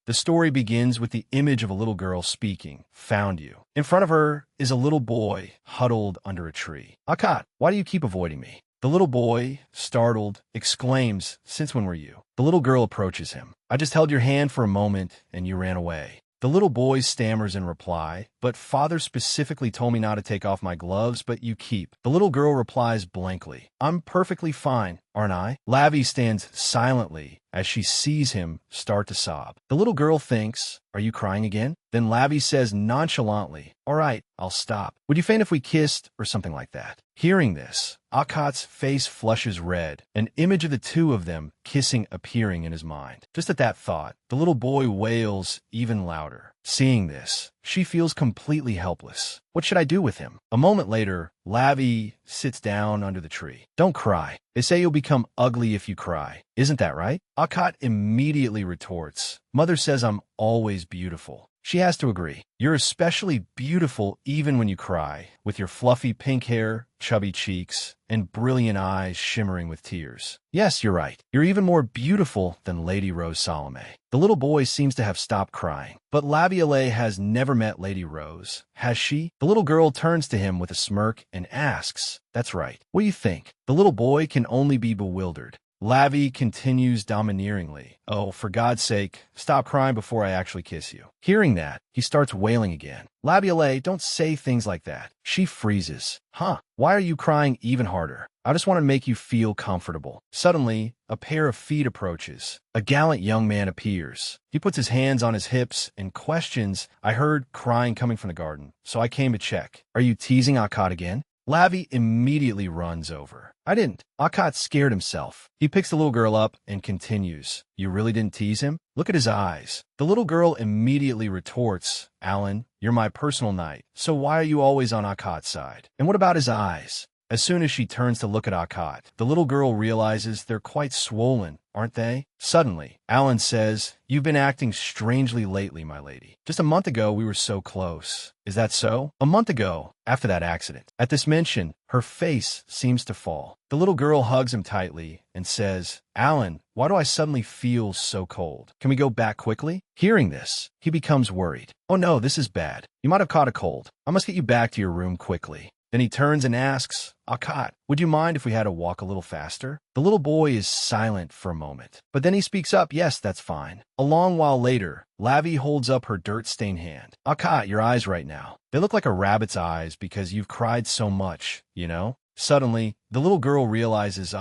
The story begins with the image of a little girl speaking, "Found you." In front of her is a little boy huddled under a tree. "Akat, why do you keep avoiding me?" The little boy, startled, exclaims, "Since when were you?" The little girl approaches him. "I just held your hand for a moment and you ran away." The little boy stammers in reply, "But father specifically told me not to take off my gloves, but you keep." The little girl replies blankly, "I'm perfectly fine, aren't I?" Lavi stands silently as she sees him start to sob. The little girl thinks, "Are you crying again?" Then Lavi says nonchalantly, "All right, I'll stop. Would you faint if we kissed?" or something like that. Hearing this, Akat's face flushes red, an image of the two of them kissing appearing in his mind. Just at that thought, the little boy wails even louder. Seeing this, she feels completely helpless. What should I do with him? A moment later, Lavi sits down under the tree. "Don't cry. They say you'll become ugly if you cry. Isn't that right?" Akat immediately retorts, "Mother says I'm always beautiful." She has to agree. "You're especially beautiful even when you cry, with your fluffy pink hair, chubby cheeks, and brilliant eyes shimmering with tears. Yes, you're right. You're even more beautiful than Lady Rose Salome." The little boy seems to have stopped crying. But Laviolette has never met Lady Rose, has she? The little girl turns to him with a smirk and asks, "That's right. What do you think?" The little boy can only be bewildered. Lavi continues domineeringly, "Oh, for God's sake, stop crying before I actually kiss you." Hearing that, he starts wailing again. "Laviolette, don't say things like that." She freezes. "Huh, why are you crying even harder?" "I just want to make you feel comfortable." Suddenly, a pair of feet approaches. A gallant young man appears. He puts his hands on his hips and questions, "I heard crying coming from the garden, so I came to check. Are you teasing Akat again?" Lavi immediately runs over. "I didn't." Akat scared himself. He picks the little girl up and continues, "You really didn't tease him? Look at his eyes." The little girl immediately retorts, "Alan, you're my personal knight, so why are you always on Akat's side? And what about his eyes?" As soon as she turns to look at Akat, the little girl realizes they're quite swollen, aren't they? Suddenly, Alan says, "You've been acting strangely lately, my lady. Just a month ago, we were so close." "Is that so?" "A month ago, after that accident." At this mention, her face seems to fall. The little girl hugs him tightly and says, "Alan, why do I suddenly feel so cold? Can we go back quickly?" Hearing this, he becomes worried. "Oh no, this is bad. You might have caught a cold. I must get you back to your room quickly." Then he turns and asks, "Akat, would you mind if we had to walk a little faster?" The little boy is silent for a moment, but then he speaks up, "Yes, that's fine." A long while later, Lavi holds up her dirt-stained hand. "Akat, your eyes right now. They look like a rabbit's eyes because you've cried so much, you know?" Suddenly, the little girl realizes,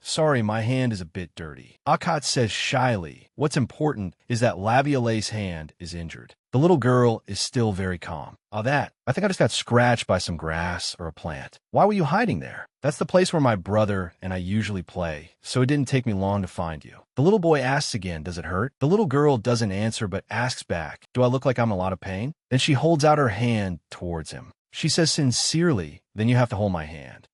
sorry, my hand is a bit dirty. Akat says shyly, "What's important is that Laviolet's hand is injured." The little girl is still very calm. I think I just got scratched by some grass or a plant." "Why were you hiding there?" "That's the place where my brother and I usually play, so it didn't take me long to find you." The little boy asks again, "Does it hurt?" The little girl doesn't answer but asks back, "Do I look like I'm in a lot of pain?" Then she holds out her hand towards him. She says sincerely, "Then you have to hold my hand.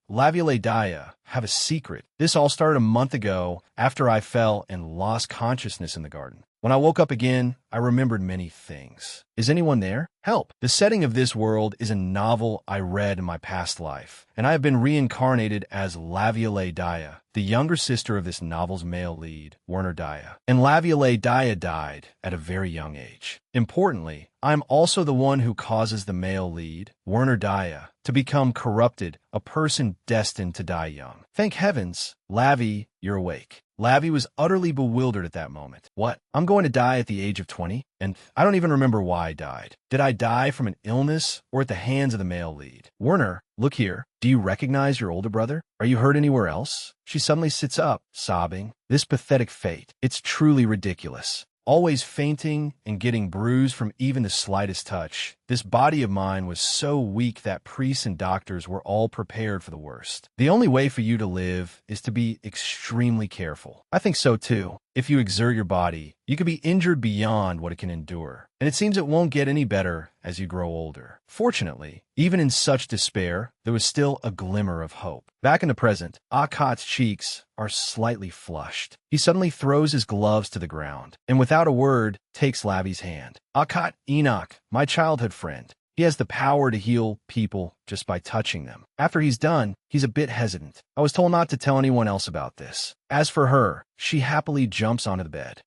Laviolette Daya, have a secret. This all started a month ago after I fell and lost consciousness in the garden. When I woke up again, I remembered many things. Is anyone there? Help." The setting of this world is a novel I read in my past life, and I have been reincarnated as Laviolette Daya, the younger sister of this novel's male lead, Werner Daya. And Laviolette Daya died at a very young age. Importantly, I'm also the one who causes the male lead, Werner Daya, to become corrupted, a person destined to die young. Thank heavens, Lavi, you're awake. Lavi was utterly bewildered at that moment. "What? I'm going to die at the age of 20? And I don't even remember why I died. Did I die from an illness or at the hands of the male lead? Werner, look here. Do you recognize your older brother? Are you hurt anywhere else?" She suddenly sits up, sobbing. This pathetic fate. It's truly ridiculous. Always fainting and getting bruised from even the slightest touch. This body of mine was so weak that priests and doctors were all prepared for the worst. The only way for you to live is to be extremely careful. I think so too. If you exert your body, you could be injured beyond what it can endure. And it seems it won't get any better as you grow older. Fortunately, even in such despair, there was still a glimmer of hope. Back in the present, Akat's cheeks are slightly flushed. He suddenly throws his gloves to the ground, and without a word, takes Lavi's hand. "Akat Enoch, my childhood friend. He has the power to heal people just by touching them." After he's done, he's a bit hesitant. "I was told not to tell anyone else about this." As for her, she happily jumps onto the bed.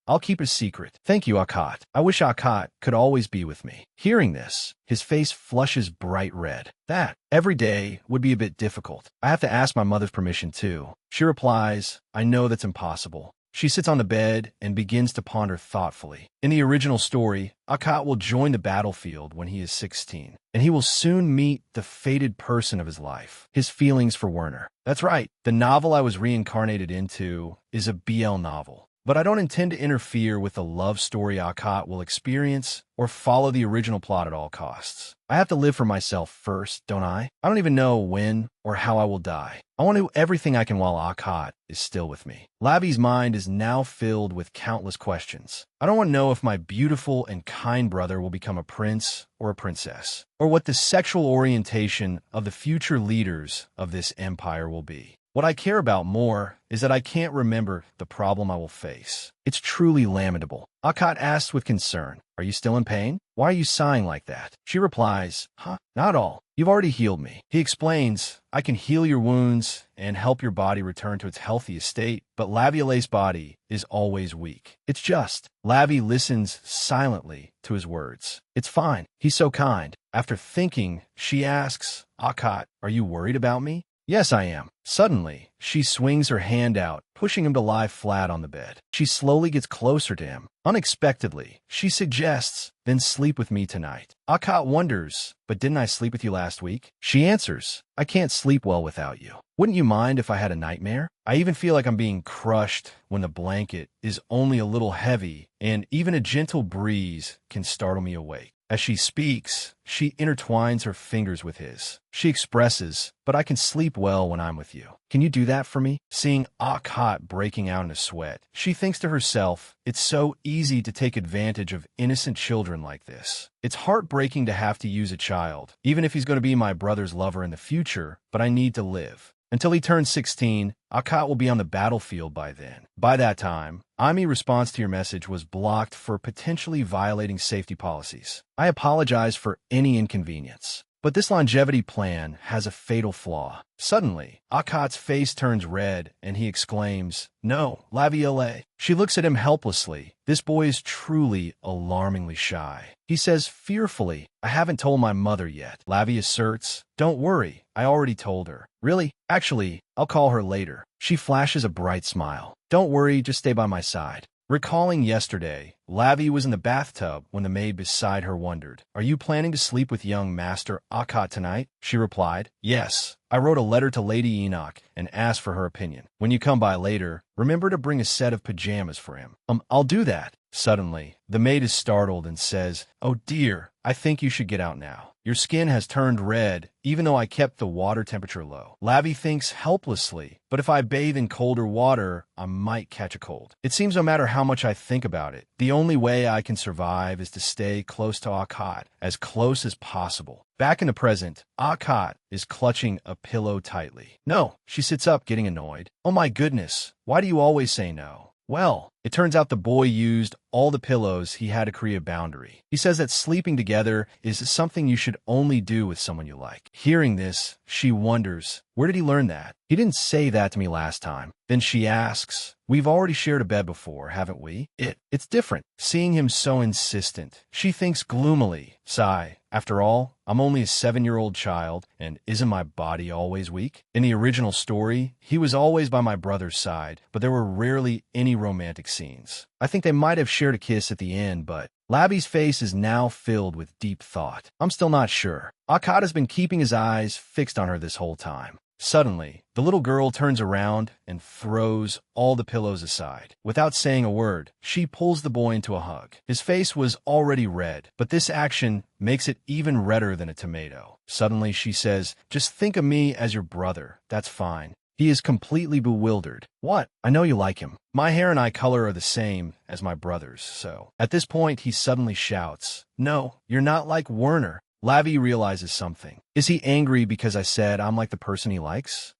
I'll keep his secret. Thank you, Akot. I wish Akot could always be with me. Hearing this, his face flushes bright red. That, every day, would be a bit difficult. I have to ask my mother's permission too. She replies, I know that's impossible. She sits on the bed and begins to ponder thoughtfully. In the original story, Akot will join the battlefield when he is 16, and he will soon meet the fated person of his life, his feelings for Werner. That's right, the novel I was reincarnated into is a BL novel. But I don't intend to interfere with the love story Akot will experience or follow the original plot at all costs. I have to live for myself first, don't I? I don't even know when or how I will die. I want to do everything I can while Akot is still with me. Lavi's mind is now filled with countless questions. I don't want to know if my beautiful and kind brother will become a prince or a princess, or what the sexual orientation of the future leaders of this empire will be. What I care about more is that I can't remember the problem I will face. It's truly lamentable. Akot asks with concern, are you still in pain? Why are you sighing like that? She replies, not all. You've already healed me. He explains, I can heal your wounds and help your body return to its healthiest state, but Laviolai's body is always weak. It's just. Lavi listens silently to his words. It's fine. He's so kind. After thinking, she asks, Akot, are you worried about me? Yes, I am. Suddenly, she swings her hand out, pushing him to lie flat on the bed. She slowly gets closer to him. Unexpectedly, she suggests, then sleep with me tonight. Akot wonders, but didn't I sleep with you last week? She answers, I can't sleep well without you. Wouldn't you mind if I had a nightmare? I even feel like I'm being crushed when the blanket is only a little heavy, and even a gentle breeze can startle me awake. As she speaks, she intertwines her fingers with his. She expresses, but I can sleep well when I'm with you. Can you do that for me? Seeing Akot breaking out in a sweat, she thinks to herself, it's so easy to take advantage of innocent children like this. It's heartbreaking to have to use a child, even if he's going to be my brother's lover in the future, but I need to live. Until he turns 16, Akot will be on the battlefield by then. By that time, Ami response to your message was blocked for potentially violating safety policies. I apologize for any inconvenience. But this longevity plan has a fatal flaw. Suddenly, Akot's face turns red and he exclaims, no, Laviolais. She looks at him helplessly. This boy is truly alarmingly shy. He says fearfully, I haven't told my mother yet. Lavi asserts, don't worry, I already told her. Really? Actually, I'll call her later. She flashes a bright smile. Don't worry, just stay by my side. Recalling yesterday, Lavi was in the bathtub when the maid beside her wondered, are you planning to sleep with young Master Akot tonight? She replied, yes. I wrote a letter to Lady Enoch and asked for her opinion. When you come by later, remember to bring a set of pajamas for him. I'll do that. Suddenly, the maid is startled and says, oh dear, I think you should get out now. Your skin has turned red, even though I kept the water temperature low. Lavi thinks helplessly, but if I bathe in colder water, I might catch a cold. It seems no matter how much I think about it, the only way I can survive is to stay close to Akot, as close as possible. Back in the present, Akot is clutching a pillow tightly. No, she sits up, getting annoyed. Oh my goodness, why do you always say no? Well, it turns out the boy used all the pillows he had to create a boundary. He says that sleeping together is something you should only do with someone you like. Hearing this, she wonders, where did he learn that? He didn't say that to me last time. Then she asks, we've already shared a bed before, haven't we? It's different. Seeing him so insistent, she thinks gloomily, sigh, after all, I'm only a 7-year-old child, and isn't my body always weak? In the original story, he was always by my brother's side, but there were rarely any romantic scenes. I think they might have shared a kiss at the end, but Lavi's face is now filled with deep thought. I'm still not sure. Akot has been keeping his eyes fixed on her this whole time. Suddenly, the little girl turns around and throws all the pillows aside. Without saying a word, she pulls the boy into a hug. His face was already red, but this action makes it even redder than a tomato. Suddenly, she says, just think of me as your brother. That's fine. He is completely bewildered. What? I know you like him. My hair and eye color are the same as my brother's, so. At this point, he suddenly shouts, no, you're not like Werner. Lavi realizes something. Is he angry because I said I'm like the person he likes?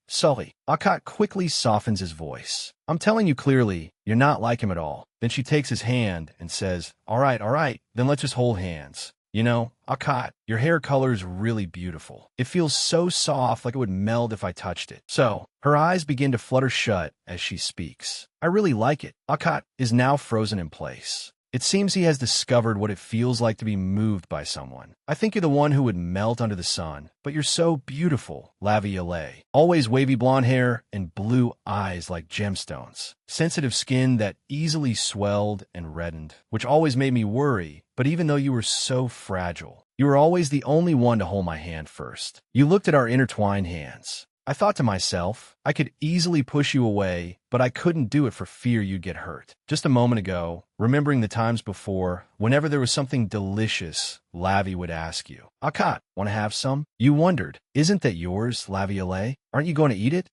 Sully. Akot quickly softens his voice. I'm telling you clearly, you're not like him at all. Then she takes his hand and says, all right, then let's just hold hands. You know, Akat, your hair color's really beautiful. It feels so soft like it would melt if I touched it. So, her eyes begin to flutter shut as she speaks. I really like it. Akat is now frozen in place. It seems he has discovered what it feels like to be moved by someone. I think you're the one who would melt under the sun, but you're so beautiful, Laviolette. Always wavy blonde hair and blue eyes like gemstones. Sensitive skin that easily swelled and reddened, which always made me worry, but even though you were so fragile, you were always the only one to hold my hand first. You looked at our intertwined hands. I thought to myself, I could easily push you away, but I couldn't do it for fear you'd get hurt. Just a moment ago, remembering the times before, whenever there was something delicious, Lavi would ask you, Akat, want to have some? You wondered, isn't that yours, Laviolette? Aren't you going to eat it?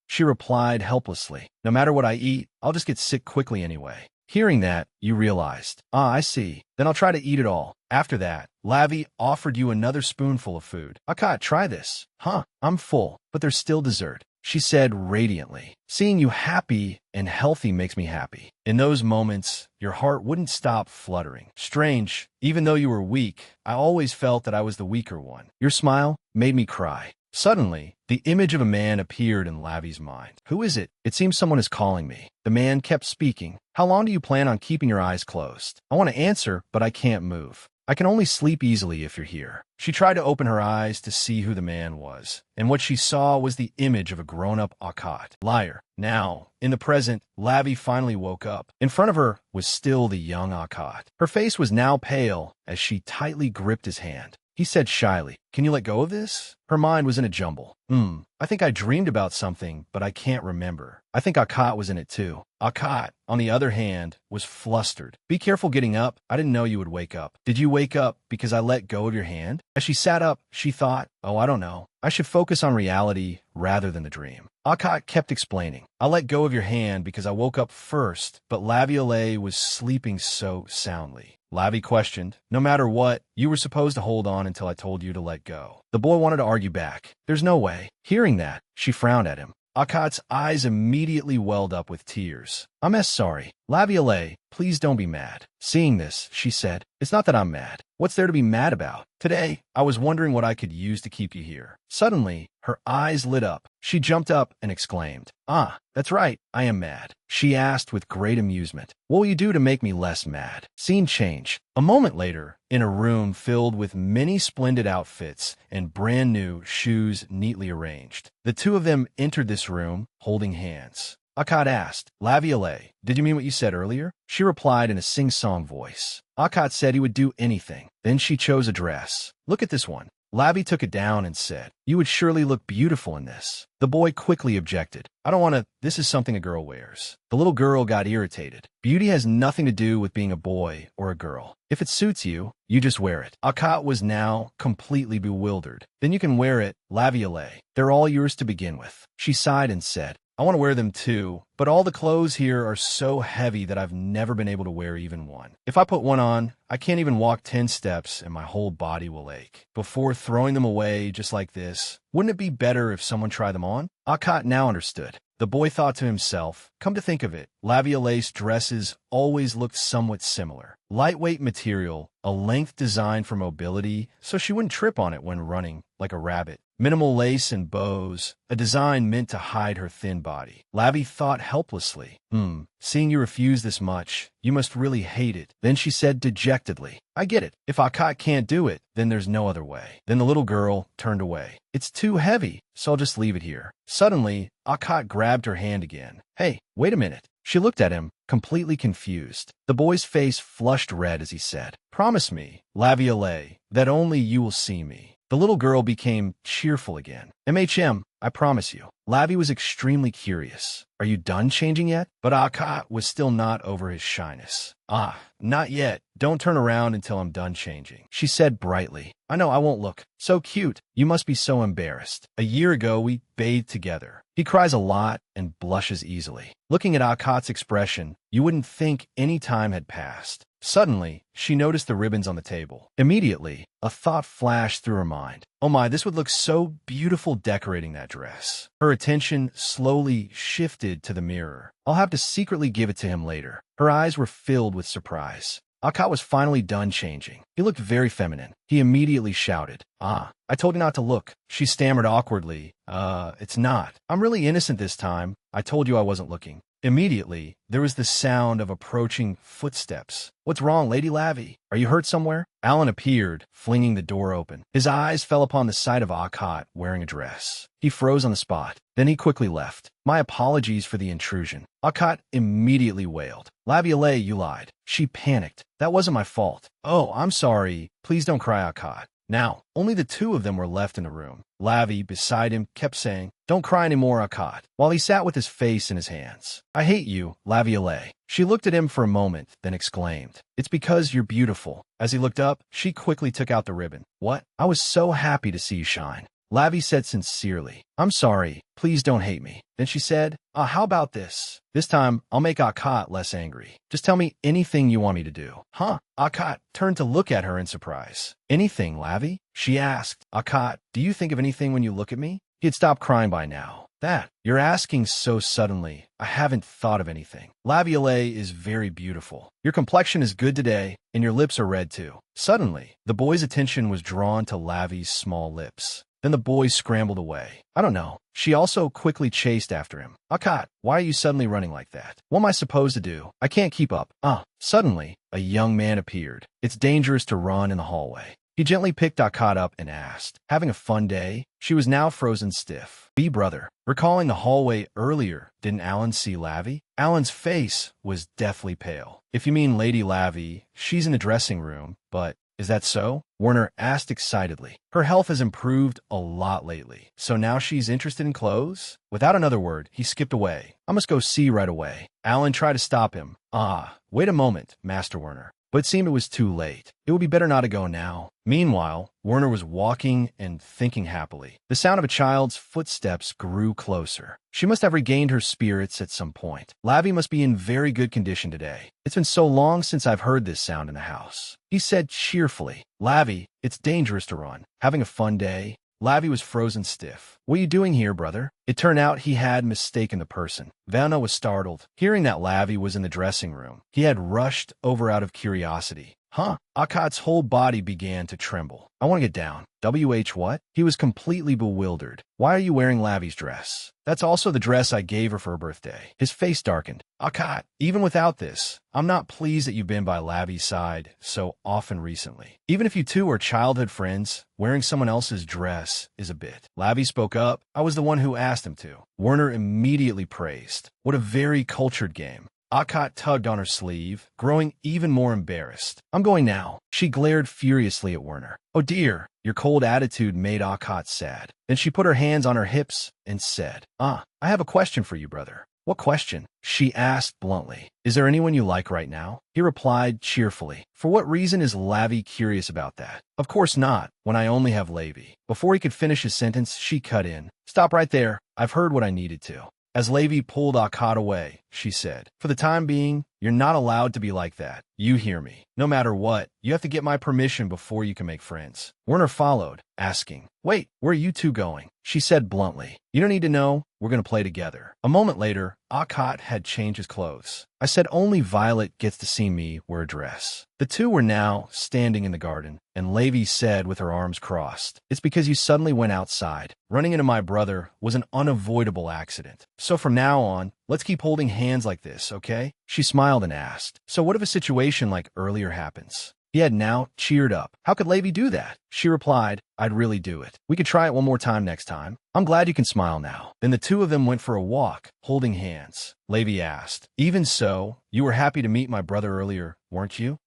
She replied helplessly. No matter what I eat, I'll just get sick quickly anyway. Hearing that, you realized, I see. Then I'll try to eat it all. After that, Lavi offered you another spoonful of food. Akat, try this. I'm full, but there's still dessert, she said radiantly. Seeing you happy and healthy makes me happy. In those moments, your heart wouldn't stop fluttering. Strange, even though you were weak, I always felt that I was the weaker one. Your smile made me cry. Suddenly, the image of a man appeared in Lavi's mind. Who is it? It seems someone is calling me. The man kept speaking. How long do you plan on keeping your eyes closed? I want to answer, but I can't move. I can only sleep easily if you're here. She tried to open her eyes to see who the man was, and what she saw was the image of a grown-up Akat. Liar. Now, in the present, Lavi finally woke up. In front of her was still the young Akat. Her face was now pale as she tightly gripped his hand. He said shyly, can you let go of this? Her mind was in a jumble. I think I dreamed about something, but I can't remember. I think Akat was in it too. Akat, on the other hand, was flustered. Be careful getting up. I didn't know you would wake up. Did you wake up because I let go of your hand? As she sat up, she thought, I don't know. I should focus on reality rather than the dream. Akat kept explaining. I let go of your hand because I woke up first, but Laviolette was sleeping so soundly. Lavi questioned, no matter what, you were supposed to hold on until I told you to let go. The boy wanted to argue back. There's no way. Hearing that, she frowned at him. Akat's eyes immediately welled up with tears. I'm sorry. Laviolette, please don't be mad. Seeing this, she said, it's not that I'm mad. What's there to be mad about? Today, I was wondering what I could use to keep you here. Suddenly, her eyes lit up. She jumped up and exclaimed, that's right, I am mad. She asked with great amusement, what will you do to make me less mad? Scene change. A moment later, in a room filled with many splendid outfits and brand new shoes neatly arranged, the two of them entered this room holding hands. Akat asked, Laviolette, did you mean what you said earlier? She replied in a sing-song voice. Akat said he would do anything. Then she chose a dress. Look at this one. Lavi took it down and said, you would surely look beautiful in this. The boy quickly objected. I don't want to. This is something a girl wears. The little girl got irritated. Beauty has nothing to do with being a boy or a girl. If it suits you, you just wear it. Akat was now completely bewildered. Then you can wear it, Laviolette. They're all yours to begin with. She sighed and said, I want to wear them too, but all the clothes here are so heavy that I've never been able to wear even one. If I put one on, I can't even walk 10 steps and my whole body will ache. Before throwing them away just like this, wouldn't it be better if someone tried them on? Akat now understood. The boy thought to himself, come to think of it, Laviolette's dresses always looked somewhat similar. Lightweight material, a length designed for mobility so she wouldn't trip on it when running like a rabbit. Minimal lace and bows, a design meant to hide her thin body. Lavi thought helplessly, seeing you refuse this much, you must really hate it. Then she said dejectedly, I get it. If Akat can't do it, then there's no other way. Then the little girl turned away. It's too heavy, so I'll just leave it here. Suddenly, Akat grabbed her hand again. Hey, wait a minute. She looked at him, completely confused. The boy's face flushed red as he said, promise me, Laviolette, that only you will see me. The little girl became cheerful again. I promise you. Lavi was extremely curious. Are you done changing yet? But Akat was still not over his shyness. Not yet. Don't turn around until I'm done changing, she said brightly. I know, I won't look. So cute. You must be so embarrassed. A year ago, we bathed together. He cries a lot and blushes easily. Looking at Akat's expression, you wouldn't think any time had passed. Suddenly, she noticed the ribbons on the table. Immediately, a thought flashed through her mind. Oh my, this would look so beautiful decorating that dress. Her attention slowly shifted to the mirror. I'll have to secretly give it to him later. Her eyes were filled with surprise. Akat was finally done changing. He looked very feminine. He immediately shouted, "Ah, I told you not to look." She stammered awkwardly, it's not. I'm really innocent this time. I told you I wasn't looking." Immediately, there was the sound of approaching footsteps. "What's wrong, Lady Lavi? Are you hurt somewhere?" Alan appeared, flinging the door open. His eyes fell upon the sight of Akat wearing a dress. He froze on the spot. Then he quickly left. "My apologies for the intrusion." Akat immediately wailed. "Laviole, you lied." She panicked. "That wasn't my fault." "Oh, I'm sorry. Please don't cry, Akat." Now, only the two of them were left in the room. Lavi, beside him, kept saying, "Don't cry anymore, Akat," while he sat with his face in his hands. "I hate you, Laviole." She looked at him for a moment, then exclaimed, "It's because you're beautiful." As he looked up, she quickly took out the ribbon. "What? I was so happy to see you shine." Lavi said sincerely, "I'm sorry. Please don't hate me." Then she said, how about this? This time, I'll make Akat less angry. Just tell me anything you want me to do." "Huh?" Akat turned to look at her in surprise. "Anything, Lavi?" she asked. "Akat, do you think of anything when you look at me?" He had stopped crying by now. "That? You're asking so suddenly. I haven't thought of anything. Laviole is very beautiful. Your complexion is good today, and your lips are red too." Suddenly, the boy's attention was drawn to Lavi's small lips. Then the boy scrambled away. "I don't know." She also quickly chased after him. "Akat, why are you suddenly running like that? What am I supposed to do? I can't keep up." Suddenly, a young man appeared. "It's dangerous to run in the hallway." He gently picked Akat up and asked, "Having a fun day?" She was now frozen stiff. "B brother." Recalling the hallway earlier, didn't Alan see Lavi? Alan's face was deathly pale. "If you mean Lady Lavi, she's in the dressing room, but is that so?" Werner asked excitedly. "Her health has improved a lot lately. So now she's interested in clothes?" Without another word, he skipped away. "I must go see right away." Alan tried to stop him. Wait a moment, Master Werner." But it seemed it was too late. It would be better not to go now. Meanwhile, Werner was walking and thinking happily. The sound of a child's footsteps grew closer. She must have regained her spirits at some point. Lavi must be in very good condition today. It's been so long since I've heard this sound in the house. He said cheerfully, "Lavi, it's dangerous to run. Having a fun day?" Lavi was frozen stiff. "What are you doing here, brother?" It turned out he had mistaken the person. Vanna was startled. Hearing that Lavi was in the dressing room, he had rushed over out of curiosity. Akat's whole body began to tremble. "I want to get down." What? He was completely bewildered. "Why are you wearing Lavi's dress?" "That's also the dress I gave her for her birthday." His face darkened. "Akat, even without this, I'm not pleased that you've been by Lavi's side so often recently. Even if you two are childhood friends, wearing someone else's dress is a bit." Lavi spoke up. "I was the one who asked him to." Werner immediately praised. "What a very cultured game." Akat tugged on her sleeve, growing even more embarrassed. "I'm going now." She glared furiously at Werner. "Oh dear." Your cold attitude made Akat sad. Then she put her hands on her hips and said, I have a question for you, brother." "What question?" she asked bluntly. "Is there anyone you like right now?" He replied cheerfully. "For what reason is Lavi curious about that?" "Of course not, when I only have Lavi." Before he could finish his sentence, she cut in. "Stop right there. I've heard what I needed to." As Lavi pulled Akat away, she said, "For the time being, you're not allowed to be like that. You hear me. No matter what, you have to get my permission before you can make friends." Werner followed, asking, "Wait, where are you two going?" She said bluntly, "You don't need to know. We're going to play together." A moment later, Akat had changed his clothes. "I said only Violet gets to see me wear a dress." The two were now standing in the garden, and Lavi said with her arms crossed, "It's because you suddenly went outside. Running into my brother was an unavoidable accident. So from now on, let's keep holding hands like this, okay?" She smiled and asked, "So what if a situation like earlier happens?" He had now cheered up. "How could Lavi do that?" She replied, "I'd really do it. We could try it one more time next time." "I'm glad you can smile now." Then the two of them went for a walk, holding hands. Lavi asked, "Even so, you were happy to meet my brother earlier, weren't you?"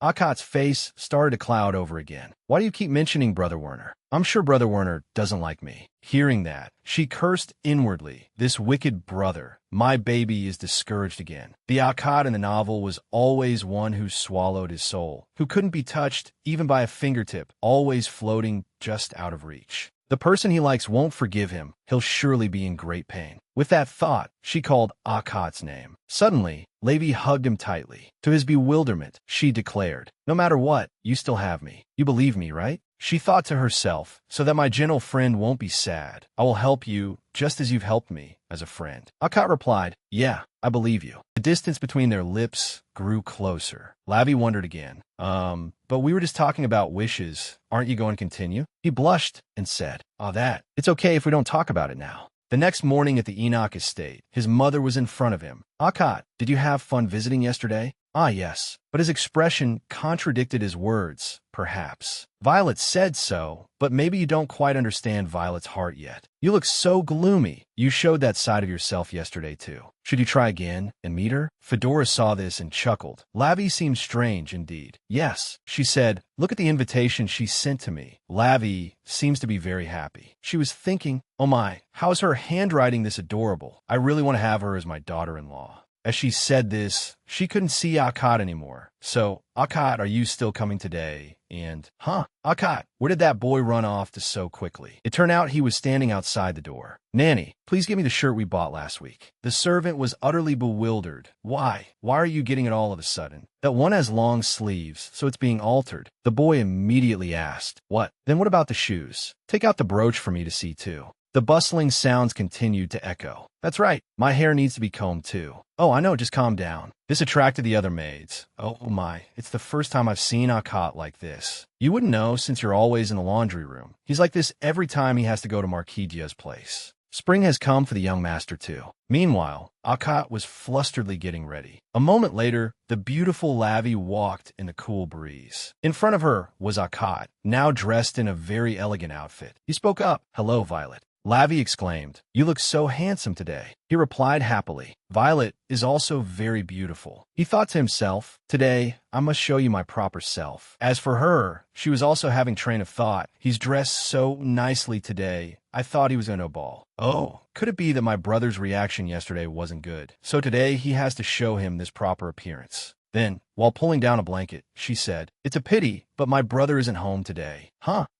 Akat's face started to cloud over again. "Why do you keep mentioning Brother Werner? I'm sure Brother Werner doesn't like me." Hearing that, she cursed inwardly. This wicked brother. My baby is discouraged again. The Akat in the novel was always one who swallowed his soul, who couldn't be touched even by a fingertip, always floating just out of reach. The person he likes won't forgive him. He'll surely be in great pain. With that thought, she called Akat's name. Suddenly, Levi hugged him tightly. To his bewilderment, she declared, "No matter what, you still have me. You believe me, right?" She thought to herself, "So that my gentle friend won't be sad, I will help you just as you've helped me as a friend." Akat replied, "Yeah, I believe you." The distance between their lips grew closer. Lavi wondered again. But we were just talking about wishes. Aren't you going to continue? He blushed and said, "Oh, that. It's okay if we don't talk about it now." The next morning at the Enoch estate, his mother was in front of him. "Akkad, did you have fun visiting yesterday?" "Ah, yes." But his expression contradicted his words, perhaps. Violet said so, but maybe you don't quite understand Violet's heart yet. You look so gloomy. You showed that side of yourself yesterday, too. Should you try again and meet her? Fedora saw this and chuckled. Lavi seemed strange indeed. "Yes," she said. "Look at the invitation she sent to me." Lavi seems to be very happy. She was thinking, "Oh my, how is her handwriting this adorable? I really want to have her as my daughter-in-law." As she said this, she couldn't see Akkad anymore. "So, Akkad, are you still coming today?" And, Akkad, where did that boy run off to so quickly?" It turned out he was standing outside the door. "Nanny, please give me the shirt we bought last week." The servant was utterly bewildered. Why are you getting it all of a sudden?" "That one has long sleeves, so it's being altered." The boy immediately asked, "What? Then what about the shoes? Take out the brooch for me to see too." The bustling sounds continued to echo. "That's right. My hair needs to be combed too." "Oh, I know, just calm down." This attracted the other maids. "Oh my, it's the first time I've seen Akkad like this." "You wouldn't know since you're always in the laundry room. He's like this every time he has to go to Marquidia's place." Spring has come for the young master too. Meanwhile, Akkad was flusteredly getting ready. A moment later, the beautiful Lavi walked in the cool breeze. In front of her was Akkad, now dressed in a very elegant outfit. He spoke up. "Hello, Violet." Lavi exclaimed, "You look so handsome today." He replied happily, "Violet is also very beautiful." He thought to himself, "Today, I must show you my proper self." As for her, she was also having train of thought. "He's dressed so nicely today. I thought he was going to a ball. Oh, could it be that my brother's reaction yesterday wasn't good? So today he has to show him this proper appearance." Then, while pulling down a blanket, she said, "It's a pity, but my brother isn't home today."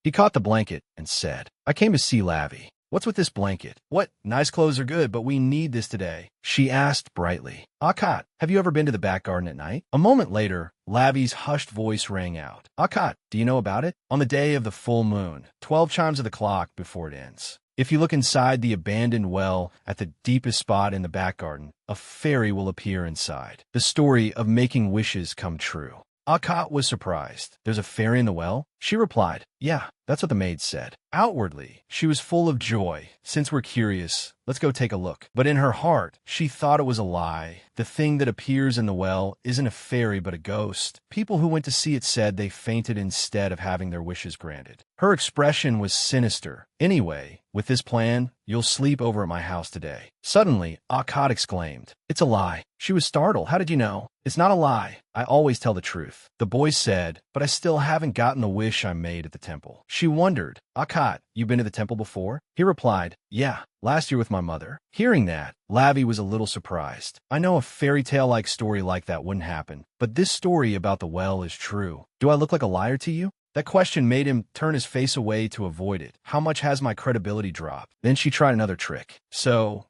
He caught the blanket and said, "I came to see Lavi." "What's with this blanket?" "What? Nice clothes are good, but we need this today," she asked brightly. "Akkad, have you ever been to the back garden at night?" A moment later, Lavi's hushed voice rang out. "Akkad, do you know about it? On the day of the full moon, 12 chimes of the clock before it ends. If you look inside the abandoned well at the deepest spot in the back garden, a fairy will appear inside. The story of making wishes come true." Akkad was surprised. "There's a fairy in the well?" She replied, "Yeah, that's what the maid said." Outwardly, she was full of joy. "Since we're curious, let's go take a look." But in her heart, she thought it was a lie. The thing that appears in the well isn't a fairy but a ghost. People who went to see it said they fainted instead of having their wishes granted. Her expression was sinister. "Anyway, with this plan, you'll sleep over at my house today." Suddenly, Akkad exclaimed, "It's a lie." She was startled. "How did you know?" "It's not a lie. I always tell the truth." The boy said, "But I still haven't gotten the wish I made at the temple." She wondered, "Akkad, you been to the temple before?" He replied, "Yeah, last year with my mother." Hearing that, Lavi was a little surprised. "I know a fairy tale-like story like that wouldn't happen, but this story about the well is true. Do I look like a liar to you?" That question made him turn his face away to avoid it. "How much has my credibility dropped?" Then she tried another trick. So,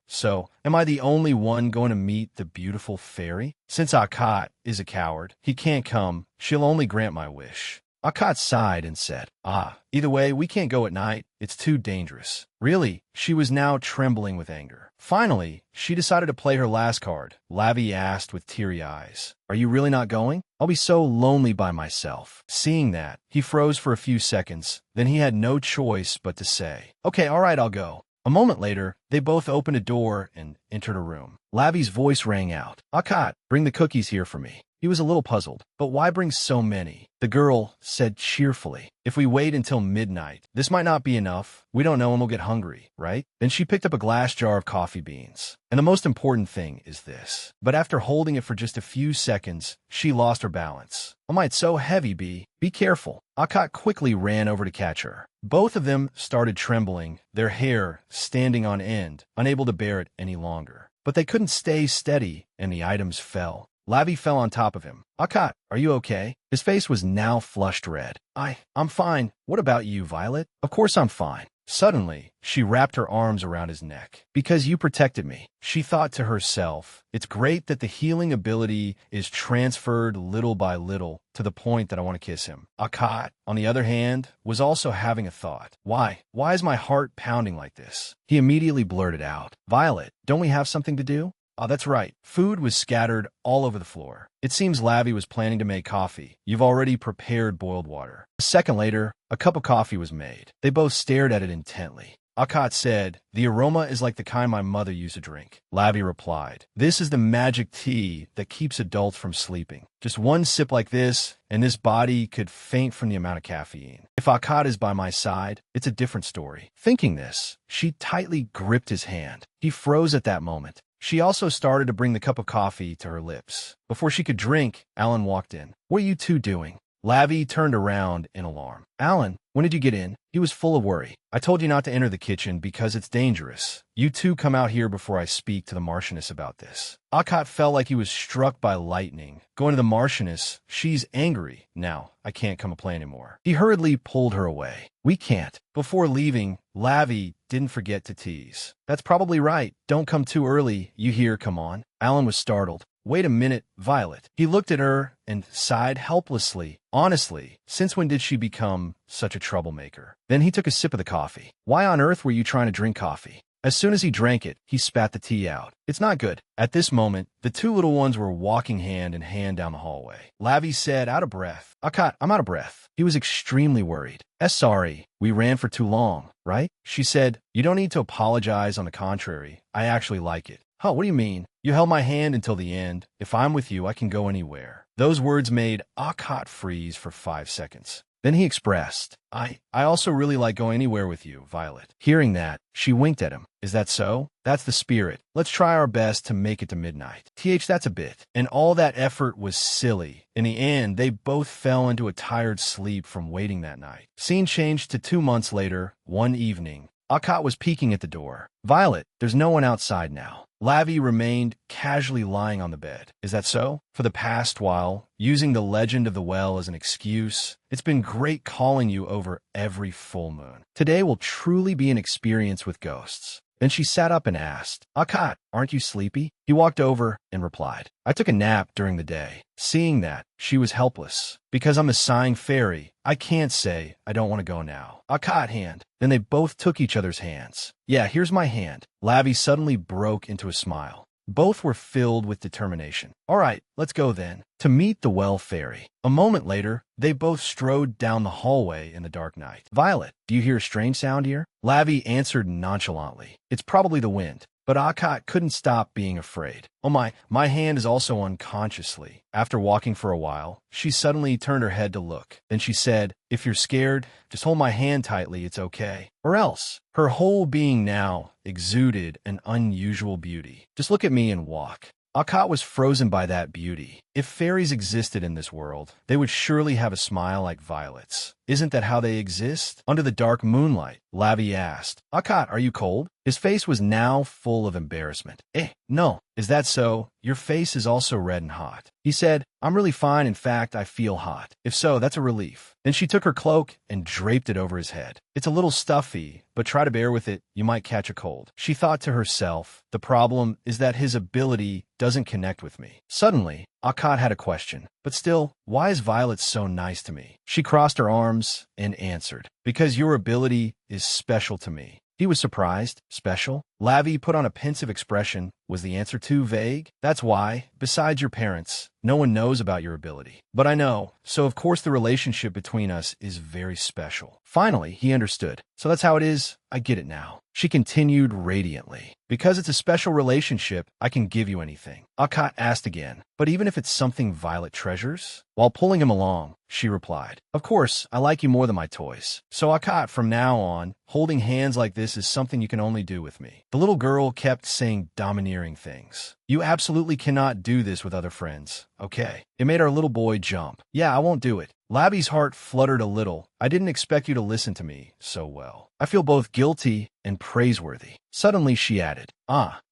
am I the only one going to meet the beautiful fairy? Since Akkad is a coward, he can't come. She'll only grant my wish." Akkad sighed and said, Either way, we can't go at night. It's too dangerous." Really, she was now trembling with anger. Finally, she decided to play her last card. Lavi asked with teary eyes, "Are you really not going? I'll be so lonely by myself." Seeing that, he froze for a few seconds. Then he had no choice but to say, "Okay, all right, I'll go." A moment later, they both opened a door and entered a room. Lavi's voice rang out, "Akkad, bring the cookies here for me." He was a little puzzled. "But why bring so many?" The girl said cheerfully, "If we wait until midnight, this might not be enough. We don't know when we'll get hungry, right?" Then she picked up a glass jar of coffee beans. "And the most important thing is this." But after holding it for just a few seconds, she lost her balance. "Oh my, it's so heavy, Be careful." Akkad quickly ran over to catch her. Both of them started trembling, their hair standing on end, unable to bear it any longer. But they couldn't stay steady, and the items fell. Lavi fell on top of him. "Akkad, are you okay?" His face was now flushed red. I'm fine. What about you, Violet?" "Of course I'm fine." Suddenly, she wrapped her arms around his neck. "Because you protected me." She thought to herself, "It's great that the healing ability is transferred little by little to the point that I want to kiss him." Akkad, on the other hand, was also having a thought. Why is my heart pounding like this?" He immediately blurted out, "Violet, don't we have something to do?" Oh, that's right. Food was scattered all over the floor. It seems Lavi was planning to make coffee. You've already prepared boiled water. A second later, a cup of coffee was made. They both stared at it intently. Akat said, "The aroma is like the kind my mother used to drink." Lavi replied, "This is the magic tea that keeps adults from sleeping. Just one sip like this, and this body could faint from the amount of caffeine. If Akat is by my side, it's a different story." Thinking this, she tightly gripped his hand. He froze at that moment. She also started to bring the cup of coffee to her lips. Before she could drink, Alan walked in. "What are you two doing?" Lavi turned around in alarm. "Alan, when did you get in?" He was full of worry. "I told you not to enter the kitchen because it's dangerous. You two come out here before I speak to the Marchioness about this." Akat felt like he was struck by lightning. Going to the Marchioness, she's angry. Now, I can't come and play anymore. He hurriedly pulled her away. "We can't." Before leaving, Lavi didn't forget to tease. "That's probably right. Don't come too early. You hear, come on." Alan was startled. "Wait a minute, Violet." He looked at her and sighed helplessly. Honestly, since when did she become such a troublemaker? Then he took a sip of the coffee. "Why on earth were you trying to drink coffee?" As soon as he drank it, he spat the tea out. "It's not good." At this moment, the two little ones were walking hand in hand down the hallway. Lavi said, out of breath, "Akat, I'm out of breath." He was extremely worried. Sorry, we ran for too long, right?" She said, "You don't need to apologize. On the contrary, I actually like it." "Huh, what do you mean?" "You held my hand until the end. If I'm with you, I can go anywhere." Those words made Akat freeze for 5 seconds. Then he expressed, I also really like going anywhere with you, Violet." Hearing that, she winked at him. "Is that so? That's the spirit. Let's try our best to make it to midnight." That's a bit. And all that effort was silly. In the end, they both fell into a tired sleep from waiting that night. Scene changed to 2 months later, one evening. Akat was peeking at the door. "Violet, there's no one outside now." Lavi remained casually lying on the bed. "Is that so?" For the past while, using the legend of the well as an excuse, "It's been great calling you over every full moon. Today will truly be an experience with ghosts." Then she sat up and asked, "Akat, aren't you sleepy?" He walked over and replied, "I took a nap during the day." Seeing that, she was helpless. "Because I'm a sighing fairy, I can't say I don't want to go now." "Akat, hand." Then they both took each other's hands. "Yeah, here's my hand." Lavi suddenly broke into a smile. Both were filled with determination. "All right, let's go then." To meet the well fairy. A moment later, they both strode down the hallway in the dark night. "Violet, do you hear a strange sound here?" Lavi answered nonchalantly, "It's probably the wind." But Akat couldn't stop being afraid. "Oh my hand is also unconsciously." After walking for a while, she suddenly turned her head to look. Then she said, "If you're scared, just hold my hand tightly, it's okay. Or else." Her whole being now exuded an unusual beauty. "Just look at me and walk." Akat was frozen by that beauty. If fairies existed in this world, they would surely have a smile like Violet's. "Isn't that how they exist? Under the dark moonlight?" Lavi asked. "Akat, are you cold?" His face was now full of embarrassment. No. "Is that so? Your face is also red and hot." He said, "I'm really fine. In fact, I feel hot." "If so, that's a relief." Then she took her cloak and draped it over his head. "It's a little stuffy, but try to bear with it. You might catch a cold." She thought to herself, the problem is that his ability doesn't connect with me. Suddenly, Akat had a question. "But still, why is Violet so nice to me?" She crossed her arms and answered, "Because your ability is special to me." He was surprised. "Special?" Lavi put on a pensive expression. Was the answer too vague? "That's why, besides your parents, no one knows about your ability." "But I know, so of course the relationship between us is very special." Finally, he understood. "So that's how it is? I get it now." She continued radiantly. "Because it's a special relationship, I can give you anything." Akat asked again, "But even if it's something Violet treasures?" While pulling him along, she replied, "Of course, I like you more than my toys. So Akat, from now on, holding hands like this is something you can only do with me." The little girl kept saying domineering things. "You absolutely cannot do this with other friends, okay?" It made our little boy jump. "Yeah, I won't do it." Lavi's heart fluttered a little. "I didn't expect you to listen to me so well. I feel both guilty and praiseworthy." Suddenly she added,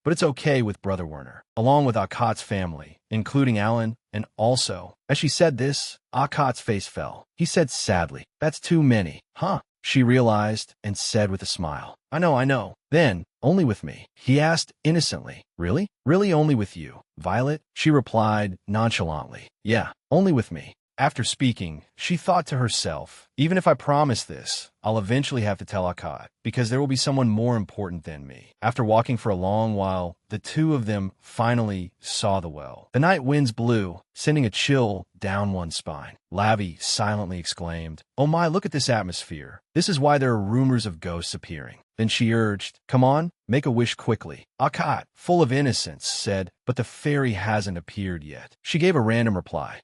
But it's okay with Brother Werner, along with Akat's family, including Alan, and also." As she said this, Akat's face fell. He said sadly, "That's too many." "Huh?" She realized and said with a smile, I know. "Then, only with me." He asked innocently, "Really? Really only with you, Violet?" She replied nonchalantly, "Yeah, only with me." After speaking, she thought to herself, Even if I promise this, I'll eventually have to tell Akkad, because there will be someone more important than me. After walking for a long while, the two of them finally saw the well. The night winds blew, sending a chill down one's spine. Lavi silently exclaimed, "Oh my, look at this atmosphere. This is why there are rumors of ghosts appearing." Then she urged, "Come on, make a wish quickly." Akkad, full of innocence, said, "But the fairy hasn't appeared yet." She gave a random reply.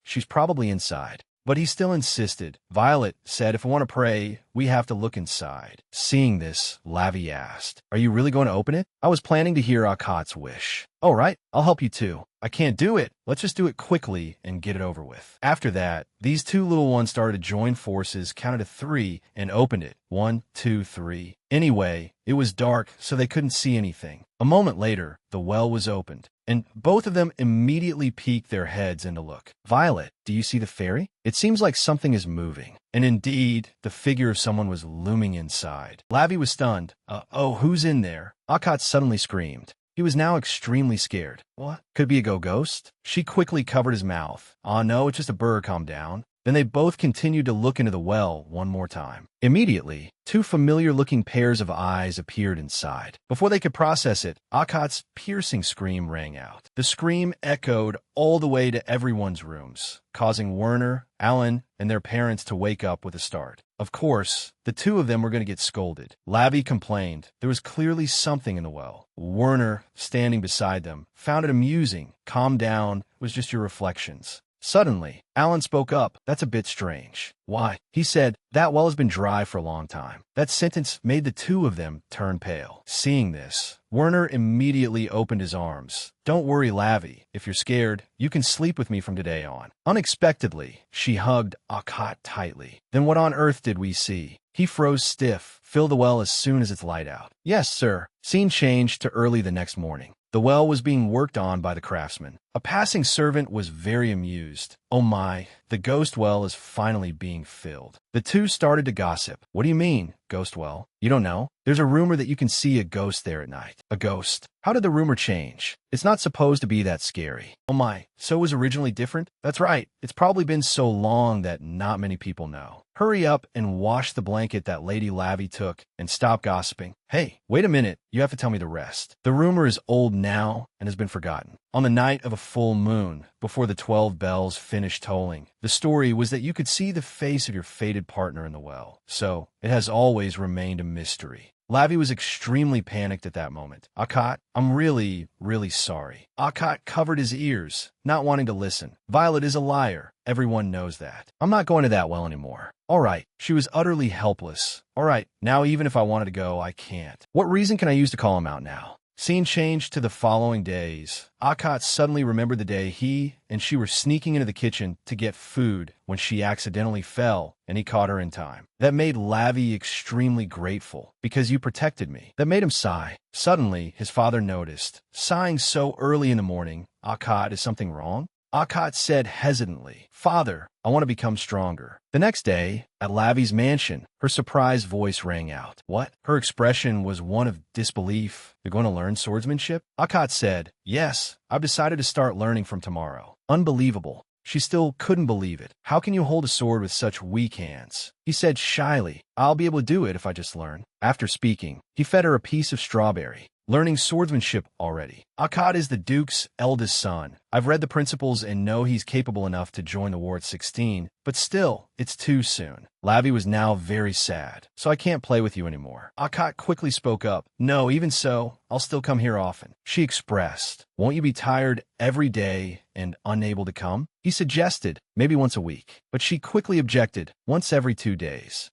She's probably inside. But he still insisted. Violet said, "If I want to pray, we have to look inside." Seeing this, Lavi asked, "Are you really going to open it?" "I was planning to hear Akkad's wish." "Oh, right, I'll help you too." "I can't do it. Let's just do it quickly and get it over with." After that, these two little ones started to join forces, counted to 3, and opened it. 1, 2, 3. Anyway, it was dark, so they couldn't see anything. A moment later, the well was opened, and both of them immediately peeked their heads in to look. "Violet, do you see the fairy? It seems like something is moving." And indeed, the figure of someone was looming inside. Lavi was stunned. Oh, who's in there?" Akkad suddenly screamed. He was now extremely scared. "What? Could be a ghost?" She quickly covered his mouth. No, it's just a bird, calm down." Then they both continued to look into the well one more time. Immediately, 2 familiar-looking pairs of eyes appeared inside. Before they could process it, Akkad's piercing scream rang out. The scream echoed all the way to everyone's rooms, causing Werner, Alan, and their parents to wake up with a start. Of course, the two of them were going to get scolded. Lavi complained. There was clearly something in the well. Werner, standing beside them, found it amusing. "Calm down, it was just your reflections." Suddenly, Alan spoke up. "That's a bit strange." "Why?" He said, "That well has been dry for a long time." That sentence made the two of them turn pale. Seeing this, Werner immediately opened his arms. "Don't worry, Lavi. If you're scared, you can sleep with me from today on." Unexpectedly, she hugged Akkad tightly. Then what on earth did we see? He froze stiff. "Fill the well as soon as it's light out." "Yes, sir." Scene changed to early the next morning. The well was being worked on by the craftsman. A passing servant was very amused. "Oh my, the ghost well is finally being filled." The two started to gossip. "What do you mean, ghost well? You don't know? There's a rumor that you can see a ghost there at night." "A ghost? How did the rumor change? It's not supposed to be that scary." "Oh my, so it was originally different?" "That's right. It's probably been so long that not many people know." "Hurry up and wash the blanket that Lady Lavi took and stop gossiping." "Hey, wait a minute. You have to tell me the rest." "The rumor is old now and has been forgotten. On the night of a full moon, before the 12 bells finished tolling, the story was that you could see the face of your fated partner in the well. So it has always remained a mystery." Lavi was extremely panicked at that moment. "Akkad, I'm really, really sorry." Akkad covered his ears, not wanting to listen. "Violet is a liar. Everyone knows that. I'm not going to that well anymore." "All right." She was utterly helpless. "All right, now even if I wanted to go, I can't. What reason can I use to call him out now?" Scene changed to the following days. Akkad suddenly remembered the day he and she were sneaking into the kitchen to get food when she accidentally fell, and he caught her in time. That made Lavi extremely grateful. "Because you protected me." That made him sigh. Suddenly, his father noticed. Sighing so early in the morning, "Akkad, is something wrong?" Akkad said hesitantly, "Father, I want to become stronger." The next day, at Lavi's mansion, her surprised voice rang out. "What?" Her expression was one of disbelief. "You're going to learn swordsmanship?" Akkad said, "Yes, I've decided to start learning from tomorrow." Unbelievable. She still couldn't believe it. "How can you hold a sword with such weak hands?" He said shyly, "I'll be able to do it if I just learn." After speaking, he fed her a piece of strawberry. "Learning swordsmanship already." Akkad is the Duke's eldest son. I've read the principles and know he's capable enough to join the war at 16, but still, it's too soon. Lavi was now very sad. "So I can't play with you anymore." Akkad quickly spoke up. "No, even so, I'll still come here often." She expressed, "Won't you be tired every day and unable to come?" He suggested, maybe once a week, but she quickly objected, once every 2 days.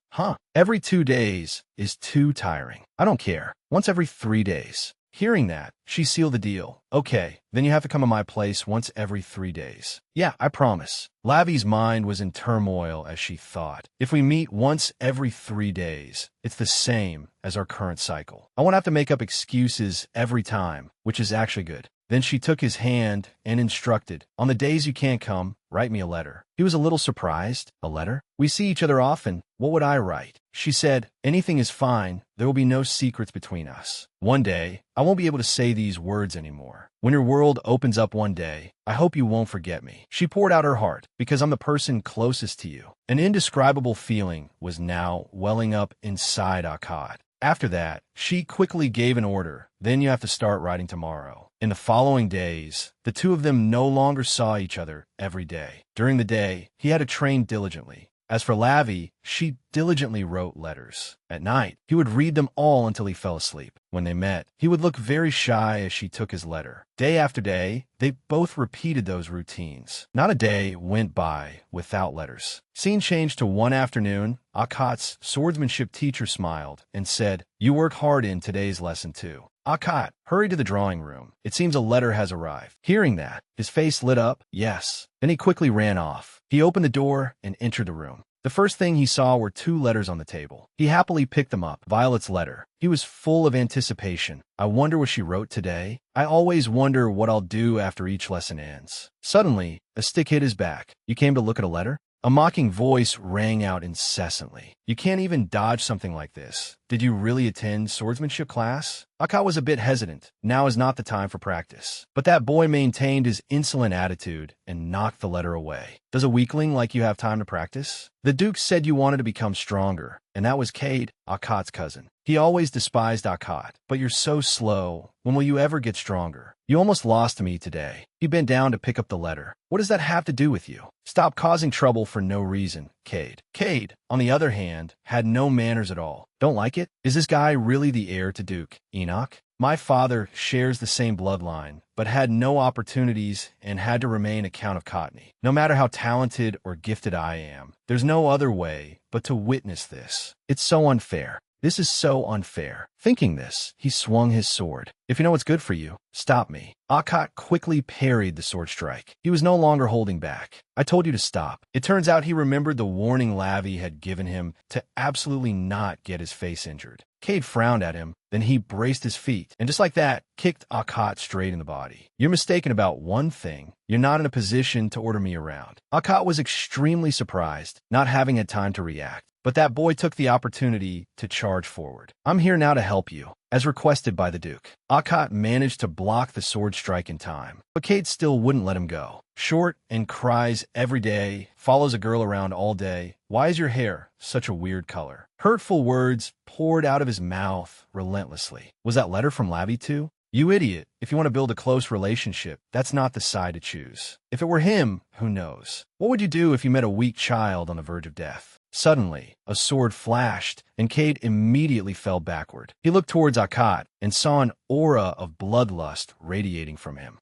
Every 2 days is too tiring. I don't care. Once every 3 days. Hearing that, she sealed the deal. "Okay, then you have to come to my place once every 3 days." "Yeah, I promise." Lavi's mind was in turmoil as she thought. "If we meet once every 3 days, it's the same as our current cycle. I won't have to make up excuses every time, which is actually good." Then she took his hand and instructed, "On the days you can't come, write me a letter. He was a little surprised. A letter? We see each other often. What would I write? She said, anything is fine. There will be no secrets between us. One day, I won't be able to say these words anymore. When your world opens up one day, I hope you won't forget me. She poured out her heart because I'm the person closest to you. An indescribable feeling was now welling up inside Akkad. After that, she quickly gave an order. Then you have to start writing tomorrow. In the following days, the two of them no longer saw each other every day. During the day, he had to train diligently. As for Lavi, she diligently wrote letters. At night, he would read them all until he fell asleep. When they met, he would look very shy as she took his letter. Day after day, they both repeated those routines. Not a day went by without letters. Scene changed to one afternoon. Akkad's swordsmanship teacher smiled and said, "You work hard in today's lesson too." Akkad hurried to the drawing room. It seems a letter has arrived. Hearing that, his face lit up. Yes. Then he quickly ran off. He opened the door and entered the room. The first thing he saw were two letters on the table. He happily picked them up. Violet's letter. He was full of anticipation. I wonder what she wrote today. I always wonder what I'll do after each lesson ends. Suddenly, a stick hit his back. You came to look at a letter? A mocking voice rang out incessantly. You can't even dodge something like this. Did you really attend swordsmanship class? Akkad was a bit hesitant. Now is not the time for practice. But that boy maintained his insolent attitude and knocked the letter away. Does a weakling like you have time to practice? The Duke said you wanted to become stronger, and that was Cade, Akkad's cousin. He always despised Akkad. But you're so slow. When will you ever get stronger? You almost lost to me today. He bent down to pick up the letter. What does that have to do with you? Stop causing trouble for no reason, Cade. Cade, on the other hand, had no manners at all. Don't like it? Is this guy really the heir to Duke Enoch? My father shares the same bloodline, but had no opportunities and had to remain a Count of Cottony. No matter how talented or gifted I am, there's no other way but to witness this. It's so unfair. This is so unfair. Thinking this, he swung his sword. If you know what's good for you, stop me. Akkad quickly parried the sword strike. He was no longer holding back. I told you to stop. It turns out he remembered the warning Lavi had given him to absolutely not get his face injured. Cade frowned at him, then he braced his feet, and just like that, kicked Akkad straight in the body. You're mistaken about one thing. You're not in a position to order me around. Akkad was extremely surprised, not having had time to react. But that boy took the opportunity to charge forward. I'm here now to help you, as requested by the Duke. Akkad managed to block the sword strike in time, but Cade still wouldn't let him go. Short and cries every day, follows a girl around all day. Why is your hair such a weird color? Hurtful words poured out of his mouth relentlessly. Was that letter from Lavi too? You idiot. If you want to build a close relationship, that's not the side to choose. If it were him, who knows? What would you do if you met a weak child on the verge of death? Suddenly, a sword flashed, and Cade immediately fell backward. He looked towards Akkad and saw an aura of bloodlust radiating from him.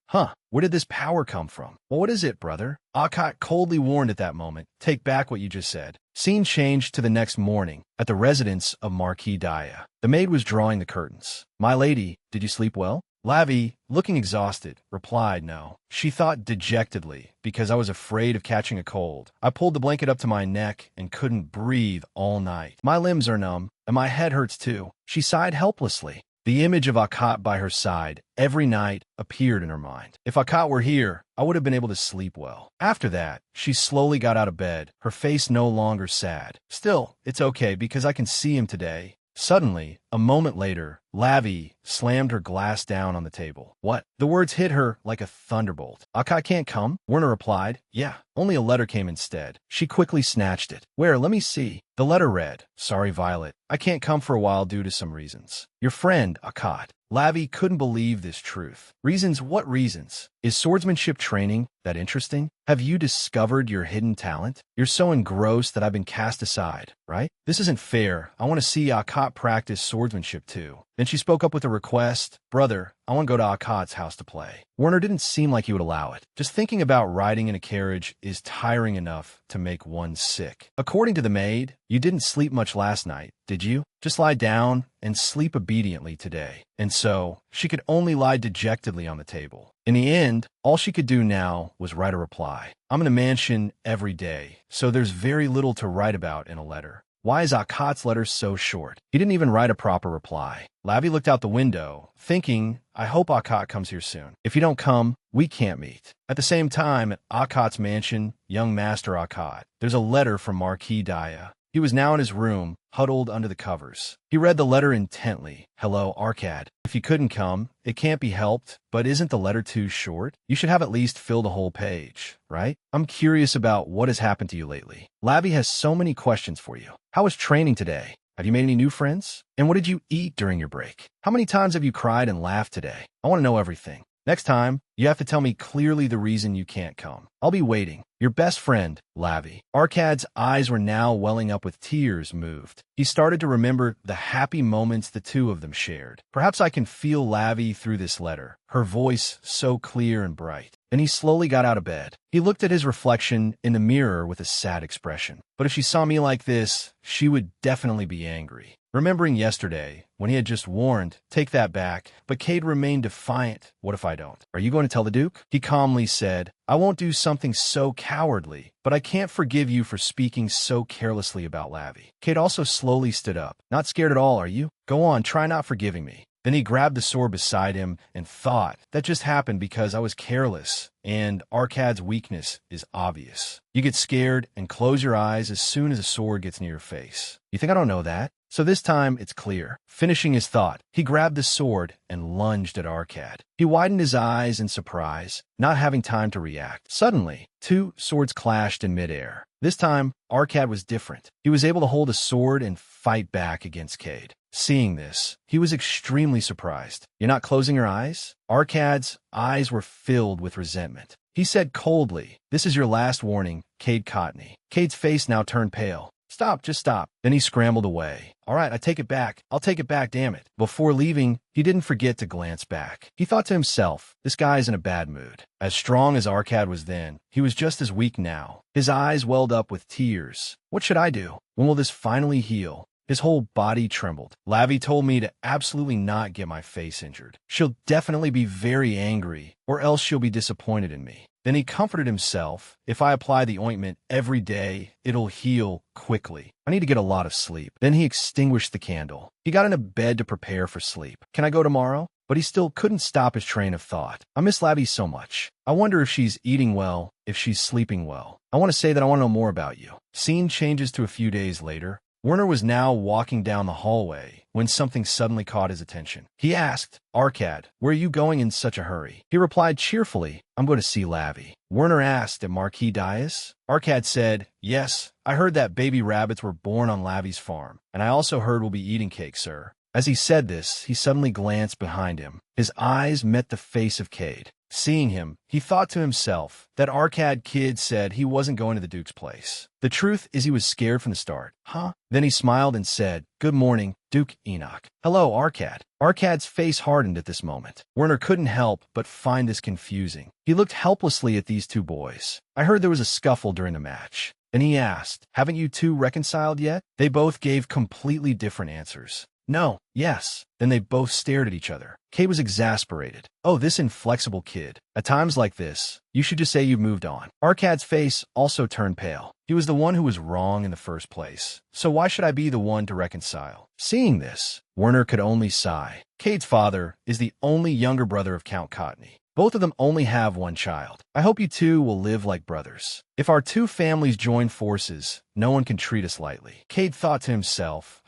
Where did this power come from? Well, what is it, brother? Akkad coldly warned at that moment, take back what you just said. Scene changed to the next morning at the residence of Marquis Daya. The maid was drawing the curtains. My lady, did you sleep well? Lavi, looking exhausted, replied no. She thought dejectedly, because I was afraid of catching a cold. I pulled the blanket up to my neck and couldn't breathe all night. My limbs are numb, and my head hurts too. She sighed helplessly. The image of Akkad by her side every night appeared in her mind. If Akkad were here, I would have been able to sleep well. After that, she slowly got out of bed, her face no longer sad. Still, it's okay because I can see him today. Suddenly, a moment later, Lavi slammed her glass down on the table. What? The words hit her like a thunderbolt. Akkad can't come? Werner replied. Yeah, only a letter came instead. She quickly snatched it. Where? Let me see. The letter read, Sorry, Violet. I can't come for a while due to some reasons. Your friend, Akkad. Lavi couldn't believe this truth. Reasons? What reasons? Is swordsmanship training that interesting? Have you discovered your hidden talent? You're so engrossed that I've been cast aside, right? This isn't fair. I want to see Akkad practice swordsmanship too. Then she spoke up with a request. Brother, I want to go to Akkad's house to play. Werner didn't seem like he would allow it. Just thinking about riding in a carriage is tiring enough to make one sick. According to the maid, you didn't sleep much last night, did you? Just lie down and sleep obediently today. And so, she could only lie dejectedly on the table. In the end, all she could do now was write a reply. I'm in a mansion every day, so there's very little to write about in a letter. Why is Akkad's letter so short? He didn't even write a proper reply. Lavi looked out the window, thinking, I hope Akkad comes here soon. If you don't come, we can't meet. At the same time, at Akkad's mansion, young Master Akkad, there's a letter from Marquis Daya. He was now in his room, huddled under the covers. He read the letter intently. Hello, Arkad. If you couldn't come, it can't be helped, but isn't the letter too short? You should have at least filled a whole page, right? I'm curious about what has happened to you lately. Lavi has so many questions for you. How was training today? Have you made any new friends? And what did you eat during your break? How many times have you cried and laughed today? I want to know everything. Next time, you have to tell me clearly the reason you can't come. I'll be waiting. Your best friend, Lavi. Arkad's eyes were now welling up with tears moved. He started to remember the happy moments the two of them shared. Perhaps I can feel Lavi through this letter, her voice so clear and bright. Then he slowly got out of bed. He looked at his reflection in the mirror with a sad expression. But if she saw me like this, she would definitely be angry. Remembering yesterday, when he had just warned, take that back, but Cade remained defiant. What if I don't? Are you going to tell the Duke? He calmly said, I won't do something so cowardly, but I can't forgive you for speaking so carelessly about Lavi. Cade also slowly stood up. Not scared at all, are you? Go on, try not forgiving me. Then he grabbed the sword beside him and thought, that just happened because I was careless, and Arkad's weakness is obvious. You get scared and close your eyes as soon as a sword gets near your face. You think I don't know that? So this time, it's clear. Finishing his thought, he grabbed the sword and lunged at Arkad. He widened his eyes in surprise, not having time to react. Suddenly, two swords clashed in midair. This time, Arkad was different. He was able to hold a sword and fight back against Cade. Seeing this, he was extremely surprised. You're not closing your eyes? Arkad's eyes were filled with resentment. He said coldly, this is your last warning, Cade Cottney. Cade's face now turned pale. Stop, just stop. Then he scrambled away. All right, I take it back. I'll take it back, damn it. Before leaving, he didn't forget to glance back. He thought to himself, this guy's in a bad mood. As strong as Arkad was then, he was just as weak now. His eyes welled up with tears. What should I do? When will this finally heal? His whole body trembled. Lavi told me to absolutely not get my face injured. She'll definitely be very angry, or else she'll be disappointed in me. Then he comforted himself. If I apply the ointment every day, it'll heal quickly. I need to get a lot of sleep. Then he extinguished the candle. He got into bed to prepare for sleep. Can I go tomorrow? But he still couldn't stop his train of thought. I miss Lavi so much. I wonder if she's eating well, if she's sleeping well. I want to say that I want to know more about you. Scene changes to a few days later. Werner was now walking down the hallway when something suddenly caught his attention. He asked, Arkad, where are you going in such a hurry? He replied cheerfully, I'm going to see Lavi. Werner asked, at Marquis Dias? Arkad said, yes, I heard that baby rabbits were born on Lavi's farm, and I also heard we'll be eating cake, sir. As he said this, he suddenly glanced behind him. His eyes met the face of Cade. Seeing him, he thought to himself that Arkad kid said he wasn't going to the Duke's place. The truth is he was scared from the start. Huh? Then he smiled and said, good morning, Duke Enoch. Hello, Arkad. Arkad's face hardened at this moment. Werner couldn't help but find this confusing. He looked helplessly at these two boys. I heard there was a scuffle during the match. And he asked, haven't you two reconciled yet? They both gave completely different answers. No, yes. Then they both stared at each other. Kay was exasperated. Oh, this inflexible kid. At times like this, you should just say you've moved on. Arkad's face also turned pale. He was the one who was wrong in the first place. So why should I be the one to reconcile? Seeing this, Werner could only sigh. Cade's father is the only younger brother of Count Cottney. Both of them only have one child. I hope you two will live like brothers. If our two families join forces, no one can treat us lightly. Cade thought to himself,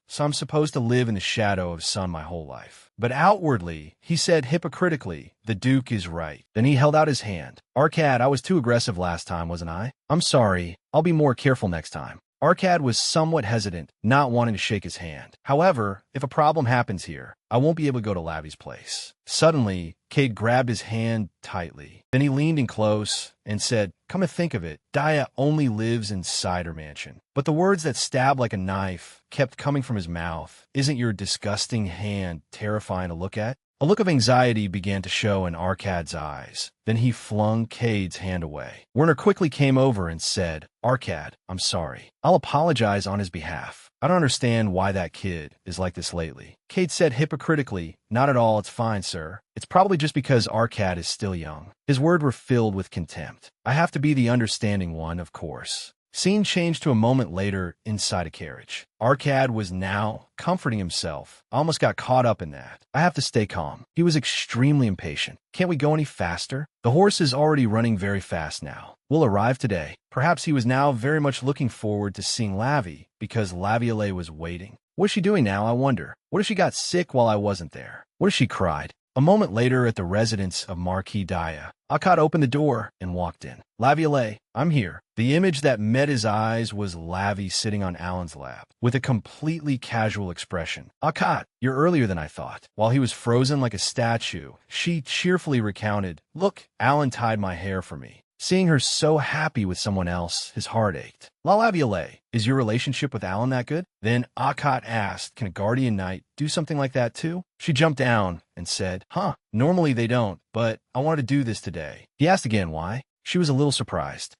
so I'm supposed to live in the shadow of Sun my whole life. But outwardly, he said hypocritically, the Duke is right. Then he held out his hand. Arkad, I was too aggressive last time, wasn't I? I'm sorry. I'll be more careful next time. Arkad was somewhat hesitant, not wanting to shake his hand. However, if a problem happens here, I won't be able to go to Lavi's place. Suddenly, Cade grabbed his hand tightly. Then he leaned in close and said, come to think of it, Daya only lives inside her mansion. But the words that stabbed like a knife kept coming from his mouth. Isn't your disgusting hand terrifying to look at? A look of anxiety began to show in Arkad's eyes. Then he flung Cade's hand away. Werner quickly came over and said, Arkad, I'm sorry. I'll apologize on his behalf. I don't understand why that kid is like this lately. Cade said hypocritically, not at all, it's fine, sir. It's probably just because Arkad is still young. His words were filled with contempt. I have to be the understanding one, of course. Scene changed to a moment later inside a carriage. Arcad was now comforting himself. I almost got caught up in that. I have to stay calm. He was extremely impatient. Can't we go any faster? The horse is already running very fast now. We'll arrive today. Perhaps he was now very much looking forward to seeing Lavi because Laviolette was waiting. What is she doing now, I wonder? What if she got sick while I wasn't there? What if she cried? A moment later at the residence of Marquis Daya, Akkad opened the door and walked in. Laviolette, I'm here. The image that met his eyes was Lavi sitting on Alan's lap, with a completely casual expression. Akkad, you're earlier than I thought. While he was frozen like a statue, she cheerfully recounted, Look, Alan tied my hair for me. Seeing her so happy with someone else, his heart ached. La Laviolette, is your relationship with Alan that good? Then Akkad asked, can a guardian knight do something like that too? She jumped down and said, normally they don't, but I wanted to do this today. He asked again why. She was a little surprised.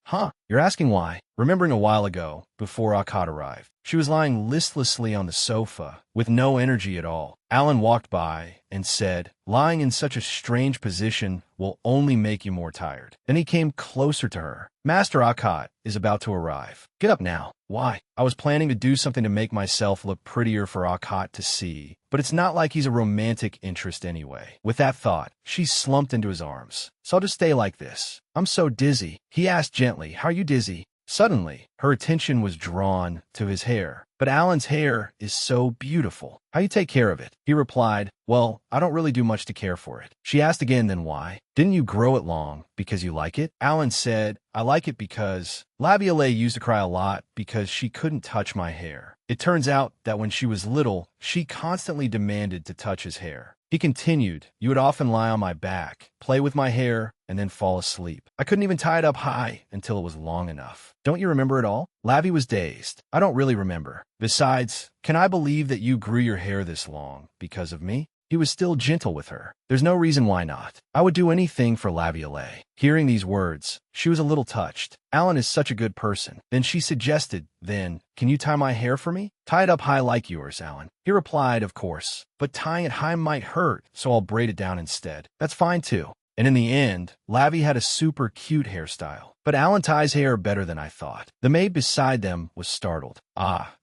You're asking why? Remembering a while ago, before Akkad arrived, she was lying listlessly on the sofa, with no energy at all. Alan walked by and said, lying in such a strange position will only make you more tired. Then he came closer to her. Master Akkad is about to arrive. Get up now. Why? I was planning to do something to make myself look prettier for Akkad to see, but it's not like he's a romantic interest anyway. With that thought, she slumped into his arms. So I'll just stay like this. I'm so dizzy. He asked gently, how are you dizzy? Suddenly, her attention was drawn to his hair. But Alan's hair is so beautiful. How you take care of it? He replied, well, I don't really do much to care for it. She asked again, then why? Didn't you grow it long because you like it? Alan said, I like it because Laviolette used to cry a lot because she couldn't touch my hair. It turns out that when she was little, she constantly demanded to touch his hair. He continued, you would often lie on my back, play with my hair, and then fall asleep. I couldn't even tie it up high until it was long enough. Don't you remember it all? Lavi was dazed. I don't really remember. Besides, can I believe that you grew your hair this long because of me? He was still gentle with her. There's no reason why not. I would do anything for Laviolette. Hearing these words, she was a little touched. Alan is such a good person. Then she suggested, can you tie my hair for me? Tie it up high like yours, Alan. He replied, of course, but tying it high might hurt, so I'll braid it down instead. That's fine too. And in the end, Lavi had a super cute hairstyle. But Alan ties hair better than I thought. The maid beside them was startled.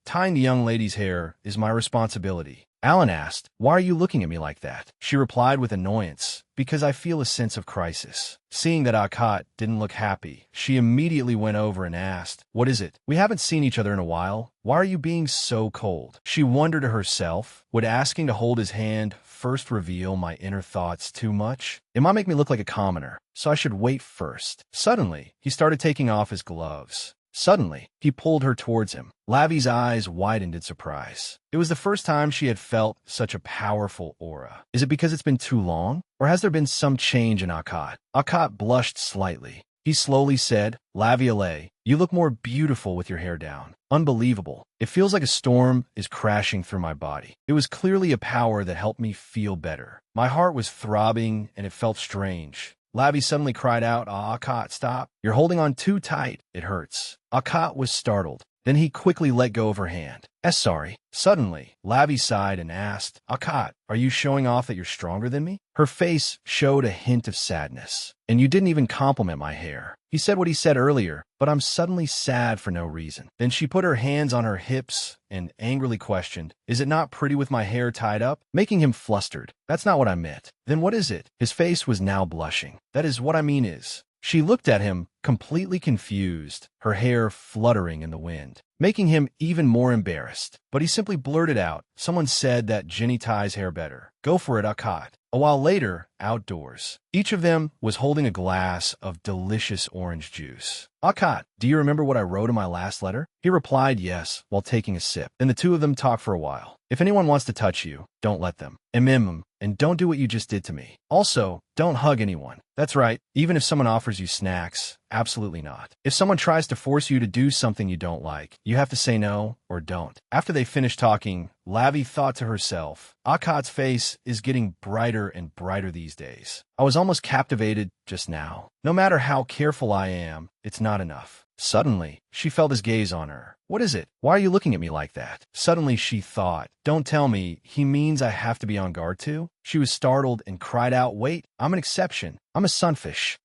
Tying the young lady's hair is my responsibility. Alan asked, why are you looking at me like that? She replied with annoyance, because I feel a sense of crisis. Seeing that Akkad didn't look happy, she immediately went over and asked, what is it? We haven't seen each other in a while. Why are you being so cold? She wondered to herself, would asking to hold his hand first reveal my inner thoughts too much? It might make me look like a commoner, so I should wait first. Suddenly, he started taking off his gloves. Suddenly, he pulled her towards him. Lavi's eyes widened in surprise. It was the first time she had felt such a powerful aura. Is it because it's been too long? Or has there been some change in Akkad? Akkad blushed slightly. He slowly said, Laviolette, you look more beautiful with your hair down. Unbelievable. It feels like a storm is crashing through my body. It was clearly a power that helped me feel better. My heart was throbbing and it felt strange. Lavi suddenly cried out, Akkad, stop. You're holding on too tight. It hurts. Akkad was startled. Then he quickly let go of her hand. Sorry. Suddenly, Lavi sighed and asked, Akkad, are you showing off that you're stronger than me? Her face showed a hint of sadness. And you didn't even compliment my hair. He said what he said earlier, but I'm suddenly sad for no reason. Then she put her hands on her hips and angrily questioned, is it not pretty with my hair tied up? Making him flustered. That's not what I meant. Then what is it? His face was now blushing. That is what I mean is. She looked at him, completely confused, her hair fluttering in the wind, making him even more embarrassed. But he simply blurted out, someone said that Jenny ties hair better. Go for it, Akkad. A while later, outdoors, each of them was holding a glass of delicious orange juice. Akkad, do you remember what I wrote in my last letter? He replied yes, while taking a sip. Then the two of them talked for a while. If anyone wants to touch you, don't let them. And don't do what you just did to me. Also, don't hug anyone. That's right, even if someone offers you snacks, absolutely not. If someone tries to force you to do something you don't like, you have to say no or don't. After they finished talking, Lavi thought to herself, Akkad's face is getting brighter and brighter these days. I was almost captivated just now. No matter how careful I am, it's not enough. Suddenly, she felt his gaze on her. What is it? Why are you looking at me like that? Suddenly she thought, don't tell me, he means I have to be on guard too? She was startled and cried out, wait, I'm an exception. I'm a sunfish.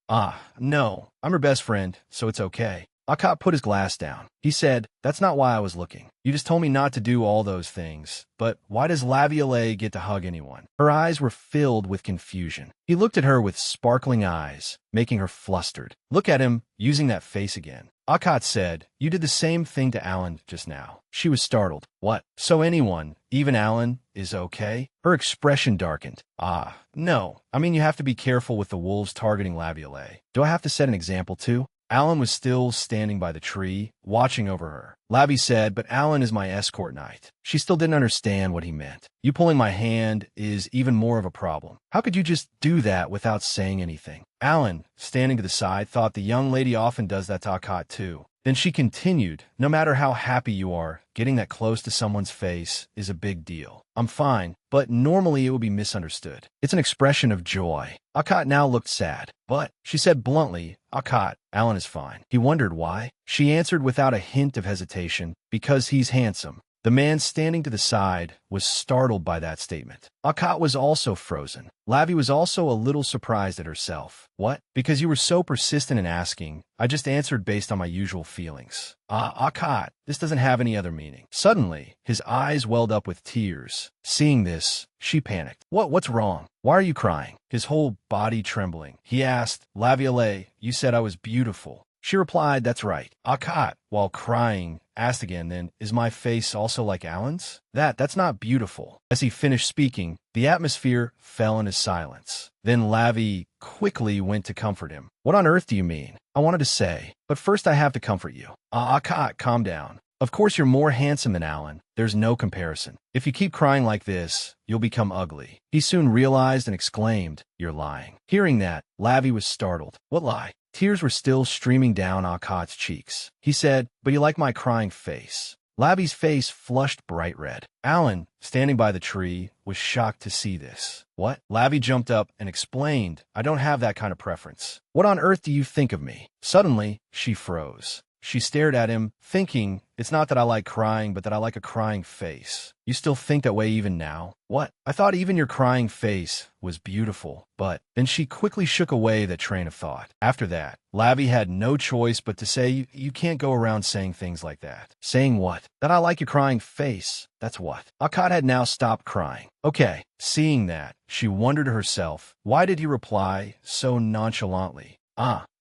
No, I'm her best friend, so it's okay. Akat put his glass down. He said, "That's not why I was looking. You just told me not to do all those things. But why does Laviolette get to hug anyone?" Her eyes were filled with confusion. He looked at her with sparkling eyes, making her flustered. "Look at him, using that face again." Akat said, "You did the same thing to Alan just now." She was startled. "What? So anyone, even Alan, is okay?" Her expression darkened. "Ah, no. I mean, you have to be careful with the wolves targeting Laviolette. Do I have to set an example too?" Alan was still standing by the tree, watching over her. Labby said, "But Alan is my escort knight." She still didn't understand what he meant. "You pulling my hand is even more of a problem. How could you just do that without saying anything?" Alan, standing to the side, thought the young lady often does that to Akat too. Then she continued, "No matter how happy you are, getting that close to someone's face is a big deal. I'm fine, but normally it would be misunderstood. It's an expression of joy." Akat now looked sad. "But," she said bluntly, "Akat, Alan is fine." He wondered why. She answered without a hint of hesitation, "Because he's handsome." The man standing to the side was startled by that statement. Akat was also frozen. Lavi was also a little surprised at herself. "What? Because you were so persistent in asking, I just answered based on my usual feelings." Akat, this doesn't have any other meaning." Suddenly, his eyes welled up with tears. Seeing this, she panicked. What's wrong? Why are you crying?" His whole body trembling. He asked, "Laviolette, you said I was beautiful." She replied, "That's right." Akat, while crying, asked again, "Then, is my face also like Alan's?" That's not beautiful." As he finished speaking, the atmosphere fell into silence. Then Lavi quickly went to comfort him. "What on earth do you mean?" "I wanted to say, but first I have to comfort you." Akat, calm down. "Of course you're more handsome than Alan. There's no comparison. If you keep crying like this, you'll become ugly." He soon realized and exclaimed, "You're lying." Hearing that, Lavi was startled. "What lie?" Tears were still streaming down Akat's cheeks. He said, "But you like my crying face." Lavi's face flushed bright red. Alan, standing by the tree, was shocked to see this. "What?" Lavi jumped up and explained, "I don't have that kind of preference." "What on earth do you think of me?" Suddenly, she froze. She stared at him, thinking, "It's not that I like crying, but that I like a crying face." "You still think that way even now?" "What? I thought even your crying face was beautiful, but..." Then she quickly shook away that train of thought. After that, Lavi had no choice but to say, you can't go around saying things like that." "Saying what?" "That I like your crying face. That's what." Akat had now stopped crying. Okay, seeing that, she wondered to herself, why did he reply so nonchalantly?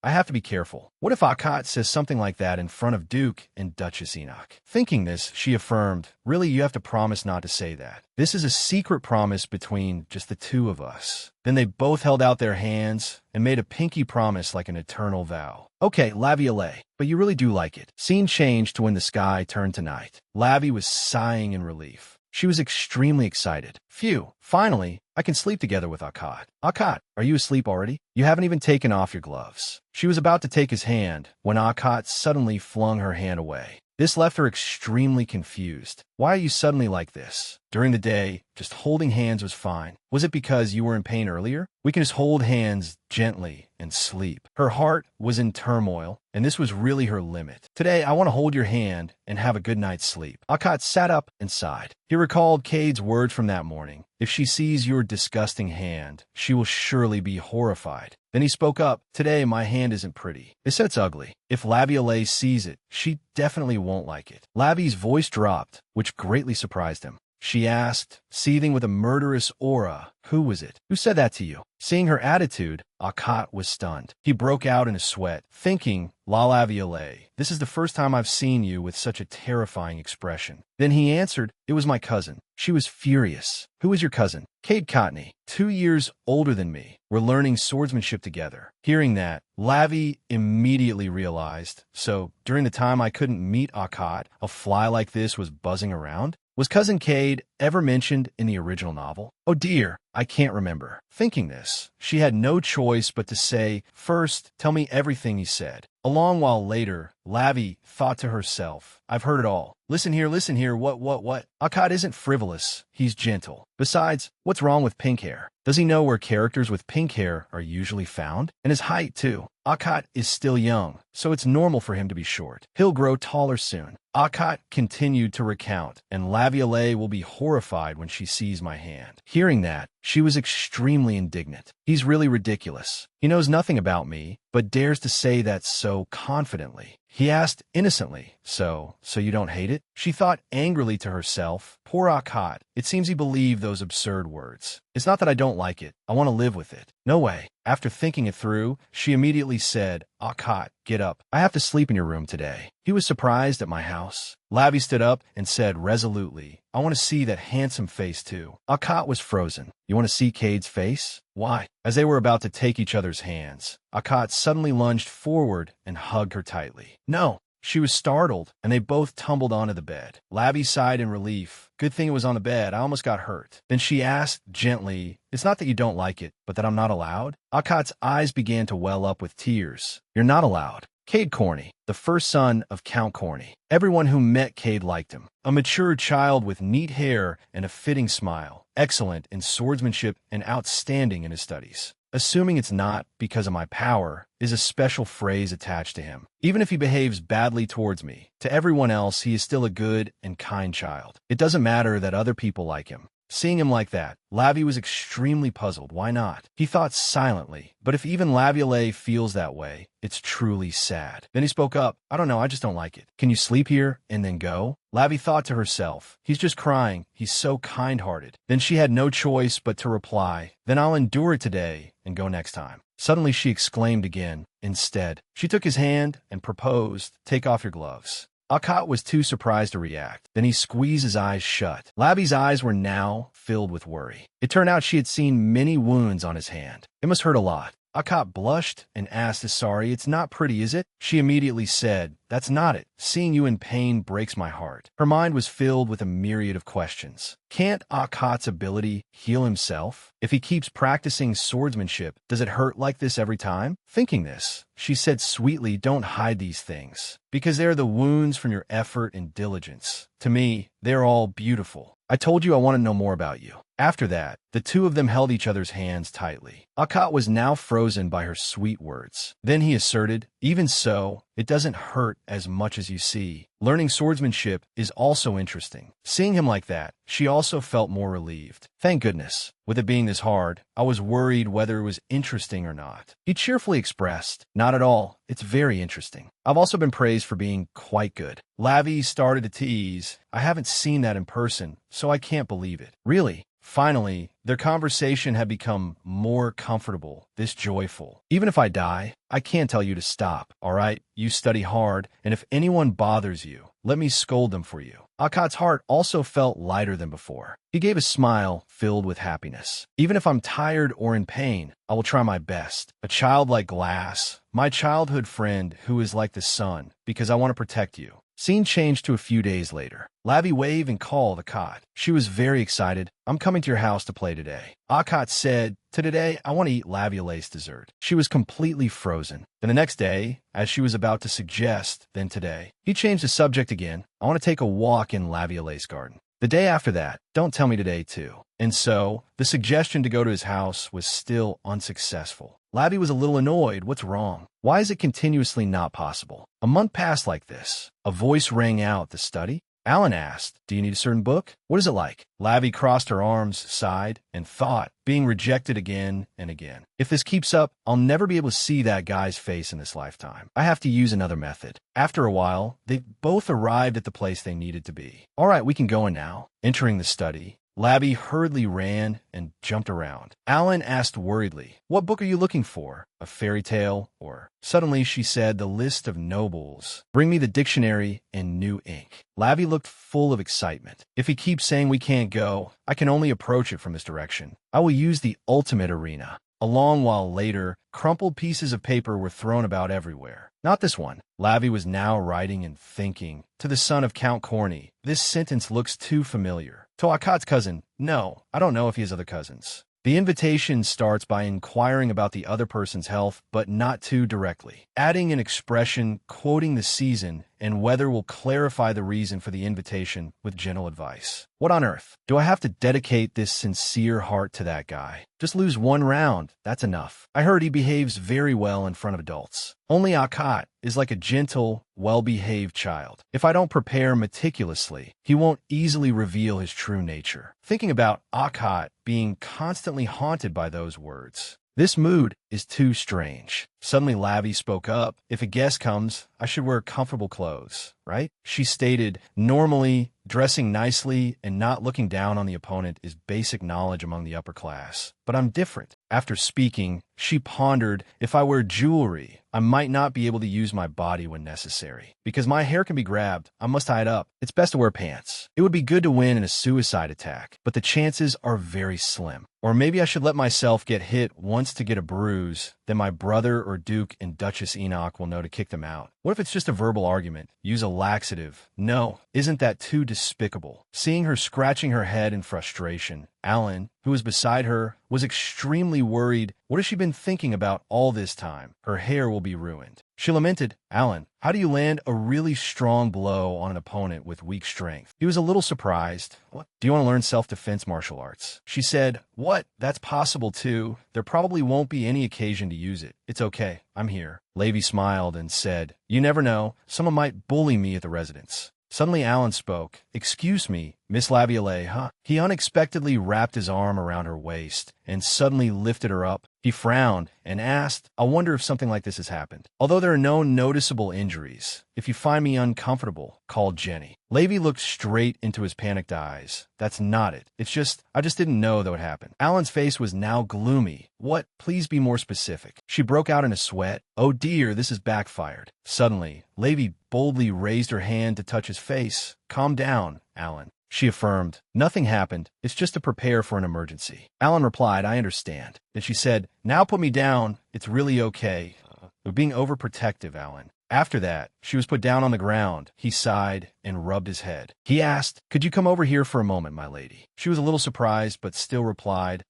I have to be careful. What if Akat says something like that in front of Duke and Duchess Enoch? Thinking this, she affirmed, "Really, you have to promise not to say that. This is a secret promise between just the two of us." Then they both held out their hands and made a pinky promise like an eternal vow. "Okay, Laviolette, but you really do like it." Scene changed to when the sky turned to night. Lavi was sighing in relief. She was extremely excited. "Phew, finally, I can sleep together with Akat." "Akat, are you asleep already? You haven't even taken off your gloves." She was about to take his hand when Akat suddenly flung her hand away. This left her extremely confused. "Why are you suddenly like this? During the day, just holding hands was fine. Was it because you were in pain earlier? We can just hold hands gently and sleep." Her heart was in turmoil, and this was really her limit. "Today, I want to hold your hand and have a good night's sleep." Akat sat up and sighed. He recalled Cade's words from that morning. "If she sees your disgusting hand, she will surely be horrified." Then he spoke up. "Today, my hand isn't pretty. They said it's ugly. If Laviolette sees it, she definitely won't like it." Lavi's voice dropped, which greatly surprised him. She asked, seething with a murderous aura, "Who was it? Who said that to you?" Seeing her attitude, Akat was stunned. He broke out in a sweat, thinking, "La Laviolette, this is the first time I've seen you with such a terrifying expression." Then he answered, "It was my cousin." She was furious. "Who is your cousin?" "Cade Cotney, 2 years older than me. We're learning swordsmanship together." Hearing that, Lavi immediately realized, so during the time I couldn't meet Akat, a fly like this was buzzing around? Was Cousin Cade ever mentioned in the original novel? Oh dear, I can't remember. Thinking this, she had no choice but to say, "First, tell me everything he said." A long while later, Lavi thought to herself, "I've heard it all. Listen here, what? Akat isn't frivolous, he's gentle. Besides, what's wrong with pink hair? Does he know where characters with pink hair are usually found? And his height, too. Akat is still young, so it's normal for him to be short. He'll grow taller soon." Akat continued to recount, and Laviolette will be horrified when she sees my hand. Hearing that, she was extremely indignant. "He's really ridiculous. He knows nothing about me, but dares to say that so confidently." He asked innocently. So you don't hate it? She thought angrily to herself. Poor Akkad. It seems he believed those absurd words. It's not that I don't like it. I want to live with it. No way. After thinking it through, she immediately said, Akkad, get up. I have to sleep in your room today. He was surprised at my house. Lavi stood up and said resolutely, I want to see that handsome face too. Akkad was frozen. You want to see Cade's face? Why? As they were about to take each other's hands, Akkad suddenly lunged forward and hugged her tightly. No. She was startled, and they both tumbled onto the bed. Lavi sighed in relief. Good thing it was on the bed. I almost got hurt. Then she asked gently, It's not that you don't like it, but that I'm not allowed? Akkad's eyes began to well up with tears. You're not allowed. Cade Corney, the first son of Count Corney. Everyone who met Cade liked him. A mature child with neat hair and a fitting smile. Excellent in swordsmanship and outstanding in his studies. Assuming it's not because of my power is a special phrase attached to him. Even if he behaves badly towards me, to everyone else he is still a good and kind child. It doesn't matter that other people like him. Seeing him like that, Lavi was extremely puzzled. Why not? He thought silently, but if even Laviolette feels that way, it's truly sad. Then he spoke up. I don't know, I just don't like it. Can you sleep here and then go? Lavi thought to herself, he's just crying. He's so kind-hearted. Then she had no choice but to reply, then I'll endure it today and go next time. Suddenly she exclaimed again. Instead, she took his hand and proposed, take off your gloves. Akkad was too surprised to react. Then he squeezed his eyes shut. Lavi's eyes were now filled with worry. It turned out she had seen many wounds on his hand. It must hurt a lot. Akkad blushed and asked, sorry, it's not pretty, is it? She immediately said, that's not it. Seeing you in pain breaks my heart. Her mind was filled with a myriad of questions. Can't Akkad's ability heal himself? If he keeps practicing swordsmanship, does it hurt like this every time? Thinking this, she said sweetly, don't hide these things, because they are the wounds from your effort and diligence. To me, they're all beautiful. I told you I want to know more about you. After that, the two of them held each other's hands tightly. Akkad was now frozen by her sweet words. Then he asserted, even so, it doesn't hurt as much as you see. Learning swordsmanship is also interesting. Seeing him like that, she also felt more relieved. Thank goodness. With it being this hard, I was worried whether it was interesting or not. He cheerfully expressed, not at all. It's very interesting. I've also been praised for being quite good. Lavi started to tease. I haven't seen that in person, so I can't believe it. Really? Finally, their conversation had become more comfortable, this joyful. Even if I die, I can't tell you to stop, all right? You study hard, and if anyone bothers you, let me scold them for you. Akkad's heart also felt lighter than before. He gave a smile filled with happiness. Even if I'm tired or in pain, I will try my best. A child like glass, my childhood friend who is like the sun, because I want to protect you. Scene changed to a few days later. Lavi waved and called Akkad. She was very excited. I'm coming to your house to play today. Akkad said, today, I want to eat Laviolette's dessert. She was completely frozen. Then the next day, as she was about to suggest, then today, he changed the subject again. I want to take a walk in Laviolette's garden. The day after that, don't tell me today too. And so, the suggestion to go to his house was still unsuccessful. Lavi was a little annoyed. What's wrong? Why is it continuously not possible? A month passed like this. A voice rang out the study. Alan asked, do you need a certain book? What is it like? Lavi crossed her arms, sighed, and thought, being rejected again and again. If this keeps up, I'll never be able to see that guy's face in this lifetime. I have to use another method. After a while, they both arrived at the place they needed to be. All right, we can go in now. Entering the study, Lavi hurriedly ran and jumped around. Alan asked worriedly, what book are you looking for? A fairy tale? Or suddenly she said, the list of nobles. Bring me the dictionary and new ink. Lavi looked full of excitement. If he keeps saying we can't go, I can only approach it from this direction. I will use the ultimate arena. A long while later, crumpled pieces of paper were thrown about everywhere. Not this one. Lavi was now writing and thinking. To the son of Count Corney, this sentence looks too familiar. To Akkad's cousin, no, I don't know if he has other cousins. The invitation starts by inquiring about the other person's health, but not too directly. Adding an expression, quoting the season, and weather will clarify the reason for the invitation with gentle advice. What on earth? Do I have to dedicate this sincere heart to that guy? Just lose one round, that's enough. I heard he behaves very well in front of adults. Only Akkad is like a gentle, well-behaved child. If I don't prepare meticulously, he won't easily reveal his true nature. Thinking about Akkad being constantly haunted by those words, This mood is too strange. Suddenly Lavi spoke up. If a guest comes, I should wear comfortable clothes, right? She stated, normally, dressing nicely and not looking down on the opponent is basic knowledge among the upper class. But I'm different. After speaking, she pondered, if I wear jewelry, I might not be able to use my body when necessary. Because my hair can be grabbed, I must tie it up. It's best to wear pants. It would be good to win in a suicide attack, but the chances are very slim. Or maybe I should let myself get hit once to get a bruise, then my brother or Duke and Duchess Enoch will know to kick them out. What if it's just a verbal argument? Use a laxative. No, isn't that too despicable? Seeing her scratching her head in frustration, Alan, who was beside her, was extremely worried. What has she been thinking about all this time? Her hair will be ruined. She lamented, Alan, how do you land a really strong blow on an opponent with weak strength? He was a little surprised. What? Do you want to learn self-defense martial arts? She said, what? That's possible too. There probably won't be any occasion to use it. It's okay. I'm here. Levi smiled and said, you never know. Someone might bully me at the residence. Suddenly Alan spoke. Excuse me, Miss Laviolette, huh? He unexpectedly wrapped his arm around her waist and suddenly lifted her up. He frowned and asked, I wonder if something like this has happened. Although there are no noticeable injuries, if you find me uncomfortable, call Jenny. Levi looked straight into his panicked eyes. That's not it. I just didn't know that would happen. Alan's face was now gloomy. What? Please be more specific. She broke out in a sweat. Oh dear, this has backfired. Suddenly, Levi boldly raised her hand to touch his face. Calm down, Alan. She affirmed, nothing happened. It's just to prepare for an emergency. Alan replied, I understand. Then she said, now put me down. It's really okay. You're being overprotective, Alan. After that, she was put down on the ground. He sighed and rubbed his head. He asked, could you come over here for a moment, my lady? She was a little surprised, but still replied,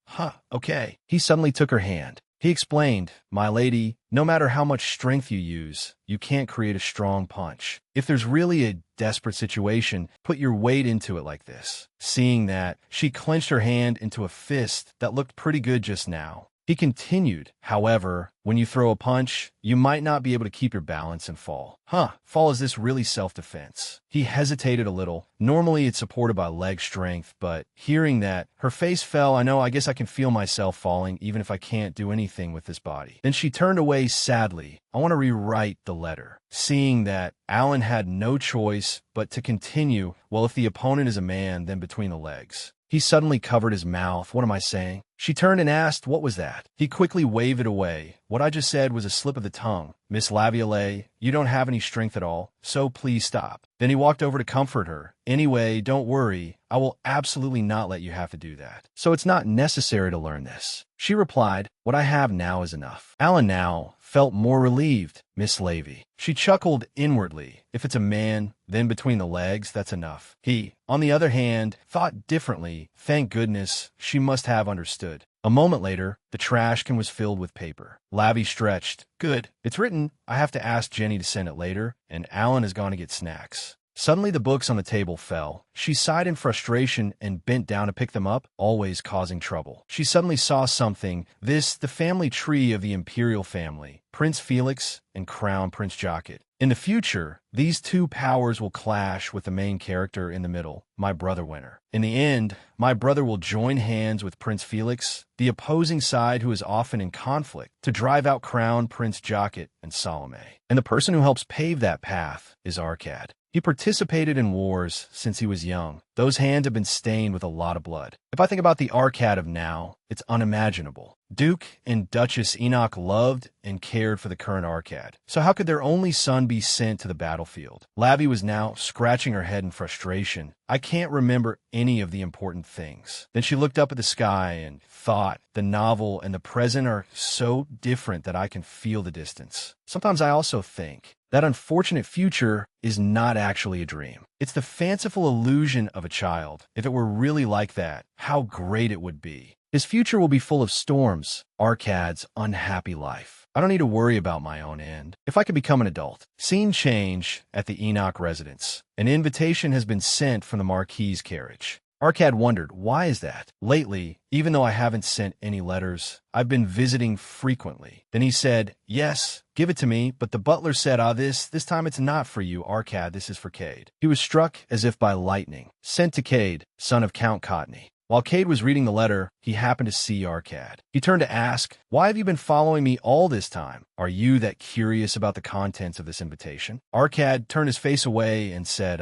okay. He suddenly took her hand. He explained, my lady, no matter how much strength you use, you can't create a strong punch. If there's really a desperate situation, put your weight into it like this. Seeing that, she clenched her hand into a fist that looked pretty good just now. He continued, however, when you throw a punch, you might not be able to keep your balance and fall. Fall, is this really self-defense? He hesitated a little. Normally it's supported by leg strength, but hearing that, her face fell. I guess I can feel myself falling even if I can't do anything with this body. Then she turned away sadly. I want to rewrite the letter. Seeing that, Alan had no choice but to continue, well, if the opponent is a man, then between the legs. He suddenly covered his mouth. What am I saying? She turned and asked, what was that? He quickly waved it away. What I just said was a slip of the tongue. Miss Laviolette, you don't have any strength at all, so please stop. Then he walked over to comfort her. Anyway, don't worry. I will absolutely not let you have to do that. So it's not necessary to learn this. She replied, what I have now is enough. Alan now felt more relieved. Miss Levy. She chuckled inwardly. If it's a man, then between the legs, that's enough. He, on the other hand, thought differently. Thank goodness, she must have understood. A moment later, the trash can was filled with paper. Lavi stretched. Good. It's written. I have to ask Jenny to send it later, and Alan has gone to get snacks. Suddenly the books on the table fell. She sighed in frustration and bent down to pick them up, always causing trouble. She suddenly saw something. The family tree of the imperial family. Prince Felix and Crown Prince Jocket. In the future, these two powers will clash with the main character in the middle, my brother winner. In the end, my brother will join hands with Prince Felix, the opposing side who is often in conflict, to drive out Crown Prince Jocket and Salome. And the person who helps pave that path is Arcad. He participated in wars since he was young. Those hands have been stained with a lot of blood. If I think about the Arcad of now, it's unimaginable. Duke and Duchess Enoch loved and cared for the current Arcad. So how could their only son be sent to the battlefield? Lavi was now scratching her head in frustration. I can't remember any of the important things. Then she looked up at the sky and thought, the novel and the present are so different that I can feel the distance. Sometimes I also think that unfortunate future is not actually a dream. It's the fanciful illusion of a child. If it were really like that, how great it would be. His future will be full of storms, Arcad's unhappy life. I don't need to worry about my own end. If I could become an adult. Scene change at the Enoch residence. An invitation has been sent from the Marquis's carriage. Arcad wondered, why is that? Lately, even though I haven't sent any letters, I've been visiting frequently. Then he said, yes, give it to me, but the butler said, this time it's not for you, Arcad, this is for Cade. He was struck as if by lightning. Sent to Cade, son of Count Cottony. While Cade was reading the letter, he happened to see Arcad. He turned to ask, "Why have you been following me all this time? Are you that curious about the contents of this invitation?" Arcad turned his face away and said,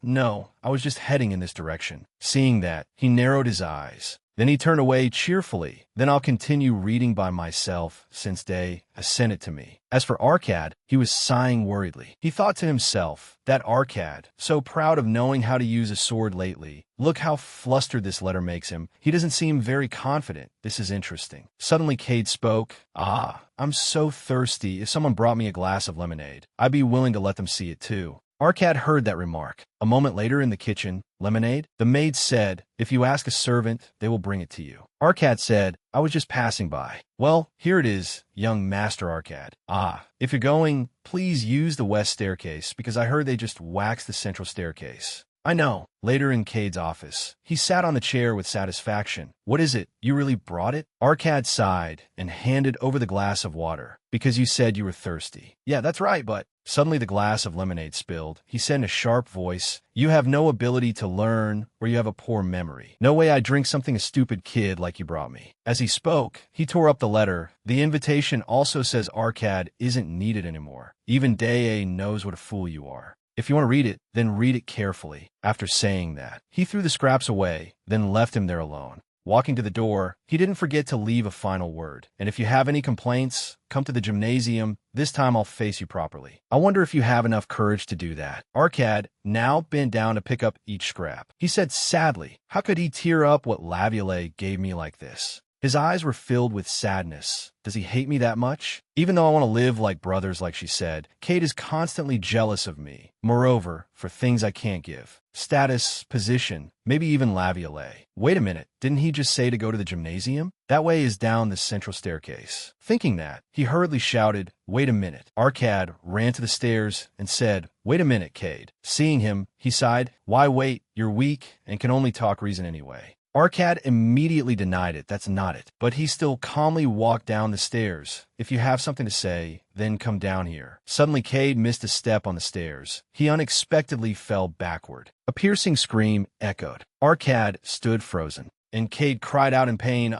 no, I was just heading in this direction." Seeing that, he narrowed his eyes. Then he turned away cheerfully. "Then I'll continue reading by myself, since they has sent it to me." As for Arcad, he was sighing worriedly. He thought to himself, that Arcad, so proud of knowing how to use a sword lately. Look how flustered this letter makes him. He doesn't seem very confident. This is interesting. Suddenly Cade spoke. I'm so thirsty. If someone brought me a glass of lemonade, I'd be willing to let them see it too." Arcad heard that remark. A moment later in the kitchen, "Lemonade?" The maid said, "If you ask a servant, they will bring it to you." Arcad said, "I was just passing by." "Well, here it is, young Master Arcad. If you're going, please use the west staircase, because I heard they just waxed the central staircase." "I know." Later in Cade's office, he sat on the chair with satisfaction. "What is it? You really brought it?" Arcad sighed and handed over the glass of water. "Because you said you were thirsty." "Yeah, that's right, but—" Suddenly the glass of lemonade spilled. He said in a sharp voice, "You have no ability to learn, or you have a poor memory. No way I drink something a stupid kid like you brought me." As he spoke, he tore up the letter. The invitation also says Arcad isn't needed anymore. Even Dae knows what a fool you are. If you want to read it, then read it carefully. After saying that, he threw the scraps away, then left him there alone. Walking to the door, he didn't forget to leave a final word. "And if you have any complaints, come to the gymnasium. This time I'll face you properly." I wonder if you have enough courage to do that. Arcad now bent down to pick up each scrap. He said sadly, how could he tear up what Laviolette gave me like this? His eyes were filled with sadness. Does he hate me that much? Even though I want to live like brothers, like she said, Cade is constantly jealous of me. Moreover, for things I can't give. Status, position, maybe even Laviolette. Wait a minute, didn't he just say to go to the gymnasium? That way is down the central staircase. Thinking that, he hurriedly shouted, "Wait a minute." Arcad ran to the stairs and said, "Wait a minute, Cade." Seeing him, he sighed, "Why wait? You're weak and can only talk reason anyway." Arcad immediately denied it. That's not it. But he still calmly walked down the stairs. "If you have something to say, then come down here." Suddenly, Cade missed a step on the stairs. He unexpectedly fell backward. A piercing scream echoed. Arcad stood frozen, and Cade cried out in pain,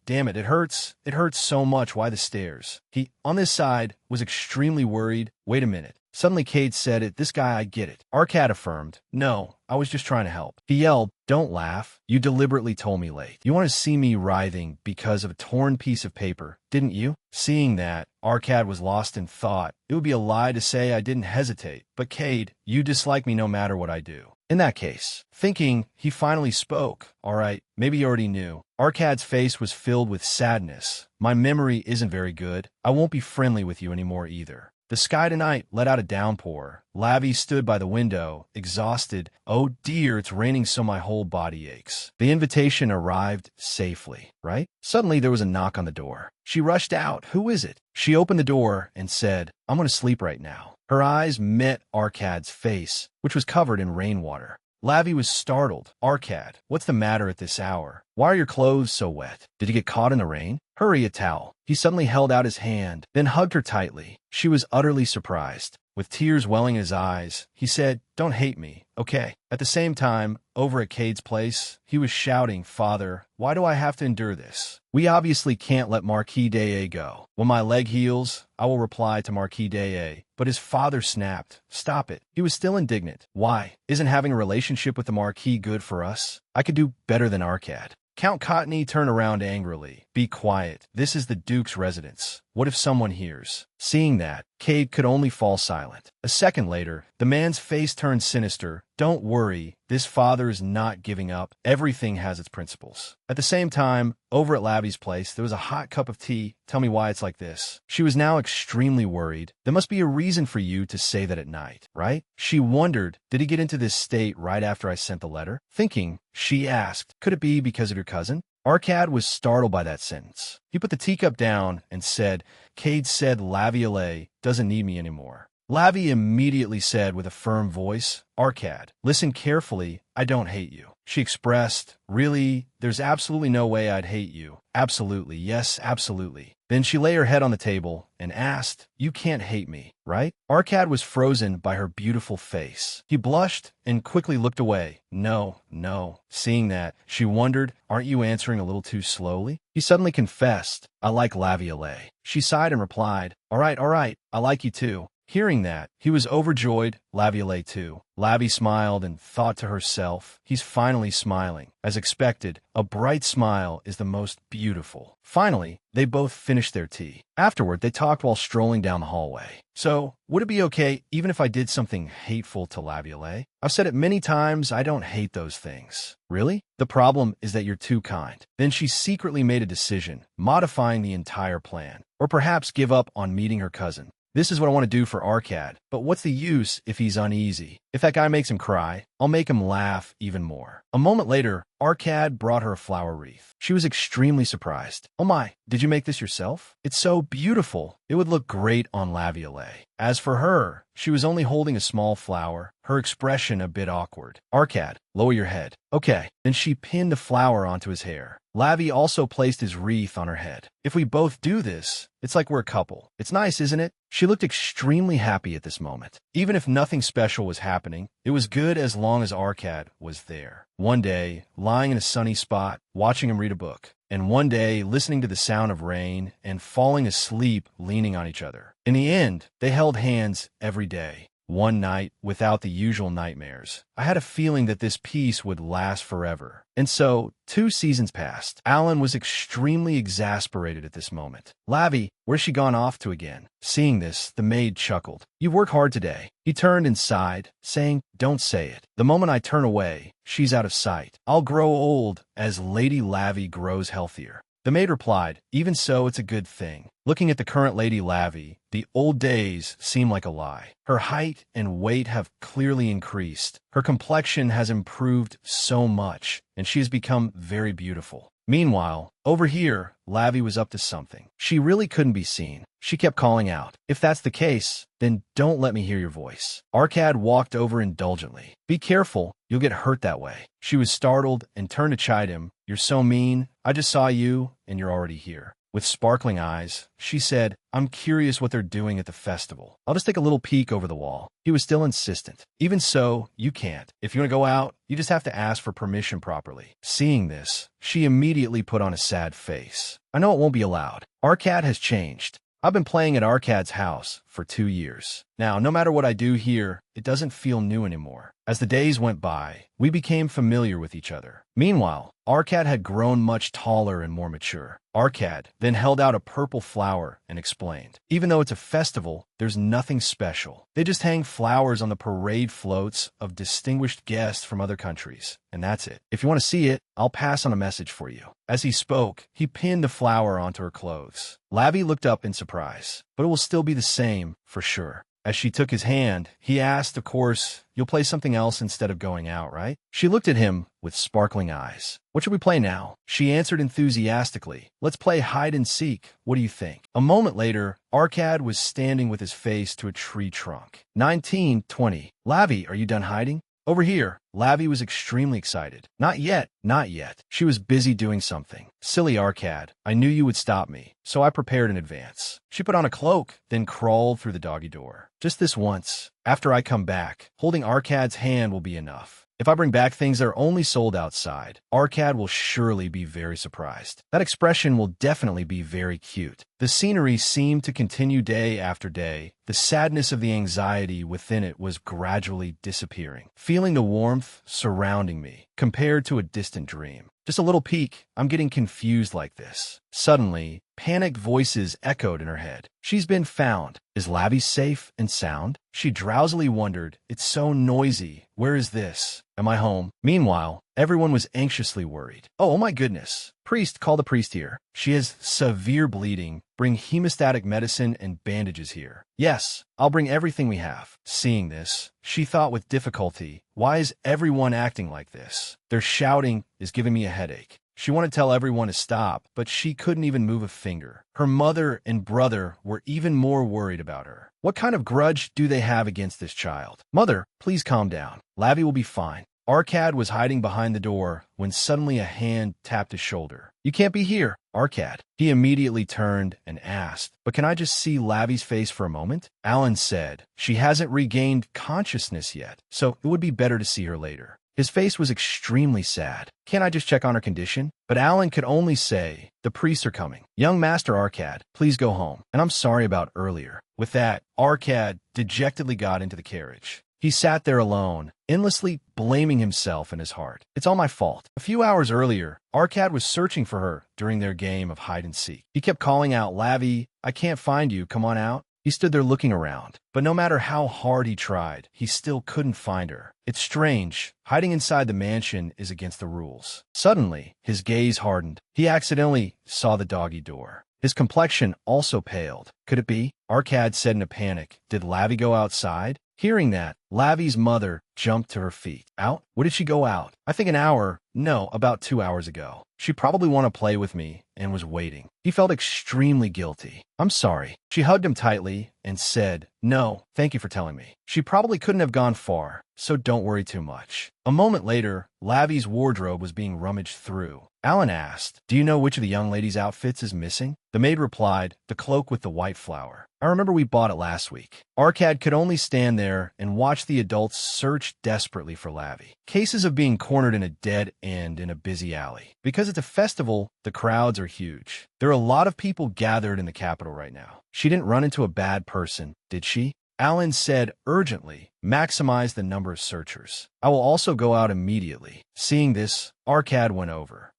damn it, it hurts. It hurts so much. Why the stairs?" He, on this side, was extremely worried. "Wait a minute." Suddenly, Cade said it. "This guy, I get it." Arcad affirmed, "No, I was just trying to help." He yelled, "Don't laugh. You deliberately told me late. You want to see me writhing because of a torn piece of paper, didn't you?" Seeing that, Arcad was lost in thought. It would be a lie to say I didn't hesitate. "But Cade, you dislike me no matter what I do." In that case, thinking, he finally spoke. "All right, maybe you already knew." Arcad's face was filled with sadness. "My memory isn't very good. I won't be friendly with you anymore either." The sky tonight let out a downpour. Lavi stood by the window, exhausted. "Oh dear, it's raining so my whole body aches." The invitation arrived safely, right? Suddenly there was a knock on the door. She rushed out. "Who is it?" She opened the door and said, "I'm going to sleep right now." Her eyes met Arcad's face, which was covered in rainwater. Lavi was startled. "Arcad, what's the matter at this hour? Why are your clothes so wet? Did you get caught in the rain? Hurry, a towel." He suddenly held out his hand, then hugged her tightly. She was utterly surprised. With tears welling in his eyes, he said, "Don't hate me, okay?" At the same time, over at Cade's place, he was shouting, "Father, why do I have to endure this? We obviously can't let Marquis Dae go. When my leg heals, I will reply to Marquis Dae." But his father snapped, "Stop it." He was still indignant. "Why? Isn't having a relationship with the Marquis good for us? I could do better than Arcad." Count Cottony turned around angrily. "Be quiet. This is the Duke's residence. What if someone hears?" Seeing that, Cade could only fall silent. A second later, the man's face turned sinister. "Don't worry. This father is not giving up. Everything has its principles." At the same time, over at Lavi's place, there was a hot cup of tea. "Tell me why it's like this." She was now extremely worried. "There must be a reason for you to say that at night, right?" She wondered, did he get into this state right after I sent the letter? Thinking, she asked, "Could it be because of your cousin?" Arcad was startled by that sentence. He put the teacup down and said, "Cade said Laviolette doesn't need me anymore." Lavi immediately said with a firm voice, Arcad, listen carefully, I don't hate you. She expressed, really, there's absolutely no way I'd hate you. Absolutely, yes, absolutely. Then she lay her head on the table and asked, you can't hate me, right? Arcad was frozen by her beautiful face. He blushed and quickly looked away. No, no. Seeing that, she wondered, aren't you answering a little too slowly? He suddenly confessed, I like Laviolette. She sighed and replied, all right, I like you too. Hearing that, he was overjoyed, Laviolette too. Lavi smiled and thought to herself, he's finally smiling. As expected, a bright smile is the most beautiful. Finally, they both finished their tea. Afterward, they talked while strolling down the hallway. So, would it be okay even if I did something hateful to Laviolette? I've said it many times, I don't hate those things. Really? The problem is that you're too kind. Then she secretly made a decision, modifying the entire plan. Or perhaps give up on meeting her cousin. This is what I want to do for Arcad, but what's the use if he's uneasy? If that guy makes him cry, I'll make him laugh even more. A moment later, Arcad brought her a flower wreath. She was extremely surprised. Oh my, did you make this yourself? It's so beautiful. It would look great on Laviolette. As for her, she was only holding a small flower, her expression a bit awkward. Arcad, lower your head. Okay. Then she pinned a flower onto his hair. Lavi also placed his wreath on her head. If we both do this, it's like we're a couple. It's nice, isn't it? She looked extremely happy at this moment. Even if nothing special was happening, it was good as long as Arcad was there. One day, lying in a sunny spot, watching him read a book. And one day, listening to the sound of rain and falling asleep leaning on each other. In the end, they held hands every day. One night, without the usual nightmares, I had a feeling that this peace would last forever. And so, 2 seasons passed. Alan was extremely exasperated at this moment. Lavi, where's she gone off to again? Seeing this, the maid chuckled. You've worked hard today. He turned and sighed, saying, don't say it. The moment I turn away, she's out of sight. I'll grow old as Lady Lavi grows healthier. The maid replied, even so, it's a good thing. Looking at the current Lady Lavi, the old days seem like a lie. Her height and weight have clearly increased. Her complexion has improved so much, and she has become very beautiful. Meanwhile, over here, Lavi was up to something. She really couldn't be seen. She kept calling out, if that's the case, then don't let me hear your voice. Arcad walked over indulgently. Be careful, you'll get hurt that way. She was startled and turned to chide him. You're so mean. I just saw you, and you're already here. With sparkling eyes, she said, I'm curious what they're doing at the festival. I'll just take a little peek over the wall. He was still insistent. Even so, you can't. If you want to go out, you just have to ask for permission properly. Seeing this, she immediately put on a sad face. I know it won't be allowed. Arcad has changed. I've been playing at Arcad's house for 2 years. Now, no matter what I do here, it doesn't feel new anymore. As the days went by, we became familiar with each other. Meanwhile, Arcad had grown much taller and more mature. Arcad then held out a purple flower and explained, even though it's a festival, there's nothing special. They just hang flowers on the parade floats of distinguished guests from other countries, and that's it. If you want to see it, I'll pass on a message for you. As he spoke, he pinned the flower onto her clothes. Lavi looked up in surprise, but it will still be the same, for sure. As she took his hand, he asked, of course, you'll play something else instead of going out, right? She looked at him with sparkling eyes. What should we play now? She answered enthusiastically. Let's play hide and seek. What do you think? A moment later, Arcad was standing with his face to a tree trunk. 1920. Lavi, are you done hiding? Over here. Lavi was extremely excited. Not yet, not yet. She was busy doing something. Silly Arcad, I knew you would stop me, so I prepared in advance. She put on a cloak, then crawled through the doggy door. Just this once. After I come back, holding Arcad's hand will be enough. If I bring back things that are only sold outside, Arcad will surely be very surprised. That expression will definitely be very cute. The scenery seemed to continue day after day. The sadness of the anxiety within it was gradually disappearing, feeling the warmth surrounding me, compared to a distant dream. Just a little peek. I'm getting confused like this. Suddenly, panicked voices echoed in her head. She's been found. Is Lavi safe and sound? She drowsily wondered. It's so noisy. Where is this? Am I home? Meanwhile, everyone was anxiously worried. Oh my goodness. Priest, call the priest here. She has severe bleeding. Bring hemostatic medicine and bandages here. Yes, I'll bring everything we have. Seeing this, she thought with difficulty, why is everyone acting like this? Their shouting is giving me a headache. She wanted to tell everyone to stop, but she couldn't even move a finger. Her mother and brother were even more worried about her. What kind of grudge do they have against this child? Mother, please calm down. Lavi will be fine. Arcad was hiding behind the door when suddenly a hand tapped his shoulder. You can't be here, Arcad. He immediately turned and asked, but can I just see Lavi's face for a moment? Alan said, she hasn't regained consciousness yet, so it would be better to see her later. His face was extremely sad. Can't I just check on her condition? But Alan could only say, the priests are coming. Young Master Arcad, please go home. And I'm sorry about earlier. With that, Arcad dejectedly got into the carriage. He sat there alone, endlessly blaming himself in his heart. It's all my fault. A few hours earlier, Arcad was searching for her during their game of hide-and-seek. He kept calling out, Lavi, I can't find you, come on out. He stood there looking around, but no matter how hard he tried, he still couldn't find her. It's strange. Hiding inside the mansion is against the rules. Suddenly, his gaze hardened. He accidentally saw the doggy door. His complexion also paled. Could it be? Arcad said in a panic. Did Lavi go outside? Hearing that, Lavi's mother jumped to her feet. Out? When did she go out? I think an hour. No, about 2 hours ago. She probably wanted to play with me and was waiting. He felt extremely guilty. I'm sorry. She hugged him tightly and said, no, thank you for telling me. She probably couldn't have gone far, so don't worry too much. A moment later, Lavi's wardrobe was being rummaged through. Alan asked, do you know which of the young lady's outfits is missing? The maid replied, the cloak with the white flower. I remember we bought it last week. Arcad could only stand there and watch the adults search desperately for Lavi. Cases of being cornered in a dead end in a busy alley. Because it's a festival, the crowds are huge. There are a lot of people gathered in the capital right now. She didn't run into a bad person, did she? Alan said urgently, maximize the number of searchers. I will also go out immediately. Seeing this, Arcad went over.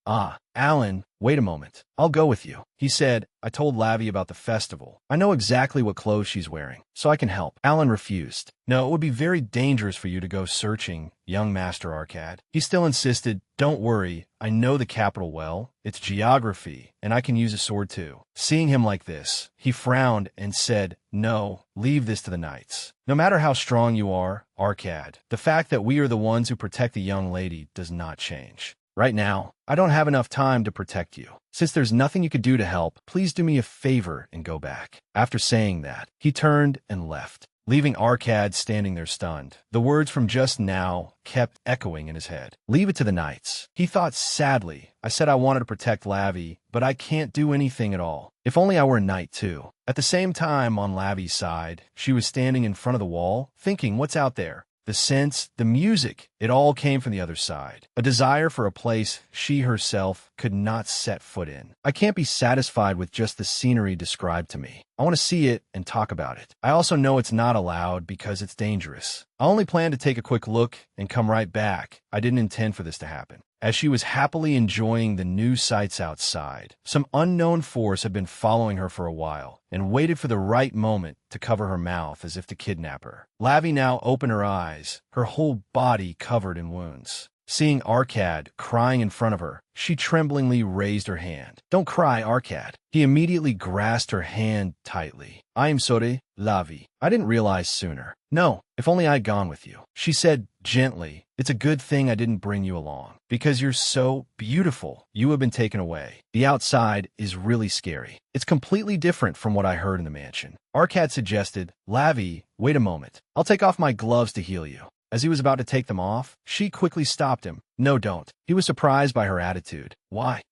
Alan, wait a moment. I'll go with you. He said, I told Lavi about the festival. I know exactly what clothes she's wearing, so I can help. Alan refused. No, it would be very dangerous for you to go searching, young Master Arcad. He still insisted, don't worry, I know the capital well. It's geography, and I can use a sword too. Seeing him like this, he frowned and said, no, leave this to the knights. No matter how strong you are, Arcad, the fact that we are the ones who protect the young lady does not change. Right now, I don't have enough time to protect you. Since there's nothing you could do to help, please do me a favor and go back. After saying that, he turned and left, leaving Arcad standing there stunned. The words from just now kept echoing in his head. Leave it to the knights. He thought sadly, I said I wanted to protect Lavi, but I can't do anything at all. If only I were a knight too. At the same time, on Lavi's side, she was standing in front of the wall, thinking, what's out there? The scents, the music, it all came from the other side. A desire for a place she herself could not set foot in. I can't be satisfied with just the scenery described to me. I want to see it and talk about it. I also know it's not allowed because it's dangerous. I only plan to take a quick look and come right back. I didn't intend for this to happen. As she was happily enjoying the new sights outside, some unknown force had been following her for a while and waited for the right moment to cover her mouth as if to kidnap her. Lavi now opened her eyes, her whole body covered in wounds. Seeing Arcad crying in front of her, she tremblingly raised her hand. Don't cry, Arcad. He immediately grasped her hand tightly. I am sorry, Lavi. I didn't realize sooner. No, if only I'd gone with you. She said gently, it's a good thing I didn't bring you along. Because you're so beautiful, you have been taken away. The outside is really scary. It's completely different from what I heard in the mansion. Arcad suggested, Lavi, wait a moment. I'll take off my gloves to heal you. As he was about to take them off, she quickly stopped him. No, don't. He was surprised by her attitude. Why?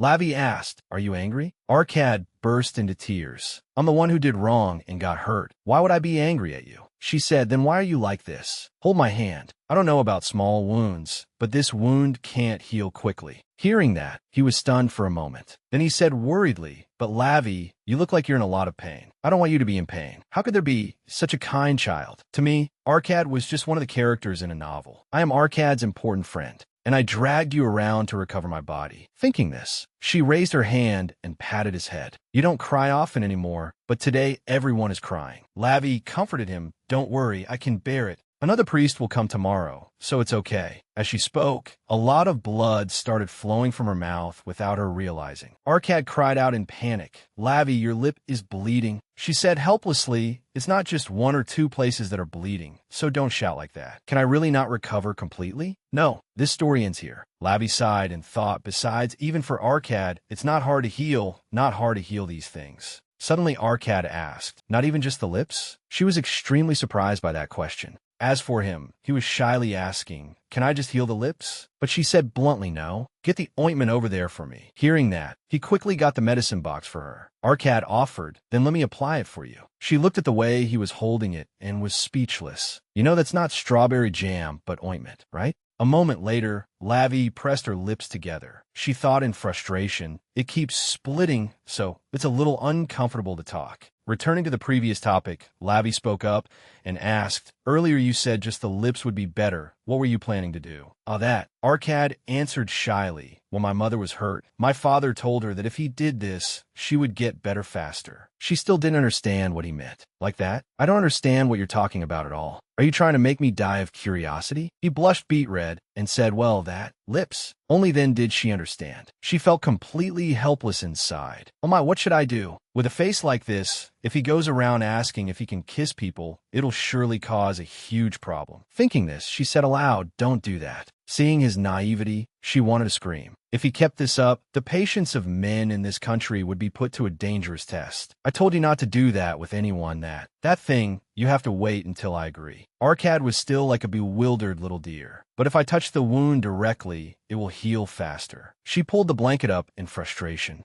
Lavi asked, are you angry? Arcad burst into tears. I'm the one who did wrong and got hurt. Why would I be angry at you? She said, then why are you like this? Hold my hand. I don't know about small wounds, but this wound can't heal quickly. Hearing that, he was stunned for a moment. Then he said worriedly, but Lavi, you look like you're in a lot of pain. I don't want you to be in pain. How could there be such a kind child? To me, Arcad was just one of the characters in a novel. I am Arcad's important friend, and I dragged you around to recover my body. Thinking this, she raised her hand and patted his head. You don't cry often anymore, but today everyone is crying. Lavi comforted him. Don't worry, I can bear it. Another priest will come tomorrow, so it's okay. As she spoke, a lot of blood started flowing from her mouth without her realizing. Arcad cried out in panic. Lavi, your lip is bleeding. She said helplessly, it's not just one or two places that are bleeding, so don't shout like that. Can I really not recover completely? No, this story ends here. Lavi sighed and thought, besides, even for Arcad, it's not hard to heal these things. Suddenly Arcad asked, not even just the lips? She was extremely surprised by that question. As for him, he was shyly asking, can I just heal the lips? But she said bluntly no. Get the ointment over there for me. Hearing that, he quickly got the medicine box for her. Arcad offered, then let me apply it for you. She looked at the way he was holding it and was speechless. You know that's not strawberry jam, but ointment, right? A moment later, Lavi pressed her lips together. She thought in frustration, it keeps splitting, so it's a little uncomfortable to talk. Returning to the previous topic, Lavi spoke up and asked, earlier you said just the lips would be better. What were you planning to do? That. Arcad answered shyly. When my mother was hurt, my father told her that if he did this, she would get better faster. She still didn't understand what he meant. Like that? I don't understand what you're talking about at all. Are you trying to make me die of curiosity? He blushed beet red and said, well, that, lips. Only then did she understand. She felt completely helpless inside. Oh my, what should I do? With a face like this, if he goes around asking if he can kiss people, it'll surely cause a huge problem. Thinking this, she said aloud, don't do that. Seeing his naivety, she wanted to scream. If he kept this up, the patience of men in this country would be put to a dangerous test. I told you not to do that with anyone that thing, you have to wait until I agree. Arcad was still like a bewildered little deer. But if I touch the wound directly, it will heal faster. She pulled the blanket up in frustration.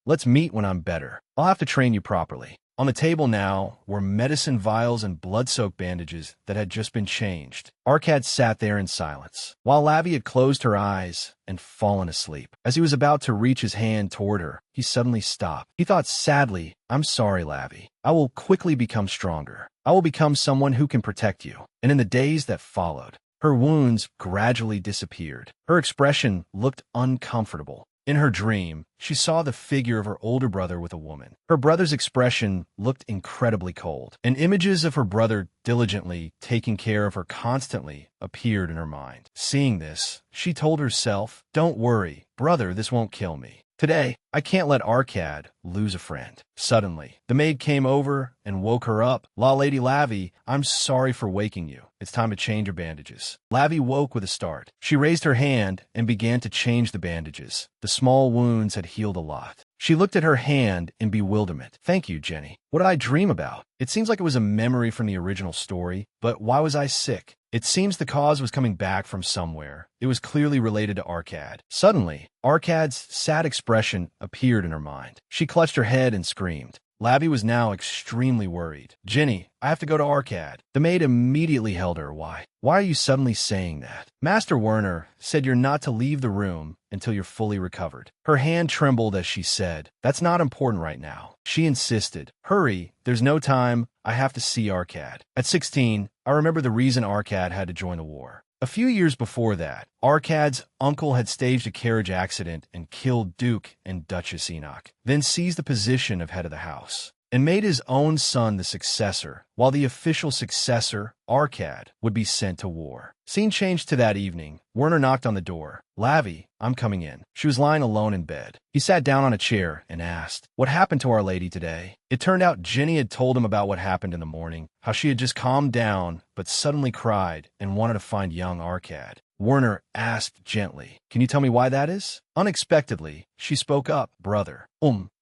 Let's meet when I'm better. I'll have to train you properly. On the table now were medicine vials and blood-soaked bandages that had just been changed. Arcad sat there in silence, while Lavi had closed her eyes and fallen asleep. As he was about to reach his hand toward her, he suddenly stopped. He thought sadly, I'm sorry, Lavi. I will quickly become stronger. I will become someone who can protect you. And in the days that followed, her wounds gradually disappeared. Her expression looked uncomfortable. In her dream, she saw the figure of her older brother with a woman. Her brother's expression looked incredibly cold, and images of her brother diligently taking care of her constantly appeared in her mind. Seeing this, she told herself, don't worry, brother, this won't kill me. Today, I can't let Arcad lose a friend. Suddenly, the maid came over and woke her up. Lady Lavi, I'm sorry for waking you. It's time to change your bandages. Lavi woke with a start. She raised her hand and began to change the bandages. The small wounds had healed a lot. She looked at her hand in bewilderment. Thank you, Jenny. What did I dream about? It seems like it was a memory from the original story, but why was I sick? It seems the cause was coming back from somewhere. It was clearly related to Arcad. Suddenly, Arcad's sad expression appeared in her mind. She clutched her head and screamed. Lavi was now extremely worried. Jenny, I have to go to Arcad. The maid immediately held her. Why? Why are you suddenly saying that? Master Werner said you're not to leave the room until you're fully recovered. Her hand trembled as she said, that's not important right now. She insisted, hurry, there's no time, I have to see Arcad. At 16, I remember the reason Arcad had to join the war. A few years before that, Arcad's uncle had staged a carriage accident and killed Duke and Duchess Enoch, then seized the position of head of the house, and made his own son the successor, while the official successor, Arcad, would be sent to war. Scene changed to that evening. Werner knocked on the door. Lavi, I'm coming in. She was lying alone in bed. He sat down on a chair and asked, what happened to Our Lady today? It turned out Jenny had told him about what happened in the morning, how she had just calmed down, but suddenly cried and wanted to find young Arcad. Werner asked gently, can you tell me why that is? Unexpectedly, she spoke up, brother.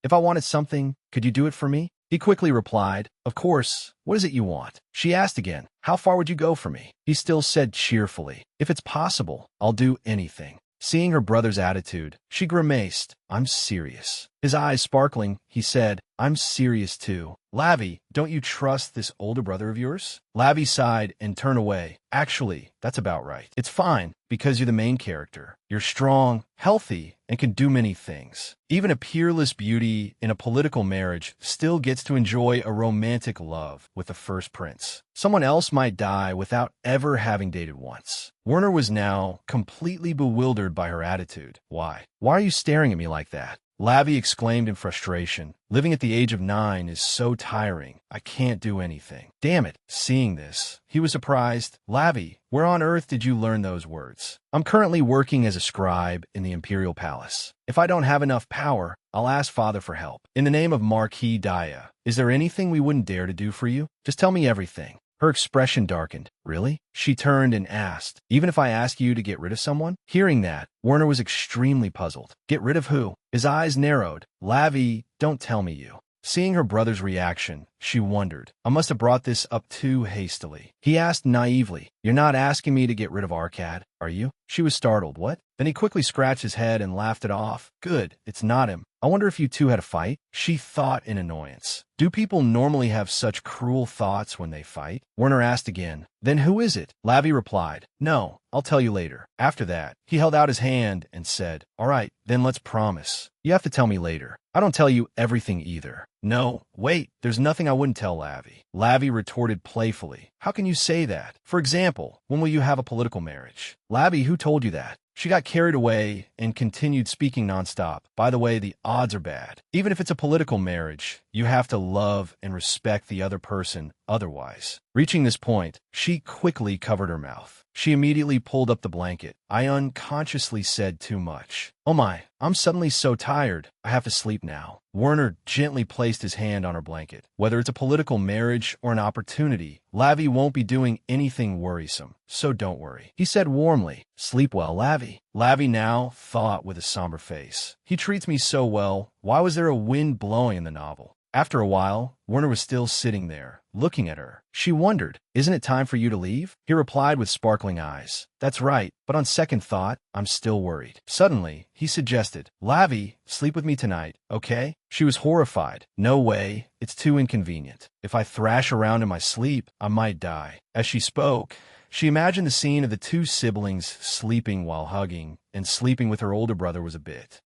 If I wanted something, could you do it for me? He quickly replied, of course. What is it you want? She asked again, how far would you go for me? He still said cheerfully, if it's possible, I'll do anything. Seeing her brother's attitude, she grimaced, I'm serious. His eyes sparkling, he said, I'm serious too. Lavi, don't you trust this older brother of yours? Lavi sighed and turned away. Actually, that's about right. It's fine, because you're the main character. You're strong, healthy, and can do many things. Even a peerless beauty in a political marriage still gets to enjoy a romantic love with the first prince. Someone else might die without ever having dated once. Werner was now completely bewildered by her attitude. Why? Why are you staring at me like that? Lavi exclaimed in frustration. Living at the age of 9 is so tiring. I can't do anything. Damn it. Seeing this, he was surprised. Lavi, where on earth did you learn those words? I'm currently working as a scribe in the Imperial Palace. If I don't have enough power, I'll ask Father for help. In the name of Marquis Daya, is there anything we wouldn't dare to do for you? Just tell me everything. Her expression darkened. Really? She turned and asked, even if I ask you to get rid of someone? Hearing that, Werner was extremely puzzled. Get rid of who? His eyes narrowed. Lavi, don't tell me you. Seeing her brother's reaction, she wondered. I must have brought this up too hastily. He asked naively, You're not asking me to get rid of Arcad, are you? She was startled. What? Then he quickly scratched his head and laughed it off. Good, it's not him. I wonder if you two had a fight? She thought in annoyance. Do people normally have such cruel thoughts when they fight? Werner asked again. Then who is it? Lavi replied. No, I'll tell you later. After that, he held out his hand and said, All right, then let's promise. You have to tell me later. I don't tell you everything either. No, wait, there's nothing I wouldn't tell Lavi. Lavi retorted playfully. How can you say that? For example, when will you have a political marriage? Lavi, who told you that? She got carried away and continued speaking nonstop. By the way, the odds are bad. Even if it's a political marriage, you have to love and respect the other person otherwise. Reaching this point, she quickly covered her mouth. She immediately pulled up the blanket. I unconsciously said too much. Oh my, I'm suddenly so tired. I have to sleep now. Werner gently placed his hand on her blanket. Whether it's a political marriage or an opportunity, Lavi won't be doing anything worrisome, so don't worry. He said warmly, Sleep well, Lavi. Lavi now thought with a somber face. He treats me so well. Why was there a wind blowing in the novel? After a while, Werner was still sitting there, looking at her. She wondered, Isn't it time for you to leave? He replied with sparkling eyes. That's right, but on second thought, I'm still worried. Suddenly, he suggested, Lavi, sleep with me tonight, okay? She was horrified. No way, it's too inconvenient. If I thrash around in my sleep, I might die. As she spoke, she imagined the scene of the two siblings sleeping while hugging, and sleeping with her older brother was a bit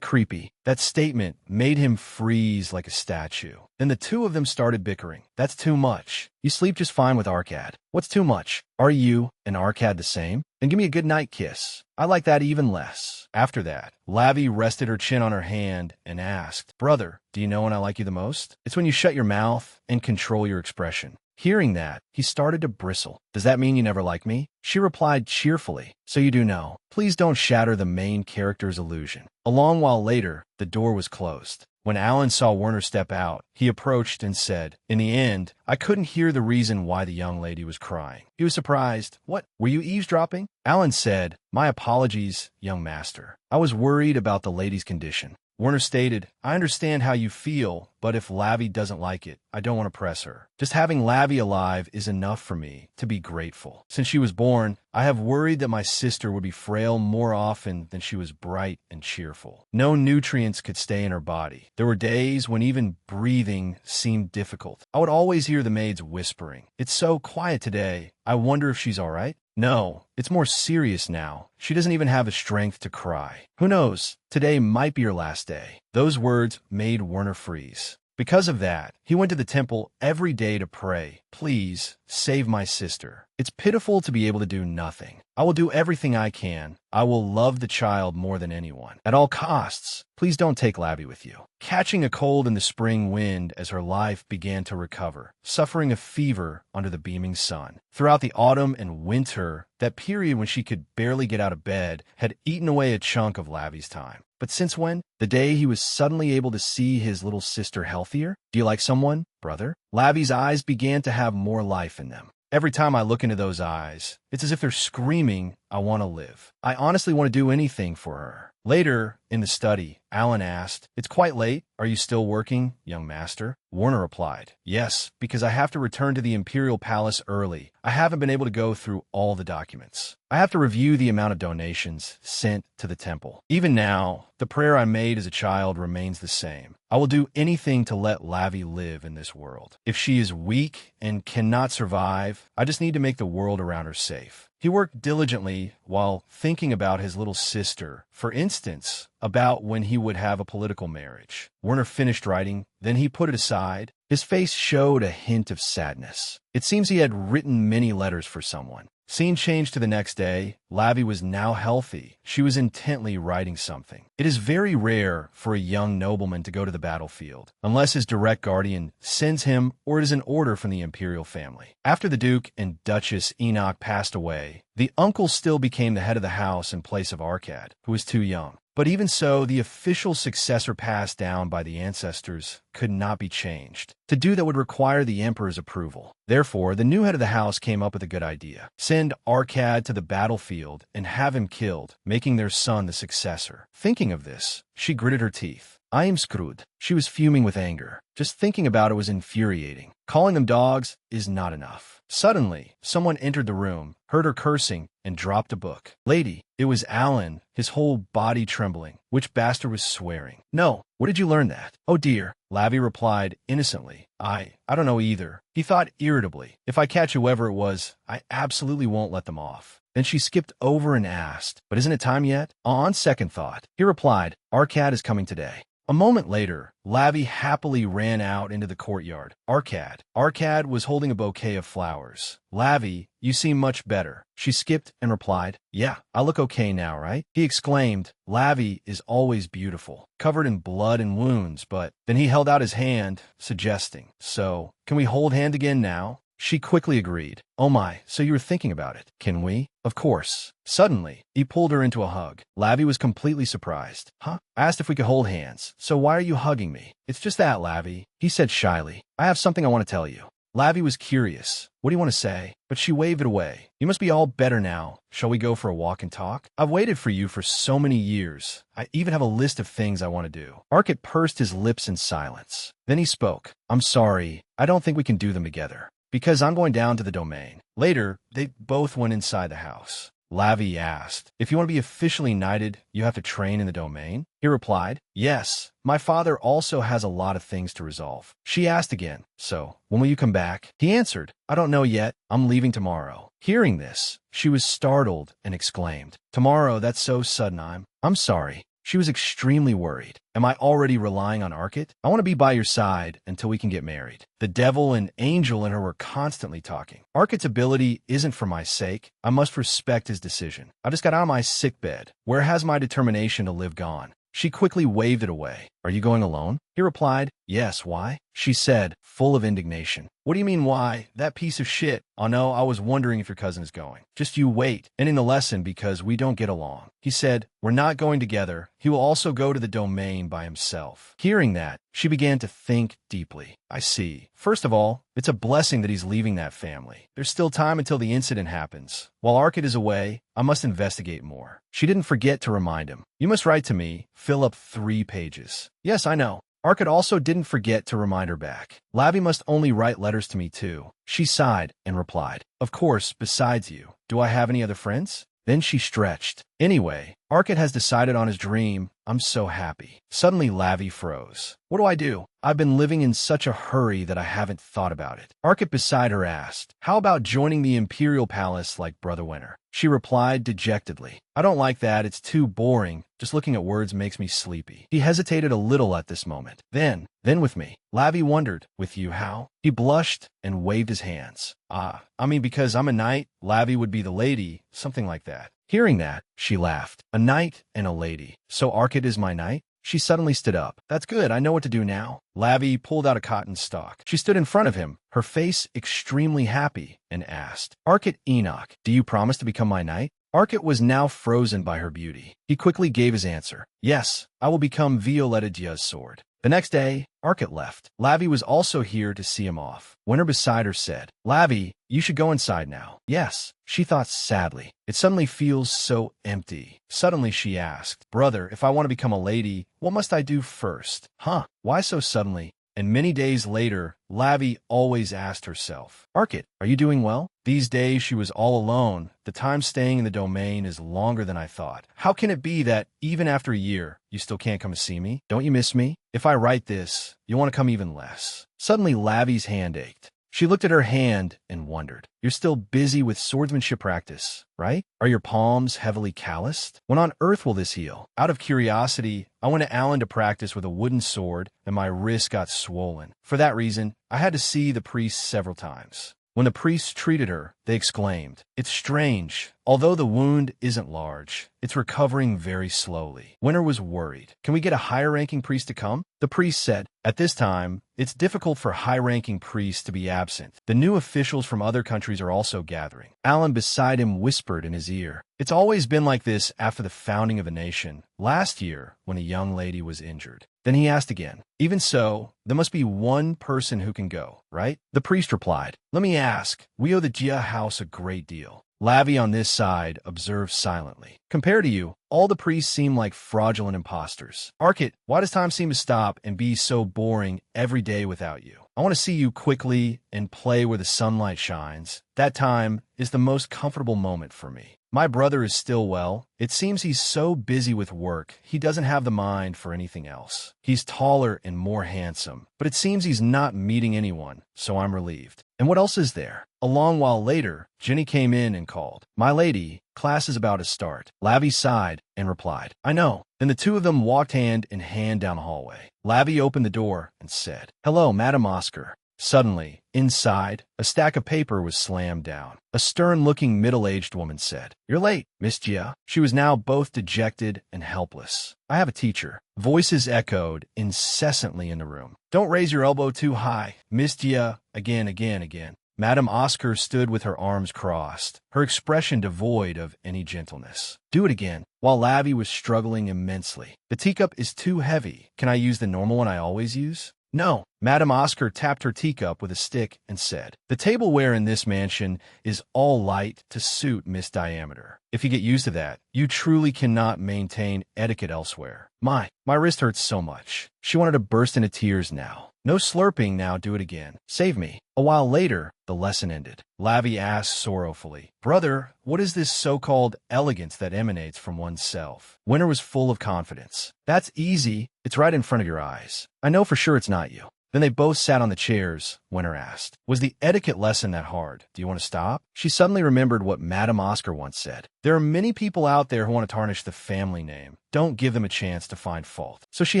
creepy. That statement made him freeze like a statue. Then the two of them started bickering. That's too much. You sleep just fine with Arcad. What's too much? Are you and Arcad the same? Then give me a good night kiss. I like that even less. After that, Lavi rested her chin on her hand and asked, Brother, do you know when I like you the most? It's when you shut your mouth and control your expression. Hearing that, he started to bristle. Does that mean you never like me? She replied cheerfully. So you do know. Please don't shatter the main character's illusion. A long while later, the door was closed. When Alan saw Werner step out, he approached and said, In the end, I couldn't hear the reason why the young lady was crying. He was surprised. What? Were you eavesdropping? Alan said, My apologies, young master. I was worried about the lady's condition. Werner stated, I understand how you feel, but if Lavi doesn't like it, I don't want to press her. Just having Lavi alive is enough for me to be grateful. Since she was born, I have worried that my sister would be frail more often than she was bright and cheerful. No nutrients could stay in her body. There were days when even breathing seemed difficult. I would always hear the maids whispering. It's so quiet today. I wonder if she's all right. No, it's more serious now. She doesn't even have the strength to cry. Who knows? Today might be her last day. Those words made Werner freeze. Because of that, he went to the temple every day to pray, Please, save my sister. It's pitiful to be able to do nothing. I will do everything I can. I will love the child more than anyone. At all costs, please don't take Lavi with you. Catching a cold in the spring wind as her life began to recover, suffering a fever under the beaming sun. Throughout the autumn and winter, that period when she could barely get out of bed had eaten away a chunk of Lavi's time. But since when? The day he was suddenly able to see his little sister healthier? Do you like someone, brother? Lavi's eyes began to have more life in them. Every time I look into those eyes, it's as if they're screaming, I want to live. I honestly want to do anything for her. Later, in the study, Alan asked, It's quite late. Are you still working, young master? Werner replied, Yes, because I have to return to the Imperial Palace early. I haven't been able to go through all the documents. I have to review the amount of donations sent to the temple. Even now, the prayer I made as a child remains the same. I will do anything to let Lavi live in this world. If she is weak and cannot survive, I just need to make the world around her safe. He worked diligently while thinking about his little sister, for instance, about when he would have a political marriage. Werner finished writing, then he put it aside. His face showed a hint of sadness. It seems he had written many letters for someone. Scene changed to the next day. Lavi was now healthy. She was intently writing something. It is very rare for a young nobleman to go to the battlefield, unless his direct guardian sends him or it is an order from the imperial family. After the Duke and Duchess Enoch passed away, the uncle still became the head of the house in place of Arkad, who was too young. But even so, the official successor passed down by the ancestors could not be changed. To do that would require the emperor's approval. Therefore, the new head of the house came up with a good idea. Send Arkad to the battlefield and have him killed, making their son the successor. Thinking of this, she gritted her teeth. I am screwed. She was fuming with anger. Just thinking about it was infuriating. Calling them dogs is not enough. Suddenly, someone entered the room, heard her cursing, and dropped a book. Lady, it was Alan, his whole body trembling. Which bastard was swearing? No, where did you learn that? Oh dear, Lavi replied innocently. I don't know either. He thought irritably. If I catch whoever it was, I absolutely won't let them off. Then she skipped over and asked, but isn't it time yet? On second thought, he replied, Arkad is coming today. A moment later, Lavi happily ran out into the courtyard. Arkad was holding a bouquet of flowers. Lavi, you seem much better. She skipped and replied, yeah, I look okay now, right? He exclaimed, Lavi is always beautiful, covered in blood and wounds, but then he held out his hand, suggesting, so, can we hold hand again now? She quickly agreed. Oh my, so you were thinking about it. Can we? Of course. Suddenly, he pulled her into a hug. Lavi was completely surprised. Huh? I asked if we could hold hands. So why are you hugging me? It's just that, Lavi, he said shyly. I have something I want to tell you. Lavi was curious. What do you want to say? But she waved it away. You must be all better now. Shall we go for a walk and talk? I've waited for you for so many years. I even have a list of things I want to do. Arkad pursed his lips in silence. Then he spoke. I'm sorry. I don't think we can do them together. Because I'm going down to the domain. Later, they both went inside the house. Lavi asked, if you want to be officially knighted, you have to train in the domain? He replied, yes, my father also has a lot of things to resolve. She asked again, so, when will you come back? He answered, I don't know yet, I'm leaving tomorrow. Hearing this, she was startled and exclaimed, tomorrow, that's so sudden, I'm sorry. She was extremely worried. Am I already relying on Arkad? I want to be by your side until we can get married. The devil and angel in her were constantly talking. Arkad's ability isn't for my sake. I must respect his decision. I just got out of my sickbed. Where has my determination to live gone? She quickly waved it away. Are you going alone? He replied, yes, why? She said, full of indignation. What do you mean, why? That piece of shit. Oh no, I was wondering if your cousin is going. Just you wait, ending the lesson because we don't get along. He said, we're not going together. He will also go to the domain by himself. Hearing that, she began to think deeply. I see. First of all, it's a blessing that he's leaving that family. There's still time until the incident happens. While Arkad is away, I must investigate more. She didn't forget to remind him. You must write to me. Fill up 3 pages. Yes, I know. Arkad also didn't forget to remind her back. Lavi must only write letters to me too. She sighed and replied, of course, besides you. Do I have any other friends? Then she stretched. Anyway, Arkad has decided on his dream. I'm so happy. Suddenly, Lavi froze. What do I do? I've been living in such a hurry that I haven't thought about it. Arkad beside her asked, how about joining the Imperial Palace like Brother Winter? She replied dejectedly, I don't like that. It's too boring. Just looking at words makes me sleepy. He hesitated a little at this moment. Then with me. Lavi wondered, with you how? He blushed and waved his hands. I mean because I'm a knight, Lavi would be the lady, something like that. Hearing that, she laughed. A knight and a lady. So Arkad is my knight? She suddenly stood up. That's good, I know what to do now. Lavi pulled out a cotton stock. She stood in front of him, her face extremely happy, and asked, Arkad Enoch, do you promise to become my knight? Arkad was now frozen by her beauty. He quickly gave his answer. Yes, I will become Violetta Dia's sword. The next day, Arkad left. Lavi was also here to see him off. Winter beside her said, Lavi, you should go inside now. Yes, she thought sadly. It suddenly feels so empty. Suddenly she asked, brother, if I want to become a lady, what must I do first? Huh, why so suddenly? And many days later, Lavi always asked herself, Arkad, are you doing well? These days she was all alone. The time staying in the domain is longer than I thought. How can it be that even after a year, you still can't come to see me? Don't you miss me? If I write this, you'll want to come even less. Suddenly Lavi's hand ached. She looked at her hand and wondered. You're still busy with swordsmanship practice, right? Are your palms heavily calloused? When on earth will this heal? Out of curiosity, I went to Allen to practice with a wooden sword, and my wrist got swollen. For that reason, I had to see the priest several times. When the priests treated her, they exclaimed, "It's strange. Although the wound isn't large, it's recovering very slowly." Winter was worried. "Can we get a higher-ranking priest to come?" The priest said, "At this time, it's difficult for high-ranking priests to be absent. The new officials from other countries are also gathering." Alan beside him whispered in his ear, "It's always been like this after the founding of a nation. Last year, when a young lady was injured." Then he asked again, "Even so, there must be one person who can go, right?" The priest replied, "Let me ask. We owe the Jia house a great deal." Lavi on this side observed silently. "Compared to you, all the priests seem like fraudulent imposters. Arkit, why does time seem to stop and be so boring every day without you? I want to see you quickly and play where the sunlight shines. That time is the most comfortable moment for me. My brother is still well. It seems he's so busy with work, he doesn't have the mind for anything else. He's taller and more handsome, but it seems he's not meeting anyone, so I'm relieved. And what else is there?" A long while later, Jenny came in and called, "My lady, class is about to start." Lavi sighed and replied, "I know." Then the two of them walked hand in hand down the hallway. Lavi opened the door and said, "Hello, Madam Oscar." Suddenly, inside, a stack of paper was slammed down. A stern-looking middle-aged woman said, "You're late, Miss Jia." She was now both dejected and helpless. "I have a teacher." Voices echoed incessantly in the room. "Don't raise your elbow too high, Miss Jia." Again. Madame Oscar stood with her arms crossed, her expression devoid of any gentleness. "Do it again." While Lavi was struggling immensely. "The teacup is too heavy. Can I use the normal one I always use?" "No." Madame Oscar tapped her teacup with a stick and said, "The tableware in this mansion is all light to suit Miss Diameter. If you get used to that, you truly cannot maintain etiquette elsewhere." My wrist hurts so much." She wanted to burst into tears now. "No slurping now, do it again. Save me." A while later, the lesson ended. Lavi asked sorrowfully, "Brother, what is this so-called elegance that emanates from oneself?" Winter was full of confidence. "That's easy. It's right in front of your eyes. I know for sure it's not you." Then they both sat on the chairs. Winter asked, "Was the etiquette lesson that hard? Do you want to stop?" She suddenly remembered what Madame Oscar once said. "There are many people out there who want to tarnish the family name. Don't give them a chance to find fault." So she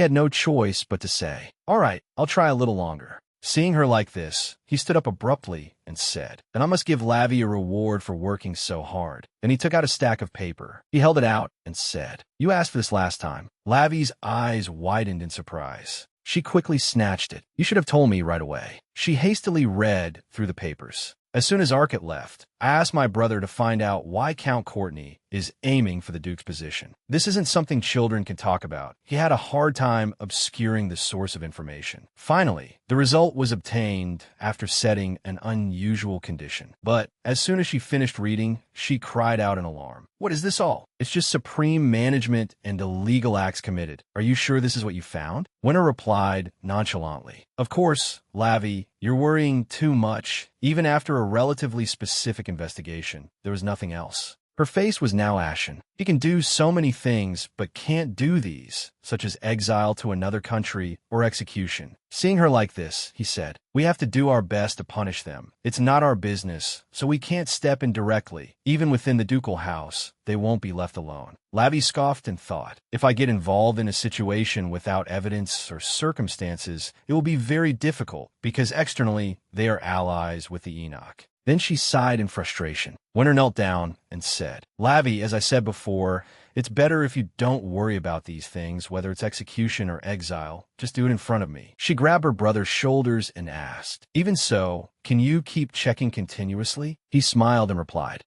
had no choice but to say, "All right, I'll try a little longer." Seeing her like this, he stood up abruptly and said, "Then I must give Lavi a reward for working so hard." Then he took out a stack of paper. He held it out and said, "You asked for this last time." Lavi's eyes widened in surprise. She quickly snatched it. "You should have told me right away." She hastily read through the papers. "As soon as Arkit left, I asked my brother to find out why Count Courtney is aiming for the Duke's position. This isn't something children can talk about. He had a hard time obscuring the source of information. Finally, the result was obtained after setting an unusual condition. But as soon as she finished reading, she cried out in alarm. What is this all? It's just supreme management and illegal acts committed. Are you sure this is what you found?" Winter replied nonchalantly, "Of course, Lavi, you're worrying too much. Even after a relatively specific investigation, there was nothing else." Her face was now ashen. "He can do so many things, but can't do these, such as exile to another country or execution." Seeing her like this, he said, "We have to do our best to punish them. It's not our business, so we can't step in directly. Even within the ducal house, they won't be left alone." Lavi scoffed and thought, "If I get involved in a situation without evidence or circumstances, it will be very difficult, because externally, they are allies with the Enoch." Then she sighed in frustration. Winter knelt down and said, "Lavi, as I said before, it's better if you don't worry about these things, whether it's execution or exile. Just do it in front of me." She grabbed her brother's shoulders and asked, "Even so, can you keep checking continuously?" He smiled and replied,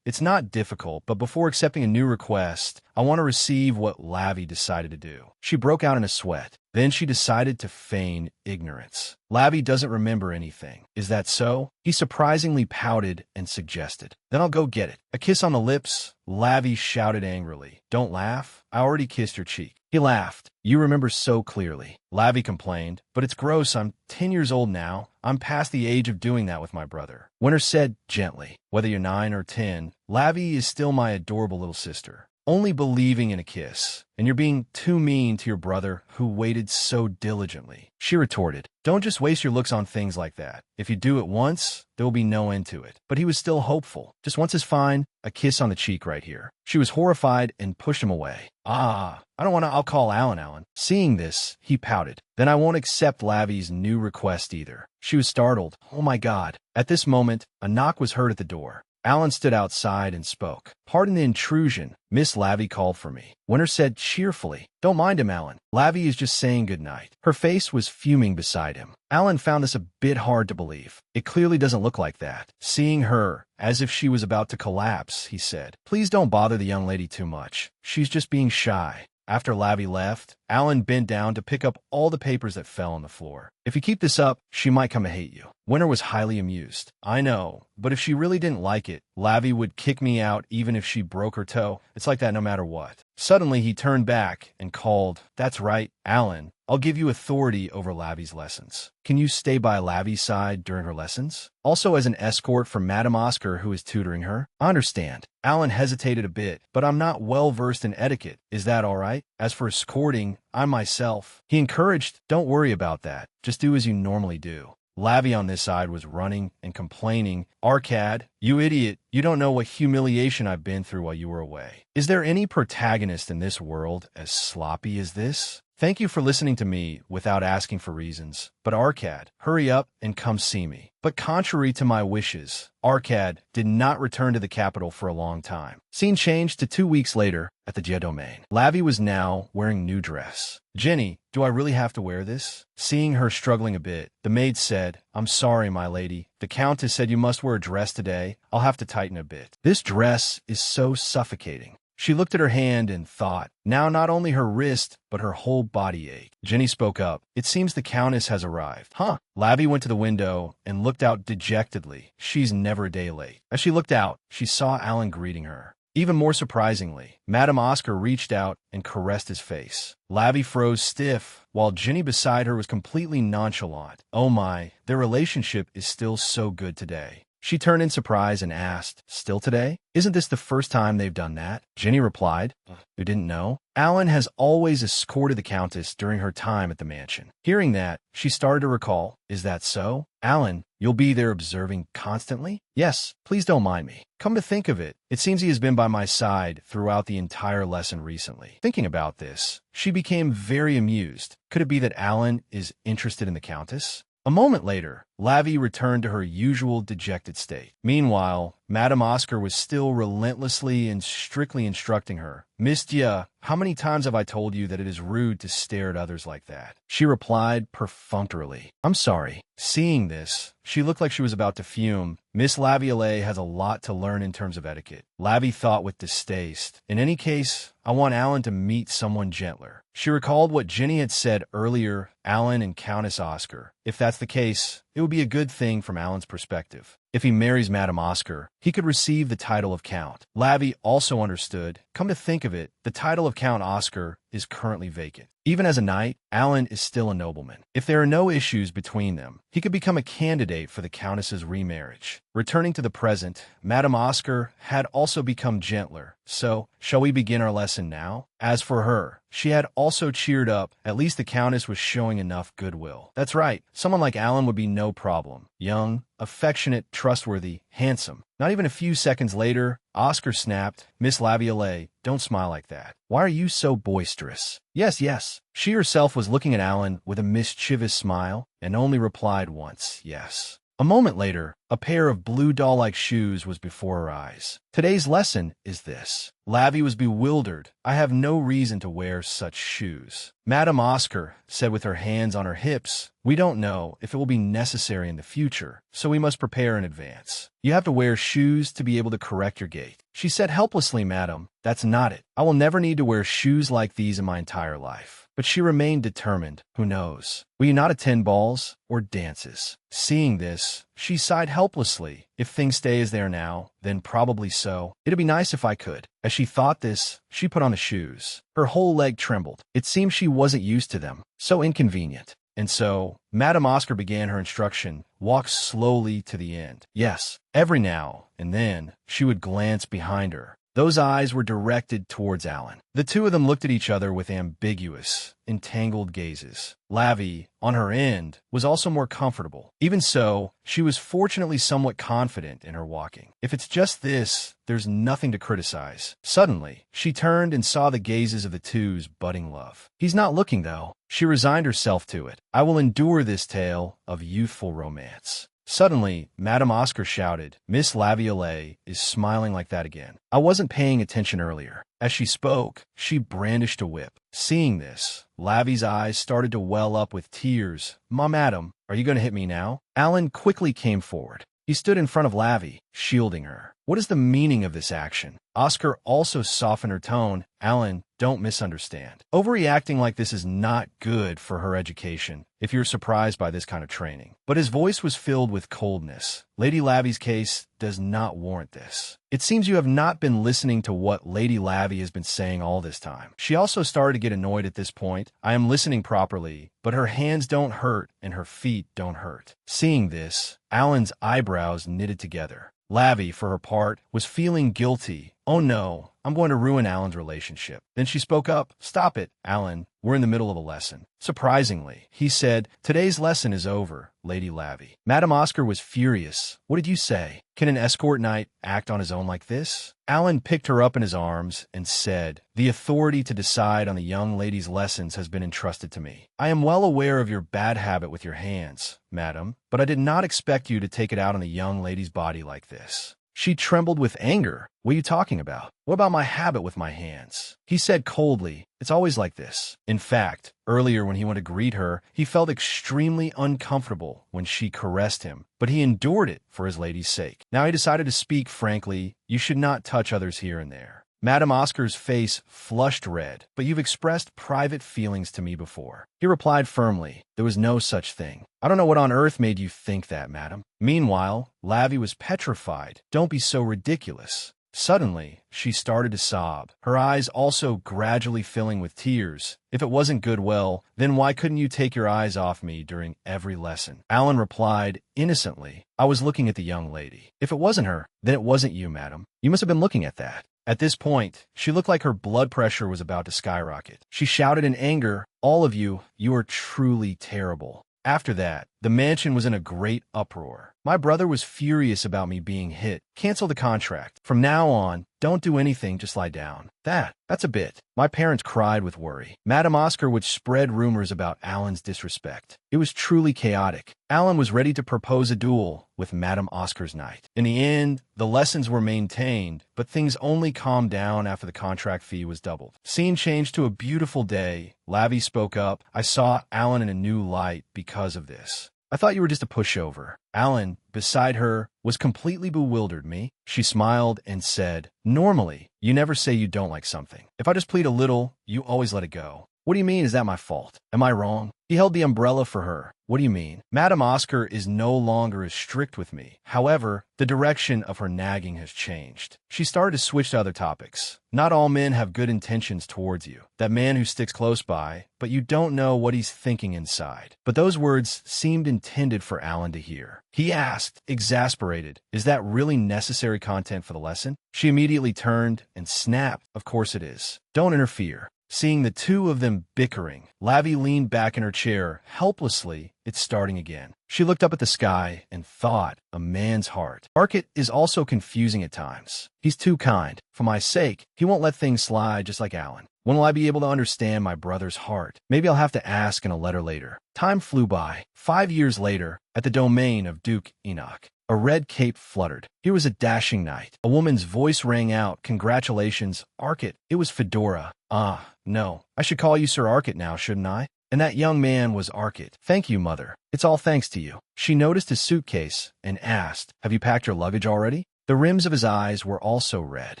It's not difficult, but before accepting a new request, I want to receive what Lavi decided to do." She broke out in a sweat. Then she decided to feign ignorance. "Lavi doesn't remember anything. Is that so?" He surprisingly pouted and suggested, "Then I'll go get it." A kiss on the lips, Lavi shouted angrily, "Don't laugh. I already kissed your cheek." He laughed. "You remember so clearly." Lavi complained, "But it's gross. I'm 10 years old now. I'm past the age of doing that with my brother." Winter said gently, "Whether you're 9 or 10, Lavi is still my adorable little sister." only believing in a kiss, and you're being too mean to your brother who waited so diligently. She retorted, don't just waste your looks on things like that. If you do it once, there will be no end to it. But he was still hopeful. Just once is fine, a kiss on the cheek right here. She was horrified and pushed him away. I don't want to, I'll call Alan. Seeing this, he pouted. Then I won't accept Lavi's new request either. She was startled. Oh my God. At this moment, a knock was heard at the door. Alan stood outside and spoke. Pardon the intrusion. Miss Lavi called for me. Winter said cheerfully, don't mind him, Alan. Lavi is just saying goodnight. Her face was fuming beside him. Alan found this a bit hard to believe. It clearly doesn't look like that. Seeing her, as if she was about to collapse, he said, please don't bother the young lady too much. She's just being shy. After Lavi left, Alan bent down to pick up all the papers that fell on the floor. If you keep this up, she might come to hate you. Winter was highly amused. I know, but if she really didn't like it, Lavi would kick me out even if she broke her toe. It's like that no matter what. Suddenly, he turned back and called, that's right, Alan. I'll give you authority over Lavi's lessons. Can you stay by Lavi's side during her lessons? Also as an escort for Madame Oscar, who is tutoring her? I understand. Alan hesitated a bit, but I'm not well versed in etiquette. Is that all right? As for escorting, I myself. He encouraged, don't worry about that. Just do as you normally do. Lavi on this side was running and complaining, Arcad, you idiot, you don't know what humiliation I've been through while you were away. Is there any protagonist in this world as sloppy as this? Thank you for listening to me without asking for reasons. But Arcad, hurry up and come see me. But contrary to my wishes, Arcad did not return to the capital for a long time. Scene changed to 2 weeks later at the Jia domain. Lavi was now wearing new dress. Jenny, do I really have to wear this? Seeing her struggling a bit, the maid said, I'm sorry, my lady. The Countess said you must wear a dress today. I'll have to tighten a bit. This dress is so suffocating. She looked at her hand and thought. Now not only her wrist, but her whole body ached. Jenny spoke up. It seems the Countess has arrived. Huh? Lavi went to the window and looked out dejectedly. She's never a day late. As she looked out, she saw Alan greeting her. Even more surprisingly, Madame Oscar reached out and caressed his face. Lavi froze stiff, while Jenny beside her was completely nonchalant. Oh my, their relationship is still so good today. She turned in surprise and asked, still today? Isn't this the first time they've done that? Jenny replied, you didn't know? Alan has always escorted the Countess during her time at the mansion. Hearing that, she started to recall, is that so? Alan, you'll be there observing constantly? Yes, please don't mind me. Come to think of it, it seems he has been by my side throughout the entire lesson recently. Thinking about this, she became very amused. Could it be that Alan is interested in the Countess? A moment later, Lavi returned to her usual dejected state. Meanwhile, Madame Oscar was still relentlessly and strictly instructing her. Miss Jia, how many times have I told you that it is rude to stare at others like that? She replied perfunctorily. I'm sorry. Seeing this, she looked like she was about to fume. Miss Laviolette has a lot to learn in terms of etiquette. Lavi thought with distaste. In any case, I want Alan to meet someone gentler. She recalled what Jenny had said earlier, Alan and Countess Oscar. If that's the case, it would be a good thing from Alan's perspective. If he marries Madame Oscar, he could receive the title of Count. Lavi also understood. Come to think of it, the title of Count Oscar is currently vacant. Even as a knight, Alan is still a nobleman. If there are no issues between them, he could become a candidate for the Countess's remarriage. Returning to the present, Madame Oscar had also become gentler. So, shall we begin our lesson now? As for her, she had also cheered up. At least the Countess was showing enough goodwill. That's right, someone like Alan would be no problem. Young, affectionate, trustworthy, handsome. Not even a few seconds later, Oscar snapped, Miss Laviolette, don't smile like that. Why are you so boisterous? Yes. She herself was looking at Alan with a mischievous smile and only replied once, yes. A moment later, a pair of blue doll-like shoes was before her eyes. Today's lesson is this. Lavi was bewildered. I have no reason to wear such shoes. Madame Oscar said with her hands on her hips, we don't know if it will be necessary in the future, so we must prepare in advance. You have to wear shoes to be able to correct your gait. She said helplessly, Madam, that's not it. I will never need to wear shoes like these in my entire life. But she remained determined. Who knows? Will you not attend balls or dances? Seeing this, she sighed helplessly. If things stay as they are now, then probably so. It'd be nice if I could. As she thought this, she put on the shoes. Her whole leg trembled. It seemed she wasn't used to them. So inconvenient. And so, Madame Oscar began her instruction. Walk slowly to the end. Yes, every now and then, she would glance behind her. Those eyes were directed towards Alan. The two of them looked at each other with ambiguous, entangled gazes. Lavi, on her end, was also more comfortable. Even so, she was fortunately somewhat confident in her walking. If it's just this, there's nothing to criticize. Suddenly, she turned and saw the gazes of the two's budding love. He's not looking, though. She resigned herself to it. I will endure this tale of youthful romance. Suddenly, Madame Oscar shouted, Miss Laviolette is smiling like that again. I wasn't paying attention earlier. As she spoke, she brandished a whip. Seeing this, Lavi's eyes started to well up with tears. Madam, are you going to hit me now? Alan quickly came forward. He stood in front of Lavi, shielding her. What is the meaning of this action? Oscar also softened her tone. Alan, don't misunderstand. Overreacting like this is not good for her education, if you're surprised by this kind of training. But his voice was filled with coldness. Lady Lavi's case does not warrant this. It seems you have not been listening to what Lady Lavi has been saying all this time. She also started to get annoyed at this point. I am listening properly, but her hands don't hurt and her feet don't hurt. Seeing this, Alan's eyebrows knitted together. Lavi, for her part, was feeling guilty. Oh no, I'm going to ruin Alan's relationship. Then she spoke up. Stop it, Alan. We're in the middle of a lesson. Surprisingly, he said, today's lesson is over, Lady Lavi. Madame Oscar was furious. What did you say? Can an escort knight act on his own like this? Alan picked her up in his arms and said, the authority to decide on the young lady's lessons has been entrusted to me. I am well aware of your bad habit with your hands, madam, but I did not expect you to take it out on the young lady's body like this. She trembled with anger. What are you talking about? What about my habit with my hands? He said coldly, it's always like this. In fact, earlier when he went to greet her, he felt extremely uncomfortable when she caressed him, but he endured it for his lady's sake. Now he decided to speak frankly. You should not touch others here and there. Madame Oscar's face flushed red. But you've expressed private feelings to me before. He replied firmly, there was no such thing. I don't know what on earth made you think that, madam. Meanwhile, Lavi was petrified. Don't be so ridiculous. Suddenly, she started to sob, her eyes also gradually filling with tears. If it wasn't good, well, then why couldn't you take your eyes off me during every lesson? Alan replied innocently, I was looking at the young lady. If it wasn't her, then it wasn't you, madam. You must have been looking at that. At this point, she looked like her blood pressure was about to skyrocket. She shouted in anger, all of you are truly terrible. After that, the mansion was in a great uproar. My brother was furious about me being hit. Cancel the contract. From now on, don't do anything, just lie down. That's a bit. My parents cried with worry. Madame Oscar would spread rumors about Alan's disrespect. It was truly chaotic. Alan was ready to propose a duel with Madame Oscar's knight. In the end, the lessons were maintained, but things only calmed down after the contract fee was doubled. Scene changed to a beautiful day. Lavi spoke up. I saw Alan in a new light because of this. I thought you were just a pushover. Alan, beside her, was completely bewildered. Me? She smiled and said, normally, you never say you don't like something. If I just plead a little, you always let it go. What do you mean, is that my fault? Am I wrong? He held the umbrella for her. What do you mean? Madame Oscar is no longer as strict with me. However, the direction of her nagging has changed. She started to switch to other topics. Not all men have good intentions towards you. That man who sticks close by, but you don't know what he's thinking inside. But those words seemed intended for Alan to hear. He asked, exasperated, is that really necessary content for the lesson? She immediately turned and snapped, of course it is. Don't interfere. Seeing the two of them bickering, Lavi leaned back in her chair. Helplessly, it's starting again. She looked up at the sky and thought, a man's heart. Arcot is also confusing at times. He's too kind. For my sake, he won't let things slide just like Alan. When will I be able to understand my brother's heart? Maybe I'll have to ask in a letter later. Time flew by. 5 years later, at the domain of Duke Enoch, a red cape fluttered. Here was a dashing knight. A woman's voice rang out, congratulations, Arcot. It was Fedora. Ah, no. I should call you Sir Arcot now, shouldn't I? And that young man was Arcot. Thank you, mother. It's all thanks to you. She noticed his suitcase and asked, have you packed your luggage already? The rims of his eyes were also red.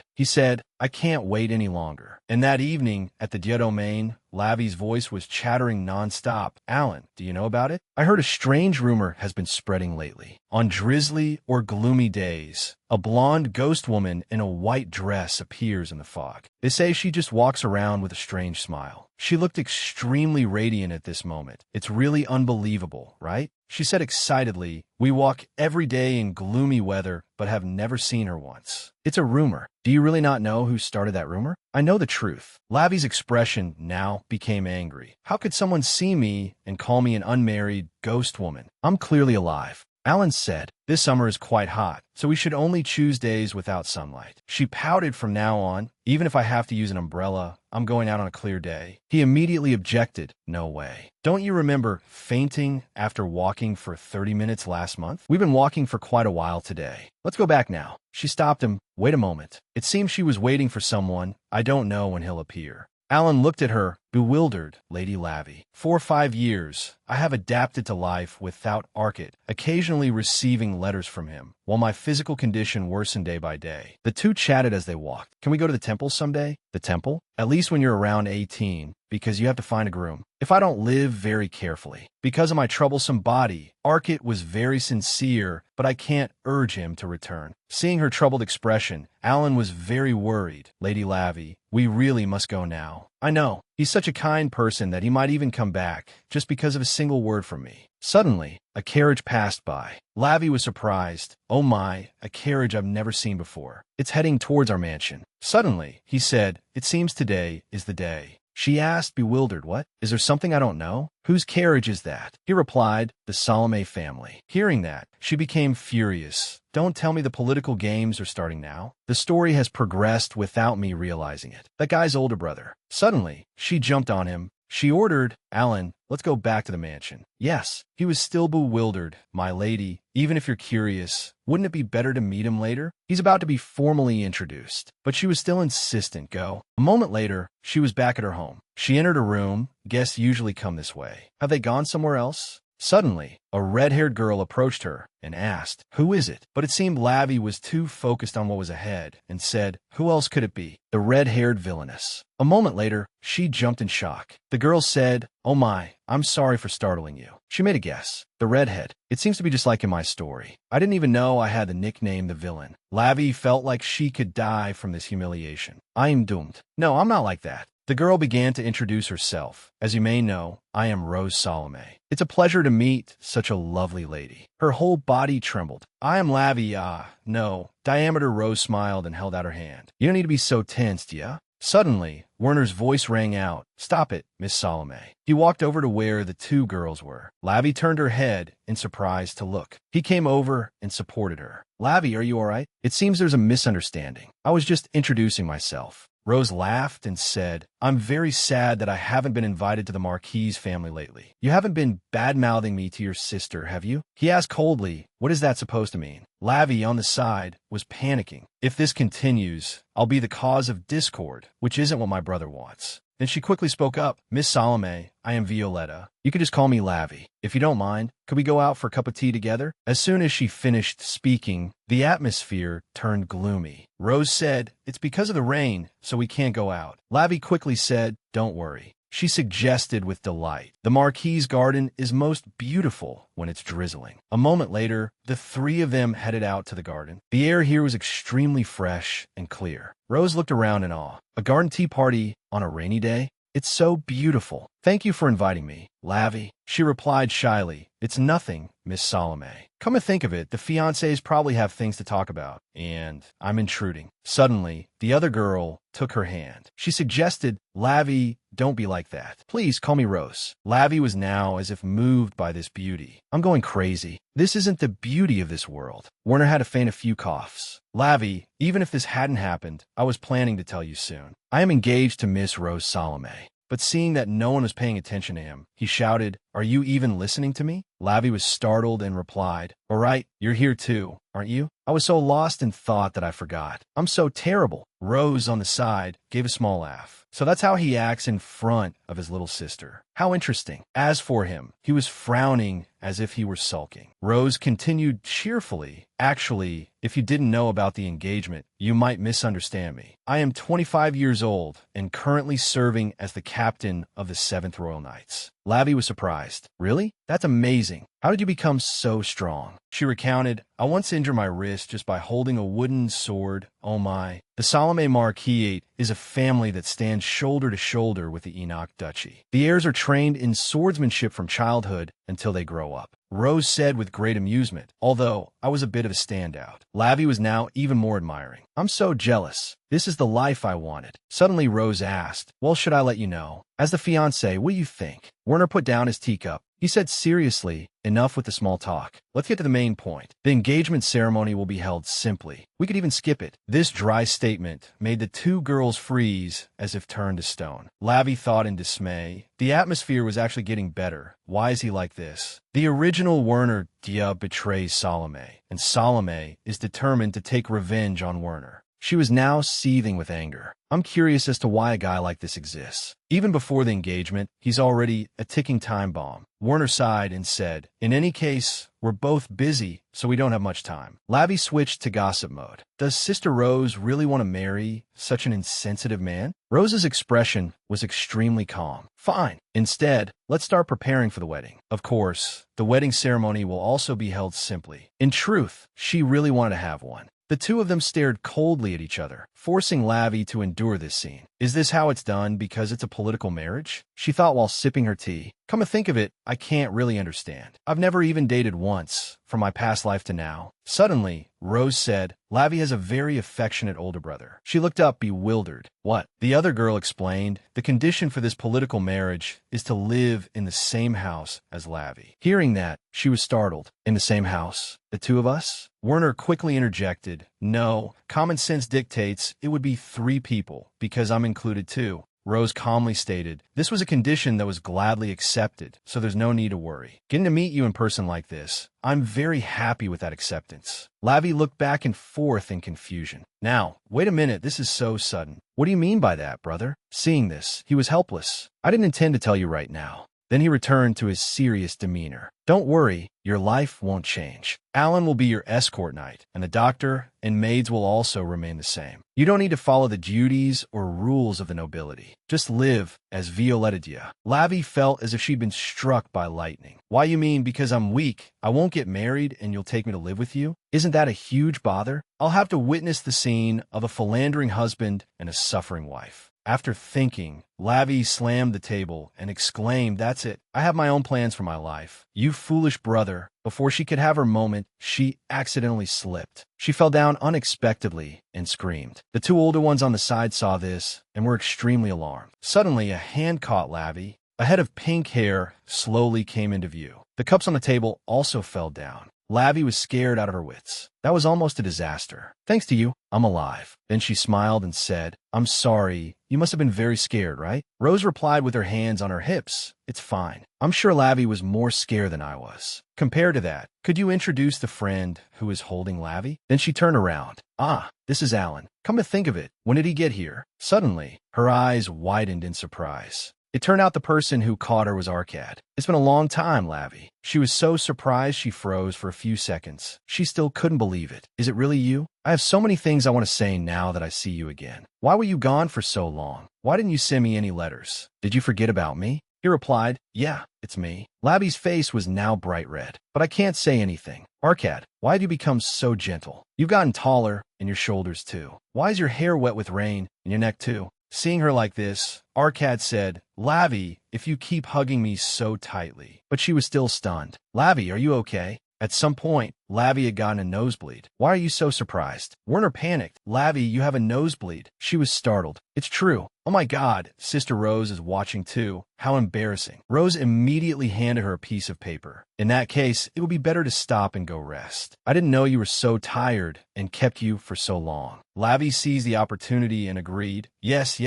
He said, I can't wait any longer. And that evening, at the Dia Domain, Lavi's voice was chattering nonstop. Alan, do you know about it? I heard a strange rumor has been spreading lately. On drizzly or gloomy days, a blonde ghost woman in a white dress appears in the fog. They say she just walks around with a strange smile. She looked extremely radiant at this moment. It's really unbelievable, right? She said excitedly, we walk every day in gloomy weather, but have never seen her once. It's a rumor. Do you really not know who started that rumor? I know the truth. Lavi's expression now became angry. How could someone see me and call me an unmarried ghost woman? I'm clearly alive. Alan said, this summer is quite hot, so we should only choose days without sunlight. She pouted from now on, even if I have to use an umbrella, I'm going out on a clear day. He immediately objected, no way. Don't you remember fainting after walking for 30 minutes last month? We've been walking for quite a while today. Let's go back now. She stopped him. Wait a moment. It seems she was waiting for someone. I don't know when he'll appear. Alan looked at her, bewildered. Lady Lavi. 4 or 5 years, I have adapted to life without Arkit, occasionally receiving letters from him, while my physical condition worsened day by day. The two chatted as they walked. Can we go to the temple someday? The temple? At least when you're around 18, because you have to find a groom. If I don't live very carefully. Because of my troublesome body, Arkit was very sincere, but I can't urge him to return. Seeing her troubled expression, Alan was very worried. Lady Lavi, we really must go now. I know. He's such a kind person that he might even come back, just because of a single word from me. Suddenly, a carriage passed by. Lavi was surprised. Oh my, a carriage I've never seen before. It's heading towards our mansion. Suddenly, he said, it seems today is the day. She asked, bewildered, what? Is there something I don't know? Whose carriage is that? He replied, the Salome family. Hearing that, she became furious. Don't tell me the political games are starting now. The story has progressed without me realizing it. That guy's older brother. Suddenly, she jumped on him. She ordered, Alan, let's go back to the mansion. Yes, he was still bewildered. My lady, even if you're curious, wouldn't it be better to meet him later? He's about to be formally introduced. But she was still insistent. Go. A moment later, she was back at her home. She entered a room. Guests usually come this way. Have they gone somewhere else? Suddenly, a red-haired girl approached her and asked, who is it? But it seemed Lavi was too focused on what was ahead and said, who else could it be? The red-haired villainess. A moment later, she jumped in shock. The girl said, oh my, I'm sorry for startling you. She made a guess. The redhead. It seems to be just like in my story. I didn't even know I had the nickname the villain. Lavi felt like she could die from this humiliation. I am doomed. No, I'm not like that. The girl began to introduce herself. As you may know, I am Rose Salome. It's a pleasure to meet such a lovely lady. Her whole body trembled. I am Lavi, no. Diameter Rose smiled and held out her hand. You don't need to be so tensed, yeah? Suddenly, Werner's voice rang out. Stop it, Miss Salome. He walked over to where the two girls were. Lavi turned her head in surprise to look. He came over and supported her. Lavi, are you all right? It seems there's a misunderstanding. I was just introducing myself. Rose laughed and said, I'm very sad that I haven't been invited to the Marquis family lately. You haven't been bad-mouthing me to your sister, have you? He asked coldly, what is that supposed to mean? Lavi, on the side, was panicking. If this continues, I'll be the cause of discord, which isn't what my brother wants. Then she quickly spoke up. Miss Salome, I am Violetta. You can just call me Lavi. If you don't mind, could we go out for a cup of tea together? As soon as she finished speaking, the atmosphere turned gloomy. Rose said, it's because of the rain, so we can't go out. Lavi quickly said, don't worry. She suggested with delight. The Marquis' garden is most beautiful when it's drizzling. A moment later, the three of them headed out to the garden. The air here was extremely fresh and clear. Rose looked around in awe. A garden tea party on a rainy day? It's so beautiful. Thank you for inviting me, Lavi. She replied shyly, it's nothing, Miss Salome. Come to think of it, the fiancés probably have things to talk about, and I'm intruding. Suddenly, the other girl took her hand. She suggested, Lavi, don't be like that. Please call me Rose. Lavi was now as if moved by this beauty. I'm going crazy. This isn't the beauty of this world. Werner had to feign a few coughs. Lavi, even if this hadn't happened, I was planning to tell you soon. I am engaged to Miss Rose Salome. But seeing that no one was paying attention to him, he shouted, are you even listening to me? Lavi was startled and replied, all right, you're here too, aren't you? I was so lost in thought that I forgot. I'm so terrible. Rose, on the side, gave a small laugh. So that's how he acts in front of his little sister. How interesting. As for him, he was frowning as if he were sulking. Rose continued cheerfully, actually, if you didn't know about the engagement, you might misunderstand me. I am 25 years old and currently serving as the captain of the 7th Royal Knights. Lavi was surprised. Really? That's amazing. How did you become so strong? She recounted, I once injured my wrist just by holding a wooden sword. Oh my. The Salome Marquis is a family that stands shoulder to shoulder with the Enoch Duchy. The heirs are trained in swordsmanship from childhood until they grow up. Rose said with great amusement, although I was a bit of a standout. Lavi was now even more admiring. I'm so jealous. This is the life I wanted. Suddenly Rose asked, well, should I let you know? As the fiancé, what do you think? Werner put down his teacup. He said seriously, enough with the small talk. Let's get to the main point. The engagement ceremony will be held simply. We could even skip it. This dry statement made the two girls freeze as if turned to stone. Lavi thought in dismay. The atmosphere was actually getting better. Why is he like this? The original Werner betrays Salome, and Salome is determined to take revenge on Werner. She was now seething with anger. I'm curious as to why a guy like this exists. Even before the engagement, he's already a ticking time bomb. Werner sighed and said, in any case, we're both busy, so we don't have much time. Lavi switched to gossip mode. Does Sister Rose really want to marry such an insensitive man? Rose's expression was extremely calm. Fine. Instead, let's start preparing for the wedding. Of course, the wedding ceremony will also be held simply. In truth, she really wanted to have one. The two of them stared coldly at each other, forcing Lavi to endure this scene. Is this how it's done because it's a political marriage? She thought while sipping her tea. Come to think of it, I can't really understand. I've never even dated once, from my past life to now. Suddenly, Rose said, Lavi has a very affectionate older brother. She looked up, bewildered. What? The other girl explained, the condition for this political marriage is to live in the same house as Lavi. Hearing that, she was startled. In the same house? The two of us? Werner quickly interjected, no, common sense dictates it would be 3 people, because I'm included too. Rose calmly stated, this was a condition that was gladly accepted, so there's no need to worry. Getting to meet you in person like this, I'm very happy with that acceptance. Lavi looked back and forth in confusion. Now, wait a minute, this is so sudden. What do you mean by that, brother? Seeing this, he was helpless. I didn't intend to tell you right now. Then he returned to his serious demeanor. Don't worry, your life won't change. Alan will be your escort knight, and the doctor and maids will also remain the same. You don't need to follow the duties or rules of the nobility. Just live as Violetta Dia. Lavi felt as if she'd been struck by lightning. Why you mean because I'm weak, I won't get married and you'll take me to live with you? Isn't that a huge bother? I'll have to witness the scene of a philandering husband and a suffering wife. After thinking, Lavi slammed the table and exclaimed, that's it. I have my own plans for my life. You foolish brother. Before she could have her moment, she accidentally slipped. She fell down unexpectedly and screamed. The 2 older ones on the side saw this and were extremely alarmed. Suddenly, a hand caught Lavi. A head of pink hair slowly came into view. The cups on the table also fell down. Lavi was scared out of her wits. That was almost a disaster. Thanks to you, I'm alive. Then she smiled and said, I'm sorry. You must have been very scared, right? Rose replied with her hands on her hips. It's fine. I'm sure Lavi was more scared than I was. Compared to that, could you introduce the friend who is holding Lavi? Then she turned around. Ah, this is Alan. Come to think of it, when did he get here? Suddenly, her eyes widened in surprise. It turned out the person who caught her was Arcad. It's been a long time, Lavi. She was so surprised she froze for a few seconds. She still couldn't believe it. Is it really you? I have so many things I want to say now that I see you again. Why were you gone for so long? Why didn't you send me any letters? Did you forget about me? He replied, yeah, it's me. Lavi's face was now bright red. But I can't say anything. Arcad, why have you become so gentle? You've gotten taller, and your shoulders too. Why is your hair wet with rain, and your neck too? Seeing her like this, Arcad said, Lavi, if you keep hugging me so tightly. But she was still stunned. Lavi, are you okay? At some point, Lavi had gotten a nosebleed. Why are you so surprised? Werner panicked. Lavi, you have a nosebleed. She was startled. It's true. Oh my God, Sister Rose is watching too. How embarrassing. Rose immediately handed her a piece of paper. In that case, it would be better to stop and go rest. I didn't know you were so tired and kept you for so long. Lavi seized the opportunity and agreed. Yes,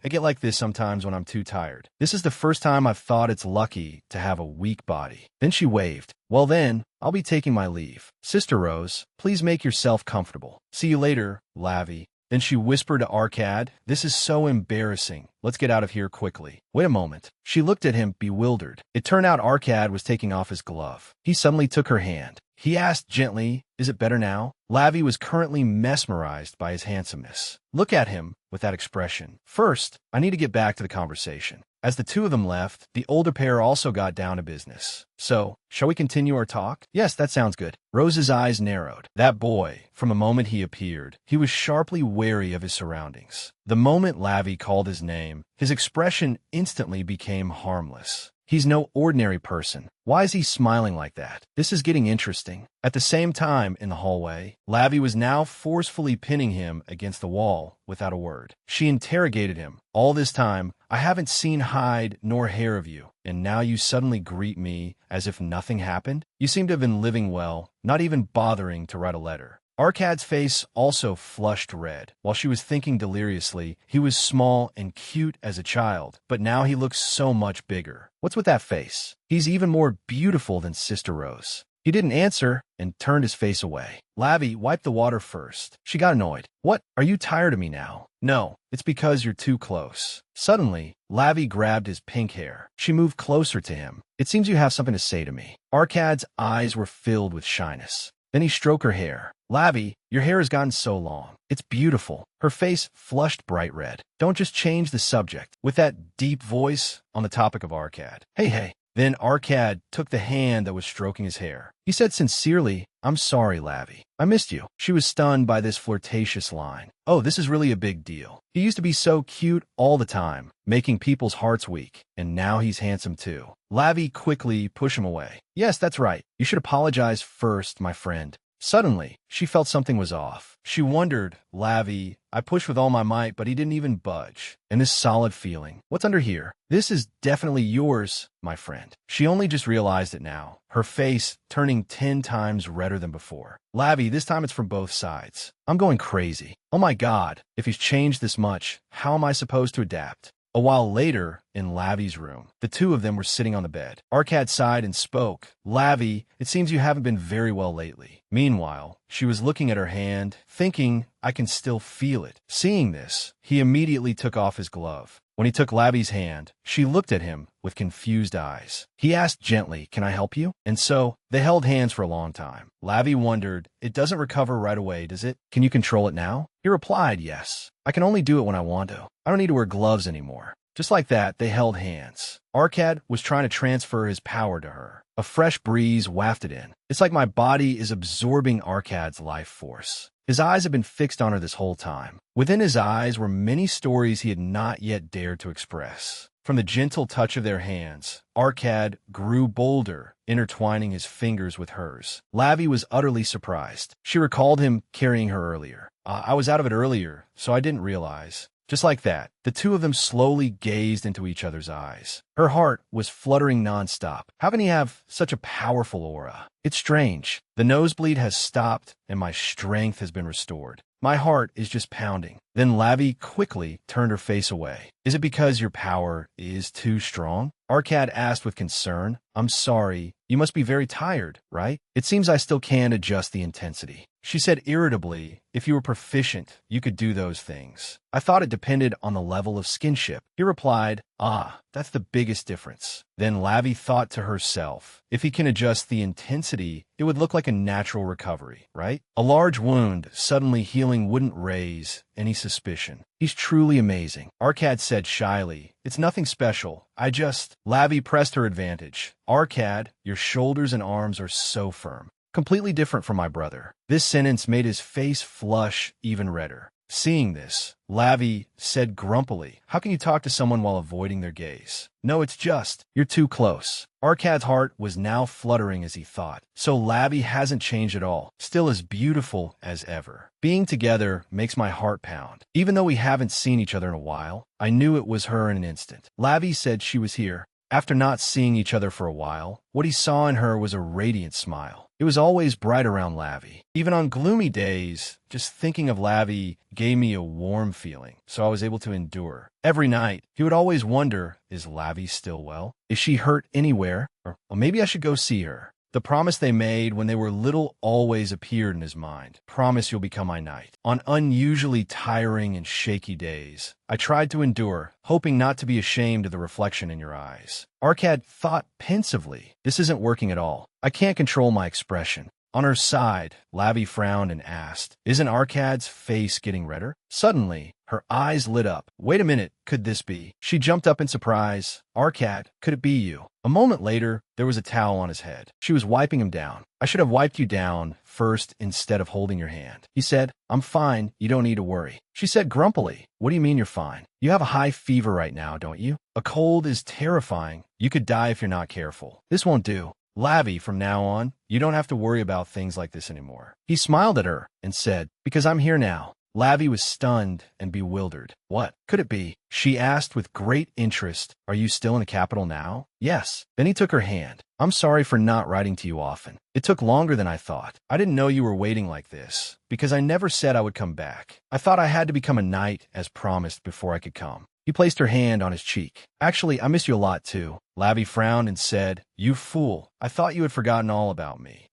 I get like this sometimes when I'm too tired. This is the first time I've thought it's lucky to have a weak body. Then she waved. Well then, I'll be taking my leave. Sister Rose, please make yourself comfortable. See you later, Lavi. Then she whispered to Arcad, this is so embarrassing. Let's get out of here quickly. Wait a moment. She looked at him, bewildered. It turned out Arcad was taking off his glove. He suddenly took her hand. He asked gently, is it better now? Lavi was currently mesmerized by his handsomeness. Look at him with that expression. First, I need to get back to the conversation. As the two of them left, the older pair also got down to business. So, shall we continue our talk? Yes, that sounds good. Rose's eyes narrowed. That boy, from the moment he appeared, he was sharply wary of his surroundings. The moment Lavi called his name, his expression instantly became harmless. He's no ordinary person. Why is he smiling like that? This is getting interesting. At the same time, in the hallway, Lavi was now forcefully pinning him against the wall without a word. She interrogated him. All this time, I haven't seen hide nor hair of you, and now you suddenly greet me as if nothing happened? You seem to have been living well, not even bothering to write a letter. Arkad's face also flushed red. While she was thinking deliriously, he was small and cute as a child, but now he looks so much bigger. What's with that face? He's even more beautiful than Sister Rose. He didn't answer and turned his face away. Lavi wiped the water first. She got annoyed. What? Are you tired of me now? No, it's because you're too close. Suddenly, Lavi grabbed his pink hair. She moved closer to him. It seems you have something to say to me. Arkad's eyes were filled with shyness. Then he stroked her hair. Lavi, your hair has gotten so long. It's beautiful. Her face flushed bright red. Don't just change the subject. With that deep voice on the topic of Arkad. Hey. Then Arkad took the hand that was stroking his hair. He said sincerely, I'm sorry, Lavi. I missed you. She was stunned by this flirtatious line. Oh, this is really a big deal. He used to be so cute all the time, making people's hearts weak. And now he's handsome too. Lavi quickly pushed him away. Yes, that's right. You should apologize first, my friend. Suddenly, she felt something was off. She wondered, Lavi, I pushed with all my might, but he didn't even budge. And this solid feeling, what's under here? This is definitely yours, my friend. She only just realized it now, her face turning 10 times redder than before. Lavi, this time it's from both sides. I'm going crazy. Oh my God, if he's changed this much, how am I supposed to adapt? A while later, in Lavi's room, the two of them were sitting on the bed. Arkad sighed and spoke. Lavi, it seems you haven't been very well lately. Meanwhile, she was looking at her hand, thinking, I can still feel it. Seeing this, he immediately took off his glove. When he took Lavi's hand, she looked at him with confused eyes. He asked gently, can I help you? And so, they held hands for a long time. Lavi wondered, it doesn't recover right away, does it? Can you control it now? He replied, yes. I can only do it when I want to. I don't need to wear gloves anymore. Just like that, they held hands. Arkad was trying to transfer his power to her. A fresh breeze wafted in. It's like my body is absorbing Arkad's life force. His eyes had been fixed on her this whole time. Within his eyes were many stories he had not yet dared to express. From the gentle touch of their hands, Arkad grew bolder, intertwining his fingers with hers. Lavi was utterly surprised. She recalled him carrying her earlier. I was out of it earlier, so I didn't realize. Just like that, the two of them slowly gazed into each other's eyes. Her heart was fluttering nonstop. How can he have such a powerful aura? It's strange. The nosebleed has stopped, and my strength has been restored. My heart is just pounding. Then Lavi quickly turned her face away. Is it because your power is too strong? Arkad asked with concern. I'm sorry. You must be very tired, right? It seems I still can't adjust the intensity. She said irritably, if you were proficient, you could do those things. I thought it depended on the level of skinship. He replied, that's the biggest difference. Then Lavi thought to herself, if he can adjust the intensity, it would look like a natural recovery, right? A large wound suddenly healing wouldn't raise any suspicion. He's truly amazing. Arkad said shyly, it's nothing special. Lavi pressed her advantage. Arkad, your shoulders and arms are so firm. Completely different from my brother. This sentence made his face flush even redder. Seeing this, Lavi said grumpily, how can you talk to someone while avoiding their gaze? No, it's just, you're too close. Arkad's heart was now fluttering as he thought. So Lavi hasn't changed at all, still as beautiful as ever. Being together makes my heart pound. Even though we haven't seen each other in a while, I knew it was her in an instant. Lavi said she was here. After not seeing each other for a while, what he saw in her was a radiant smile. It was always bright around Lavi. Even on gloomy days, just thinking of Lavi gave me a warm feeling, so I was able to endure. Every night, he would always wonder, is Lavi still well? Is she hurt anywhere? Or maybe I should go see her. The promise they made when they were little always appeared in his mind. Promise you'll become my knight. On unusually tiring and shaky days, I tried to endure, hoping not to be ashamed of the reflection in your eyes. Arkad thought pensively, this isn't working at all. I can't control my expression. On her side, Lavi frowned and asked, isn't Arkad's face getting redder? Suddenly, Her eyes lit up. Wait a minute, could this be? She jumped up in surprise. Arcad, could it be you? A moment later, there was a towel on his head. She was wiping him down. I should have wiped you down first instead of holding your hand. He said, I'm fine, you don't need to worry. She said grumpily, what do you mean you're fine? You have a high fever right now, don't you? A cold is terrifying. You could die if you're not careful. This won't do. Lavi, from now on, you don't have to worry about things like this anymore. He smiled at her and said, because I'm here now. Lavi was stunned and bewildered. What could it be? She asked with great interest. Are you still in the capital now? Yes. Then he took her hand. I'm sorry for not writing to you often. It took longer than I thought. I didn't know you were waiting like this, because I never said I would come back. I thought I had to become a knight as promised before I could come. He placed her hand on his cheek. Actually, I miss you a lot too. Lavi frowned and said, you fool. I thought you had forgotten all about me.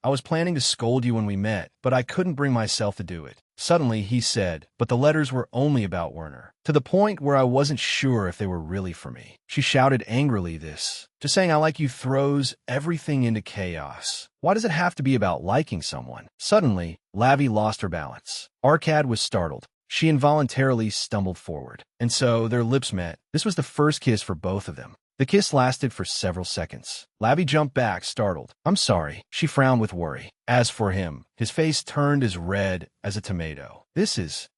I was planning to scold you when we met, but I couldn't bring myself to do it. Suddenly, he said, but the letters were only about Werner, to the point where I wasn't sure if they were really for me. She shouted angrily this. Just saying I like you throws everything into chaos. Why does it have to be about liking someone? Suddenly, Lavi lost her balance. Arcad was startled. She involuntarily stumbled forward. And so their lips met. This was the first kiss for both of them. The kiss lasted for several seconds. Lavi jumped back, startled. I'm sorry. She frowned with worry. As for him, his face turned as red as a tomato.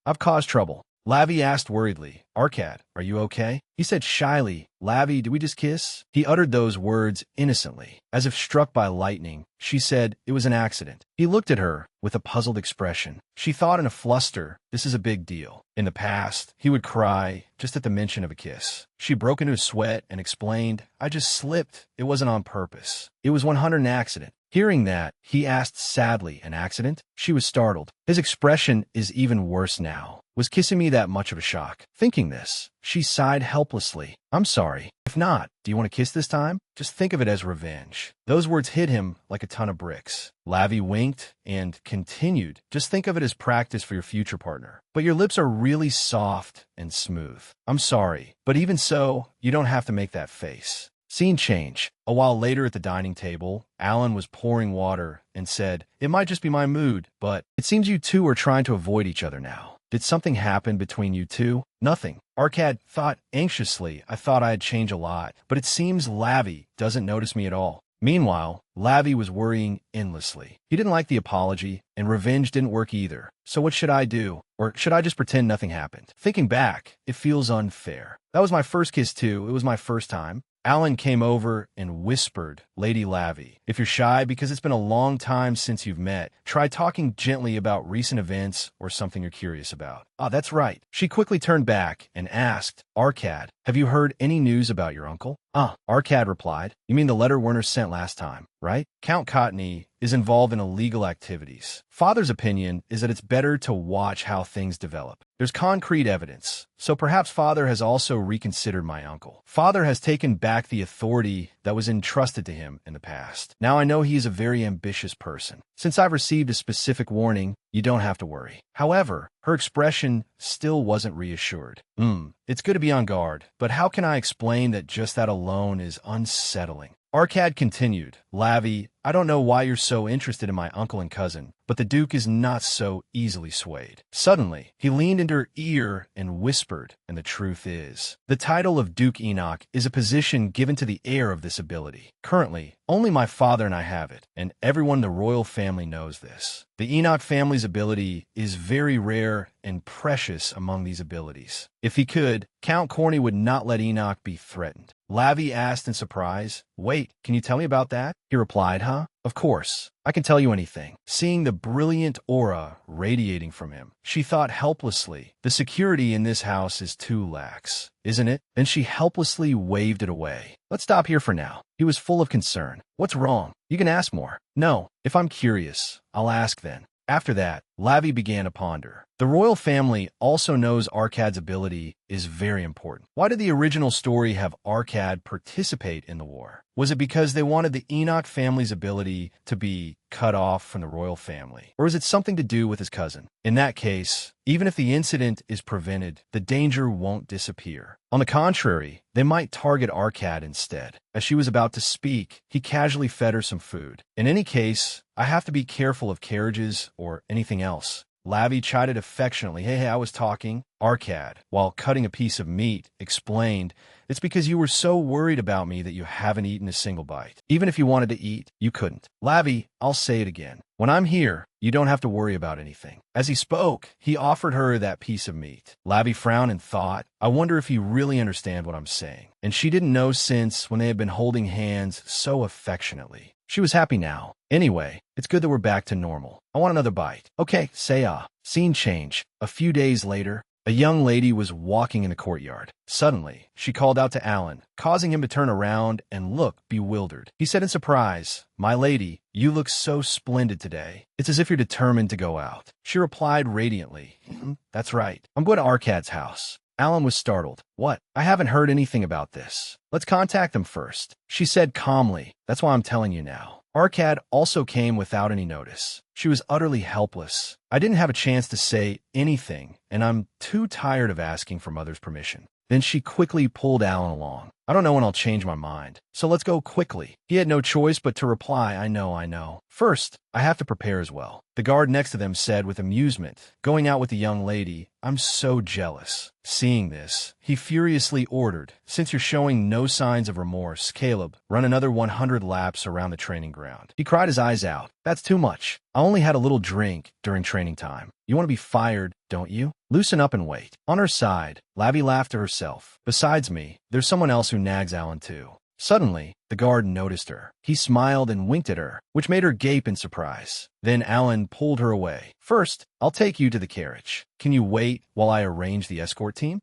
I've caused trouble. Lavi asked worriedly, Arcad, are you okay? He said shyly, Lavi, did we just kiss? He uttered those words innocently. As if struck by lightning, she said it was an accident. He looked at her with a puzzled expression. She thought in a fluster, this is a big deal. In the past, he would cry just at the mention of a kiss. She broke into a sweat and explained, I just slipped. It wasn't on purpose. It was 100 an accident. Hearing that, he asked sadly, an accident? She was startled. His expression is even worse now. Was kissing me that much of a shock? Thinking this, she sighed helplessly. I'm sorry. If not, do you want to kiss this time? Just think of it as revenge. Those words hit him like a ton of bricks. Lavi winked and continued. Just think of it as practice for your future partner. But your lips are really soft and smooth. I'm sorry, but even so, you don't have to make that face. Scene change. A while later at the dining table, Alan was pouring water and said, it might just be my mood, but it seems you two are trying to avoid each other now. Did something happen between you two? Nothing. Arcad thought anxiously. I thought I'd change a lot, but it seems Lavi doesn't notice me at all. Meanwhile, Lavi was worrying endlessly. He didn't like the apology, and revenge didn't work either. So what should I do? Or should I just pretend nothing happened? Thinking back, it feels unfair. That was my first kiss too. It was my first time. Alan came over and whispered, Lady Lavi, if you're shy because it's been a long time since you've met, try talking gently about recent events or something you're curious about. Ah, that's right. She quickly turned back and asked, Arcad, have you heard any news about your uncle? Arcad replied, you mean the letter Werner sent last time, right? Count Cottony is involved in illegal activities. Father's opinion is that it's better to watch how things develop. There's concrete evidence, so perhaps Father has also reconsidered my uncle. Father has taken back the authority that was entrusted to him in the past. Now I know he is a very ambitious person. Since I've received a specific warning, you don't have to worry. However, her expression still wasn't reassured. It's good to be on guard, but how can I explain that just that alone is unsettling? Arcad continued, Lavi, I don't know why you're so interested in my uncle and cousin, but the Duke is not so easily swayed. Suddenly, he leaned into her ear and whispered, and the truth is, the title of Duke Enoch is a position given to the heir of this ability. Currently, only my father and I have it, and everyone in the royal family knows this. The Enoch family's ability is very rare and precious among these abilities. If he could, Count Corny would not let Enoch be threatened. Lavi asked in surprise, wait, can you tell me about that? He replied, Of course. I can tell you anything. Seeing the brilliant aura radiating from him, she thought helplessly, the security in this house is too lax, isn't it? Then she helplessly waved it away. Let's stop here for now. He was full of concern. What's wrong? You can ask more. No, if I'm curious, I'll ask then. After that, Lavi began to ponder. The royal family also knows Arcad's ability is very important. Why did the original story have Arcad participate in the war? Was it because they wanted the Enoch family's ability to be cut off from the royal family? Or is it something to do with his cousin? In that case, even if the incident is prevented, the danger won't disappear. On the contrary, they might target Arcad instead. As she was about to speak, he casually fed her some food. In any case, I have to be careful of carriages or anything else. Lavi chided affectionately. Hey, I was talking. Arcad, while cutting a piece of meat, explained, it's because you were so worried about me that you haven't eaten a single bite. Even if you wanted to eat, you couldn't. Lavi, I'll say it again. When I'm here, you don't have to worry about anything. As he spoke, he offered her that piece of meat. Lavi frowned and thought, I wonder if he really understands what I'm saying. And she didn't know since when they had been holding hands so affectionately. She was happy now. Anyway, it's good that we're back to normal. I want another bite. Okay, say ah. Scene change. A few days later, a young lady was walking in the courtyard. Suddenly, she called out to Alan, causing him to turn around and look bewildered. He said in surprise, My lady, you look so splendid today. It's as if you're determined to go out. She replied radiantly, That's right. I'm going to Arcad's house. Alan was startled. What? I haven't heard anything about this. Let's contact them first. She said calmly, That's why I'm telling you now. Arcad also came without any notice. She was utterly helpless. I didn't have a chance to say anything, and I'm too tired of asking for Mother's permission. Then she quickly pulled Alan along. I don't know when I'll change my mind, so let's go quickly. He had no choice but to reply, I know. First, I have to prepare as well. The guard next to them said with amusement, going out with the young lady, I'm so jealous. Seeing this, he furiously ordered, Since you're showing no signs of remorse, Caleb, run another 100 laps around the training ground. He cried his eyes out. That's too much. I only had a little drink during training time. You want to be fired, don't you? Loosen up and wait. On her side, Lavi laughed to herself. Besides me, there's someone else who nags Alan too. Suddenly, the guard noticed her. He smiled and winked at her, which made her gape in surprise. Then Alan pulled her away. First, I'll take you to the carriage. Can you wait while I arrange the escort team?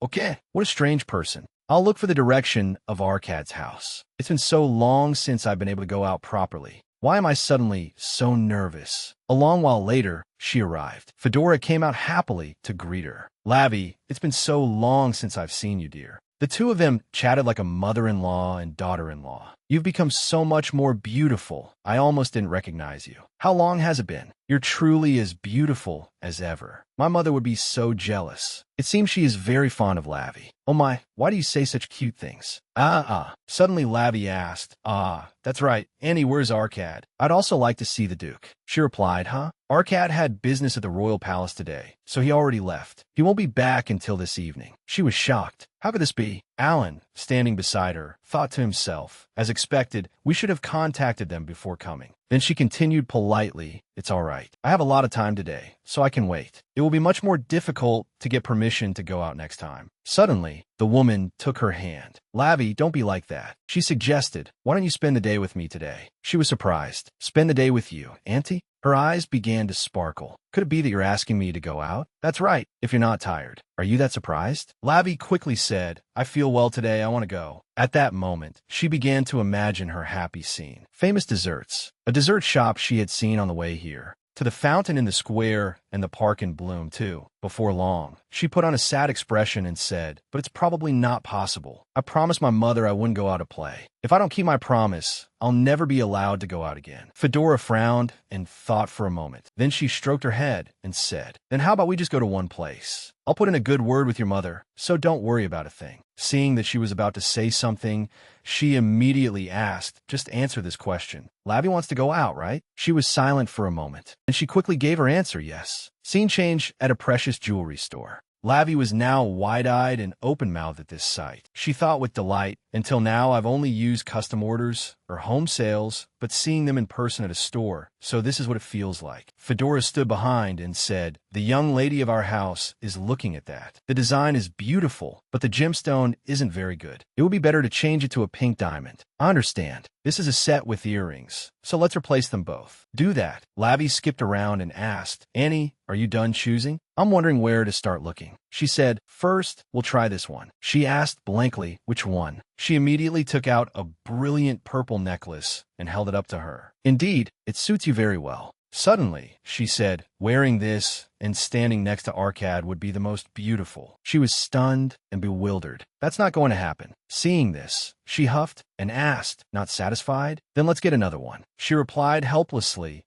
Okay. What a strange person. I'll look for the direction of Arcad's house. It's been so long since I've been able to go out properly. Why am I suddenly so nervous? A long while later, she arrived. Fedora came out happily to greet her. Lavi, it's been so long since I've seen you, dear. The two of them chatted like a mother-in-law and daughter-in-law. You've become so much more beautiful. I almost didn't recognize you. How long has it been? You're truly as beautiful as ever. My mother would be so jealous. It seems she is very fond of Lavi. Oh my, why do you say such cute things? Suddenly Lavi asked, that's right. Annie, where's Arcad? I'd also like to see the Duke. She replied, Arcad had business at the royal palace today, so he already left. He won't be back until this evening. She was shocked. How could this be? Alan, standing beside her, thought to himself, as expected, we should have contacted them before coming. Then she continued politely, It's all right. I have a lot of time today, so I can wait. It will be much more difficult to get permission to go out next time. Suddenly, the woman took her hand. Lavi, don't be like that. She suggested, Why don't you spend the day with me today? She was surprised. Spend the day with you, Auntie? Her eyes began to sparkle. Could it be that you're asking me to go out? That's right, if you're not tired. Are you that surprised? Lavi quickly said, I feel well today, I want to go. At that moment, she began to imagine her happy scene. Famous desserts. A dessert shop she had seen on the way here. To the fountain in the square and the park in bloom, too. Before long, she put on a sad expression and said, But it's probably not possible. I promised my mother I wouldn't go out to play. If I don't keep my promise, I'll never be allowed to go out again. Fedora frowned and thought for a moment. Then she stroked her head and said, Then how about we just go to one place? I'll put in a good word with your mother, so don't worry about a thing. Seeing that she was about to say something, she immediately asked, Just answer this question. Lavi wants to go out, right? She was silent for a moment, and she quickly gave her answer, yes. Scene change at a precious jewelry store. Lavi was now wide-eyed and open-mouthed at this sight. She thought with delight, until now I've only used custom orders or home sales, but seeing them in person at a store, so this is what it feels like. Fedora stood behind and said, The young lady of our house is looking at that. The design is beautiful, but the gemstone isn't very good. It would be better to change it to a pink diamond. I understand. This is a set with earrings, so let's replace them both. Do that. Lavi skipped around and asked, Annie, are you done choosing? I'm wondering where to start looking. She said, First, we'll try this one. She asked blankly, which one? She immediately took out a brilliant purple necklace and held it up to her. Indeed, it suits you very well. Suddenly, she said, wearing this and standing next to Arcad would be the most beautiful. She was stunned and bewildered. That's not going to happen. Seeing this, she huffed and asked, not satisfied, Then let's get another one. She replied helplessly,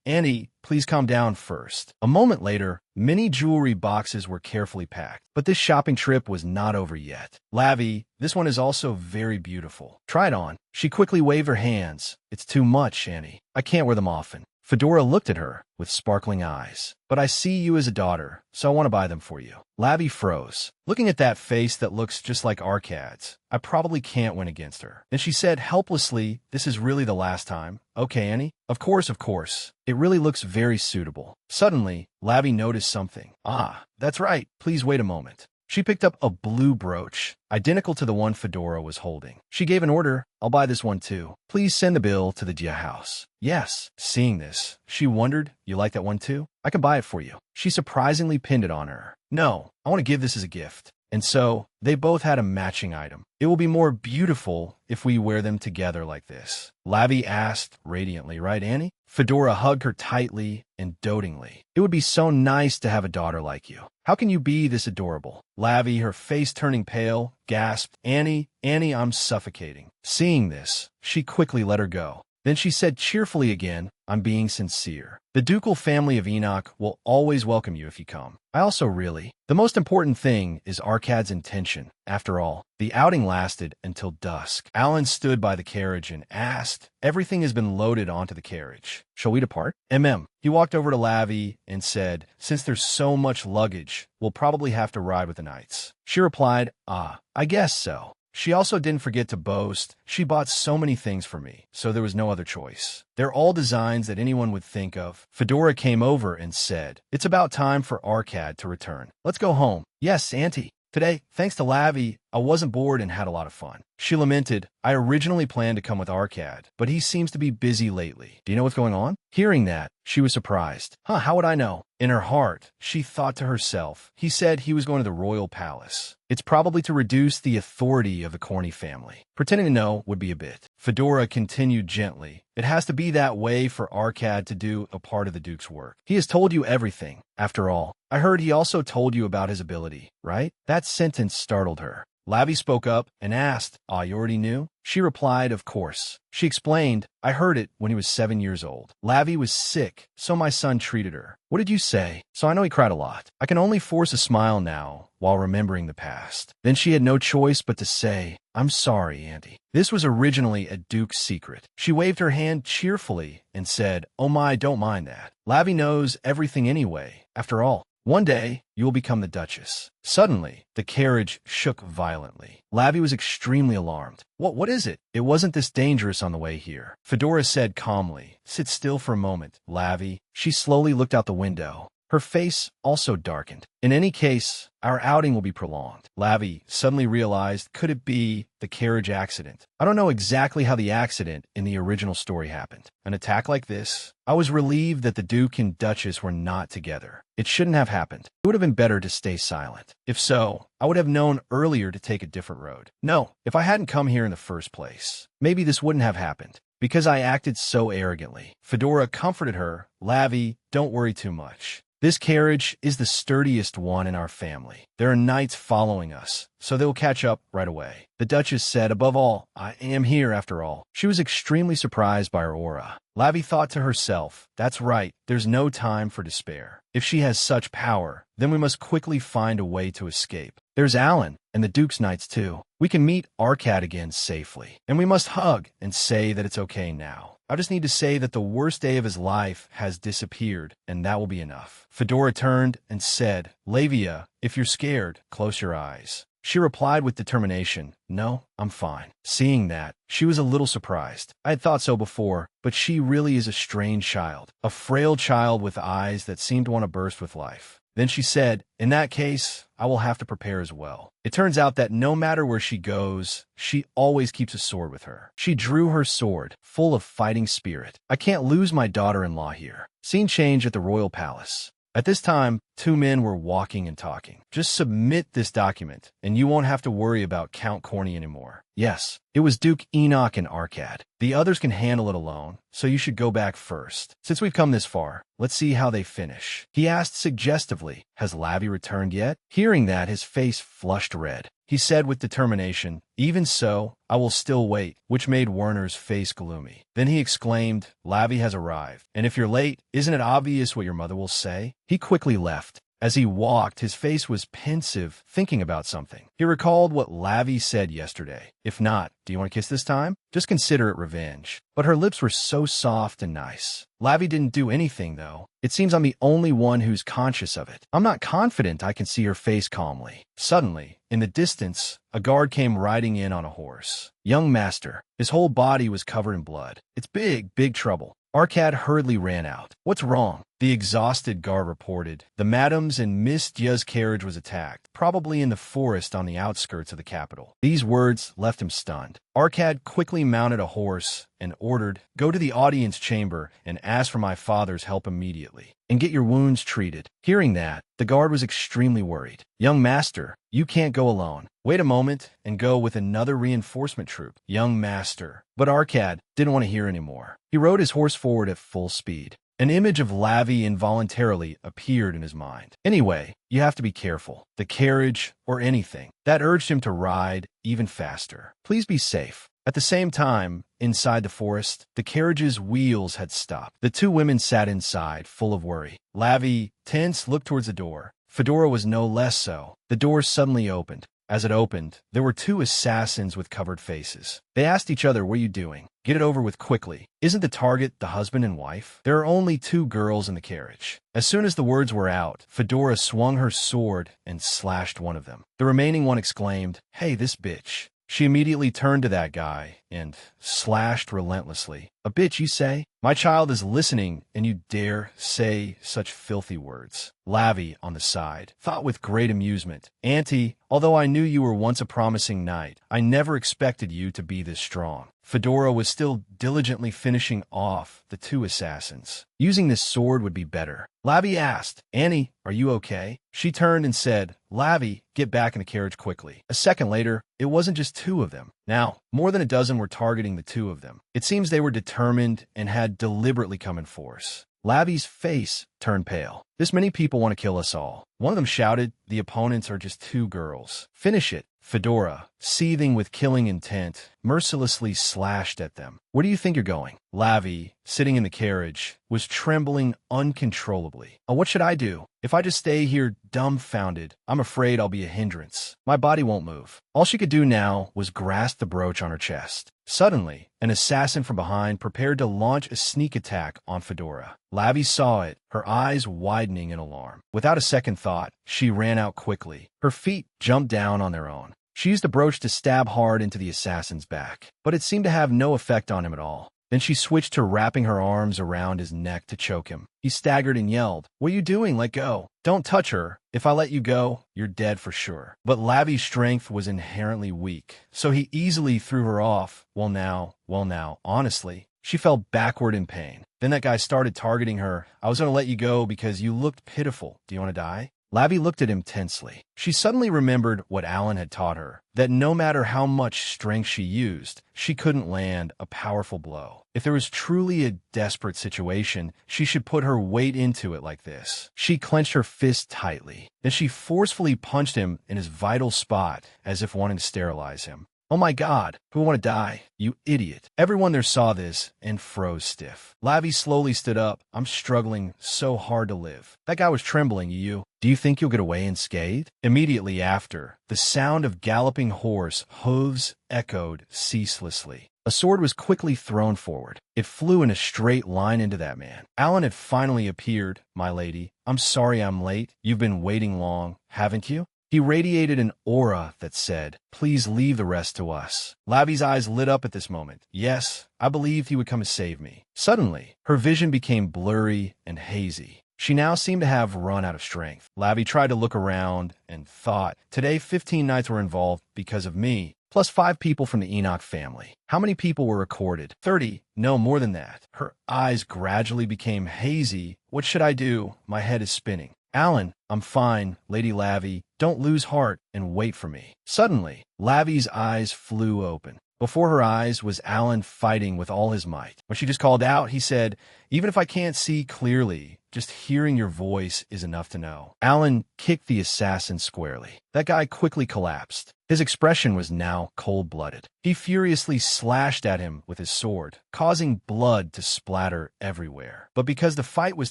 Annie, please calm down first. A moment later, many jewelry boxes were carefully packed. But this shopping trip was not over yet. Lavi, this one is also very beautiful. Try it on. She quickly waved her hands. It's too much, Annie. I can't wear them often. Fedora looked at her with sparkling eyes. But I see you as a daughter, so I want to buy them for you. Lavi froze, looking at that face that looks just like Arcad's. I probably can't win against her. Then she said helplessly, this is really the last time. Okay, Annie? Of course, of course. It really looks very suitable. Suddenly, Lavi noticed something. Ah, that's right. Please wait a moment. She picked up a blue brooch, identical to the one Fedora was holding. She gave an order. I'll buy this one too. Please send the bill to the Dia house. Yes. Seeing this, she wondered, you like that one too? I can buy it for you. She surprisingly pinned it on her. No, I want to give this as a gift. And so, they both had a matching item. It will be more beautiful if we wear them together like this. Lavi asked radiantly, right, Annie? Fedora hugged her tightly and dotingly. It would be so nice to have a daughter like you. How can you be this adorable? Lavi, her face turning pale, gasped, Annie, I'm suffocating. Seeing this, she quickly let her go. Then she said cheerfully again, I'm being sincere. The ducal family of Enoch will always welcome you if you come. I also really. The most important thing is Arcad's intention. After all, the outing lasted until dusk. Alan stood by the carriage and asked, everything has been loaded onto the carriage. Shall we depart? He walked over to Lavi and said, since there's so much luggage, we'll probably have to ride with the knights. She replied, I guess so. She also didn't forget to boast, she bought so many things for me, so there was no other choice. They're all designs that anyone would think of. Fedora came over and said, it's about time for Arcad to return. Let's go home. Yes, Auntie. Today, thanks to Lavi, I wasn't bored and had a lot of fun. She lamented, I originally planned to come with Arcad, but he seems to be busy lately. Do you know what's going on? Hearing that, she was surprised. How would I know? In her heart, she thought to herself, he said he was going to the royal palace. It's probably to reduce the authority of the Corny family. Pretending to know would be a bit. Fedora continued gently. It has to be that way for Arcad to do a part of the Duke's work. He has told you everything. After all, I heard he also told you about his ability, right? That sentence startled her. Lavi spoke up and asked, you already knew? She replied, of course. She explained, I heard it when he was 7 years old. Lavi was sick, so my son treated her. What did you say? So I know he cried a lot. I can only force a smile now while remembering the past. Then she had no choice but to say, I'm sorry, Auntie. This was originally a Duke's secret. She waved her hand cheerfully and said, oh my, don't mind that. Lavi knows everything anyway. After all, one day, you will become the Duchess. Suddenly, the carriage shook violently. Lavi was extremely alarmed. What is it? It wasn't this dangerous on the way here. Fedora said calmly, sit still for a moment, Lavi. She slowly looked out the window. Her face also darkened. In any case, our outing will be prolonged. Lavi suddenly realized, could it be the carriage accident? I don't know exactly how the accident in the original story happened. An attack like this? I was relieved that the Duke and Duchess were not together. It shouldn't have happened. It would have been better to stay silent. If so, I would have known earlier to take a different road. No, if I hadn't come here in the first place, maybe this wouldn't have happened. Because I acted so arrogantly. Fedora comforted her. Lavi, don't worry too much. This carriage is the sturdiest one in our family. There are knights following us, so they will catch up right away. The Duchess said, above all, I am here after all. She was extremely surprised by her aura. Lavi thought to herself, that's right, there's no time for despair. If she has such power, then we must quickly find a way to escape. There's Alan, and the Duke's knights too. We can meet Arcad again safely, and we must hug and say that it's okay now. I just need to say that the worst day of his life has disappeared, and that will be enough. Fedora turned and said, Lavia, if you're scared, close your eyes. She replied with determination, no, I'm fine. Seeing that, she was a little surprised. I had thought so before, but she really is a strange child. A frail child with eyes that seem to want to burst with life. Then she said, in that case, I will have to prepare as well. It turns out that no matter where she goes, she always keeps a sword with her. She drew her sword, full of fighting spirit. I can't lose my daughter-in-law here. Scene change at the royal palace. At this time, two men were walking and talking. Just submit this document, and you won't have to worry about Count Corny anymore. Yes, it was Duke Enoch and Arcad. The others can handle it alone, so you should go back first. Since we've come this far, let's see how they finish. He asked suggestively, has Lavi returned yet? Hearing that, his face flushed red. He said with determination, even so, I will still wait, which made Werner's face gloomy. Then he exclaimed, Lavi has arrived, and if you're late, isn't it obvious what your mother will say? He quickly left. As he walked, his face was pensive, thinking about something. He recalled what Lavi said yesterday. If not, do you want to kiss this time? Just consider it revenge. But her lips were so soft and nice. Lavi didn't do anything, though. It seems I'm the only one who's conscious of it. I'm not confident I can see her face calmly. Suddenly, in the distance, a guard came riding in on a horse. Young master. His whole body was covered in blood. It's big trouble. Arkad hurriedly ran out. What's wrong? The exhausted guard reported. The madam's and Miss Dia's carriage was attacked, probably in the forest on the outskirts of the capital. These words left him stunned. Arkad quickly mounted a horse and ordered, "Go to the audience chamber and ask for my father's help immediately, and get your wounds treated." Hearing that, the guard was extremely worried. "Young master, you can't go alone. Wait a moment and go with another reinforcement troop." Young master. But Arkad didn't want to hear anymore. He rode his horse forward at full speed. An image of Lavi involuntarily appeared in his mind. Anyway, you have to be careful. The carriage or anything. That urged him to ride even faster. Please be safe. At the same time, inside the forest, the carriage's wheels had stopped. The two women sat inside, full of worry. Lavi, tense, looked towards the door. Fedora was no less so. The door suddenly opened. As it opened, there were two assassins with covered faces. They asked each other, "What are you doing? Get it over with quickly. Isn't the target the husband and wife? There are only two girls in the carriage." As soon as the words were out, Fedora swung her sword and slashed one of them. The remaining one exclaimed, "Hey, this bitch." She immediately turned to that guy and slashed relentlessly. "A bitch, you say? My child is listening, and you dare say such filthy words." Lavi, on the side, thought with great amusement, "Auntie, although I knew you were once a promising knight, I never expected you to be this strong." Fedora was still diligently finishing off the two assassins. Using this sword would be better. Lavi asked, "Annie, are you okay?" She turned and said, "Lavi, get back in the carriage quickly." A second later, it wasn't just two of them. Now, more than a dozen were targeting the two of them. It seems they were determined and had deliberately come in force. Lavi's face turned pale. "This many people want to kill us all." One of them shouted, "The opponents are just two girls. Finish it." Fedora, seething with killing intent, mercilessly slashed at them. "Where do you think you're going?" Lavi, sitting in the carriage, was trembling uncontrollably. "Oh, what should I do? If I just stay here dumbfounded, I'm afraid I'll be a hindrance. My body won't move." All she could do now was grasp the brooch on her chest. Suddenly, an assassin from behind prepared to launch a sneak attack on Fedora. Lavi saw it, her eyes widening in alarm. Without a second thought, she ran out quickly. Her feet jumped down on their own. She used the brooch to stab hard into the assassin's back, but it seemed to have no effect on him at all. Then she switched to wrapping her arms around his neck to choke him. He staggered and yelled, "What are you doing? Let go. Don't touch her. If I let you go, you're dead for sure." But Lavi's strength was inherently weak, so he easily threw her off. Well now, honestly, she fell backward in pain. Then that guy started targeting her. "I was going to let you go because you looked pitiful. Do you want to die?" Lavi looked at him tensely. She suddenly remembered what Alan had taught her, that no matter how much strength she used, she couldn't land a powerful blow. If there was truly a desperate situation, she should put her weight into it like this. She clenched her fist tightly. Then she forcefully punched him in his vital spot, as if wanting to sterilize him. "Oh my God, who want to die? You idiot." Everyone there saw this and froze stiff. Lavi slowly stood up. "I'm struggling so hard to live." That guy was trembling. Do you think you'll get away unscathed?" Immediately after, the sound of galloping horse hooves echoed ceaselessly. A sword was quickly thrown forward. It flew in a straight line into that man. Alan had finally appeared. "My lady, I'm sorry I'm late. You've been waiting long, haven't you?" He radiated an aura that said, "Please leave the rest to us." Lavi's eyes lit up at this moment. Yes, I believed he would come to save me. Suddenly, her vision became blurry and hazy. She now seemed to have run out of strength. Lavi tried to look around and thought, today 15 knights were involved because of me, plus 5 people from the Enoch family. How many people were recorded? 30. No, more than that. Her eyes gradually became hazy. What should I do? My head is spinning. "Alan, I'm fine, Lady Lavi. Don't lose heart and wait for me." Suddenly, Lavi's eyes flew open. Before her eyes was Alan fighting with all his might. When she just called out, he said, "Even if I can't see clearly, just hearing your voice is enough to know. Alan kicked the assassin squarely. That guy quickly collapsed. His expression was now cold-blooded. He furiously slashed at him with his sword, causing blood to splatter everywhere. But because the fight was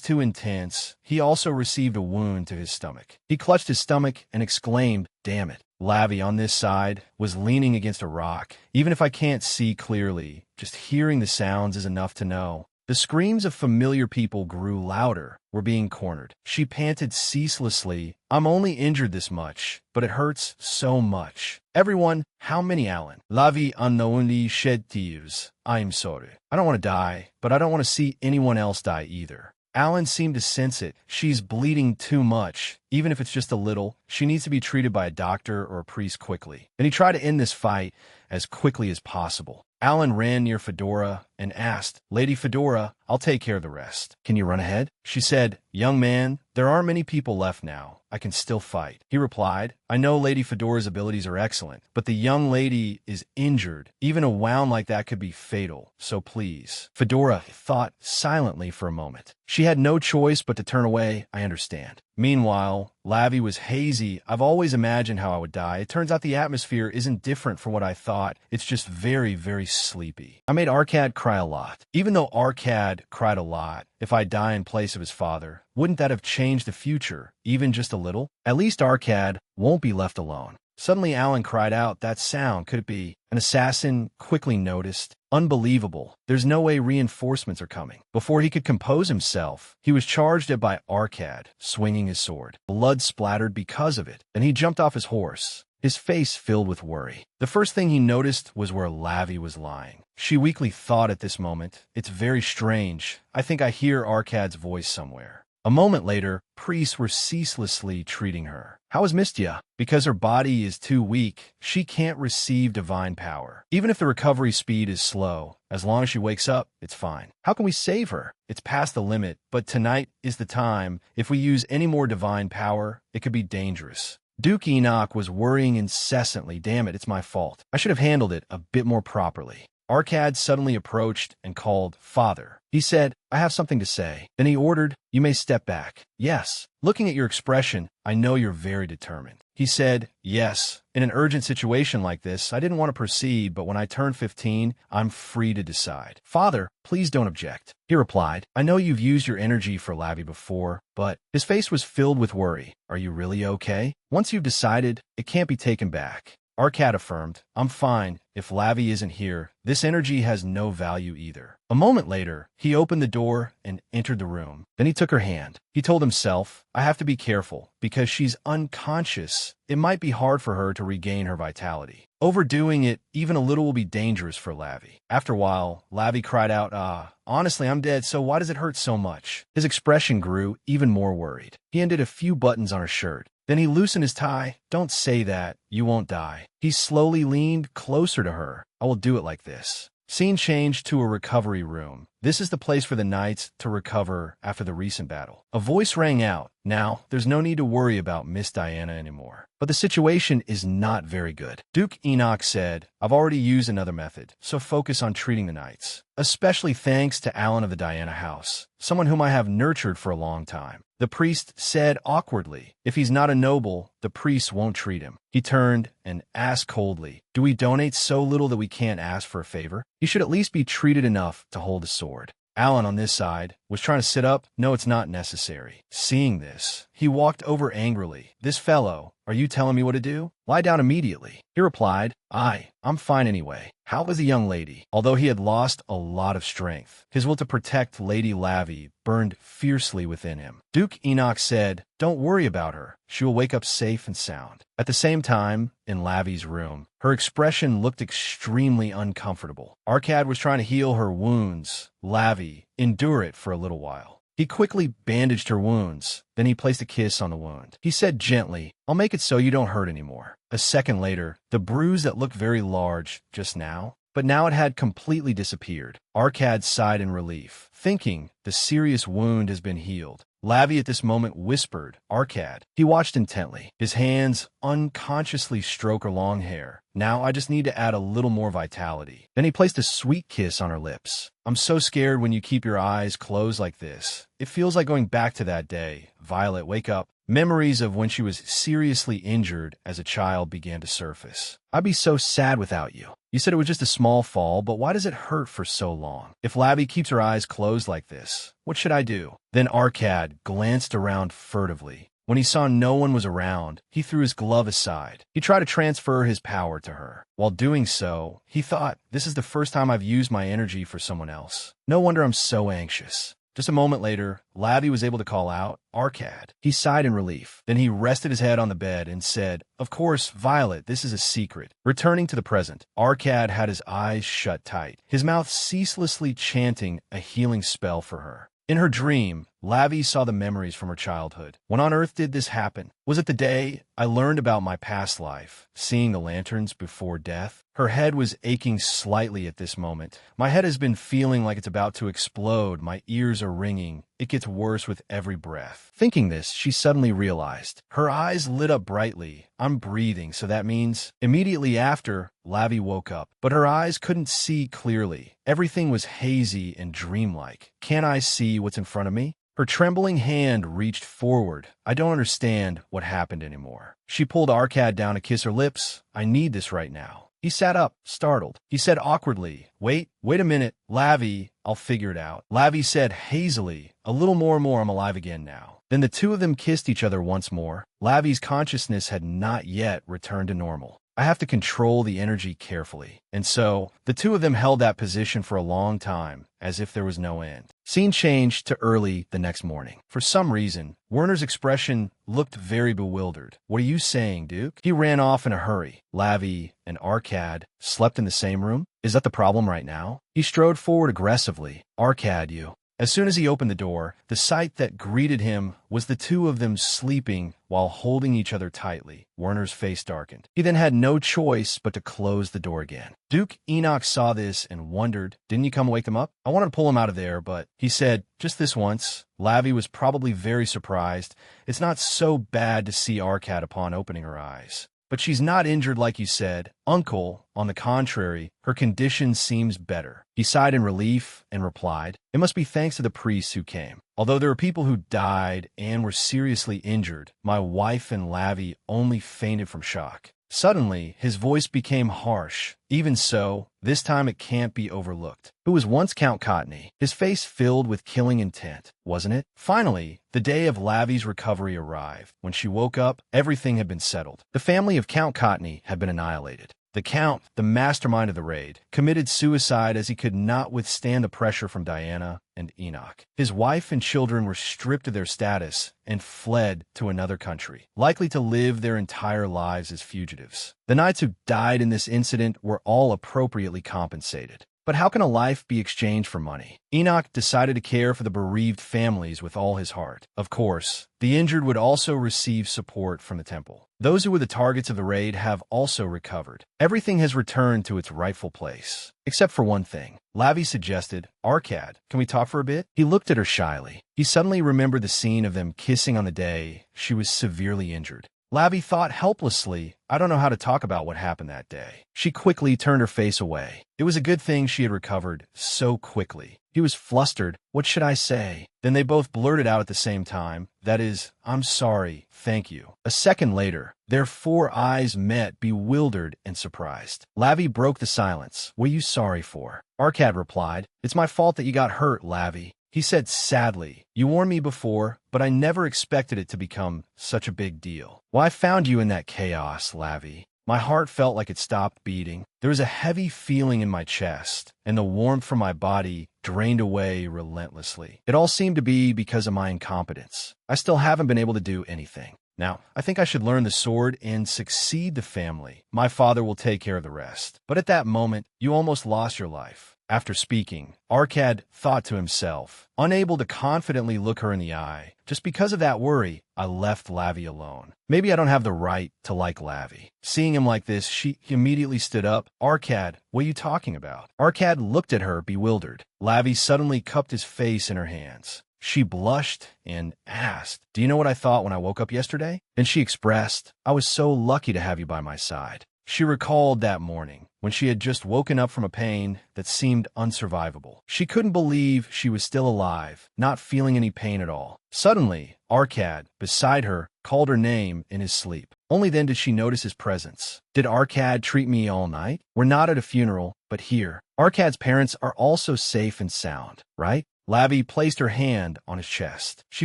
too intense, he also received a wound to his stomach. He clutched his stomach and exclaimed, "Damn it." Lavi, on this side, was leaning against a rock. Even if I can't see clearly, just hearing the sounds is enough to know. The screams of familiar people grew louder. We're being cornered. She panted ceaselessly. "I'm only injured this much, but it hurts so much." "Everyone, how many, Alan?" "Lavi unknowingly shed tears. I'm sorry. I don't want to die, but I don't want to see anyone else die either." Alan seemed to sense it. She's bleeding too much. Even if it's just a little, she needs to be treated by a doctor or a priest quickly. And he tried to end this fight as quickly as possible. Alan ran near Fedora and asked, "Lady Fedora, I'll take care of the rest. Can you run ahead?" She said, "Young man, there aren't many people left now. I can still fight." He replied, "I know Lady Fedora's abilities are excellent, but the young lady is injured. Even a wound like that could be fatal, so please." Fedora thought silently for a moment. She had no choice but to turn away. "I understand." Meanwhile, Lavi was hazy. "I've always imagined how I would die. It turns out the atmosphere isn't different from what I thought. It's just very, very sleepy. I made Arcad cry a lot. Even though Arcad cried a lot, if I die in place of his father, wouldn't that have changed the future, even just a little? At least Arcad won't be left alone." Suddenly Alan cried out, "That sound, could it be?" An assassin quickly noticed. "Unbelievable. There's no way reinforcements are coming." Before he could compose himself, he was charged at by Arcad, swinging his sword. Blood splattered because of it. Then he jumped off his horse, his face filled with worry. The first thing he noticed was where Lavi was lying. She weakly thought at this moment, "It's very strange. I think I hear Arcad's voice somewhere." A moment later, priests were ceaselessly treating her. "How is Mistia?" Because her body is too weak, she can't receive divine power. Even if the recovery speed is slow, as long as she wakes up, it's fine. "How can we save her?" "It's past the limit, but tonight is the time. If we use any more divine power, it could be dangerous." Duke Enoch was worrying incessantly. "Damn it, it's my fault. I should have handled it a bit more properly." Arcad suddenly approached and called, "Father." He said, "I have something to say." Then he ordered, "You may step back." "Yes. Looking at your expression, I know you're very determined." He said, "Yes. In an urgent situation like this, I didn't want to proceed, but when I turn 15, I'm free to decide." "Father, please don't object." He replied, "I know you've used your energy for Lavi before, but..." His face was filled with worry. "Are you really okay? Once you've decided, it can't be taken back." Arcad affirmed, "I'm fine. If Lavi isn't here, this energy has no value either." A moment later, he opened the door and entered the room. Then he took her hand. He told himself, "I have to be careful, because she's unconscious. It might be hard for her to regain her vitality. Overdoing it even a little will be dangerous for Lavi." After a while, Lavi cried out, Honestly, I'm dead, so why does it hurt so much?" His expression grew even more worried. He undid a few buttons on her shirt. Then he loosened his tie. "Don't say that. You won't die." He slowly leaned closer to her. "I will do it like this." Scene changed to a recovery room. This is the place for the knights to recover after the recent battle. A voice rang out. "Now, there's no need to worry about Miss Diana anymore. But the situation is not very good." Duke Enoch said, "I've already used another method, so focus on treating the knights. Especially thanks to Alan of the Diana house, someone whom I have nurtured for a long time." The priest said awkwardly, "If he's not a noble, the priest won't treat him." He turned and asked coldly, "Do we donate so little that we can't ask for a favor? He should at least be treated enough to hold a sword." Alan, on this side, was trying to sit up. "No, it's not necessary." Seeing this, he walked over angrily. "This fellow, are you telling me what to do? Lie down immediately." He replied, I'm fine anyway." How was the young lady? Although he had lost a lot of strength, his will to protect Lady Lavi burned fiercely within him. Duke Enoch said, "Don't worry about her. She will wake up safe and sound." At the same time, in Lavi's room, her expression looked extremely uncomfortable. Arcad was trying to heal her wounds. Lavi, endure it for a little while. He quickly bandaged her wounds. Then he placed a kiss on the wound. He said gently, "I'll make it so you don't hurt anymore." A second later, the bruise that looked very large just now, but now it had completely disappeared. Arcad sighed in relief, thinking the serious wound has been healed. Lavi at this moment whispered, "Arcad." He watched intently. His hands unconsciously stroke her long hair. Now I just need to add a little more vitality. Then he placed a sweet kiss on her lips. I'm so scared when you keep your eyes closed like this. It feels like going back to that day. Violet, wake up. Memories of when she was seriously injured as a child began to surface. I'd be so sad without you. You said it was just a small fall, but why does it hurt for so long? If Labby keeps her eyes closed like this, what should I do? Then Arcad glanced around furtively. When he saw no one was around, he threw his glove aside. He tried to transfer his power to her. While doing so, he thought, this is the first time I've used my energy for someone else. No wonder I'm so anxious. Just a moment later, Labby was able to call out, Arcad. He sighed in relief. Then he rested his head on the bed and said, of course, Violet, this is a secret. Returning to the present, Arcad had his eyes shut tight, his mouth ceaselessly chanting a healing spell for her. In her dream, Labby saw the memories from her childhood. When on earth did this happen? Was it the day I learned about my past life, seeing the lanterns before death? Her head was aching slightly at this moment. My head has been feeling like it's about to explode. My ears are ringing. It gets worse with every breath. Thinking this, she suddenly realized. Her eyes lit up brightly. I'm breathing, so that means... Immediately after, Labby woke up, but her eyes couldn't see clearly. Everything was hazy and dreamlike. Can't I see what's in front of me? Her trembling hand reached forward. I don't understand what happened anymore. She pulled Arcad down to kiss her lips. I need this right now. He sat up, startled. He said awkwardly, wait a minute, Labby, I'll figure it out. Labby said hazily, a little more, I'm alive again now. Then the two of them kissed each other once more. Labby's consciousness had not yet returned to normal. I have to control the energy carefully. And so, the two of them held that position for a long time, as if there was no end. Scene changed to early the next morning. For some reason, Werner's expression looked very bewildered. What are you saying, Duke? He ran off in a hurry. Labby and Arcad slept in the same room? Is that the problem right now? He strode forward aggressively. Arcad, you. As soon as he opened the door, the sight that greeted him was the two of them sleeping while holding each other tightly. Werner's face darkened. He then had no choice but to close the door again. Duke Enoch saw this and wondered, didn't you come wake them up? I wanted to pull him out of there, but he said, just this once. Labby was probably very surprised. It's not so bad to see Arcad upon opening her eyes. But she's not injured like you said. Uncle, on the contrary, her condition seems better. He sighed in relief and replied, it must be thanks to the priests who came. Although there are people who died and were seriously injured, my wife and Labby only fainted from shock. Suddenly, his voice became harsh. Even so, this time it can't be overlooked. Who was once Count Cottony? His face filled with killing intent, wasn't it? Finally, the day of Labby's recovery arrived. When she woke up, everything had been settled. The family of Count Cottony had been annihilated. The Count, the mastermind of the raid, committed suicide as he could not withstand the pressure from Diana and Enoch. His wife and children were stripped of their status and fled to another country, likely to live their entire lives as fugitives. The knights who died in this incident were all appropriately compensated. But how can a life be exchanged for money? Enoch decided to care for the bereaved families with all his heart. Of course, the injured would also receive support from the temple. Those who were the targets of the raid have also recovered. Everything has returned to its rightful place. Except for one thing. Labby suggested, Arcad, can we talk for a bit? He looked at her shyly. He suddenly remembered the scene of them kissing on the day she was severely injured. Labby thought helplessly, I don't know how to talk about what happened that day. She quickly turned her face away. It was a good thing she had recovered so quickly. He was flustered. What should I say? Then they both blurted out at the same time. That is, I'm sorry, thank you. A second later, their four eyes met, bewildered and surprised. Labby broke the silence. What are you sorry for? Arcad replied, it's my fault that you got hurt, Labby. He said sadly, you warned me before, but I never expected it to become such a big deal. Well, I found you in that chaos, Labby. My heart felt like it stopped beating. There was a heavy feeling in my chest, and the warmth from my body drained away relentlessly. It all seemed to be because of my incompetence. I still haven't been able to do anything. Now, I think I should learn the sword and succeed the family. My father will take care of the rest. But at that moment, you almost lost your life. After speaking, Arcad thought to himself, unable to confidently look her in the eye. Just because of that worry, I left Labby alone. Maybe I don't have the right to like Labby. Seeing him like this, she immediately stood up. Arcad, what are you talking about? Arcad looked at her, bewildered. Labby suddenly cupped his face in her hands. She blushed and asked, do you know what I thought when I woke up yesterday? Then she expressed, I was so lucky to have you by my side. She recalled that morning when she had just woken up from a pain that seemed unsurvivable. She couldn't believe she was still alive, not feeling any pain at all. Suddenly, Arcad, beside her, called her name in his sleep. Only then did she notice his presence. Did Arcad treat me all night? We're not at a funeral, but here. Arcad's parents are also safe and sound, right? Lavi placed her hand on his chest. She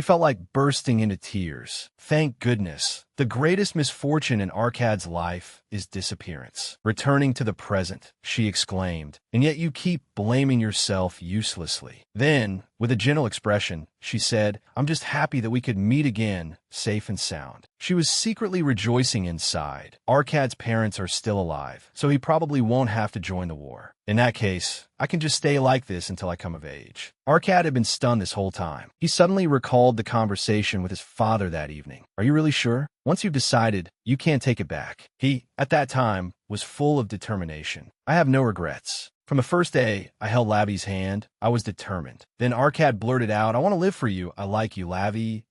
felt like bursting into tears. Thank goodness. The greatest misfortune in Arcad's life is disappearance. Returning to the present, she exclaimed, and yet you keep blaming yourself uselessly. Then, with a gentle expression, she said, I'm just happy that we could meet again, safe and sound. She was secretly rejoicing inside. Arcad's parents are still alive, so he probably won't have to join the war. In that case, I can just stay like this until I come of age. Arcad had been stunned this whole time. He suddenly recalled the conversation with his father that evening. Are you really sure? Once you've decided, you can't take it back. He, at that time, was full of determination. I have no regrets. From the first day I held Lavi's hand, I was determined. Then Arcad blurted out, I want to live for you. I like you, Lavi.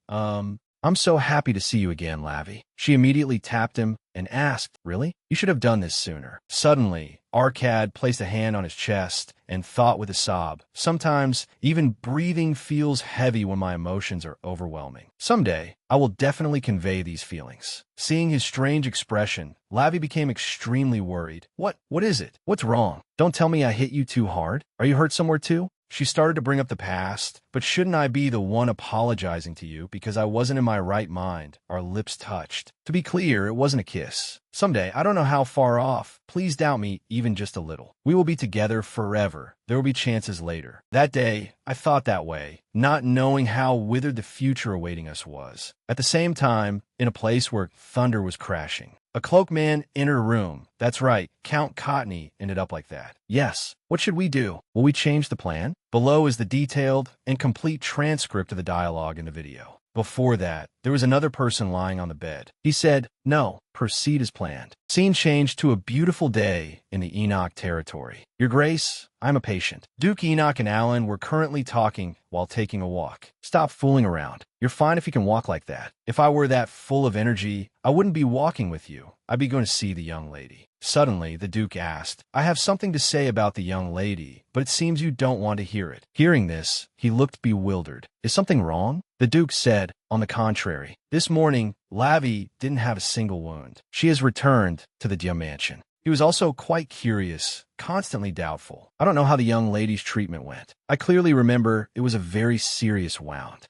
I'm so happy to see you again, Lavi. She immediately tapped him and asked, really? You should have done this sooner. Suddenly, Arcad placed a hand on his chest and thought with a sob, sometimes even breathing feels heavy when my emotions are overwhelming. Someday, I will definitely convey these feelings. Seeing his strange expression, Lavi became extremely worried. What is it? What's wrong? Don't tell me I hit you too hard. Are you hurt somewhere too? She started to bring up the past, but shouldn't I be the one apologizing to you because I wasn't in my right mind? Our lips touched. To be clear, it wasn't a kiss. Someday, I don't know how far off. Please doubt me even just a little. We will be together forever. There will be chances later. That day, I thought that way, not knowing how withered the future awaiting us was. At the same time, in a place where thunder was crashing. A cloaked man entered a room. That's right, Count Cottony ended up like that. Yes. What should we do? Will we change the plan? Below is the detailed and complete transcript of the dialogue in the video. Before that, there was another person lying on the bed. He said, no, proceed as planned. Scene changed to a beautiful day in the Enoch territory. Your Grace, I'm a patient. Duke Enoch and Alan were currently talking while taking a walk. Stop fooling around. You're fine if you can walk like that. If I were that full of energy, I wouldn't be walking with you. I'd be going to see the young lady. Suddenly, the Duke asked, I have something to say about the young lady, but it seems you don't want to hear it. Hearing this, he looked bewildered. Is something wrong? The Duke said, on the contrary, this morning, Lavi didn't have a single wound. She has returned to the Dia mansion. He was also quite curious, constantly doubtful. I don't know how the young lady's treatment went. I clearly remember it was a very serious wound.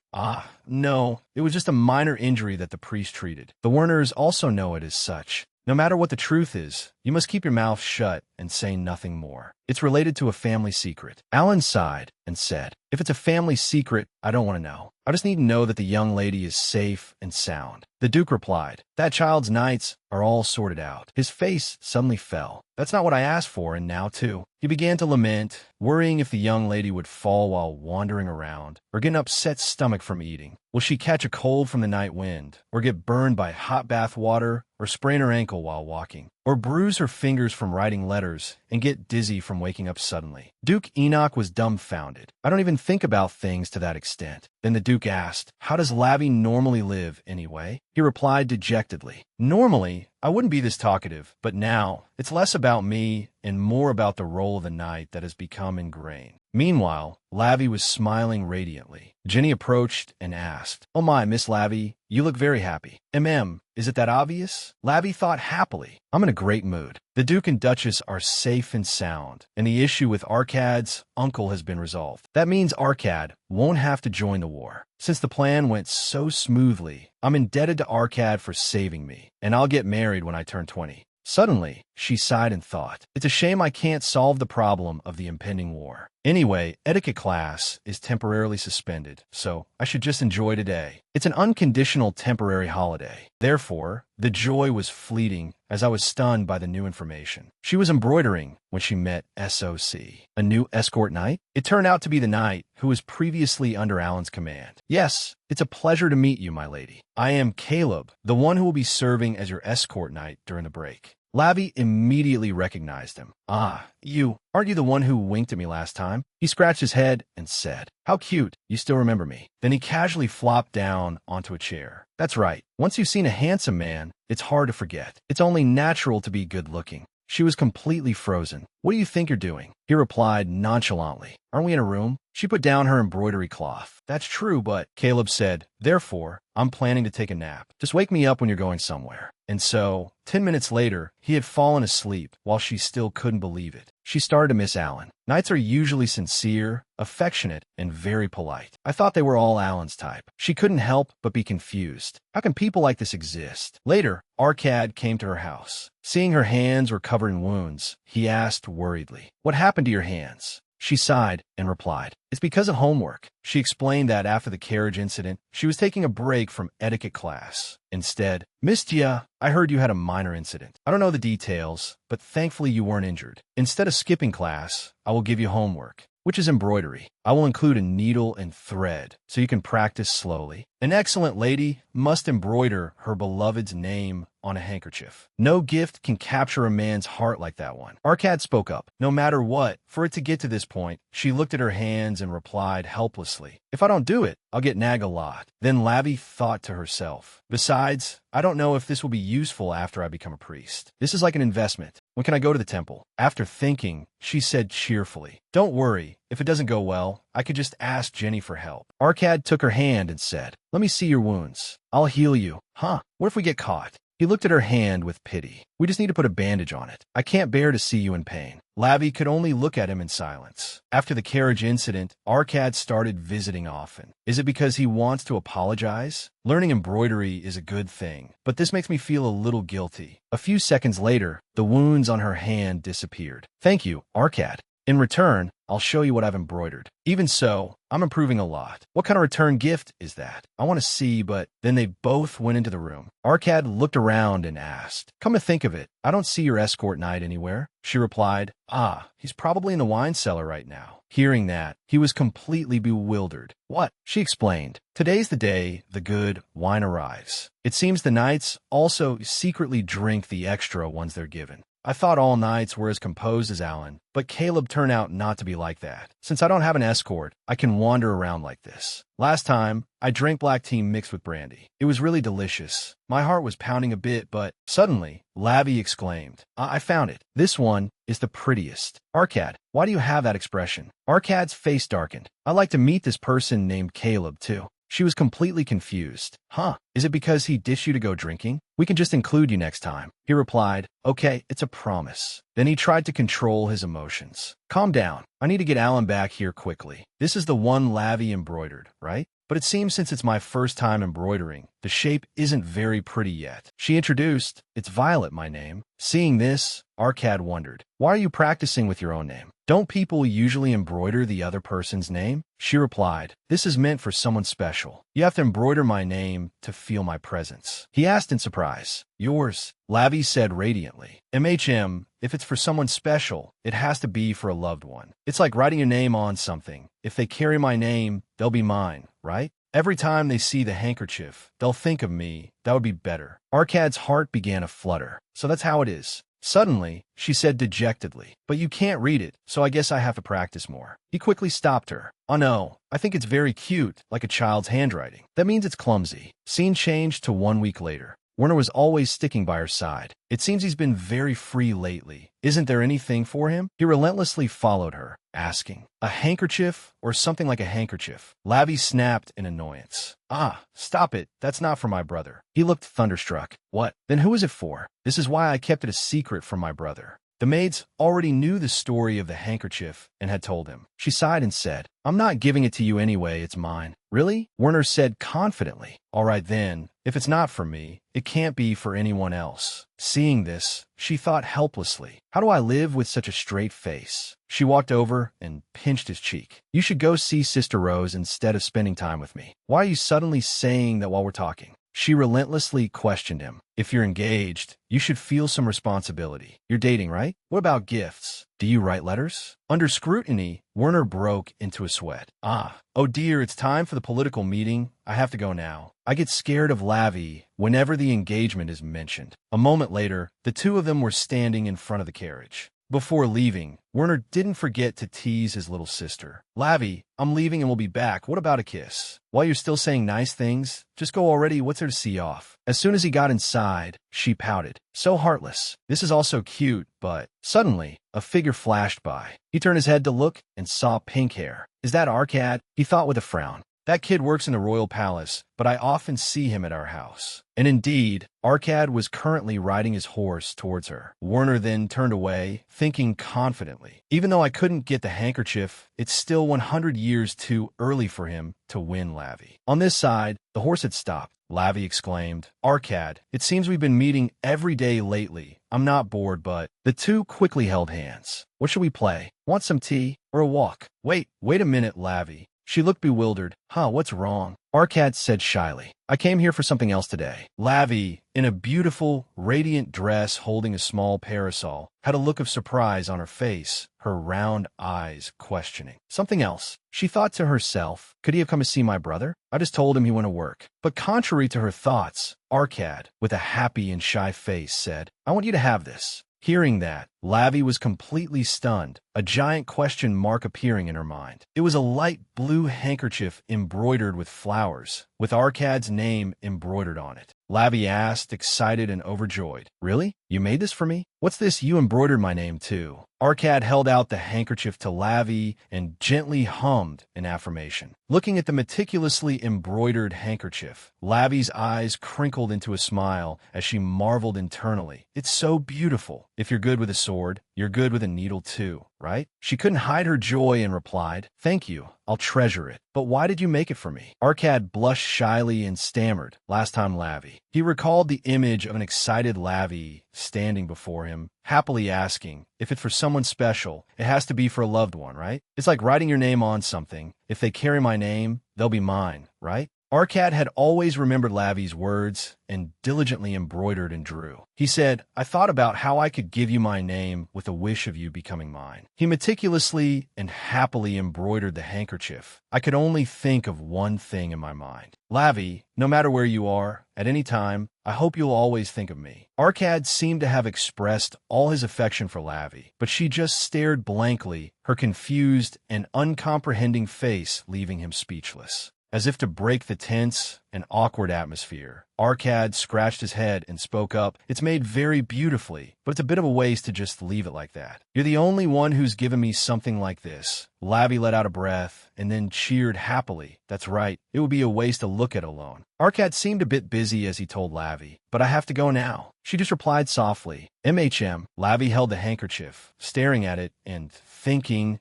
No, it was just a minor injury that the priest treated. The Werners also know it as such. No matter what the truth is, you must keep your mouth shut and say nothing more. It's related to a family secret. Alan sighed and said, if it's a family secret, I don't want to know. I just need to know that the young lady is safe and sound. The Duke replied, that child's nights are all sorted out. His face suddenly fell. That's not what I asked for, and now too. He began to lament, worrying if the young lady would fall while wandering around, or get an upset stomach from eating. Will she catch a cold from the night wind, or get burned by hot bath water, or sprain her ankle while walking, or bruise her fingers from writing letters and get dizzy from waking up suddenly? Duke Enoch was dumbfounded. I don't even think about things to that extent. Then the Duke asked, how does Lavi normally live anyway? He replied dejectedly, normally, I wouldn't be this talkative, but now, it's less about me and more about the role of the night that has become ingrained. Meanwhile, Lavi was smiling radiantly. Jenny approached and asked, oh my, Miss Lavi, you look very happy. Is it that obvious? Lavi thought happily. I'm in a great mood. The Duke and Duchess are safe and sound, and the issue with Arcad's uncle has been resolved. That means Arcad won't have to join the war. Since the plan went so smoothly, I'm indebted to Arcad for saving me, and I'll get married when I turn 20. Suddenly, she sighed and thought, it's a shame I can't solve the problem of the impending war. Anyway, etiquette class is temporarily suspended, so I should just enjoy today. It's an unconditional temporary holiday. Therefore, the joy was fleeting as I was stunned by the new information. She was embroidering when she met SOC, a new escort knight. It turned out to be the knight who was previously under Alan's command. Yes, it's a pleasure to meet you, my lady. I am Caleb, the one who will be serving as your escort knight during the break. Lavi immediately recognized him. Ah, you. Aren't you the one who winked at me last time? He scratched his head and said, how cute. You still remember me. Then he casually flopped down onto a chair. That's right. Once you've seen a handsome man, it's hard to forget. It's only natural to be good-looking. She was completely frozen. What do you think you're doing? He replied nonchalantly. Aren't we in a room? She put down her embroidery cloth. That's true, but Caleb said, therefore, I'm planning to take a nap. Just wake me up when you're going somewhere. And so, 10 minutes later, he had fallen asleep while she still couldn't believe it. She started to miss Alan. Knights are usually sincere, affectionate, and very polite. I thought they were all Alan's type. She couldn't help but be confused. How can people like this exist? Later, Arcad came to her house. Seeing her hands were covered in wounds, he asked worriedly, what happened to your hands? She sighed and replied, it's because of homework. She explained that after the carriage incident, she was taking a break from etiquette class. Instead, Miss Tia, I heard you had a minor incident. I don't know the details, but thankfully you weren't injured. Instead of skipping class, I will give you homework, which is embroidery. I will include a needle and thread so you can practice slowly. An excellent lady must embroider her beloved's name on a handkerchief. No gift can capture a man's heart like that one. Arcad spoke up. No matter what, for it to get to this point, she looked at her hands and replied helplessly, if I don't do it, I'll get nagged a lot. Then Lavi thought to herself, besides, I don't know if this will be useful after I become a priest. This is like an investment. When can I go to the temple? After thinking, she said cheerfully, don't worry. If it doesn't go well, I could just ask Jenny for help. Arcad took her hand and said, let me see your wounds. I'll heal you. Huh? What if we get caught? He looked at her hand with pity. We just need to put a bandage on it. I can't bear to see you in pain. Lavi could only look at him in silence. After the carriage incident, Arcad started visiting often. Is it because he wants to apologize? Learning embroidery is a good thing, but this makes me feel a little guilty. A few seconds later, the wounds on her hand disappeared. Thank you, Arcad. In return, I'll show you what I've embroidered. Even so, I'm improving a lot. What kind of return gift is that? I want to see, but then they both went into the room. Arcad looked around and asked, come to think of it, I don't see your escort knight anywhere. She replied, ah, he's probably in the wine cellar right now. Hearing that, he was completely bewildered. What? She explained, today's the day the good wine arrives. It seems the knights also secretly drink the extra ones they're given. I thought all knights were as composed as Alan, but Caleb turned out not to be like that. Since I don't have an escort, I can wander around like this. Last time, I drank black tea mixed with brandy. It was really delicious. My heart was pounding a bit, but suddenly, Lavi exclaimed, I found it. This one is the prettiest. Arcad, why do you have that expression? Arcad's face darkened. I'd like to meet this person named Caleb, too. She was completely confused. Huh? Is it because he dished you to go drinking? We can just include you next time. He replied, okay, it's a promise. Then he tried to control his emotions. Calm down. I need to get Alan back here quickly. This is the one Lavi embroidered, right? But it seems since it's my first time embroidering, the shape isn't very pretty yet. She introduced, it's Violet, my name. Seeing this, Arcad wondered, why are you practicing with your own name? Don't people usually embroider the other person's name? She replied, this is meant for someone special. You have to embroider my name to feel my presence. He asked in surprise, yours? Lavi said radiantly, if it's for someone special, it has to be for a loved one. It's like writing your name on something. If they carry my name, they'll be mine, right? Every time they see the handkerchief, they'll think of me. That would be better. Arcad's heart began to flutter. So that's how it is. Suddenly, she said dejectedly, but you can't read it, so I guess I have to practice more. He quickly stopped her. Oh no, I think it's very cute, like a child's handwriting. That means it's clumsy. Scene changed to 1 week later. Werner was always sticking by her side. It seems he's been very free lately. Isn't there anything for him? He relentlessly followed her, asking, a handkerchief or something like a handkerchief? Lavi snapped in annoyance. Ah, stop it. That's not for my brother. He looked thunderstruck. What? Then who is it for? This is why I kept it a secret from my brother. The maids already knew the story of the handkerchief and had told him. She sighed and said, I'm not giving it to you anyway, it's mine. Really? Werner said confidently. All right then, if it's not for me, it can't be for anyone else. Seeing this, she thought helplessly, how do I live with such a straight face? She walked over and pinched his cheek. You should go see Sister Rose instead of spending time with me. Why are you suddenly saying that while we're talking? She relentlessly questioned him. If you're engaged, you should feel some responsibility. You're dating, right? What about gifts? Do you write letters? Under scrutiny, Werner broke into a sweat. Oh dear, it's time for the political meeting. I have to go now. I get scared of Lavi whenever the engagement is mentioned. A moment later, the two of them were standing in front of the carriage. Before leaving, Werner didn't forget to tease his little sister. Lavi, I'm leaving and we'll be back. What about a kiss? While you're still saying nice things, just go already. What's there to see off? As soon as he got inside, she pouted. So heartless. This is also cute, but suddenly, a figure flashed by. He turned his head to look and saw pink hair. Is that Arcad? He thought with a frown. That kid works in the royal palace, but I often see him at our house. And indeed, Arcad was currently riding his horse towards her. Werner then turned away, thinking confidently. Even though I couldn't get the handkerchief, it's still 100 years too early for him to win Lavi. On this side, the horse had stopped. Lavi exclaimed, Arcad, it seems we've been meeting every day lately. I'm not bored, but... The two quickly held hands. What should we play? Want some tea or a walk? Wait a minute, Lavi. She looked bewildered. What's wrong? Arcad said shyly. I came here for something else today. Lavi, in a beautiful, radiant dress holding a small parasol, had a look of surprise on her face, her round eyes questioning. Something else. She thought to herself, could he have come to see my brother? I just told him he went to work. But contrary to her thoughts, Arcad, with a happy and shy face, said, I want you to have this. Hearing that, Lavi was completely stunned, a giant question mark appearing in her mind. It was a light blue handkerchief embroidered with flowers, with Arcad's name embroidered on it. Lavi asked, excited and overjoyed. Really? You made this for me? What's this you embroidered my name too? Arcad held out the handkerchief to Lavi and gently hummed an affirmation. Looking at the meticulously embroidered handkerchief, Lavi's eyes crinkled into a smile as she marveled internally. It's so beautiful. If you're good with a sword, you're good with a needle too, right? She couldn't hide her joy and replied, Thank you. I'll treasure it. But why did you make it for me? Arcad blushed shyly and stammered, last time Lavi. He recalled the image of an excited Lavi standing before him, happily asking, if it's for someone special, it has to be for a loved one, right? It's like writing your name on something. If they carry my name, they'll be mine, right? Arcad had always remembered Lavi's words and diligently embroidered and drew. He said, I thought about how I could give you my name with a wish of you becoming mine. He meticulously and happily embroidered the handkerchief. I could only think of one thing in my mind. Lavi, no matter where you are, at any time, I hope you'll always think of me. Arcad seemed to have expressed all his affection for Lavi, but she just stared blankly, her confused and uncomprehending face leaving him speechless. As if to break the tense and awkward atmosphere, Arcad scratched his head and spoke up. It's made very beautifully, but it's a bit of a waste to just leave it like that. You're the only one who's given me something like this. Lavi let out a breath and then cheered happily. That's right. It would be a waste to look at alone. Arcad seemed a bit busy as he told Lavi, but I have to go now. She just replied softly. MHM. Lavi held the handkerchief, staring at it and thinking,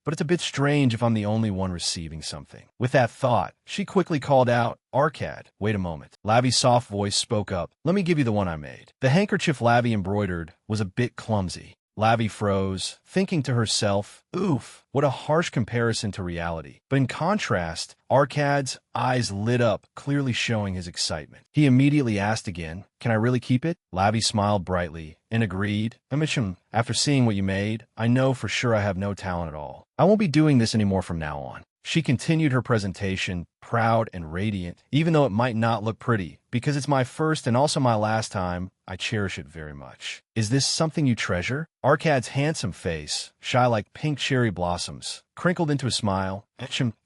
but it's a bit strange if I'm the only one receiving something. With that thought, she quickly called out, Arcad, wait a moment. Lavi's soft voice spoke up. Let me give you the one I made. The handkerchief Lavi embroidered was a bit clumsy. Lavi froze, thinking to herself, oof, what a harsh comparison to reality. But in contrast, Arcad's eyes lit up, clearly showing his excitement. He immediately asked again, can I really keep it? Lavi smiled brightly and agreed. After seeing what you made, I know for sure I have no talent at all. I won't be doing this anymore from now on. She continued her presentation, proud and radiant, even though it might not look pretty. Because it's my first and also my last time, I cherish it very much. Is this something you treasure? Arcad's handsome face, shy like pink cherry blossoms, crinkled into a smile.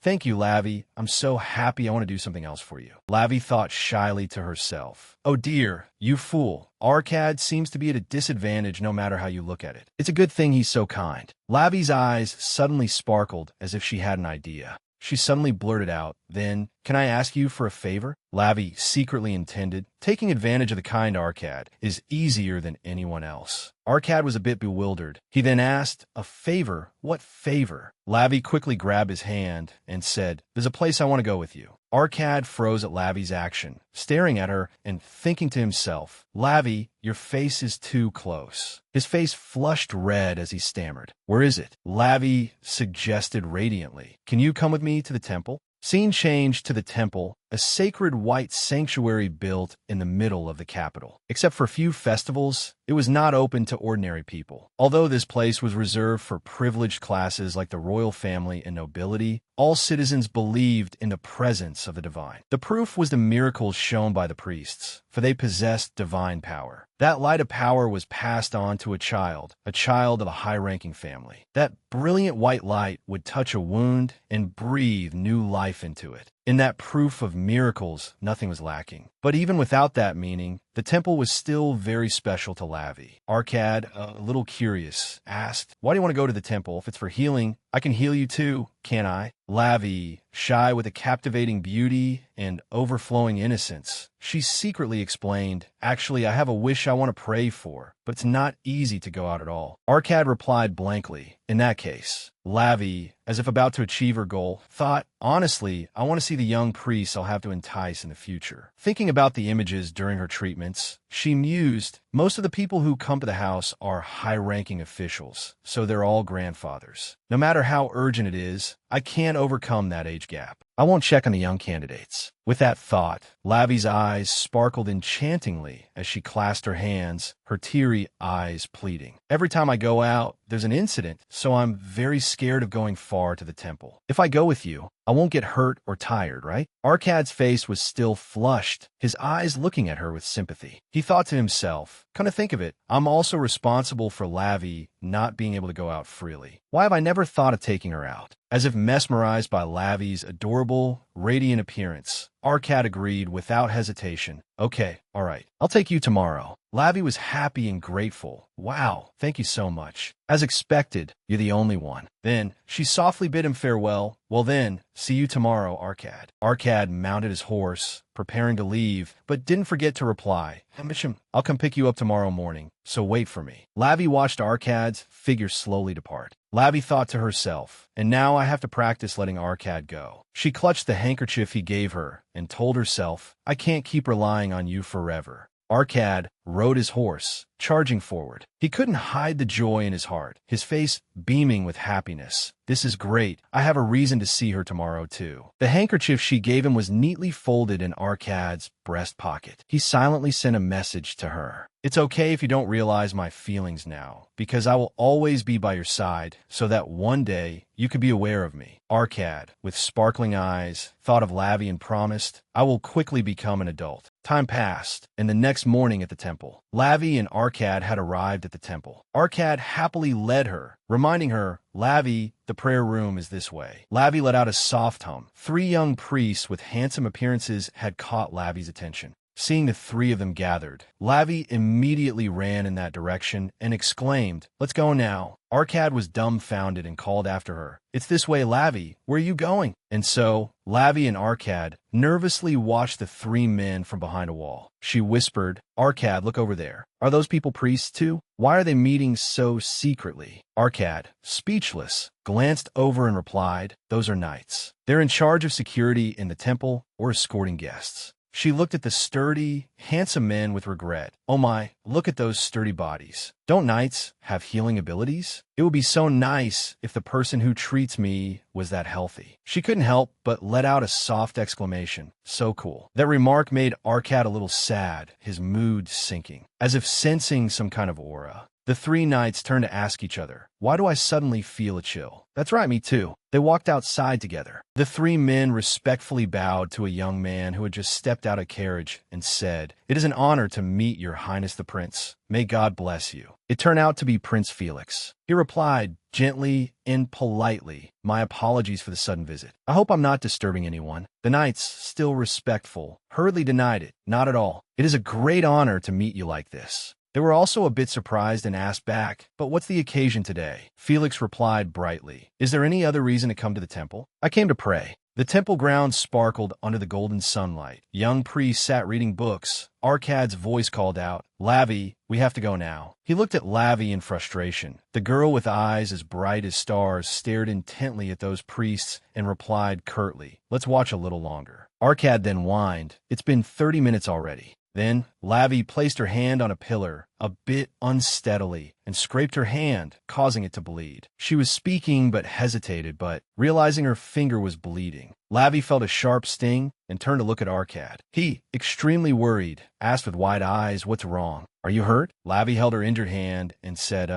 Thank you, Lavi. I'm so happy I want to do something else for you. Lavi thought shyly to herself. Oh dear, you fool. Arcad seems to be at a disadvantage no matter how you look at it. It's a good thing he's so kind. Lavi's eyes suddenly sparkled as if she had an idea. She suddenly blurted out, then, can I ask you for a favor? Lavi secretly intended, taking advantage of the kind Arcad is easier than anyone else. Arcad was a bit bewildered. He then asked, a favor? What favor? Lavi quickly grabbed his hand and said, there's a place I want to go with you. Arcad froze at Lavi's action, staring at her and thinking to himself, Lavi, your face is too close. His face flushed red as he stammered. Where is it? Lavi suggested radiantly. Can you come with me to the temple? Scene changed to the temple, a sacred white sanctuary built in the middle of the capital. Except for few festivals, it was not open to ordinary people. Although this place was reserved for privileged classes like the royal family and nobility, all citizens believed in the presence of the divine. The proof was the miracles shown by the priests, for they possessed divine power. That light of power was passed on to a child of a high-ranking family. That brilliant white light would touch a wound and breathe new life into it. In that proof of miracles, nothing was lacking. But even without that meaning, the temple was still very special to Lavi. Arcad, a little curious, asked, "Why do you want to go to the temple? If it's for healing, I can heal you too, can't I?" Lavi, shy with a captivating beauty and overflowing innocence, she secretly explained, "Actually, I have a wish I want to pray for, but it's not easy to go out at all." Arcad replied blankly, "In that case." Lavi, as if about to achieve her goal, thought, "Honestly, I want to see the young priests I'll have to entice in the future." Thinking about the images during her treatments, she mused, most of the people who come to the house are high-ranking officials, so they're all grandfathers. No matter how urgent it is, I can't overcome that age gap. I won't check on the young candidates. With that thought, Lavi's eyes sparkled enchantingly as she clasped her hands, her teary eyes pleading. "Every time I go out, there's an incident, so I'm very scared of going far to the temple. If I go with you, I won't get hurt or tired, right?" Arcad's face was still flushed, his eyes looking at her with sympathy. He thought to himself, "Come to think of it, I'm also responsible for Lavi not being able to go out freely. Why have I never thought of taking her out?" As if mesmerized by Lavi's adorable, radiant appearance, Arcad agreed without hesitation. "Okay, all right, I'll take you tomorrow." Lavi was happy and grateful. "Wow, thank you so much. As expected, you're the only one." Then she softly bid him farewell. "Well then, see you tomorrow, Arcad." Arcad mounted his horse, preparing to leave, but didn't forget to reply, "Misham, I'll come pick you up tomorrow morning, so wait for me." Lavi watched Arcad's figure slowly depart. Lavi thought to herself, "And now I have to practice letting Arcad go." She clutched the handkerchief he gave her and told herself, "I can't keep relying on you forever." Arcad rode his horse, charging forward. He couldn't hide the joy in his heart, his face beaming with happiness. "This is great. I have a reason to see her tomorrow, too." The handkerchief she gave him was neatly folded in Arcad's breast pocket. He silently sent a message to her. "It's okay if you don't realize my feelings now, because I will always be by your side, so that one day you could be aware of me." Arcad, with sparkling eyes, thought of Lavi and promised, "I will quickly become an adult." Time passed, and the next morning at the temple, Lavi and Arcad had arrived at the temple. Arcad happily led her, reminding her, "Lavi, the prayer room is this way." Lavi let out a soft hum. 3 young priests with handsome appearances had caught Lavi's attention. Seeing the 3 of them gathered, Lavi immediately ran in that direction and exclaimed, "Let's go now." Arcad was dumbfounded and called after her, "It's this way, Lavi. Where are you going?" And so, Lavi and Arcad nervously watched the 3 men from behind a wall. She whispered, "Arcad, look over there. Are those people priests too? Why are they meeting so secretly?" Arcad, speechless, glanced over and replied, "Those are knights. They're in charge of security in the temple or escorting guests." She looked at the sturdy, handsome men with regret. "Oh my, look at those sturdy bodies. Don't knights have healing abilities? It would be so nice if the person who treats me was that healthy." She couldn't help but let out a soft exclamation. "So cool." That remark made Arcad a little sad, his mood sinking, as if sensing some kind of aura. The 3 knights turned to ask each other, "Why do I suddenly feel a chill?" "That's right, me too." They walked outside together. The 3 men respectfully bowed to a young man who had just stepped out of a carriage and said, "It is an honor to meet your Highness the Prince. May God bless you." It turned out to be Prince Felix. He replied, gently and politely, "My apologies for the sudden visit. I hope I'm not disturbing anyone." The knights, still respectful, hurriedly denied it. "Not at all. It is a great honor to meet you like this." They were also a bit surprised and asked back, "But what's the occasion today?" Felix replied brightly, "Is there any other reason to come to the temple?" "I came to pray." The temple grounds sparkled under the golden sunlight. Young priests sat reading books. Arcad's voice called out, "Lavi, we have to go now." He looked at Lavi in frustration. The girl with eyes as bright as stars stared intently at those priests and replied curtly, "Let's watch a little longer." Arcad then whined, "It's been 30 minutes already." Then Lavi placed her hand on a pillar, a bit unsteadily and scraped her hand, causing it to bleed. She was speaking but hesitated, but realizing her finger was bleeding. Lavi felt a sharp sting and turned to look at Arcad. He, extremely worried, asked with wide eyes, "What's wrong? Are you hurt?" Lavi held her injured hand and said,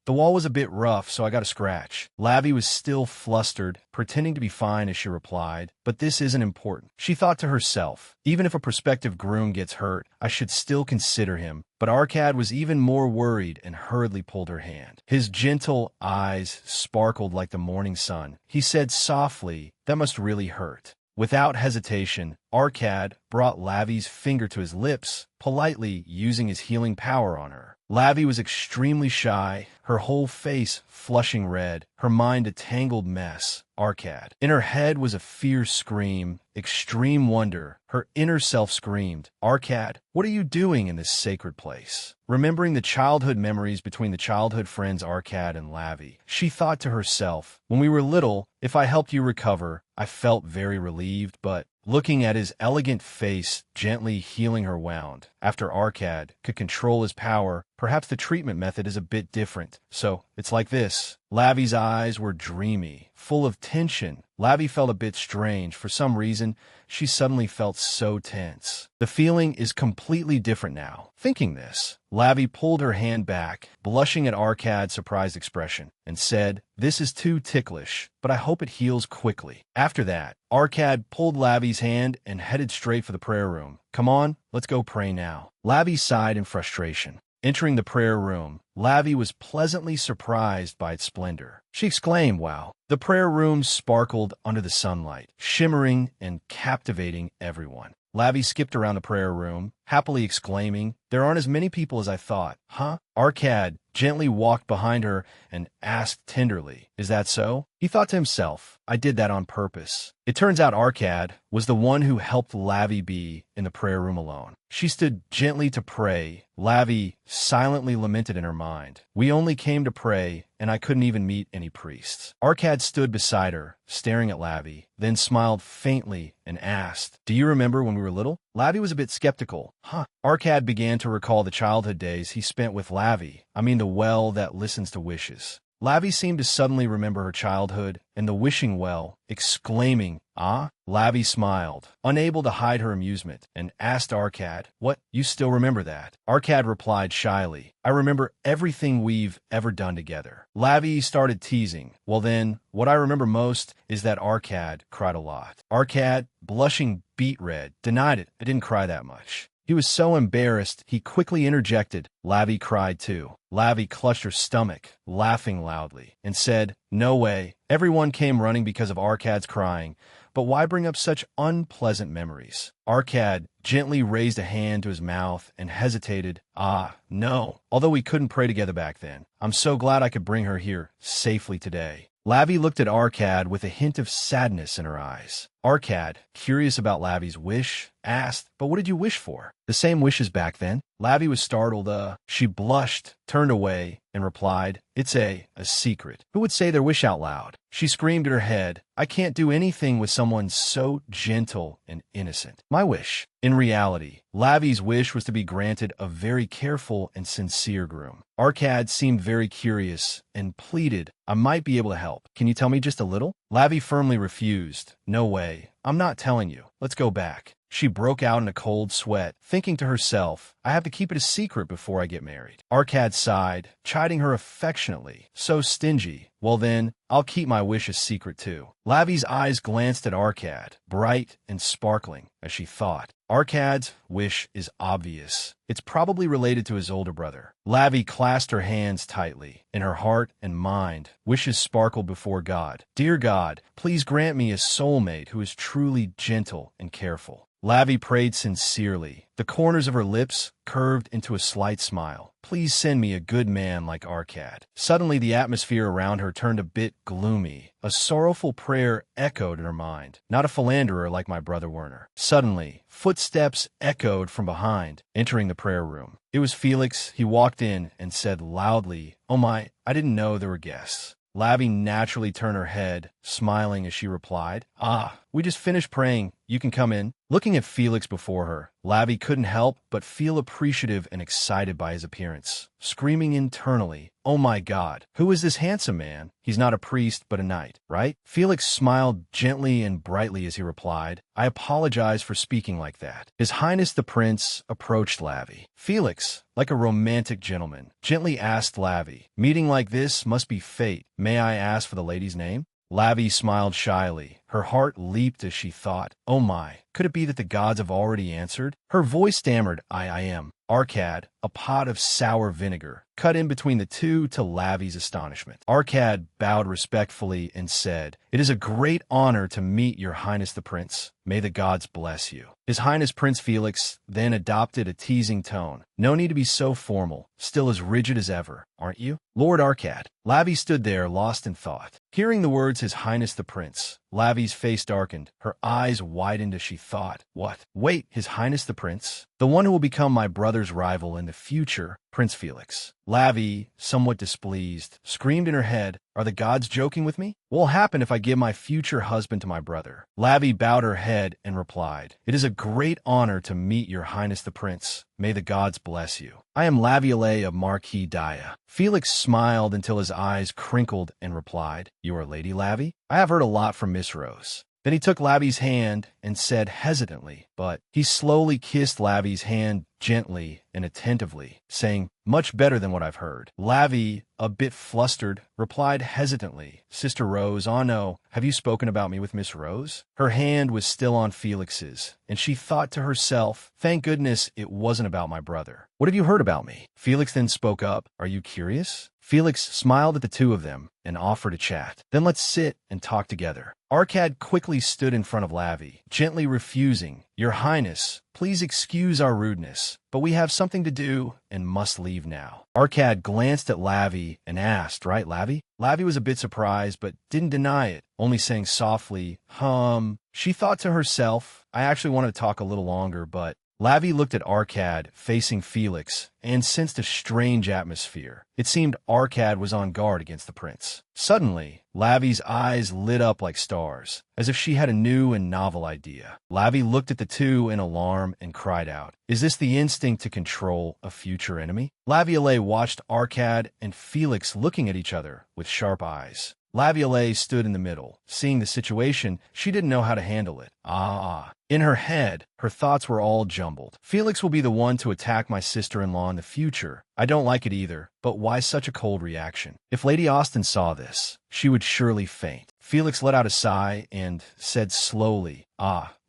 the wall was a bit rough, so I got a scratch. Lavi was still flustered, pretending to be fine as she replied, "But this isn't important." She thought to herself, even if a prospective groom gets hurt, I should still consider him. But Arcad was even more worried and hurriedly pulled her hand. His gentle eyes sparkled like the morning sun. He said softly, "That must really hurt." Without hesitation, Arcad brought Lavi's finger to his lips, politely using his healing power on her. Lavi was extremely shy, her whole face flushing red, her mind a tangled mess. Arcad. In her head was a fierce scream, extreme wonder. Her inner self screamed, "Arcad, what are you doing in this sacred place?" Remembering the childhood memories between the childhood friends Arcad and Lavi, she thought to herself, "When we were little, if I helped you recover, I felt very relieved, but..." Looking at his elegant face gently healing her wound. After Arcad could control his power, perhaps the treatment method is a bit different. So, it's like this. Lavi's eyes were dreamy, full of tension. Lavi felt a bit strange. For some reason, she suddenly felt so tense. The feeling is completely different now. Thinking this, Lavi pulled her hand back, blushing at Arcad's surprised expression, and said, "This is too ticklish, but I hope it heals quickly." After that, Arcad pulled Lavi's hand and headed straight for the prayer room. "Come on, let's go pray now." Lavi sighed in frustration. Entering the prayer room, Lavi was pleasantly surprised by its splendor. She exclaimed, "Wow." The prayer room sparkled under the sunlight, shimmering and captivating everyone. Lavi skipped around the prayer room, happily exclaiming, "There aren't as many people as I thought." "Huh?" Arcad gently walked behind her and asked tenderly, "Is that so?" He thought to himself, "I did that on purpose." It turns out Arcad was the one who helped Lavi be in the prayer room alone. She stood gently to pray. Lavi silently lamented in her mind, "We only came to pray, and I couldn't even meet any priests." Arcad stood beside her, staring at Lavi, then smiled faintly and asked, "Do you remember when we were little?" Lavi was a bit skeptical. "Huh?" Arcad began to recall the childhood days he spent with Lavi. The well that listens to wishes. Lavi seemed to suddenly remember her childhood and the wishing well, exclaiming, "Ah?" Lavi smiled, unable to hide her amusement, and asked Arcad, "What, you still remember that?" Arcad replied shyly, "I remember everything we've ever done together." Lavi started teasing, "Well then, what I remember most is that Arcad cried a lot." Arcad, blushing beet red, denied it. "I didn't cry that much." He was so embarrassed, he quickly interjected, "Lavi cried too." Lavi clutched her stomach, laughing loudly, and said, "No way. Everyone came running because of Arcad's crying, but why bring up such unpleasant memories?" Arcad gently raised a hand to his mouth and hesitated. "Ah, no. Although we couldn't pray together back then, I'm so glad I could bring her here safely today." Lavi looked at Arcad with a hint of sadness in her eyes. Arcad, curious about Lavi's wish, asked, "But what did you wish for?" "The same wishes back then." Lavi was startled. She blushed, turned away, and replied, "It's a secret. Who would say their wish out loud?" She screamed in her head, "I can't do anything with someone so gentle and innocent. My wish." In reality, Lavi's wish was to be granted a very careful and sincere groom. Arcad seemed very curious and pleaded, "I might be able to help. Can you tell me just a little?" Lavi firmly refused. "No way. I'm not telling you. Let's go back." She broke out in a cold sweat, thinking to herself, "I have to keep it a secret before I get married." Arcad sighed, chiding her affectionately. "So stingy. Well then, I'll keep my wish a secret too." Lavi's eyes glanced at Arcad, bright and sparkling, as she thought, "Arcad's wish is obvious. It's probably related to his older brother." Lavi clasped her hands tightly. In her heart and mind, wishes sparkled before God. "Dear God, please grant me a soulmate who is truly gentle and careful." Lavi prayed sincerely. The corners of her lips curved into a slight smile. "Please send me a good man like Arcad." Suddenly, the atmosphere around her turned a bit gloomy. A sorrowful prayer echoed in her mind. "Not a philanderer like my brother Werner." Suddenly, footsteps echoed from behind, entering the prayer room. It was Felix. He walked in and said loudly, "Oh my, I didn't know there were guests." Lavi naturally turned her head, smiling as she replied, "Ah, we just finished praying. You can come in." Looking at Felix before her, Lavi couldn't help but feel appreciative and excited by his appearance, screaming internally, "Oh my God, who is this handsome man? He's not a priest, but a knight, right?" Felix smiled gently and brightly as he replied, "I apologize for speaking like that." His Highness the Prince approached Lavi. Felix, like a romantic gentleman, gently asked Lavi, "Meeting like this must be fate. May I ask for the lady's name?" Lavi smiled shyly. Her heart leaped as she thought, "Oh my, could it be that the gods have already answered?" Her voice stammered, I am. Arcad, a pot of sour vinegar, cut in between the two to Lavi's astonishment. Arcad bowed respectfully and said, "It is a great honor to meet your Highness the Prince. May the gods bless you." His Highness Prince Felix then adopted a teasing tone. "No need to be so formal, still as rigid as ever, aren't you, Lord Arcad?" Lavi stood there, lost in thought. Hearing the words His Highness the Prince, Lavi's face darkened. Her eyes widened as she thought, "What? Wait, His Highness the Prince? The one who will become my brother's rival in the future, Prince Felix." Lavi, somewhat displeased, screamed in her head, "Are the gods joking with me? What will happen if I give my future husband to my brother?" Lavi bowed her head and replied, "It is a great honor to meet your Highness the Prince. May the gods bless you. I am Laviolette of Marquis Daya." Felix smiled until his eyes crinkled and replied, "You are Lady Lavi? I have heard a lot from Miss Rose." Then he took Lavi's hand and said hesitantly, but he slowly kissed Lavi's hand gently and attentively, saying, "Much better than what I've heard." Lavi, a bit flustered, replied hesitantly, "Sister Rose, oh no, have you spoken about me with Miss Rose?" Her hand was still on Felix's, and she thought to herself, "Thank goodness it wasn't about my brother. What have you heard about me?" Felix then spoke up, "Are you curious?" Felix smiled at the two of them and offered to chat. "Then let's sit and talk together." Arcad quickly stood in front of Lavi, gently refusing, "Your Highness, please excuse our rudeness, but we have something to do and must leave now." Arcad glanced at Lavi and asked, "Right, Lavi?" Lavi was a bit surprised, but didn't deny it, only saying softly, She thought to herself, "I actually wanted to talk a little longer, but..." Lavi looked at Arcad, facing Felix, and sensed a strange atmosphere. It seemed Arcad was on guard against the prince. Suddenly, Lavi's eyes lit up like stars, as if she had a new and novel idea. Lavi looked at the two in alarm and cried out, "Is this the instinct to control a future enemy?" Laviolette watched Arcad and Felix looking at each other with sharp eyes. Laviolette stood in the middle. Seeing the situation, she didn't know how to handle it. In her head, her thoughts were all jumbled. Felix will be the one to attack my sister-in-law in the future. I don't like it either, but why such a cold reaction? If Lady Austen saw this, she would surely faint. Felix let out a sigh and said slowly,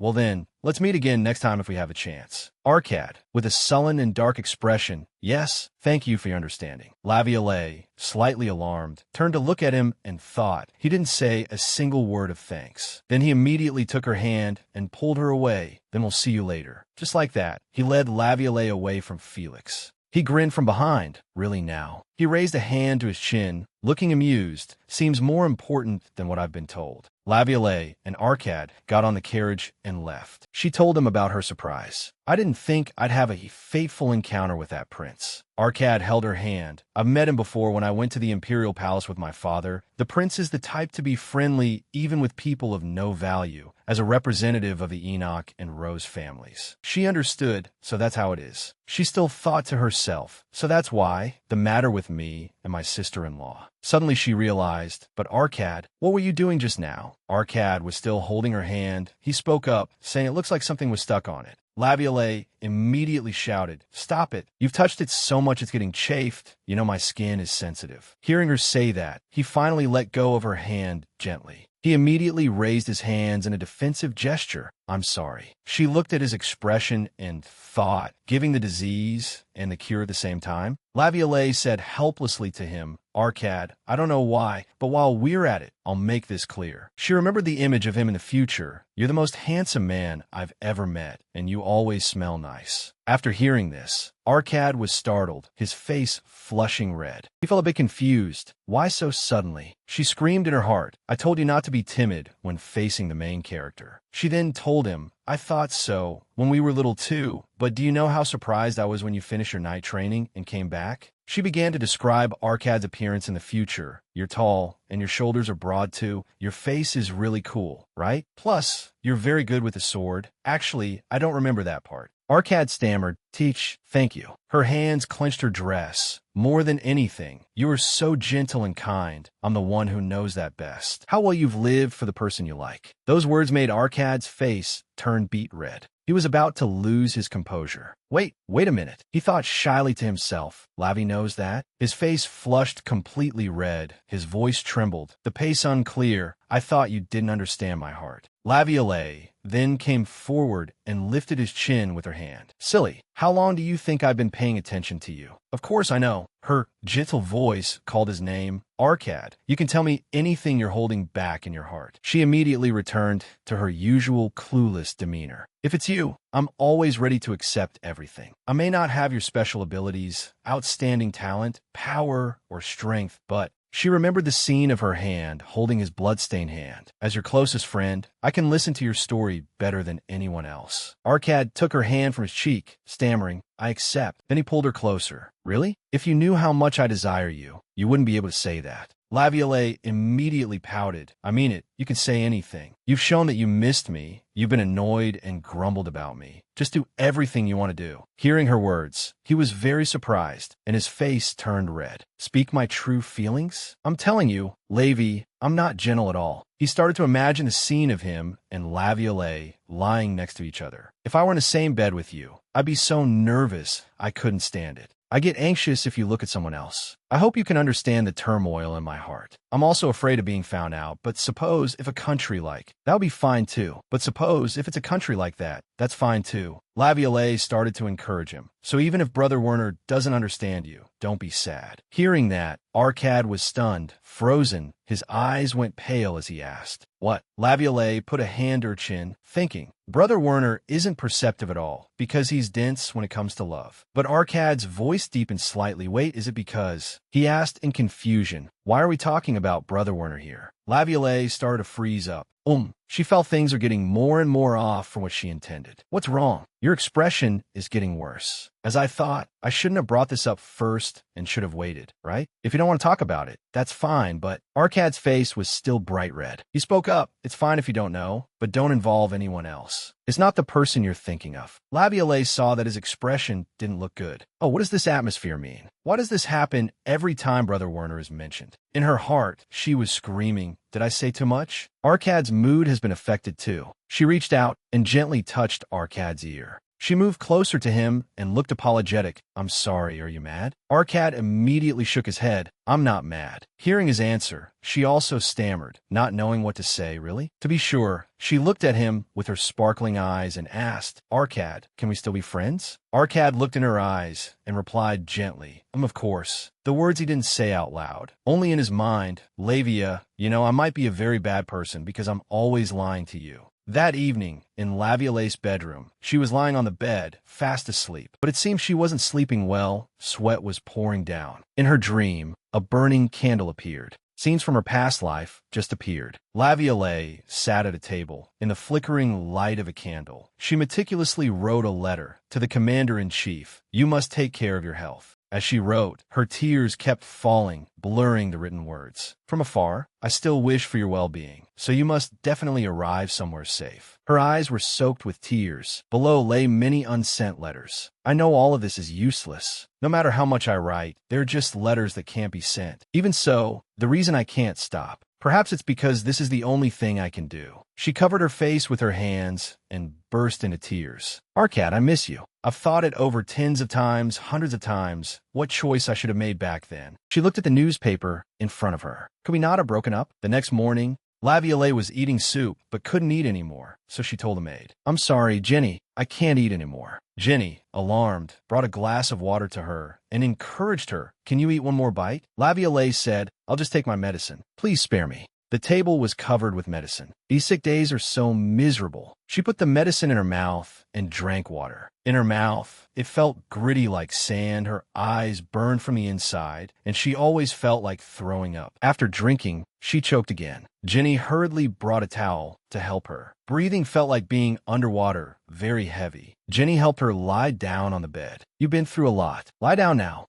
well then, let's meet again next time if we have a chance." Arcad, with a sullen and dark expression, "Yes, thank you for your understanding." Laviolette, slightly alarmed, turned to look at him and thought he didn't say a single word of thanks. Then he immediately took her hand and pulled her away. "Then we'll see you later." Just like that, he led Laviolette away from Felix. He grinned from behind. "Really now?" He raised a hand to his chin, looking amused. "Seems more important than what I've been told." Laviolette and Arcad got on the carriage and left. She told him about her surprise. "I didn't think I'd have a fateful encounter with that prince." Arcad held her hand. "I've met him before when I went to the imperial palace with my father. The prince is the type to be friendly even with people of no value, as a representative of the Enoch and Rose families." She understood, so that's how it is. She still thought to herself, so that's why, the matter with me and my sister-in-law. Suddenly she realized, "But Arcad, what were you doing just now?" Arcad was still holding her hand. He spoke up, saying it looks like something was stuck on it. Laviolette immediately shouted, "Stop it. You've touched it so much it's getting chafed. You know my skin is sensitive." Hearing her say that, he finally let go of her hand gently. He immediately raised his hands in a defensive gesture. "I'm sorry." She looked at his expression and thought, giving the disease and the cure at the same time. Laviolette said helplessly to him, "Arcad, I don't know why, but while we're at it, I'll make this clear." She remembered the image of him in the future. "You're the most handsome man I've ever met, and you always smell nice." After hearing this, Arcad was startled, his face flushing red. He felt a bit confused. Why so suddenly? She screamed in her heart, "I told you not to be timid when facing the main character." She then told him, "I thought so. when we were little too, but do you know how surprised I was when you finished your night training and came back? She began to describe Arkad's appearance in the future. You're tall, and your shoulders are broad too. Your face is really cool, right? Plus, you're very good with the sword. Actually, I don't remember that part. Arkad stammered, Teach, thank you. Her hands clenched her dress. More than anything, you are so gentle and kind. I'm the one who knows that best. How well you've lived for the person you like. Those words made Arkad's face turn beet red. He was about to lose his composure. Wait a minute. He thought shyly to himself. Lavi knows that? His face flushed completely red. His voice trembled. The pace unclear. I thought you didn't understand my heart. Laviolette then came forward and lifted his chin with her hand. Silly, how long do you think I've been paying attention to you? Of course I know. Her gentle voice called his name. Arkad, you can tell me anything you're holding back in your heart. She immediately returned to her usual clueless demeanor. If it's you, I'm always ready to accept everything. I may not have your special abilities, outstanding talent, power, or strength, but she remembered the scene of her hand holding his bloodstained hand. As your closest friend, I can listen to your story better than anyone else. Arkad took her hand from his cheek, stammering, I accept. Then he pulled her closer. Really? If you knew how much I desire you, you wouldn't be able to say that. Laviolette immediately pouted. I mean it. You can say anything. You've shown that you missed me. You've been annoyed and grumbled about me. Just do everything you want to do. Hearing her words, he was very surprised, and his face turned red. Speak my true feelings? I'm telling you, Levi, I'm not gentle at all. He started to imagine the scene of him and Laviolette lying next to each other. If I were in the same bed with you, I'd be so nervous I couldn't stand it. I get anxious if you look at someone else. I hope you can understand the turmoil in my heart. I'm also afraid of being found out, but suppose if a country like, that would be fine too. But suppose if it's a country like that, that's fine too. Laviolette started to encourage him. So even if Brother Werner doesn't understand you, don't be sad. Hearing that, Arkad was stunned, frozen. His eyes went pale as he asked, What? Laviolette put a hand to her chin, thinking, Brother Werner isn't perceptive at all, because he's dense when it comes to love. But Arkad's voice deepened slightly. Wait, is it because? He asked in confusion. Why are we talking about Brother Werner here? Laviolette started to freeze up. She felt things are getting more and more off from what she intended. What's wrong? Your expression is getting worse. As I thought, I shouldn't have brought this up first and should have waited, right? If you don't want to talk about it, that's fine, but Arkad's face was still bright red. He spoke up. It's fine if you don't know, but don't involve anyone else. It's not the person you're thinking of. Laviolette saw that his expression didn't look good. Oh, what does this atmosphere mean? Why does this happen every time Brother Werner is mentioned? In her heart, she was screaming, Did I say too much? Arkad's mood has been affected too. She reached out and gently touched Arkad's ear. She moved closer to him and looked apologetic. I'm sorry, are you mad? Arkad immediately shook his head. I'm not mad. Hearing his answer, she also stammered, not knowing what to say, really? To be sure, she looked at him with her sparkling eyes and asked, Arkad, can we still be friends? Arkad looked in her eyes and replied gently, of course. The words he didn't say out loud. Only in his mind, Lavia, I might be a very bad person because I'm always lying to you. That evening, in Laviolette's bedroom, she was lying on the bed, fast asleep. But it seemed she wasn't sleeping well. Sweat was pouring down. In her dream, a burning candle appeared. Scenes from her past life just appeared. Laviolette sat at a table. In the flickering light of a candle, she meticulously wrote a letter to the commander-in-chief. You must take care of your health. As she wrote, her tears kept falling, blurring the written words. From afar, I still wish for your well-being, so you must definitely arrive somewhere safe. Her eyes were soaked with tears. Below lay many unsent letters. I know all of this is useless. No matter how much I write, they're just letters that can't be sent. Even so, the reason I can't stop. Perhaps it's because this is the only thing I can do. She covered her face with her hands and burst into tears. Arkad, I miss you. I've thought it over tens of times, hundreds of times, what choice I should have made back then. She looked at the newspaper in front of her. Could we not have broken up? The next morning, Laviolette was eating soup, but couldn't eat anymore, so she told the maid. I'm sorry, Jenny, I can't eat anymore. Jenny, alarmed, brought a glass of water to her and encouraged her. Can you eat one more bite? Laviolette said, I'll just take my medicine. Please spare me. The table was covered with medicine. These sick days are so miserable. She put the medicine in her mouth and drank water. In her mouth, it felt gritty like sand, her eyes burned from the inside, and she always felt like throwing up. After drinking, she choked again. Jenny hurriedly brought a towel to help her. Breathing felt like being underwater, very heavy. Jenny helped her lie down on the bed. You've been through a lot. Lie down now.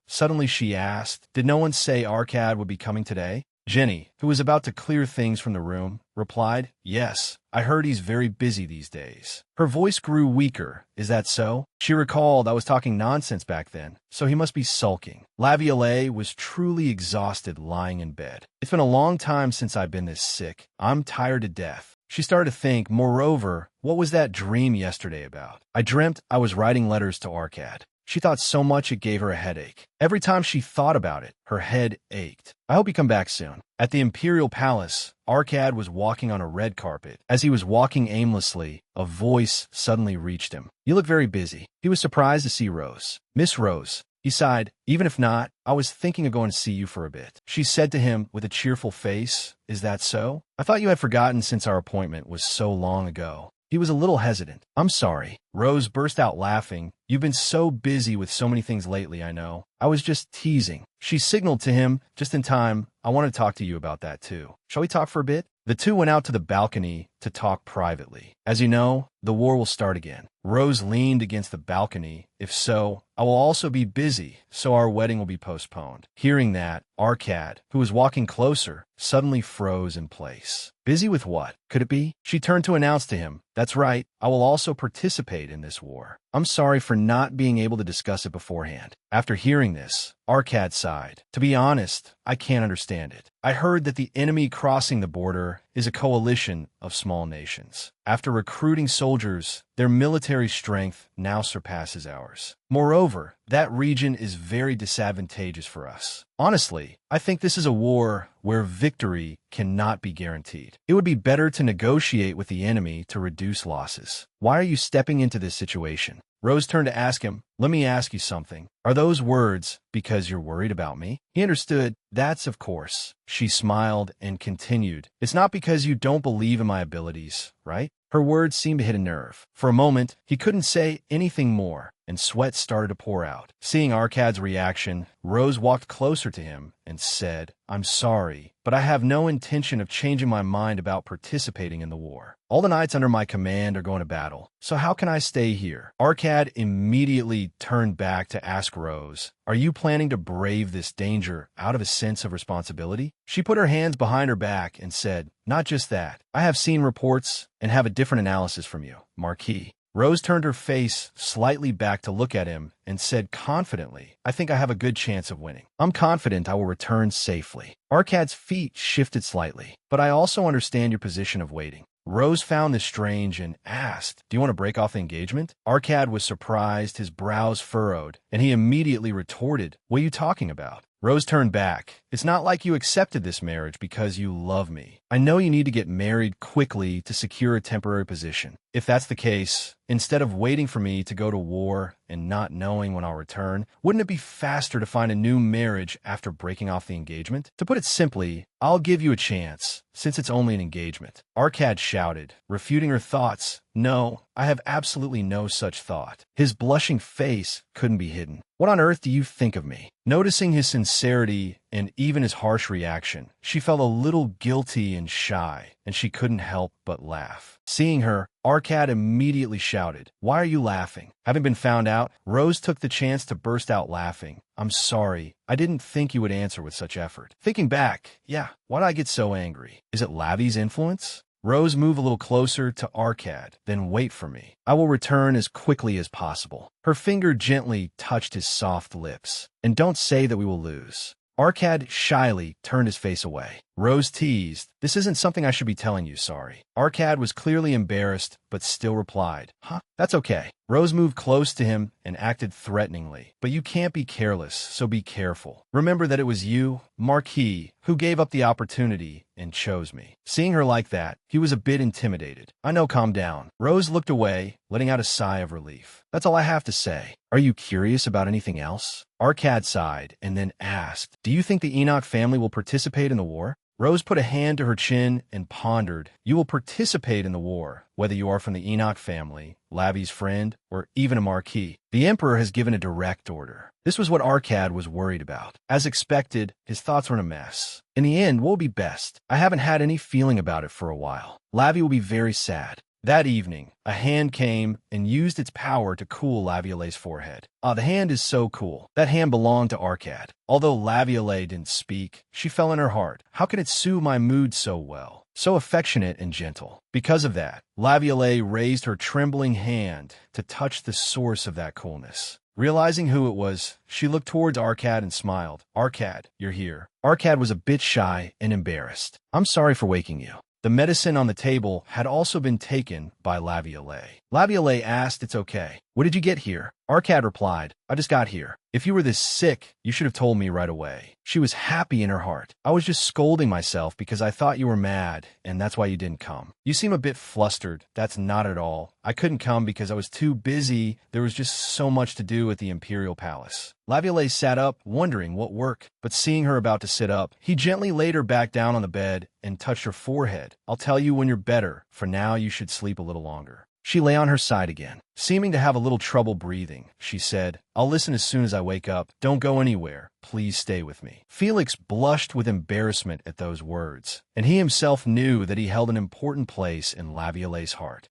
Suddenly she asked, did no one say Arcad would be coming today? Jenny, who was about to clear things from the room, replied, yes, I heard he's very busy these days. Her voice grew weaker. Is that so? She recalled I was talking nonsense back then, so he must be sulking. Laviolette was truly exhausted lying in bed. It's been a long time since I've been this sick. I'm tired to death. She started to think, moreover, what was that dream yesterday about? I dreamt I was writing letters to Arcad. She thought so much it gave her a headache. Every time she thought about it, her head ached. I hope you come back soon. At the Imperial Palace, Arcad was walking on a red carpet. As he was walking aimlessly, a voice suddenly reached him. You look very busy. He was surprised to see Rose. Miss Rose. He sighed. Even if not, I was thinking of going to see you for a bit. She said to him with a cheerful face, is that so? I thought you had forgotten since our appointment was so long ago. He was a little hesitant. I'm sorry. Rose burst out laughing. You've been so busy with so many things lately, I know. I was just teasing. She signaled to him just in time. I want to talk to you about that too. Shall we talk for a bit? The two went out to the balcony to talk privately. As you know, the war will start again. Rose leaned against the balcony. If so, I will also be busy, so our wedding will be postponed. Hearing that, Arcad, who was walking closer, suddenly froze in place. Busy with what? Could it be? She turned to announce to him, that's right, I will also participate in this war. I'm sorry for not being able to discuss it beforehand. After hearing this, Arcad sighed. To be honest, I can't understand it. I heard that the enemy crossing the border is a coalition of small nations. After recruiting soldiers, their military strength now surpasses ours. Moreover, that region is very disadvantageous for us. Honestly, I think this is a war where victory cannot be guaranteed. It would be better to negotiate with the enemy to reduce losses. Why are you stepping into this situation? Rose turned to ask him, let me ask you something. Are those words because you're worried about me? He understood. That's of course. She smiled and continued. It's not because you don't believe in my abilities, right? Her words seemed to hit a nerve. For a moment, he couldn't say anything more, and sweat started to pour out. Seeing Arcad's reaction, Rose walked closer to him and said, I'm sorry, but I have no intention of changing my mind about participating in the war. All the knights under my command are going to battle, so how can I stay here? Arcad immediately turned back to ask Rose, are you planning to brave this danger out of a sense of responsibility? She put her hands behind her back and said, not just that. I have seen reports and have a different analysis from you, Marquis. Rose turned her face slightly back to look at him and said confidently, I think I have a good chance of winning. I'm confident I will return safely. Arcad's feet shifted slightly, but I also understand your position of waiting. Rose found this strange and asked, do you want to break off the engagement? Arcad was surprised, his brows furrowed, and he immediately retorted, what are you talking about? Rose turned back. It's not like you accepted this marriage because you love me. I know you need to get married quickly to secure a temporary position. If that's the case, instead of waiting for me to go to war and not knowing when I'll return, wouldn't it be faster to find a new marriage after breaking off the engagement? To put it simply, I'll give you a chance, since it's only an engagement. Arcad shouted, refuting her thoughts. No, I have absolutely no such thought. His blushing face couldn't be hidden. What on earth do you think of me? Noticing his sincerity and even his harsh reaction, she felt a little guilty and shy, and she couldn't help but laugh. Seeing her, Arcad immediately shouted, why are you laughing? Having been found out, Rose took the chance to burst out laughing. I'm sorry. I didn't think you would answer with such effort. Thinking back, yeah, why'd I get so angry? Is it Lavi's influence? Rose, move a little closer to Arcad, then wait for me. I will return as quickly as possible. Her finger gently touched his soft lips. And don't say that we will lose. Arcad shyly turned his face away. Rose teased, this isn't something I should be telling you, sorry. Arcad was clearly embarrassed, but still replied, huh, that's okay. Rose moved close to him and acted threateningly. But you can't be careless, so be careful. Remember that it was you, Marquis, who gave up the opportunity and chose me. Seeing her like that, he was a bit intimidated. I know, calm down. Rose looked away, letting out a sigh of relief. That's all I have to say. Are you curious about anything else? Arcad sighed and then asked, do you think the Enoch family will participate in the war? Rose put a hand to her chin and pondered. You will participate in the war, whether you are from the Enoch family, Lavi's friend, or even a marquis. The Emperor has given a direct order. This was what Arcad was worried about. As expected, his thoughts were in a mess. In the end, what will be best? I haven't had any feeling about it for a while. Lavi will be very sad. That evening, a hand came and used its power to cool Laviole's forehead. The hand is so cool. That hand belonged to Arcad. Although Laviole didn't speak, she fell in her heart. How can it soothe my mood so well? So affectionate and gentle. Because of that, Laviole raised her trembling hand to touch the source of that coolness. Realizing who it was, she looked towards Arcad and smiled. Arcad, you're here. Arcad was a bit shy and embarrassed. I'm sorry for waking you. The medicine on the table had also been taken by Laviole. Laviole asked, it's okay. What did you get here? Arcad replied, I just got here. If you were this sick, you should have told me right away. She was happy in her heart. I was just scolding myself because I thought you were mad, and that's why you didn't come. You seem a bit flustered. That's not at all. I couldn't come because I was too busy. There was just so much to do at the Imperial Palace. Laviole sat up, wondering what work, but seeing her about to sit up, he gently laid her back down on the bed and touched her forehead. I'll tell you when you're better. For now, you should sleep a little longer. She lay on her side again. Seeming to have a little trouble breathing, she said, I'll listen as soon as I wake up. Don't go anywhere. Please stay with me. Felix blushed with embarrassment at those words, and he himself knew that he held an important place in Laviole's heart.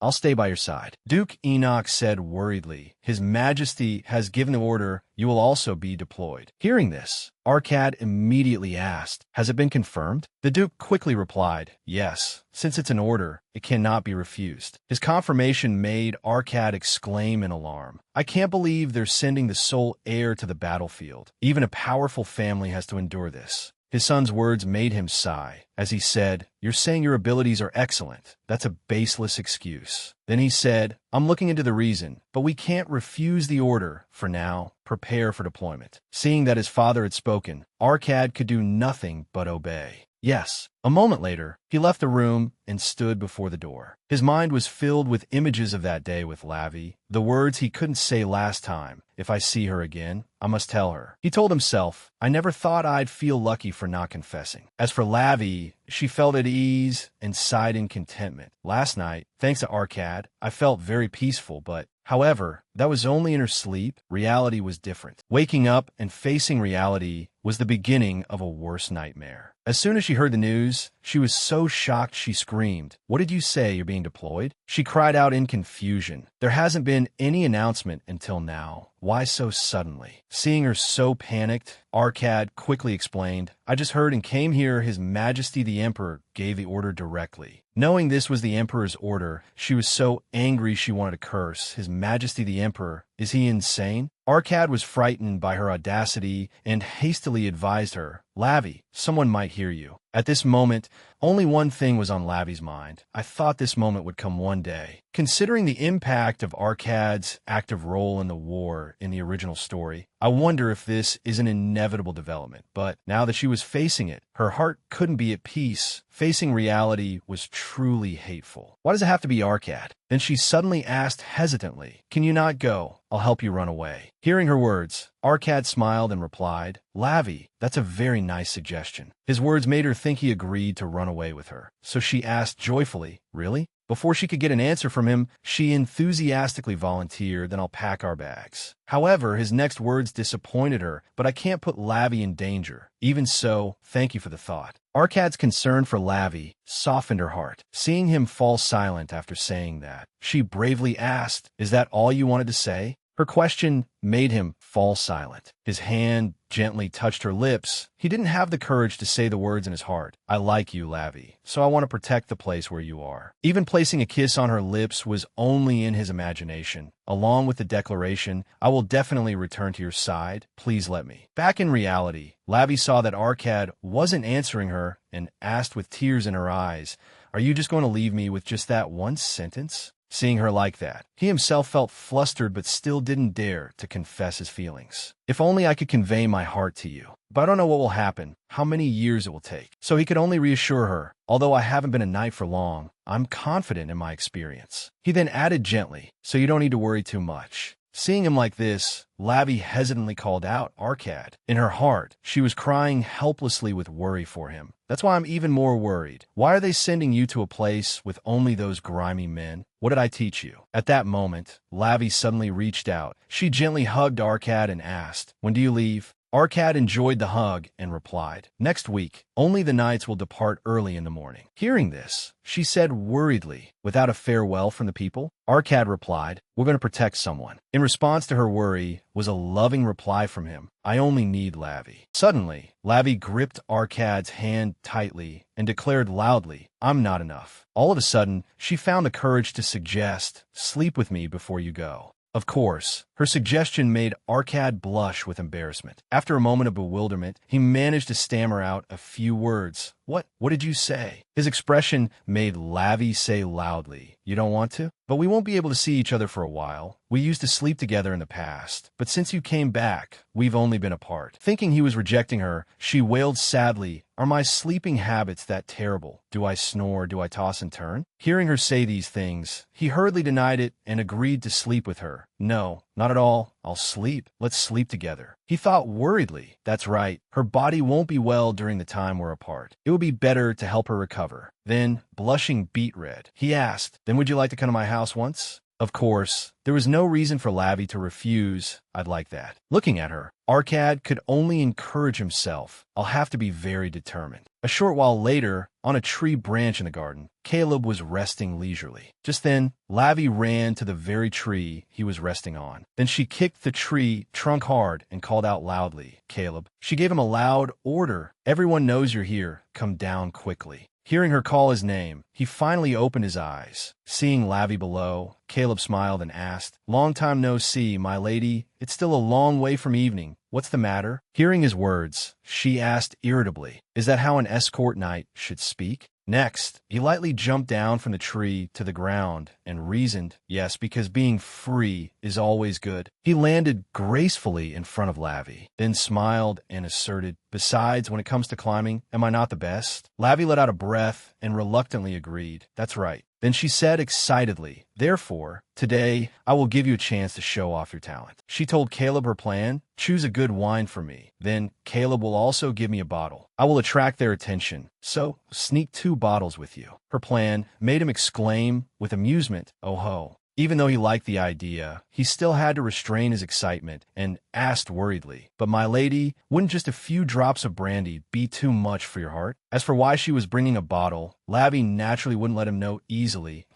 I'll stay by your side. Duke Enoch said worriedly, His Majesty has given the order you will also be deployed. Hearing this, Arcad immediately asked, Has it been confirmed? The Duke quickly replied, Yes. Since it's an order, it cannot be refused. His confirmation made Arcad exclaim in alarm. I can't believe they're sending the sole heir to the battlefield. Even a powerful family has to endure this. His son's words made him sigh, as he said, You're saying your abilities are excellent. That's a baseless excuse. Then he said, I'm looking into the reason, but we can't refuse the order. For now, prepare for deployment. Seeing that his father had spoken, Arcad could do nothing but obey. Yes. A moment later, he left the room and stood before the door. His mind was filled with images of that day with Lavi, the words he couldn't say last time. If I see her again, I must tell her. He told himself, I never thought I'd feel lucky for not confessing. As for Lavi, she felt at ease and sighed in contentment. Last night, thanks to Arcad, I felt very peaceful, but however, that was only in her sleep. Reality was different. Waking up and facing reality was the beginning of a worse nightmare. As soon as she heard the news, she was so shocked she screamed, What did you say, you're being deployed? She cried out in confusion. There hasn't been any announcement until now. Why so suddenly? Seeing her so panicked, Arcad quickly explained, I just heard and came here. His Majesty the Emperor gave the order directly. Knowing this was the Emperor's order, she was so angry she wanted to curse. His Majesty the Emperor, is he insane? Arcad was frightened by her audacity and hastily advised her, Lavi, someone might hear you. At this moment, only one thing was on Lavi's mind. I thought this moment would come one day. Considering the impact of Arcad's active role in the war in the original story, I wonder if this is an inevitable development. But now that she was facing it, her heart couldn't be at peace. Facing reality was truly hateful. Why does it have to be Arcad? Then she suddenly asked hesitantly, Can you not go? I'll help you run away. Hearing her words, Arcad smiled and replied, Lavi, that's a very nice suggestion. His words made her think he agreed to run away with her. So she asked joyfully, Really? Before she could get an answer from him, she enthusiastically volunteered, Then I'll pack our bags. However, his next words disappointed her, but I can't put Lavi in danger. Even so, thank you for the thought. Arcad's concern for Lavi softened her heart. Seeing him fall silent after saying that, she bravely asked, Is that all you wanted to say? Her question made him fall silent. His hand gently touched her lips. He didn't have the courage to say the words in his heart. I like you, Lavi, so I want to protect the place where you are. Even placing a kiss on her lips was only in his imagination. Along with the declaration, I will definitely return to your side. Please let me. Back in reality, Lavi saw that Arcad wasn't answering her and asked with tears in her eyes, Are you just going to leave me with just that one sentence? Seeing her like that, he himself felt flustered but still didn't dare to confess his feelings. If only I could convey my heart to you. But I don't know what will happen, how many years it will take. So he could only reassure her, although I haven't been a knight for long, I'm confident in my experience. He then added gently, So you don't need to worry too much. Seeing him like this, Lavi hesitantly called out Arcad. In her heart, she was crying helplessly with worry for him. That's why I'm even more worried. Why are they sending you to a place with only those grimy men? What did I teach you? At that moment, Lavi suddenly reached out. She gently hugged Arcad and asked, "When do you leave?" Arcad enjoyed the hug and replied, "Next week. Only the knights will depart early in the morning." Hearing this, she said worriedly, "Without a farewell from the people?" Arcad replied, "We're going to protect someone." In response to her worry was a loving reply from him, "I only need Lavi." Suddenly, Lavi gripped Arcad's hand tightly and declared loudly, "I'm not enough." All of a sudden, she found the courage to suggest, "Sleep with me before you go." Of course, her suggestion made Arcad blush with embarrassment. After a moment of bewilderment, he managed to stammer out a few words. What did you say?" His expression made Lavi say loudly, "You don't want to? But we won't be able to see each other for a while. We used to sleep together in the past, but since you came back, we've only been apart." Thinking he was rejecting her, she wailed sadly, "Are my sleeping habits that terrible? Do I snore? Do I toss and turn?" Hearing her say these things, he hurriedly denied it and agreed to sleep with her. "No, not at all. I'll sleep. Let's sleep together." He thought worriedly, "That's right. Her body won't be well during the time we're apart. It would be better to help her recover." Then, blushing beet red, he asked, "Then would you like to come to my house once?" Of course, there was no reason for Lavi to refuse. "I'd like that." Looking at her, Arcad could only encourage himself. "I'll have to be very determined." A short while later, on a tree branch in the garden, Caleb was resting leisurely. Just then, Lavi ran to the very tree he was resting on. Then she kicked the tree trunk hard and called out loudly, "Caleb." She gave him a loud order. "Everyone knows you're here. Come down quickly." Hearing her call his name, he finally opened his eyes. Seeing Lavi below, Caleb smiled and asked, "Long time no see, my lady. It's still a long way from evening. What's the matter?" Hearing his words, she asked irritably, "Is that how an escort knight should speak?" Next, he lightly jumped down from the tree to the ground and reasoned, "Yes, because being free is always good." He landed gracefully in front of Lavi, then smiled and asserted, "Besides, when it comes to climbing, am I not the best?" Lavi let out a breath and reluctantly agreed, "That's right." Then she said excitedly, "Therefore, today I will give you a chance to show off your talent." She told Caleb her plan, "Choose a good wine for me. Then Caleb will also give me a bottle. I will attract their attention, so sneak 2 bottles with you." Her plan made him exclaim with amusement, "Oh ho." Even though he liked the idea, he still had to restrain his excitement and asked worriedly, "But my lady, wouldn't just a few drops of brandy be too much for your heart?" As for why she was bringing a bottle, Lavi naturally wouldn't let him know easily.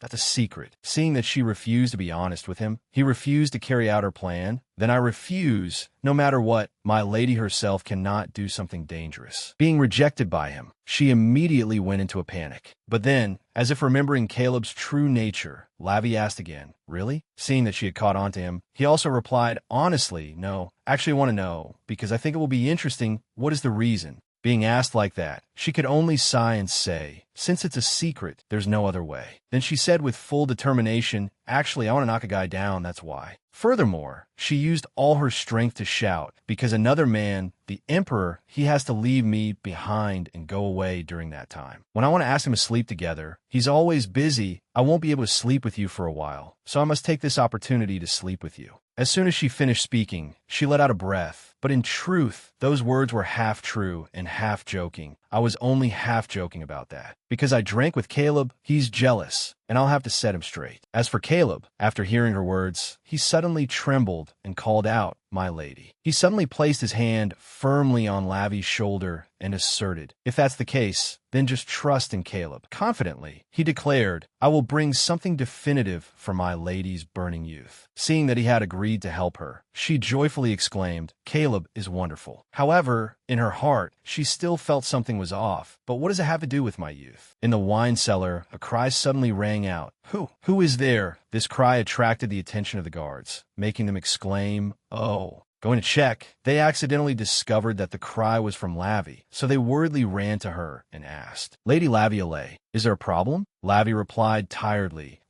That's a secret. Seeing that she refused to be honest with him, he refused to carry out her plan. "Then I refuse. No matter what, my lady herself cannot do something dangerous." Being rejected by him, she immediately went into a panic. But then, as if remembering Caleb's true nature, Lavi asked again, "Really?" Seeing that she had caught on to him, he also replied, "Honestly, no. Actually, I want to know, because I think it will be interesting. What is the reason?" Being asked like that, she could only sigh and say, "Since it's a secret, there's no other way." Then she said with full determination, "Actually, I want to knock a guy down, that's why." Furthermore, she used all her strength to shout, "Because another man, the emperor, he has to leave me behind and go away during that time. When I want to ask him to sleep together, he's always busy. I won't be able to sleep with you for a while, so I must take this opportunity to sleep with you." As soon as she finished speaking, she let out a breath. But in truth, those words were half true and half joking. I was only half joking about that. Because I drank with Caleb, he's jealous, and I'll have to set him straight. As for Caleb, after hearing her words, he suddenly trembled and called out, "My lady." He suddenly placed his hand firmly on Lavi's shoulder and asserted, "If that's the case, then just trust in Caleb." Confidently, he declared, "I will bring something definitive for my lady's burning youth." Seeing that he had agreed to help her, she joyfully exclaimed, "Caleb is wonderful." However, in her heart, she still felt something was off. "But what does it have to do with my youth?" In the wine cellar, a cry suddenly rang out, Who is there?" This cry attracted the attention of the guards, making them exclaim, "Oh." Going to check, they accidentally discovered that the cry was from Lavi, so they worriedly ran to her and asked, "Lady Laviolette, is there a problem?" Lavi replied tiredly,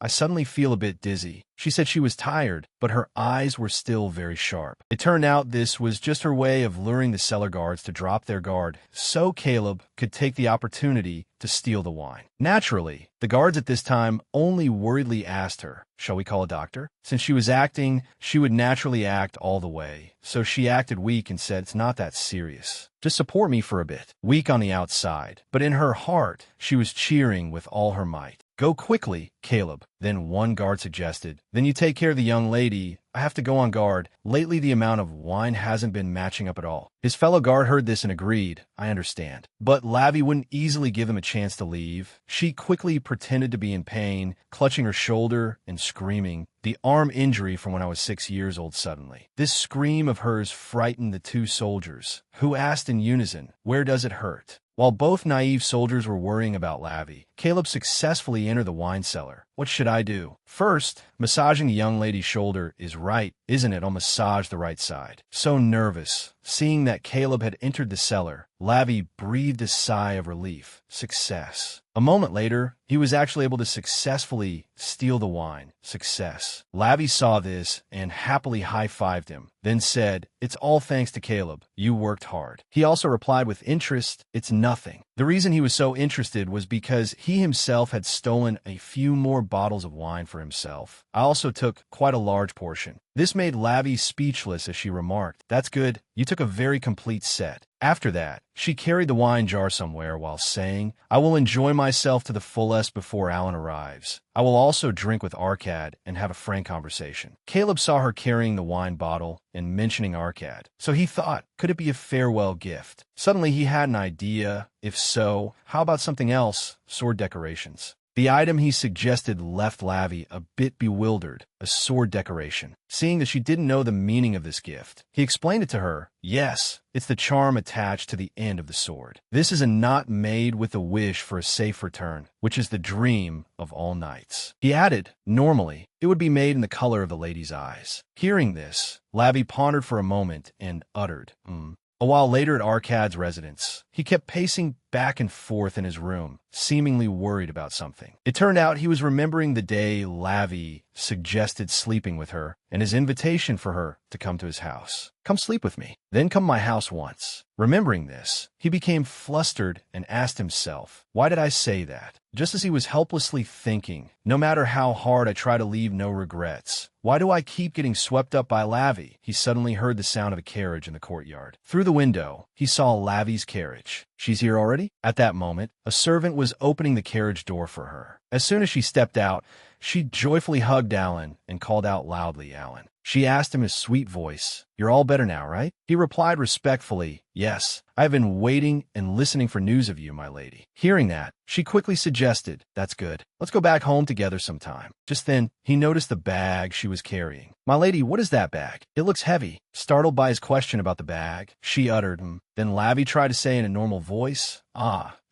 I suddenly feel a bit dizzy. She said she was tired, but her eyes were still very sharp. It turned out this was just her way of luring the cellar guards to drop their guard so Caleb could take the opportunity to steal the wine. Naturally, the guards at this time only worriedly asked her, "Shall we call a doctor?" Since she was acting, she would naturally act all the way. So she acted weak and said, "It's not that serious. Just support me for a bit." Weak on the outside, but in her heart, she was cheering with all her might. "Go quickly, Caleb." Then one guard suggested, "Then you take care of the young lady. I have to go on guard. Lately, the amount of wine hasn't been matching up at all." His fellow guard heard this and agreed, "I understand." But Lavi wouldn't easily give him a chance to leave. She quickly pretended to be in pain, clutching her shoulder and screaming. The arm injury from when I was 6 years old suddenly. This scream of hers frightened the two soldiers, who asked in unison, "Where does it hurt?" While both naive soldiers were worrying about Lavi, Caleb successfully entered the wine cellar. "What should I do?" "First, massaging the young lady's shoulder is right, isn't it? I'll massage the right side." So nervous, seeing that Caleb had entered the cellar, Lavi breathed a sigh of relief. Success. A moment later, he was actually able to successfully steal the wine. Success. Lavi saw this and happily high-fived him, then said, "It's all thanks to Caleb. You worked hard." He also replied with interest, "It's nothing." The reason he was so interested was because he himself had stolen a few more bottles of wine for himself. I also took quite a large portion. This made Lavi speechless as she remarked, "That's good. You took a very complete set." After that, she carried the wine jar somewhere while saying, "I will enjoy myself to the fullest before Alan arrives. I will also drink with Arcad and have a frank conversation." Caleb saw her carrying the wine bottle and mentioning Arcad, so he thought, could it be a farewell gift? Suddenly he had an idea. If so, how about something else? Sword decorations. The item he suggested left Lavi a bit bewildered, a sword decoration. Seeing that she didn't know the meaning of this gift, he explained it to her. Yes, it's the charm attached to the end of the sword. This is a knot made with a wish for a safe return, which is the dream of all knights. He added, normally, it would be made in the color of the lady's eyes. Hearing this, Lavi pondered for a moment and uttered, A while later at Arcad's residence, he kept pacing back and forth in his room, seemingly worried about something. It turned out he was remembering the day Lavi suggested sleeping with her and his invitation for her to come to his house. "Come sleep with me, then come to my house once." Remembering this, he became flustered and asked himself, why did I say that? Just as he was helplessly thinking, no matter how hard I try to leave no regrets, why do I keep getting swept up by Lavi? He suddenly heard the sound of a carriage in the courtyard. Through the window, he saw Lavi's carriage. "She's here already?" At that moment, a servant was opening the carriage door for her. As soon as she stepped out, she joyfully hugged Alan and called out loudly, "Alan." She asked him in a sweet voice, "You're all better now, right?" He replied respectfully, "Yes, I have been waiting and listening for news of you, my lady." Hearing that, she quickly suggested, "That's good. Let's go back home together sometime." Just then, he noticed the bag she was carrying. "My lady, what is that bag? It looks heavy." Startled by his question about the bag, she uttered, Then Lavi tried to say in a normal voice,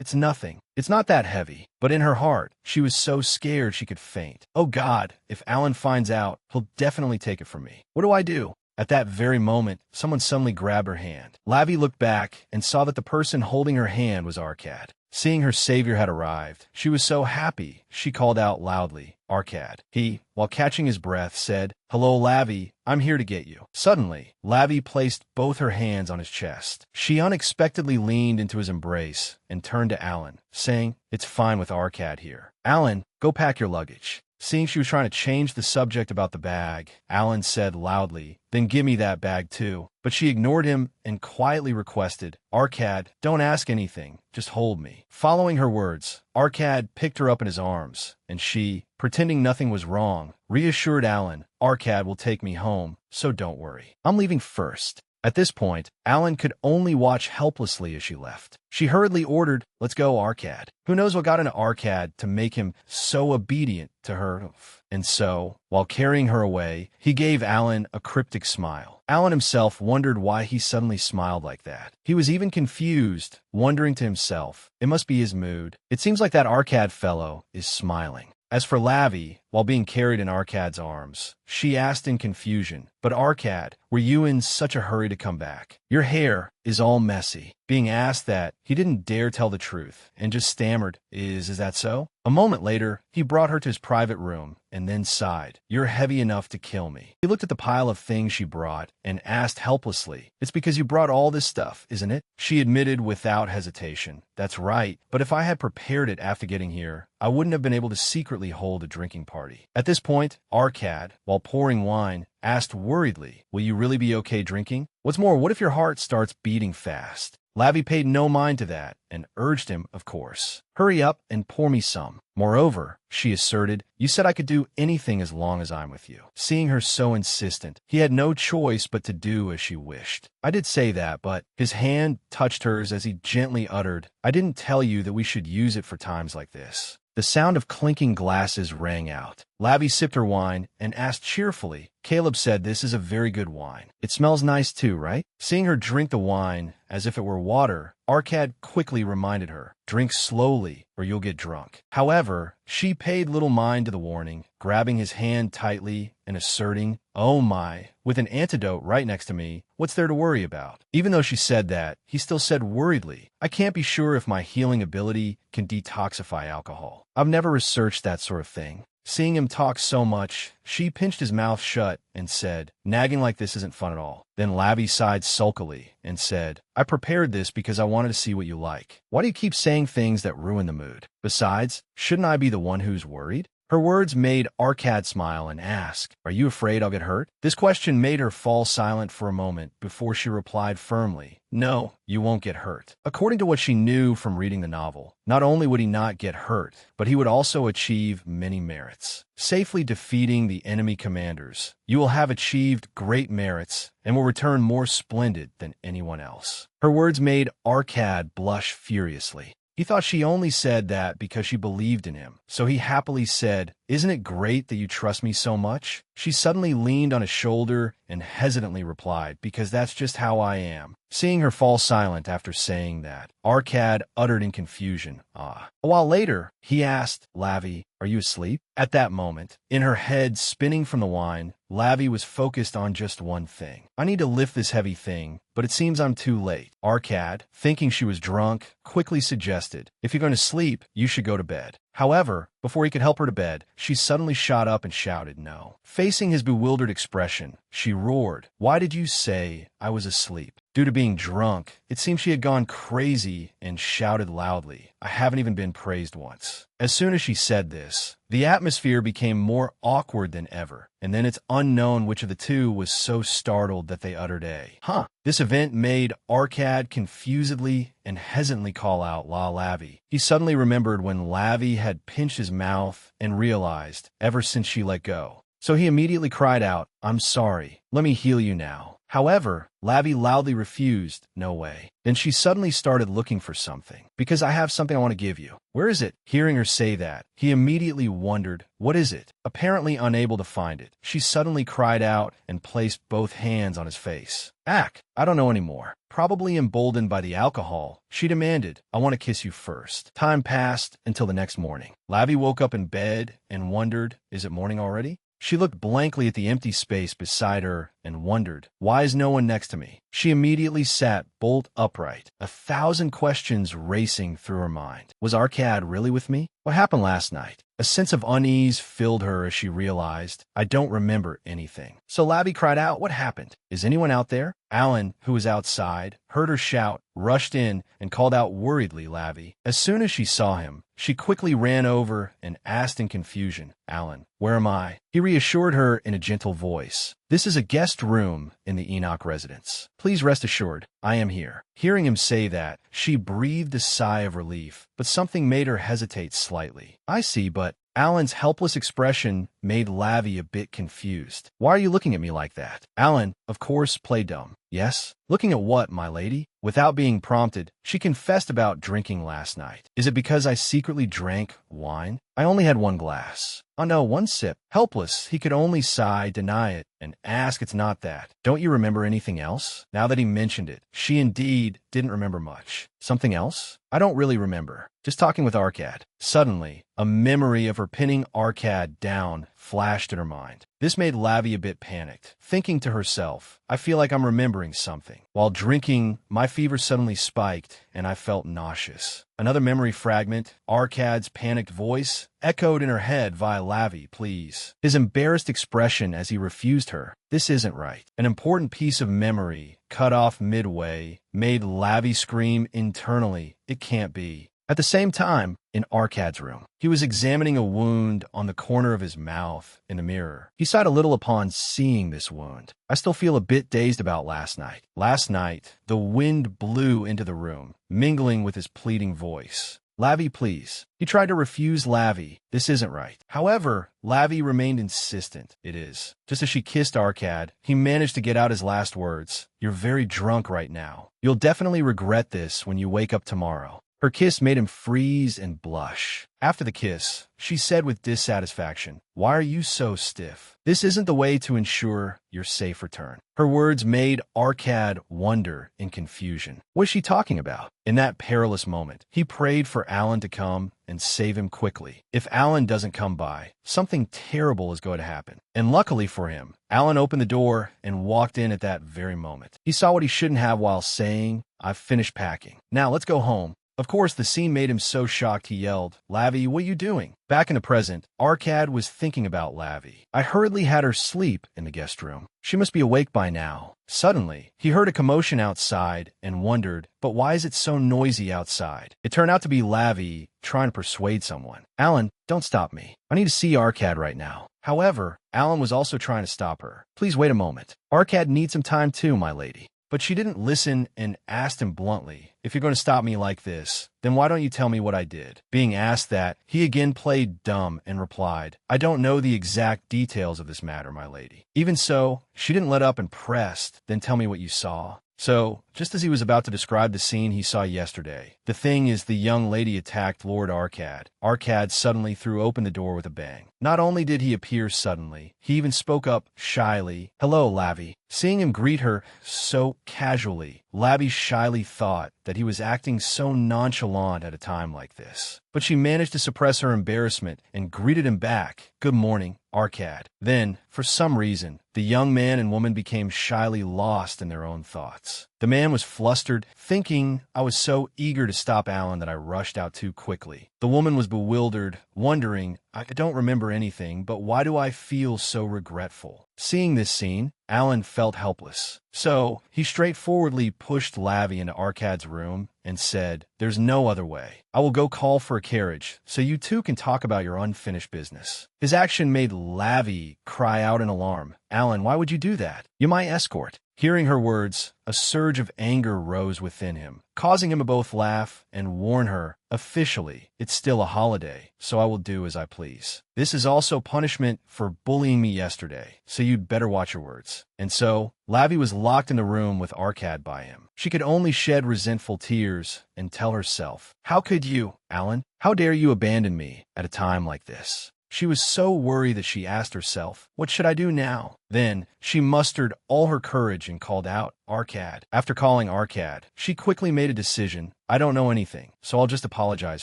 it's nothing. It's not that heavy." But in her heart, she was so scared she could faint. "Oh God, if Alan finds out, he'll definitely take it from me. What do I do?" At that very moment, someone suddenly grabbed her hand. Lavi looked back and saw that the person holding her hand was Arcad. Seeing her savior had arrived, she was so happy, she called out loudly, "Arcad." He, while catching his breath, said, "Hello, Lavi. I'm here to get you." Suddenly, Lavi placed both her hands on his chest. She unexpectedly leaned into his embrace and turned to Alan, saying, "It's fine with Arcad here. Alan, go pack your luggage." Seeing she was trying to change the subject about the bag, Alan said loudly, "Then give me that bag too." But she ignored him and quietly requested, "Arcad, don't ask anything, just hold me." Following her words, Arcad picked her up in his arms, and she, pretending nothing was wrong, reassured Alan, "Arcad will take me home, so don't worry. I'm leaving first." At this point, Alan could only watch helplessly as she left. She hurriedly ordered, "Let's go, Arcad." Who knows what got into Arcad to make him so obedient to her? And so, while carrying her away, he gave Alan a cryptic smile. Alan himself wondered why he suddenly smiled like that. He was even confused, wondering to himself, it must be his mood. It seems like that Arcad fellow is smiling. As for Lavi, while being carried in Arkad's arms. She asked in confusion, "But Arkad, were you in such a hurry to come back? Your hair is all messy." Being asked that, he didn't dare tell the truth and just stammered, Is that so?" A moment later, he brought her to his private room and then sighed, "You're heavy enough to kill me." He looked at the pile of things she brought and asked helplessly, "It's because you brought all this stuff, isn't it?" She admitted without hesitation, "That's right, but if I had prepared it after getting here, I wouldn't have been able to secretly hold a drinking party." At this point, Arkad, while pouring wine, asked worriedly, "Will you really be okay drinking? What's more, what if your heart starts beating fast?" Lavi paid no mind to that and urged him, of course, "Hurry up and pour me some." Moreover, she asserted, "You said I could do anything as long as I'm with you." Seeing her so insistent, he had no choice but to do as she wished. "I did say that, but—" His hand touched hers as he gently uttered, "I didn't tell you that we should use it for times like this." The sound of clinking glasses rang out. Lavi sipped her wine and asked cheerfully, "Caleb said this is a very good wine. It smells nice too, right?" Seeing her drink the wine as if it were water, Arkad quickly reminded her, "Drink slowly or you'll get drunk." However, she paid little mind to the warning, grabbing his hand tightly and asserting, "Oh my, with an antidote right next to me, what's there to worry about?" Even though she said that, he still said worriedly, "I can't be sure if my healing ability can detoxify alcohol. I've never researched that sort of thing." Seeing him talk so much, she pinched his mouth shut and said, "Nagging like this isn't fun at all." Then Lavi sighed sulkily and said, "I prepared this because I wanted to see what you like. Why do you keep saying things that ruin the mood? Besides, shouldn't I be the one who's worried?" Her words made Arkad smile and ask, "Are you afraid I'll get hurt?" This question made her fall silent for a moment before she replied firmly, "No, you won't get hurt." According to what she knew from reading the novel, not only would he not get hurt, but he would also achieve many merits. Safely defeating the enemy commanders, you will have achieved great merits and will return more splendid than anyone else. Her words made Arkad blush furiously. He thought she only said that because she believed in him, so he happily said, "Isn't it great that you trust me so much?" She suddenly leaned on his shoulder and hesitantly replied, "Because that's just how I am." Seeing her fall silent after saying that, Arkad uttered in confusion, "Ah." A while later, he asked, "Lavi, are you asleep?" At that moment, in her head spinning from the wine, Lavi was focused on just one thing. "I need to lift this heavy thing, but it seems I'm too late." Arkad, thinking she was drunk, quickly suggested, "If you're going to sleep, you should go to bed." However, before he could help her to bed, she suddenly shot up and shouted, "No." Facing his bewildered expression, she roared, "Why did you say I was asleep?" Due to being drunk, it seemed she had gone crazy and shouted loudly, "I haven't even been praised once." As soon as she said this, the atmosphere became more awkward than ever, and then it's unknown which of the two was so startled that they uttered a, "Huh." This event made Arkad confusedly and hesitantly call out, "La Lavi." He suddenly remembered when Lavi had pinched his mouth and realized, ever since she let go. So he immediately cried out, "I'm sorry. Let me heal you now." However, Lavi loudly refused, "No way." Then she suddenly started looking for something. "Because I have something I want to give you." "Where is it?" Hearing her say that, he immediately wondered, "What is it?" Apparently unable to find it, she suddenly cried out and placed both hands on his face. "Ack, I don't know anymore." Probably emboldened by the alcohol, she demanded, "I want to kiss you first." Time passed until the next morning. Lavi woke up in bed and wondered, "Is it morning already?" She looked blankly at the empty space beside her and wondered, "Why is no one next to me?" She immediately sat bolt upright, 1,000 questions racing through her mind. Was Arkad really with me? What happened last night? A sense of unease filled her as she realized, "I don't remember anything." So Lavi cried out, "What happened? Is anyone out there?" Alan, who was outside, heard her shout, rushed in, and called out worriedly, "Lavi." As soon as she saw him, she quickly ran over and asked in confusion, "Alan, where am I?" He reassured her in a gentle voice, "This is a guest room in the Enoch residence. Please rest assured, I am here." Hearing him say that, she breathed a sigh of relief, but something made her hesitate slightly. "I see, but—" Alan's helpless expression made Lavi a bit confused. "Why are you looking at me like that?" Alan, of course, played dumb. "Yes? Looking at what, my lady?" Without being prompted, she confessed about drinking last night. "Is it because I secretly drank wine?" "I only had one glass." "Oh no, one sip." Helpless, he could only sigh, deny it, and ask, "It's not that. Don't you remember anything else?" Now that he mentioned it, she indeed didn't remember much. "Something else?" I don't really remember. Just talking with Arcad. Suddenly, a memory of her pinning Arcad down flashed in her mind. This made Lavi a bit panicked, thinking to herself, I feel like I'm remembering something. While drinking, my fever suddenly spiked, and I felt nauseous. Another memory fragment, Arcad's panicked voice, echoed in her head via Lavi, please. His embarrassed expression as he refused her. This isn't right. An important piece of memory, cut off midway, made Lavi scream internally, it can't be. At the same time, in Arcad's room, he was examining a wound on the corner of his mouth in the mirror. He sighed a little upon seeing this wound. I still feel a bit dazed about last night. Last night, the wind blew into the room, mingling with his pleading voice. Lavi, please. He tried to refuse Lavi. This isn't right. However, Lavi remained insistent. It is. Just as she kissed Arcad, he managed to get out his last words. You're very drunk right now. You'll definitely regret this when you wake up tomorrow. Her kiss made him freeze and blush. After the kiss, she said with dissatisfaction, why are you so stiff? This isn't the way to ensure your safe return. Her words made Arcad wonder in confusion. What is she talking about? In that perilous moment, he prayed for Alan to come and save him quickly. If Alan doesn't come by, something terrible is going to happen. And luckily for him, Alan opened the door and walked in at that very moment. He saw what he shouldn't have while saying, I've finished packing. Now let's go home. Of course, the scene made him so shocked he yelled, Lavi, what are you doing? Back in the present, Arcad was thinking about Lavi. I hurriedly had her sleep in the guest room. She must be awake by now. Suddenly, he heard a commotion outside and wondered, but why is it so noisy outside? It turned out to be Lavi trying to persuade someone. Alan, don't stop me. I need to see Arcad right now. However, Alan was also trying to stop her. Please wait a moment. Arcad needs some time too, my lady. But she didn't listen and asked him bluntly, if you're going to stop me like this, then why don't you tell me what I did? Being asked that, he again played dumb and replied, I don't know the exact details of this matter, my lady. Even so, she didn't let up and pressed, then tell me what you saw. So, just as he was about to describe the scene he saw yesterday, the thing is the young lady attacked Lord Arcad. Arcad suddenly threw open the door with a bang. Not only did he appear suddenly, he even spoke up shyly, hello, Lavi. Seeing him greet her so casually, Lavi shyly thought that he was acting so nonchalant at a time like this. But she managed to suppress her embarrassment and greeted him back, good morning, Arcad. Then, for some reason, the young man and woman became shyly lost in their own thoughts. The man was flustered, thinking I was so eager to stop Alan that I rushed out too quickly. The woman was bewildered, wondering, I don't remember anything, but why do I feel so regretful? Seeing this scene, Alan felt helpless. So, he straightforwardly pushed Lavi into Arcad's room and said, there's no other way. I will go call for a carriage, so you two can talk about your unfinished business. His action made Lavi cry out in alarm. Alan, why would you do that? You're my escort. Hearing her words, a surge of anger rose within him, causing him to both laugh and warn her, officially, it's still a holiday, so I will do as I please. This is also punishment for bullying me yesterday, so you'd better watch your words. And so, Lavi was locked in the room with Arcad by him. She could only shed resentful tears and tell herself, how could you, Alan? How dare you abandon me at a time like this? She was so worried that she asked herself, what should I do now? Then, she mustered all her courage and called out, Arcad. After calling Arcad, she quickly made a decision. I don't know anything, so I'll just apologize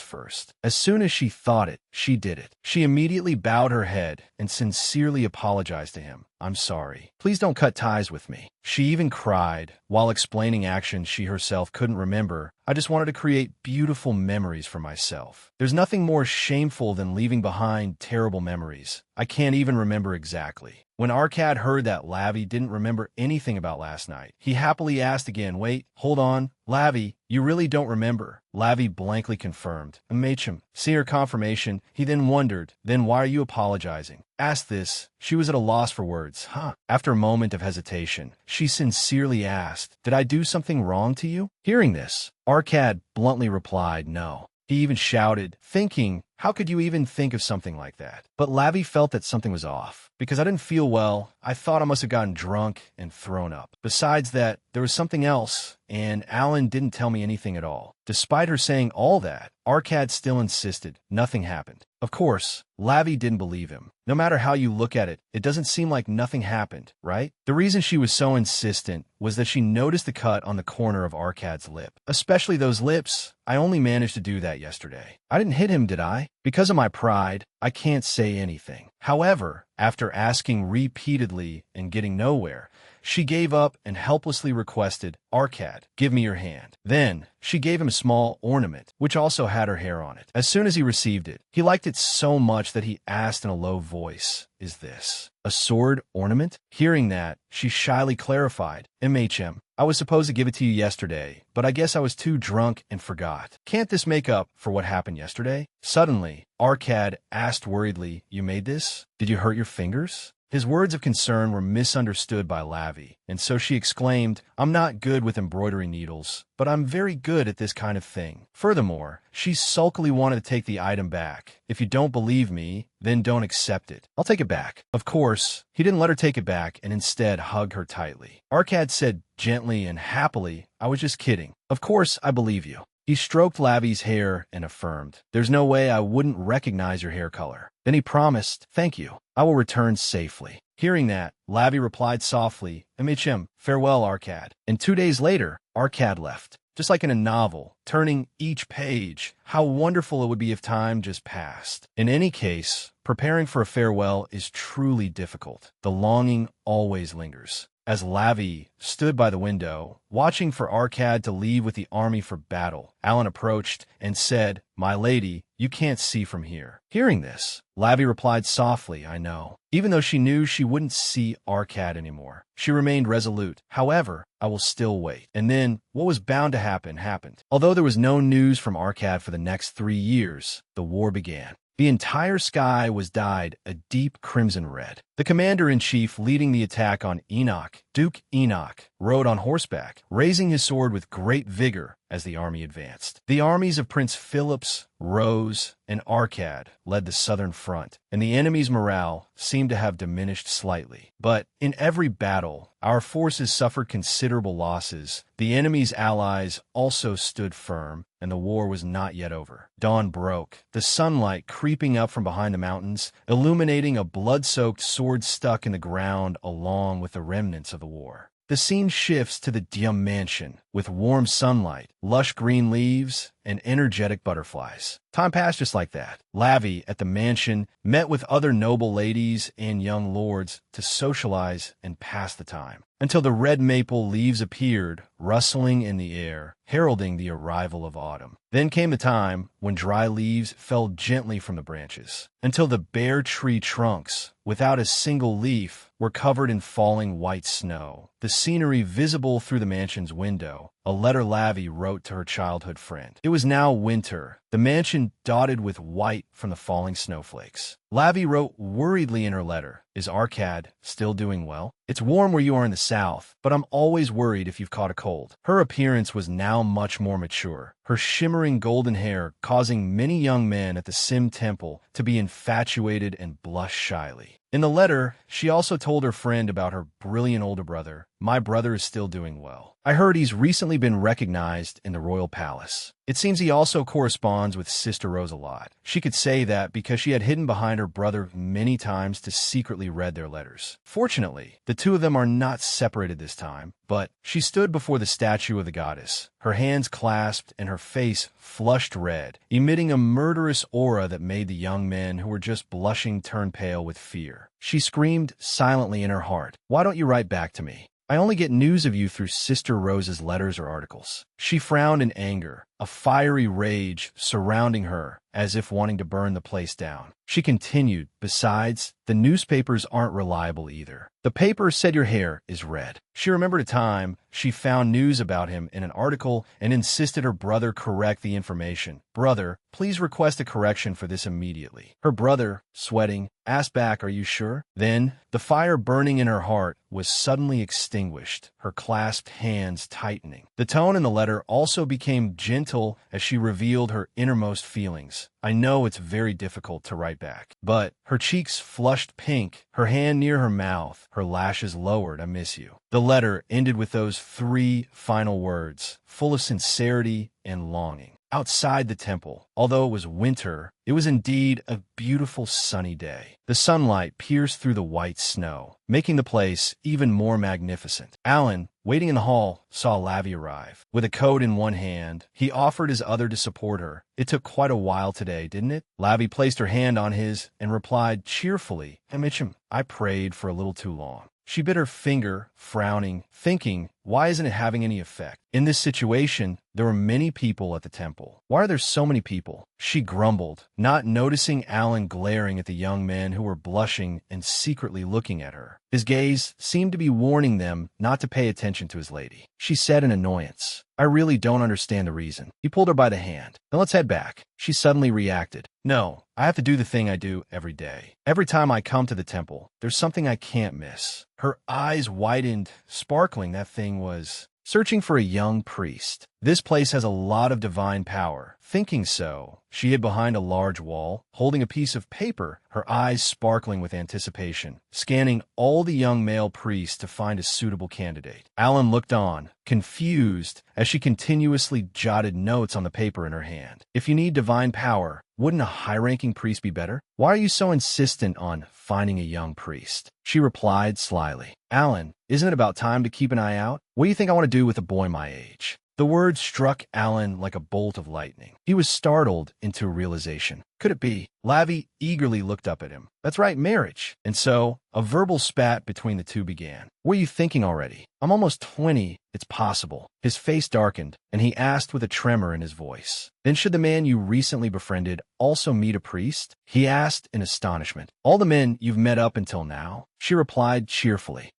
first. As soon as she thought it, she did it. She immediately bowed her head and sincerely apologized to him. I'm sorry. Please don't cut ties with me. She even cried while explaining actions she herself couldn't remember. I just wanted to create beautiful memories for myself. There's nothing more shameful than leaving behind terrible memories. I can't even remember exactly. When Arcad heard that Lavi didn't remember anything about last night, he happily asked again, wait, hold on, Lavi, you really don't remember? Lavi blankly confirmed. Machem. See her confirmation, he then wondered, then why are you apologizing? Asked this, she was at a loss for words. After a moment of hesitation, she sincerely asked, did I do something wrong to you? Hearing this, Arcad bluntly replied, no. He even shouted, thinking How could you even think of something like that? But Lavi felt that something was off. Because I didn't feel well, I thought I must have gotten drunk and thrown up. Besides that, there was something else, and Alan didn't tell me anything at all. Despite her saying all that, Arkad still insisted nothing happened. Of course, Lavi didn't believe him. No matter how you look at it, it doesn't seem like nothing happened, right? The reason she was so insistent was that she noticed the cut on the corner of Arkad's lip. Especially those lips. I only managed to do that yesterday. I didn't hit him, did I? Because of my pride, I can't say anything. However, after asking repeatedly and getting nowhere, she gave up and helplessly requested, Arkad, give me your hand. Then, she gave him a small ornament, which also had her hair on it. As soon as he received it, he liked it so much that he asked in a low voice, is this a sword ornament? Hearing that, she shyly clarified, MHM, I was supposed to give it to you yesterday, but I guess I was too drunk and forgot. Can't this make up for what happened yesterday? Suddenly, Arkad asked worriedly, you made this? Did you hurt your fingers? His words of concern were misunderstood by Lavi, and so she exclaimed, I'm not good with embroidery needles, but I'm very good at this kind of thing. Furthermore, she sulkily wanted to take the item back. If you don't believe me, then don't accept it. I'll take it back. Of course, he didn't let her take it back and instead hugged her tightly. Arkad said gently and happily, I was just kidding. Of course, I believe you. He stroked Lavi's hair and affirmed, there's no way I wouldn't recognize your hair color. Then he promised, thank you. I will return safely. Hearing that, Lavi replied softly, MHM, farewell, Arkad. And 2 days later, Arkad left. Just like in a novel, turning each page. How wonderful it would be if time just passed. In any case, preparing for a farewell is truly difficult. The longing always lingers. As Lavi stood by the window, watching for Arkad to leave with the army for battle, Alan approached and said, my lady, you can't see from here. Hearing this, Lavi replied softly, I know. Even though she knew she wouldn't see Arkad anymore, she remained resolute. However, I will still wait. And then, what was bound to happen, happened. Although there was no news from Arkad for the next 3 years, the war began. The entire sky was dyed a deep crimson red. The commander-in-chief leading the attack on Enoch, Duke Enoch, rode on horseback, raising his sword with great vigor as the army advanced. The armies of Prince Philip's, Rose, and Arkad led the southern front, and the enemy's morale seemed to have diminished slightly. But in every battle, our forces suffered considerable losses. The enemy's allies also stood firm, and the war was not yet over. Dawn broke, the sunlight creeping up from behind the mountains, illuminating a blood-soaked sword stuck in the ground along with the remnants of the war. The scene shifts to the Diem mansion, with warm sunlight, lush green leaves, and energetic butterflies. Time passed just like that. Lavi, at the mansion, met with other noble ladies and young lords to socialize and pass the time, until the red maple leaves appeared, rustling in the air, heralding the arrival of autumn. Then came the time when dry leaves fell gently from the branches, until the bare tree trunks, without a single leaf, were covered in falling white snow. The scenery visible through the mansion's window, a letter Lavi wrote to her childhood friend. It was now winter, the mansion dotted with white from the falling snowflakes. Lavi wrote worriedly in her letter, is Arkad still doing well? It's warm where you are in the south, but I'm always worried if you've caught a cold. Her appearance was now much more mature, her shimmering golden hair causing many young men at the Sim Temple to be infatuated and blush shyly. In the letter, she also told her friend about her brilliant older brother. My brother is still doing well. I heard he's recently been recognized in the royal palace. It seems he also corresponds with Sister Rose a lot. She could say that because she had hidden behind her brother many times to secretly read their letters. Fortunately, the two of them are not separated this time, but she stood before the statue of the goddess, her hands clasped and her face flushed red, emitting a murderous aura that made the young men who were just blushing turn pale with fear. She screamed silently in her heart, why don't you write back to me? I only get news of you through Sister Rose's letters or articles. She frowned in anger, a fiery rage surrounding her, as if wanting to burn the place down. She continued, besides, the newspapers aren't reliable either. The paper said your hair is red. She remembered a time she found news about him in an article and insisted her brother correct the information. Brother, please request a correction for this immediately. Her brother, sweating, asked back, are you sure? Then, the fire burning in her heart was suddenly extinguished, her clasped hands tightening. The tone in the letter also became gentle gentle as she revealed her innermost feelings. I know it's very difficult to write back. But her cheeks flushed pink, her hand near her mouth, her lashes lowered. I miss you. The letter ended with those 3 final words, full of sincerity and longing. Outside the temple, although it was winter, it was indeed a beautiful sunny day. The sunlight pierced through the white snow, making the place even more magnificent. Alan, waiting in the hall, saw Lavi arrive. With a coat in one hand, he offered his other to support her. It took quite a while today, didn't it? Lavi placed her hand on his and replied cheerfully, Mitchum, I prayed for a little too long. She bit her finger, frowning, thinking, why isn't it having any effect? In this situation, there were many people at the temple. Why are there so many people? She grumbled, not noticing Alan glaring at the young men who were blushing and secretly looking at her. His gaze seemed to be warning them not to pay attention to his lady. She said in annoyance, I really don't understand the reason. He pulled her by the hand. Then let's head back. She suddenly reacted. No, I have to do the thing I do every day. Every time I come to the temple, there's something I can't miss. Her eyes widened, sparkling. That thing was searching for a young priest. This place has a lot of divine power. Thinking so, she hid behind a large wall, holding a piece of paper, her eyes sparkling with anticipation, scanning all the young male priests to find a suitable candidate. Alan looked on, confused, as she continuously jotted notes on the paper in her hand. If you need divine power, wouldn't a high-ranking priest be better? Why are you so insistent on finding a young priest? She replied slyly. Alan, isn't it about time to keep an eye out? What do you think I want to do with a boy my age? The words struck Alan like a bolt of lightning. He was startled into realization. Could it be? Lavi eagerly looked up at him. That's right, marriage. And so, a verbal spat between the two began. What are you thinking already? I'm almost 20. It's possible. His face darkened, and he asked with a tremor in his voice. Then should the man you recently befriended also meet a priest? He asked in astonishment. All the men you've met up until now? She replied cheerfully.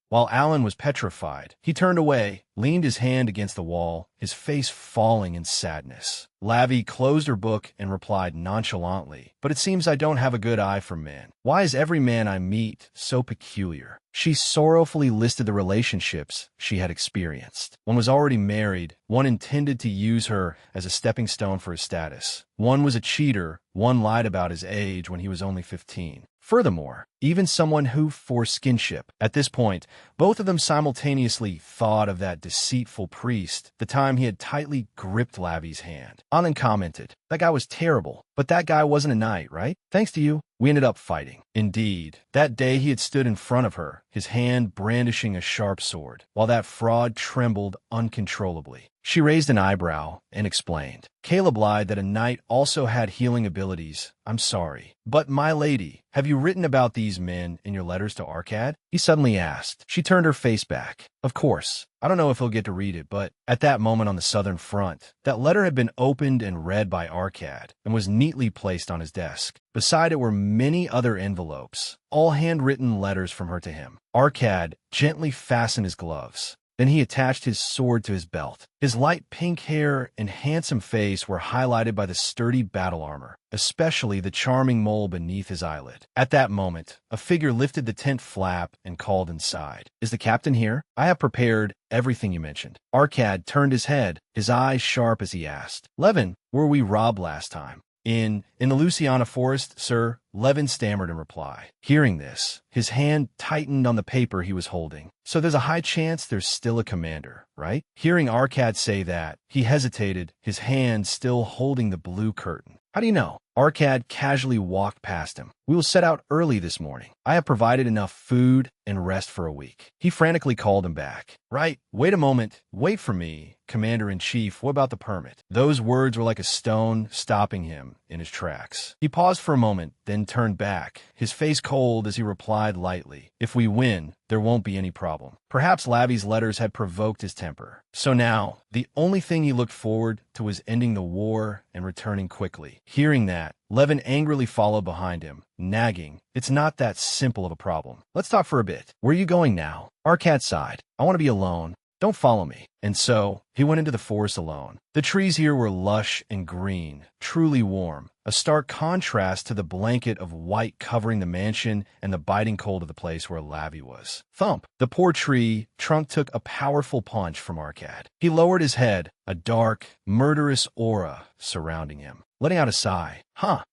While Alan was petrified, he turned away, leaned his hand against the wall, his face falling in sadness. Lavi closed her book and replied nonchalantly, but it seems I don't have a good eye for men. Why is every man I meet so peculiar? She sorrowfully listed the relationships she had experienced. One was already married, one intended to use her as a stepping stone for his status. One was a cheater, one lied about his age when he was only 15. Furthermore, even someone who forced kinship. At this point, both of them simultaneously thought of that deceitful priest, the time he had tightly gripped Lavi's hand. Anand commented, that guy was terrible, but that guy wasn't a knight, right? Thanks to you, we ended up fighting. Indeed, that day he had stood in front of her, his hand brandishing a sharp sword, while that fraud trembled uncontrollably. She raised an eyebrow and explained. Caleb lied that a knight also had healing abilities. I'm sorry. But my lady, have you written about these men in your letters to Arcad? He suddenly asked. She turned her face back. Of course. I don't know if he'll get to read it, but at that moment on the southern front, that letter had been opened and read by Arcad and was neatly placed on his desk. Beside it were many other envelopes, all handwritten letters from her to him. Arcad gently fastened his gloves. Then he attached his sword to his belt. His light pink hair and handsome face were highlighted by the sturdy battle armor, especially the charming mole beneath his eyelid. At that moment, a figure lifted the tent flap and called inside. Is the captain here? I have prepared everything you mentioned. Arcad turned his head, his eyes sharp as he asked, Levin, were we robbed last time? In the Luciana forest, sir, Levin stammered in reply. Hearing this, his hand tightened on the paper he was holding. So there's a high chance there's still a commander, right? Hearing Arcad say that, he hesitated, his hand still holding the blue curtain. How do you know? Arcad casually walked past him. We will set out early this morning. I have provided enough food and rest for a week. He frantically called him back. Right, wait a moment. Wait for me, Commander-in-Chief. What about the permit? Those words were like a stone stopping him in his tracks. He paused for a moment, then turned back, his face cold as he replied lightly, If we win, there won't be any problem. Perhaps Lavi's letters had provoked his temper. So now, the only thing he looked forward to was ending the war and returning quickly. Hearing that, Levin angrily followed behind him, nagging, It's not that simple of a problem. Let's talk for a bit. Where are you going now? Arcad sighed. I want to be alone. Don't follow me. and so he went into the forest alone. The trees here were lush and green, truly warm, a stark contrast to the blanket of white covering the mansion and the biting cold of the place where Lavi was. Thump! The poor tree trunk took a powerful punch from Arcad. He lowered his head, a dark, murderous aura surrounding him, letting out a sigh.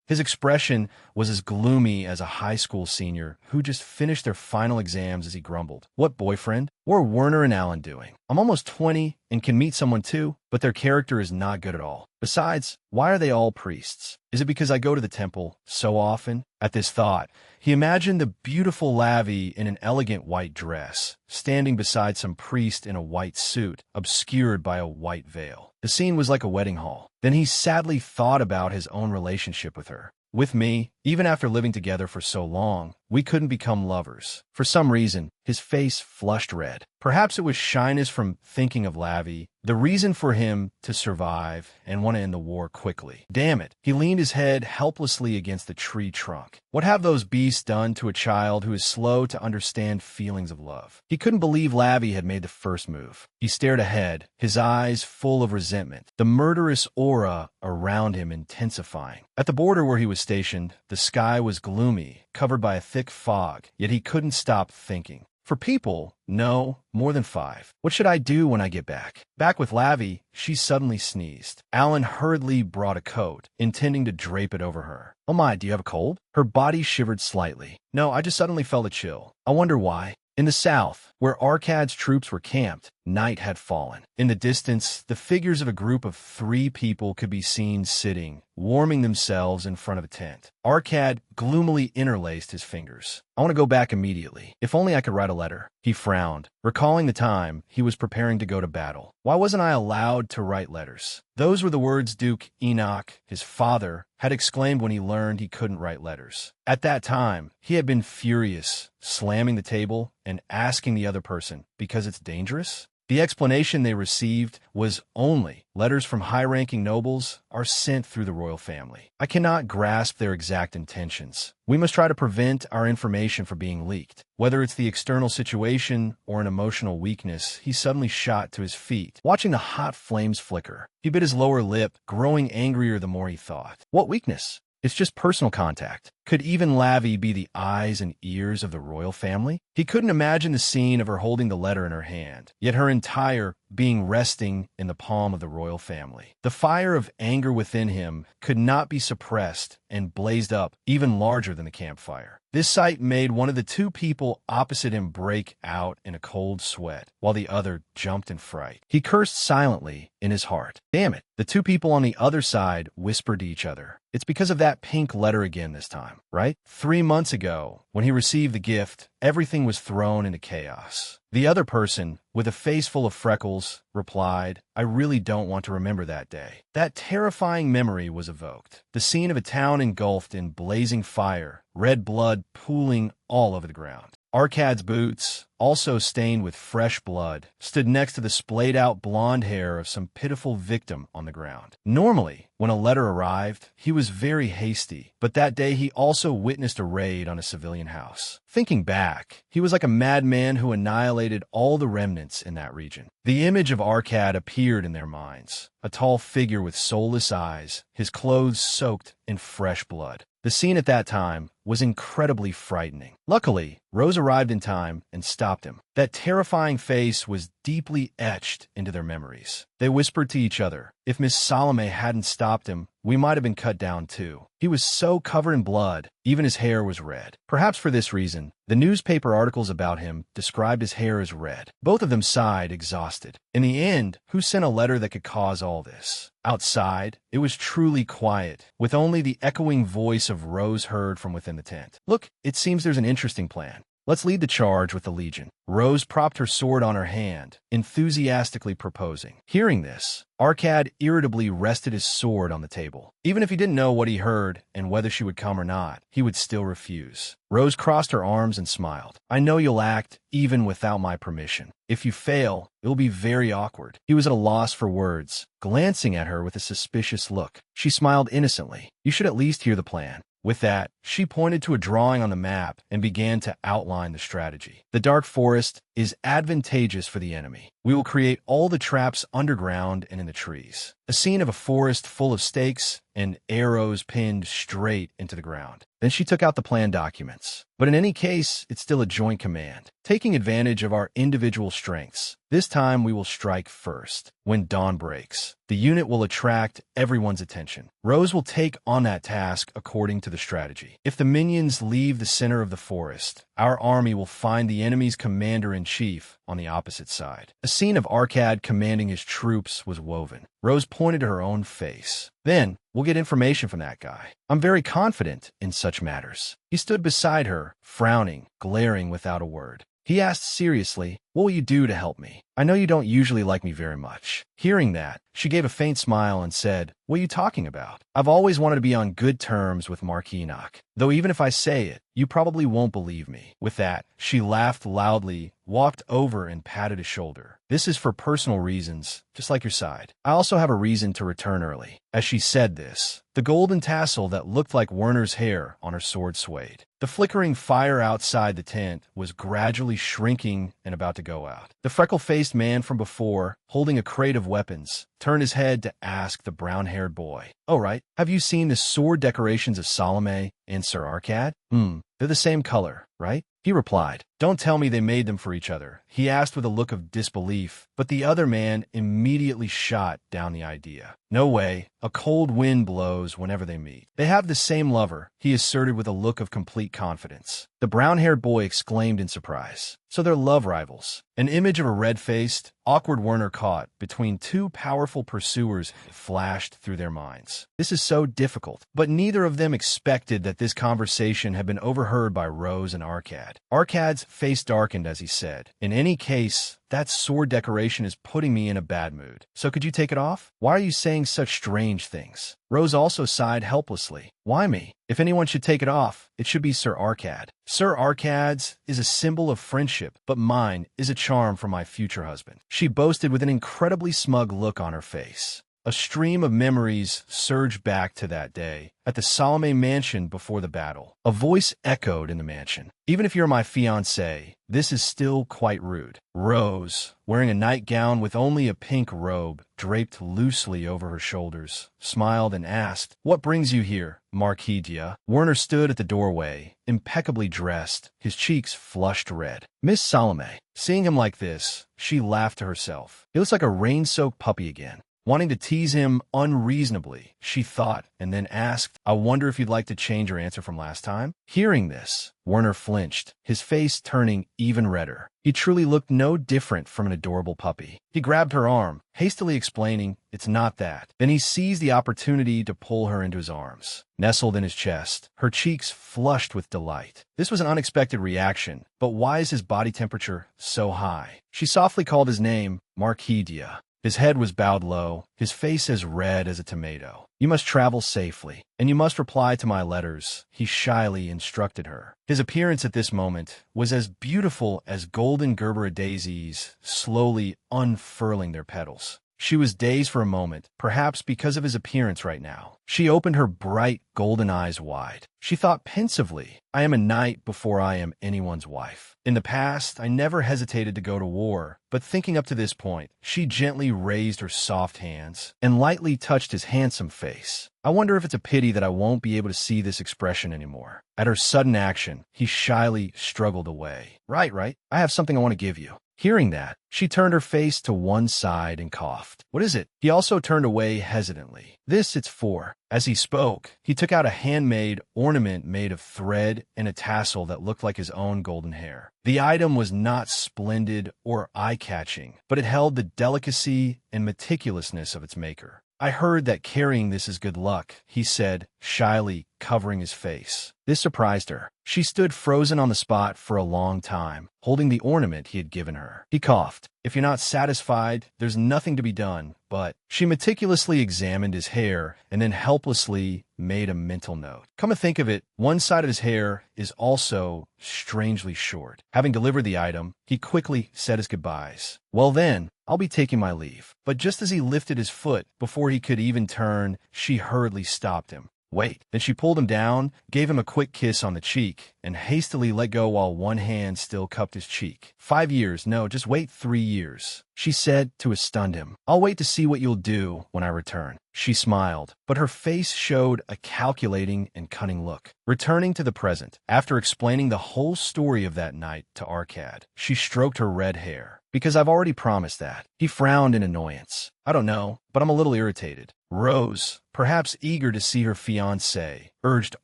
His expression was as gloomy as a high school senior who just finished their final exams as he grumbled. What boyfriend? What are Werner and Alan doing? I'm almost 20 and can meet someone too, but their character is not good at all. Besides, why are they all priests? Is it because I go to the temple so often? At this thought, he imagined the beautiful Lavi in an elegant white dress, standing beside some priest in a white suit, obscured by a white veil. The scene was like a wedding hall. Then he sadly thought about his own relationship with her. With me, even after living together for so long, we couldn't become lovers. For some reason, his face flushed red. Perhaps it was shyness from thinking of Lavi, the reason for him to survive and want to end the war quickly. Damn it. He leaned his head helplessly against the tree trunk. What have those beasts done to a child who is slow to understand feelings of love? He couldn't believe Lavi had made the first move. He stared ahead, his eyes full of resentment, the murderous aura around him intensifying. At the border where he was stationed, the sky was gloomy, covered by a thick fog, yet he couldn't stop thinking. For people, no, more than 5. What should I do when I get back? Back with Lavi, she suddenly sneezed. Alan hurriedly brought a coat, intending to drape it over her. Oh my, do you have a cold? Her body shivered slightly. No, I just suddenly felt a chill. I wonder why. In the south, where Arcad's troops were camped, night had fallen. In the distance, the figures of a group of 3 people could be seen sitting, warming themselves in front of a tent. Arcad gloomily interlaced his fingers. I want to go back immediately. If only I could write a letter. He frowned, recalling the time he was preparing to go to battle. Why wasn't I allowed to write letters? Those were the words Duke Enoch, his father, had exclaimed when he learned he couldn't write letters. At that time, he had been furious, slamming the table and asking the other person, because it's dangerous? The explanation they received was only letters from high-ranking nobles are sent through the royal family. I cannot grasp their exact intentions. We must try to prevent our information from being leaked. Whether it's the external situation or an emotional weakness, he suddenly shot to his feet, watching the hot flames flicker. He bit his lower lip, growing angrier the more he thought. What weakness? It's just personal contact. Could even Lavi be the eyes and ears of the royal family? He couldn't imagine the scene of her holding the letter in her hand, yet her entire being resting in the palm of the royal family. The fire of anger within him could not be suppressed and blazed up even larger than the campfire. This sight made one of the 2 people opposite him break out in a cold sweat, while the other jumped in fright. He cursed silently in his heart. Damn it. The 2 people on the other side whispered to each other. It's because of that pink letter again this time, right? 3 months ago, when he received the gift, everything was thrown into chaos. The other person, with a face full of freckles, replied, I really don't want to remember that day. That terrifying memory was evoked. The scene of a town engulfed in blazing fire, red blood pooling all over the ground. Arcad's boots, also stained with fresh blood, stood next to the splayed-out blonde hair of some pitiful victim on the ground. Normally, when a letter arrived, he was very hasty, but that day he also witnessed a raid on a civilian house. Thinking back, he was like a madman who annihilated all the remnants in that region. The image of Arcad appeared in their minds, a tall figure with soulless eyes, his clothes soaked in fresh blood. The scene at that time was incredibly frightening. Luckily, Rose arrived in time and stopped him. That terrifying face was deeply etched into their memories. They whispered to each other, if Miss Salome hadn't stopped him, we might have been cut down too. He was so covered in blood, even his hair was red. Perhaps for this reason, the newspaper articles about him described his hair as red. Both of them sighed, exhausted. In the end, who sent a letter that could cause all this? Outside, it was truly quiet, with only the echoing voice of Rose heard from within the tent. Look, it seems there's an interesting plan. Let's lead the charge with the Legion. Rose propped her sword on her hand, enthusiastically proposing. Hearing this, Arcad irritably rested his sword on the table. Even if he didn't know what he heard and whether she would come or not, he would still refuse. Rose crossed her arms and smiled. I know you'll act even without my permission. If you fail, it will be very awkward. He was at a loss for words, glancing at her with a suspicious look. She smiled innocently. You should at least hear the plan. With that, she pointed to a drawing on the map and began to outline the strategy. The dark forest, is advantageous for the enemy. We will create all the traps underground and in the trees. A scene of a forest full of stakes and arrows pinned straight into the ground. Then she took out the plan documents. But in any case, it's still a joint command, taking advantage of our individual strengths. This time we will strike first. When dawn breaks, the unit will attract everyone's attention. Rose will take on that task according to the strategy. If the minions leave the center of the forest, our army will find the enemy's commander-in-chief on the opposite side. A scene of Arcad commanding his troops was woven. Rose pointed to her own face. Then, we'll get information from that guy. I'm very confident in such matters. He stood beside her, frowning, glaring without a word. He asked seriously, "What will you do to help me? I know you don't usually like me very much." Hearing that, she gave a faint smile and said, "What are you talking about? I've always wanted to be on good terms with Mark Enoch, though even if I say it, you probably won't believe me." With that, she laughed loudly, walked over and patted his shoulder. "This is for personal reasons, just like your side. I also have a reason to return early." As she said this, the golden tassel that looked like Werner's hair on her sword swayed. The flickering fire outside the tent was gradually shrinking and about to go out. The freckle-faced man from before, holding a crate of weapons, turned his head to ask the brown-haired boy, "Oh, right, have you seen the sword decorations of Salome and Sir Arcad? They're the same color, right?" He replied, "Don't tell me they made them for each other," he asked with a look of disbelief, but the other man immediately shot down the idea. "No way, a cold wind blows whenever they meet. They have the same lover," he asserted with a look of complete confidence. The brown-haired boy exclaimed in surprise. "So they're love rivals." An image of a red-faced, awkward Werner caught between two powerful pursuers flashed through their minds. This is so difficult, but neither of them expected that this conversation had been overheard by Rose and Arcad. Arcad's face darkened as he said, "In any case, that sword decoration is putting me in a bad mood. So could you take it off? Why are you saying such strange things?" Rose also sighed helplessly. "Why me? If anyone should take it off, it should be Sir Arcad. Sir Arcad's is a symbol of friendship, but mine is a charm for my future husband," she boasted with an incredibly smug look on her face. A stream of memories surged back to that day, at the Salome mansion before the battle. A voice echoed in the mansion. "Even if you're my fiancé, this is still quite rude." Rose, wearing a nightgown with only a pink robe draped loosely over her shoulders, smiled and asked, "What brings you here, Marquis Dia?" Werner stood at the doorway, impeccably dressed, his cheeks flushed red. Miss Salome. Seeing him like this, she laughed to herself. He looks like a rain-soaked puppy again. Wanting to tease him unreasonably, she thought, and then asked, "I wonder if you'd like to change your answer from last time?" Hearing this, Werner flinched, his face turning even redder. He truly looked no different from an adorable puppy. He grabbed her arm, hastily explaining, "It's not that." Then he seized the opportunity to pull her into his arms. Nestled in his chest, her cheeks flushed with delight. This was an unexpected reaction, but why is his body temperature so high? She softly called his name, Marquis Dia. His head was bowed low, his face as red as a tomato. "You must travel safely, and you must reply to my letters," he shyly instructed her. His appearance at this moment was as beautiful as golden Gerbera daisies slowly unfurling their petals. She was dazed for a moment, perhaps because of his appearance right now. She opened her bright golden eyes wide. She thought pensively, "I am a knight before I am anyone's wife. In the past, I never hesitated to go to war, but thinking up to this point, she gently raised her soft hands and lightly touched his handsome face. I wonder if it's a pity that I won't be able to see this expression anymore." At her sudden action, he shyly struggled away. Right. I have something I want to give you." Hearing that, she turned her face to one side and coughed. "What is it?" He also turned away hesitantly. "This it's for." As he spoke, he took out a handmade ornament made of thread and a tassel that looked like his own golden hair. The item was not splendid or eye-catching, but it held the delicacy and meticulousness of its maker. "I heard that carrying this is good luck," he said, shyly covering his face. This surprised her. She stood frozen on the spot for a long time, holding the ornament he had given her. He coughed. "If you're not satisfied, there's nothing to be done, but..." She meticulously examined his hair and then helplessly made a mental note. Come to think of it, one side of his hair is also strangely short. Having delivered the item, he quickly said his goodbyes. "Well then, I'll be taking my leave." But just as he lifted his foot, before he could even turn, she hurriedly stopped him. Wait. Then she pulled him down, gave him a quick kiss on the cheek, and hastily let go while one hand still cupped his cheek. 5 years, no, just wait 3 years, she said to astun him. I'll wait to see what you'll do when I return. She smiled, but her face showed a calculating and cunning look. Returning to the present, after explaining the whole story of that night to Arcad, she stroked her red hair. Because I've already promised that. He frowned in annoyance. I don't know, but I'm a little irritated. Rose, perhaps eager to see her fiancé, urged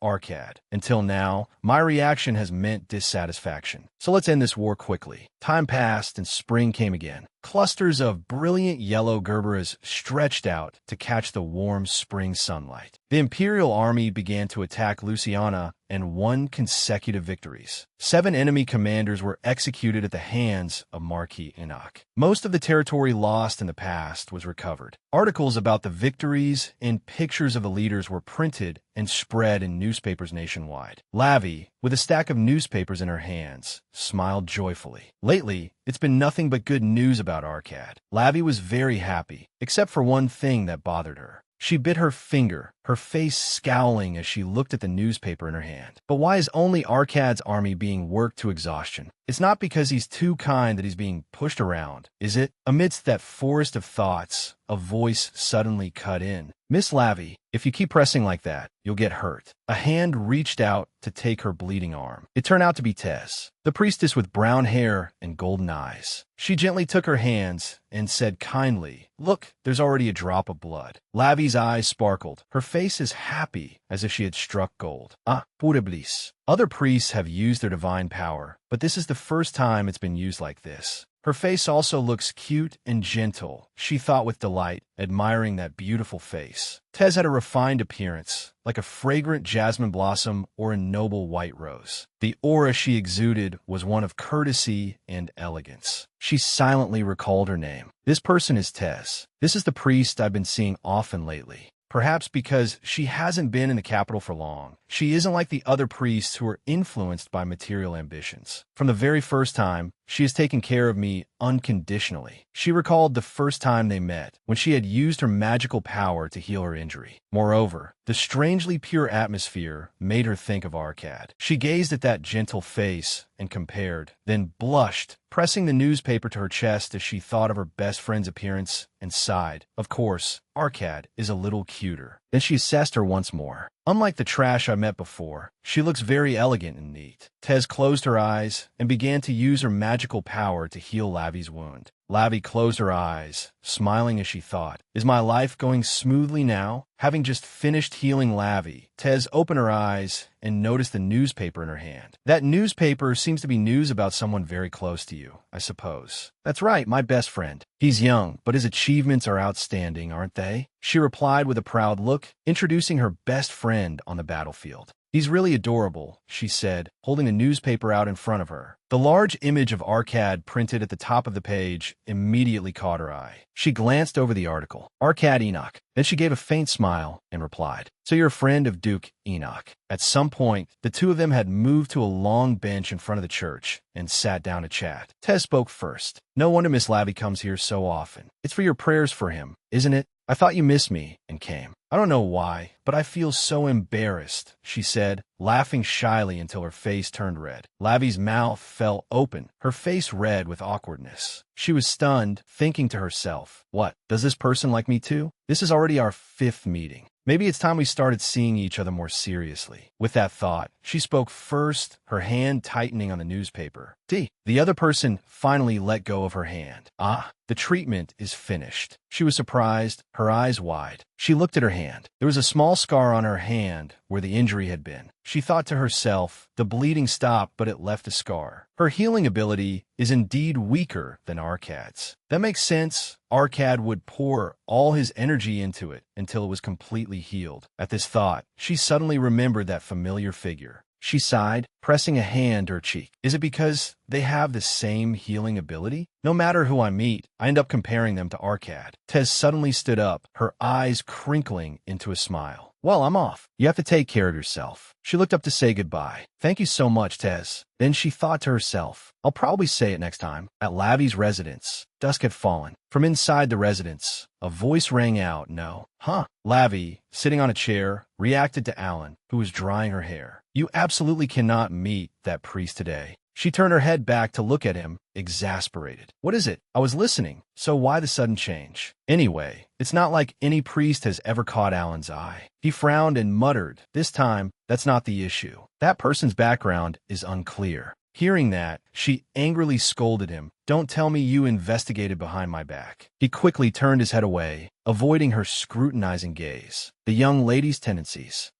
Arcad. Until now, my reaction has meant dissatisfaction. So let's end this war quickly. Time passed and spring came again. Clusters of brilliant yellow gerberas stretched out to catch the warm spring sunlight. The Imperial army began to attack Louisiana and won consecutive victories. 7 enemy commanders were executed at the hands of Marquis Enoch. Most of the territory lost in the past was recovered. Articles about the victories and pictures of the leaders were printed and spread in newspapers nationwide. Lavi, with a stack of newspapers in her hands, smiled joyfully. Lately, it's been nothing but good news about Arcad. Lavi was very happy, except for one thing that bothered her. She bit her finger, her face scowling as she looked at the newspaper in her hand. But why is only Arcad's army being worked to exhaustion? It's not because he's too kind that he's being pushed around, is it? Amidst that forest of thoughts, a voice suddenly cut in. Miss Lavi, if you keep pressing like that, you'll get hurt. A hand reached out to take her bleeding arm. It turned out to be Tess, the priestess with brown hair and golden eyes. She gently took her hands and said kindly, Look, there's already a drop of blood. Lavi's eyes sparkled. Her face is happy, as if she had struck gold. Ah, pure bliss. Other priests have used their divine power, but this is the first time it's been used like this. Her face also looks cute and gentle, she thought with delight, admiring that beautiful face. Tess had a refined appearance, like a fragrant jasmine blossom or a noble white rose. The aura she exuded was one of courtesy and elegance. She silently recalled her name. This person is Tess. This is the priest I've been seeing often lately. Perhaps because she hasn't been in the capital for long. She isn't like the other priests who are influenced by material ambitions. From the very first time, she has taken care of me unconditionally. She recalled the first time they met, when she had used her magical power to heal her injury. Moreover, the strangely pure atmosphere made her think of Arcad. She gazed at that gentle face and compared, then blushed, pressing the newspaper to her chest as she thought of her best friend's appearance and sighed. Of course, Arcad is a little cuter. Then she assessed her once more. Unlike the trash I met before, she looks very elegant and neat. Tess closed her eyes and began to use her magical power to heal Lavi's wound. Lavi closed her eyes, smiling as she thought, Is my life going smoothly now? Having just finished healing Lavi, Tess opened her eyes and noticed the newspaper in her hand. That newspaper seems to be news about someone very close to you, I suppose. That's right, my best friend. He's young, but his achievements are outstanding, aren't they? She replied with a proud look, introducing her best friend on the battlefield. He's really adorable, she said, holding the newspaper out in front of her. The large image of Arcad printed at the top of the page immediately caught her eye. She glanced over the article. Arcad Enoch. Then she gave a faint smile and replied, So you're a friend of Duke Enoch. At some point, the two of them had moved to a long bench in front of the church and sat down to chat. Tess spoke first. No wonder Miss Lavi comes here so often. It's for your prayers for him, isn't it? I thought you missed me and came. I don't know why, but I feel so embarrassed, she said, laughing shyly until her face turned red. Lavi's mouth fell open, her face red with awkwardness. She was stunned, thinking to herself, What, does this person like me too? This is already our 5th meeting. Maybe it's time we started seeing each other more seriously. With that thought, she spoke first, her hand tightening on the newspaper. The other person finally let go of her hand. Ah, the treatment is finished. She was surprised, her eyes wide. She looked at her hand. There was a small scar on her hand where the injury had been. She thought to herself, the bleeding stopped, but it left a scar. Her healing ability is indeed weaker than Arcad's. That makes sense. Arcad would pour all his energy into it until it was completely healed. At this thought, she suddenly remembered that familiar figure. She sighed, pressing a hand to her cheek. Is it because they have the same healing ability? No matter who I meet, I end up comparing them to Arcad. Tess suddenly stood up, her eyes crinkling into a smile. Well, I'm off. You have to take care of yourself. She looked up to say goodbye. Thank you so much, Tess. Then she thought to herself, I'll probably say it next time. At Lavi's residence, dusk had fallen. From inside the residence, a voice rang out, "No." "Huh?" Lavi, sitting on a chair, reacted to Alan, who was drying her hair. "You absolutely cannot meet that priest today." She turned her head back to look at him, exasperated. "What is it?" "I was listening, so why the sudden change?" "Anyway, it's not like any priest has ever caught Alan's eye." He frowned and muttered, "This time, that's not the issue. That person's background is unclear." Hearing that, she angrily scolded him. "Don't tell me you investigated behind my back." He quickly turned his head away, avoiding her scrutinizing gaze. The young lady's tendencies.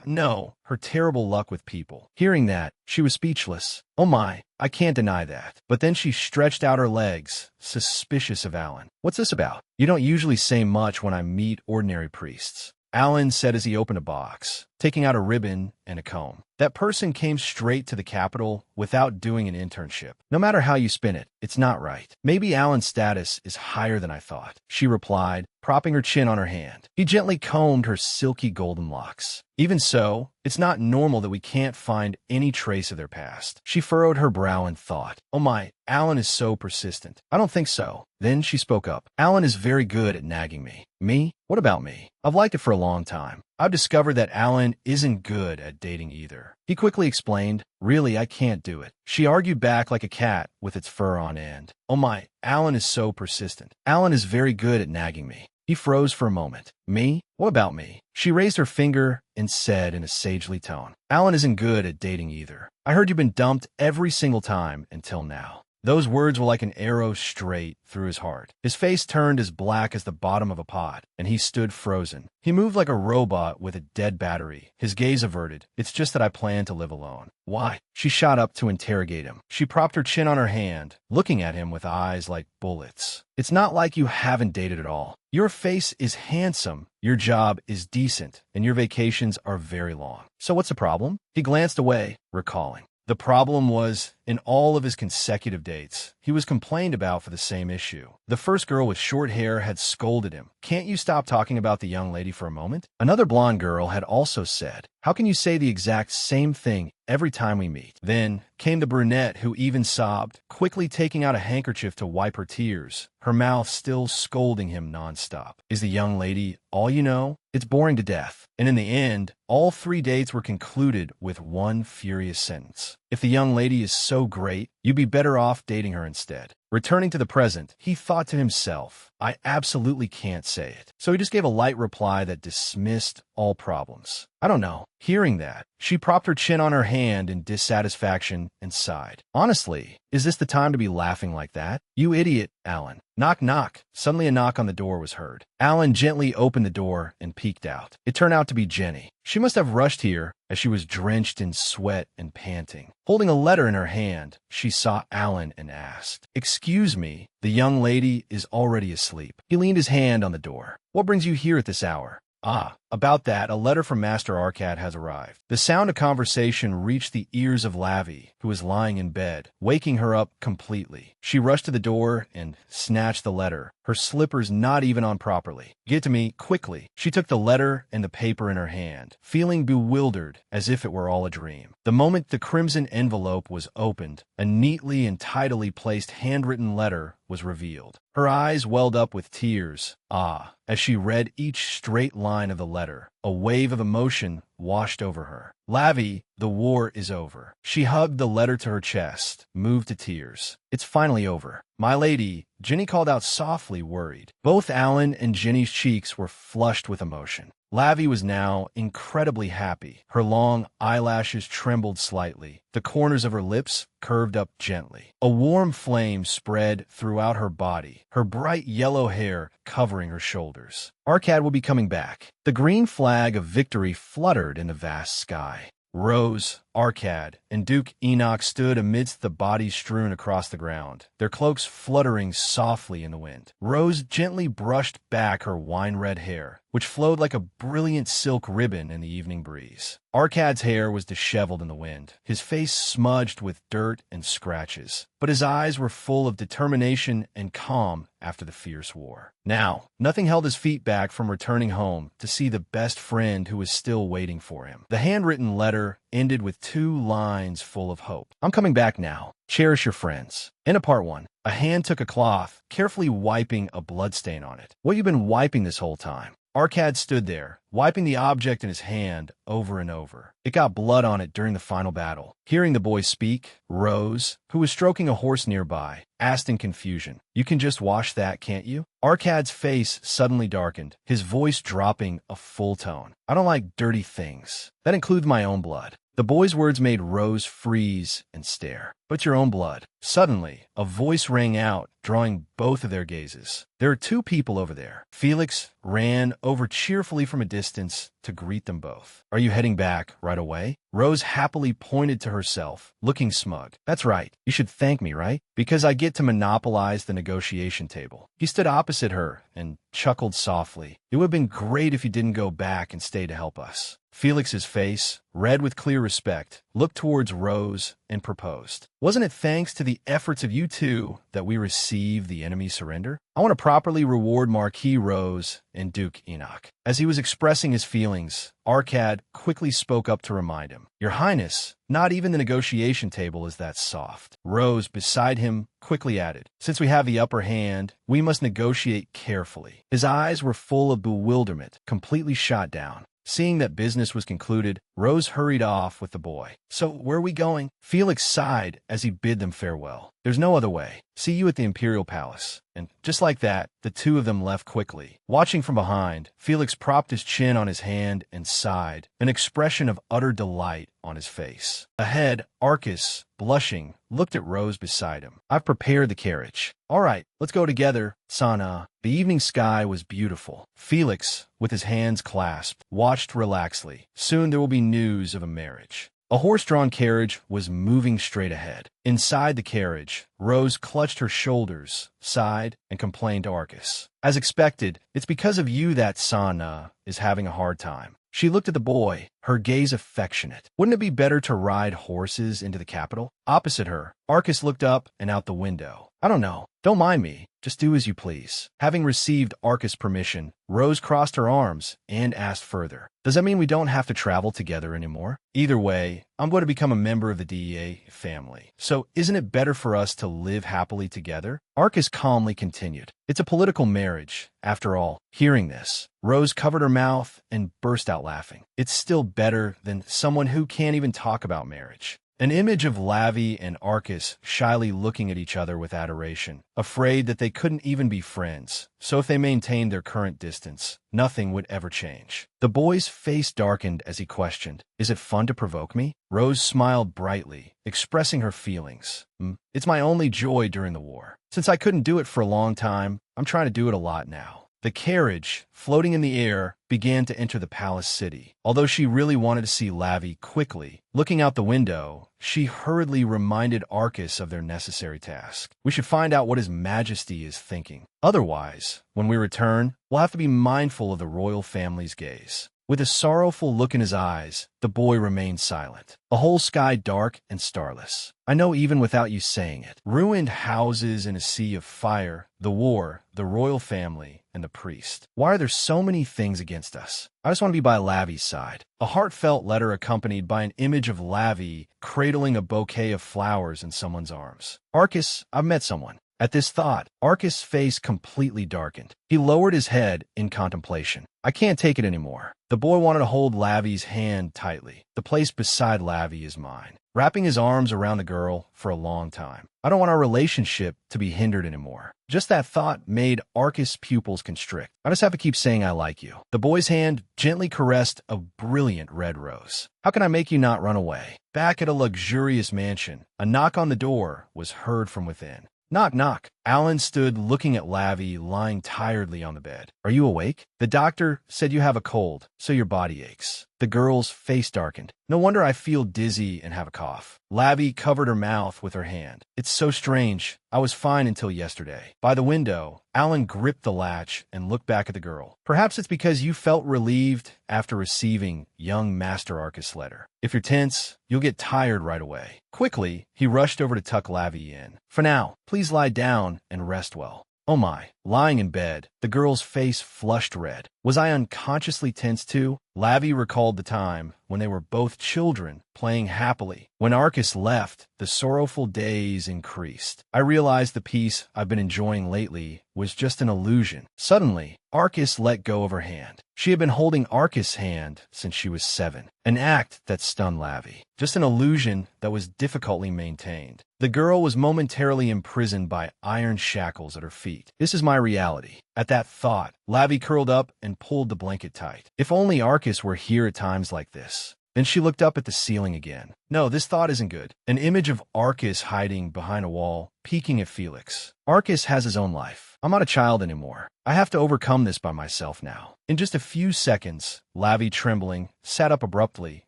No, her terrible luck with people. Hearing that, she was speechless. "Oh my, I can't deny that." But then she stretched out her legs, suspicious of Alan. "What's this about? You don't usually say much when I meet ordinary priests." Alan said as he opened a box, taking out a ribbon and a comb. "That person came straight to the Capitol without doing an internship. No matter how you spin it, it's not right. Maybe Alan's status is higher than I thought," she replied, propping her chin on her hand. He gently combed her silky golden locks. "Even so, it's not normal that we can't find any trace of their past." She furrowed her brow in thought. "Oh my, Alan is so persistent." "I don't think so." Then she spoke up. "Alan is very good at nagging me." "Me? What about me? I've liked it for a long time. I've discovered that Alan isn't good at dating either." He quickly explained, "Really, I can't do it." She argued back like a cat with its fur on end. "Oh my, Alan is so persistent. Alan is very good at nagging me." He froze for a moment. "Me? What about me?" She raised her finger and said in a sagely tone, "Alan isn't good at dating either. I heard you've been dumped every single time until now." Those words were like an arrow straight through his heart. His face turned as black as the bottom of a pot, and he stood frozen. He moved like a robot with a dead battery, his gaze averted. "It's just that I plan to live alone." "Why?" She shot up to interrogate him. She propped her chin on her hand, looking at him with eyes like bullets. "It's not like you haven't dated at all. Your face is handsome, your job is decent, and your vacations are very long. So what's the problem?" He glanced away, recalling. The problem was, in all of his consecutive dates, he was complained about for the same issue. The first girl with short hair had scolded him. "Can't you stop talking about the young lady for a moment?" Another blonde girl had also said, "How can you say the exact same thing every time we meet?" Then came the brunette who even sobbed, quickly taking out a handkerchief to wipe her tears, her mouth still scolding him nonstop. "Is the young lady all you know? It's boring to death." And in the end, all 3 dates were concluded with one furious sentence. "If the young lady is so great, you'd be better off dating her instead." Returning to the present, he thought to himself, "I absolutely can't say it." So he just gave a light reply that dismissed all problems. "I don't know." Hearing that, she propped her chin on her hand in dissatisfaction and sighed. "Honestly, is this the time to be laughing like that? You idiot, Alan." Knock, knock. Suddenly a knock on the door was heard. Alan gently opened the door and peeked out. It turned out to be Jenny. She must have rushed here as she was drenched in sweat and panting. Holding a letter in her hand, she saw Alan and asked, "Excuse me, the young lady is already asleep." He leaned his hand on the door. "What brings you here at this hour?" "Ah, about that, a letter from Master Arcad has arrived." The sound of conversation reached the ears of Lavi, who was lying in bed, waking her up completely. She rushed to the door and snatched the letter, her slippers not even on properly. "Get to me, quickly." She took the letter and the paper in her hand, feeling bewildered as if it were all a dream. The moment the crimson envelope was opened, a neatly and tidily placed handwritten letter was revealed. Her eyes welled up with tears. As she read each straight line of the letter, a wave of emotion washed over her. "Lavi, the war is over." She hugged the letter to her chest, moved to tears. "It's finally over." "My lady," Jenny called out softly, worried. Both Alan and Jenny's cheeks were flushed with emotion. Lavi was now incredibly happy. Her long eyelashes trembled slightly. The corners of her lips curved up gently. A warm flame spread throughout her body, her bright yellow hair covering her shoulders. Arcad will be coming back. The green flag of victory fluttered in the vast sky. Rose, Arcad, and Duke Enoch stood amidst the bodies strewn across the ground, their cloaks fluttering softly in the wind. Rose gently brushed back her wine-red hair, which flowed like a brilliant silk ribbon in the evening breeze. Arkad's hair was disheveled in the wind, his face smudged with dirt and scratches, but his eyes were full of determination and calm after the fierce war. Now, nothing held his feet back from returning home to see the best friend who was still waiting for him. The handwritten letter ended with 2 lines full of hope. I'm coming back now. Cherish your friends. In part 1, a hand took a cloth, carefully wiping a bloodstain on it. What you been wiping this whole time? Arkad stood there, wiping the object in his hand over and over. It got blood on it during the final battle. Hearing the boy speak, Rose, who was stroking a horse nearby, asked in confusion, "You can just wash that, can't you?" Arkad's face suddenly darkened, his voice dropping a full tone. "I don't like dirty things. That includes my own blood." The boy's words made Rose freeze and stare. "But your own blood." Suddenly, a voice rang out, drawing both of their gazes. "There are 2 people over there." Felix ran over cheerfully from a distance to greet them both. "Are you heading back right away?" Rose happily pointed to herself, looking smug. "That's right. You should thank me, right? Because I get to monopolize the negotiation table." He stood opposite her and chuckled softly. "It would have been great if you didn't go back and stay to help us." Felix's face, red with clear respect, looked towards Rose and proposed. "Wasn't it thanks to the efforts of you 2 that we received the enemy's surrender? I want to properly reward Marquis Rose and Duke Enoch." As he was expressing his feelings, Arkad quickly spoke up to remind him. "Your Highness, not even the negotiation table is that soft." Rose, beside him, quickly added, "Since we have the upper hand, we must negotiate carefully." His eyes were full of bewilderment, completely shot down. Seeing that business was concluded, Rose hurried off with the boy. "So, where are we going?" Felix sighed as he bid them farewell. "There's no other way. See you at the Imperial Palace." And just like that, the 2 of them left quickly. Watching from behind, Felix propped his chin on his hand and sighed, an expression of utter delight on his face. Ahead, Arcas, blushing, looked at Rose beside him. "I've prepared the carriage." "All right, let's go together, Sana." The evening sky was beautiful. Felix, with his hands clasped, watched relaxedly. Soon there will be news of a marriage. A horse-drawn carriage was moving straight ahead. Inside the carriage, Rose clutched her shoulders, sighed, and complained to Arcas. "As expected, it's because of you that Sana is having a hard time." She looked at the boy, her gaze affectionate. "Wouldn't it be better to ride horses into the capital?" Opposite her, Arcas looked up and out the window. "I don't know. Don't mind me. Just do as you please." Having received Arcas' permission, Rose crossed her arms and asked further, "Does that mean we don't have to travel together anymore?" "Either way, I'm going to become a member of the DEA family. So isn't it better for us to live happily together?" Arcas calmly continued, "It's a political marriage, after all." Hearing this, Rose covered her mouth and burst out laughing. "It's still better than someone who can't even talk about marriage." An image of Lavi and Arcas shyly looking at each other with adoration, afraid that they couldn't even be friends, so if they maintained their current distance, nothing would ever change. The boy's face darkened as he questioned, "Is it fun to provoke me?" Rose smiled brightly, expressing her feelings. It's my only joy during the war. Since I couldn't do it for a long time, I'm trying to do it a lot now." The carriage, floating in the air, began to enter the palace city. Although she really wanted to see Lavi quickly, looking out the window, she hurriedly reminded Arcas of their necessary task. "We should find out what His Majesty is thinking. Otherwise, when we return, we'll have to be mindful of the royal family's gaze." With a sorrowful look in his eyes, the boy remained silent. A whole sky dark and starless. "I know even without you saying it. Ruined houses in a sea of fire, the war, the royal family, and the priest. Why are there so many things against us? I just want to be by Lavi's side." A heartfelt letter accompanied by an image of Lavi cradling a bouquet of flowers in someone's arms. "Arcas, I've met someone." At this thought, Arcas' face completely darkened. He lowered his head in contemplation. "I can't take it anymore." The boy wanted to hold Lavi's hand tightly. "The place beside Lavi is mine." Wrapping his arms around the girl for a long time. "I don't want our relationship to be hindered anymore." Just that thought made Arcas' pupils constrict. "I just have to keep saying I like you." The boy's hand gently caressed a brilliant red rose. "How can I make you not run away?" Back at a luxurious mansion, a knock on the door was heard from within. "Knock, knock." Alan stood looking at Lavi lying tiredly on the bed. Are you awake? The doctor said you have a cold, so your body aches. The girl's face darkened. No wonder I feel dizzy and have a cough. Lavi covered her mouth with her hand. It's so strange. I was fine until yesterday. By the window, Alan gripped the latch and looked back at the girl. Perhaps it's because you felt relieved after receiving young Master Arcus' letter. If you're tense, you'll get tired right away. Quickly, he rushed over to tuck Lavi in. For now, please lie down and rest well. Oh my. Lying in bed, the girl's face flushed red. Was I unconsciously tense too? Lavi recalled the time when they were both children playing happily. When Arcus left, the sorrowful days increased. I realized the peace I've been enjoying lately was just an illusion. Suddenly, Arcus let go of her hand. She had been holding Arcus' hand since she was 7, an act that stunned Lavi. Just an illusion that was difficultly maintained. The girl was momentarily imprisoned by iron shackles at her feet. This is my reality. At that thought, Lavi curled up and pulled the blanket tight. If only Arcus were here at times like this. Then she looked up at the ceiling again. No, this thought isn't good. An image of Arcus hiding behind a wall, peeking at Felix. Arcus has his own life. I'm not a child anymore. I have to overcome this by myself now. In just a few seconds, Lavi, trembling, sat up abruptly,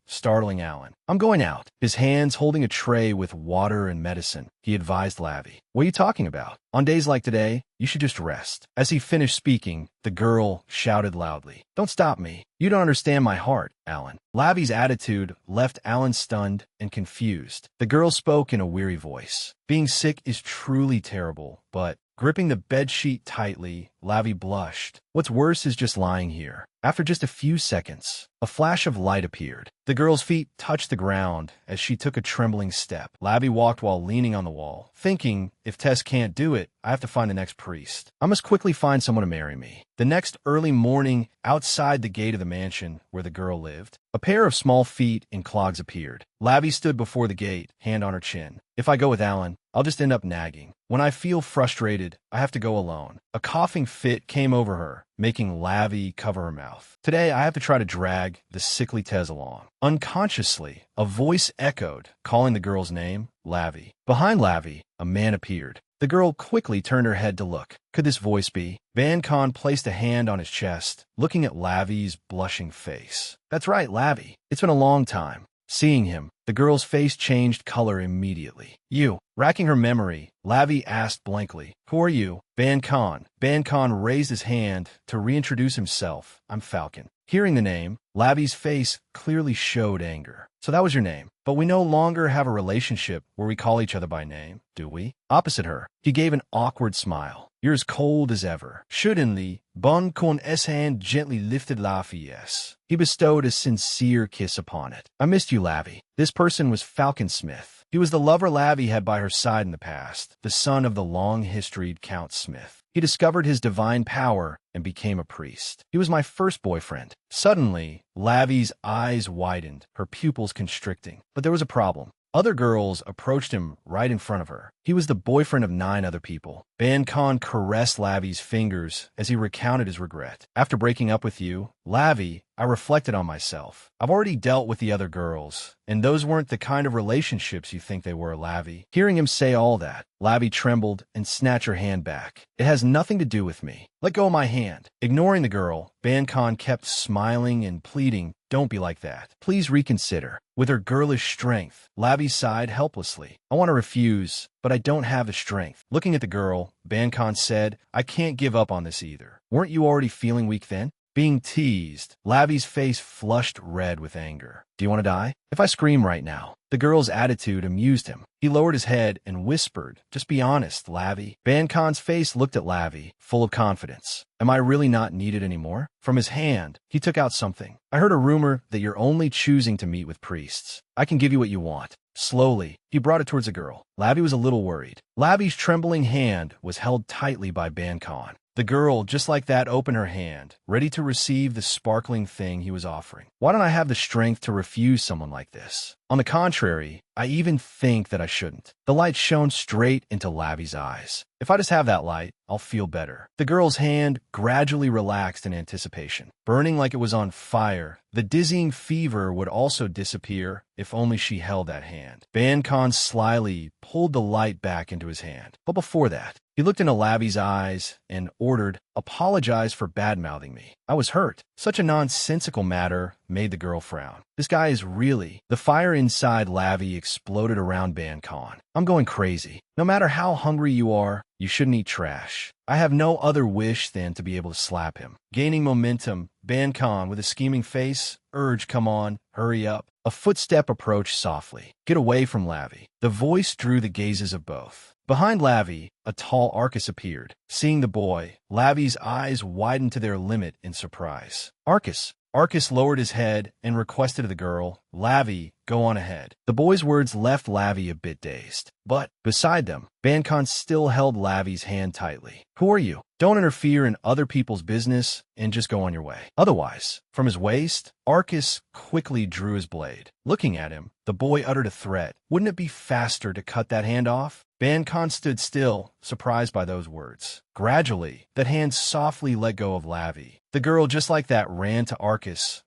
startling Alan. I'm going out. His hands holding a tray with water and medicine. He advised Lavi. What are you talking about? On days like today, you should just rest. As he finished speaking, the girl shouted loudly. Don't stop me. You don't understand my heart, Alan. Lavi's attitude left Alan stunned and confused. The girl spoke in a weary voice. Being sick is truly terrible, but gripping the bedsheet tightly, Lavi blushed. What's worse is just lying here. After just a few seconds, a flash of light appeared. The girl's feet touched the ground as she took a trembling step. Lavi walked while leaning on the wall, thinking, if Tess can't do it, I have to find the next priest. I must quickly find someone to marry me. The next early morning, outside the gate of the mansion where the girl lived, a pair of small feet in clogs appeared. Lavi stood before the gate, hand on her chin. If I go with Alan, I'll just end up nagging. When I feel frustrated, I have to go alone. A coughing fit came over her, making Lavi cover her mouth. Today, I have to try to drag the sickly Tez along. Unconsciously, a voice echoed, calling the girl's name, Lavi. Behind Lavi, a man appeared. The girl quickly turned her head to look. Could this voice be? Van Con placed a hand on his chest, looking at Lavi's blushing face. That's right, Lavi. It's been a long time. Seeing him, the girl's face changed color immediately. You. Racking her memory, Lavi asked blankly, Who are you? Van Con. Van Con raised his hand to reintroduce himself. I'm Falcon. Hearing the name, Lavi's face clearly showed anger. So that was your name. But we no longer have a relationship where we call each other by name, do we? Opposite her, he gave an awkward smile. You're as cold as ever. Suddenly, Bon Con S hand gently lifted Lavi's. He bestowed a sincere kiss upon it. I missed you, Lavi. This person was Falcon Smith. He was the lover Lavi had by her side in the past, the son of the long-historied Count Smith. He discovered his divine power and became a priest. He was my first boyfriend. Suddenly, Lavi's eyes widened, her pupils constricting. But there was a problem. Other girls approached him right in front of her. He was the boyfriend of 9 other people. Ban Khan caressed Lavi's fingers as he recounted his regret. After breaking up with you, Lavi, I reflected on myself. I've already dealt with the other girls, and those weren't the kind of relationships you think they were, Lavi. Hearing him say all that, Lavi trembled and snatched her hand back. It has nothing to do with me. Let go of my hand. Ignoring the girl, Ban Khan kept smiling and pleading, Don't be like that. Please reconsider. With her girlish strength, Lavi sighed helplessly. I want to refuse, but I don't have the strength. Looking at the girl, Ban Khan said, I can't give up on this either. Weren't you already feeling weak then? Being teased, Lavi's face flushed red with anger. Do you want to die? If I scream right now. The girl's attitude amused him. He lowered his head and whispered, Just be honest, Lavi. Ban Khan's face looked at Lavi, full of confidence. Am I really not needed anymore? From his hand, he took out something. I heard a rumor that you're only choosing to meet with priests. I can give you what you want. Slowly, he brought it towards the girl. Lavi was a little worried. Lavi's trembling hand was held tightly by Ban Khan. The girl, just like that, opened her hand, ready to receive the sparkling thing he was offering. Why don't I have the strength to refuse someone like this? On the contrary, I even think that I shouldn't. The light shone straight into Lavi's eyes. If I just have that light, I'll feel better. The girl's hand gradually relaxed in anticipation, burning like it was on fire. The dizzying fever would also disappear if only she held that hand. Ban Khan slyly pulled the light back into his hand. But before that, he looked into Lavi's eyes and ordered, "Apologize for bad-mouthing me. I was hurt." Such a nonsensical matter made the girl frown. This guy is really... The fire inside Lavi exploded around Ban Khan. "I'm going crazy. No matter how hungry you are, you shouldn't eat trash. I have no other wish than to be able to slap him." Gaining momentum, Ban Khan, with a scheming face, urged, "Come on, hurry up." A footstep approached softly. "Get away from Lavi." The voice drew the gazes of both. Behind Lavi, a tall Arcus appeared. Seeing the boy, Lavi's eyes widened to their limit in surprise. "Arcus." Arcus lowered his head and requested of the girl, "Lavi, go on ahead." The boy's words left Lavi a bit dazed. But beside them, Ban Khan still held Lavi's hand tightly. "Who are you? Don't interfere in other people's business and just go on your way. Otherwise..." From his waist, Arcus quickly drew his blade. Looking at him, the boy uttered a threat. "Wouldn't it be faster to cut that hand off?" Ban Khan stood still, surprised by those words. Gradually, that hand softly let go of Lavi. The girl, just like that, ran to Arcus,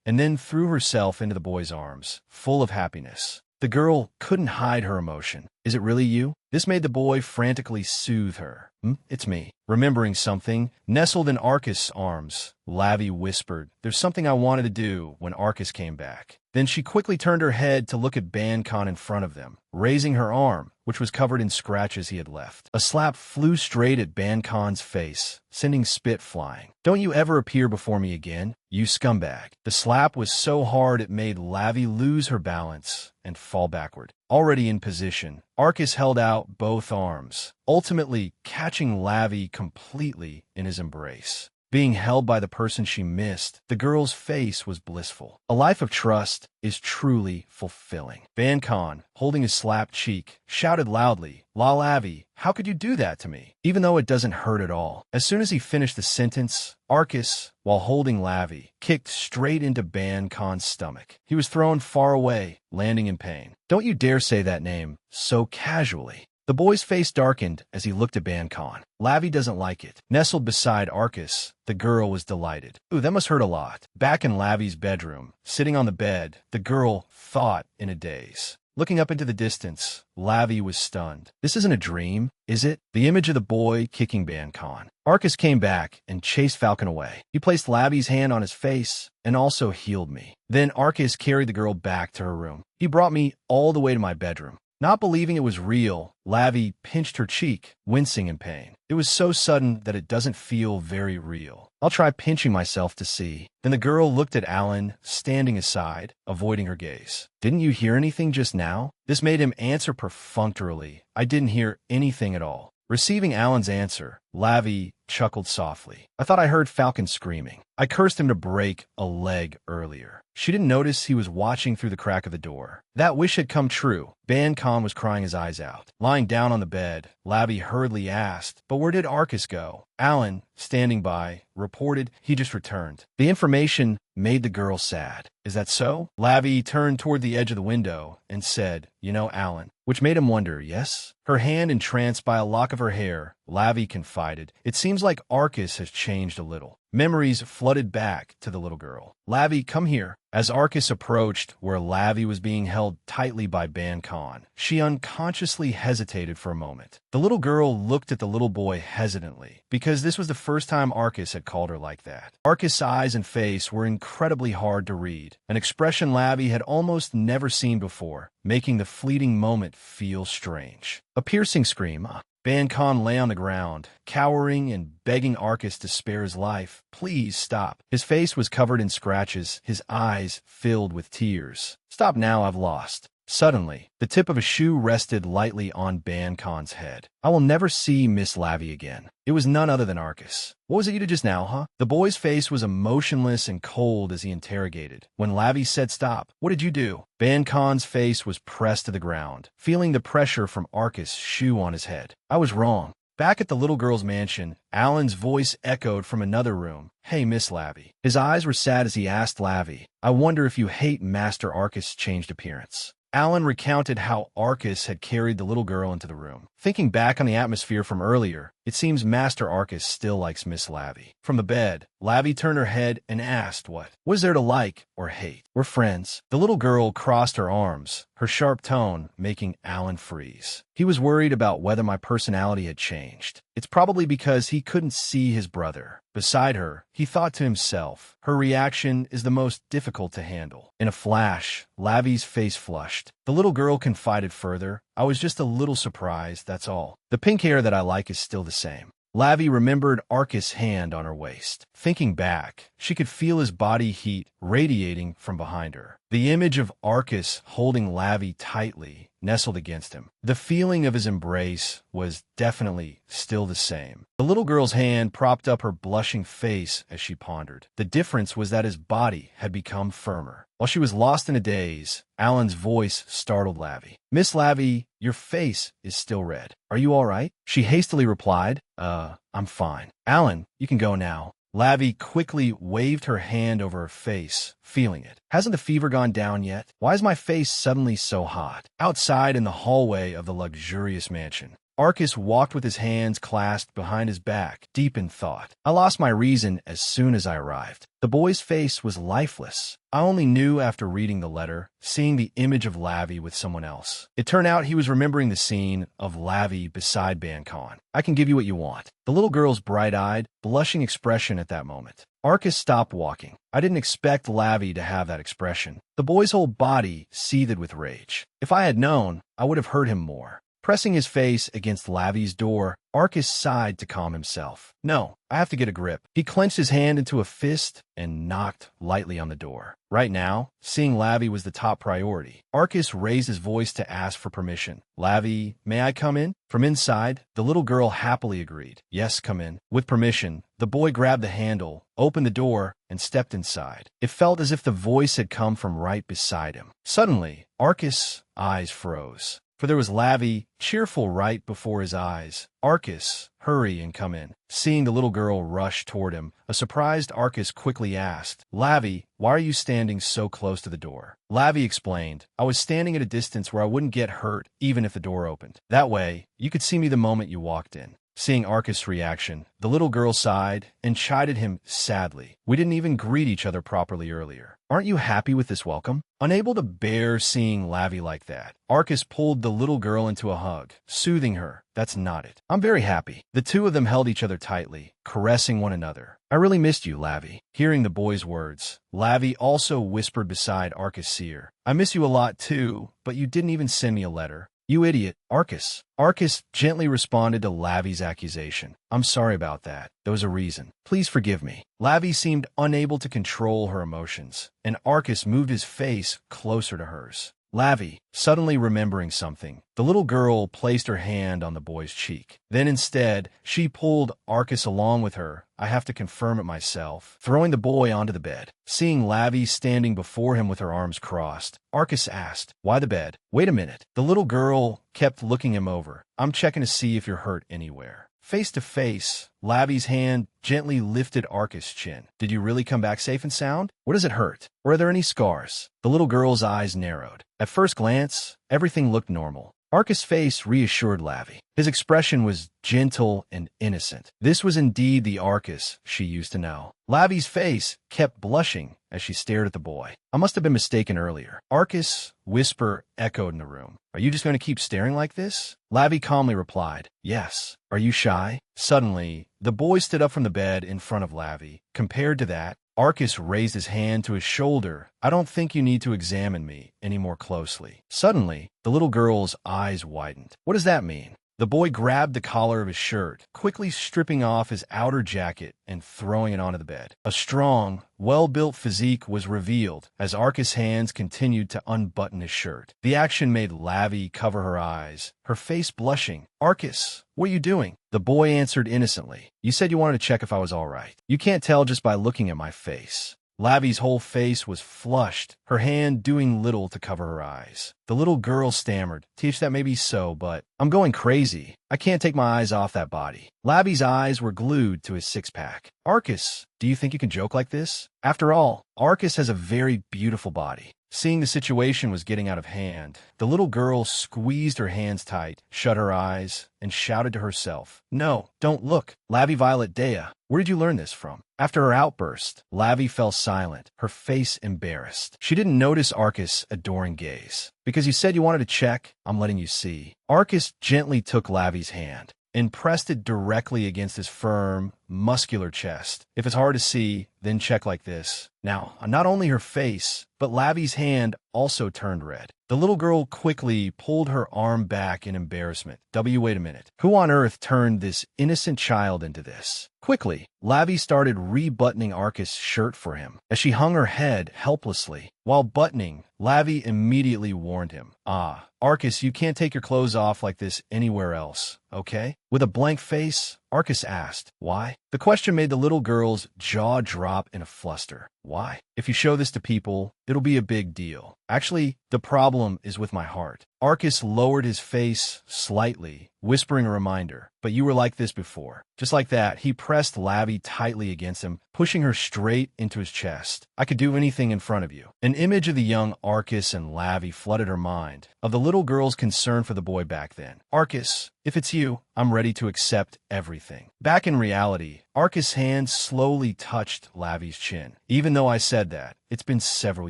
and then threw herself into the boy's arms, full of happiness. The girl couldn't hide her emotion. "Is it really you?" This made the boy frantically soothe her. It's me." Remembering something, nestled in Arcus' arms, Lavi whispered, "There's something I wanted to do," when Arcus came back. Then she quickly turned her head to look at Ban Khan in front of them, raising her arm, which was covered in scratches he had left. A slap flew straight at Ban Khan's face, sending spit flying. "Don't you ever appear before me again, you scumbag." The slap was so hard it made Lavi lose her balance and fall backward. Already in position, Arcus held out both arms, ultimately catching Lavi completely in his embrace. Being held by the person she missed, the girl's face was blissful. A life of trust is truly fulfilling. Ban Khan, holding his slapped cheek, shouted loudly, "La Lavi, how could you do that to me?" Even though it doesn't hurt at all. As soon as he finished the sentence, Arcus, while holding Lavi, kicked straight into Ban Khan's stomach. He was thrown far away, landing in pain. "Don't you dare say that name so casually." The boy's face darkened as he looked at Ban Khan. Lavi doesn't like it. Nestled beside Arcus, the girl was delighted. "Ooh, that must hurt a lot." Back in Lavi's bedroom, sitting on the bed, the girl thought in a daze. Looking up into the distance, Lavi was stunned. "This isn't a dream, is it?" The image of the boy kicking Ban Khan. Arcus came back and chased Falcon away. He placed Lavi's hand on his face and also healed me. Then Arcus carried the girl back to her room. He brought me all the way to my bedroom. Not believing it was real, Lavi pinched her cheek, wincing in pain. "It was so sudden that it doesn't feel very real. I'll try pinching myself to see." Then the girl looked at Alan, standing aside, avoiding her gaze. "Didn't you hear anything just now?" This made him answer perfunctorily. "I didn't hear anything at all." Receiving Alan's answer, Lavi chuckled softly. "I thought I heard Falcon screaming. I cursed him to break a leg earlier." She didn't notice he was watching through the crack of the door. That wish had come true. Ban Khan was crying his eyes out. Lying down on the bed, Lavi hurriedly asked, "But where did Arcus go?" Alan, standing by, reported he just returned. The information made the girl sad. "Is that so?" Lavi turned toward the edge of the window and said, "You know, Alan," which made him wonder, "Yes?" Her hand entranced by a lock of her hair, Lavi confided, "It seems like Arcus has changed a little." Memories flooded back to the little girl. "Lavi, come here." As Arcus approached where Lavi was being held tightly by Ban Khan, she unconsciously hesitated for a moment. The little girl looked at the little boy hesitantly, because this was the first time Arcus had called her like that. Arcus' eyes and face were incredibly hard to read, an expression Lavi had almost never seen before, making the fleeting moment feel strange. A piercing scream. Ban Khan lay on the ground, cowering and begging Arcus to spare his life. "Please stop." His face was covered in scratches, his eyes filled with tears. "Stop now, I've lost." Suddenly, the tip of a shoe rested lightly on Ban Khan's head. "I will never see Miss Lavi again." It was none other than Arcus. "What was it you did just now, huh?" The boy's face was emotionless and cold as he interrogated. When Lavi said stop, "What did you do?" Ban Khan's face was pressed to the ground, feeling the pressure from Arcus' shoe on his head. "I was wrong." Back at the little girl's mansion, Alan's voice echoed from another room. "Hey, Miss Lavi." His eyes were sad as he asked Lavi, "I wonder if you hate Master Arcus' changed appearance." Alan recounted how Arcus had carried the little girl into the room. Thinking back on the atmosphere from earlier, it seems Master Arcus still likes Miss Lavi. From the bed, Lavi turned her head and asked what was there to like or hate. We're friends. The little girl crossed her arms, her sharp tone making Alan freeze. He was worried about whether my personality had changed. It's probably because he couldn't see his brother. Beside her, he thought to himself, her reaction is the most difficult to handle. In a flash, Lavi's face flushed. The little girl confided further, I was just a little surprised, that's all. The pink hair that I like is still the same. Lavi remembered Arcus' hand on her waist. Thinking back, she could feel his body heat radiating from behind her. The image of Arcus holding Lavi tightly nestled against him. The feeling of his embrace was definitely still the same. The little girl's hand propped up her blushing face as she pondered. The difference was that his body had become firmer. While she was lost in a daze, Alan's voice startled Lavi. Miss Lavi, your face is still red. Are you all right? She hastily replied, I'm fine. Alan, you can go now. Lavi quickly waved her hand over her face, feeling it. Hasn't the fever gone down yet? Why is my face suddenly so hot? Outside in the hallway of the luxurious mansion, Arcus walked with his hands clasped behind his back, deep in thought. I lost my reason as soon as I arrived. The boy's face was lifeless. I only knew after reading the letter, seeing the image of Lavi with someone else. It turned out he was remembering the scene of Lavi beside Bancon. I can give you what you want. The little girl's bright-eyed, blushing expression at that moment. Arcus stopped walking. I didn't expect Lavi to have that expression. The boy's whole body seethed with rage. If I had known, I would have hurt him more. Pressing his face against Lavi's door, Arcus sighed to calm himself. No, I have to get a grip. He clenched his hand into a fist and knocked lightly on the door. Right now, seeing Lavi was the top priority. Arcus raised his voice to ask for permission. Lavi, may I come in? From inside, the little girl happily agreed. Yes, come in. With permission, the boy grabbed the handle, opened the door, and stepped inside. It felt as if the voice had come from right beside him. Suddenly, Arcus' eyes froze. For there was Lavi, cheerful right before his eyes. Arcus, hurry and come in. Seeing the little girl rush toward him, a surprised Arcus quickly asked, Lavi, why are you standing so close to the door? Lavi explained, I was standing at a distance where I wouldn't get hurt even if the door opened. That way, you could see me the moment you walked in. Seeing Arcus' reaction, the little girl sighed and chided him sadly. We didn't even greet each other properly earlier. Aren't you happy with this welcome? Unable to bear seeing Lavi like that, Arcus pulled the little girl into a hug, soothing her. That's not it. I'm very happy. The two of them held each other tightly, caressing one another. I really missed you, Lavi. Hearing the boy's words, Lavi also whispered beside Arcus' ear. I miss you a lot too, but you didn't even send me a letter. You idiot, Arcus. Arcus gently responded to Lavi's accusation. I'm sorry about that. There was a reason. Please forgive me. Lavi seemed unable to control her emotions, and Arcus moved his face closer to hers. Lavi, suddenly remembering something, the little girl placed her hand on the boy's cheek. Then instead, she pulled Arcus along with her. I have to confirm it myself. Throwing the boy onto the bed. Seeing Lavi standing before him with her arms crossed, Arcus asked, why the bed? Wait a minute. The little girl kept looking him over. I'm checking to see if you're hurt anywhere. Face to face, Lavi's hand gently lifted Arcus' chin. Did you really come back safe and sound? Where does it hurt? Or are there any scars? The little girl's eyes narrowed. At first glance, everything looked normal. Arcus' face reassured Lavi. His expression was gentle and innocent. This was indeed the Arcus she used to know. Lavi's face kept blushing as she stared at the boy. I must have been mistaken earlier. Arcus' whisper echoed in the room. Are you just going to keep staring like this? Lavi calmly replied, yes. Are you shy? Suddenly, the boy stood up from the bed in front of Lavi. Compared to that, Arcus raised his hand to his shoulder. I don't think you need to examine me any more closely. Suddenly, the little girl's eyes widened. What does that mean? The boy grabbed the collar of his shirt, quickly stripping off his outer jacket and throwing it onto the bed. A strong, well-built physique was revealed as Arcus' hands continued to unbutton his shirt. The action made Lavi cover her eyes, her face blushing. Arcus, what are you doing? The boy answered innocently. You said you wanted to check if I was all right. You can't tell just by looking at my face. Lavi's whole face was flushed, her hand doing little to cover her eyes. The little girl stammered, Teach, that may be so, but I'm going crazy. I can't take my eyes off that body. Lavi's eyes were glued to his six-pack. Arcus, do you think you can joke like this? After all, Arcus has a very beautiful body. Seeing the situation was getting out of hand, the little girl squeezed her hands tight, shut her eyes, and shouted to herself, "No, don't look. Lavi Violet Dea, where did you learn this from?" After her outburst, Lavi fell silent, her face embarrassed. She didn't notice Arcus' adoring gaze. "Because you said you wanted to check, I'm letting you see." Arcus gently took Lavi's hand and pressed it directly against his firm, muscular chest. "If it's hard to see, then check like this." Now, not only her face, but Lavi's hand also turned red. The little girl quickly pulled her arm back in embarrassment. Wait a minute. Who on earth turned this innocent child into this? Quickly, Lavi started rebuttoning Arcus' shirt for him as she hung her head helplessly. While buttoning, Lavi immediately warned him, Arcus, you can't take your clothes off like this anywhere else, okay?" With a blank face, Arcus asked, "Why?" The question made the little girl's jaw drop in a fluster. "Why? If you show this to people, it'll be a big deal. Actually, the problem is with my heart." Arcus lowered his face slightly, whispering a reminder, "But you were like this before." Just like that, he pressed Lavi tightly against him, pushing her straight into his chest. "I could do anything in front of you." An image of the young Arcus and Lavi flooded her mind, of the little girl's concern for the boy back then. "Arcus, if it's you, I'm ready to accept everything." Back in reality, Arcus' hand slowly touched Lavi's chin. "Even though I said that, it's been several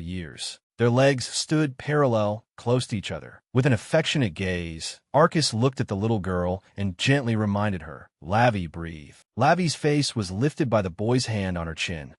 years." Their legs stood parallel, close to each other. With an affectionate gaze, Arcus looked at the little girl and gently reminded her, "Lavi, breathe." Lavi's face was lifted by the boy's hand on her chin.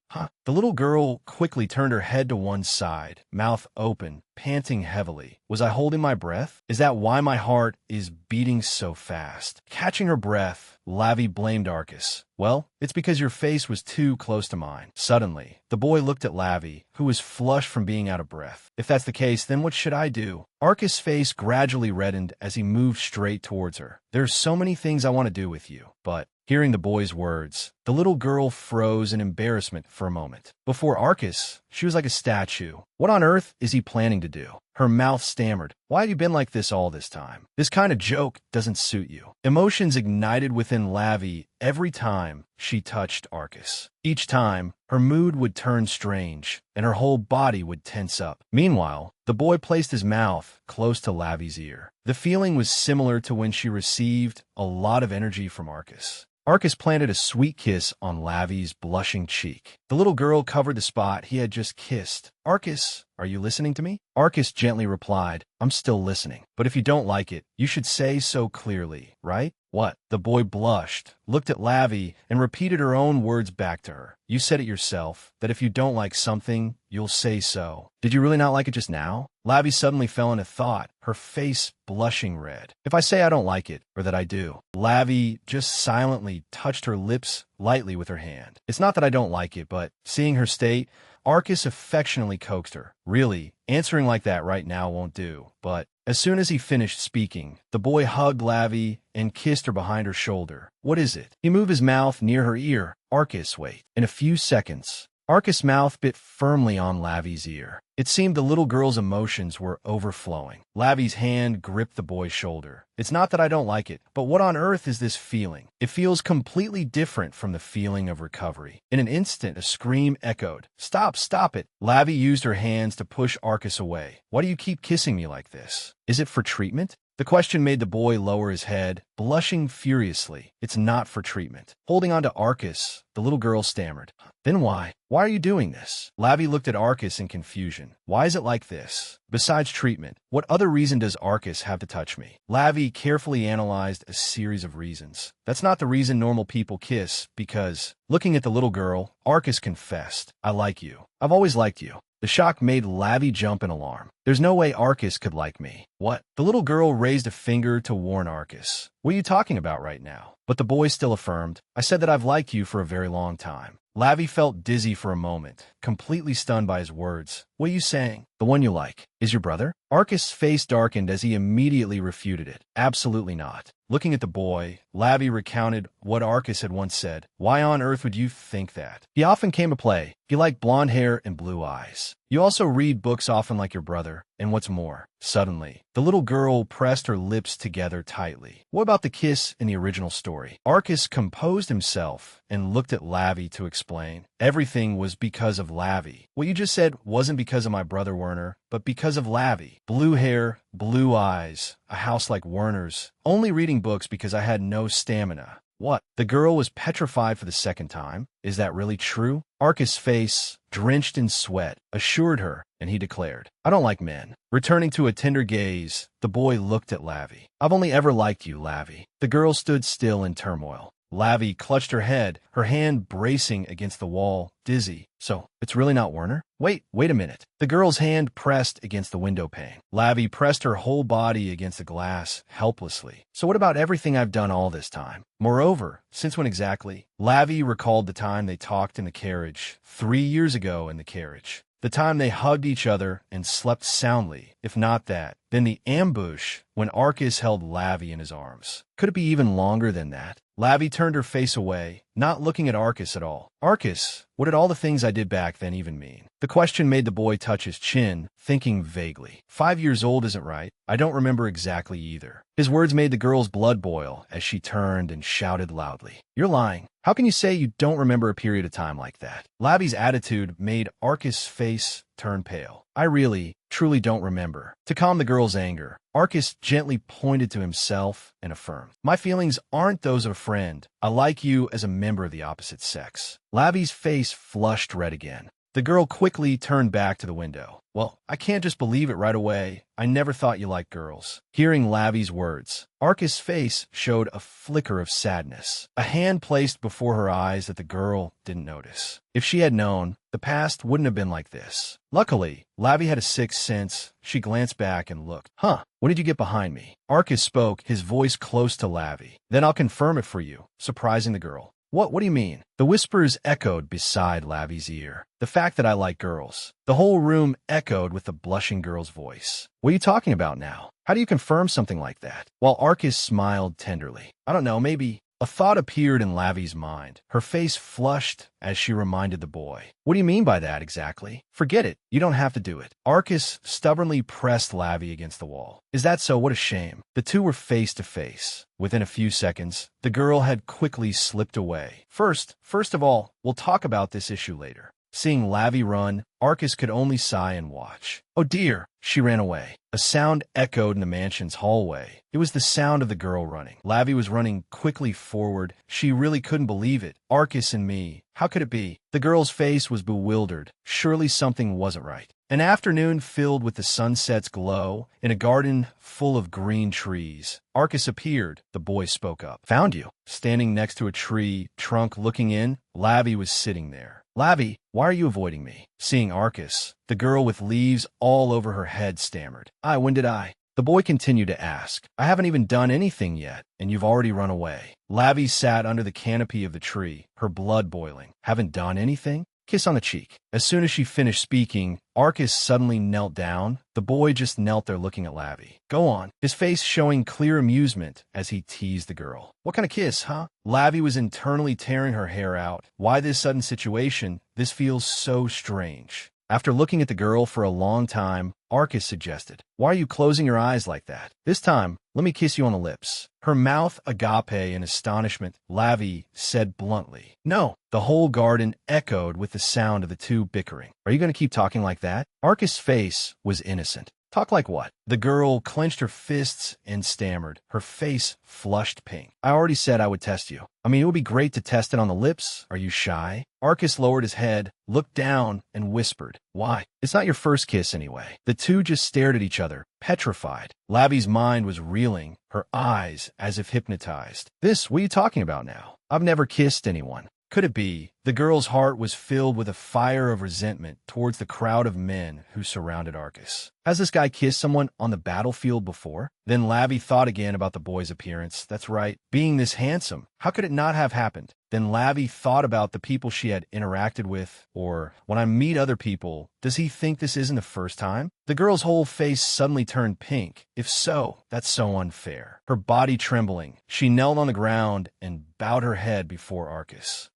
The little girl quickly turned her head to one side, mouth open, panting heavily. "Was I holding my breath? Is that why my heart is beating so fast?" Catching her breath, Lavi blamed Arcus. "Well, it's because your face was too close to mine." Suddenly, the boy looked at Lavi, who was flushed from being out of breath. "If that's the case, then what should I do?" Arcus' face gradually reddened as he moved straight towards her. "There's so many things I want to do with you, but..." Hearing the boy's words, the little girl froze in embarrassment for a moment. Before Arcus, she was like a statue. What on earth is he planning to do? Her mouth stammered. "Why have you been like this all this time? This kind of joke doesn't suit you." Emotions ignited within Lavi every time she touched Arcus. Each time, her mood would turn strange, and her whole body would tense up. Meanwhile, the boy placed his mouth close to Lavi's ear. The feeling was similar to when she received a lot of energy from Arcus. Arcus planted a sweet kiss on Lavi's blushing cheek. The little girl covered the spot he had just kissed. "Arcus, are you listening to me?" Arcus gently replied, "I'm still listening. But if you don't like it, you should say so clearly, right?" "What?" The boy blushed, looked at Lavi, and repeated her own words back to her. "You said it yourself, that if you don't like something, you'll say so. Did you really not like it just now?" Lavi suddenly fell into thought, her face blushing red. "If I say I don't like it, or that I do?" Lavi just silently touched her lips lightly with her hand. "It's not that I don't like it, but..." Seeing her state, Arcus affectionately coaxed her. "Really, answering like that right now won't do, but..." As soon as he finished speaking, the boy hugged Lavi and kissed her behind her shoulder. "What is it?" He moved his mouth near her ear. "Arcus, wait." In a few seconds, Arcus' mouth bit firmly on Lavi's ear. It seemed the little girl's emotions were overflowing. Lavi's hand gripped the boy's shoulder. "It's not that I don't like it, but what on earth is this feeling? It feels completely different from the feeling of recovery." In an instant, a scream echoed. "Stop, stop it." Lavi used her hands to push Arcus away. "Why do you keep kissing me like this? Is it for treatment?" The question made the boy lower his head, blushing furiously. "It's not for treatment." Holding on to Arcus, the little girl stammered. "Then why? Why are you doing this?" Lavi looked at Arcus in confusion. "Why is it like this? Besides treatment, what other reason does Arcus have to touch me?" Lavi carefully analyzed a series of reasons. "That's not the reason normal people kiss, because..." Looking at the little girl, Arcus confessed, "I like you. I've always liked you." The shock made Lavi jump in alarm. "There's no way Arcus could like me." "What?" The little girl raised a finger to warn Arcus. "What are you talking about right now?" But the boy still affirmed, "I said that I've liked you for a very long time." Lavi felt dizzy for a moment, completely stunned by his words. "What are you saying?" "The one you like is your brother?" Arcus' face darkened as he immediately refuted it. "Absolutely not." Looking at the boy, Lavi recounted what Arcus had once said. "Why on earth would you think that? He often came to play. He liked blonde hair and blue eyes. You also read books often like your brother. And what's more..." Suddenly, the little girl pressed her lips together tightly. "What about the kiss in the original story?" Arcus composed himself and looked at Lavi to explain. "Everything was because of Lavi. What you just said wasn't because because of my brother Werner, but because of Lavi. Blue hair, blue eyes, a house like Werner's. Only reading books because I had no stamina. What? The girl was petrified for the second time. Is that really true? Arcus' face, drenched in sweat, assured her, and he declared, I don't like men. Returning to a tender gaze, the boy looked at Lavi. I've only ever liked you, Lavi. The girl stood still in turmoil. Lavi clutched her head, her hand bracing against the wall, dizzy. So, it's really not Werner? Wait a minute. The girl's hand pressed against the window pane. Lavi pressed her whole body against the glass, helplessly. So what about everything I've done all this time? Moreover, since when exactly? Lavi recalled the time they talked in the carriage, 3 years ago in the carriage. The time they hugged each other and slept soundly, if not that, then the ambush when Arcus held Lavi in his arms. Could it be even longer than that? Lavi turned her face away, not looking at Arcus at all. Arcus, what did all the things I did back then even mean? The question made the boy touch his chin, thinking vaguely. 5 years old isn't right. I don't remember exactly either. His words made the girl's blood boil as she turned and shouted loudly. You're lying. How can you say you don't remember a period of time like that? Lavi's attitude made Arcus' face turn pale. I really, truly don't remember. To calm the girl's anger, Arcus gently pointed to himself and affirmed, my feelings aren't those of a friend. I like you as a member of the opposite sex. Lavi's face flushed red again. The girl quickly turned back to the window. Well, I can't just believe it right away. I never thought you liked girls. Hearing Lavi's words, Arcus' face showed a flicker of sadness, a hand placed before her eyes that the girl didn't notice. If she had known, the past wouldn't have been like this. Luckily, Lavi had a sixth sense. She glanced back and looked. Huh, when did you get behind me? Arcus spoke, his voice close to Lavi. Then I'll confirm it for you, surprising the girl. What do you mean? The whispers echoed beside Lavi's ear. The fact that I like girls. The whole room echoed with the blushing girl's voice. What are you talking about now? How do you confirm something like that? While Arcus smiled tenderly. I don't know, maybe. A thought appeared in Lavi's mind. Her face flushed as she reminded the boy. What do you mean by that exactly? Forget it. You don't have to do it. Arcus stubbornly pressed Lavi against the wall. Is that so? What a shame. The two were face to face. Within a few seconds, the girl had quickly slipped away. First of all, we'll talk about this issue later. Seeing Lavi run, Arcus could only sigh and watch. Oh dear, she ran away. A sound echoed in the mansion's hallway. It was the sound of the girl running. Lavi was running quickly forward. She really couldn't believe it. Arcus and me. How could it be? The girl's face was bewildered. Surely something wasn't right. An afternoon filled with the sunset's glow, in a garden full of green trees. Arcus appeared. The boy spoke up. Found you. Standing next to a tree trunk looking in, Lavi was sitting there. Lavi, why are you avoiding me? Seeing Arcus, the girl with leaves all over her head stammered. When did I? The boy continued to ask. I haven't even done anything yet, and you've already run away. Lavi sat under the canopy of the tree, her blood boiling. Haven't done anything? Kiss on the cheek. As soon as she finished speaking, Arcus suddenly knelt down. The boy just knelt there looking at Lavi. Go on, his face showing clear amusement as he teased the girl. What kind of kiss, huh? Lavi was internally tearing her hair out. Why this sudden situation? This feels so strange. After looking at the girl for a long time, Arcus suggested, why are you closing your eyes like that? This time, let me kiss you on the lips. Her mouth agape in astonishment, Lavi said bluntly. No. The whole garden echoed with the sound of the two bickering. Are you going to keep talking like that? Arcus' face was innocent. Talk like what? The girl clenched her fists and stammered. Her face flushed pink. I already said I would test you. It would be great to test it on the lips. Are you shy? Arcus lowered his head, looked down, and whispered. Why? It's not your first kiss anyway. The two just stared at each other, petrified. Lavi's mind was reeling, her eyes as if hypnotized. What are you talking about now? I've never kissed anyone. Could it be? The girl's heart was filled with a fire of resentment towards the crowd of men who surrounded Arcus. Has this guy kissed someone on the battlefield before? Then Lavi thought again about the boy's appearance. That's right, being this handsome. How could it not have happened? Then Lavi thought about the people she had interacted with, or when I meet other people, does he think this isn't the first time? The girl's whole face suddenly turned pink. If so, that's so unfair. Her body trembling, she knelt on the ground and bowed her head before Arcus.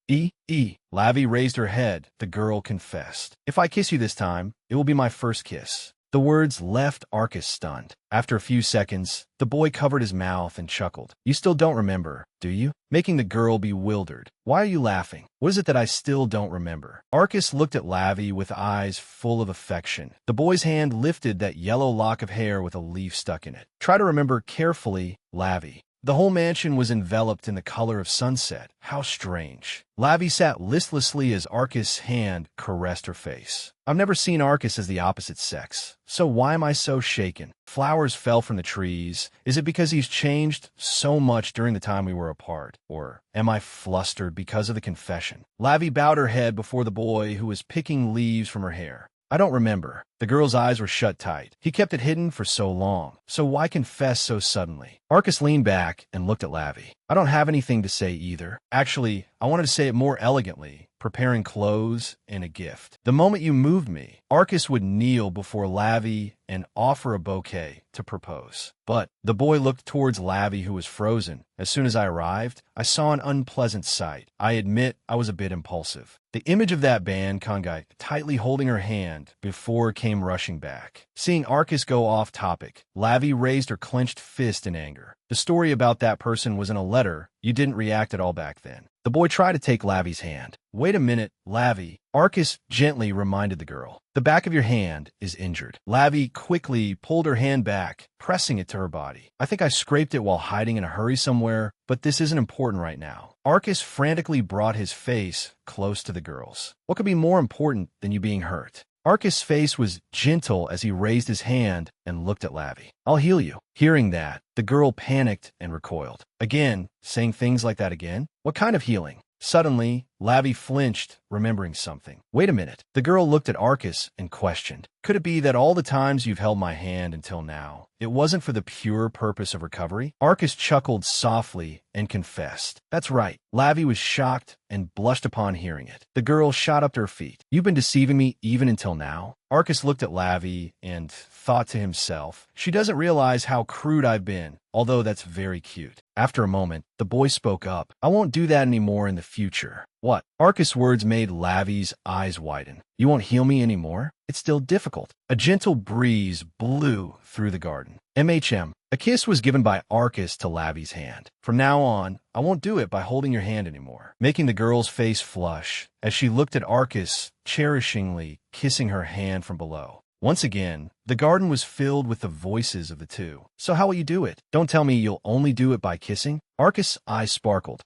Lavi raised her head. The girl confessed. If I kiss you this time, it will be my first kiss. The words left Arcus stunned. After a few seconds, the boy covered his mouth and chuckled. You still don't remember, do you? Making the girl bewildered. Why are you laughing? What is it that I still don't remember? Arcus looked at Lavi with eyes full of affection. The boy's hand lifted that yellow lock of hair with a leaf stuck in it. Try to remember carefully, Lavi. The whole mansion was enveloped in the color of sunset. How strange. Lavi sat listlessly as Arcus' hand caressed her face. I've never seen Arcus as the opposite sex, so why am I so shaken? Flowers fell from the trees. Is it because he's changed so much during the time we were apart? Or am I flustered because of the confession? Lavi bowed her head before the boy who was picking leaves from her hair. I don't remember. The girl's eyes were shut tight. He kept it hidden for so long. So why confess so suddenly? Arcus leaned back and looked at Lavi. I don't have anything to say either. Actually, I wanted to say it more elegantly, preparing clothes and a gift. The moment you moved me, Arcus would kneel before Lavi and offer a bouquet to propose. But the boy looked towards Lavi, who was frozen. As soon as I arrived, I saw an unpleasant sight. I admit I was a bit impulsive. The image of that band Kangai tightly holding her hand before came rushing back. Seeing Arcus go off topic, Lavi raised her clenched fist in anger. The story about that person was in a letter. You didn't react at all back then. The boy tried to take Lavi's hand. Wait a minute, Lavi. Arcus gently reminded the girl. The back of your hand is injured. Lavi quickly pulled her hand back, pressing it to her body. I think I scraped it while hiding in a hurry somewhere, but this isn't important right now. Arcus frantically brought his face close to the girl's. What could be more important than you being hurt? Arcus' face was gentle as he raised his hand and looked at Lavi. I'll heal you. Hearing that, the girl panicked and recoiled. Again, saying things like that again? What kind of healing? Suddenly, Lavi flinched, remembering something. Wait a minute. The girl looked at Arcus and questioned. Could it be that all the times you've held my hand until now, it wasn't for the pure purpose of recovery? Arcus chuckled softly and confessed. That's right. Lavi was shocked and blushed upon hearing it. The girl shot up to her feet. You've been deceiving me even until now? Arcus looked at Lavi and thought to himself, she doesn't realize how crude I've been, although that's very cute. After a moment, the boy spoke up. I won't do that anymore in the future. What? Arcus' words made Lavi's eyes widen. You won't heal me anymore? It's still difficult. A gentle breeze blew through the garden. A kiss was given by Arcus to Lavi's hand. From now on, I won't do it by holding your hand anymore, making the girl's face flush as she looked at Arcus, cherishingly kissing her hand from below. Once again, the garden was filled with the voices of the two. So how will you do it? Don't tell me you'll only do it by kissing? Arcus' eyes sparkled.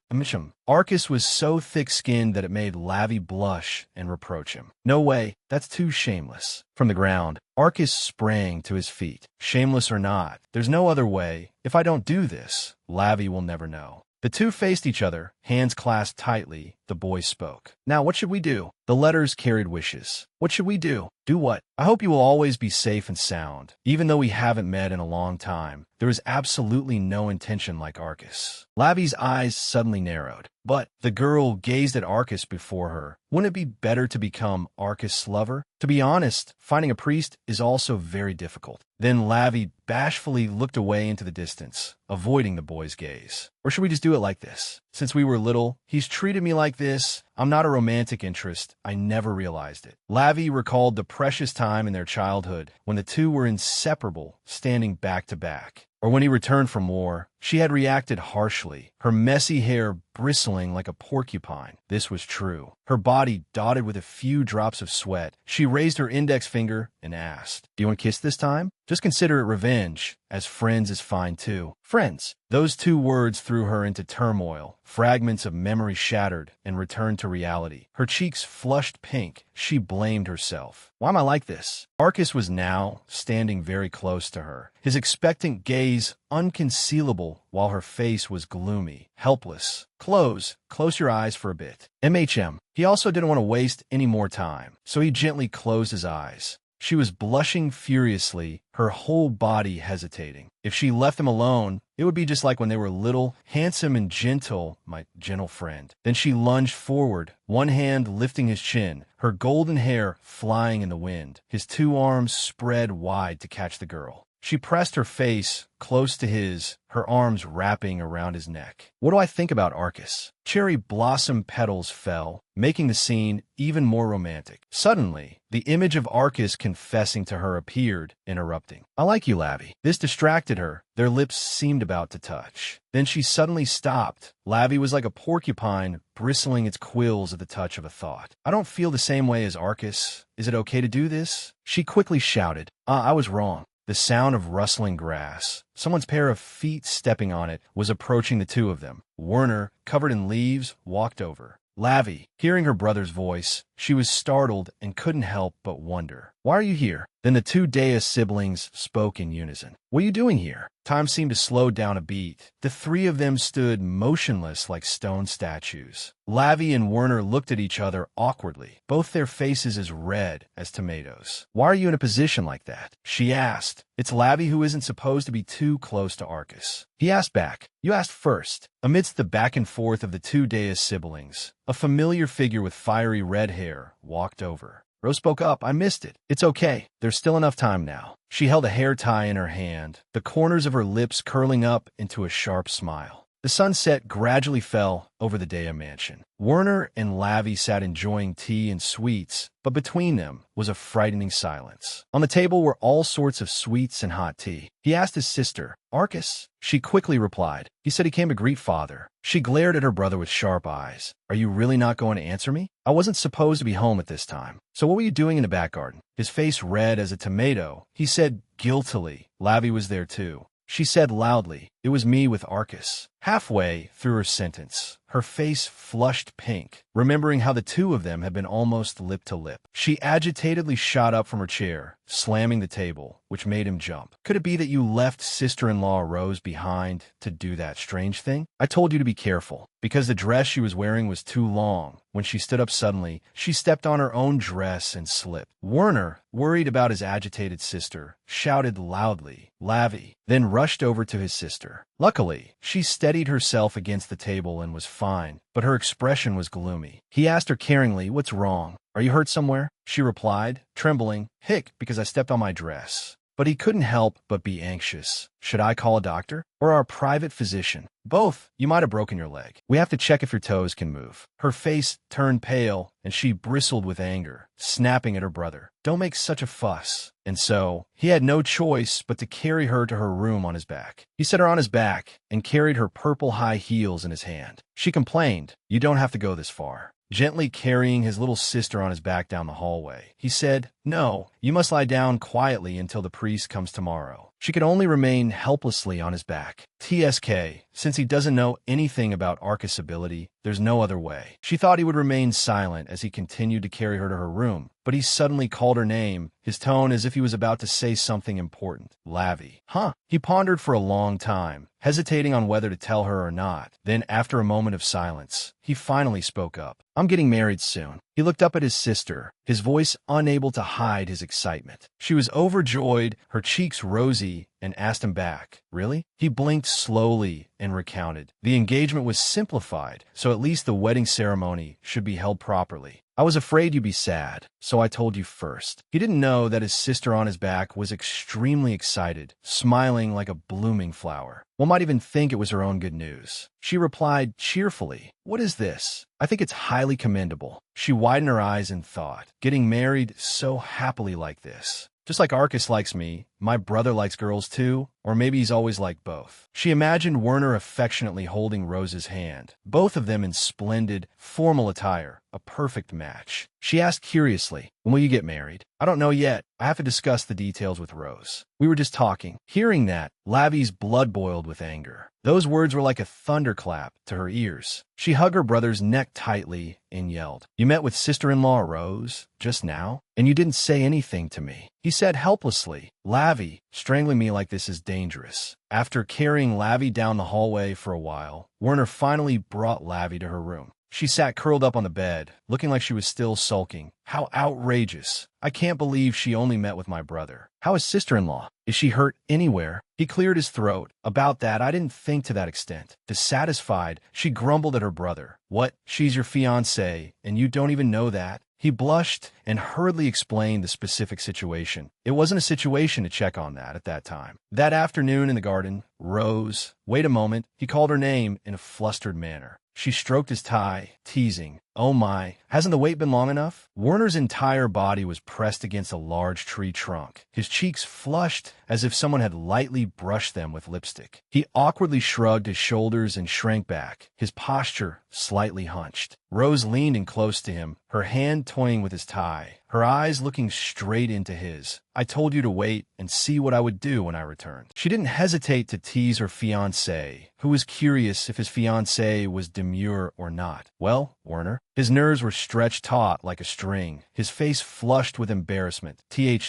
Arcus was so thick-skinned that it made Lavi blush and reproach him. No way, that's too shameless. From the ground, Arcus sprang to his feet. Shameless or not, there's no other way. If I don't do this, Lavi will never know. The two faced each other, hands clasped tightly. The boy spoke. Now, what should we do? The letters carried wishes. What should we do? Do what? I hope you will always be safe and sound. Even though we haven't met in a long time, there is absolutely no intention like Arcus. Lavi's eyes suddenly narrowed. But the girl gazed at Arcus before her. Wouldn't it be better to become Arcus' lover? To be honest, finding a priest is also very difficult. Then Lavi bashfully looked away into the distance, avoiding the boy's gaze. Or should we just do it like this? Since we were little, he's treated me like this. I'm not a romantic interest. I never realized it. Lavi recalled the precious time in their childhood when the two were inseparable, standing back to back. Or when he returned from war, she had reacted harshly, her messy hair bristling like a porcupine. This was true. Her body dotted with a few drops of sweat. She raised her index finger and asked, do you want to kiss this time? Just consider it revenge, as friends is fine too. Friends. Those two words threw her into turmoil. Fragments of memory shattered and returned to reality. Her cheeks flushed pink. She blamed herself. Why am I like this? Arcus was now standing very close to her, his expectant gaze unconcealable while her face was gloomy, helpless. Close your eyes for a bit. He also didn't want to waste any more time, so he gently closed his eyes. She was blushing furiously, her whole body hesitating. If she left him alone, it would be just like when they were little, handsome and gentle, my gentle friend. Then she lunged forward, one hand lifting his chin, her golden hair flying in the wind. His two arms spread wide to catch the girl. She pressed her face close to his, her arms wrapping around his neck. What do I think about Arcus? Cherry blossom petals fell, making the scene even more romantic. Suddenly, the image of Arcus confessing to her appeared, interrupting. I like you, Lavi. This distracted her. Their lips seemed about to touch. Then she suddenly stopped. Lavi was like a porcupine, bristling its quills at the touch of a thought. I don't feel the same way as Arcus. Is it okay to do this? She quickly shouted. I was wrong. The sound of rustling grass, someone's pair of feet stepping on it, was approaching the two of them. Werner, covered in leaves, walked over. Lavi, hearing her brother's voice, she was startled and couldn't help but wonder. Why are you here? Then the two Dea siblings spoke in unison. What are you doing here? Time seemed to slow down a beat. The three of them stood motionless like stone statues. Lavi and Werner looked at each other awkwardly, both their faces as red as tomatoes. Why are you in a position like that? She asked. It's Lavi who isn't supposed to be too close to Arcus. He asked back. You asked first. Amidst the back and forth of the two Dea siblings, a familiar figure with fiery red hair walked over. Rose spoke up. I missed it. It's okay. There's still enough time now. She held a hair tie in her hand, the corners of her lips curling up into a sharp smile. The sunset gradually fell over the Dea mansion. Werner and Lavi sat enjoying tea and sweets, but between them was a frightening silence. On the table were all sorts of sweets and hot tea. He asked his sister, Arcus? She quickly replied. He said he came to greet father. She glared at her brother with sharp eyes. Are you really not going to answer me? I wasn't supposed to be home at this time. So what were you doing in the back garden? His face red as a tomato. He said guiltily. Lavi was there too. She said loudly, it was me with Arcus. Halfway through her sentence, her face flushed pink, remembering how the two of them had been almost lip to lip. She agitatedly shot up from her chair, slamming the table, which made him jump. Could it be that you left sister-in-law Rose behind to do that strange thing? I told you to be careful, because the dress she was wearing was too long. When she stood up suddenly, she stepped on her own dress and slipped. Werner, worried about his agitated sister, shouted loudly, Lavi, then rushed over to his sister. Luckily, she steadied herself against the table and was fine, but her expression was gloomy. He asked her caringly, what's wrong? Are you hurt somewhere? She replied, trembling, hic, because I stepped on my dress. But he couldn't help but be anxious. Should I call a doctor? Or our private physician? Both. You might have broken your leg. We have to check if your toes can move. Her face turned pale, and she bristled with anger, snapping at her brother. Don't make such a fuss. And so, he had no choice but to carry her to her room on his back. He set her on his back and carried her purple high heels in his hand. She complained, you don't have to go this far. Gently carrying his little sister on his back down the hallway, he said, no, you must lie down quietly until the priest comes tomorrow. She could only remain helplessly on his back. TSK, since he doesn't know anything about Arcus' ability, there's no other way. She thought he would remain silent as he continued to carry her to her room, but he suddenly called her name, his tone as if he was about to say something important. Lavi. Huh? He pondered for a long time, hesitating on whether to tell her or not. Then, after a moment of silence, he finally spoke up. I'm getting married soon. He looked up at his sister, his voice unable to hide his excitement. She was overjoyed, her cheeks rosy, and asked him back, really? He blinked slowly and recounted. The engagement was simplified, so at least the wedding ceremony should be held properly. I was afraid you'd be sad, so I told you first. He didn't know that his sister on his back was extremely excited, smiling like a blooming flower. One might even think it was her own good news. She replied cheerfully, what is this? I think it's highly commendable. She widened her eyes and thought, getting married so happily like this. Just like Arcus likes me, my brother likes girls too, or maybe he's always liked both. She imagined Werner affectionately holding Rose's hand, both of them in splendid, formal attire, a perfect match. She asked curiously, when will you get married? I don't know yet. I have to discuss the details with Rose. We were just talking. Hearing that, Lavi's blood boiled with anger. Those words were like a thunderclap to her ears. She hugged her brother's neck tightly and yelled, you met with sister-in-law Rose just now, and you didn't say anything to me. He said helplessly, Lavi, strangling me like this is dangerous. After carrying Lavi down the hallway for a while, Werner finally brought Lavi to her room. She sat curled up on the bed, looking like she was still sulking. How outrageous. I can't believe she only met with my brother. How is sister-in-law? Is she hurt anywhere? He cleared his throat. About that, I didn't think to that extent. Dissatisfied, she grumbled at her brother. What? She's your fiancé, and you don't even know that? He blushed and hurriedly explained the specific situation. It wasn't a situation to check on that at that time. That afternoon in the garden, Rose, wait a moment, he called her name in a flustered manner. She stroked his tie, teasing, "Oh my, hasn't the wait been long enough?" Werner's entire body was pressed against a large tree trunk, his cheeks flushed as if someone had lightly brushed them with lipstick. He awkwardly shrugged his shoulders and shrank back, his posture slightly hunched. Rose leaned in close to him, her hand toying with his tie, her eyes looking straight into his. "I told you to wait and see what I would do when I returned." She didn't hesitate to tease her fiancé, who was curious if his fiancé was demure or not. "Well, Werner." His nerves were stretched taut like a string, his face flushed with embarrassment.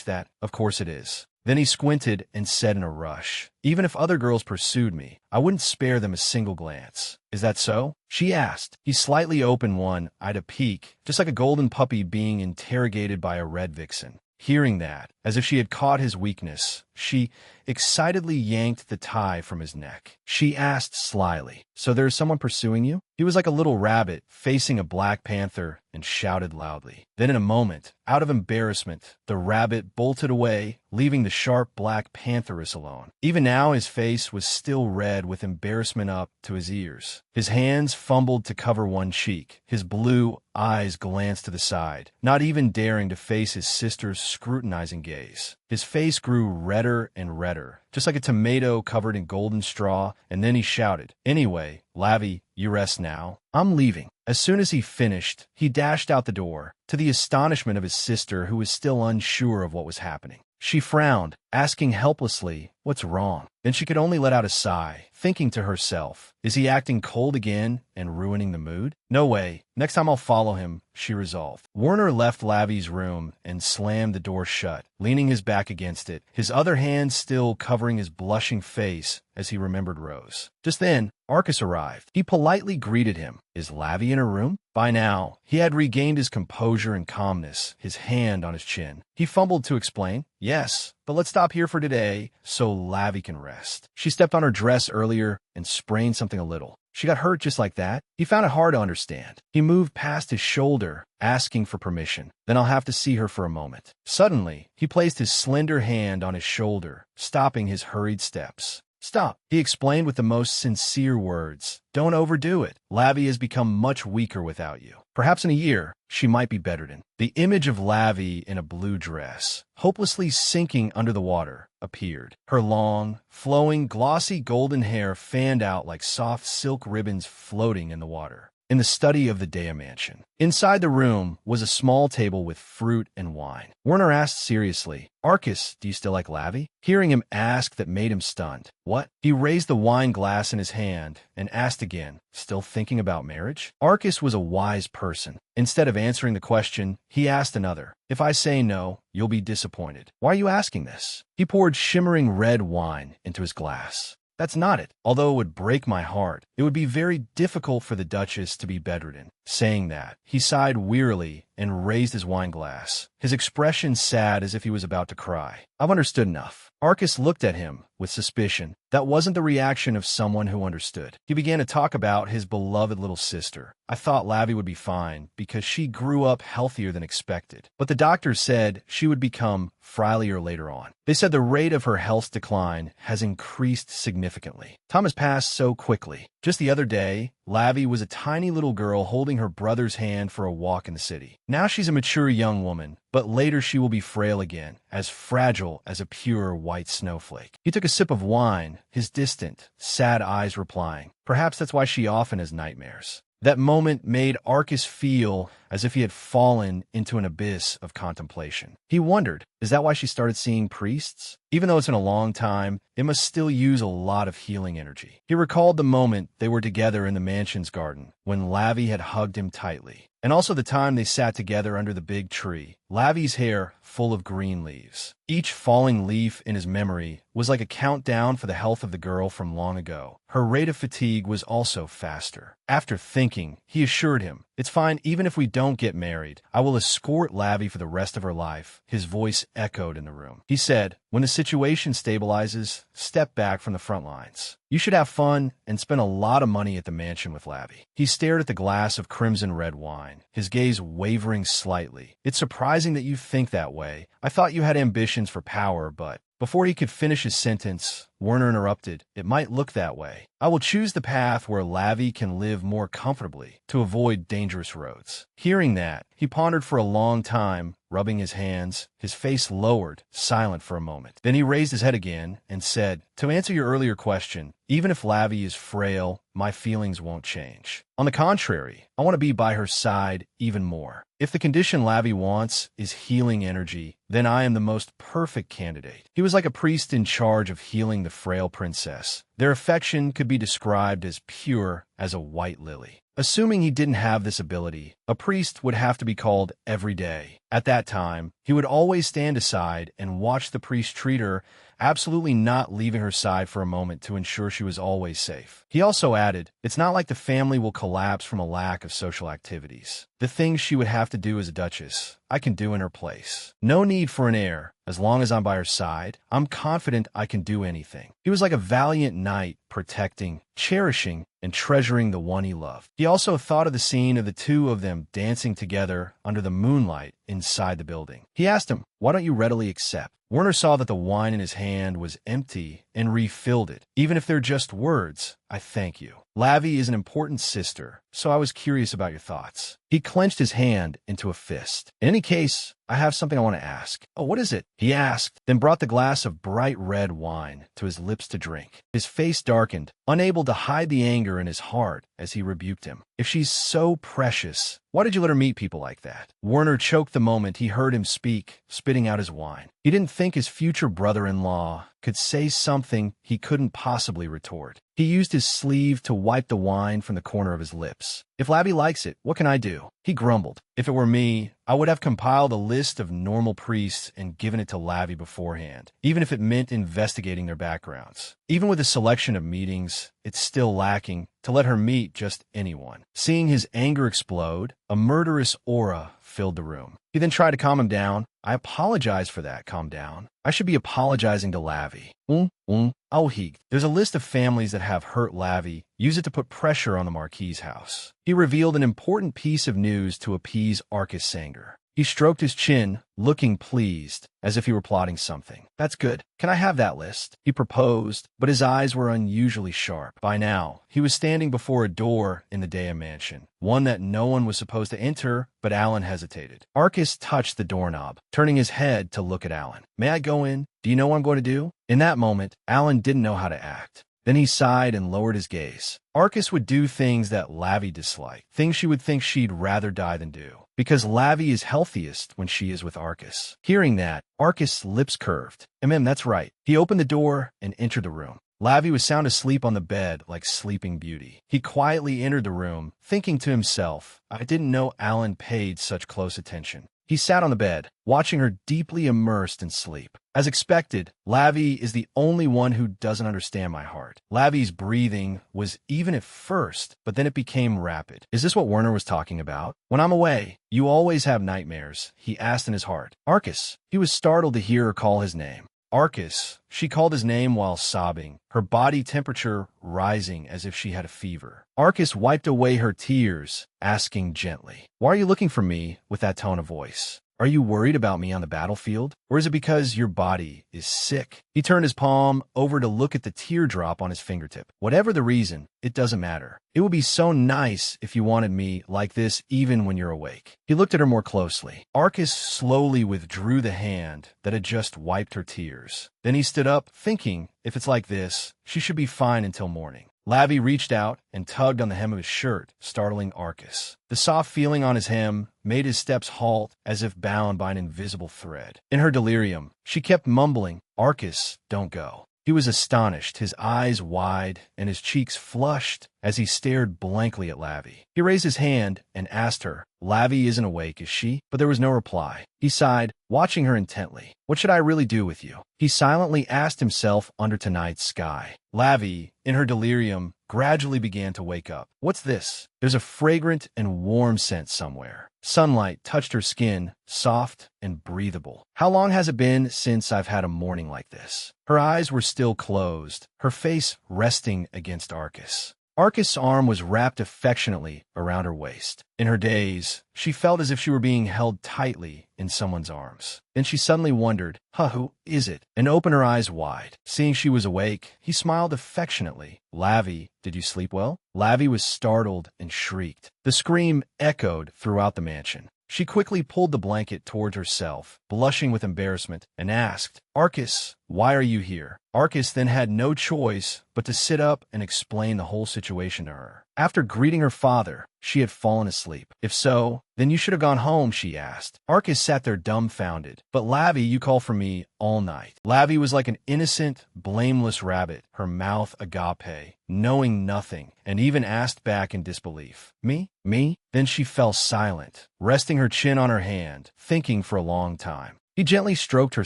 That, of course it is." Then he squinted and said in a rush, "Even if other girls pursued me, I wouldn't spare them a single glance." "Is that so?" she asked. He slightly opened one, eyed a peek, just like a golden puppy being interrogated by a red vixen. Hearing that, as if she had caught his weakness, she excitedly yanked the tie from his neck. She asked slyly, "So there is someone pursuing you?" He was like a little rabbit facing a black panther and shouted loudly. Then in a moment, out of embarrassment, the rabbit bolted away, leaving the sharp black pantheress alone. Even now his face was still red with embarrassment up to his ears. His hands fumbled to cover one cheek. His blue eyes glanced to the side, not even daring to face his sister's scrutinizing gaze. His face grew redder and redder, just like a tomato covered in golden straw, and then he shouted, "Anyway, Lavi, you rest now. I'm leaving." As soon as he finished, he dashed out the door, to the astonishment of his sister, who was still unsure of what was happening. She frowned, asking helplessly, "What's wrong?" Then she could only let out a sigh, thinking to herself, "Is he acting cold again and ruining the mood? No way. Next time I'll follow him," she resolved. Werner left Lavi's room and slammed the door shut, leaning his back against it, his other hand still covering his blushing face as he remembered Rose. Just then, Arcus arrived. He politely greeted him. "Is Lavi in her room?" By now, he had regained his composure and calmness, his hand on his chin. He fumbled to explain, "Yes, but let's stop here for today so Lavi can rest. She stepped on her dress earlier and sprained something a little. She got hurt just like that." He found it hard to understand. He moved past his shoulder, asking for permission. "Then I'll have to see her for a moment." Suddenly, he placed his slender hand on his shoulder, stopping his hurried steps. "Stop," he explained with the most sincere words. "Don't overdo it. Lavi has become much weaker without you. Perhaps in a year, she might be bettered." The image of Lavi in a blue dress, hopelessly sinking under the water, appeared. Her long, flowing, glossy golden hair fanned out like soft silk ribbons floating in the water. In the study of the Dea mansion. Inside the room was a small table with fruit and wine. Werner asked seriously, "Arcus, do you still like Lavi?" Hearing him ask that made him stunned. "What?" He raised the wine glass in his hand and asked again, "Still thinking about marriage?" Arcus was a wise person. Instead of answering the question, he asked another, "If I say no, you'll be disappointed. Why are you asking this?" He poured shimmering red wine into his glass. "That's not it. Although it would break my heart, it would be very difficult for the Duchess to be bedridden." Saying that, he sighed wearily and raised his wine glass, his expression sad as if he was about to cry. "I've understood enough." Arcus looked at him with suspicion. That wasn't the reaction of someone who understood. He began to talk about his beloved little sister. "I thought Lavi would be fine because she grew up healthier than expected. But the doctors said she would become frilier later on. They said the rate of her health's decline has increased significantly. Time has passed so quickly. Just the other day, Lavi was a tiny little girl holding her brother's hand for a walk in the city. Now she's a mature young woman, but later she will be frail again, as fragile as a pure white snowflake." He took a sip of wine, his distant, sad eyes replying, "Perhaps that's why she often has nightmares." That moment made Arcus feel as if he had fallen into an abyss of contemplation. He wondered, is that why she started seeing priests? Even though it's been a long time, it must still use a lot of healing energy. He recalled the moment they were together in the mansion's garden, when Lavi had hugged him tightly. And also the time they sat together under the big tree, Lavi's hair full of green leaves. Each falling leaf in his memory was like a countdown for the health of the girl from long ago. Her rate of fatigue was also faster. After thinking, he assured him, "It's fine even if we don't get married. I will escort Lavi for the rest of her life." His voice echoed in the room. He said, "When the situation stabilizes, step back from the front lines." You should have fun and spend a lot of money at the mansion with Lavi. He stared at the glass of crimson red wine, his gaze wavering slightly. It's surprising that you think that way. I thought you had ambitions for power, but... Before he could finish his sentence, Werner interrupted. It might look that way. I will choose the path where Lavi can live more comfortably to avoid dangerous roads. Hearing that, he pondered for a long time, rubbing his hands, his face lowered, silent for a moment. Then he raised his head again and said, to answer your earlier question, even if Lavi is frail, my feelings won't change. On the contrary, I want to be by her side even more. If the condition Lavi wants is healing energy, then I am the most perfect candidate. He was like a priest in charge of healing the frail princess. Their affection could be described as pure as a white lily. Assuming he didn't have this ability, a priest would have to be called every day. At that time, he would always stand aside and watch the priest treat her, absolutely not leaving her side for a moment to ensure she was always safe. He also added, it's not like the family will collapse from a lack of social activities. The things she would have to do as a duchess, I can do in her place. No need for an heir. As long as I'm by her side, I'm confident I can do anything. He was like a valiant knight, protecting, cherishing, and treasuring the one he loved. He also thought of the scene of the two of them dancing together under the moonlight inside the building. He asked him, why don't you readily accept? Werner saw that the wine in his hand was empty and refilled it. Even if they're just words, I thank you. Lavi is an important sister, so I was curious about your thoughts. He clenched his hand into a fist. In any case, I have something I want to ask. Oh, what is it? He asked, then brought the glass of bright red wine to his lips to drink. His face darkened, unable to hide the anger in his heart as he rebuked him. If she's so precious, why did you let her meet people like that? Werner choked the moment he heard him speak, spitting out his wine. He didn't think his future brother-in-law could say something he couldn't possibly retort. He used his sleeve to wipe the wine from the corner of his lips. If Lavi likes it, what can I do? He grumbled. If it were me, I would have compiled a list of normal priests and given it to Lavi beforehand, even if it meant investigating their backgrounds. Even with a selection of meetings, it's still lacking to let her meet just anyone. Seeing his anger explode, a murderous aura filled the room. He then tried to calm him down. I apologize for that, calm down. I should be apologizing to Lavi. There's a list of families that have hurt Lavi. Use it to put pressure on the Marquis's house. He revealed an important piece of news to appease Arcus' anger. He stroked his chin, looking pleased, as if he were plotting something. That's good. Can I have that list? He proposed, but his eyes were unusually sharp. By now, he was standing before a door in the Dea mansion, one that no one was supposed to enter, but Alan hesitated. Arcus touched the doorknob, turning his head to look at Alan. May I go in? Do you know what I'm going to do? In that moment, Alan didn't know how to act. Then he sighed and lowered his gaze. Arcus would do things that Lavi disliked, things she would think she'd rather die than do, because Lavi is healthiest when she is with Arcus. Hearing that, Arcus' lips curved. That's right. He opened the door and entered the room. Lavi was sound asleep on the bed like Sleeping Beauty. He quietly entered the room, thinking to himself, I didn't know Alan paid such close attention. He sat on the bed, watching her deeply immersed in sleep. As expected, Lavi is the only one who doesn't understand my heart. Lavi's breathing was even at first, but then it became rapid. Is this what Werner was talking about? When I'm away, you always have nightmares, he asked in his heart. Arcus. He was startled to hear her call his name. Arcus. She called his name while sobbing, her body temperature rising as if she had a fever. Arcus wiped away her tears, asking gently, why are you looking for me with that tone of voice? Are you worried about me on the battlefield? Or is it because your body is sick? He turned his palm over to look at the teardrop on his fingertip. Whatever the reason, it doesn't matter. It would be so nice if you wanted me like this even when you're awake. He looked at her more closely. Arcus slowly withdrew the hand that had just wiped her tears. Then he stood up, thinking, if it's like this, she should be fine until morning. Lavi reached out and tugged on the hem of his shirt, startling Arcus. The soft feeling on his hem made his steps halt as if bound by an invisible thread. In her delirium, she kept mumbling, Arcus, don't go. He was astonished, his eyes wide and his cheeks flushed as he stared blankly at Lavi. He raised his hand and asked her, Lavi isn't awake, is she? But there was no reply. He sighed, watching her intently. What should I really do with you? He silently asked himself under tonight's sky. Lavi, in her delirium, gradually began to wake up. What's this? There's a fragrant and warm scent somewhere. Sunlight touched her skin, soft and breathable. How long has it been since I've had a morning like this? Her eyes were still closed, her face resting against Arcus. Arcus' arm was wrapped affectionately around her waist. In her daze, she felt as if she were being held tightly in someone's arms. Then she suddenly wondered, who is it? And opened her eyes wide. Seeing she was awake, he smiled affectionately. Lavi, did you sleep well? Lavi was startled and shrieked. The scream echoed throughout the mansion. She quickly pulled the blanket towards herself, blushing with embarrassment, and asked, Arcus, why are you here? Arcus then had no choice but to sit up and explain the whole situation to her. After greeting her father, she had fallen asleep. If so, then you should have gone home, she asked. Arcus sat there dumbfounded. But Lavi, you call for me all night. Lavi was like an innocent, blameless rabbit, her mouth agape, knowing nothing, and even asked back in disbelief. Me? Me? Then she fell silent, resting her chin on her hand, thinking for a long time. He gently stroked her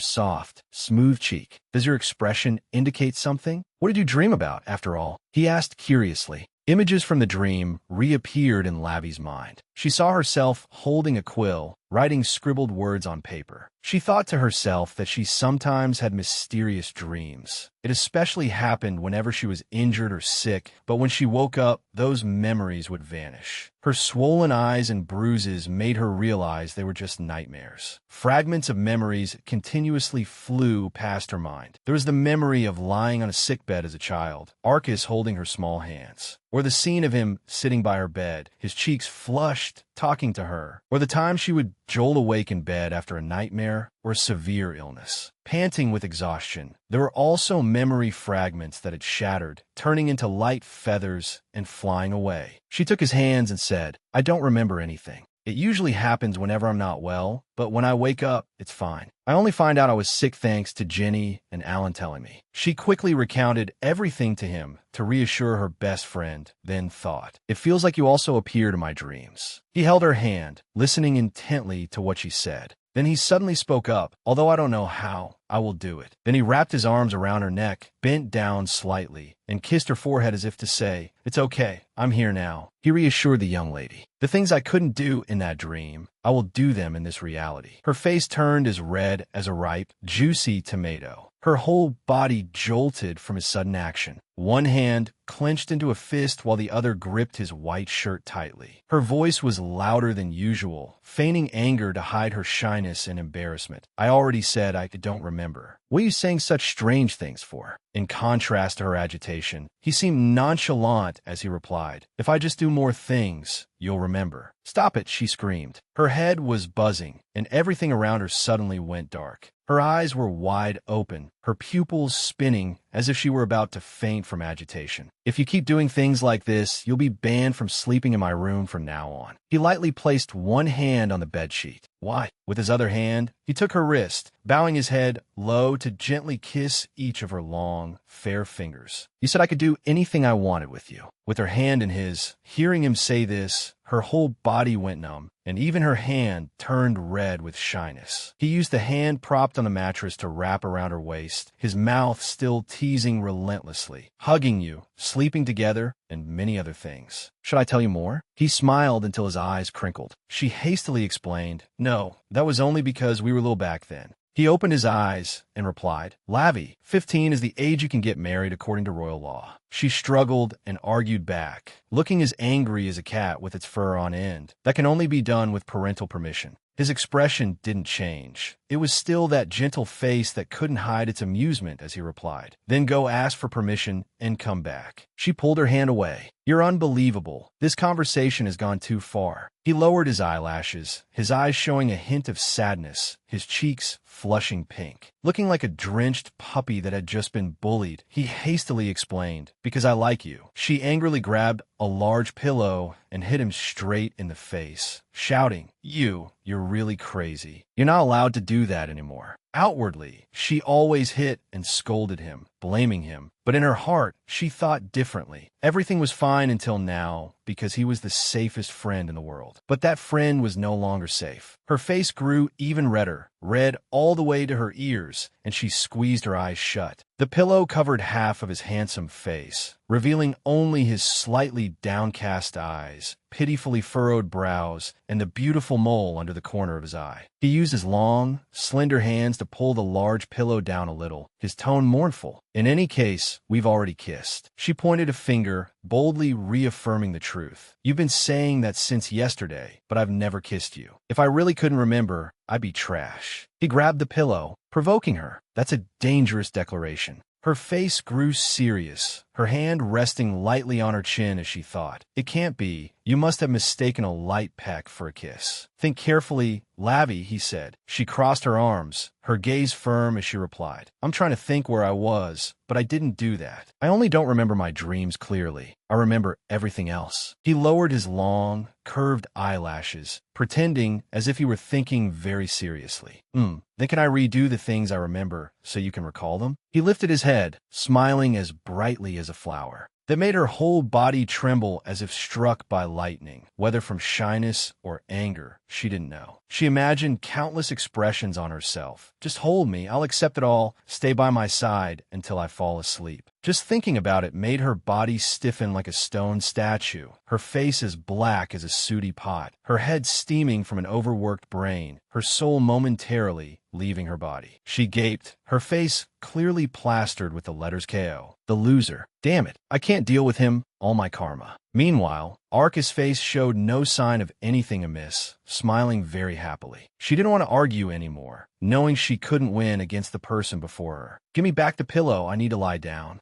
soft, smooth cheek. Does your expression indicate something? What did you dream about, after all? He asked curiously. Images from the dream reappeared in Lavi's mind. She saw herself holding a quill, writing scribbled words on paper. She thought to herself that she sometimes had mysterious dreams. It especially happened whenever she was injured or sick, but when she woke up, those memories would vanish. Her swollen eyes and bruises made her realize they were just nightmares. Fragments of memories continuously flew past her mind. There was the memory of lying on a sickbed as a child, Arcus holding her small hands, or the scene of him sitting by her bed, his cheeks flushed, talking to her, or the time she would jolt awake in bed after a nightmare or a severe illness. Panting with exhaustion, there were also memory fragments that had shattered, turning into light feathers and flying away. She took his hands and said, I don't remember anything. It usually happens whenever I'm not well, but when I wake up, it's fine. I only find out I was sick thanks to Jenny and Alan telling me. She quickly recounted everything to him to reassure her best friend, then thought, it feels like you also appeared in my dreams. He held her hand, listening intently to what she said. Then he suddenly spoke up, although I don't know how, I will do it. Then he wrapped his arms around her neck, bent down slightly, and kissed her forehead as if to say, it's okay, I'm here now. He reassured the young lady. The things I couldn't do in that dream, I will do them in this reality. Her face turned as red as a ripe, juicy tomato. Her whole body jolted from his sudden action. One hand clenched into a fist while the other gripped his white shirt tightly. Her voice was louder than usual, feigning anger to hide her shyness and embarrassment. I already said I don't remember. What are you saying such strange things for? In contrast to her agitation, he seemed nonchalant as he replied, if I just do more things, you'll remember. Stop it, she screamed. Her head was buzzing, and everything around her suddenly went dark. Her eyes were wide open, her pupils spinning as if she were about to faint from agitation. If you keep doing things like this, you'll be banned from sleeping in my room from now on. He lightly placed one hand on the bedsheet. Why? With his other hand, he took her wrist, bowing his head low to gently kiss each of her long, fair fingers. You said I could do anything I wanted with you. With her hand in his, hearing him say this, her whole body went numb, and even her hand turned red with shyness. He used the hand propped on the mattress to wrap around her waist, his mouth still teasing relentlessly. Hugging you, sleeping together, and many other things. Should I tell you more? He smiled until his eyes crinkled. She hastily explained, no, that was only because we were little back then. He opened his eyes and replied, Lavi, 15 is the age you can get married according to royal law. She struggled and argued back, looking as angry as a cat with its fur on end. That can only be done with parental permission. His expression didn't change. It was still that gentle face that couldn't hide its amusement as he replied, then go ask for permission and come back. She pulled her hand away. You're unbelievable. This conversation has gone too far. He lowered his eyelashes, his eyes showing a hint of sadness, his cheeks flushing pink. Looking like a drenched puppy that had just been bullied, he hastily explained, because I like you. She angrily grabbed a large pillow and hit him straight in the face, shouting, you're really crazy. You're not allowed to do that anymore. Outwardly, she always hit and scolded him, blaming him. But in her heart, she thought differently. Everything was fine until now, because he was the safest friend in the world. But that friend was no longer safe. Her face grew even redder, red all the way to her ears, and she squeezed her eyes shut. The pillow covered half of his handsome face, revealing only his slightly downcast eyes, pitifully furrowed brows, and the beautiful mole under the corner of his eye. He used his long, slender hands to pull the large pillow down a little, his tone mournful. In any case, we've already kissed. She pointed a finger, boldly reaffirming the truth. You've been saying that since yesterday, but I've never kissed you. If I really couldn't remember, I'd be trash. He grabbed the pillow, provoking her. That's a dangerous declaration. Her face grew serious, her hand resting lightly on her chin as she thought. It can't be. You must have mistaken a light peck for a kiss. Think carefully, Lavi, he said. She crossed her arms, her gaze firm as she replied. I'm trying to think where I was, but I didn't do that. I only don't remember my dreams clearly. I remember everything else. He lowered his long, curved eyelashes, pretending as if he were thinking very seriously. Then can I redo the things I remember so you can recall them? He lifted his head, smiling as brightly as a flower. That made her whole body tremble as if struck by lightning. Whether from shyness or anger, she didn't know. She imagined countless expressions on herself. Just hold me, I'll accept it all, stay by my side until I fall asleep. Just thinking about it made her body stiffen like a stone statue, her face as black as a sooty pot, her head steaming from an overworked brain, her soul momentarily leaving her body. She gaped, her face clearly plastered with the letters KO. The loser. Damn it, I can't deal with him. All my karma. Meanwhile, Arca's face showed no sign of anything amiss, smiling very happily. She didn't want to argue anymore, knowing she couldn't win against the person before her. Give me back the pillow, I need to lie down.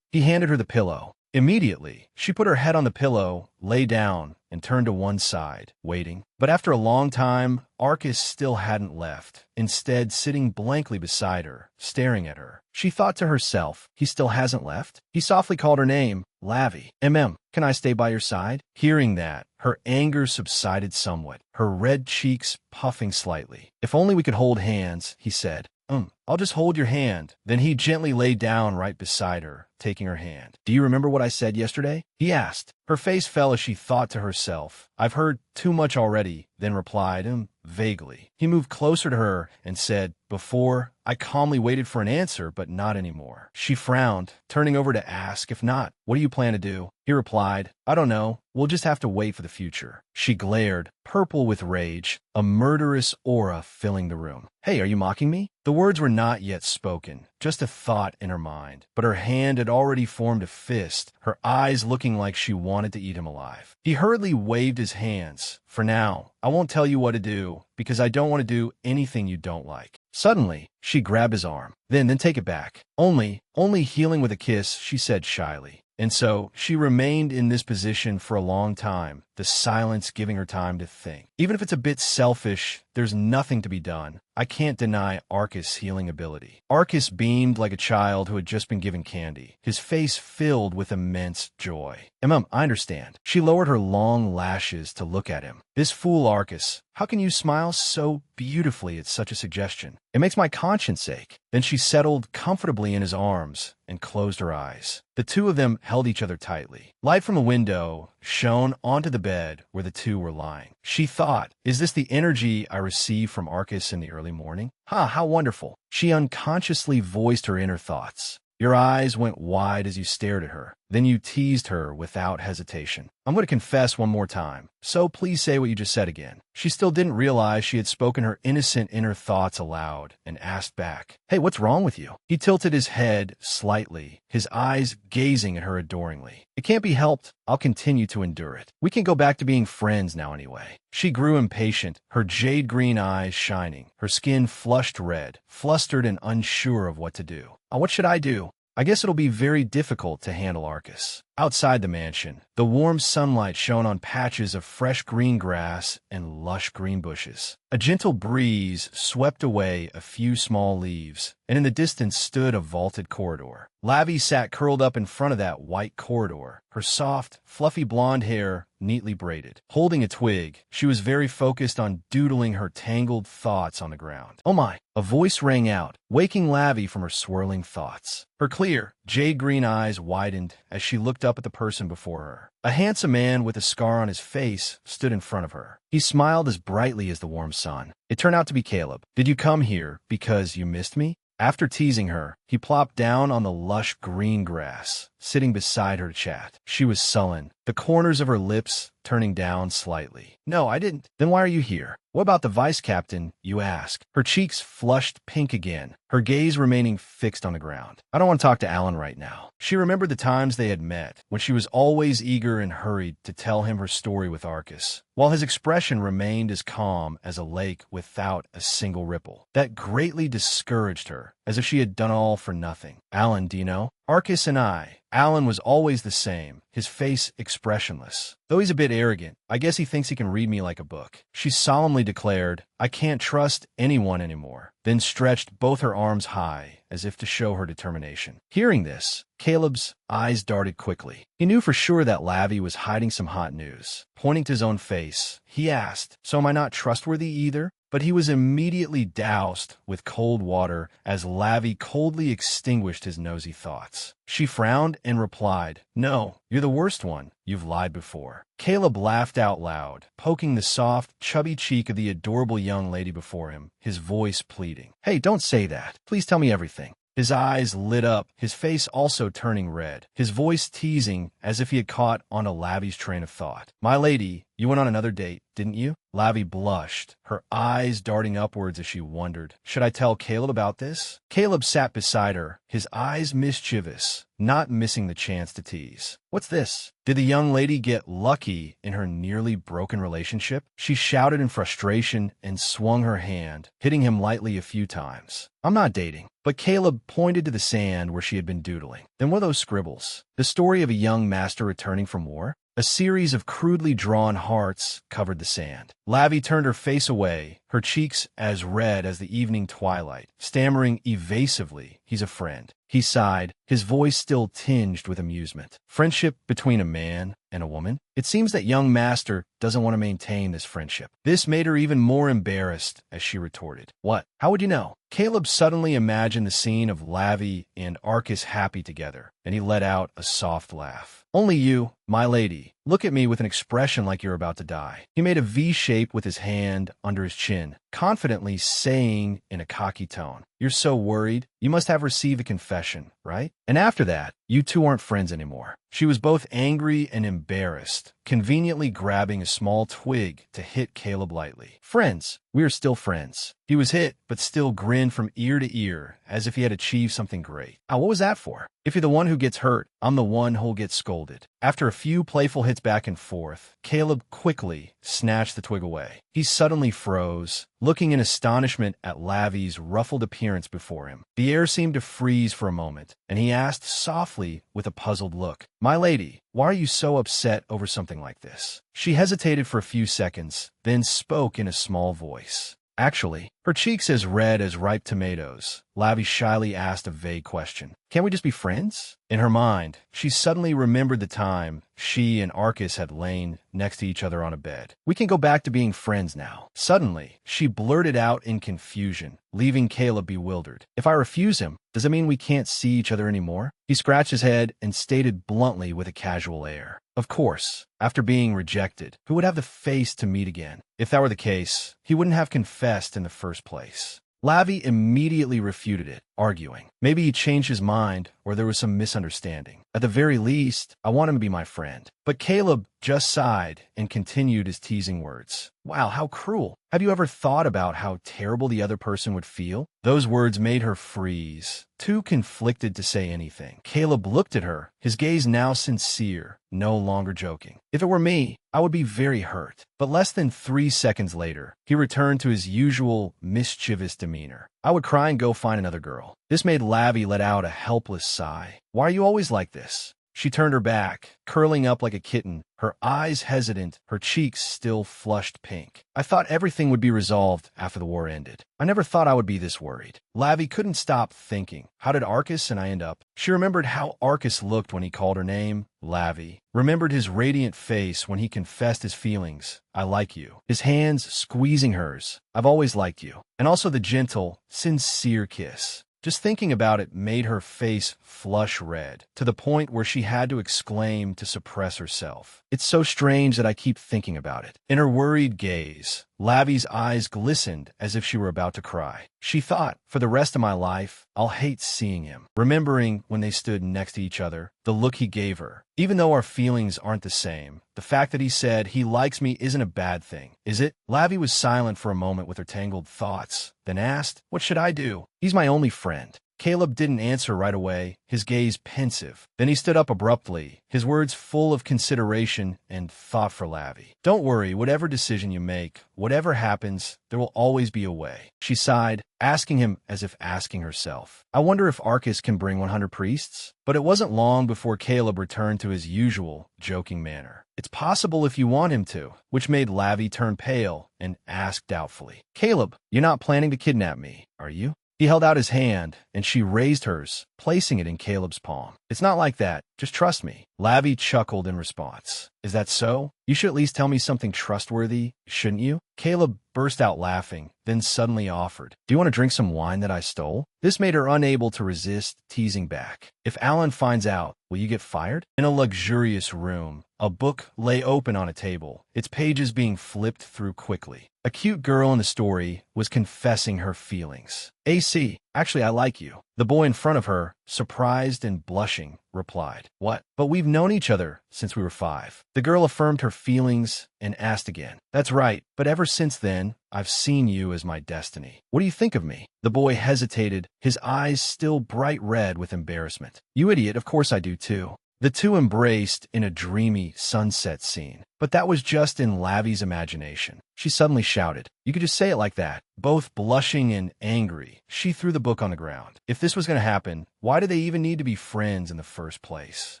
He handed her the pillow. Immediately, she put her head on the pillow, lay down, and turned to one side, waiting. But after a long time, Arcus still hadn't left, instead sitting blankly beside her, staring at her. She thought to herself, he still hasn't left? He softly called her name, Lavi. Can I stay by your side? Hearing that, her anger subsided somewhat, her red cheeks puffing slightly. If only we could hold hands, he said. I'll just hold your hand. Then he gently lay down right beside her, taking her hand. Do you remember what I said yesterday? He asked. Her face fell as she thought to herself. I've heard too much already, then replied, vaguely. He moved closer to her and said, before, I calmly waited for an answer, but not anymore. She frowned, turning over to ask, if not, what do you plan to do? He replied, I don't know. We'll just have to wait for the future. She glared, purple with rage, a murderous aura filling the room. Hey, are you mocking me? The words were not yet spoken, just a thought in her mind. But her hand had already formed a fist, her eyes looking like she wanted to eat him alive. He hurriedly waved his hands. For now, I won't tell you what to do, because I don't want to do anything you don't like. Suddenly, she grabbed his arm. Then take it back. Only healing with a kiss, she said shyly. And so, she remained in this position for a long time, the silence giving her time to think. Even if it's a bit selfish, there's nothing to be done. I can't deny Arcus' healing ability. Arcus beamed like a child who had just been given candy, his face filled with immense joy. I understand. She lowered her long lashes to look at him. This fool Arcus, how can you smile so beautifully at such a suggestion? It makes my conscience ache. Then she settled comfortably in his arms and closed her eyes. The two of them held each other tightly. Light from a window shone onto the bed where the two were lying. She thought, is this the energy I received from Arcus in the early morning? How wonderful. She unconsciously voiced her inner thoughts. Your eyes went wide as you stared at her. Then you teased her without hesitation. I'm going to confess one more time, so please say what you just said again. She still didn't realize she had spoken her innocent inner thoughts aloud and asked back, hey, what's wrong with you? He tilted his head slightly, his eyes gazing at her adoringly. It can't be helped. I'll continue to endure it. We can go back to being friends now anyway. She grew impatient, her jade green eyes shining, her skin flushed red, flustered and unsure of what to do. What should I do? I guess it'll be very difficult to handle Arcus. Outside the mansion, the warm sunlight shone on patches of fresh green grass and lush green bushes. A gentle breeze swept away a few small leaves, and in the distance stood a vaulted corridor. Lavi sat curled up in front of that white corridor, her soft, fluffy blonde hair neatly braided. Holding a twig, she was very focused on doodling her tangled thoughts on the ground. Oh my! A voice rang out, waking Lavi from her swirling thoughts. Her clear, Jade-green eyes widened as she looked up at the person before her. A handsome man with a scar on his face stood in front of her. He smiled as brightly as the warm sun. It turned out to be Caleb. "Did you come here because you missed me?" After teasing her, he plopped down on the lush green grass, sitting beside her to chat. She was sullen, the corners of her lips turning down slightly. "No, I didn't." "Then why are you here?" "What about the vice captain, you ask?" Her cheeks flushed pink again, her gaze remaining fixed on the ground. "I don't want to talk to Alan right now." She remembered the times they had met, when she was always eager and hurried to tell him her story with Arcus, while his expression remained as calm as a lake without a single ripple. That greatly discouraged her, as if she had done all for nothing. "Alan, do you know? Arcus and I." Alan was always the same, his face expressionless. "Though he's a bit arrogant, I guess he thinks he can read me like a book." She solemnly declared, "I can't trust anyone anymore," then stretched both her arms high, as if to show her determination. Hearing this, Caleb's eyes darted quickly. He knew for sure that Lavi was hiding some hot news. Pointing to his own face, he asked, "So am I not trustworthy either?" But he was immediately doused with cold water as Lavi coldly extinguished his nosy thoughts. She frowned and replied, "No, you're the worst one. You've lied before." Caleb laughed out loud, poking the soft, chubby cheek of the adorable young lady before him, his voice pleading. "Hey, don't say that. Please tell me everything." His eyes lit up, his face also turning red, his voice teasing as if he had caught on to Lavi's train of thought. "My lady, you went on another date, didn't you?" Lavi blushed, her eyes darting upwards as she wondered, should I tell Caleb about this? Caleb sat beside her, his eyes mischievous, not missing the chance to tease. "What's this? Did the young lady get lucky in her nearly broken relationship?" She shouted in frustration and swung her hand, hitting him lightly a few times. "I'm not dating." But Caleb pointed to the sand where she had been doodling. "Then what are those scribbles?" "The story of a young master returning from war." A series of crudely drawn hearts covered the sand. Lavi turned her face away, her cheeks as red as the evening twilight, stammering evasively, "He's a friend." He sighed, his voice still tinged with amusement. "Friendship between a man and a woman? It seems that young master doesn't want to maintain this friendship." This made her even more embarrassed as she retorted, "What? How would you know?" Caleb suddenly imagined the scene of Lavi and Arcus happy together, and he let out a soft laugh. "Only you, my lady. Look at me with an expression like you're about to die." He made a V shape with his hand under his chin, confidently saying in a cocky tone, "You're so worried. You must have received a confession, right? And after that, you two aren't friends anymore." She was both angry and embarrassed, conveniently grabbing a small twig to hit Caleb lightly. "Friends. We are still friends." He was hit, but still grinned from ear to ear, as if he had achieved something great. "What was that for? If you're the one who gets hurt, I'm the one who'll get scolded." After a few playful hits back and forth, Caleb quickly snatched the twig away. He suddenly froze, looking in astonishment at Lavi's ruffled appearance before him. The air seemed to freeze for a moment, and he asked softly with a puzzled look, "My lady, why are you so upset over something like this?" She hesitated for a few seconds, then spoke in a small voice. "Actually," her cheeks as red as ripe tomatoes, Lavi shyly asked a vague question. "Can't we just be friends?" In her mind, she suddenly remembered the time she and Arcus had lain next to each other on a bed. "We can go back to being friends now." Suddenly, she blurted out in confusion, leaving Caleb bewildered. "If I refuse him, does it mean we can't see each other anymore?" He scratched his head and stated bluntly with a casual air, "Of course, after being rejected, who would have the face to meet again? If that were the case, he wouldn't have confessed in the first place." Lavi immediately refuted it, arguing, "Maybe he changed his mind, or there was some misunderstanding. At the very least, I want him to be my friend." But Caleb just sighed and continued his teasing words. "Wow, how cruel. Have you ever thought about how terrible the other person would feel?" Those words made her freeze, too conflicted to say anything. Caleb looked at her, his gaze now sincere, no longer joking. "If it were me, I would be very hurt." But less than 3 seconds later, he returned to his usual mischievous demeanor. "I would cry and go find another girl." This made Lavi let out a helpless sigh. "Why are you always like this?" She turned her back, curling up like a kitten, her eyes hesitant, her cheeks still flushed pink. "I thought everything would be resolved after the war ended. I never thought I would be this worried." Lavi couldn't stop thinking, how did Arcus and I end up? She remembered how Arcus looked when he called her name, Lavi. Remembered his radiant face when he confessed his feelings, "I like you." His hands squeezing hers, "I've always liked you." And also the gentle, sincere kiss. Just thinking about it made her face flush red, to the point where she had to exclaim to suppress herself. It's so strange that I keep thinking about it. In her worried gaze, Lavi's eyes glistened as if she were about to cry. She thought, for the rest of my life, I'll hate seeing him. Remembering when they stood next to each other, the look he gave her. Even though our feelings aren't the same, the fact that he said he likes me isn't a bad thing, is it? Lavi was silent for a moment with her tangled thoughts, then asked, what should I do? He's my only friend. Caleb didn't answer right away, his gaze pensive. Then he stood up abruptly, his words full of consideration and thought for Lavi. Don't worry, whatever decision you make, whatever happens, there will always be a way. She sighed, asking him as if asking herself. I wonder if Arcus can bring 100 priests? But it wasn't long before Caleb returned to his usual, joking manner. It's possible if you want him to, which made Lavi turn pale and ask doubtfully. Caleb, you're not planning to kidnap me, are you? He held out his hand, and she raised hers, placing it in Caleb's palm. It's not like that. Just trust me. Lavi chuckled in response. Is that so? You should at least tell me something trustworthy, shouldn't you? Caleb burst out laughing, then suddenly offered. Do you want to drink some wine that I stole? This made her unable to resist, teasing back. If Alan finds out, will you get fired? In a luxurious room, a book lay open on a table, its pages being flipped through quickly. A cute girl in the story was confessing her feelings. AC, actually I like you. The boy in front of her, surprised and blushing, replied. What? But we've known each other since we were 5. The girl affirmed her feelings and asked again. That's right, but ever since then, I've seen you as my destiny. What do you think of me? The boy hesitated, his eyes still bright red with embarrassment. You idiot, of course I do too. The two embraced in a dreamy sunset scene. But that was just in Lavi's imagination. She suddenly shouted, you could just say it like that. Both blushing and angry, she threw the book on the ground. If this was going to happen, why did they even need to be friends in the first place?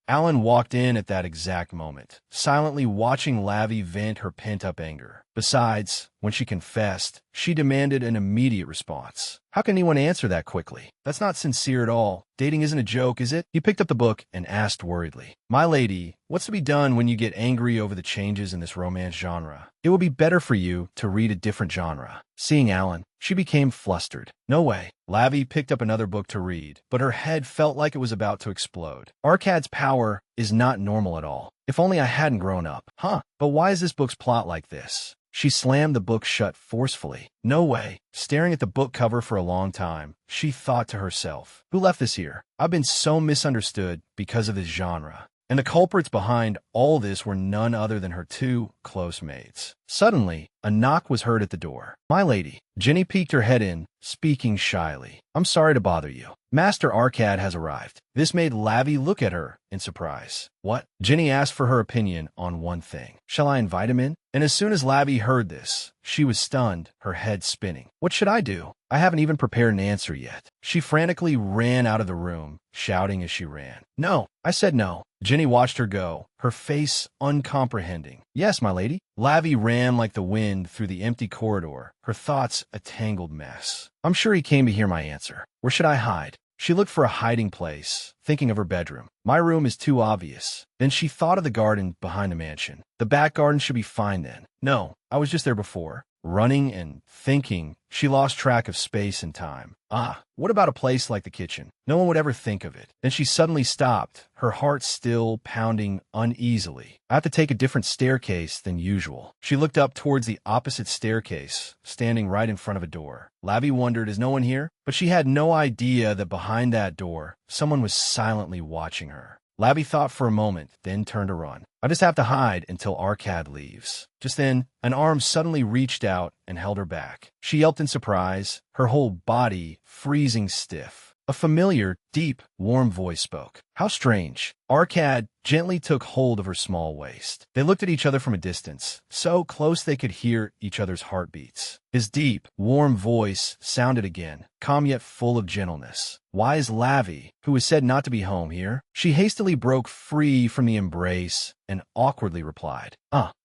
Alan walked in at that exact moment, silently watching Lavi vent her pent-up anger. Besides, when she confessed, she demanded an immediate response. How can anyone answer that quickly? That's not sincere at all. Dating isn't a joke, is it? He picked up the book and asked worriedly. My lady, what's to be done when you get angry over the changes in this romance genre? It would be better for you to read a different genre. Seeing Alan, she became flustered. No way. Lavi picked up another book to read, but her head felt like it was about to explode. Arcad's power is not normal at all. If only I hadn't grown up. But why is this book's plot like this? She slammed the book shut forcefully. No way. Staring at the book cover for a long time, she thought to herself, who left this here? I've been so misunderstood because of this genre. And the culprits behind all this were none other than her 2 close mates. Suddenly, a knock was heard at the door. My lady. Jenny peeked her head in, speaking shyly. I'm sorry to bother you. Master Arcad has arrived. This made Lavi look at her in surprise. What? Jenny asked for her opinion on one thing. Shall I invite him in? And as soon as Lavi heard this, she was stunned, her head spinning. What should I do? I haven't even prepared an answer yet. She frantically ran out of the room, shouting as she ran. No, I said no. Jenny watched her go, her face uncomprehending. Yes, my lady. Lavi ran like the wind through the empty corridor, her thoughts a tangled mess. I'm sure he came to hear my answer. Where should I hide? She looked for a hiding place, thinking of her bedroom. My room is too obvious. Then she thought of the garden behind the mansion. The back garden should be fine then. No, I was just there before. Running and thinking, she lost track of space and time. What about a place like the kitchen? No one would ever think of it. Then she suddenly stopped, her heart still pounding uneasily. I have to take a different staircase than usual. She looked up towards the opposite staircase, standing right in front of a door. Lavi wondered, is no one here? But she had no idea that behind that door, someone was silently watching her. Lavi thought for a moment, then turned to run. I just have to hide until Arcad leaves. Just then, an arm suddenly reached out and held her back. She yelped in surprise, her whole body freezing stiff. A familiar, deep, warm voice spoke. How strange. Arcad gently took hold of her small waist. They looked at each other from a distance, so close they could hear each other's heartbeats. His deep, warm voice sounded again, calm yet full of gentleness. Why is Lavi, who was said not to be home, here? She hastily broke free from the embrace and awkwardly replied,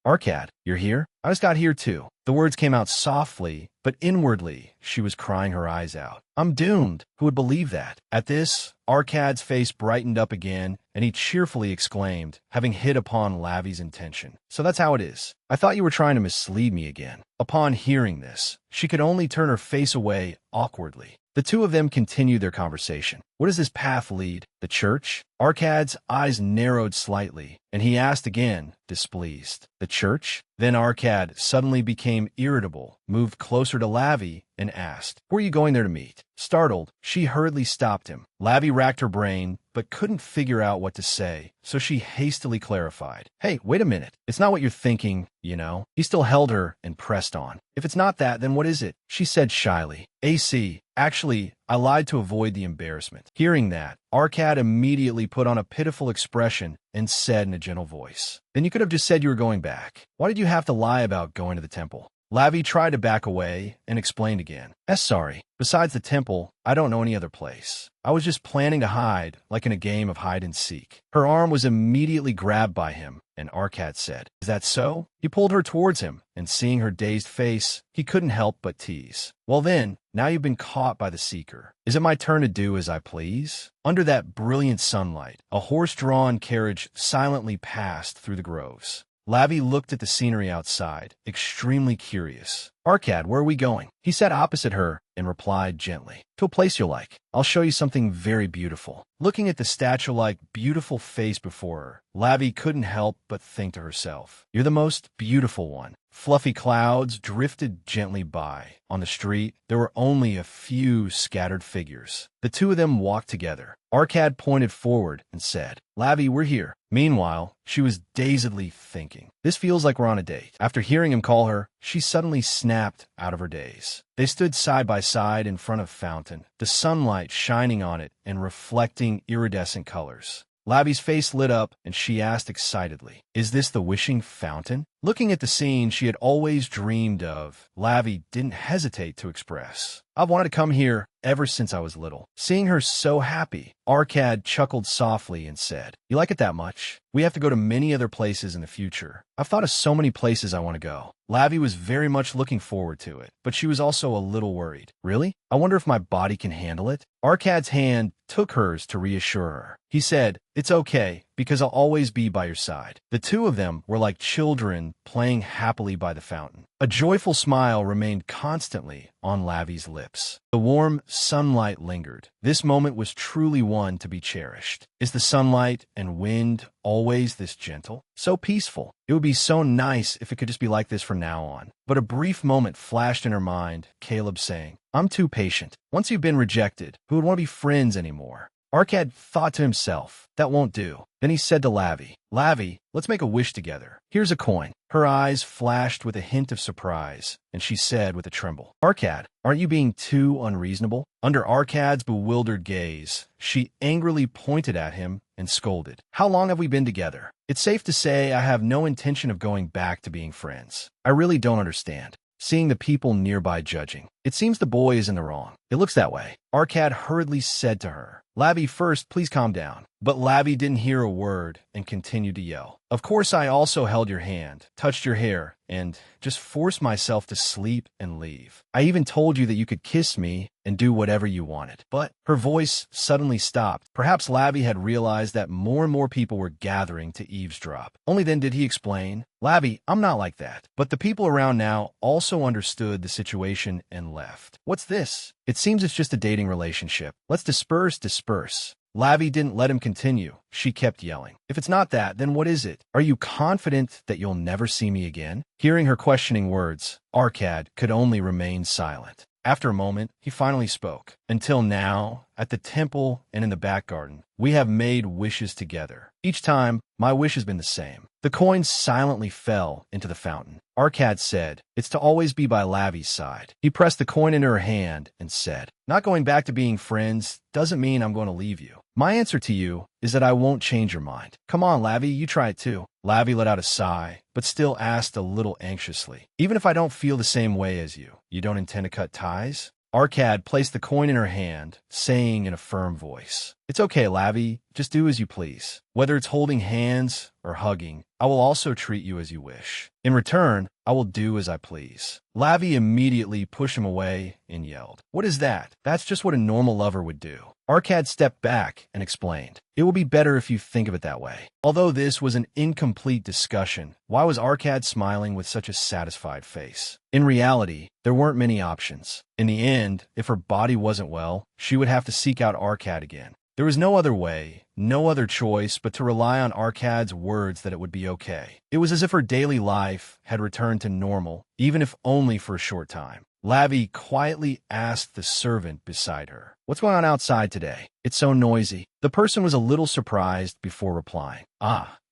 Arcad, you're here? I just got here too. The words came out softly, but inwardly, she was crying her eyes out. I'm doomed. Who would believe that? At this, Arcad's face brightened up again, and he cheerfully exclaimed, having hit upon Lavi's intention. So that's how it is. I thought you were trying to mislead me again. Upon hearing this, she could only turn her face away awkwardly. The two of them continued their conversation. Where does this path lead? The church? Arcad's eyes narrowed slightly, and he asked again, displeased. The church? Then Arcad suddenly became irritable, moved closer to Lavi, and asked, "Who are you going there to meet?" Startled, she hurriedly stopped him. Lavi racked her brain, but couldn't figure out what to say, so she hastily clarified. "Hey, wait a minute. It's not what you're thinking, you know." He still held her and pressed on. "If it's not that, then what is it?" She said shyly. "AC. Actually, I lied to avoid the embarrassment." Hearing that, Arcad immediately put on a pitiful expression and said in a gentle voice, "Then you could have just said you were going back. Why did you have to lie about going to the temple?" Lavi tried to back away and explained again. Sorry. Besides the temple, I don't know any other place. I was just planning to hide, like in a game of hide and seek." Her arm was immediately grabbed by him, and Arcad said, "Is that so?" He pulled her towards him, and seeing her dazed face, he couldn't help but tease. "Well then, now you've been caught by the seeker. Is it my turn to do as I please?" Under that brilliant sunlight, a horse-drawn carriage silently passed through the groves. Lavi looked at the scenery outside, extremely curious. "Arcad, where are we going?" He sat opposite her and replied gently, "To a place you'll like. I'll show you something very beautiful." Looking at the statue-like, beautiful face before her, Lavi couldn't help but think to herself, "You're the most beautiful one." Fluffy clouds drifted gently by. On the street, there were only a few scattered figures. The two of them walked together. Arcad pointed forward and said, "Lavi, we're here." Meanwhile, she was dazedly thinking, "This feels like we're on a date." After hearing him call her, she suddenly snapped out of her daze. They stood side by side in front of a fountain, the sunlight shining on it and reflecting iridescent colors. Lavi's face lit up, and she asked excitedly, "Is this the wishing fountain?" Looking at the scene she had always dreamed of, Lavi didn't hesitate to express, "I've wanted to come here ever since I was little." Seeing her so happy, Arcad chuckled softly and said, "You like it that much? We have to go to many other places in the future. I've thought of so many places I want to go." Lavi was very much looking forward to it, but she was also a little worried. "Really? I wonder if my body can handle it." Arcad's hand took hers to reassure her. He said, "It's okay, because I'll always be by your side." The two of them were like children playing happily by the fountain. A joyful smile remained constantly on Lavi's lips. The warm sunlight lingered. This moment was truly one to be cherished. Is the sunlight and wind always this gentle? So peaceful. It would be so nice if it could just be like this from now on. But a brief moment flashed in her mind, Caleb saying, "I'm too patient. Once you've been rejected, who would want to be friends anymore?" Arcad thought to himself, "That won't do." Then he said to Lavi, "Lavi, let's make a wish together. Here's a coin." Her eyes flashed with a hint of surprise, and she said with a tremble, "Arcad, aren't you being too unreasonable?" Under Arcad's bewildered gaze, she angrily pointed at him and scolded, "How long have we been together? It's safe to say I have no intention of going back to being friends. I really don't understand." Seeing the people nearby judging, "It seems the boy is in the wrong. It looks that way." Arcad hurriedly said to her, "Lavi, first, please calm down." But Lavi didn't hear a word and continued to yell, "Of course I also held your hand, touched your hair, and just forced myself to sleep and leave. I even told you that you could kiss me and do whatever you wanted." But her voice suddenly stopped. Perhaps Lavi had realized that more and more people were gathering to eavesdrop. Only then did he explain, "Lavi, I'm not like that." But the people around now also understood the situation and left. "What's this? It seems it's just a dating relationship. Let's disperse." Lavi didn't let him continue. She kept yelling, "If it's not that, then what is it? Are you confident that you'll never see me again?" Hearing her questioning words, Arcad could only remain silent. After a moment, he finally spoke. "Until now, at the temple and in the back garden, we have made wishes together. Each time, my wish has been the same." The coin silently fell into the fountain. Arcad said, "It's to always be by Lavi's side." He pressed the coin into her hand and said, "Not going back to being friends doesn't mean I'm going to leave you. My answer to you is that I won't change your mind. Come on, Lavi, you try it too." Lavi let out a sigh, but still asked a little anxiously, "Even if I don't feel the same way as you don't intend to cut ties?" Arcad placed the coin in her hand, saying in a firm voice, It's okay, Lavi. Just do as you please. Whether it's holding hands or hugging, I will also treat you as you wish. In return, I will do as I please. Lavi immediately pushed him away and yelled, "What is that? That's just what a normal lover would do." Arcad stepped back and explained, "It will be better if you think of it that way." Although this was an incomplete discussion, why was Arcad smiling with such a satisfied face? In reality, there weren't many options. In the end, if her body wasn't well, she would have to seek out Arcad again. There was no other way, no other choice but to rely on Arcad's words that it would be okay. It was as if her daily life had returned to normal, even if only for a short time. Lavi quietly asked the servant beside her, "What's going on outside today? It's so noisy." The person was a little surprised before replying,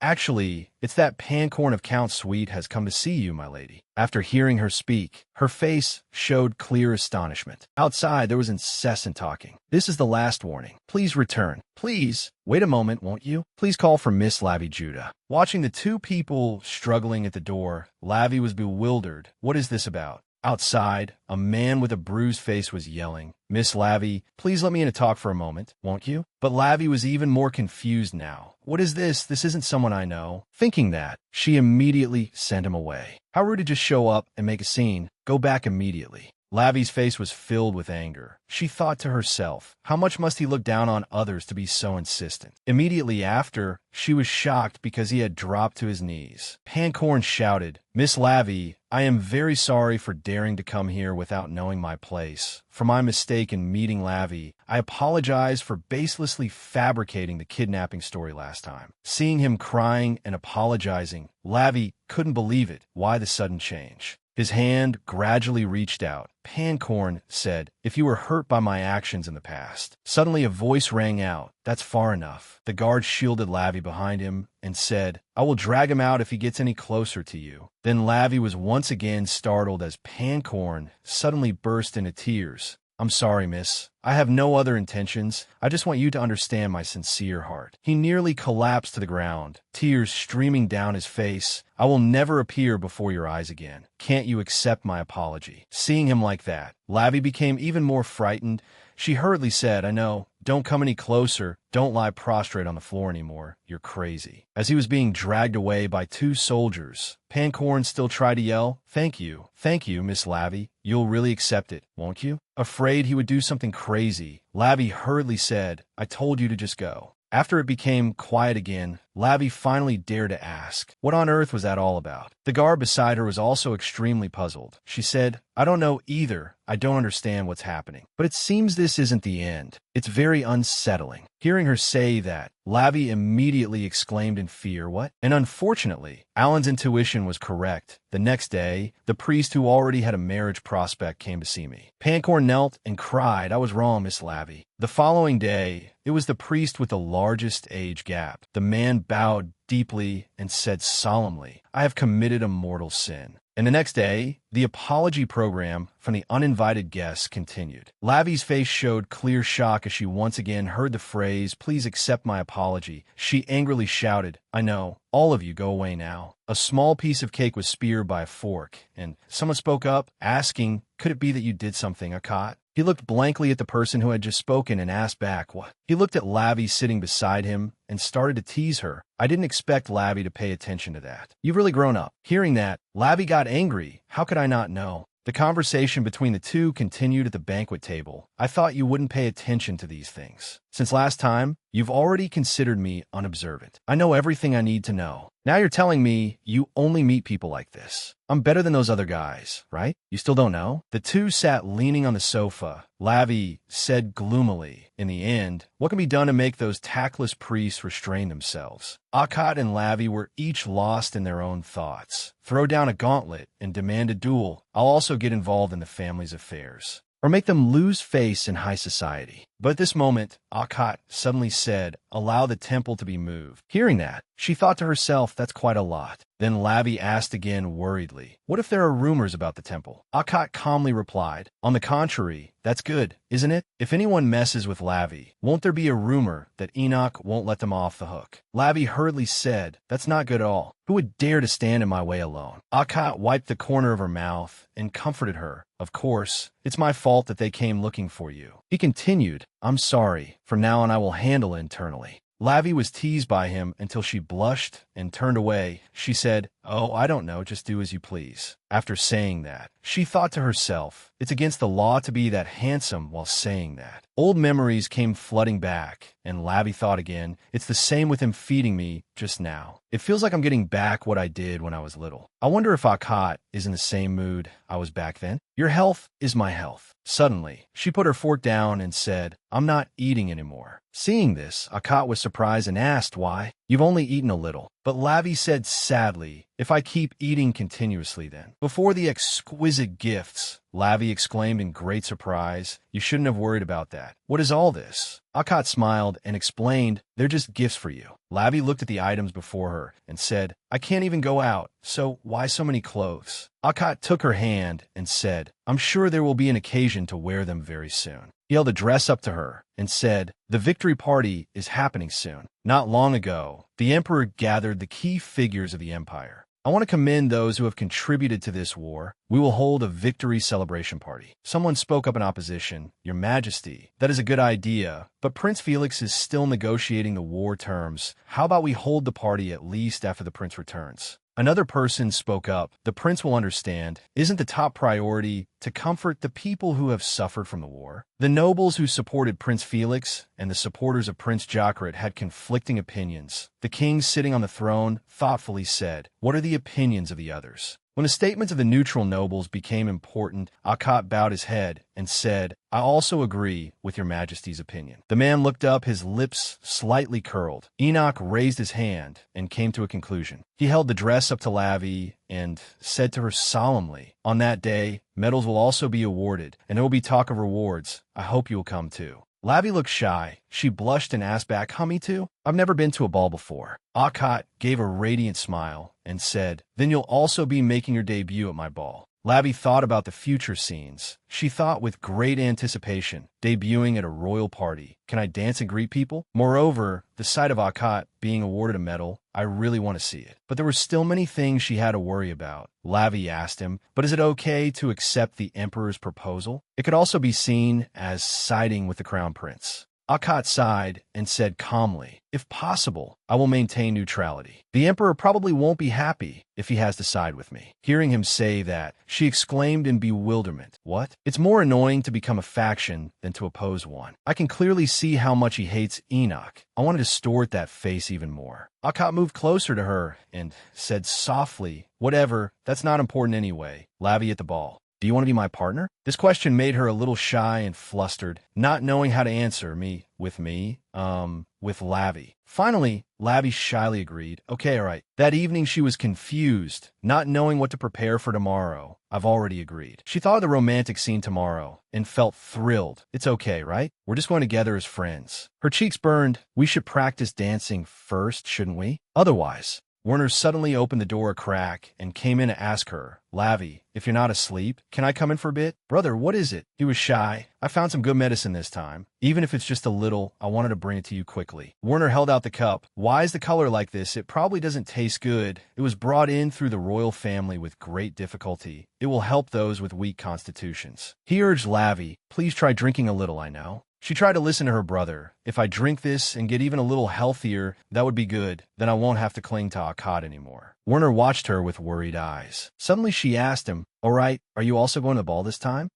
Actually, it's that Pancorn of Count Sweet has come to see you, my lady." After hearing her speak, her face showed clear astonishment. Outside, there was incessant talking. "This is the last warning. Please return. Please. Wait a moment, won't you? Please call for Miss Lavi Judah." Watching the two people struggling at the door, Lavi was bewildered. What is this about? Outside, a man with a bruised face was yelling, "Miss Lavi, please let me in to talk for a moment, won't you?" But Lavi was even more confused now. "What is this? This isn't someone I know." Thinking that, she immediately sent him away. How rude to just show up and make a scene. Go back immediately. Lavi's face was filled with anger. She thought to herself, how much must he look down on others to be so insistent? Immediately after, she was shocked because he had dropped to his knees. Pancorn shouted, "Miss Lavi, I am very sorry for daring to come here without knowing my place. For my mistake in meeting Lavi, I apologize for baselessly fabricating the kidnapping story last time." Seeing him crying and apologizing, Lavi couldn't believe it. Why the sudden change? His hand gradually reached out. Pancorn said, "If you were hurt by my actions in the past." Suddenly a voice rang out, "That's far enough." The guard shielded Lavi behind him and said, "I will drag him out if he gets any closer to you." Then Lavi was once again startled as Pancorn suddenly burst into tears. "I'm sorry, miss. I have no other intentions. I just want you to understand my sincere heart." He nearly collapsed to the ground, tears streaming down his face. "I will never appear before your eyes again. Can't you accept my apology?" Seeing him like that, Lavi became even more frightened. She hurriedly said, "I know. Don't come any closer. Don't lie prostrate on the floor anymore. You're crazy." As he was being dragged away by two soldiers, Pancorn still tried to yell, Thank you, Miss Lavi. You'll really accept it, won't you?" Afraid he would do something crazy, Lavi hurriedly said, "I told you to just go." After it became quiet again, Lavi finally dared to ask, what on earth was that all about? The guard beside her was also extremely puzzled. She said, "I don't know either. I don't understand what's happening. But it seems this isn't the end. It's very unsettling." Hearing her say that, Lavi immediately exclaimed in fear, "What?" And unfortunately, Alan's intuition was correct. The next day, the priest who already had a marriage prospect came to see me. Pancorn knelt and cried, "I was wrong, Miss Lavi." The following day, it was the priest with the largest age gap. The man bowed deeply and said solemnly, "I have committed a mortal sin." And the next day, the apology program from the uninvited guests continued. Lavi's face showed clear shock as she once again heard the phrase, "Please accept my apology." She angrily shouted, "I know. All of you go away now." A small piece of cake was speared by a fork, and someone spoke up, asking, "Could it be that you did something, Akkad?" He looked blankly at the person who had just spoken and asked back, "What?" He looked at Lavi sitting beside him and started to tease her. I didn't expect Lavi to pay attention to that. "You've really grown up." Hearing that, Lavi got angry. How could I not know? The conversation between the two continued at the banquet table. "I thought you wouldn't pay attention to these things. Since last time, you've already considered me unobservant. I know everything I need to know. Now you're telling me you only meet people like this. I'm better than those other guys, right? You still don't know?" The two sat leaning on the sofa. Lavi said gloomily, "In the end, what can be done to make those tactless priests restrain themselves?" Akkad and Lavi were each lost in their own thoughts. Throw down a gauntlet and demand a duel. I'll also get involved in the family's affairs. Or make them lose face in high society. But at this moment, Akkad suddenly said, "Allow the temple to be moved." Hearing that, she thought to herself, that's quite a lot. Then Lavi asked again worriedly, "What if there are rumors about the temple?" Akkad calmly replied, "On the contrary, that's good, isn't it? If anyone messes with Lavi, won't there be a rumor that Enoch won't let them off the hook?" Lavi hurriedly said, "That's not good at all. Who would dare to stand in my way alone?" Akkad wiped the corner of her mouth and comforted her. Of course, it's my fault that they came looking for you. He continued, I'm sorry. From now on I will handle it internally. Lavi was teased by him until she blushed and turned away. She said, oh, I don't know, just do as you please. After saying that, she thought to herself, it's against the law to be that handsome while saying that. Old memories came flooding back, and Lavi thought again, it's the same with him feeding me just now. It feels like I'm getting back what I did when I was little. I wonder if Akot is in the same mood I was back then. Your health is my health. Suddenly, she put her fork down and said, I'm not eating anymore. Seeing this, Akot was surprised and asked why. You've only eaten a little. But Lavi said sadly, if I keep eating continuously then. Before the exquisite gifts, Lavi exclaimed in great surprise, you shouldn't have worried about that. What is all this? Akot smiled and explained, they're just gifts for you. Lavi looked at the items before her and said, I can't even go out, so why so many clothes? Akot took her hand and said, I'm sure there will be an occasion to wear them very soon. He held a dress up to her and said, the victory party is happening soon. Not long ago, the emperor gathered the key figures of the empire. I want to commend those who have contributed to this war. We will hold a victory celebration party. Someone spoke up in opposition. Your Majesty, that is a good idea, but Prince Felix is still negotiating the war terms. How about we hold the party at least after the prince returns? Another person spoke up. The prince will understand. Isn't the top priority to comfort the people who have suffered from the war? The nobles who supported Prince Felix and the supporters of Prince Jokrit had conflicting opinions. The king sitting on the throne thoughtfully said, what are the opinions of the others? When the statements of the neutral nobles became important, Akot bowed his head and said, I also agree with your Majesty's opinion. The man looked up, his lips slightly curled. Enoch raised his hand and came to a conclusion. He held the dress up to Lavi and said to her solemnly, on that day, medals will also be awarded, and there will be talk of rewards. I hope you will come too. Lavi looked shy. She blushed and asked back, how me too? I've never been to a ball before. Akot gave a radiant smile and said, then you'll also be making your debut at my ball. Lavi thought about the future scenes. She thought with great anticipation, debuting at a royal party. Can I dance and greet people? Moreover, the sight of Akot being awarded a medal, I really want to see it. But there were still many things she had to worry about. Lavi asked him, but is it okay to accept the emperor's proposal? It could also be seen as siding with the crown prince. Akot sighed and said calmly, if possible, I will maintain neutrality. The emperor probably won't be happy if he has to side with me. Hearing him say that, she exclaimed in bewilderment, what? It's more annoying to become a faction than to oppose one. I can clearly see how much he hates Enoch. I want to distort that face even more. Akot moved closer to her and said softly, whatever, that's not important anyway. Lavi at the ball. Do you want to be my partner? This question made her a little shy and flustered, not knowing how to answer with Lavi. Finally, Lavi shyly agreed. Okay, all right. That evening she was confused, not knowing what to prepare for tomorrow. I've already agreed. She thought of the romantic scene tomorrow and felt thrilled. It's okay, right? We're just going together as friends. Her cheeks burned. We should practice dancing first, shouldn't we? Otherwise, Werner suddenly opened the door a crack and came in to ask her, Lavi, if you're not asleep, can I come in for a bit? Brother, what is it? He was shy. I found some good medicine this time. Even if it's just a little, I wanted to bring it to you quickly. Werner held out the cup. Why is the color like this? It probably doesn't taste good. It was brought in through the royal family with great difficulty. It will help those with weak constitutions. He urged Lavi, please try drinking a little, I know. She tried to listen to her brother. If I drink this and get even a little healthier, that would be good. Then I won't have to cling to Akot anymore. Werner watched her with worried eyes. Suddenly she asked him, all right, are you also going to the ball this time?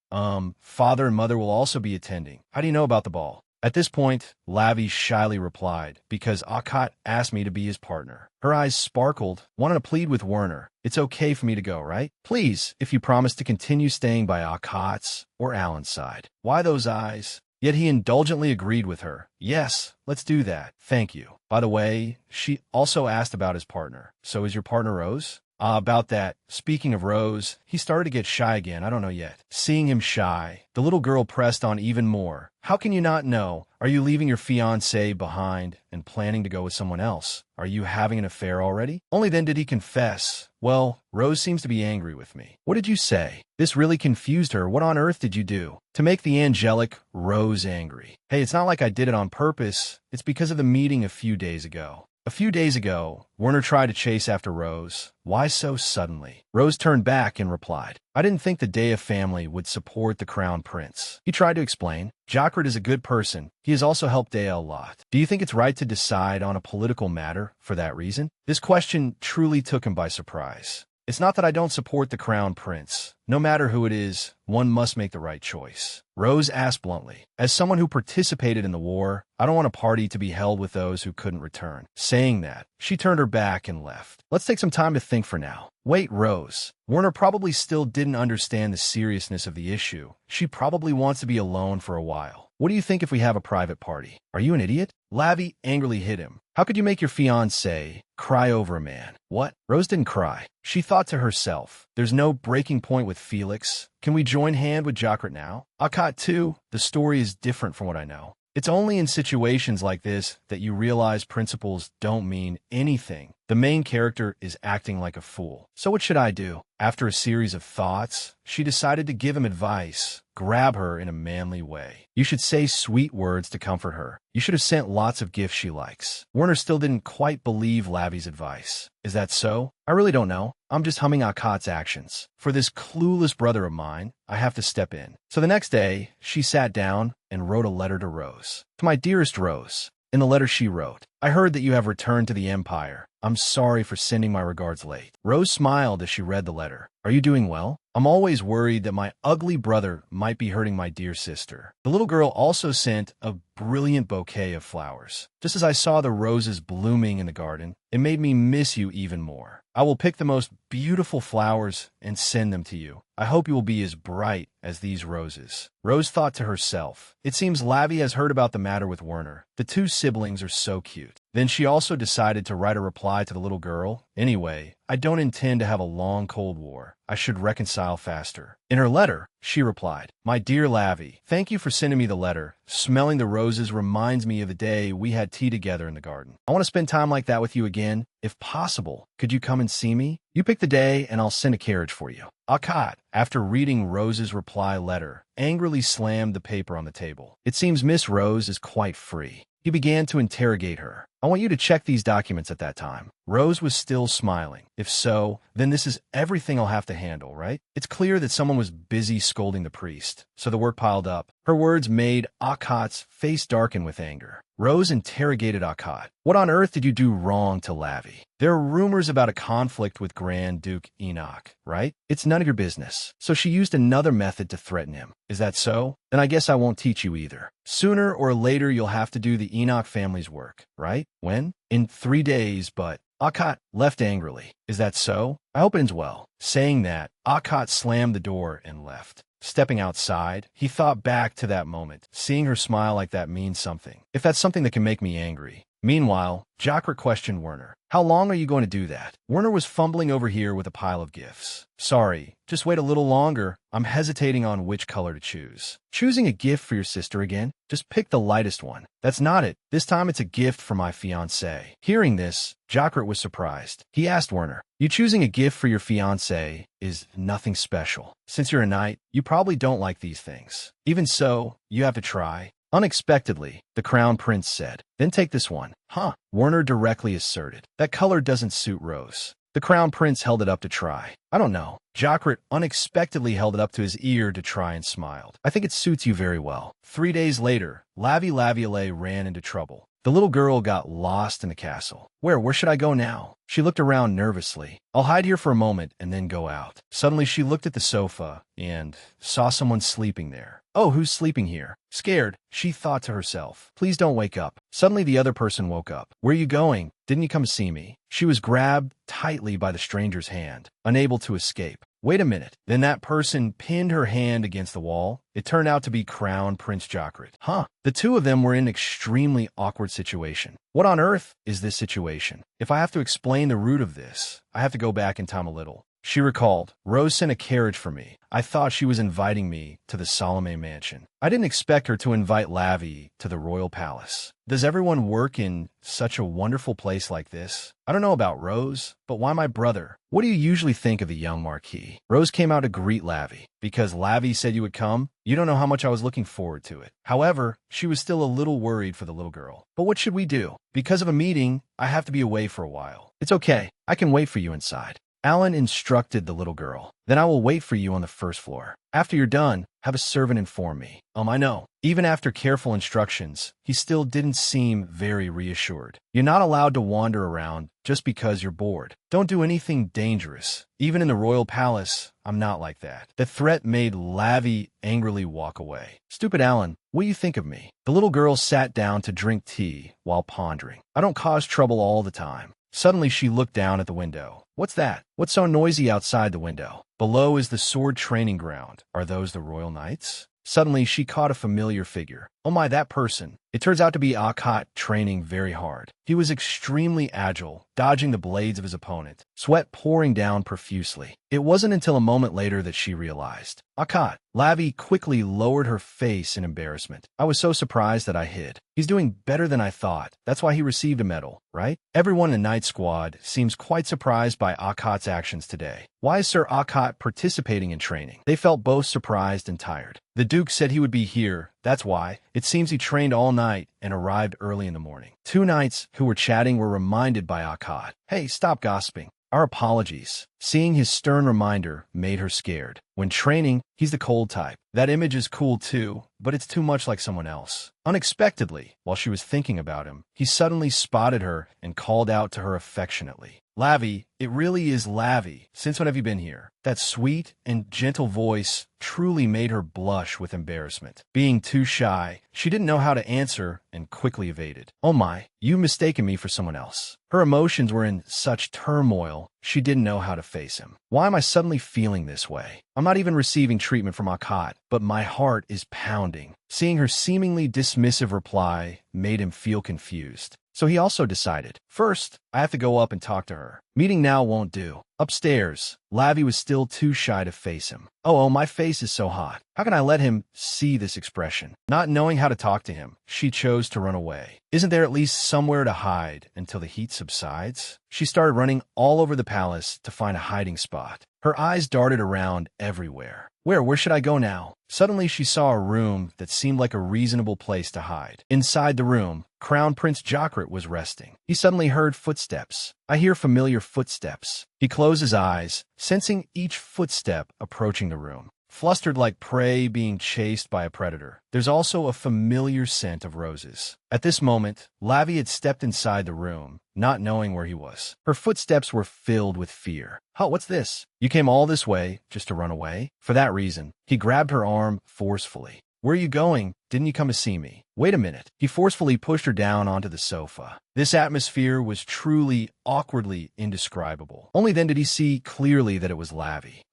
Father and mother will also be attending. How do you know about the ball? At this point, Lavi shyly replied, because Akot asked me to be his partner. Her eyes sparkled, wanting to plead with Werner. It's okay for me to go, right? Please, if you promise to continue staying by Akot's or Alan's side. Why those eyes? Yet he indulgently agreed with her. Yes, let's do that. Thank you. By the way, she also asked about his partner. So is your partner Rose? About that. Speaking of Rose, he started to get shy again. I don't know yet. Seeing him shy, the little girl pressed on even more. How can you not know? Are you leaving your fiancé behind and planning to go with someone else? Are you having an affair already? Only then did he confess. Well, Rose seems to be angry with me. What did you say? This really confused her. What on earth did you do to make the angelic Rose angry? Hey, it's not like I did it on purpose. It's because of the meeting a few days ago. A few days ago, Werner tried to chase after Rose. Why so suddenly? Rose turned back and replied, I didn't think the Dea family would support the crown prince. He tried to explain, Jockert is a good person. He has also helped Dea a lot. Do you think it's right to decide on a political matter for that reason? This question truly took him by surprise. It's not that I don't support the crown prince. No matter who it is, one must make the right choice. Rose asked bluntly, as someone who participated in the war, I don't want a party to be held with those who couldn't return. Saying that, she turned her back and left. Let's take some time to think for now. Wait, Rose. Werner probably still didn't understand the seriousness of the issue. She probably wants to be alone for a while. What do you think if we have a private party? Are you an idiot? Lavi angrily hit him. How could you make your fiancé cry over a man? What? Rose didn't cry. She thought to herself, there's no breaking point with Felix. Can we join hand with Jockert now? Akot too. The story is different from what I know. It's only in situations like this that you realize principles don't mean anything. The main character is acting like a fool. So what should I do? After a series of thoughts, she decided to give him advice. Grab her in a manly way. You should say sweet words to comfort her. You should have sent lots of gifts she likes. Werner still didn't quite believe Lavi's advice. Is that so? I really don't know. I'm just humming Akot's actions. For this clueless brother of mine, I have to step in. So the next day, she sat down and wrote a letter to Rose. To my dearest Rose. In the letter she wrote, I heard that you have returned to the Empire. I'm sorry for sending my regards late. Rose smiled as she read the letter. Are you doing well? I'm always worried that my ugly brother might be hurting my dear sister. The little girl also sent a brilliant bouquet of flowers. Just as I saw the roses blooming in the garden, it made me miss you even more. I will pick the most beautiful flowers and send them to you. I hope you will be as bright as these roses. Rose thought to herself, it seems Lavi has heard about the matter with Werner. The two siblings are so cute. Then she also decided to write a reply to the little girl. Anyway, I don't intend to have a long Cold War. I should reconcile faster. In her letter, she replied, My dear Lavi, thank you for sending me the letter. Smelling the roses reminds me of the day we had tea together in the garden. I want to spend time like that with you again. If possible, could you come and see me? You pick the day and I'll send a carriage for you. Akot, after reading Rose's reply letter, angrily slammed the paper on the table. It seems Miss Rose is quite free. He began to interrogate her. I want you to check these documents at that time. Rose was still smiling. If so, then this is everything I'll have to handle, right? It's clear that someone was busy scolding the priest, so the work piled up. Her words made Akot's face darken with anger. Rose interrogated Akot. What on earth did you do wrong to Lavi? There are rumors about a conflict with Grand Duke Enoch, right? It's none of your business. So she used another method to threaten him. Is that so? Then I guess I won't teach you either. Sooner or later you'll have to do the Enoch family's work, right? When? In 3 days, but... Akot left angrily. Is that so? I hope it ends well. Saying that, Akot slammed the door and left. Stepping outside, he thought back to that moment. Seeing her smile like that means something. If that's something that can make me angry. Meanwhile, Jockert questioned Werner. How long are you going to do that? Werner was fumbling over here with a pile of gifts. Sorry, just wait a little longer. I'm hesitating on which color to choose. Choosing a gift for your sister again? Just pick the lightest one. That's not it. This time it's a gift for my fiancé. Hearing this, Jockert was surprised. He asked Werner, you choosing a gift for your fiancé is nothing special. Since you're a knight, you probably don't like these things. Even so, you have to try. Unexpectedly, the crown prince said, then take this one. Huh? Werner directly asserted. That color doesn't suit Rose. The crown prince held it up to try. I don't know. Jockert unexpectedly held it up to his ear to try and smiled. I think it suits you very well. 3 days later, Lavi Laviolette ran into trouble. The little girl got lost in the castle. Where should I go now? She looked around nervously. I'll hide here for a moment and then go out. Suddenly she looked at the sofa and saw someone sleeping there. Oh, who's sleeping here? Scared, she thought to herself. Please don't wake up. Suddenly the other person woke up. Where are you going? Didn't you come see me? She was grabbed tightly by the stranger's hand, unable to escape. Wait a minute. Then that person pinned her hand against the wall. It turned out to be Crown Prince Jockert. Huh. The two of them were in an extremely awkward situation. What on earth is this situation? If I have to explain the root of this, I have to go back in time a little. She recalled, Rose sent a carriage for me. I thought she was inviting me to the Salome mansion. I didn't expect her to invite Lavi to the royal palace. Does everyone work in such a wonderful place like this? I don't know about Rose, but why my brother? What do you usually think of the young Marquis? Rose came out to greet Lavi. Because Lavi said you would come? You don't know how much I was looking forward to it. However, she was still a little worried for the little girl. But what should we do? Because of a meeting, I have to be away for a while. It's okay. I can wait for you inside. Alan instructed the little girl. Then I will wait for you on the first floor. After you're done, have a servant inform me. I know. Even after careful instructions, he still didn't seem very reassured. You're not allowed to wander around just because you're bored. Don't do anything dangerous. Even in the royal palace, I'm not like that. The threat made Lavi angrily walk away. Stupid Alan, what do you think of me? The little girl sat down to drink tea while pondering. I don't cause trouble all the time. Suddenly she looked down at the window. What's that? What's so noisy outside the window? Below is the sword training ground. Are those the royal knights? Suddenly she caught a familiar figure. Oh my, that person. It turns out to be Akat training very hard. He was extremely agile, dodging the blades of his opponent, sweat pouring down profusely. It wasn't until a moment later that she realized. Akat. Lavi quickly lowered her face in embarrassment. I was so surprised that I hid. He's doing better than I thought. That's why he received a medal, right? Everyone in the Night Squad seems quite surprised by Akat's actions today. Why is Sir Akat participating in training? They felt both surprised and tired. The Duke said he would be here. That's why. It seems he trained all night and arrived early in the morning. Two knights who were chatting were reminded by Akat. Hey, stop gossiping. Our apologies. Seeing his stern reminder made her scared. When training, he's the cold type. That image is cool too, but it's too much like someone else. Unexpectedly, while she was thinking about him, he suddenly spotted her and called out to her affectionately. Lavi, it really is Lavi. Since when have you been here? That sweet and gentle voice truly made her blush with embarrassment. Being too shy, she didn't know how to answer and quickly evaded. Oh my, you've mistaken me for someone else. Her emotions were in such turmoil, she didn't know how to face him. Why am I suddenly feeling this way? I'm not even receiving treatment from Akat, but my heart is pounding. Seeing her seemingly dismissive reply made him feel confused. So he also decided, first, I have to go up and talk to her. Meeting now won't do. Upstairs, Lavi was still too shy to face him. Oh, my face is so hot. How can I let him see this expression? Not knowing how to talk to him, she chose to run away. Isn't there at least somewhere to hide until the heat subsides? She started running all over the palace to find a hiding spot. Her eyes darted around everywhere. Where should I go now? Suddenly she saw a room that seemed like a reasonable place to hide. Inside the room, Crown Prince Jakrit was resting. He suddenly heard footsteps. I hear familiar footsteps. He closed his eyes, sensing each footstep approaching the room. Flustered like prey being chased by a predator. There's also a familiar scent of roses. At this moment, Lavi had stepped inside the room, not knowing where he was. Her footsteps were filled with fear. What's this? You came all this way just to run away? For that reason, he grabbed her arm forcefully. Where are you going? Didn't you come to see me? Wait a minute. He forcefully pushed her down onto the sofa. This atmosphere was truly, awkwardly indescribable. Only then did he see clearly that it was Lavi.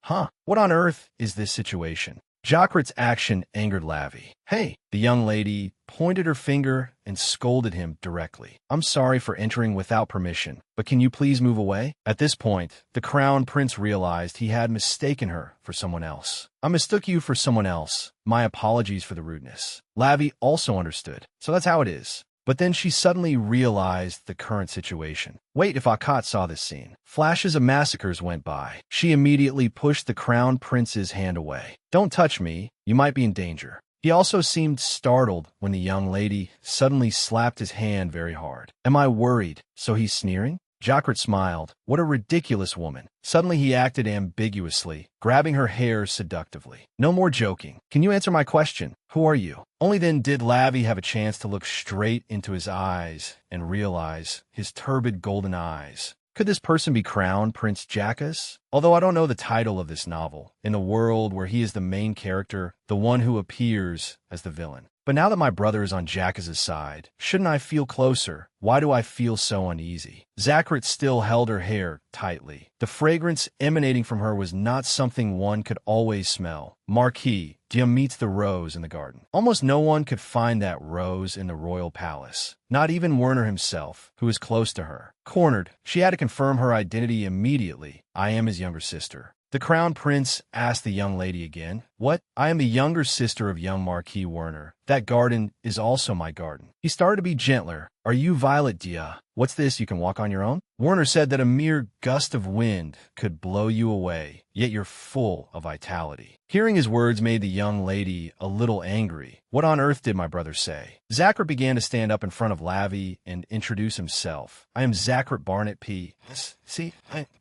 What on earth is this situation? Jakrit's action angered Lavi. Hey, the young lady pointed her finger and scolded him directly. I'm sorry for entering without permission, but can you please move away? At this point, the crown prince realized he had mistaken her for someone else. I mistook you for someone else. My apologies for the rudeness. Lavi also understood. So that's how it is. But then she suddenly realized the current situation. Wait, if Akat saw this scene. Flashes of massacres went by. She immediately pushed the crown prince's hand away. Don't touch me. You might be in danger. He also seemed startled when the young lady suddenly slapped his hand very hard. Am I worried? So he's sneering? Jakrit smiled. What a ridiculous woman. Suddenly he acted ambiguously, grabbing her hair seductively. No more joking. Can you answer my question? Who are you? Only then did Lavi have a chance to look straight into his eyes and realize his turbid golden eyes. Could this person be Crown Prince Jackas? Although I don't know the title of this novel, in a world where he is the main character, the one who appears as the villain. But now that my brother is on Jackas' side, shouldn't I feel closer? Why do I feel so uneasy? Jakrit still held her hair tightly. The fragrance emanating from her was not something one could always smell. Marquis, Dia meets the rose in the garden. Almost no one could find that rose in the royal palace. Not even Werner himself, who was close to her. Cornered, she had to confirm her identity immediately. I am his younger sister. The crown prince asked the young lady again. What? I am the younger sister of young Marquis Werner. That garden is also my garden. He started to be gentler. Are you Violet, Dia? What's this, you can walk on your own? Werner said that a mere gust of wind could blow you away, yet you're full of vitality. Hearing his words made the young lady a little angry. What on earth did my brother say? Zachert began to stand up in front of Lavi and introduce himself. I am Zachert Barnett P.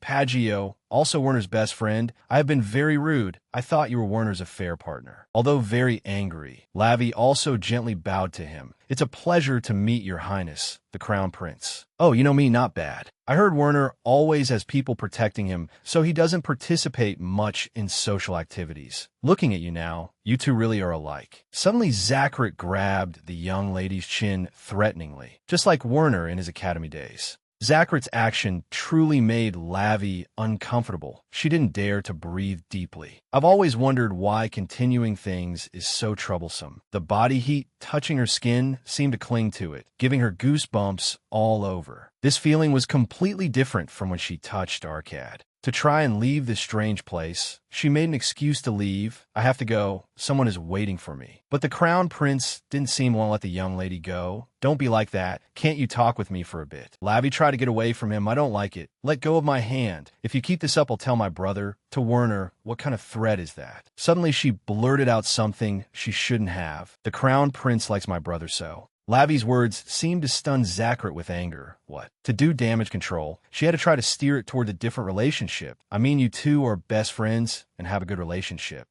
Paggio, also Werner's best friend. I have been very rude. I thought you were Werner's affair partner. Although very angry, Lavi also gently bowed to him. It's a pleasure to meet your highness, the crown prince. Oh, you know me, not bad. I heard Werner always has people protecting him, so he doesn't participate much in social activities. Looking at you now, you two really are alike. Suddenly, Zachert grabbed the young lady's chin threateningly, just like Werner in his academy days. Zachert's action truly made Lavi uncomfortable. She didn't dare to breathe deeply. I've always wondered why continuing things is so troublesome. The body heat touching her skin seemed to cling to it, giving her goosebumps all over. This feeling was completely different from when she touched Arcad. To try and leave this strange place, she made an excuse to leave. I have to go. Someone is waiting for me. But the crown prince didn't seem to want to let the young lady go. Don't be like that. Can't you talk with me for a bit? Lavi tried to get away from him. I don't like it. Let go of my hand. If you keep this up, I'll tell my brother. To Werner, what kind of threat is that? Suddenly she blurted out something she shouldn't have. The crown prince likes my brother so. Lavi's words seemed to stun Zachert with anger. What? To do damage control, she had to try to steer it toward a different relationship. I mean, you two are best friends and have a good relationship.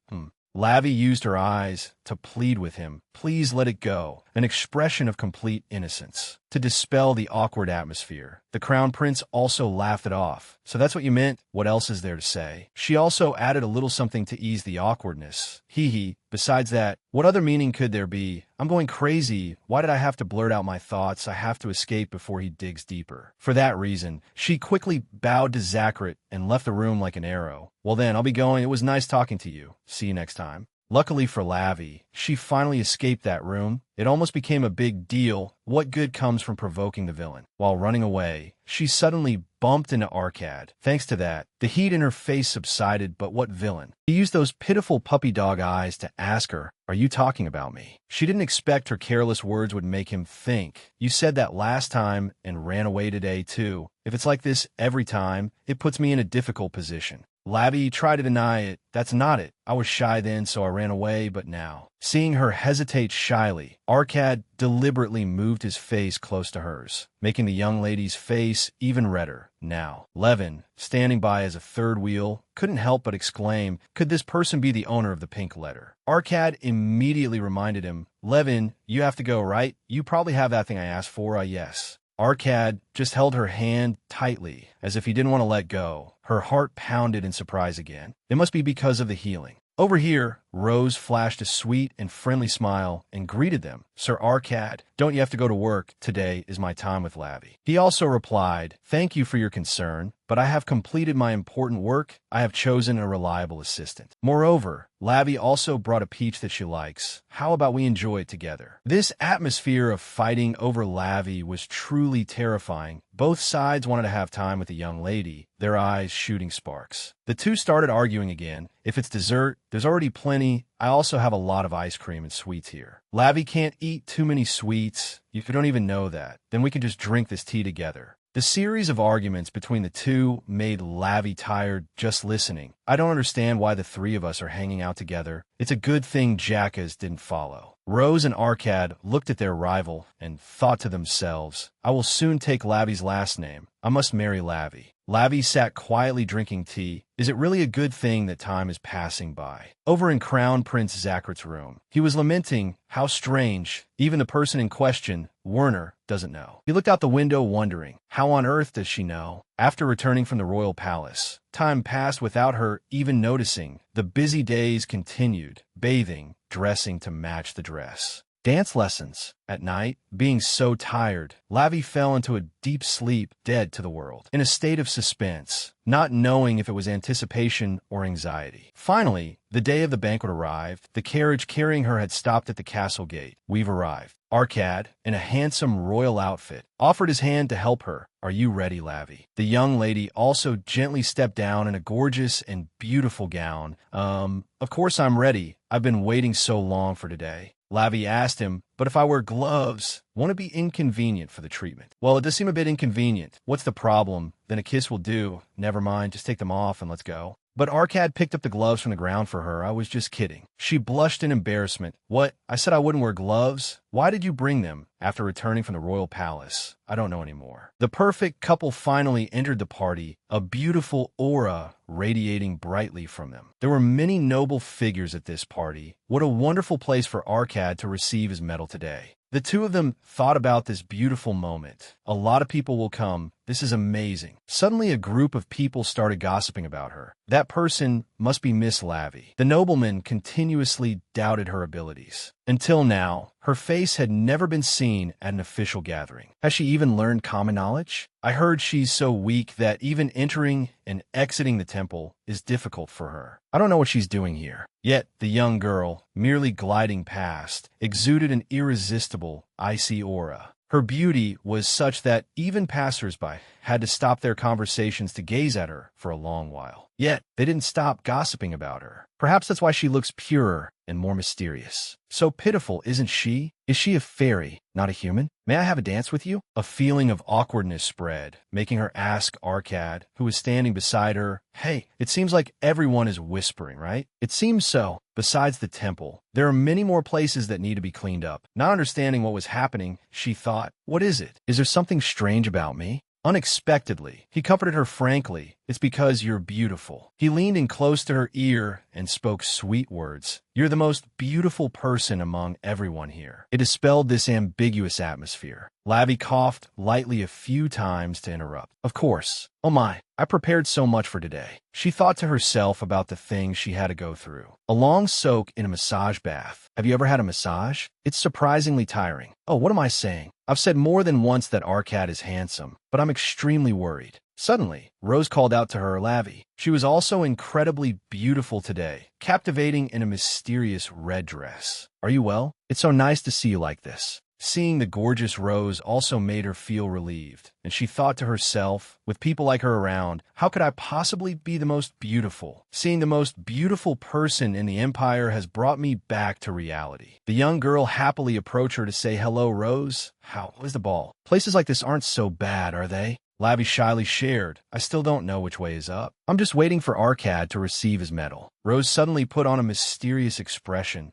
Lavi used her eyes to plead with him. Please let it go. An expression of complete innocence. To dispel the awkward atmosphere. The crown prince also laughed it off. So that's what you meant? What else is there to say? She also added a little something to ease the awkwardness. Hee. Besides that, what other meaning could there be? I'm going crazy. Why did I have to blurt out my thoughts? I have to escape before he digs deeper. For that reason, she quickly bowed to Zachert and left the room like an arrow. Well then, I'll be going. It was nice talking to you. See you next time. Luckily for Lavi, she finally escaped that room. It almost became a big deal. What good comes from provoking the villain? While running away, she suddenly bumped into Arcad. Thanks to that, the heat in her face subsided, but what villain? He used those pitiful puppy dog eyes to ask her, are you talking about me? She didn't expect her careless words would make him think. You said that last time and ran away today too. If it's like this every time, it puts me in a difficult position. Lavi tried to deny it. That's not it. I was shy then, so I ran away, but now. Seeing her hesitate shyly, Arcad deliberately moved his face close to hers, making the young lady's face even redder. Now, Levin, standing by as a third wheel, couldn't help but exclaim, could this person be the owner of the pink letter? Arcad immediately reminded him, Levin, you have to go, right? You probably have that thing I asked for, yes. Arcad just held her hand tightly, as if he didn't want to let go. Her heart pounded in surprise again. It must be because of the healing. Over here, Rose flashed a sweet and friendly smile and greeted them. Sir Arcad, don't you have to go to work? Today is my time with Lavi. He also replied, thank you for your concern, but I have completed my important work. I have chosen a reliable assistant. Moreover, Lavi also brought a peach that she likes. How about we enjoy it together? This atmosphere of fighting over Lavi was truly terrifying. Both sides wanted to have time with the young lady, their eyes shooting sparks. The two started arguing again. If it's dessert, there's already plenty. I also have a lot of ice cream and sweets here. Lavi can't eat too many sweets. If you don't even know that, then we can just drink this tea together. The series of arguments between the two made Lavi tired just listening. I don't understand why the three of us are hanging out together. It's a good thing Jackas didn't follow. Rose and Arcad looked at their rival and thought to themselves, I will soon take Lavi's last name. I must marry Lavi. Lavi sat quietly drinking tea. Is it really a good thing that time is passing by? Over in Crown Prince Zachert's room, he was lamenting how strange, even the person in question, Werner, doesn't know. He looked out the window wondering, how on earth does she know? After returning from the royal palace, time passed without her even noticing. The busy days continued, bathing, dressing to match the dress. Dance lessons. At night, being so tired, Lavi fell into a deep sleep, dead to the world, in a state of suspense, not knowing if it was anticipation or anxiety. Finally, the day of the banquet arrived. The carriage carrying her had stopped at the castle gate. We've arrived. Arcad, in a handsome royal outfit, offered his hand to help her. Are you ready, Lavi? The young lady also gently stepped down in a gorgeous and beautiful gown. Of course I'm ready. I've been waiting so long for today. Lavi asked him, but if I wear gloves, won't it be inconvenient for the treatment? Well, it does seem a bit inconvenient. What's the problem? Then a kiss will do. Never mind, just take them off and let's go. But Arcad picked up the gloves from the ground for her. I was just kidding. She blushed in embarrassment. What? I said I wouldn't wear gloves? Why did you bring them after returning from the royal palace? I don't know anymore. The perfect couple finally entered the party, a beautiful aura radiating brightly from them. There were many noble figures at this party. What a wonderful place for Arcad to receive his medal today. The two of them thought about this beautiful moment. A lot of people will come. This is amazing. Suddenly, a group of people started gossiping about her. That person must be Miss Lavi. The nobleman continuously doubted her abilities. Until now, her face had never been seen at an official gathering. Has she even learned common knowledge? I heard she's so weak that even entering and exiting the temple is difficult for her. I don't know what she's doing here. Yet, the young girl, merely gliding past, exuded an irresistible, icy aura. Her beauty was such that even passers-by had to stop their conversations to gaze at her for a long while. Yet, they didn't stop gossiping about her. Perhaps that's why she looks purer and more mysterious. So pitiful, isn't she? Is she a fairy, not a human? May I have a dance with you? A feeling of awkwardness spread, making her ask Arcad, who was standing beside her, hey, it seems like everyone is whispering, right? It seems so. Besides the temple, there are many more places that need to be cleaned up. Not understanding what was happening, she thought, what is it? Is there something strange about me? Unexpectedly, he comforted her frankly. It's because you're beautiful. He leaned in close to her ear and spoke sweet words. You're the most beautiful person among everyone here. It dispelled this ambiguous atmosphere. Lavi coughed lightly a few times to interrupt. Of course. Oh my, I prepared so much for today. She thought to herself about the things she had to go through. A long soak in a massage bath. Have you ever had a massage? It's surprisingly tiring. Oh, what am I saying? I've said more than once that Arcad is handsome, but I'm extremely worried. Suddenly, Rose called out to her, Lavi. She was also incredibly beautiful today, captivating in a mysterious red dress. Are you well? It's so nice to see you like this. Seeing the gorgeous Rose also made her feel relieved, and she thought to herself, with people like her around, how could I possibly be the most beautiful? Seeing the most beautiful person in the empire has brought me back to reality. The young girl happily approached her to say, hello, Rose. How was the ball? Places like this aren't so bad, are they? Lavi shyly shared, I still don't know which way is up. I'm just waiting for Arcad to receive his medal. Rose suddenly put on a mysterious expression.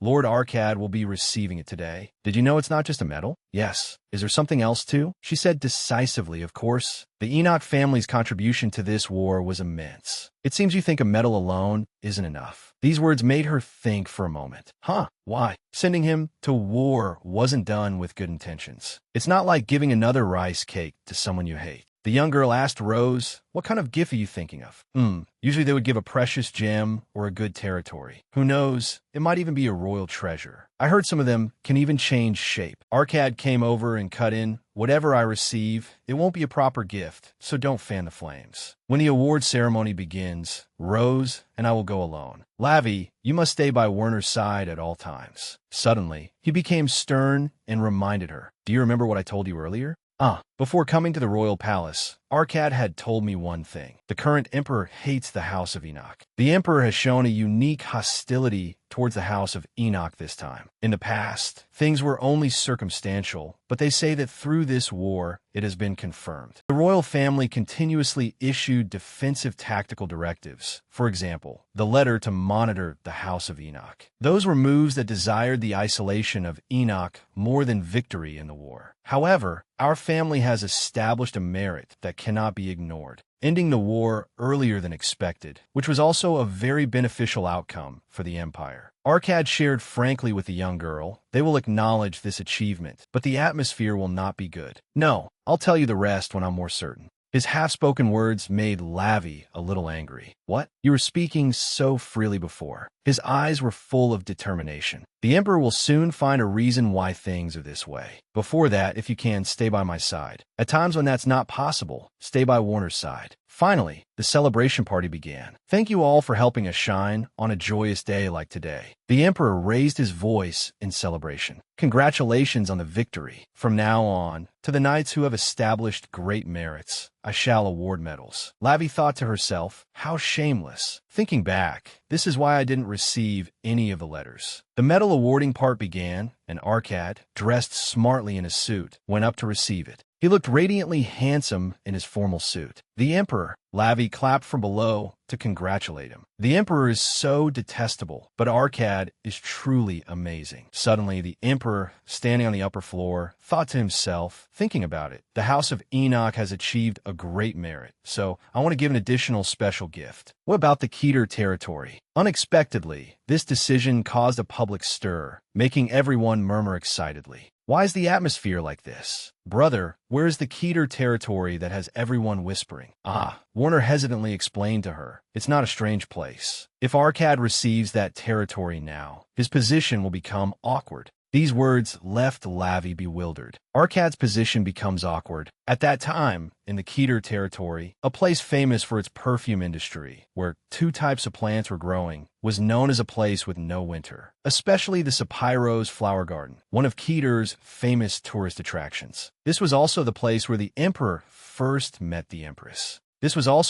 Lord Arcad will be receiving it today. Did you know it's not just a medal? Yes. Is there something else too? She said decisively, of course. The Enoch family's contribution to this war was immense. It seems you think a medal alone isn't enough. These words made her think for a moment. Why? Sending him to war wasn't done with good intentions. It's not like giving another rice cake to someone you hate. The young girl asked Rose, what kind of gift are you thinking of? Usually they would give a precious gem or a good territory. Who knows? It might even be a royal treasure. I heard some of them can even change shape. Arcad came over and cut in, whatever I receive, it won't be a proper gift, so don't fan the flames. When the award ceremony begins, Rose and I will go alone. Lavi, you must stay by Werner's side at all times. Suddenly, he became stern and reminded her, do you remember what I told you earlier? Before coming to the royal palace, Arcad had told me one thing. The current emperor hates the House of Enoch. The emperor has shown a unique hostility towards the House of Enoch this time. In the past, things were only circumstantial, but they say that through this war, it has been confirmed. The royal family continuously issued defensive tactical directives. For example, the letter to monitor the House of Enoch. Those were moves that desired the isolation of Enoch more than victory in the war. However, our family has established a merit that cannot be ignored, ending the war earlier than expected, which was also a very beneficial outcome for the empire. Arcad shared frankly with the young girl. They will acknowledge this achievement, but the atmosphere will not be good. No, I'll tell you the rest when I'm more certain. His half-spoken words made Lavi a little angry. What? You were speaking so freely before. His eyes were full of determination. The Emperor will soon find a reason why things are this way. Before that, if you can, stay by my side. At times when that's not possible, stay by Warner's side. Finally, the celebration party began. Thank you all for helping us shine on a joyous day like today. The Emperor raised his voice in celebration. Congratulations on the victory. From now on, to the knights who have established great merits, I shall award medals. Lavi thought to herself, how shameless. Thinking back, this is why I didn't receive any of the letters. The medal awarding part began, and Arkad, dressed smartly in his suit, went up to receive it. He looked radiantly handsome in his formal suit. The Emperor, Lavi clapped from below to congratulate him. The Emperor is so detestable, but Arkad is truly amazing. Suddenly, the Emperor, standing on the upper floor, thought to himself, thinking about it, the House of Enoch has achieved a great merit, so I want to give an additional special gift. What about the Keter territory? Unexpectedly, this decision caused a public stir, making everyone murmur excitedly. Why is the atmosphere like this? Brother, where is the Keter territory that has everyone whispering? Warner hesitantly explained to her. It's not a strange place. If Arkad receives that territory now, his position will become awkward. These words left Lavi bewildered. Arkad's position becomes awkward. At that time, in the Keter territory, a place famous for its perfume industry, where 2 types of plants were growing, was known as a place with no winter, especially the Sapphirose Flower Garden, one of Keter's famous tourist attractions. This was also the place where the Emperor first met the Empress. It was known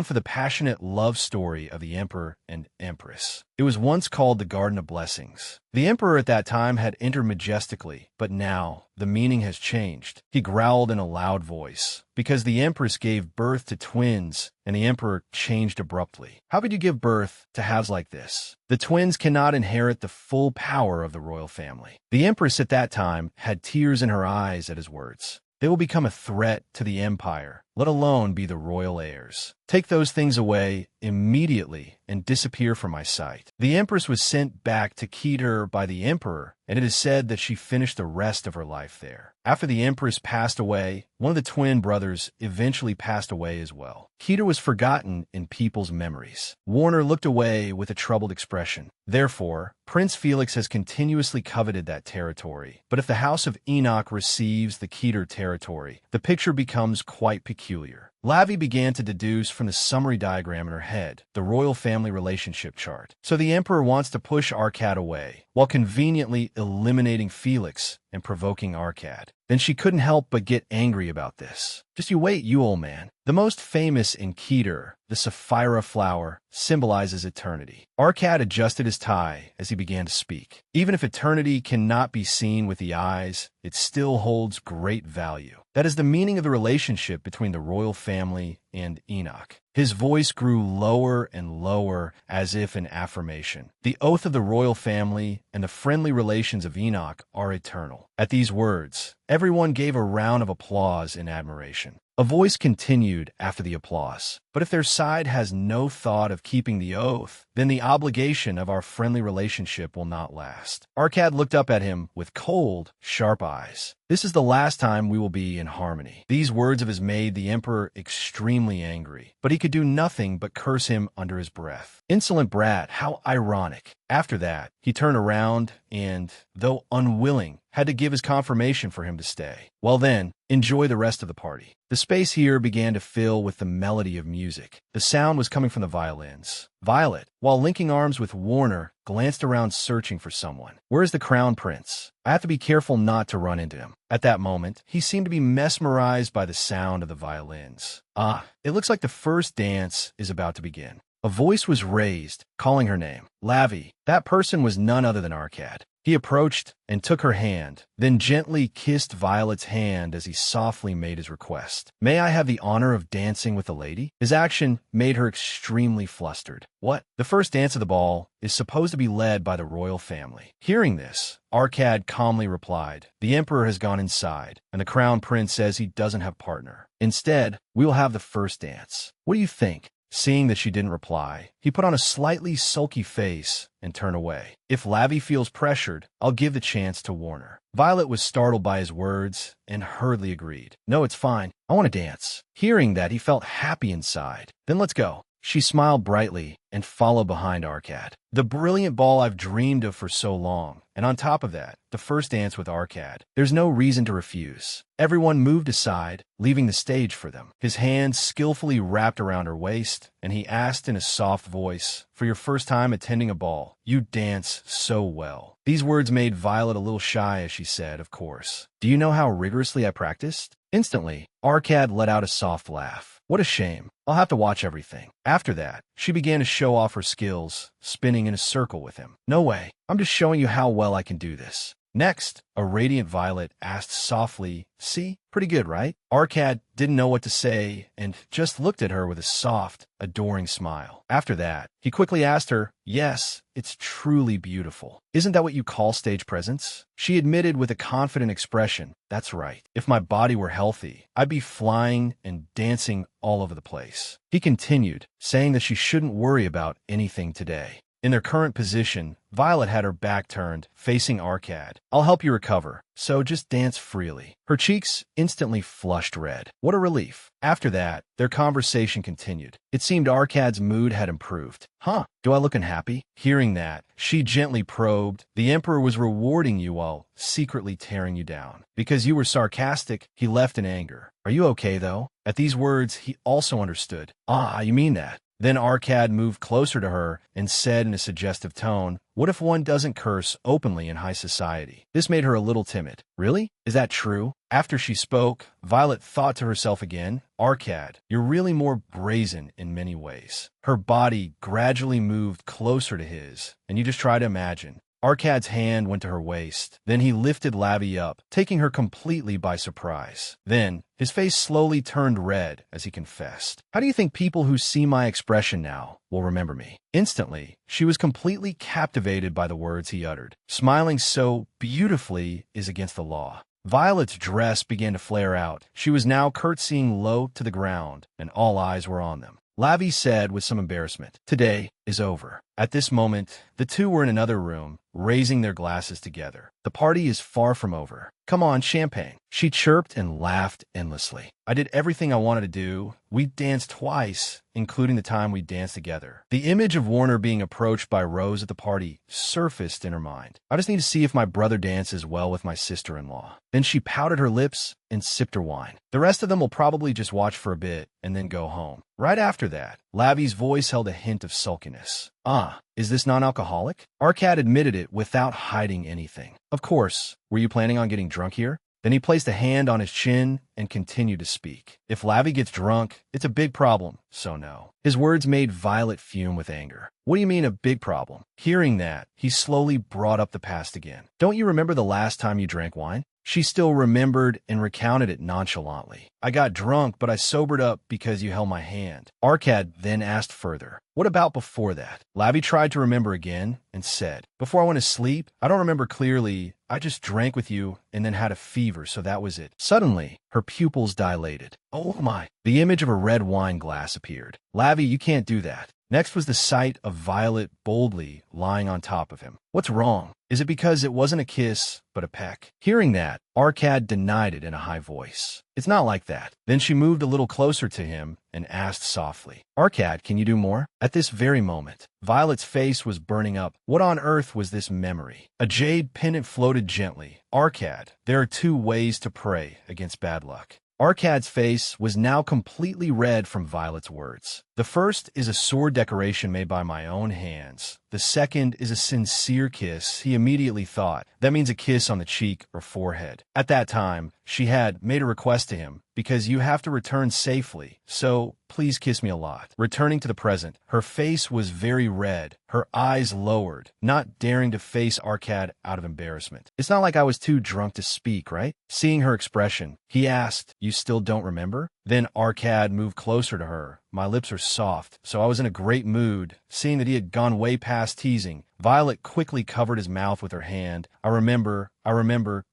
for the passionate love story of the Emperor and Empress. It was once called the Garden of Blessings. The Emperor at that time had entered majestically, but now the meaning has changed. He growled in a loud voice, because the Empress gave birth to twins, and the Emperor changed abruptly. How could you give birth to halves like this? The twins cannot inherit the full power of the royal family. The Empress at that time had tears in her eyes at his words. They will become a threat to the empire, let alone be the royal heirs. Take those things away immediately and disappear from my sight. The Empress was sent back to Keter by the Emperor, and it is said that she finished the rest of her life there. After the Empress passed away, one of the twin brothers eventually passed away as well. Keter was forgotten in people's memories. Warner looked away with a troubled expression. Therefore, Prince Felix has continuously coveted that territory. But if the House of Enoch receives the Keter territory, the picture becomes quite peculiar. Lavi began to deduce from the summary diagram in her head, the royal family relationship chart. So the Emperor wants to push Arkad away, while conveniently eliminating Felix and provoking Arkad. Then she couldn't help but get angry about this. Just you wait, you old man. The most famous in Keter, the Sapphira flower, symbolizes eternity. Arkad adjusted his tie as he began to speak. Even if eternity cannot be seen with the eyes, it still holds great value. That is the meaning of the relationship between the royal family and Enoch. His voice grew lower and lower as if in affirmation. The oath of the royal family and the friendly relations of Enoch are eternal. At these words, everyone gave a round of applause in admiration. A voice continued after the applause. But if their side has no thought of keeping the oath, then the obligation of our friendly relationship will not last. Arkad looked up at him with cold, sharp eyes. This is the last time we will be in harmony. These words of his made the Emperor extremely angry, but he could do nothing but curse him under his breath. Insolent brat, how ironic. After that, he turned around and, though unwilling, had to give his confirmation for him to stay. Well then, enjoy the rest of the party. The space here began to fill with the melody of music. The sound was coming from the violins. Violet, while linking arms with Warner, glanced around searching for someone. Where is the crown prince? I have to be careful not to run into him. At that moment, he seemed to be mesmerized by the sound of the violins. It looks like the first dance is about to begin. A voice was raised, calling her name. Lavi. That person was none other than Arkad. He approached and took her hand, then gently kissed Violet's hand as he softly made his request. May I have the honor of dancing with the lady? His action made her extremely flustered. What? The first dance of the ball is supposed to be led by the royal family. Hearing this, Arkad calmly replied, the Emperor has gone inside, and the crown prince says he doesn't have partner. Instead, we will have the first dance. What do you think? Seeing that she didn't reply, he put on a slightly sulky face and turned away. If Lavi feels pressured, I'll give the chance to warn her. Violet was startled by his words and hurriedly agreed. No, it's fine. I want to dance. Hearing that, he felt happy inside. Then let's go. She smiled brightly and followed behind Arcad. The brilliant ball I've dreamed of for so long. And on top of that, the first dance with Arcad. There's no reason to refuse. Everyone moved aside, leaving the stage for them. His hands skillfully wrapped around her waist, and he asked in a soft voice, "For your first time attending a ball, you dance so well." These words made Violet a little shy as she said, "Of course. Do you know how rigorously I practiced?" Instantly, Arcad let out a soft laugh. What a shame. I'll have to watch everything. After that, she began to show off her skills, spinning in a circle with him. No way. I'm just showing you how well I can do this. Next, a radiant Violet asked softly, "See? Pretty good, right?" Arcad didn't know what to say and just looked at her with a soft, adoring smile. After that, he quickly asked her, "Yes, it's truly beautiful. Isn't that what you call stage presence?" She admitted with a confident expression, "That's right. If my body were healthy, I'd be flying and dancing all over the place." He continued, saying that she shouldn't worry about anything today. In their current position, Violet had her back turned, facing Arcad. "I'll help you recover, so just dance freely." Her cheeks instantly flushed red. What a relief. After that, their conversation continued. It seemed Arcad's mood had improved. "Huh, do I look unhappy?" Hearing that, she gently probed, "The Emperor was rewarding you while secretly tearing you down. Because you were sarcastic, he left in anger. Are you okay, though?" At these words, he also understood. "Ah, you mean that?" Then Arcad moved closer to her and said in a suggestive tone, "What if one doesn't curse openly in high society?" This made her a little timid. "Really? Is that true?" After she spoke, Violet thought to herself again, "Arcad, you're really more brazen in many ways." Her body gradually moved closer to his, and you just try to imagine. Arcad's hand went to her waist. Then he lifted Lavi up, taking her completely by surprise. Then, his face slowly turned red as he confessed, "How do you think people who see my expression now will remember me?" Instantly, she was completely captivated by the words he uttered. Smiling so beautifully is against the law. Violet's dress began to flare out. She was now curtsying low to the ground, and all eyes were on them. Lavi said with some embarrassment, "Today is over." At this moment, the two were in another room, raising their glasses together. "The party is far from over. Come on, champagne." She chirped and laughed endlessly. "I did everything I wanted to do. We danced twice, including the time we danced together." The image of Warner being approached by Rose at the party surfaced in her mind. "I just need to see if my brother dances well with my sister-in-law." Then she pouted her lips and sipped her wine. "The rest of them will probably just watch for a bit and then go home." Right after that, Lavi's voice held a hint of sulkiness. "Ah, is this non-alcoholic?" Arcad admitted it without hiding anything. "Of course. Were you planning on getting drunk here?" Then he placed a hand on his chin and continued to speak. "If Lavi gets drunk, it's a big problem, so no." His words made Violet fume with anger. "What do you mean a big problem?" Hearing that, he slowly brought up the past again. "Don't you remember the last time you drank wine?" She still remembered and recounted it nonchalantly. "I got drunk, but I sobered up because you held my hand." Arcad then asked further, "What about before that?" Lavi tried to remember again and said, "Before I went to sleep, I don't remember clearly. I just drank with you and then had a fever, so that was it." Suddenly, her pupils dilated. "Oh my." The image of a red wine glass appeared. "Lavi, you can't do that." Next was the sight of Violet boldly lying on top of him. "What's wrong? Is it because it wasn't a kiss, but a peck?" Hearing that, Arcad denied it in a high voice. "It's not like that." Then she moved a little closer to him and asked softly, "Arcad, can you do more?" At this very moment, Violet's face was burning up. What on earth was this memory? A jade pendant floated gently. "Arcad, there are two ways to pray against bad luck." Arcad's face was now completely red from Violet's words. "The first is a sword decoration made by my own hands. The second is a sincere kiss." He immediately thought, that means a kiss on the cheek or forehead. At that time, she had made a request to him, "Because you have to return safely, so please kiss me a lot." Returning to the present, her face was very red, her eyes lowered, not daring to face Arcad out of embarrassment. "It's not like I was too drunk to speak, right?" Seeing her expression, he asked, "You still don't remember?" Then Arcad moved closer to her. "My lips are soft, so I was in a great mood." Seeing that he had gone way past teasing, Violet quickly covered his mouth with her hand. I remember,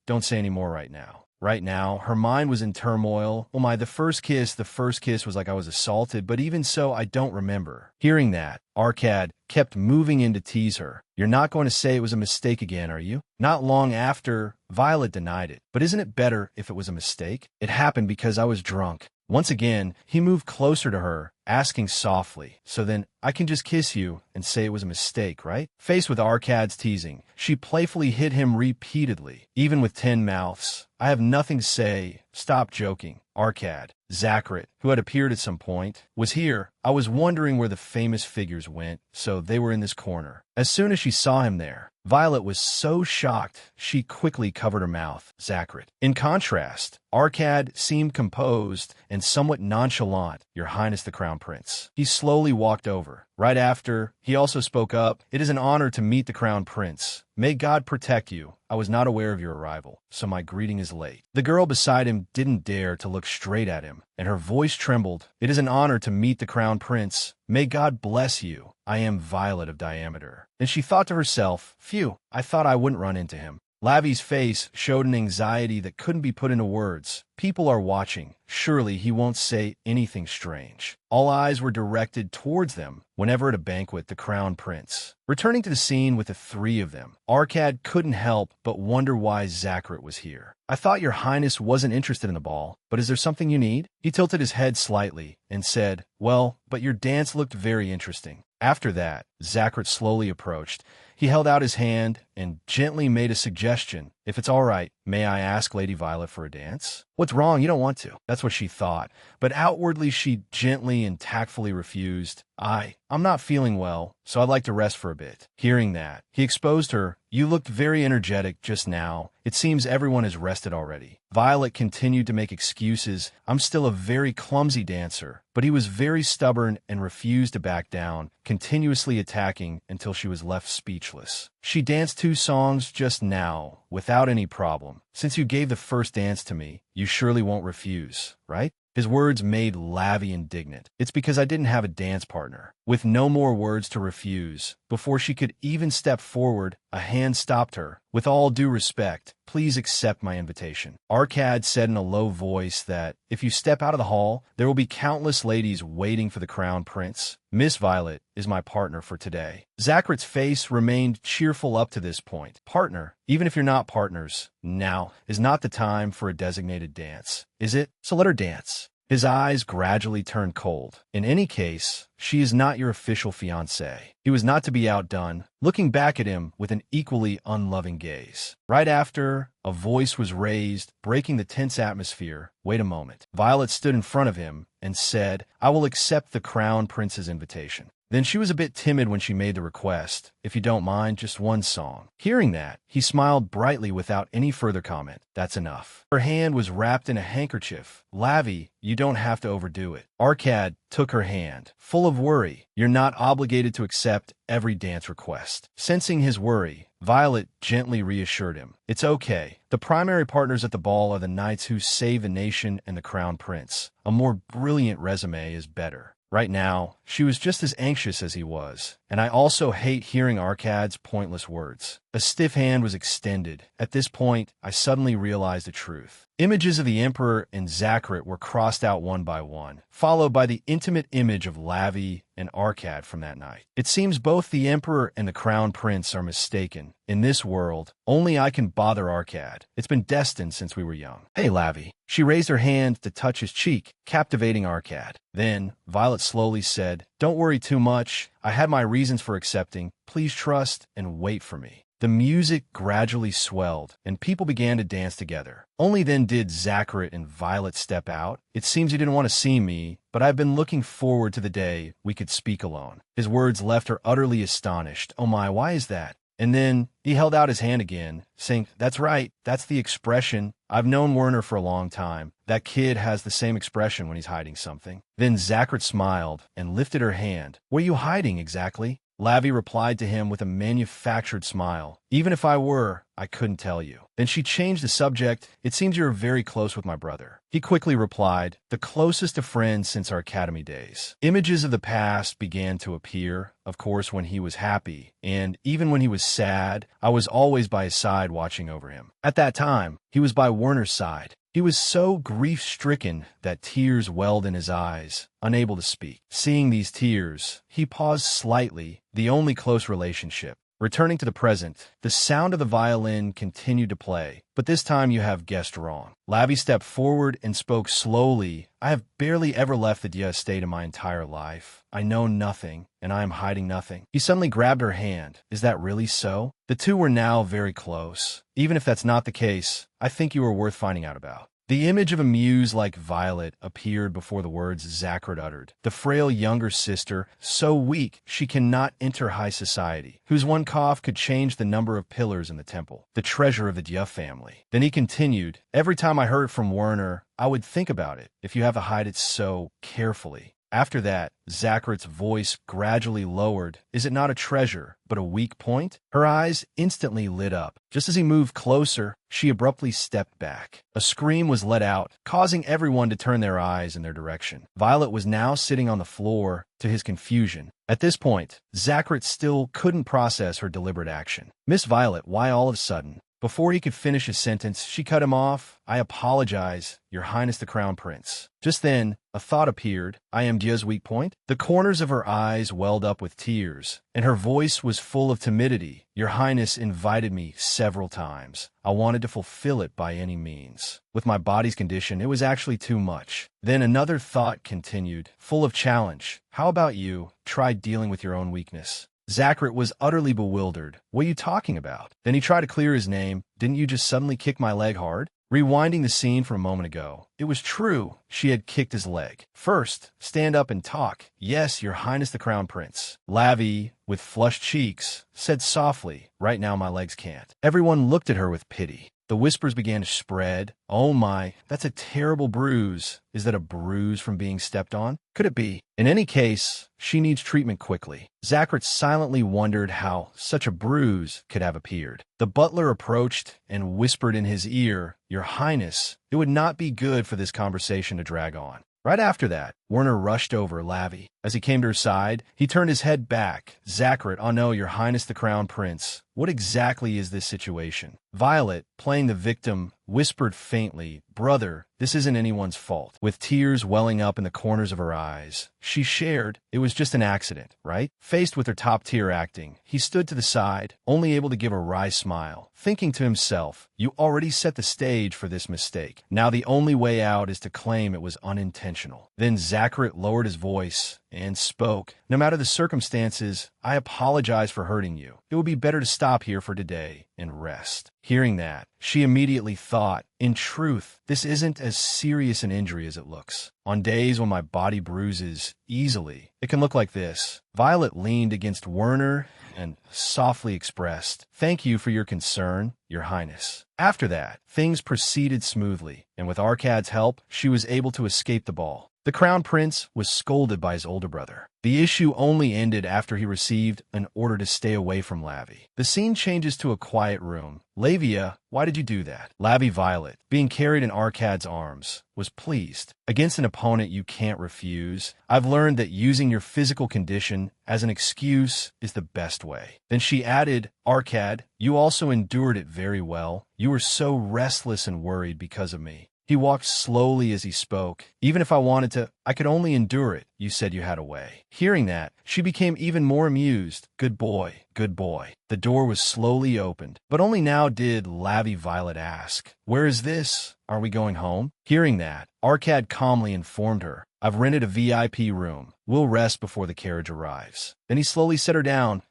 don't say any more right now." Right now, her mind was in turmoil. Oh my, the first kiss was like I was assaulted, but even so, I don't remember. Hearing that, Arcad kept moving in to tease her. You're not going to say it was a mistake again, are you? Not long after, Violet denied it. But isn't it better if it was a mistake? It happened because I was drunk. Once again, he moved closer to her, asking softly, so then I can just kiss you and say it was a mistake, right? Faced with Arcad's teasing, she playfully hit him repeatedly, even with 10 mouths. I have nothing to say. Stop joking. Arcad, Zachrit, who had appeared at some point, was here. I was wondering where the famous figures went, so they were in this corner. As soon as she saw him there, Violet was so shocked, she quickly covered her mouth. Zachrit. In contrast, Arcad seemed composed and somewhat nonchalant. Your Highness the Crown Prince. He slowly walked over. Right after, he also spoke up. It is an honor to meet the Crown Prince. May God protect you. I was not aware of your arrival, so my greeting is late. The girl beside him didn't dare to look straight at him, and her voice trembled. It is an honor to meet the Crown Prince. May God bless you. I am Violet of Diameter. And she thought to herself, phew, I thought I wouldn't run into him. Lavi's face showed an anxiety that couldn't be put into words. People are watching. Surely he won't say anything strange. All eyes were directed towards them whenever at a banquet the Crown Prince. Returning to the scene with the three of them, Arcad couldn't help but wonder why Zachrit was here. I thought your Highness wasn't interested in the ball, but is there something you need? He tilted his head slightly and said, well, but your dance looked very interesting. After that, Zachrit slowly approached. He held out his hand and gently made a suggestion. If it's all right, may I ask Lady Violet for a dance? What's wrong? You don't want to. That's what she thought. But outwardly, she gently and tactfully refused. I'm not feeling well, so I'd like to rest for a bit. Hearing that, he exposed her. You looked very energetic just now. It seems everyone has rested already. Violet continued to make excuses. I'm still a very clumsy dancer. But he was very stubborn and refused to back down, continuously attacking until she was left speechless. She danced 2 songs just now, without any problem. Since you gave the first dance to me, you surely won't refuse, right? His words made Lavi indignant. It's because I didn't have a dance partner. With no more words to refuse, before she could even step forward, a hand stopped her. With all due respect, please accept my invitation. Arcad said in a low voice that, if you step out of the hall, there will be countless ladies waiting for the Crown Prince. Miss Violet is my partner for today. Zachrit's face remained cheerful up to this point. Partner, even if you're not partners, now is not the time for a designated dance, is it? So let her dance. His eyes gradually turned cold. In any case, she is not your official fiancée. He was not to be outdone, looking back at him with an equally unloving gaze. Right after, a voice was raised, breaking the tense atmosphere. Wait a moment. Violet stood in front of him and said, I will accept the Crown Prince's invitation. Then she was a bit timid when she made the request. If you don't mind, just 1 song. Hearing that, he smiled brightly without any further comment. That's enough. Her hand was wrapped in a handkerchief. Lavi, you don't have to overdo it. Arcad took her hand, full of worry. You're not obligated to accept every dance request. Sensing his worry, Violet gently reassured him. It's okay. The primary partners at the ball are the knights who save the nation and the Crown Prince. A more brilliant resume is better. Right now, she was just as anxious as he was, and I also hate hearing Arcad's pointless words. A stiff hand was extended. At this point, I suddenly realized the truth. Images of the Emperor and Zachrit were crossed out one by one, followed by the intimate image of Lavi and Arcad from that night. It seems both the Emperor and the Crown Prince are mistaken. In this world, only I can bother Arcad. It's been destined since we were young. Hey, Lavi. She raised her hand to touch his cheek, captivating Arcad. Then, Violet slowly said, Don't worry too much. I had my reasons for accepting. Please trust and wait for me. The music gradually swelled, and people began to dance together. Only then did Zachrit and Violet step out. It seems he didn't want to see me, but I've been looking forward to the day we could speak alone. His words left her utterly astonished. Oh my, why is that? And then he held out his hand again, saying, That's right, that's the expression. I've known Werner for a long time. That kid has the same expression when he's hiding something. Then Zachrit smiled and lifted her hand. What are you hiding exactly? Lavi replied to him with a manufactured smile. Even if I were, I couldn't tell you. Then she changed the subject. It seems you're very close with my brother. He quickly replied, the closest of friends since our academy days. Images of the past began to appear, of course, when he was happy, and even when he was sad, I was always by his side watching over him. At that time, he was by Werner's side. He was so grief-stricken that tears welled in his eyes, unable to speak. Seeing these tears, he paused slightly, the only close relationship. Returning to the present, the sound of the violin continued to play, but this time you have guessed wrong. Lavi stepped forward and spoke slowly. I have barely ever left the Dia estate in my entire life. I know nothing, and I am hiding nothing. He suddenly grabbed her hand. Is that really so? The two were now very close. Even if that's not the case, I think you are worth finding out about. The image of a muse like Violet appeared before the words Zachrit uttered. The frail younger sister, so weak she cannot enter high society, whose one cough could change the number of pillars in the temple. The treasure of the Dia family. Then he continued, every time I heard from Werner, I would think about it, if you have to hide it so carefully. After that, Zachrit's voice gradually lowered. Is it not a treasure, but a weak point? Her eyes instantly lit up. Just as he moved closer, she abruptly stepped back. A scream was let out, causing everyone to turn their eyes in their direction. Violet was now sitting on the floor, to his confusion. At this point, Zachrit still couldn't process her deliberate action. Miss Violet, why all of a sudden? Before he could finish his sentence, she cut him off. I apologize, Your Highness the Crown Prince. Just then, a thought appeared. I am Dia's weak point? The corners of her eyes welled up with tears, and her voice was full of timidity. Your Highness invited me several times. I wanted to fulfill it by any means. With my body's condition, it was actually too much. Then another thought continued, full of challenge. How about you? Try dealing with your own weakness. Zachrit was utterly bewildered. What are you talking about? Then he tried to clear his name. Didn't you just suddenly kick my leg hard? Rewinding the scene from a moment ago, it was true. She had kicked his leg. First, stand up and talk. Yes, Your Highness the Crown Prince. Lavi, with flushed cheeks, said softly, right now my legs can't. Everyone looked at her with pity. The whispers began to spread. Oh my, that's a terrible bruise. Is that a bruise from being stepped on? Could it be? In any case, she needs treatment quickly. Zachrit silently wondered how such a bruise could have appeared. The butler approached and whispered in his ear, Your Highness, it would not be good for this conversation to drag on. Right after that, Werner rushed over Lavi. As he came to her side, he turned his head back. Zachrit, oh no, Your Highness the Crown Prince. What exactly is this situation? Violet, playing the victim, whispered faintly, Brother, this isn't anyone's fault. With tears welling up in the corners of her eyes, she shared, it was just an accident, right? Faced with her top-tier acting, he stood to the side, only able to give a wry smile, thinking to himself, you already set the stage for this mistake. Now the only way out is to claim it was unintentional. Then Zachrit lowered his voice and spoke. No matter the circumstances, I apologize for hurting you. It would be better to stop here for today and rest. Hearing that, she immediately thought, in truth, this isn't as serious an injury as it looks. On days when my body bruises easily, it can look like this. Violet leaned against Werner and softly expressed, Thank you for your concern, Your Highness. After that, things proceeded smoothly, and with Arkad's help, she was able to escape the ball. The Crown Prince was scolded by his older brother. The issue only ended after he received an order to stay away from Lavi. The scene changes to a quiet room. Lavia, why did you do that? Lavi Violet, being carried in Arkad's arms, was pleased. Against an opponent you can't refuse, I've learned that using your physical condition as an excuse is the best way. Then she added, Arkad, you also endured it very well. You were so restless and worried because of me. He walked slowly as he spoke. Even if I wanted to, I could only endure it. You said you had a way. Hearing that, she became even more amused. Good boy, good boy. The door was slowly opened, but only now did Lavi Violet ask, Where is this? Are we going home? Hearing that, Arkad calmly informed her, I've rented a VIP room. We'll rest before the carriage arrives. Then he slowly set her down.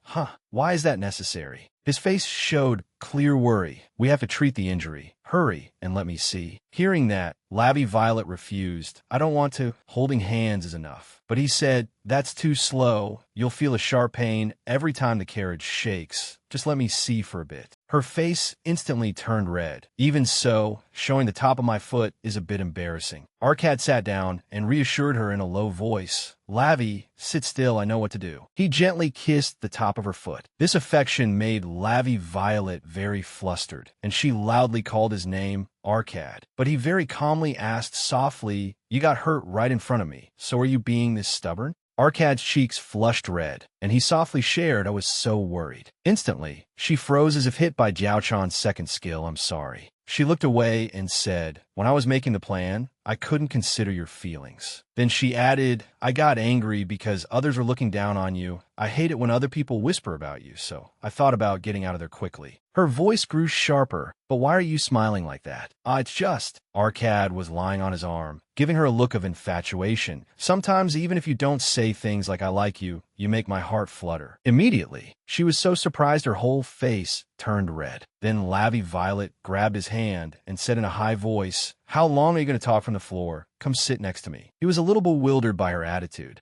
Why is that necessary? His face showed clear worry. We have to treat the injury. Hurry and let me see. Hearing that, Lavi Violet refused. I don't want to. Holding hands is enough. But he said, that's too slow. You'll feel a sharp pain every time the carriage shakes. Just let me see for a bit. Her face instantly turned red. Even so, showing the top of my foot is a bit embarrassing. Arcad sat down and reassured her in a low voice. Lavi, sit still, I know what to do. He gently kissed the top of her foot. This affection made Lavi Violet very flustered, and she loudly called his name, Arcad. But he very calmly asked softly, you got hurt right in front of me, so are you being this stubborn? Arcad's cheeks flushed red, and he softly shared, I was so worried. Instantly, she froze as if hit by Jiao Chan's second skill, I'm sorry. She looked away and said, when I was making the plan, I couldn't consider your feelings. Then she added, I got angry because others were looking down on you. I hate it when other people whisper about you, so I thought about getting out of there quickly. Her voice grew sharper. But why are you smiling like that? It's just. Arcad was lying on his arm, giving her a look of infatuation. Sometimes even if you don't say things like I like you, you make my heart flutter. Immediately, she was so surprised her whole face turned red. Then Lavi Violet grabbed his hand and said in a high voice, how long are you going to talk from the floor? Come sit next to me. He was a little bewildered by her attitude.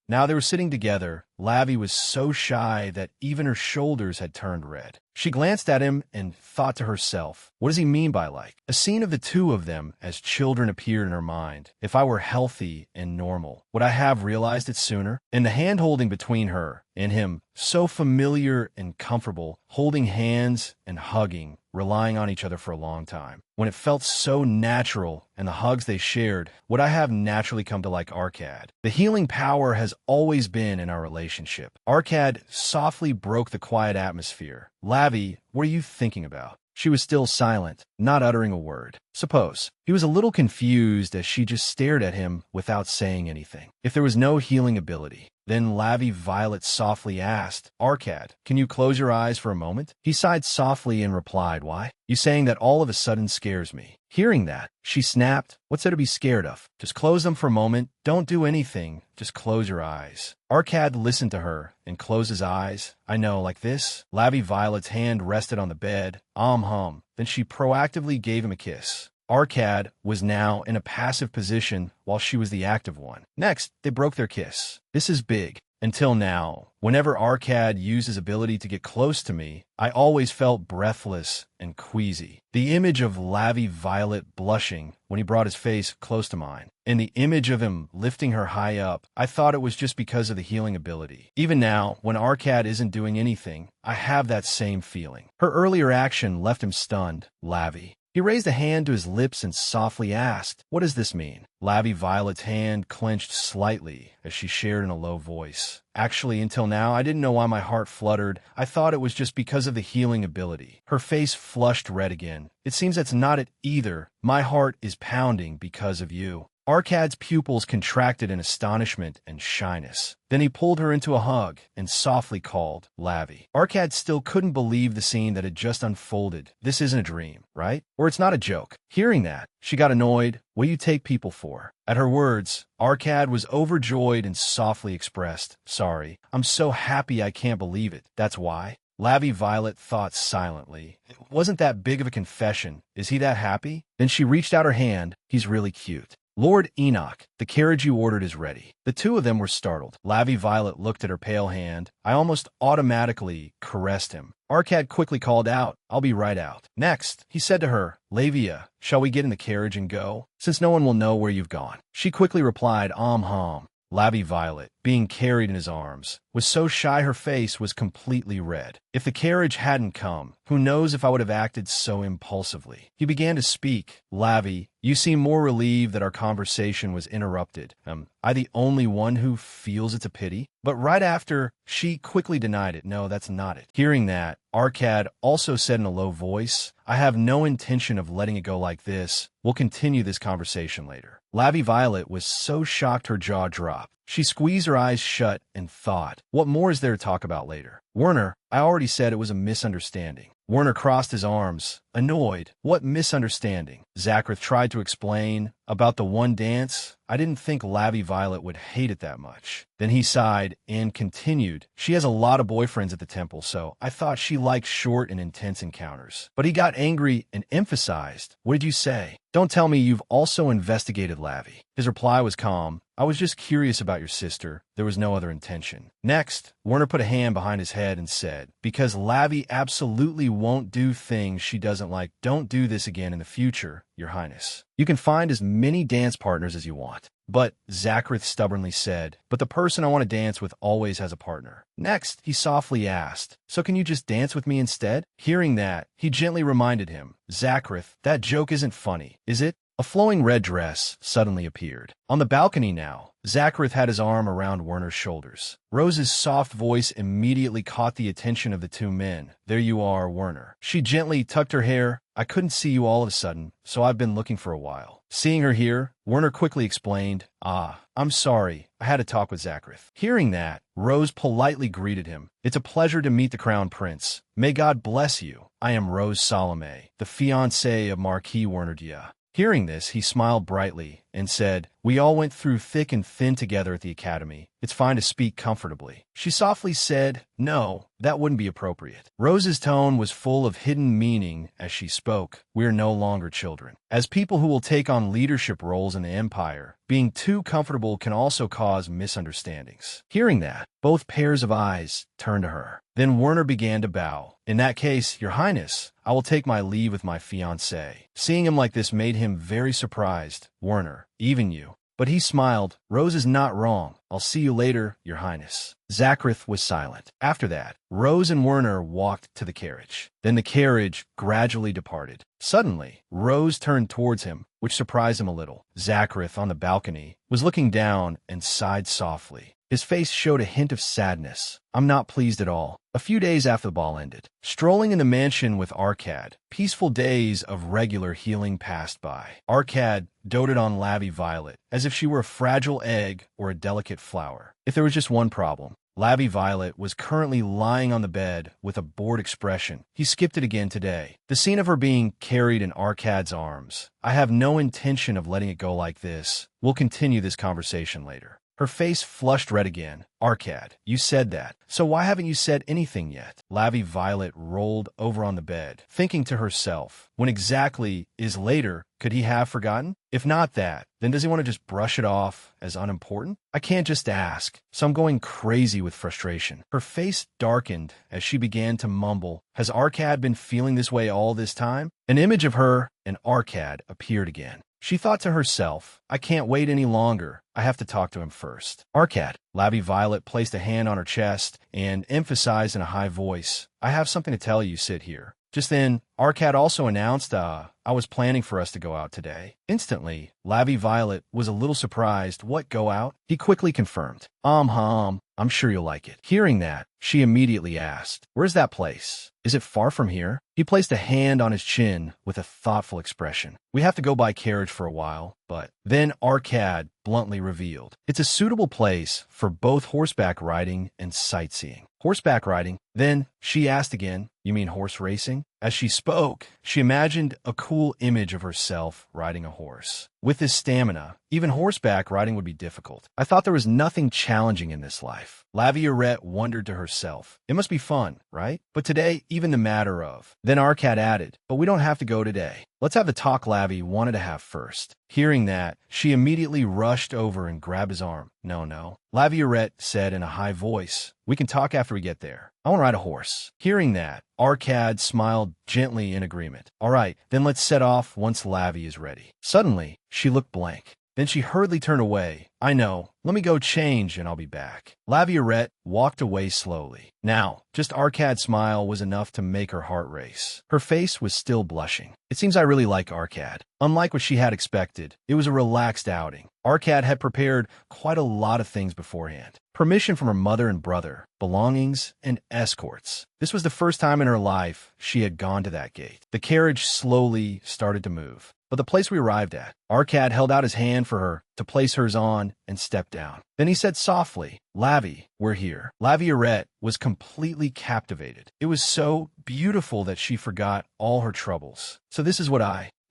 Now they were sitting together. Lavi was so shy that even her shoulders had turned red. She glanced at him and thought to herself, what does he mean by like? A scene of the two of them as children appeared in her mind. If I were healthy and normal, would I have realized it sooner? And the hand-holding between her and him, so familiar and comfortable, holding hands and hugging, relying on each other for a long time. When it felt so natural and the hugs they shared, would I have naturally come to like Arcad? The healing power has always been in our relationship. Arcad softly broke the quiet atmosphere. Lavi, what are you thinking about? She was still silent, not uttering a word. Suppose. He was a little confused as she just stared at him without saying anything. If there was no healing ability, then Lavi Violet softly asked, Arcad, can you close your eyes for a moment? He sighed softly and replied, why? You saying that all of a sudden scares me. Hearing that, she snapped, what's there to be scared of? Just close them for a moment. Don't do anything. Just close your eyes. Arcad listened to her and closed his eyes. I know, like this. Lavi Violet's hand rested on the bed. Then she proactively gave him a kiss. Arcad was now in a passive position while she was the active one. Next, they broke their kiss. This is big. Until now, whenever Arcad used his ability to get close to me, I always felt breathless and queasy. The image of Lavi Violet blushing when he brought his face close to mine, and the image of him lifting her high up, I thought it was just because of the healing ability. Even now, when Arcad isn't doing anything, I have that same feeling. Her earlier action left him stunned. Lavi. He raised a hand to his lips and softly asked, what does this mean? Lavi Violet's hand clenched slightly as she shared in a low voice. Actually, until now, I didn't know why my heart fluttered. I thought it was just because of the healing ability. Her face flushed red again. It seems that's not it either. My heart is pounding because of you. Arcad's pupils contracted in astonishment and shyness. Then he pulled her into a hug and softly called, Lavi. Arcad still couldn't believe the scene that had just unfolded. This isn't a dream, right? Or it's not a joke. Hearing that, she got annoyed. What do you take people for? At her words, Arcad was overjoyed and softly expressed, sorry, I'm so happy I can't believe it. That's why. Lavi Violet thought silently. It wasn't that big of a confession. Is he that happy? Then she reached out her hand. He's really cute. Lord Enoch, the carriage you ordered is ready. The two of them were startled. Lavi Violet looked at her pale hand. I almost automatically caressed him. Arcad quickly called out, I'll be right out. Next, he said to her, Lavia, shall we get in the carriage and go? Since no one will know where you've gone. She quickly replied, Lavi Violet, being carried in his arms, was so shy her face was completely red. If the carriage hadn't come, who knows if I would have acted so impulsively. He began to speak. Lavi, you seem more relieved that our conversation was interrupted. I the only one who feels it's a pity? But right after, she quickly denied it. No, that's not it. Hearing that, Arcad also said in a low voice, I have no intention of letting it go like this. We'll continue this conversation later. Lavi Violet was so shocked her jaw dropped. She squeezed her eyes shut and thought, what more is there to talk about later? Werner, I already said it was a misunderstanding. Werner crossed his arms, annoyed. What misunderstanding? Zacharith tried to explain. About the one dance? I didn't think Lavi Violet would hate it that much. Then he sighed and continued. She has a lot of boyfriends at the temple, so I thought she liked short and intense encounters. But he got angry and emphasized. What did you say? Don't tell me you've also investigated Lavi. His reply was calm. I was just curious about your sister. There was no other intention. Next, Werner put a hand behind his head and said, because Lavi absolutely won't do things she doesn't like. Don't do this again in the future, Your Highness. You can find as many dance partners as you want. But, Zacharith stubbornly said, but the person I want to dance with always has a partner. Next, he softly asked, so can you just dance with me instead? Hearing that, he gently reminded him, Zacharith, that joke isn't funny, is it? A flowing red dress suddenly appeared. On the balcony now, Zacharith had his arm around Werner's shoulders. Rose's soft voice immediately caught the attention of the two men. There you are, Werner. She gently tucked her hair. I couldn't see you all of a sudden, so I've been looking for a while. Seeing her here, Werner quickly explained, I'm sorry. I had a talk with Zacharith. Hearing that, Rose politely greeted him. It's a pleasure to meet the Crown Prince. May God bless you. I am Rose Salome, the fiancée of Marquis Werner Dia. Hearing this, he smiled brightly and said, we all went through thick and thin together at the academy. It's fine to speak comfortably. She softly said, no, that wouldn't be appropriate. Rose's tone was full of hidden meaning as she spoke. We're no longer children. As people who will take on leadership roles in the empire, being too comfortable can also cause misunderstandings. Hearing that, both pairs of eyes turned to her. Then Werner began to bow. In that case, Your Highness, I will take my leave with my fiancée. Seeing him like this made him very surprised. Werner, even you. But he smiled. Rose is not wrong. I'll see you later, Your Highness. Zacharith was silent. After that, Rose and Werner walked to the carriage. Then the carriage gradually departed. Suddenly, Rose turned towards him, which surprised him a little. Zacharith, on the balcony, was looking down and sighed softly. His face showed a hint of sadness. I'm not pleased at all. A few days after the ball ended, strolling in the mansion with Arcad, peaceful days of regular healing passed by. Arcad doted on Lavi Violet, as if she were a fragile egg or a delicate flower. If there was just one problem, Lavi Violet was currently lying on the bed with a bored expression. He skipped it again today. The scene of her being carried in Arcad's arms. I have no intention of letting it go like this. We'll continue this conversation later. Her face flushed red again. Arcad, you said that. So why haven't you said anything yet? Lavi Violet rolled over on the bed, thinking to herself, when exactly is later could he have forgotten? If not that, then does he want to just brush it off as unimportant? I can't just ask, so I'm going crazy with frustration. Her face darkened as she began to mumble. Has Arcad been feeling this way all this time? An image of her and Arcad appeared again. She thought to herself, I can't wait any longer. I have to talk to him first. Arcad. Lavi Violet placed a hand on her chest and emphasized in a high voice, I have something to tell you, sit here. Just then, Arcad also announced, I was planning for us to go out today. Instantly, Lavi Violet was a little surprised. What, go out? He quickly confirmed. I'm sure you'll like it. Hearing that, she immediately asked, where's that place? Is it far from here? He placed a hand on his chin with a thoughtful expression. We have to go by carriage for a while, but then Arcad bluntly revealed, it's a suitable place for both horseback riding and sightseeing. Horseback riding? Then she asked again, you mean horse racing? As she spoke, she imagined a cool image of herself riding a horse. With his stamina, even horseback riding would be difficult. I thought there was nothing challenging in this life. Laviolette wondered to herself. It must be fun, right? But today, even the matter of. Then Arcad added, but we don't have to go today. Let's have the talk Lavi wanted to have first. Hearing that, she immediately rushed over and grabbed his arm. No. Laviolette said in a high voice, we can talk after we get there. I want to ride a horse. Hearing that, Arcad smiled gently in agreement. All right, then let's set off once Lavi is ready. Suddenly, she looked blank. Then she hurriedly turned away. I know. Let me go change and I'll be back. Laviolette walked away slowly. Now, just Arcad's smile was enough to make her heart race. Her face was still blushing. It seems I really like Arcad. Unlike what she had expected, it was a relaxed outing. Arcad had prepared quite a lot of things beforehand. Permission from her mother and brother, belongings, and escorts. This was the first time in her life she had gone to that gate. The carriage slowly started to move. But the place we arrived at, Arcad held out his hand for her to place hers on and step down. Then he said softly, "Lavi, we're here." Laviolette was completely captivated. It was so beautiful that she forgot all her troubles. So this is what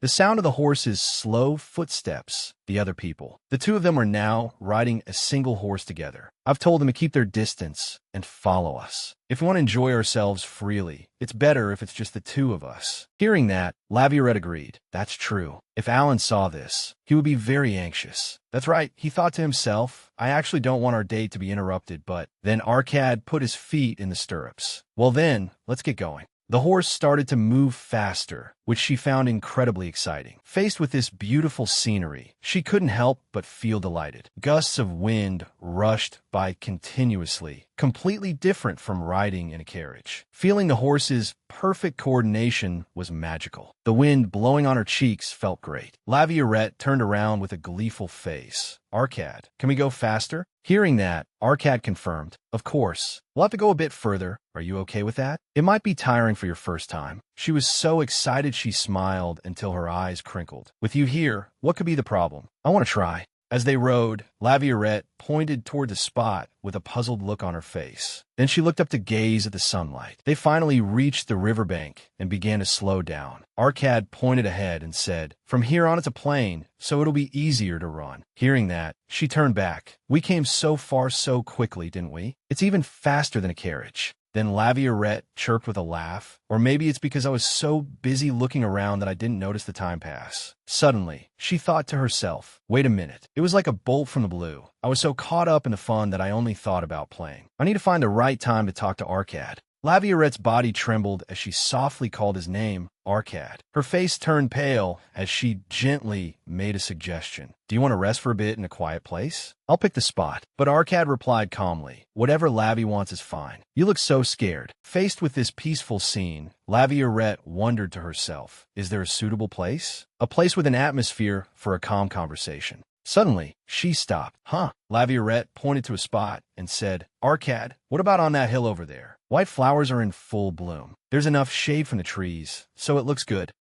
the sound of the horse's slow footsteps, the other people. The two of them are now riding a single horse together. I've told them to keep their distance and follow us. If we want to enjoy ourselves freely, it's better if it's just the two of us. Hearing that, Laviolette agreed. That's true. If Alan saw this, he would be very anxious. That's right, he thought to himself, I actually don't want our date to be interrupted, but then Arcad put his feet in the stirrups. Well then, let's get going. The horse started to move faster, which she found incredibly exciting. Faced with this beautiful scenery, she couldn't help but feel delighted. Gusts of wind rushed by continuously, completely different from riding in a carriage. Feeling the horse's perfect coordination was magical. The wind blowing on her cheeks felt great. Laviolette turned around with a gleeful face. Arcad, can we go faster? Hearing that, Arcad confirmed, of course. We'll have to go a bit further. Are you okay with that? It might be tiring for your first time. She was so excited she smiled until her eyes crinkled. With you here, what could be the problem? I want to try. As they rode, Laviolette pointed toward the spot with a puzzled look on her face. Then she looked up to gaze at the sunlight. They finally reached the riverbank and began to slow down. Arcad pointed ahead and said, "From here on it's a plain, so it'll be easier to run." Hearing that, she turned back. "We came so far so quickly, didn't we? It's even faster than a carriage." Then Laviolette chirped with a laugh, or maybe it's because I was so busy looking around that I didn't notice the time pass. Suddenly, she thought to herself, wait a minute. It was like a bolt from the blue. I was so caught up in the fun that I only thought about playing. I need to find the right time to talk to Arcad. Laviolette's body trembled as she softly called his name, Arcad. Her face turned pale as she gently made a suggestion. "Do you want to rest for a bit in a quiet place? I'll pick the spot." But Arcad replied calmly, "Whatever Lavi wants is fine." You look so scared. Faced with this peaceful scene, Laviolette wondered to herself, is there a suitable place? A place with an atmosphere for a calm conversation. Suddenly, she stopped. Laviolette pointed to a spot and said, "Arcad, what about on that hill over there? White flowers are in full bloom. There's enough shade from the trees, so it looks good."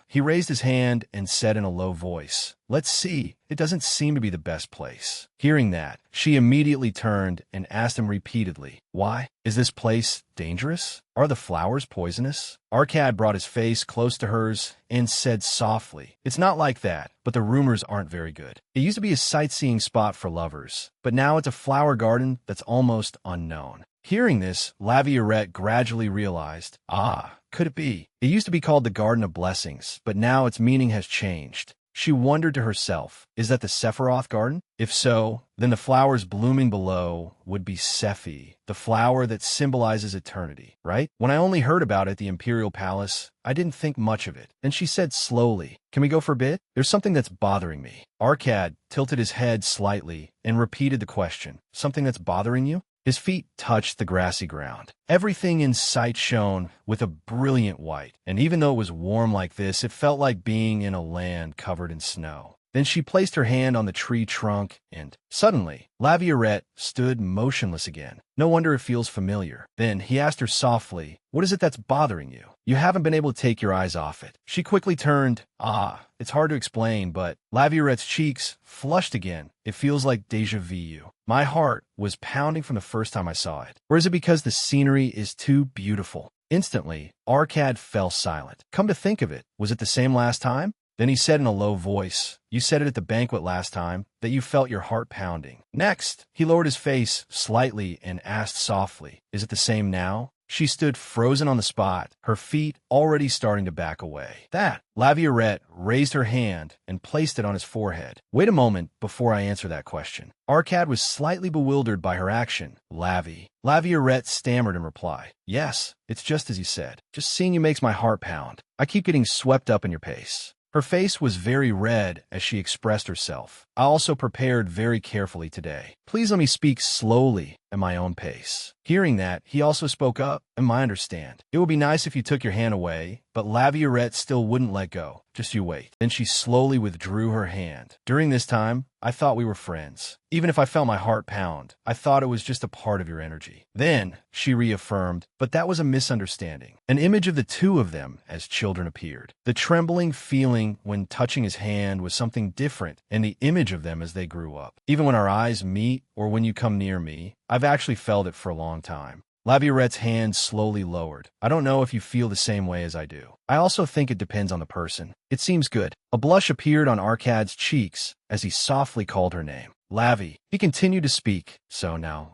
He raised his hand and said in a low voice, "Let's see. It doesn't seem to be the best place." Hearing that, she immediately turned and asked him repeatedly, "Why? Is this place dangerous? Are the flowers poisonous?" Arcad brought his face close to hers and said softly, "It's not like that, but the rumors aren't very good. It used to be a sightseeing spot for lovers, but now it's a flower garden that's almost unknown." Hearing this, Laviolette gradually realized, could it be? It used to be called the Garden of Blessings, but now its meaning has changed. She wondered to herself, is that the Sephiroth garden? If so, then the flowers blooming below would be Sephi, the flower that symbolizes eternity, right? When I only heard about it at the Imperial Palace, I didn't think much of it. Then she said slowly, "Can we go for a bit? There's something that's bothering me." Arcad tilted his head slightly and repeated the question, "Something that's bothering you?" His feet touched the grassy ground. Everything in sight shone with a brilliant white, and even though it was warm like this, it felt like being in a land covered in snow. Then she placed her hand on the tree trunk, and suddenly, Laviolette stood motionless again. No wonder it feels familiar. Then he asked her softly, "What is it that's bothering you? You haven't been able to take your eyes off it." She quickly turned. It's hard to explain, but Laviolette's cheeks flushed again. "It feels like déjà vu. My heart was pounding from the first time I saw it. Or is it because the scenery is too beautiful?" Instantly, Arcad fell silent. Come to think of it, was it the same last time? Then he said in a low voice, "You said it at the banquet last time, that you felt your heart pounding." Next, he lowered his face slightly and asked softly, "Is it the same now?" She stood frozen on the spot, her feet already starting to back away. Laviolette raised her hand and placed it on his forehead. "Wait a moment before I answer that question." Arcad was slightly bewildered by her action. Laviolette stammered in reply, "Yes, it's just as you said. Just seeing you makes my heart pound. I keep getting swept up in your pace." Her face was very red as she expressed herself. "I also prepared very carefully today. Please let me speak slowly at my own pace. Hearing that, he also spoke up, and I understand. It would be nice if you took your hand away, but Laviolette still wouldn't let go. Just you wait. Then she slowly withdrew her hand. During this time, I thought we were friends. Even if I felt my heart pound, I thought it was just a part of your energy. Then, she reaffirmed, but that was a misunderstanding. An image of the two of them as children appeared. The trembling feeling when touching his hand was something different, and the image of them as they grew up. Even when our eyes meet, or when you come near me, I've actually felt it for a long time. Laviolette's hand slowly lowered. I don't know if you feel the same way as I do. I also think it depends on the person. It seems good. A blush appeared on Arcad's cheeks as he softly called her name. Lavi. He continued to speak. So now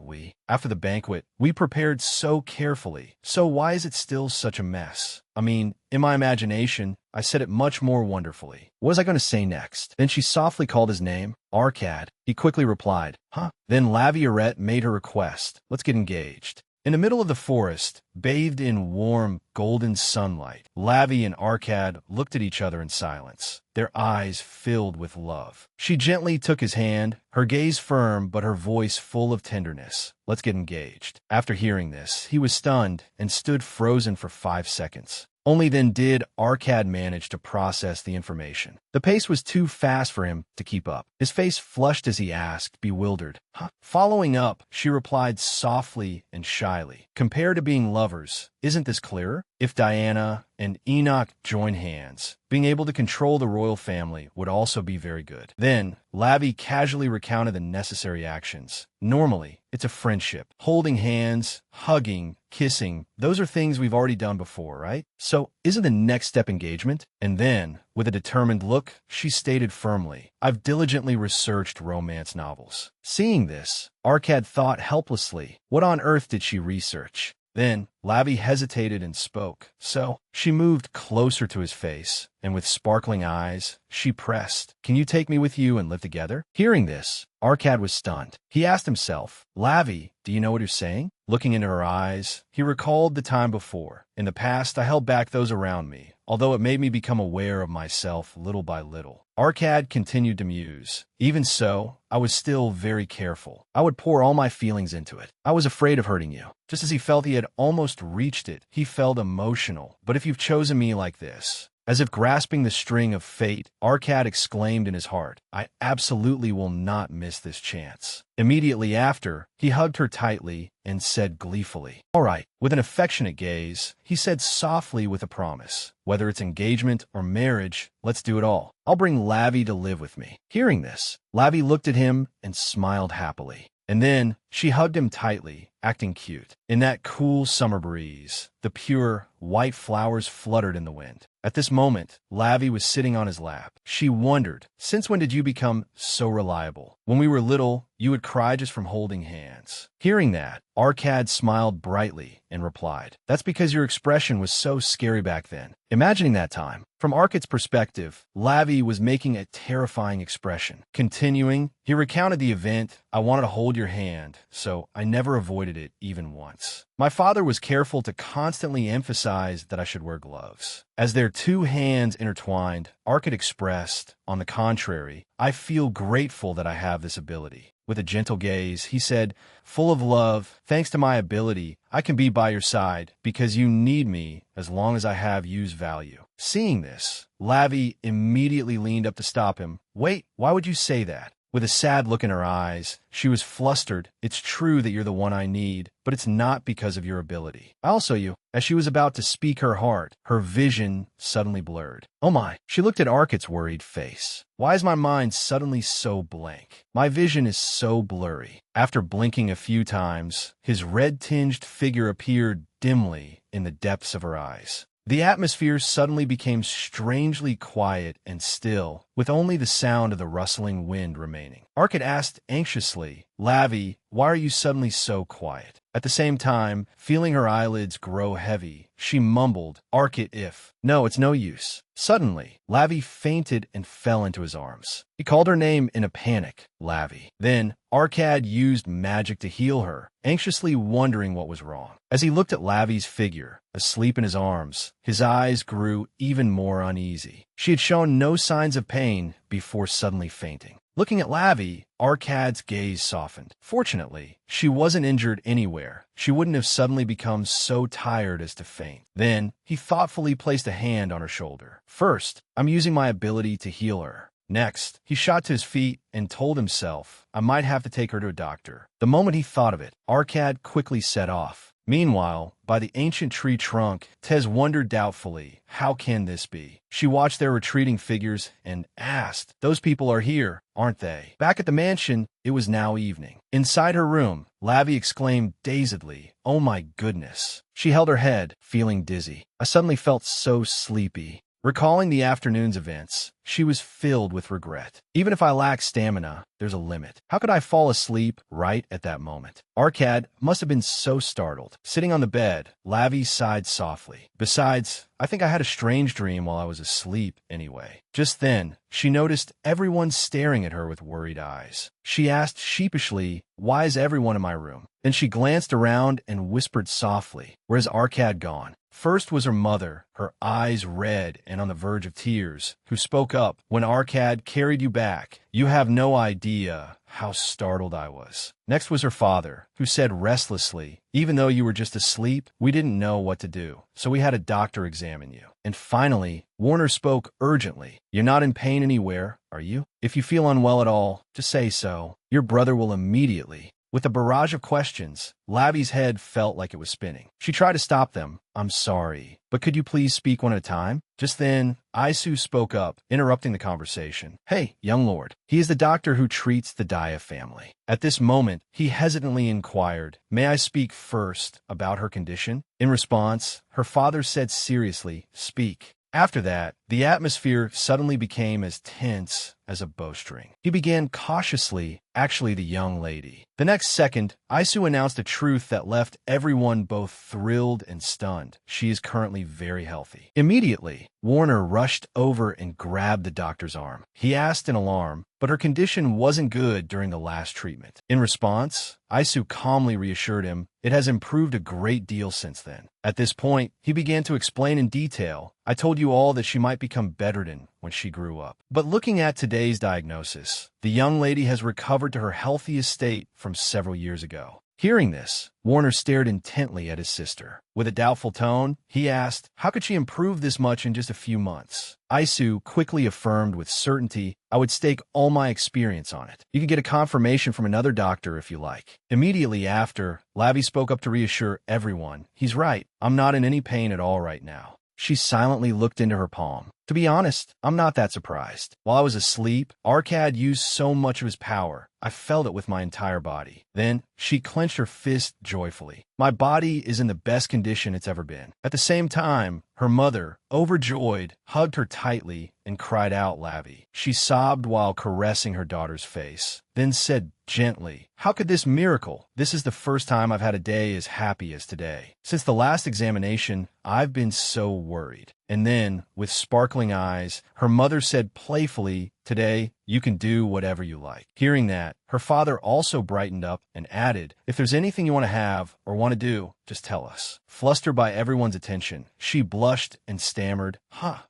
after the banquet, we prepared so carefully. So why is it still such a mess? I mean, in my imagination, I said it much more wonderfully. What was I going to say next? Then she softly called his name, Arcad. He quickly replied, huh? Then Laviolette made her request. Let's get engaged. In the middle of the forest, bathed in warm, golden sunlight, Lavi and Arcad looked at each other in silence, their eyes filled with love. She gently took his hand, her gaze firm but her voice full of tenderness. Let's get engaged. After hearing this, he was stunned and stood frozen for 5 seconds. Only then did Arcad manage to process the information. The pace was too fast for him to keep up. His face flushed as he asked, bewildered. Huh? Following up, she replied softly and shyly. Compared to being lovers, isn't this clearer? If Diana and Enoch join hands, being able to control the royal family would also be very good. Then, Lavi casually recounted the necessary actions. Normally, it's a friendship. Holding hands, hugging, kissing, those are things we've already done before, right? So, isn't the next step engagement? And then, with a determined look, she stated firmly, I've diligently researched romance novels. Seeing this, Arcad thought helplessly, what on earth did she research? Then, Lavi hesitated and spoke. So, she moved closer to his face, and with sparkling eyes, she pressed, can you take me with you and live together? Hearing this, Arcad was stunned. He asked himself, Lavi, do you know what you're saying? Looking into her eyes, he recalled the time before. In the past, I held back those around me, although it made me become aware of myself little by little. Arcad continued to muse. Even so, I was still very careful. I would pour all my feelings into it. I was afraid of hurting you. Just as he felt he had almost reached it, he felt emotional. But if you've chosen me like this, as if grasping the string of fate, Arcad exclaimed in his heart, I absolutely will not miss this chance. Immediately after, he hugged her tightly and said gleefully, all right. With an affectionate gaze, he said softly with a promise, whether it's engagement or marriage, let's do it all. I'll bring Lavi to live with me. Hearing this, Lavi looked at him and smiled happily. And then she hugged him tightly, acting cute. In that cool summer breeze, the pure, white flowers fluttered in the wind. At this moment, Lavi was sitting on his lap. She wondered, since when did you become so reliable? When we were little, you would cry just from holding hands. Hearing that, Arcad smiled brightly and replied, that's because your expression was so scary back then. Imagining that time, from Arcad's perspective, Lavi was making a terrifying expression. Continuing, he recounted the event, I wanted to hold your hand, so I never avoided it even once. My father was careful to constantly emphasize that I should wear gloves. As their two hands intertwined, Arcad expressed, on the contrary, I feel grateful that I have this ability. With a gentle gaze, he said, full of love, thanks to my ability, I can be by your side because you need me as long as I have you's value. Seeing this, Lavi immediately leaned up to stop him. Wait, why would you say that? With a sad look in her eyes, she was flustered. It's true that you're the one I need, but it's not because of your ability. Also you. As she was about to speak her heart, her vision suddenly blurred. Oh my. She looked at Arcad's worried face. Why is my mind suddenly so blank? My vision is so blurry. After blinking a few times, his red-tinged figure appeared dimly in the depths of her eyes. The atmosphere suddenly became strangely quiet and still, with only the sound of the rustling wind remaining. Arcad asked anxiously, Lavi, why are you suddenly so quiet? At the same time, feeling her eyelids grow heavy, she mumbled, Arcad if. No, it's no use. Suddenly, Lavi fainted and fell into his arms. He called her name in a panic, Lavi. Then, Arcad used magic to heal her, anxiously wondering what was wrong. As he looked at Lavi's figure, asleep in his arms, his eyes grew even more uneasy. She had shown no signs of pain before suddenly fainting. Looking at Lavi, Arkad's gaze softened. Fortunately, she wasn't injured anywhere. She wouldn't have suddenly become so tired as to faint. Then, he thoughtfully placed a hand on her shoulder. First, I'm using my ability to heal her. Next, he shot to his feet and told himself, I might have to take her to a doctor. The moment he thought of it, Arkad quickly set off. Meanwhile, by the ancient tree trunk, Tez wondered doubtfully, how can this be? She watched their retreating figures and asked, those people are here, aren't they? Back at the mansion, it was now evening. Inside her room, Lavi exclaimed dazedly, oh my goodness. She held her head, feeling dizzy. I suddenly felt so sleepy. Recalling the afternoon's events, she was filled with regret. Even if I lack stamina, there's a limit. How could I fall asleep right at that moment? Arkad must have been so startled. Sitting on the bed, Lavi sighed softly. Besides, I think I had a strange dream while I was asleep anyway. Just then, she noticed everyone staring at her with worried eyes. She asked sheepishly, why is everyone in my room? Then she glanced around and whispered softly, where's Arkad gone? First was her mother, her eyes red and on the verge of tears, who spoke up, when Arkad carried you back. You have no idea how startled I was. Next was her father, who said restlessly, even though you were just asleep, we didn't know what to do, so we had a doctor examine you. And finally, Warner spoke urgently. You're not in pain anywhere, are you? If you feel unwell at all, just say so. Your brother will immediately. With a barrage of questions, Lavi's head felt like it was spinning. She tried to stop them. I'm sorry, but could you please speak one at a time? Just then, Isu spoke up, interrupting the conversation. Hey, young lord, he is the doctor who treats the Daya family. At this moment, he hesitantly inquired, may I speak first about her condition? In response, her father said seriously, speak. After that, the atmosphere suddenly became as tense as a bowstring. He began cautiously, actually the young lady. The next second, Isu announced a truth that left everyone both thrilled and stunned. She is currently very healthy. Immediately, Warner rushed over and grabbed the doctor's arm. He asked in alarm, but her condition wasn't good during the last treatment. In response, Isu calmly reassured him, it has improved a great deal since then. At this point, he began to explain in detail, I told you all that she might become bedridden when she grew up. But looking at today's diagnosis, the young lady has recovered to her healthiest state from several years ago. Hearing this, Warner stared intently at his sister. With a doubtful tone, he asked, how could she improve this much in just a few months? Isu quickly affirmed with certainty, I would stake all my experience on it. You can get a confirmation from another doctor if you like. Immediately after, Lavi spoke up to reassure everyone. He's right, I'm not in any pain at all right now. She silently looked into her palm. To be honest, I'm not that surprised. While I was asleep, Arkad used so much of his power. I felt it with my entire body. Then, she clenched her fist joyfully. My body is in the best condition it's ever been. At the same time, her mother, overjoyed, hugged her tightly and cried out Lavi. She sobbed while caressing her daughter's face, then said gently, how could this miracle? This is the first time I've had a day as happy as today. Since the last examination, I've been so worried. And then, with sparkling eyes, her mother said playfully, today, you can do whatever you like. Hearing that, her father also brightened up and added, if there's anything you want to have or want to do, just tell us. Flustered by everyone's attention, she blushed and stammered,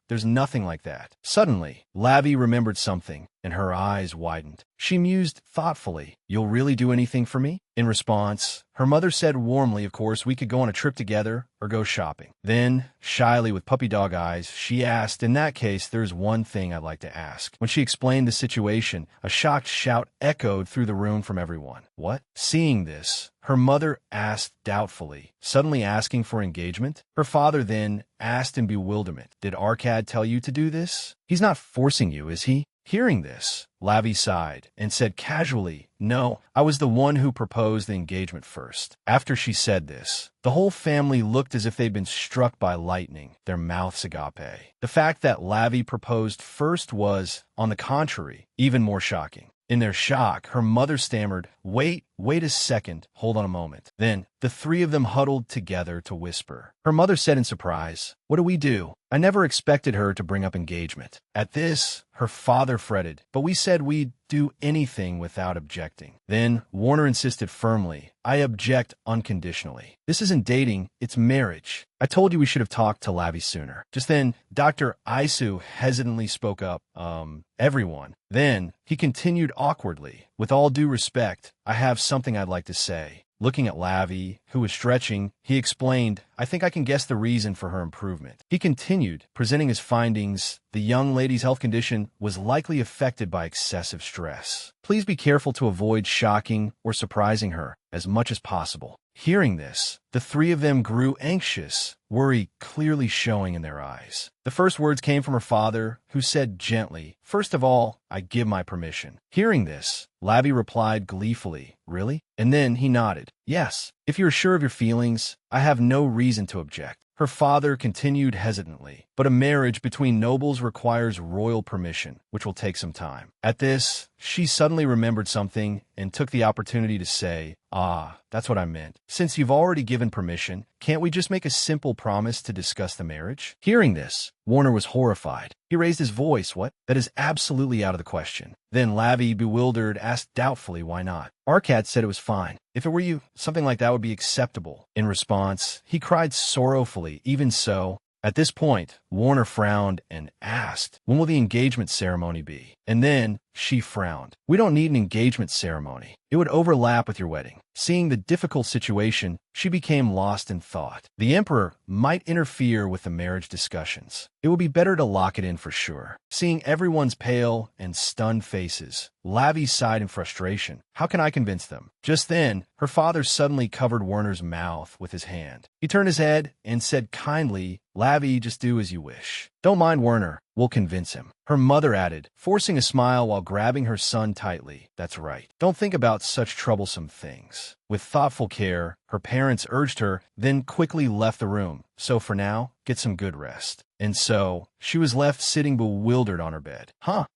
there's nothing like that. Suddenly, Lavi remembered something, and her eyes widened. She mused thoughtfully, you'll really do anything for me? In response, her mother said warmly, of course, we could go on a trip together or go shopping. Then, shyly with puppy dog eyes, she asked, in that case, there's one thing I'd like to ask. When she explained the situation, a shocked shout echoed through the room from everyone. What? Seeing this, her mother asked doubtfully, suddenly asking for engagement. Her father then asked in bewilderment, did Arkad tell you to do this? He's not forcing you, is he? Hearing this, Lavi sighed and said casually, no, I was the one who proposed the engagement first. After she said this, the whole family looked as if they'd been struck by lightning, their mouths agape. The fact that Lavi proposed first was, on the contrary, even more shocking. In their shock, her mother stammered, wait, wait a second, hold on a moment. Then, the three of them huddled together to whisper. Her mother said in surprise, "What do we do?" I never expected her to bring up engagement. At this, her father fretted, but we said we'd do anything without objecting. Then, Warner insisted firmly, "I object unconditionally. This isn't dating, it's marriage. I told you we should have talked to Lavi sooner." Just then, Dr. Isu hesitantly spoke up, everyone. Then, he continued awkwardly, "With all due respect, I have something I'd like to say." Looking at Lavi, who was stretching, he explained, "I think I can guess the reason for her improvement." He continued, presenting his findings. The young lady's health condition was likely affected by excessive stress. Please be careful to avoid shocking or surprising her as much as possible. Hearing this, the three of them grew anxious, worry clearly showing in their eyes. The first words came from her father, who said gently, "First of all, I give my permission." Hearing this, Lavi replied gleefully, "Really?" And then he nodded, "Yes, if you're sure of your feelings, I have no reason to object." Her father continued hesitantly, "But a marriage between nobles requires royal permission, which will take some time." At this, she suddenly remembered something and took the opportunity to say, "Ah, that's what I meant. Since you've already given permission, can't we just make a simple promise to discuss the marriage?" Hearing this, Warner was horrified. He raised his voice, "What? That is absolutely out of the question." Then Lavi, bewildered, asked doubtfully, "Why not?" Arcad said it was fine. "If it were you, something like that would be acceptable." In response, he cried sorrowfully, "Even so." At this point, Warner frowned and asked, "When will the engagement ceremony be?" And then she frowned. "We don't need an engagement ceremony. It would overlap with your wedding." Seeing the difficult situation, she became lost in thought. The emperor might interfere with the marriage discussions. It would be better to lock it in for sure. Seeing everyone's pale and stunned faces, Lavi sighed in frustration. "How can I convince them?" Just then, her father suddenly covered Warner's mouth with his hand. He turned his head and said kindly, "Lavi, just do as you wish. Don't mind Werner. We'll convince him." Her mother added, forcing a smile while grabbing her son tightly, "That's right. Don't think about such troublesome things." With thoughtful care, her parents urged her, then quickly left the room. "So for now, get some good rest." And so, she was left sitting bewildered on her bed.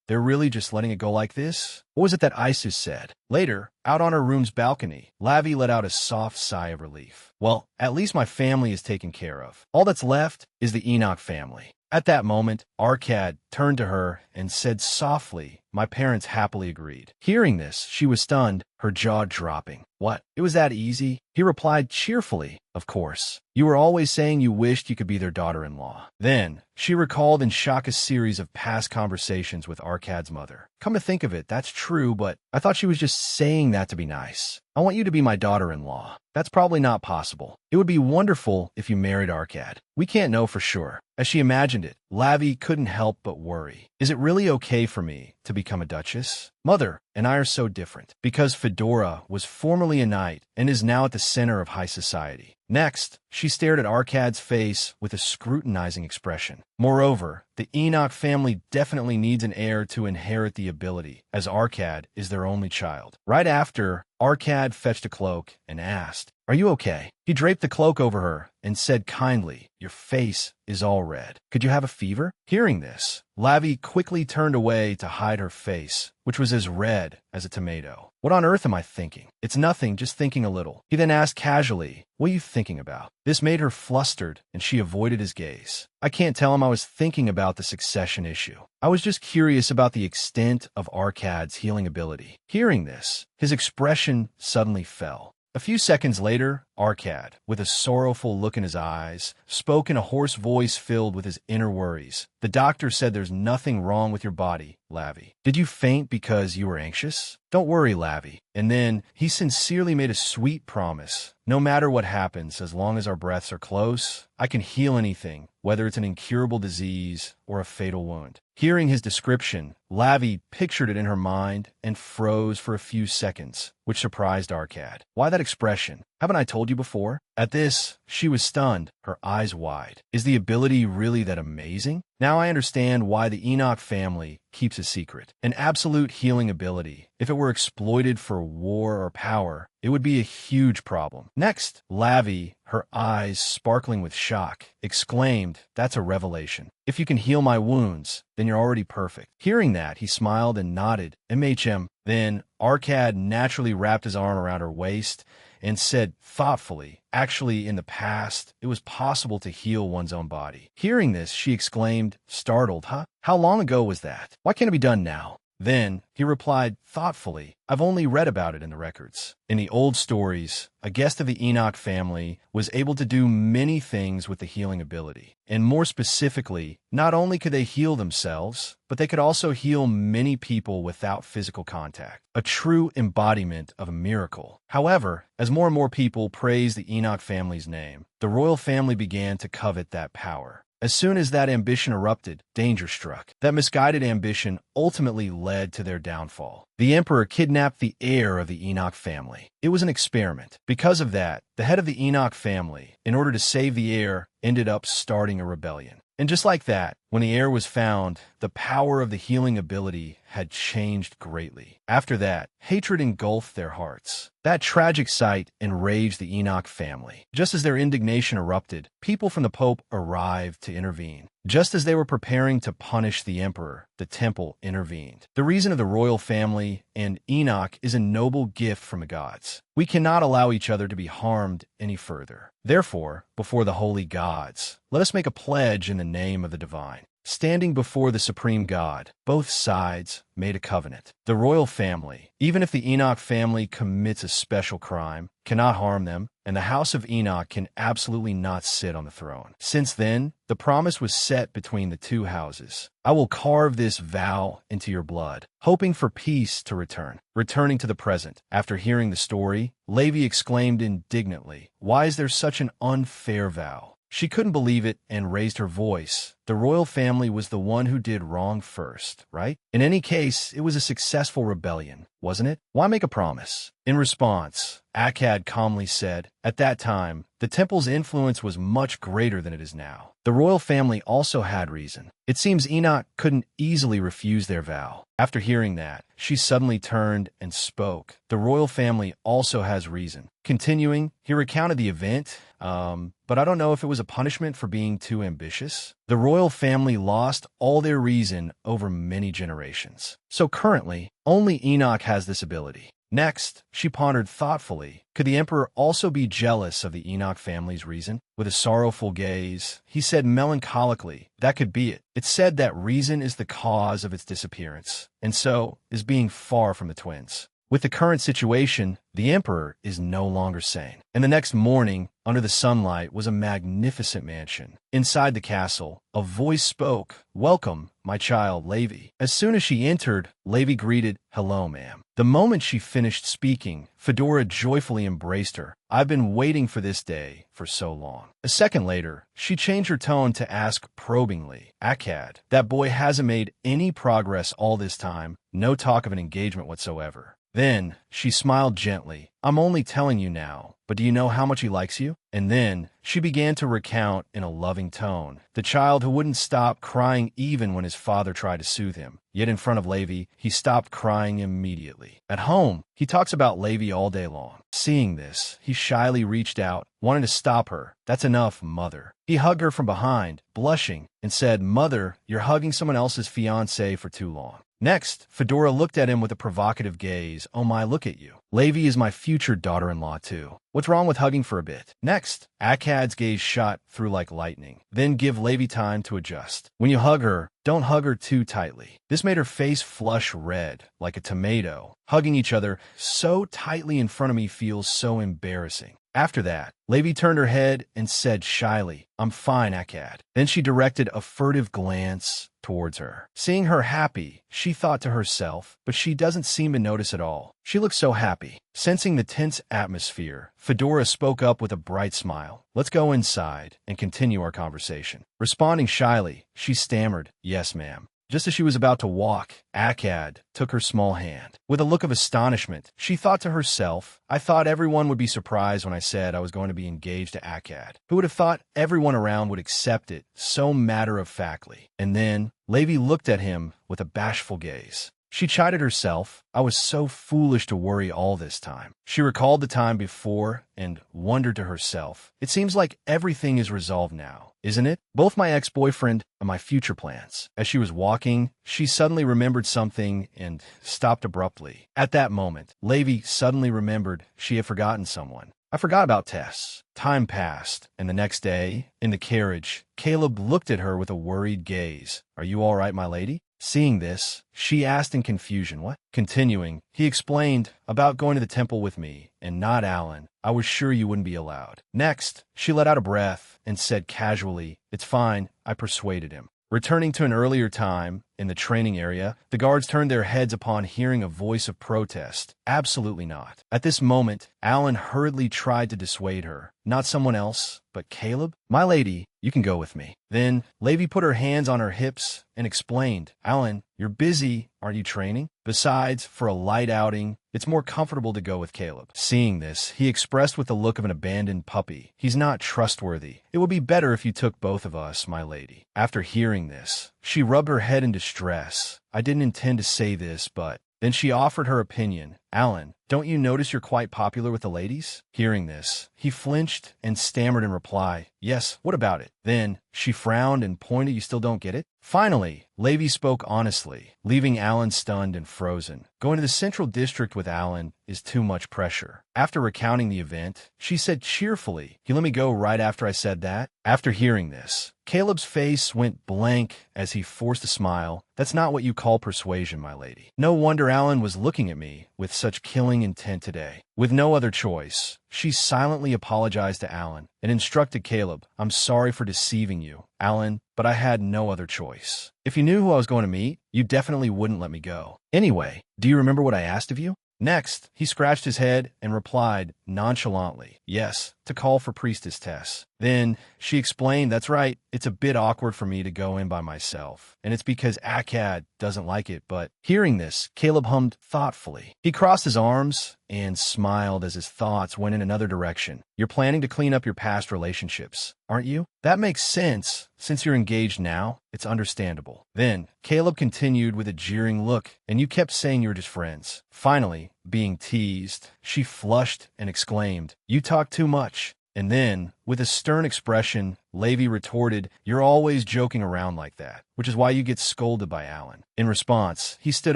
They're really just letting it go like this? What was it that Isis said? Later, out on her room's balcony, Lavi let out a soft sigh of relief. "Well, at least my family is taken care of. All that's left is the Enoch family." At that moment, Arcad turned to her and said softly, "My parents happily agreed." Hearing this, she was stunned, her jaw dropping. "What? It was that easy?" He replied cheerfully, "Of course. You were always saying you wished you could be their daughter-in-law." Then, she recalled in shock a series of past conversations with Arcad's mother. "Come to think of it, that's true, but I thought she was just saying that to be nice. I want you to be my daughter-in-law." "That's probably not possible. It would be wonderful if you married Arcad. We can't know for sure." As she imagined it, Lavi couldn't help but worry. "Is it really okay for me to become a duchess? Mother and I are so different." Because Fedora was formerly a knight and is now at the center of high society. Next, she stared at Arcad's face with a scrutinizing expression. Moreover, the Enoch family definitely needs an heir to inherit the ability, as Arcad is their only child. Right after, Arcad fetched a cloak and asked, "Are you okay?" He draped the cloak over her and said kindly, "Your face is all red. Could you have a fever?" Hearing this, Lavi quickly turned away to hide her face, which was as red as a tomato. "What on earth am I thinking?" "It's nothing, just thinking a little." He then asked casually, "What are you thinking about?" This made her flustered, and she avoided his gaze. "I can't tell him I was thinking about the succession issue. I was just curious about the extent of Arcad's healing ability." Hearing this, his expression suddenly fell. A few seconds later, Arcad, with a sorrowful look in his eyes, spoke in a hoarse voice filled with his inner worries. "The doctor said there's nothing wrong with your body, Lavi. Did you faint because you were anxious? Don't worry, Lavi." And then he sincerely made a sweet promise. "No matter what happens, as long as our breaths are close, I can heal anything, whether it's an incurable disease or a fatal wound." Hearing his description, Lavi pictured it in her mind and froze for a few seconds, which surprised Arcad. "Why that expression? Haven't I told told you before?" At this, she was stunned, her eyes wide. Is the ability really that amazing? Now I understand why the Enoch family keeps a secret. An absolute healing ability. If it were exploited for war or power, it would be a huge problem. Next, Lavi, her eyes sparkling with shock, exclaimed, "That's a revelation. If you can heal my wounds, then you're already perfect." Hearing that, he smiled and nodded. MHM. Then Arcad naturally wrapped his arm around her waist and said thoughtfully, "Actually, in the past, it was possible to heal one's own body." Hearing this, she exclaimed, startled, "Huh? How long ago was that? Why can't it be done now?" Then he replied thoughtfully, "I've only read about it in the records. In the old stories, a guest of the Enoch family was able to do many things with the healing ability. And more specifically, not only could they heal themselves, but they could also heal many people without physical contact. A true embodiment of a miracle. However, as more and more people praised the Enoch family's name, the royal family began to covet that power. As soon as that ambition erupted, danger struck. That misguided ambition ultimately led to their downfall. The emperor kidnapped the heir of the Enoch family. It was an experiment. Because of that, the head of the Enoch family, in order to save the heir, ended up starting a rebellion. And just like that, when the heir was found, the power of the healing ability had changed greatly. After that, hatred engulfed their hearts. That tragic sight enraged the Enoch family. Just as their indignation erupted, people from the Pope arrived to intervene. Just as they were preparing to punish the emperor, the temple intervened. The reason of the royal family and Enoch is a noble gift from the gods. We cannot allow each other to be harmed any further. Therefore, before the holy gods, let us make a pledge in the name of the divine. Standing before the supreme God, both sides made a covenant. The royal family, even if the Enoch family commits a special crime, cannot harm them, and the house of Enoch can absolutely not sit on the throne. Since then, the promise was set between the two houses. I will carve this vow into your blood, hoping for peace to return. Returning to the present, after hearing the story, Levi exclaimed indignantly, "Why is there such an unfair vow?" She couldn't believe it and raised her voice. The royal family was the one who did wrong first, right? In any case, it was a successful rebellion, wasn't it? Why make a promise? In response, Akkad calmly said, "At that time, the temple's influence was much greater than it is now. The royal family also had reason. It seems Enoch couldn't easily refuse their vow." After hearing that, she suddenly turned and spoke. "The royal family also has reason." Continuing, he recounted the event, but I don't know if it was a punishment for being too ambitious. The royal family lost all their reason over many generations. So currently, only Enoch has this ability. Next, she pondered thoughtfully, could the emperor also be jealous of the Enoch family's reason? With a sorrowful gaze, he said melancholically, "That could be it. It's said that reason is the cause of its disappearance, and so is being far from the twins. With the current situation, the emperor is no longer sane." And the next morning, under the sunlight, was a magnificent mansion. Inside the castle, a voice spoke, "Welcome, my child, Levi." As soon as she entered, Levi greeted, "Hello, ma'am." The moment she finished speaking, Fedora joyfully embraced her. "I've been waiting for this day for so long." A second later, she changed her tone to ask probingly, "Akkad, that boy hasn't made any progress all this time, no talk of an engagement whatsoever." Then she smiled gently. "I'm only telling you now, but do you know how much he likes you?" And then she began to recount in a loving tone. The child who wouldn't stop crying even when his father tried to soothe him. Yet in front of Levi, he stopped crying immediately. At home, he talks about Levi all day long. Seeing this, he shyly reached out, wanting to stop her. "That's enough, mother." He hugged her from behind, blushing, and said, "Mother, you're hugging someone else's fiancée for too long." Next, Fedora looked at him with a provocative gaze. "Oh my, look at you. Levi is my future daughter-in-law too. What's wrong with hugging for a bit?" Next, Akkad's gaze shot through like lightning. "Then give Levi time to adjust. When you hug her, don't hug her too tightly." This made her face flush red, like a tomato. Hugging each other so tightly in front of me feels so embarrassing. After that, Levi turned her head and said shyly, "I'm fine, Akkad." Then she directed a furtive glance towards her. Seeing her happy, she thought to herself, but she doesn't seem to notice at all. She looks so happy. Sensing the tense atmosphere, Fedora spoke up with a bright smile. "Let's go inside and continue our conversation." Responding shyly, she stammered, "Yes, ma'am." Just as she was about to walk, Akkad took her small hand. With a look of astonishment, she thought to herself, I thought everyone would be surprised when I said I was going to be engaged to Akkad. Who would have thought everyone around would accept it so matter-of-factly? And then, Levi looked at him with a bashful gaze. She chided herself. I was so foolish to worry all this time. She recalled the time before and wondered to herself, it seems like everything is resolved now, isn't it? Both my ex-boyfriend and my future plans. As she was walking, she suddenly remembered something and stopped abruptly. At that moment, Levi suddenly remembered she had forgotten someone. I forgot about Tess. Time passed, and the next day, in the carriage, Caleb looked at her with a worried gaze. Are you all right, my lady? Seeing this, she asked in confusion, what? Continuing, he explained about going to the temple with me, and not Alan. I was sure you wouldn't be allowed. Next, she let out a breath and said casually, it's fine, I persuaded him. Returning to an earlier time, in the training area, the guards turned their heads upon hearing a voice of protest. Absolutely not. At this moment, Alan hurriedly tried to dissuade her. Not someone else, but Caleb? My lady, you can go with me. Then, Levi put her hands on her hips and explained, Alan, you're busy, aren't you training? Besides, for a light outing, it's more comfortable to go with Caleb. Seeing this, he expressed with the look of an abandoned puppy. He's not trustworthy. It would be better if you took both of us, my lady. After hearing this, she rubbed her head in distress. I didn't intend to say this, but... Then she offered her opinion. Alan, don't you notice you're quite popular with the ladies? Hearing this, he flinched and stammered in reply. Yes, what about it? Then she frowned and pointed, you still don't get it? Finally, Levi spoke honestly, leaving Alan stunned and frozen. Going to the Central District with Alan is too much pressure. After recounting the event, she said cheerfully, you let me go right after I said that? After hearing this, Caleb's face went blank as he forced a smile. That's not what you call persuasion, my lady. No wonder Alan was looking at me with such killing intent today. With no other choice, she silently apologized to Alan and instructed Caleb, I'm sorry for deceiving you, Alan, but I had no other choice. If you knew who I was going to meet, you definitely wouldn't let me go. Anyway, do you remember what I asked of you? Next, he scratched his head and replied nonchalantly, yes, to call for Priestess Tess. Then she explained, that's right, it's a bit awkward for me to go in by myself, and it's because Akkad doesn't like it, but hearing this, Caleb hummed thoughtfully. He crossed his arms and smiled as his thoughts went in another direction. You're planning to clean up your past relationships, aren't you? That makes sense. Since you're engaged now, it's understandable. Then, Caleb continued with a jeering look, and you kept saying you were just friends. Finally, being teased, she flushed and exclaimed, you talk too much. And then, with a stern expression, Levi retorted, you're always joking around like that, which is why you get scolded by Alan. In response, he stood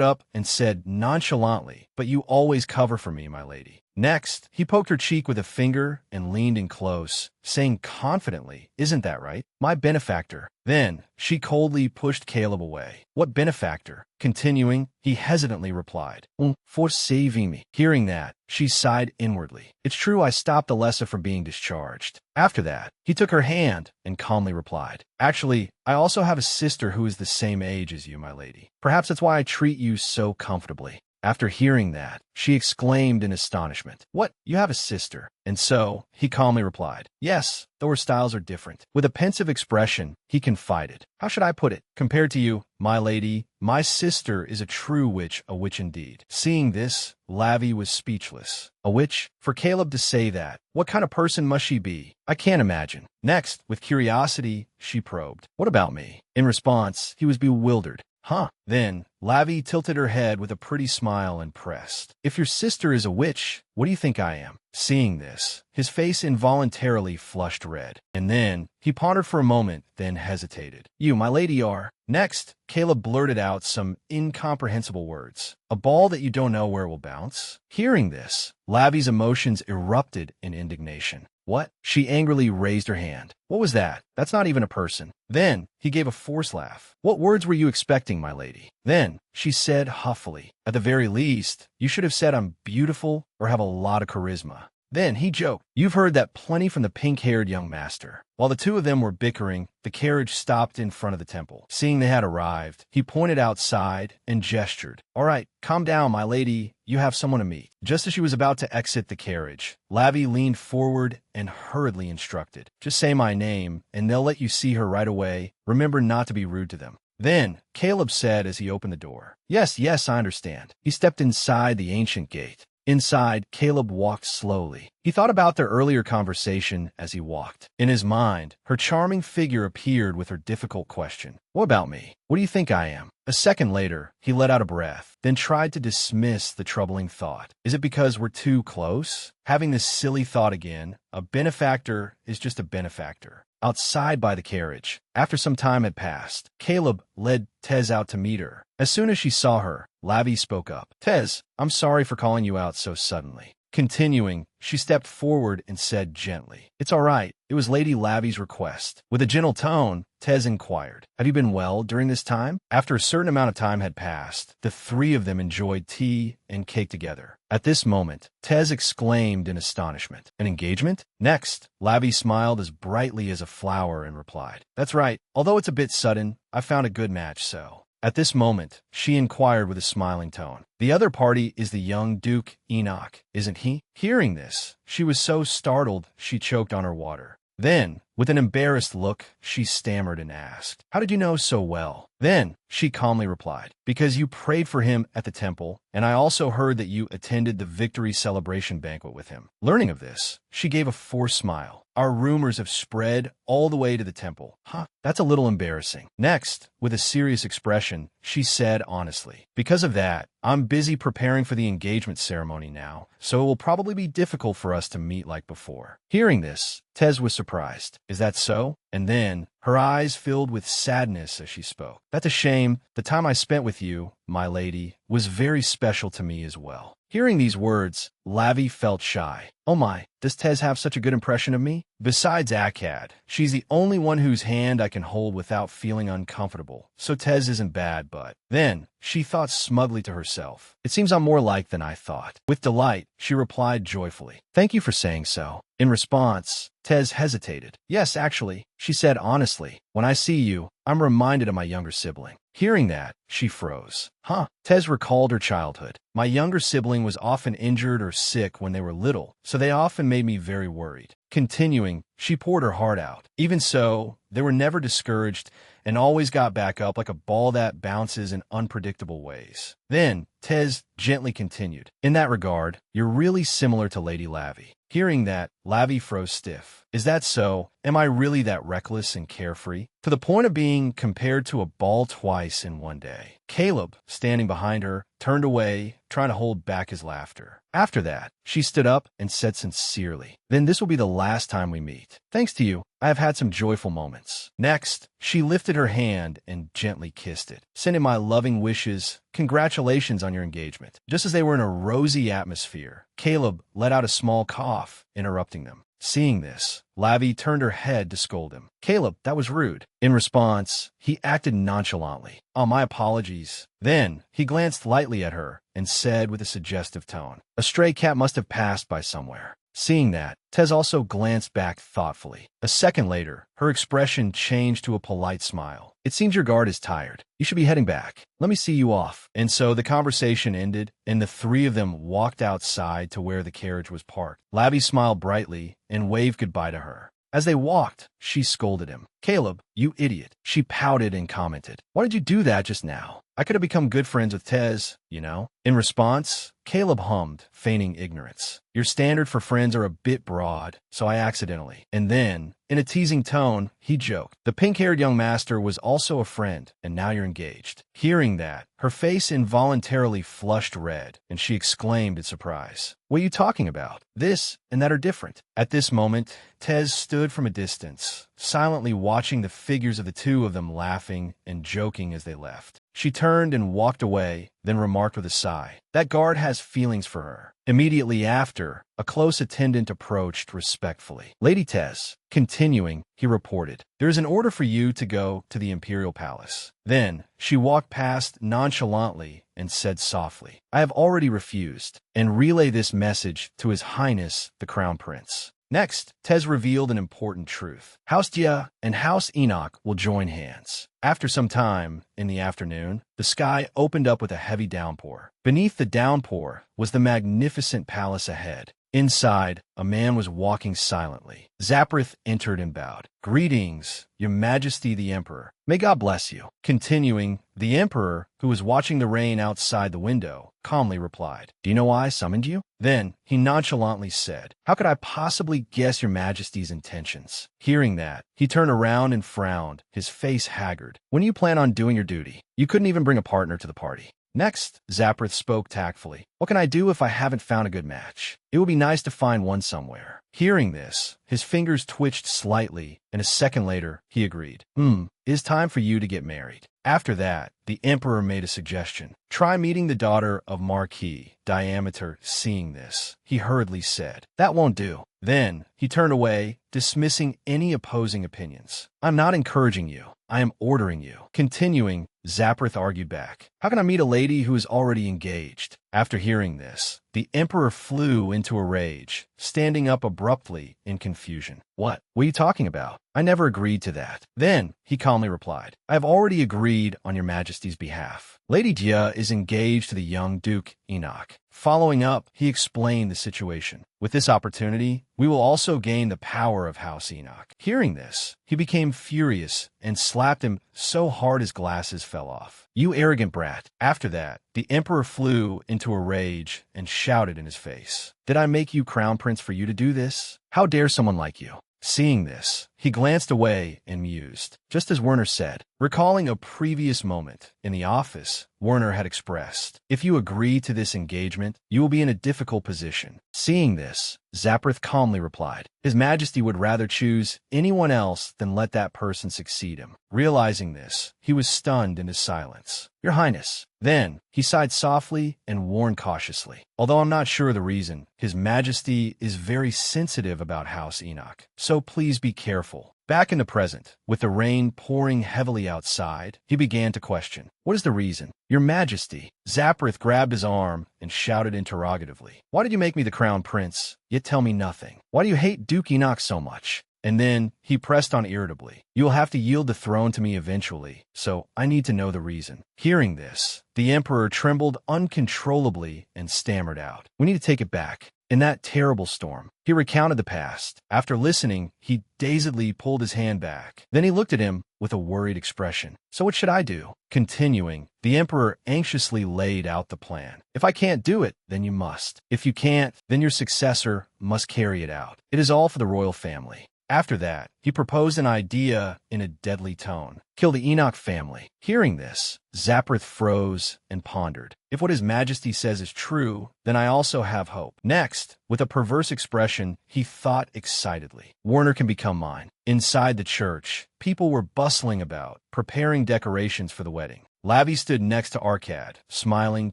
up and said nonchalantly, but you always cover for me, my lady. Next, he poked her cheek with a finger and leaned in close, saying confidently, isn't that right? My benefactor. Then, she coldly pushed Caleb away. What benefactor? Continuing, he hesitantly replied, for saving me. Hearing that, she sighed inwardly. It's true I stopped Alessa from being discharged. After that, he took her hand and calmly replied, actually, I also have a sister who is the same age as you, my lady. Perhaps that's why I treat you so comfortably. After hearing that, she exclaimed in astonishment, what, you have a sister? And so, he calmly replied, yes, though our styles are different. With a pensive expression, he confided, how should I put it? Compared to you, my lady, my sister is a true witch, a witch indeed. Seeing this, Lavi was speechless. A witch? For Caleb to say that, what kind of person must she be? I can't imagine. Next, with curiosity, she probed, what about me? In response, he was bewildered. Huh. Then, Lavi tilted her head with a pretty smile and pressed. If your sister is a witch, what do you think I am? Seeing this, his face involuntarily flushed red. And then, he pondered for a moment, then hesitated. You, my lady, are... Next, Caleb blurted out some incomprehensible words. A ball that you don't know where it will bounce? Hearing this, Lavi's emotions erupted in indignation. What? She angrily raised her hand. What was that? That's not even a person. Then, he gave a forced laugh. What words were you expecting, my lady? Then, she said huffily, at the very least, you should have said I'm beautiful or have a lot of charisma. Then he joked, you've heard that plenty from the pink-haired young master. While the two of them were bickering, the carriage stopped in front of the temple. Seeing they had arrived, he pointed outside and gestured. All right, calm down, my lady. You have someone to meet. Just as she was about to exit the carriage, Lavi leaned forward and hurriedly instructed. Just say my name, and they'll let you see her right away. Remember not to be rude to them. Then Caleb said as he opened the door, "Yes, yes, I understand." He stepped inside the ancient gate. Inside, Caleb walked slowly. He thought about their earlier conversation as he walked. In his mind, her charming figure appeared with her difficult question. "What about me? What do you think I am?" A second later, he let out a breath, then tried to dismiss the troubling thought. Is it because we're too close? Having this silly thought again, a benefactor is just a benefactor. Outside by the carriage, after some time had passed, Caleb led Tez out to meet her. As soon as she saw her, Lavi spoke up. "Tez, I'm sorry for calling you out so suddenly." Continuing, she stepped forward and said gently, "It's all right. It was Lady Lavi's request." With a gentle tone, Tez inquired, "Have you been well during this time?" After a certain amount of time had passed, the three of them enjoyed tea and cake together. At this moment, Tez exclaimed in astonishment, "An engagement?" Next, Lavi smiled as brightly as a flower and replied, "That's right. Although it's a bit sudden, I found a good match, so." At this moment, she inquired with a smiling tone, "The other party is the young Duke Enoch, isn't he?" Hearing this, she was so startled she choked on her water. Then, with an embarrassed look, she stammered and asked, "How did you know so well?" Then, she calmly replied, "Because you prayed for him at the temple, and I also heard that you attended the victory celebration banquet with him." Learning of this, she gave a forced smile. "Our rumors have spread all the way to the temple." "Huh, that's a little embarrassing." Next, with a serious expression, she said honestly, "Because of that, I'm busy preparing for the engagement ceremony now, so it will probably be difficult for us to meet like before." Hearing this, Tez was surprised. "Is that so?" And then, her eyes filled with sadness as she spoke. "That's a shame. The time I spent with you, my lady, was very special to me as well." Hearing these words, Lavi felt shy. "Oh my, does Tez have such a good impression of me?" Besides Akkad, she's the only one whose hand I can hold without feeling uncomfortable, so Tez isn't bad, but... Then, she thought smugly to herself, "It seems I'm more like than I thought." With delight, she replied joyfully, "Thank you for saying so." In response, Tez hesitated. "Yes, actually," she said honestly, "when I see you, I'm reminded of my younger sibling." Hearing that, she froze. "Huh?" Tez recalled her childhood. "My younger sibling was often injured or sick when they were little, so they often made me very worried." Continuing, she poured her heart out. "Even so, they were never discouraged and always got back up like a ball that bounces in unpredictable ways." Then, Tez gently continued, "In that regard, you're really similar to Lady Lavi." Hearing that, Lavi froze stiff. "Is that so? Am I really that reckless and carefree? To the point of being compared to a ball twice in one day?" Caleb, standing behind her, turned away, trying to hold back his laughter. After that, she stood up and said sincerely, "Then this will be the last time we meet. Thanks to you, I have had some joyful moments." Next, she lifted her hand and gently kissed it, sending my loving wishes, "Congratulations on your engagement." Just as they were in a rosy atmosphere, Caleb let out a small cough, interrupting them. Seeing this, Lavi turned her head to scold him. "Caleb, that was rude." In response, he acted nonchalantly. "Oh, my apologies." Then, he glanced lightly at her and said with a suggestive tone, "A stray cat must have passed by somewhere." Seeing that, Tez also glanced back thoughtfully. A second later, her expression changed to a polite smile. "It seems your guard is tired. You should be heading back. Let me see you off." And so the conversation ended, and the three of them walked outside to where the carriage was parked. Lavi smiled brightly and waved goodbye to her. As they walked, she scolded him. "Caleb, you idiot." She pouted and commented, "Why did you do that just now? I could have become good friends with Tez, you know." In response, Caleb hummed, feigning ignorance. "Your standard for friends are a bit broad, so I accidentally." And then, in a teasing tone, he joked, "The pink-haired young master was also a friend, and now you're engaged." Hearing that, her face involuntarily flushed red, and she exclaimed in surprise, "What are you talking about? This and that are different." At this moment, Tez stood from a distance, silently watching the figures of the two of them laughing and joking as they left. She turned and walked away, then remarked with a sigh, "That guard has feelings for her." Immediately after, a close attendant approached respectfully. "Lady Tez." Continuing, he reported, "There is an order for you to go to the Imperial Palace." Then, she walked past nonchalantly and said softly, "I have already refused, and relay this message to His Highness the Crown Prince." Next, Tez revealed an important truth. House Jia and House Enoch will join hands. After some time, in the afternoon, the sky opened up with a heavy downpour. Beneath the downpour was the magnificent palace ahead. Inside, a man was walking silently. Zaprith entered and bowed. "Greetings, Your Majesty the Emperor. May God bless you." Continuing, the Emperor, who was watching the rain outside the window, calmly replied, "Do you know why I summoned you?" Then he nonchalantly said, "How could I possibly guess Your Majesty's intentions?" Hearing that, he turned around and frowned, his face haggard. "When do you plan on doing your duty? You couldn't even bring a partner to the party." Next, Zaprith spoke tactfully. "What can I do if I haven't found a good match? It would be nice to find one somewhere." Hearing this, his fingers twitched slightly, and a second later, he agreed. It is time for you to get married." After that, the Emperor made a suggestion. "Try meeting the daughter of Marquis Diameter." Seeing this, he hurriedly said, "That won't do." Then, he turned away, dismissing any opposing opinions. "I'm not encouraging you. I am ordering you." Continuing, Zaprith argued back, "How can I meet a lady who is already engaged?" After hearing this, the Emperor flew into a rage, standing up abruptly in confusion. What are you talking about? I never agreed to that." Then, he calmly replied, "I have already agreed on Your Majesty's behalf. Lady Jia is engaged to the young Duke Enoch." Following up, he explained the situation. "With this opportunity, we will also gain the power of House Enoch." Hearing this, he became furious and slapped him so hard his glasses fell off. "You arrogant brat." After that, the Emperor flew into a rage and shouted in his face, "Did I make you crown prince for you to do this? How dare someone like you?" Seeing this, he glanced away and mused, just as Werner said. Recalling a previous moment in the office, Werner had expressed, "If you agree to this engagement, you will be in a difficult position." Seeing this, Zaprith calmly replied, "His Majesty would rather choose anyone else than let that person succeed him." Realizing this, he was stunned into silence. "Your Highness." Then, he sighed softly and warned cautiously, "Although I'm not sure of the reason, His Majesty is very sensitive about House Enoch, so please be careful." Back in the present, with the rain pouring heavily outside, he began to question, "What is the reason?" "Your Majesty." Zaprith grabbed his arm and shouted interrogatively, "Why did you make me the crown prince, yet tell me nothing? Why do you hate Duke Enoch so much?" And then he pressed on irritably, "You will have to yield the throne to me eventually, so I need to know the reason." Hearing this, the Emperor trembled uncontrollably and stammered out, "We need to take it back. In that terrible storm." He recounted the past. After listening, he dazedly pulled his hand back. Then he looked at him with a worried expression. "So what should I do?" Continuing, the Emperor anxiously laid out the plan. "If I can't do it, then you must. If you can't, then your successor must carry it out. It is all for the royal family." After that, he proposed an idea in a deadly tone. "Kill the Enoch family." Hearing this, Zaprith froze and pondered. "If what His Majesty says is true, then I also have hope." Next, with a perverse expression, he thought excitedly, "Werner can become mine." Inside the church, people were bustling about, preparing decorations for the wedding. Lavi stood next to Arcad, smiling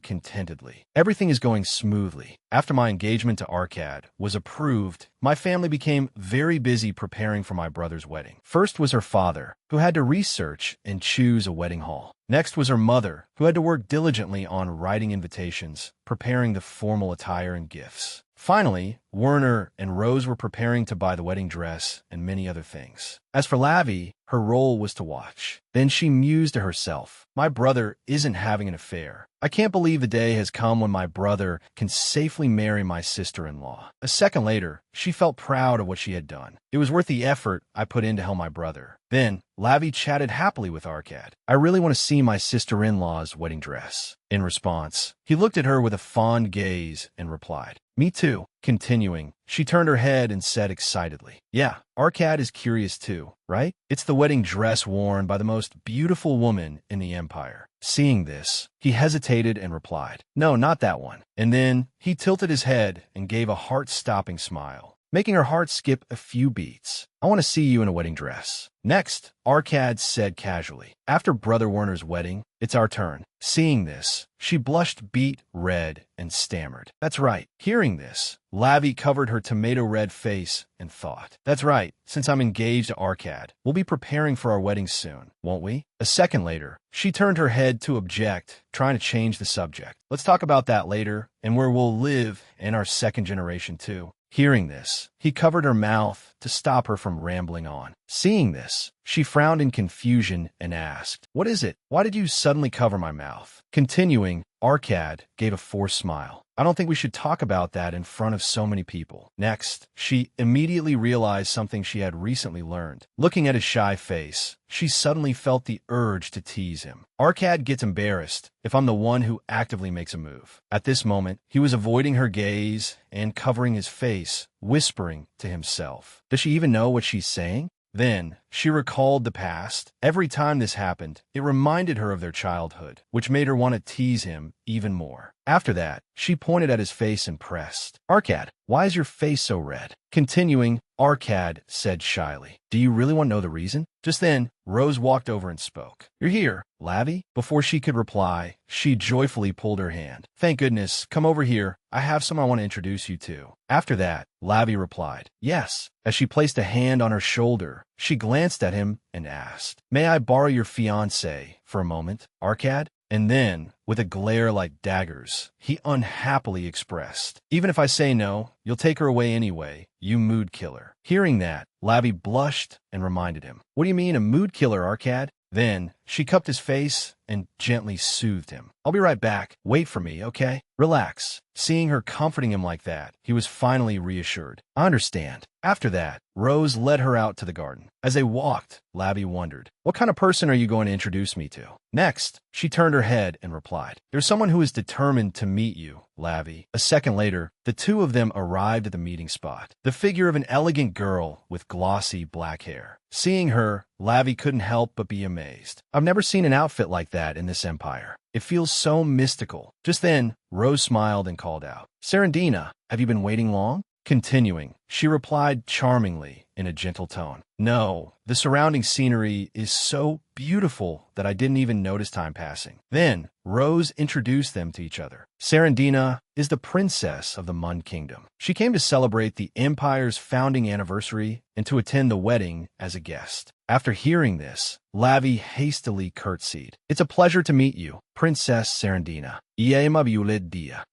contentedly. "Everything is going smoothly. After my engagement to Arcad was approved, my family became very busy preparing for my brother's wedding. First was her father, who had to research and choose a wedding hall. Next was her mother, who had to work diligently on writing invitations, preparing the formal attire and gifts. Finally, Werner and Rose were preparing to buy the wedding dress and many other things. As for Lavi, her role was to watch. Then she mused to herself, "My brother isn't having an affair. I can't believe the day has come when my brother can safely marry my sister-in-law." A second later, she felt proud of what she had done. "It was worth the effort I put in to help my brother." Then, Lavi chatted happily with Arcad. "I really want to see my sister-in-law's wedding dress." In response, he looked at her with a fond gaze and replied, "Me too." Continuing, she turned her head and said excitedly, "Yeah, Arcad is curious too, right? It's the wedding dress worn by the most beautiful woman in the Empire." Seeing this, he hesitated and replied, "No, not that one." And then he tilted his head and gave a heart-stopping smile, making her heart skip a few beats. "I want to see you in a wedding dress." Next, Arcad said casually, "After Brother Werner's wedding, it's our turn." Seeing this, she blushed beet red and stammered, "That's right." Hearing this, Lavi covered her tomato-red face and thought, "That's right. Since I'm engaged to Arcad, we'll be preparing for our wedding soon, won't we?" A second later, she turned her head to object, trying to change the subject. "Let's talk about that later, and where we'll live in our second generation too." Hearing this, he covered her mouth to stop her from rambling on. Seeing this, she frowned in confusion and asked, "What is it? Why did you suddenly cover my mouth?" Continuing, Arcad gave a forced smile. I don't think we should talk about that in front of so many people. Next, she immediately realized something she had recently learned. Looking at his shy face, she suddenly felt the urge to tease him. Arcad gets embarrassed if I'm the one who actively makes a move. At this moment, he was avoiding her gaze and covering his face, whispering to himself. Does she even know what she's saying? Then, she recalled the past. Every time this happened, it reminded her of their childhood, which made her want to tease him even more. After that, she pointed at his face and pressed. Arcad, why is your face so red? Continuing, Arcad said shyly, do you really want to know the reason? Just then, Rose walked over and spoke. You're here, Lavi? Before she could reply, she joyfully pulled her hand. Thank goodness, come over here. I have someone I want to introduce you to. After that, Lavi replied, yes. As she placed a hand on her shoulder, she glanced at him and asked, may I borrow your fiancé for a moment, Arcad? And then, with a glare like daggers, he unhappily expressed, even if I say no, you'll take her away anyway, you mood killer. Hearing that, Lavi blushed and reminded him, what do you mean a mood killer, Arcad? Then, she cupped his face and gently soothed him. I'll be right back. Wait for me, okay? Relax. Seeing her comforting him like that, he was finally reassured. I understand. After that, Rose led her out to the garden. As they walked, Lavi wondered, what kind of person are you going to introduce me to? Next, she turned her head and replied, there's someone who is determined to meet you, Lavi. A second later, the two of them arrived at the meeting spot. The figure of an elegant girl with glossy black hair. Seeing her, Lavi couldn't help but be amazed. I've never seen an outfit like that in this empire. It feels so mystical. Just then, Rose smiled and called out, Serendina, have you been waiting long? Continuing, she replied charmingly in a gentle tone, no, the surrounding scenery is so beautiful that I didn't even notice time passing. Then, Rose introduced them to each other. Serendina is the princess of the Mun Kingdom. She came to celebrate the empire's founding anniversary and to attend the wedding as a guest. After hearing this, Lavi hastily curtsied. It's a pleasure to meet you, Princess Serendina.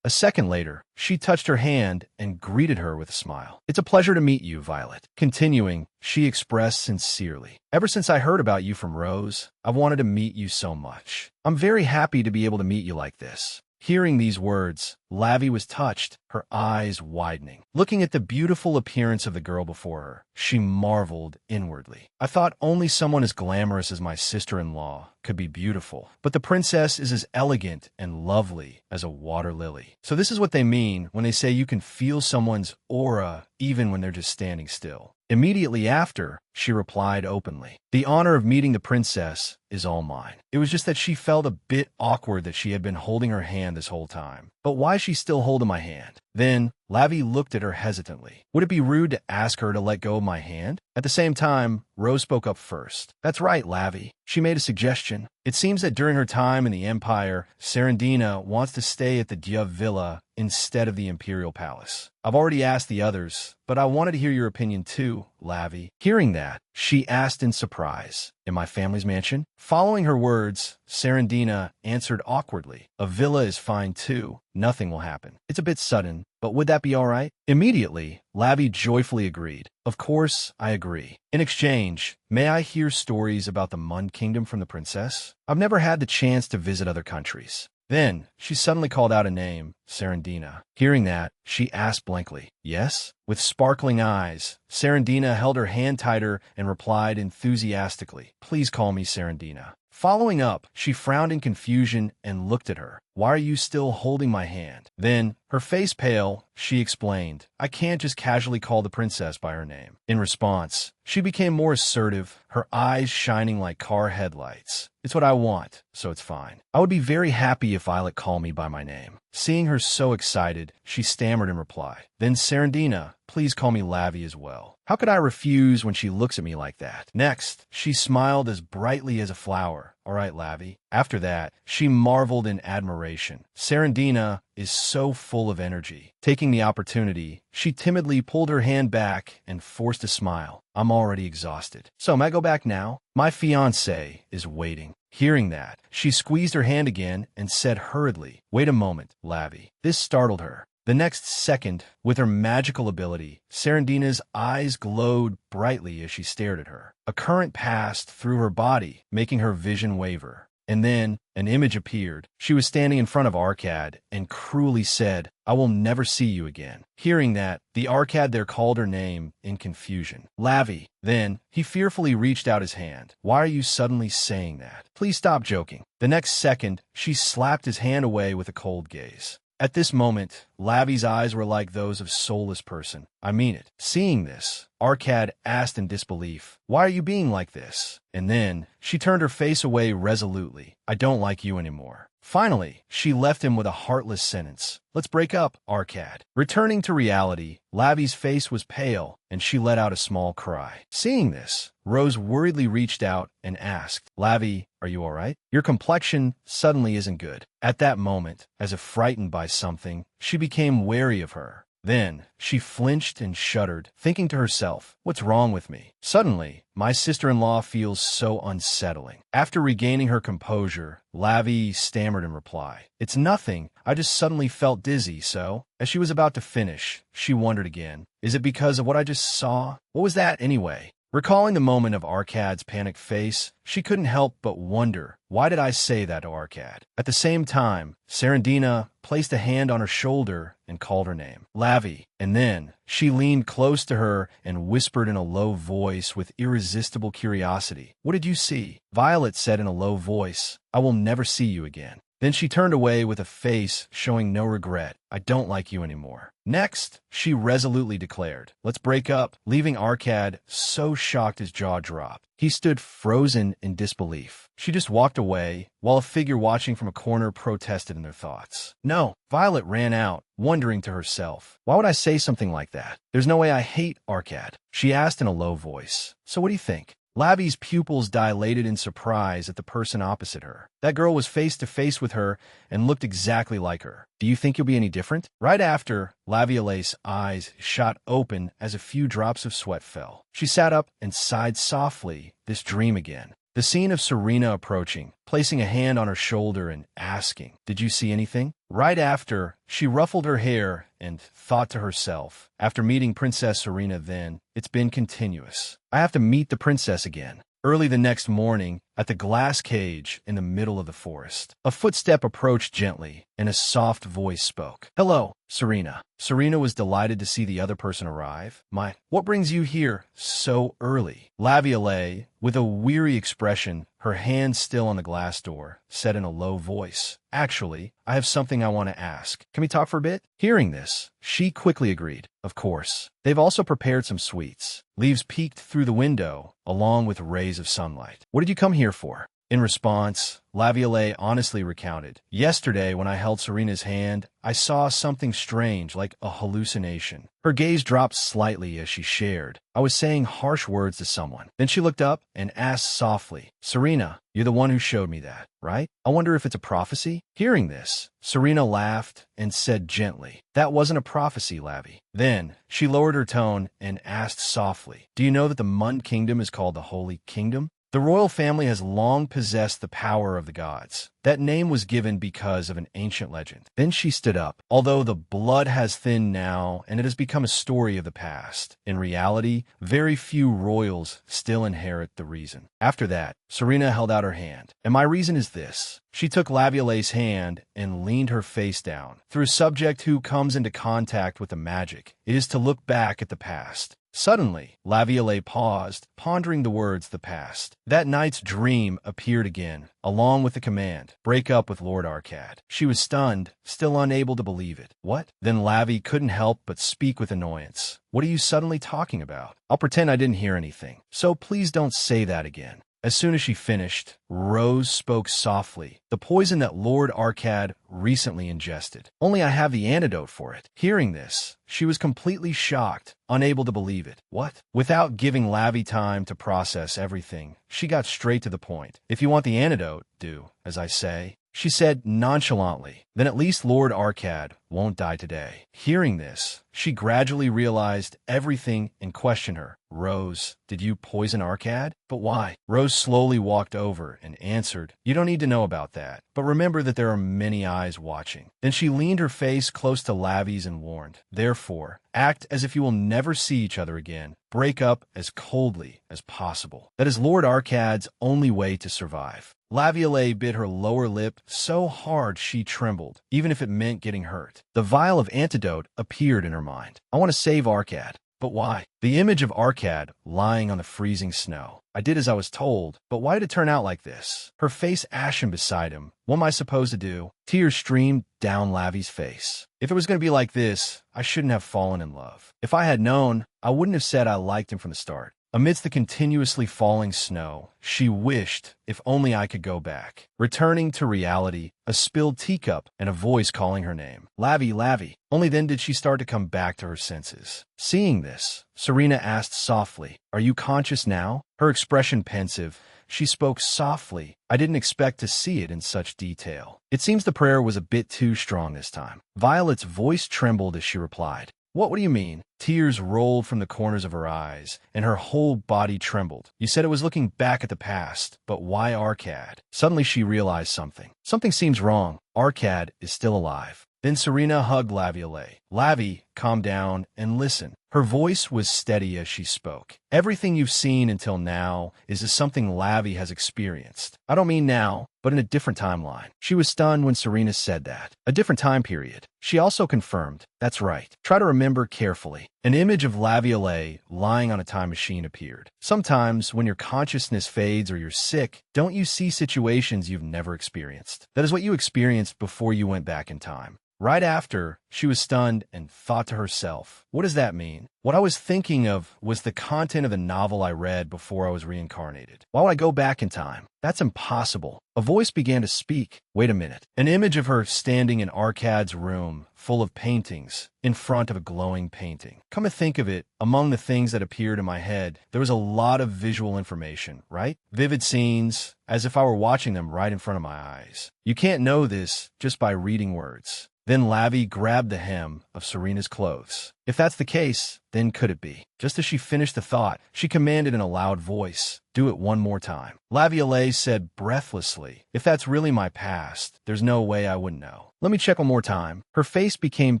A second later, she touched her hand and greeted her with a smile. It's a pleasure to meet you, Violet. Continuing, she expressed sincerely, ever since I heard about you from Rose, I've wanted to meet you so much. I'm very happy to be able to meet you like this. Hearing these words, Lavi was touched, her eyes widening. Looking at the beautiful appearance of the girl before her, she marveled inwardly. I thought only someone as glamorous as my sister-in-law could be beautiful, but the princess is as elegant and lovely as a water lily. So this is what they mean when they say you can feel someone's aura even when they're just standing still. Immediately after, she replied openly, the honor of meeting the princess is all mine. It was just that she felt a bit awkward that she had been holding her hand this whole time. But why is she still holding my hand? Then, Lavi looked at her hesitantly. Would it be rude to ask her to let go of my hand? At the same time, Rose spoke up first. That's right, Lavi. She made a suggestion. It seems that during her time in the Empire, Serendina wants to stay at the Diev Villa instead of the Imperial Palace. I've already asked the others, but I wanted to hear your opinion too, Lavi. Hearing that, she asked in surprise, in my family's mansion? Following her words, Serendina answered awkwardly, a villa is fine too. Nothing will happen. It's a bit sudden, but would that be all right? Immediately, Lavi joyfully agreed. Of course, I agree. In exchange, may I hear stories about the Mun Kingdom from the princess? I've never had the chance to visit other countries. Then, she suddenly called out a name, Serendina. Hearing that, she asked blankly, yes? With sparkling eyes, Serendina held her hand tighter and replied enthusiastically, please call me Serendina. Following up, she frowned in confusion and looked at her. Why are you still holding my hand? Then, her face pale, she explained, I can't just casually call the princess by her name. In response, she became more assertive, her eyes shining like car headlights. It's what I want, so it's fine. I would be very happy if Violet called me by my name. Seeing her so excited, she stammered in reply. Then Serendina, please call me Lavi as well. How could I refuse when she looks at me like that? Next, she smiled as brightly as a flower. All right, Lavi. After that, she marveled in admiration. Serendina is so full of energy. Taking the opportunity, she timidly pulled her hand back and forced a smile. I'm already exhausted. So may I go back now? My fiancé is waiting. Hearing that, she squeezed her hand again and said hurriedly, wait a moment, Lavi. This startled her. The next second, with her magical ability, Serendina's eyes glowed brightly as she stared at her. A current passed through her body, making her vision waver. And then an image appeared. She was standing in front of Arcad and cruelly said, "I will never see you again." Hearing that, the Arcad there called her name in confusion. Lavi. Then, he fearfully reached out his hand. "Why are you suddenly saying that? Please stop joking." The next second, she slapped his hand away with a cold gaze. At this moment, Lavi's eyes were like those of a soulless person. "I mean it." Seeing this, Arcad asked in disbelief, "Why are you being like this?" And then, she turned her face away resolutely. "I don't like you anymore." Finally, she left him with a heartless sentence. "Let's break up, Arcad." Returning to reality, Lavi's face was pale, and she let out a small cry. Seeing this, Rose worriedly reached out and asked, "Lavi, are you all right? Your complexion suddenly isn't good." At that moment, as if frightened by something, she became wary of her. Then, she flinched and shuddered, thinking to herself, "What's wrong with me? Suddenly, my sister-in-law feels so unsettling." After regaining her composure, Lavi stammered in reply, "It's nothing. I just suddenly felt dizzy, so..." As she was about to finish, she wondered again, "Is it because of what I just saw? What was that anyway?" Recalling the moment of Arcad's panicked face, she couldn't help but wonder, why did I say that to Arcad? At the same time, Serendina placed a hand on her shoulder and called her name, Lavi, and then she leaned close to her and whispered in a low voice with irresistible curiosity, "What did you see?" Violet said in a low voice, "I will never see you again." Then she turned away with a face showing no regret. "I don't like you anymore." Next, she resolutely declared, "Let's break up," leaving Arcad so shocked his jaw dropped. He stood frozen in disbelief. She just walked away, while a figure watching from a corner protested in their thoughts. "No." Violet ran out, wondering to herself, "Why would I say something like that? There's no way I hate Arcad." She asked in a low voice, "So what do you think?" Lavi's pupils dilated in surprise at the person opposite her. That girl was face to face with her and looked exactly like her. "Do you think you'll be any different?" Right after, Laviole's eyes shot open as a few drops of sweat fell. She sat up and sighed softly, this dream again. The scene of Serena approaching, placing a hand on her shoulder and asking, "Did you see anything?" Right after, she ruffled her hair and thought to herself, after meeting Princess Serena then, "It's been continuous. I have to meet the princess again." Early the next morning, at the glass cage in the middle of the forest, a footstep approached gently, and a soft voice spoke. "Hello, Serena." Serena was delighted to see the other person arrive. What brings you here so early?" Laviole, with a weary expression, her hand still on the glass door, said in a low voice, "Actually, I have something I want to ask. Can we talk for a bit?" Hearing this, she quickly agreed. "Of course." They've also prepared some sweets. Leaves peeked through the window, along with rays of sunlight. "What did you come here for?" In response, Laviole honestly recounted, "Yesterday, when I held Serena's hand, I saw something strange, like a hallucination." Her gaze dropped slightly as she shared, "I was saying harsh words to someone." Then she looked up and asked softly, "Serena, you're the one who showed me that, right? I wonder if it's a prophecy?" Hearing this, Serena laughed and said gently, "That wasn't a prophecy, Lavi." Then, she lowered her tone and asked softly, "Do you know that the Mund Kingdom is called the Holy Kingdom? The royal family has long possessed the power of the gods. That name was given because of an ancient legend." Then she stood up. "Although the blood has thinned now and it has become a story of the past, in reality, very few royals still inherit the reason." After that, Serena held out her hand. "And my reason is this." She took Laviole's hand and leaned her face down. "Through a subject who comes into contact with the magic, it is to look back at the past." Suddenly, Laviole paused, pondering the words "the past." That night's dream appeared again, along with the command, "Break up with Lord Arcad." She was stunned, still unable to believe it. "What?" Then Lavi couldn't help but speak with annoyance. "What are you suddenly talking about? I'll pretend I didn't hear anything. So please don't say that again." As soon as she finished, Rose spoke softly, "The poison that Lord Arcad recently ingested. Only I have the antidote for it." Hearing this, she was completely shocked, unable to believe it. "What?" Without giving Lavi time to process everything, she got straight to the point. "If you want the antidote, do as I say," she said nonchalantly. "Then at least Lord Arcad won't die today." Hearing this, she gradually realized everything and questioned her. "Rose, did you poison Arcad? But why?" Rose slowly walked over and answered, "You don't need to know about that, but remember that there are many eyes watching." Then she leaned her face close to Lavi's and warned, "Therefore, act as if you will never see each other again. Break up as coldly as possible. That is Lord Arcad's only way to survive." Laviolette bit her lower lip so hard she trembled, even if it meant getting hurt. The vial of antidote appeared in her mind. I want to save Arcad. But why? The image of Arcad lying on the freezing snow. I did as I was told, but why did it turn out like this? Her face ashen beside him. What am I supposed to do? Tears streamed down Lavi's face. If it was going to be like this, I shouldn't have fallen in love. If I had known, I wouldn't have said I liked him from the start. Amidst the continuously falling snow, she wished, if only I could go back. Returning to reality, a spilled teacup and a voice calling her name. Lavi, Lavi. Only then did she start to come back to her senses. Seeing this, Serena asked softly, "Are you conscious now?" Her expression pensive, she spoke softly. I didn't expect to see it in such detail. It seems the prayer was a bit too strong this time. Violet's voice trembled as she replied, What do you mean?" Tears rolled from the corners of her eyes, and her whole body trembled. "You said it was looking back at the past, but why Arcad?" Suddenly she realized something. Something seems wrong. Arcad is still alive. Then Serena hugged Laviolette. "Lavi, calm down and listen." Her voice was steady as she spoke. "Everything you've seen until now is something Lavi has experienced. I don't mean now, but in a different timeline." She was stunned when Serena said that. A different time period. She also confirmed, "That's right. Try to remember carefully." An image of Laviolette lying on a time machine appeared. Sometimes, when your consciousness fades or you're sick, don't you see situations you've never experienced? That is what you experienced before you went back in time. Right after, she was stunned and thought to herself, "What does that mean?" What I was thinking of was the content of the novel I read before I was reincarnated. Why would I go back in time? That's impossible. A voice began to speak. Wait a minute. An image of her standing in Arcad's room, full of paintings, in front of a glowing painting. Come to think of it, among the things that appeared in my head, there was a lot of visual information, right? Vivid scenes, as if I were watching them right in front of my eyes. You can't know this just by reading words. Then Lavi grabbed the hem of Serena's clothes. If that's the case, then could it be? Just as she finished the thought, she commanded in a loud voice, "Do it one more time." Laviolette said breathlessly, "If that's really my past, there's no way I wouldn't know. Let me check one more time." Her face became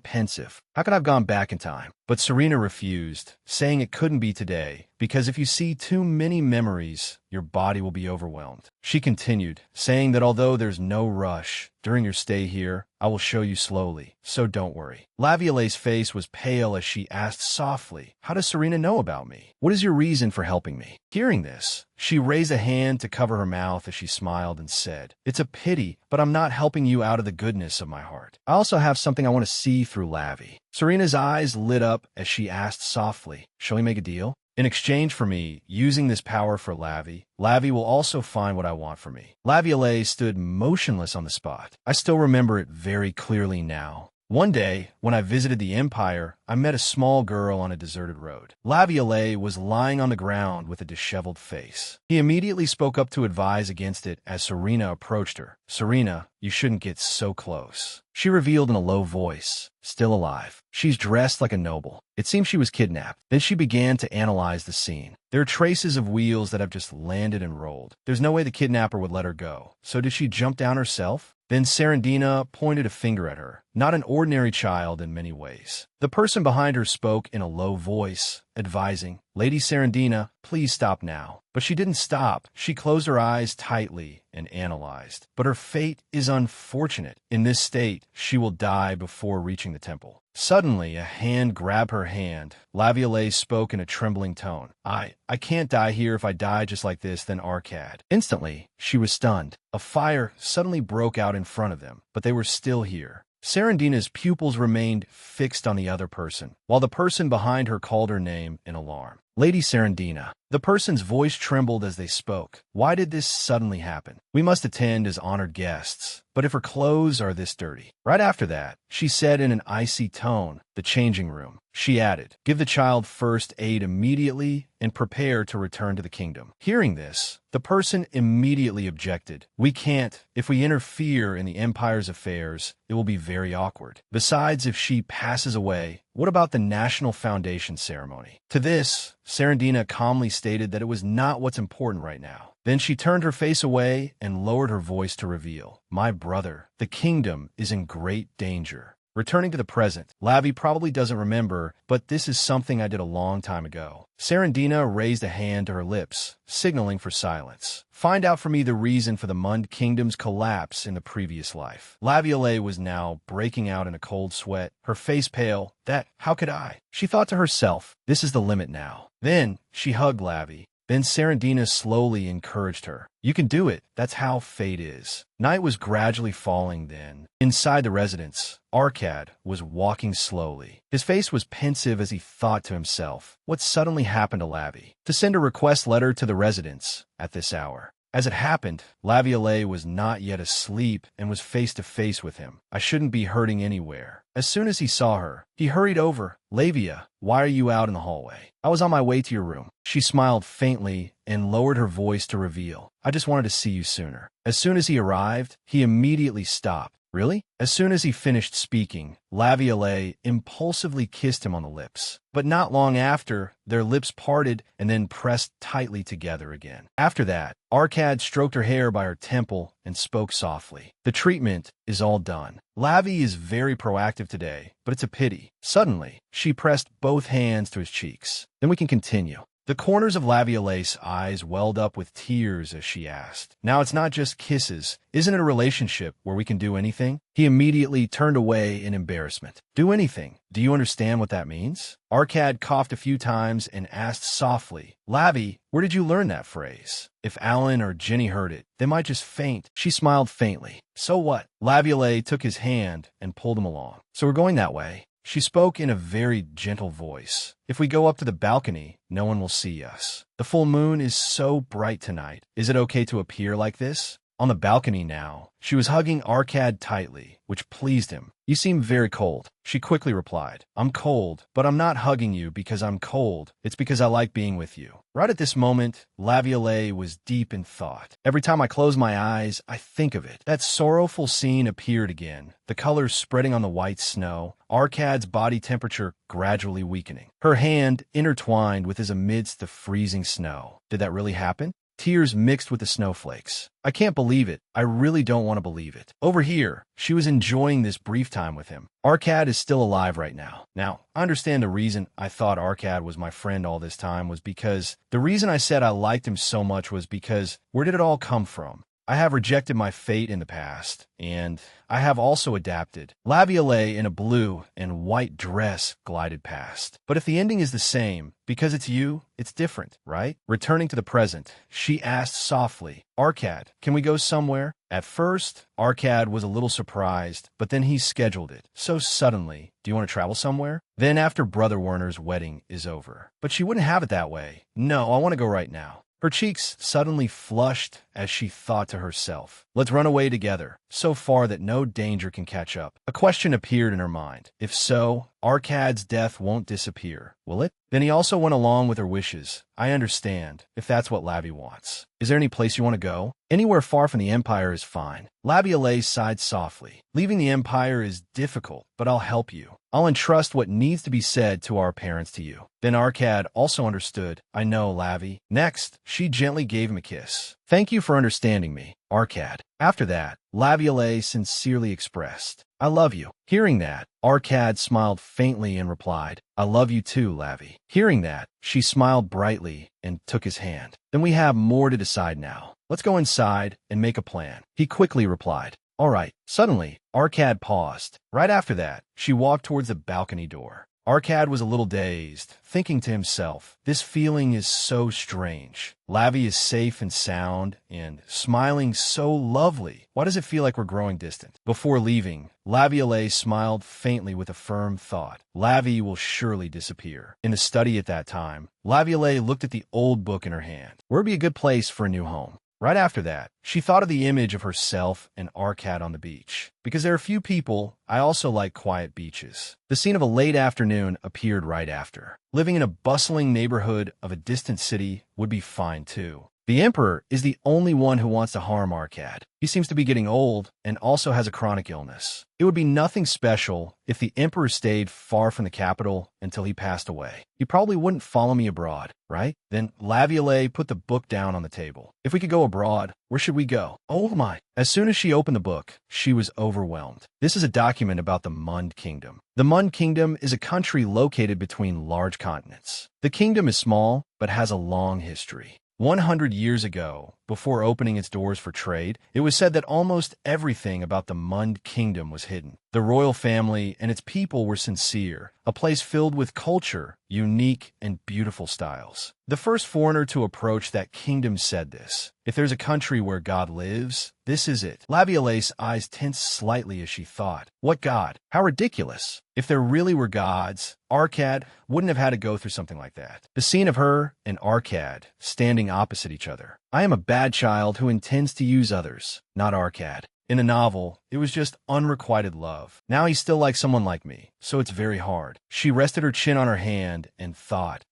pensive. How could I have gone back in time? But Serena refused, saying it couldn't be today, because if you see too many memories, your body will be overwhelmed. She continued, saying that although there's no rush, during your stay here, I will show you slowly, so don't worry. Laviolette's face was pale as she asked softly, "How does Serena know about me? What is your reason for helping me?" Hearing this, she raised a hand to cover her mouth as she smiled and said, "It's a pity, but I'm not helping you out of the goodness of my heart. I also have something I want to see through Lavi." Serena's eyes lit up as she asked softly, "Shall we make a deal? In exchange for me using this power for Lavi, Lavi will also find what I want for me." Laviolette stood motionless on the spot. I still remember it very clearly now. One day, when I visited the Empire, I met a small girl on a deserted road. Laviolette was lying on the ground with a disheveled face. He immediately spoke up to advise against it as Serena approached her. "Serena, you shouldn't get so close." She revealed in a low voice, "Still alive. She's dressed like a noble. It seems she was kidnapped." Then she began to analyze the scene. There are traces of wheels that have just landed and rolled. There's no way the kidnapper would let her go. So did she jump down herself? Then Serendina pointed a finger at her. Not an ordinary child in many ways. The person behind her spoke in a low voice, advising, "Lady Serendina, please stop now." But she didn't stop. She closed her eyes tightly and analyzed. But her fate is unfortunate. In this state, she will die before reaching the temple. Suddenly, a hand grabbed her hand. Laviolette spoke in a trembling tone. I can't die here. If I die just like this, then Arcad." Instantly, she was stunned. A fire suddenly broke out in front of them, but they were still here. Serendina's pupils remained fixed on the other person, while the person behind her called her name in alarm. "Lady Serendina." The person's voice trembled as they spoke. Why did this suddenly happen? We must attend as honored guests. But if her clothes are this dirty. Right after that, she said in an icy tone, "The changing room." She added, "Give the child first aid immediately and prepare to return to the kingdom." Hearing this, the person immediately objected. "We can't. If we interfere in the Empire's affairs, it will be very awkward. Besides, if she passes away, what about the National Foundation ceremony?" To this, Serendina calmly stated that it was not what's important right now. Then she turned her face away and lowered her voice to reveal, "My brother, the kingdom is in great danger." Returning to the present, Lavi probably doesn't remember, but this is something I did a long time ago. Serendina raised a hand to her lips, signaling for silence. Find out for me the reason for the Mund Kingdom's collapse in the previous life. Laviole was now breaking out in a cold sweat, her face pale. How could I? She thought to herself, this is the limit now. Then she hugged Lavi. Then Serendina slowly encouraged her. You can do it. That's how fate is. Night was gradually falling then. Inside the residence, Arcad was walking slowly. His face was pensive as he thought to himself, what suddenly happened to Lavi? To send a request letter to the residents at this hour. As it happened, Laviole was not yet asleep and was face to face with him. I shouldn't be hurting anywhere. As soon as he saw her, he hurried over. Lavia, why are you out in the hallway? I was on my way to your room. She smiled faintly and lowered her voice to reveal. I just wanted to see you sooner. As soon as he arrived, he immediately stopped. Really? As soon as he finished speaking, Laviole impulsively kissed him on the lips. But not long after, their lips parted and then pressed tightly together again. After that, Arcad stroked her hair by her temple and spoke softly. The treatment is all done. Lavi is very proactive today, but it's a pity. Suddenly, she pressed both hands to his cheeks. Then we can continue. The corners of Laviole's eyes welled up with tears as she asked. Now it's not just kisses. Isn't it a relationship where we can do anything? He immediately turned away in embarrassment. Do anything. Do you understand what that means? Arcad coughed a few times and asked softly, Lavi, where did you learn that phrase? If Alan or Jenny heard it, they might just faint. She smiled faintly. So what? Laviole took his hand and pulled him along. So we're going that way. She spoke in a very gentle voice. If we go up to the balcony, no one will see us. The full moon is so bright tonight. Is it okay to appear like this? On the balcony now, she was hugging Arcad tightly, which pleased him. You seem very cold. She quickly replied, I'm cold, but I'm not hugging you because I'm cold. It's because I like being with you. Right at this moment, Laviole was deep in thought. Every time I close my eyes, I think of it. That sorrowful scene appeared again, the colors spreading on the white snow, Arcad's body temperature gradually weakening. Her hand intertwined with his amidst the freezing snow. Did that really happen? Tears mixed with the snowflakes. I can't believe it. I really don't want to believe it. Over here, she was enjoying this brief time with him. Arcad is still alive right now. Now, I understand the reason I thought Arcad was my friend all this time was because the reason I said I liked him so much was because where did it all come from? I have rejected my fate in the past, and I have also adapted. Laviole in a blue and white dress glided past. But if the ending is the same, because it's you, it's different, right? Returning to the present, she asked softly, Arcad, can we go somewhere? At first, Arcad was a little surprised, but then he scheduled it. So suddenly, do you want to travel somewhere? Then after Brother Werner's wedding is over. But she wouldn't have it that way. No, I want to go right now. Her cheeks suddenly flushed as she thought to herself, let's run away together, so far that no danger can catch up. A question appeared in her mind. If so, Arcad's death won't disappear, will it? Then he also went along with her wishes. I understand, if that's what Lavi wants. Is there any place you want to go? Anywhere far from the Empire is fine. Laviole sighed softly. Leaving the Empire is difficult, but I'll help you. I'll entrust what needs to be said to our parents to you. Then Arcad also understood. I know, Lavi. Next, she gently gave him a kiss. Thank you for understanding me, Arcad. After that, Laviole sincerely expressed, I love you. Hearing that, Arcad smiled faintly and replied, I love you too, Lavi. Hearing that, she smiled brightly and took his hand. Then we have more to decide now. Let's go inside and make a plan. He quickly replied, all right. Suddenly, Arcad paused. Right after that, she walked towards the balcony door. Arcad was a little dazed, thinking to himself, this feeling is so strange. Lavi is safe and sound and smiling so lovely. Why does it feel like we're growing distant? Before leaving, Laviole smiled faintly with a firm thought. Lavi will surely disappear. In the study at that time, Laviole looked at the old book in her hand. Where would be a good place for a new home? Right after that, she thought of the image of herself and Arcad on the beach. Because there are few people, I also like quiet beaches. The scene of a late afternoon appeared right after. Living in a bustling neighborhood of a distant city would be fine too. The Emperor is the only one who wants to harm Arcad. He seems to be getting old and also has a chronic illness. It would be nothing special if the Emperor stayed far from the capital until he passed away. He probably wouldn't follow me abroad, right? Then Laviolette put the book down on the table. If we could go abroad, where should we go? Oh my. As soon as she opened the book, she was overwhelmed. This is a document about the Mund Kingdom. The Mund Kingdom is a country located between large continents. The kingdom is small, but has a long history. 100 years ago, before opening its doors for trade, it was said that almost everything about the Mund Kingdom was hidden. The royal family and its people were sincere, a place filled with culture, unique and beautiful styles. The first foreigner to approach that kingdom said this: "If there's a country where God lives, this is it." Laviolette's eyes tensed slightly as she thought, what God? How ridiculous. If there really were gods, Arcad wouldn't have had to go through something like that. The scene of her and Arcad standing opposite each other. I am a bad child who intends to use others, not Arcad. In the novel, it was just unrequited love. Now he's still like someone like me, so it's very hard. She rested her chin on her hand and thought,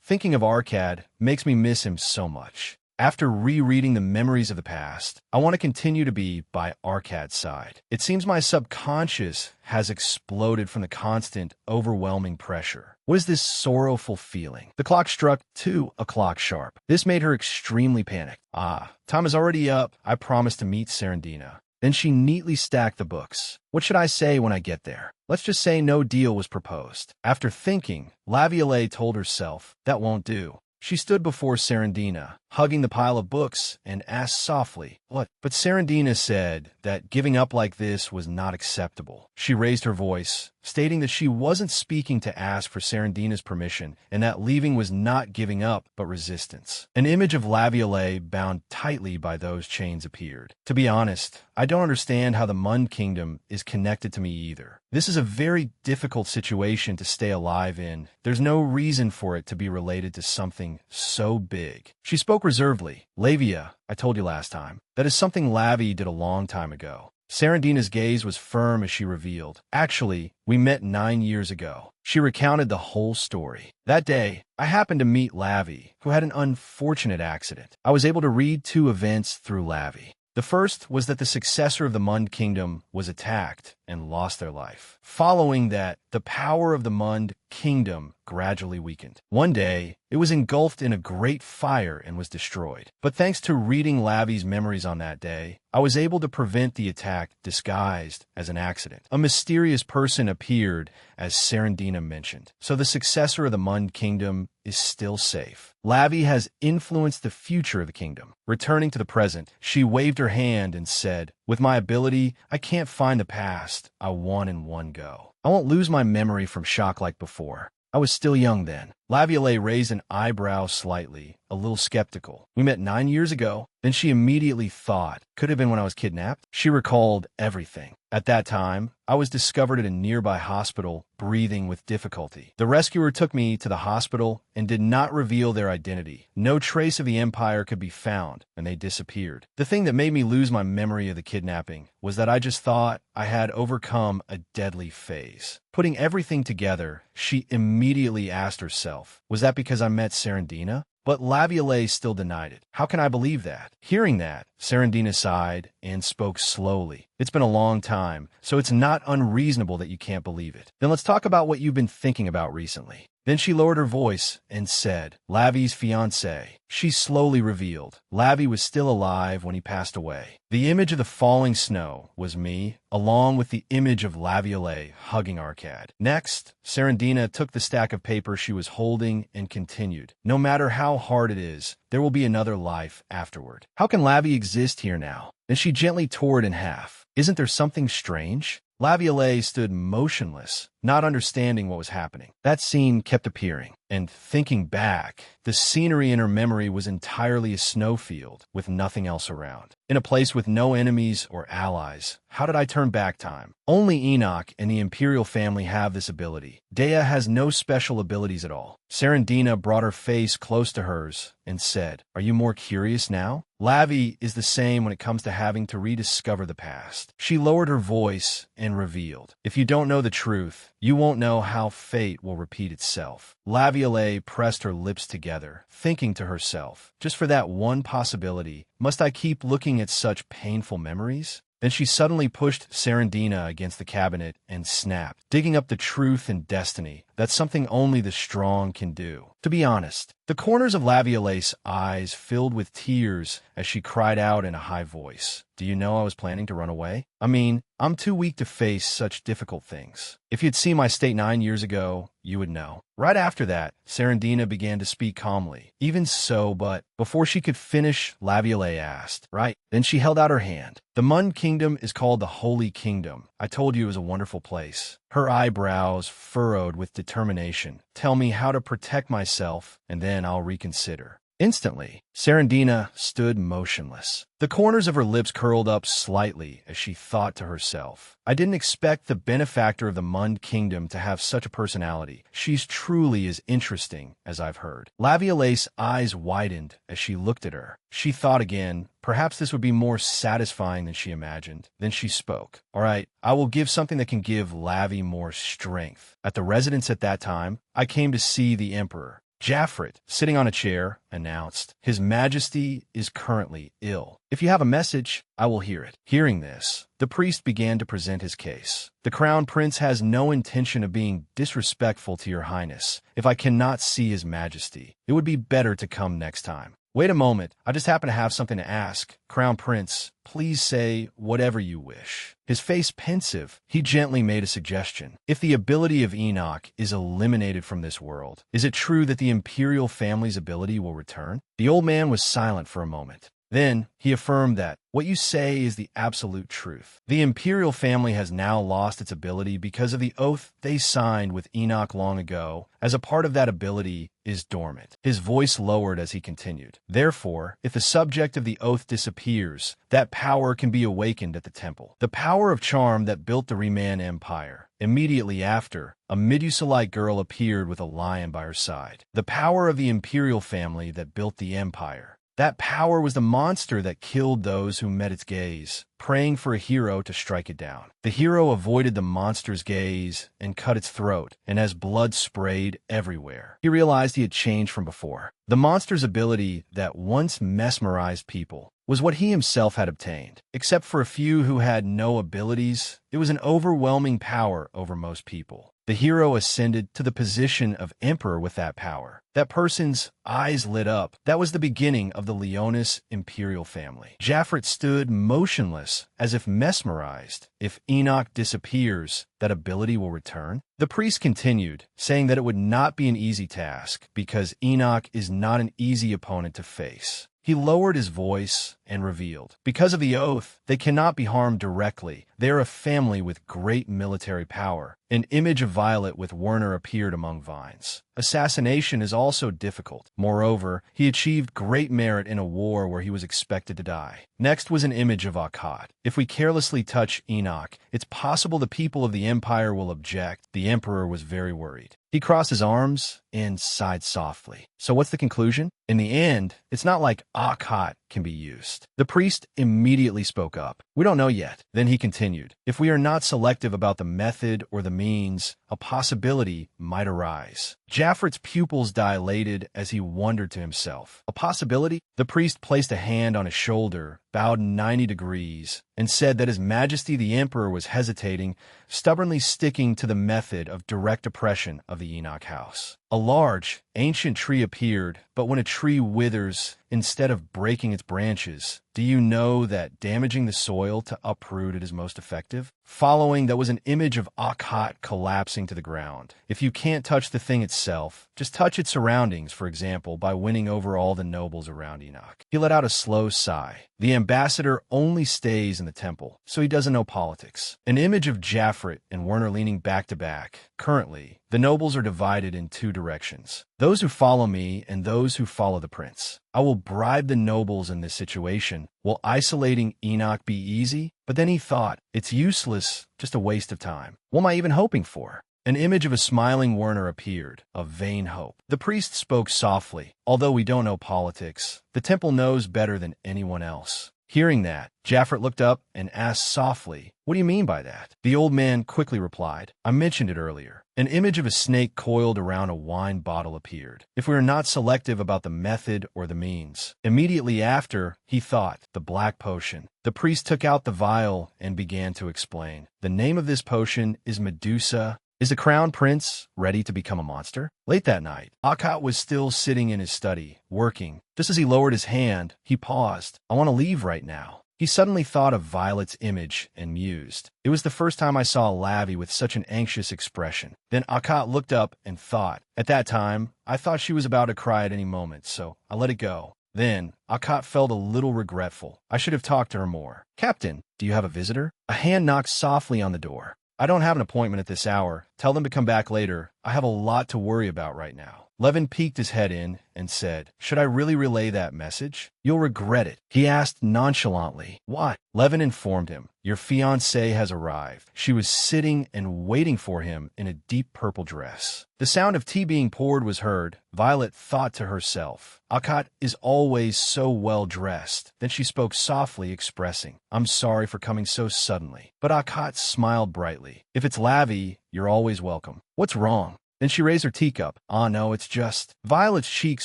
thinking of Arcad makes me miss him so much. After rereading the memories of the past, I want to continue to be by Arcad's side. It seems my subconscious has exploded from the constant, overwhelming pressure. What is this sorrowful feeling? The clock struck 2 o'clock sharp. This made her extremely panicked. Time is already up. I promised to meet Serendina. Then she neatly stacked the books. What should I say when I get there? Let's just say no deal was proposed. After thinking, Laviolette told herself, that won't do. She stood before Serendina, hugging the pile of books, and asked softly, "What?" But Serendina said that giving up like this was not acceptable. She raised her voice, stating that she wasn't speaking to ask for Serendina's permission, and that leaving was not giving up, but resistance. An image of Laviolette bound tightly by those chains appeared. To be honest, I don't understand how the Mund Kingdom is connected to me either. This is a very difficult situation to stay alive in. There's no reason for it to be related to something so big. She spoke reservedly. Lavia, I told you last time. That is something Lavi did a long time ago. Serendina's gaze was firm as she revealed. Actually, we met 9 years ago. She recounted the whole story. That day, I happened to meet Lavi, who had an unfortunate accident. I was able to read 2 events through Lavi. The first was that the successor of the Mund Kingdom was attacked and lost their life. Following that, the power of the Mund Kingdom gradually weakened. One day, it was engulfed in a great fire and was destroyed. But thanks to reading Lavi's memories on that day, I was able to prevent the attack disguised as an accident. A mysterious person appeared, as Serendina mentioned. So the successor of the Mund Kingdom is still safe. Lavi has influenced the future of the kingdom. Returning to the present, she waved her hand and said, "With my ability, I can't find the past. I won in one go. I won't lose my memory from shock like before. I was still young then." Laviolette raised an eyebrow slightly, a little skeptical. "We met 9 years ago." Then she immediately thought, could have been when I was kidnapped. She recalled everything. At that time, I was discovered at a nearby hospital, breathing with difficulty. The rescuer took me to the hospital and did not reveal their identity. No trace of the Empire could be found, and they disappeared. The thing that made me lose my memory of the kidnapping was that I just thought I had overcome a deadly phase. Putting everything together, she immediately asked herself, was that because I met Serendina? But Laviolette still denied it. How can I believe that? Hearing that, Serendina sighed and spoke slowly. "It's been a long time, so it's not unreasonable that you can't believe it. Then let's talk about what you've been thinking about recently." Then she lowered her voice and said, "Lavi's fiancé." She slowly revealed. Lavi was still alive when he passed away. The image of the falling snow was me, along with the image of Laviolette hugging Arcad. Next, Serendina took the stack of paper she was holding and continued, "No matter how hard it is, there will be another life afterward. How can Lavi exist here now?" Then she gently tore it in half. "Isn't there something strange?" Laviolette stood motionless, not understanding what was happening. That scene kept appearing, and thinking back, the scenery in her memory was entirely a snowfield with nothing else around. In a place with no enemies or allies, how did I turn back time? Only Enoch and the Imperial family have this ability. Dea has no special abilities at all. Serendina brought her face close to hers and said, "Are you more curious now?" Lavi is the same when it comes to having to rediscover the past. She lowered her voice and revealed, "If you don't know the truth, You won't know how fate will repeat itself. Laviolette pressed her lips together, thinking to herself, just for that one possibility, must I keep looking at such painful memories? Then she suddenly pushed Serendina against the cabinet and snapped, digging up the truth and destiny. That's something only the strong can do. To be honest, the corners of Laviolette's eyes filled with tears as she cried out in a high voice. Do you know I was planning to run away? I mean, I'm too weak to face such difficult things. If you'd seen my state 9 years ago, you would know. Right after that, Serendina began to speak calmly. Even so, but before she could finish, Laviolette asked, right? Then she held out her hand. The Mun Kingdom is called the Holy Kingdom. I told you it was a wonderful place. Her eyebrows furrowed with determination. Tell me how to protect myself, and then I'll reconsider. Instantly, Serendina stood motionless. The corners of her lips curled up slightly as she thought to herself, I didn't expect the benefactor of the Mun Kingdom to have such a personality. She's truly as interesting as I've heard. Laviolette's eyes widened as she looked at her. She thought again, perhaps this would be more satisfying than she imagined. Then she spoke. All right, I will give something that can give Lavi more strength. At the residence at that time, I came to see the Emperor. Jaffret, sitting on a chair, announced, His Majesty is currently ill. If you have a message, I will hear it. Hearing this, the priest began to present his case. The Crown Prince has no intention of being disrespectful to your highness. If I cannot see His Majesty, it would be better to come next time. Wait a moment, I just happen to have something to ask. Crown Prince, please say whatever you wish. His face pensive, he gently made a suggestion. If the ability of Enoch is eliminated from this world, is it true that the imperial family's ability will return? The old man was silent for a moment. Then he affirmed that what you say is the absolute truth. The imperial family has now lost its ability because of the oath they signed with Enoch long ago, as a part of that ability is dormant. His voice lowered as he continued. Therefore, if the subject of the oath disappears, that power can be awakened at the temple. The power of charm that built the Reman Empire. Immediately after, a Medusalite girl appeared with a lion by her side. The power of the imperial family that built the empire. That power was the monster that killed those who met its gaze, praying for a hero to strike it down. The hero avoided the monster's gaze and cut its throat, and as blood sprayed everywhere, he realized he had changed from before. The monster's ability that once mesmerized people was what he himself had obtained. Except for a few who had no abilities, it was an overwhelming power over most people. The hero ascended to the position of emperor with that power. That person's eyes lit up. That was the beginning of the Leonis imperial family. Jaffret stood motionless, as if mesmerized. If Enoch disappears, that ability will return? The priest continued, saying that it would not be an easy task, because Enoch is not an easy opponent to face. He lowered his voice and revealed, because of the oath, they cannot be harmed directly. They are a family with great military power. An image of Violet with Werner appeared among vines. Assassination is also difficult. Moreover, he achieved great merit in a war where he was expected to die. Next was an image of Akkad. If we carelessly touch Enoch, it's possible the people of the Empire will object. The Emperor was very worried. He crossed his arms and sighed softly. So what's the conclusion? In the end, it's not like Akkad can be used. The priest immediately spoke up. We don't know yet. Then he continued. If we are not selective about the method or the means, a possibility might arise. Jaffret's pupils dilated as he wondered to himself. A possibility? The priest placed a hand on his shoulder, bowed 90 degrees, and said that His Majesty the Emperor was hesitating, stubbornly sticking to the method of direct oppression of the Enoch house. A large, ancient tree appeared, but when a tree withers, instead of breaking its branches, do you know that damaging the soil to uproot it is most effective? Following that was an image of Akkad collapsing to the ground. If you can't touch the thing itself, just touch its surroundings, for example, by winning over all the nobles around Enoch. He let out a slow sigh. The ambassador only stays in the temple, so he doesn't know politics. An image of Jaffret and Werner leaning back to back. Currently, the nobles are divided in two directions. Those who follow me and those who follow the prince. I will bribe the nobles in this situation. Will isolating Enoch be easy? But then he thought, it's useless, just a waste of time. What am I even hoping for? An image of a smiling Werner appeared, a vain hope. The priest spoke softly. Although we don't know politics, the temple knows better than anyone else. Hearing that, Jaffret looked up and asked softly, "What do you mean by that?" The old man quickly replied, "I mentioned it earlier. An image of a snake coiled around a wine bottle appeared. If we are not selective about the method or the means." Immediately after, he thought, the black potion. The priest took out the vial and began to explain. The name of this potion is Medusa. Is the crown prince ready to become a monster? Late that night, Akkad was still sitting in his study, working. Just as he lowered his hand, he paused. "I want to leave right now." He suddenly thought of Violet's image and mused. It was the first time I saw Lavi with such an anxious expression. Then Akkad looked up and thought. At that time, I thought she was about to cry at any moment, so I let it go. Then, Akkad felt a little regretful. I should have talked to her more. "Captain, do you have a visitor?" A hand knocked softly on the door. "I don't have an appointment at this hour. Tell them to come back later. I have a lot to worry about right now." Levin peeked his head in and said, "Should I really relay that message? You'll regret it." He asked nonchalantly, "Why?" Levin informed him, "Your fiancée has arrived." She was sitting and waiting for him in a deep purple dress. The sound of tea being poured was heard. Violet thought to herself, "Akkad is always so well dressed." Then she spoke softly, expressing, "I'm sorry for coming so suddenly." But Akkad smiled brightly. "If it's Lavi, you're always welcome. What's wrong?" Then she raised her teacup. "Ah, no, it's just—" Violet's cheeks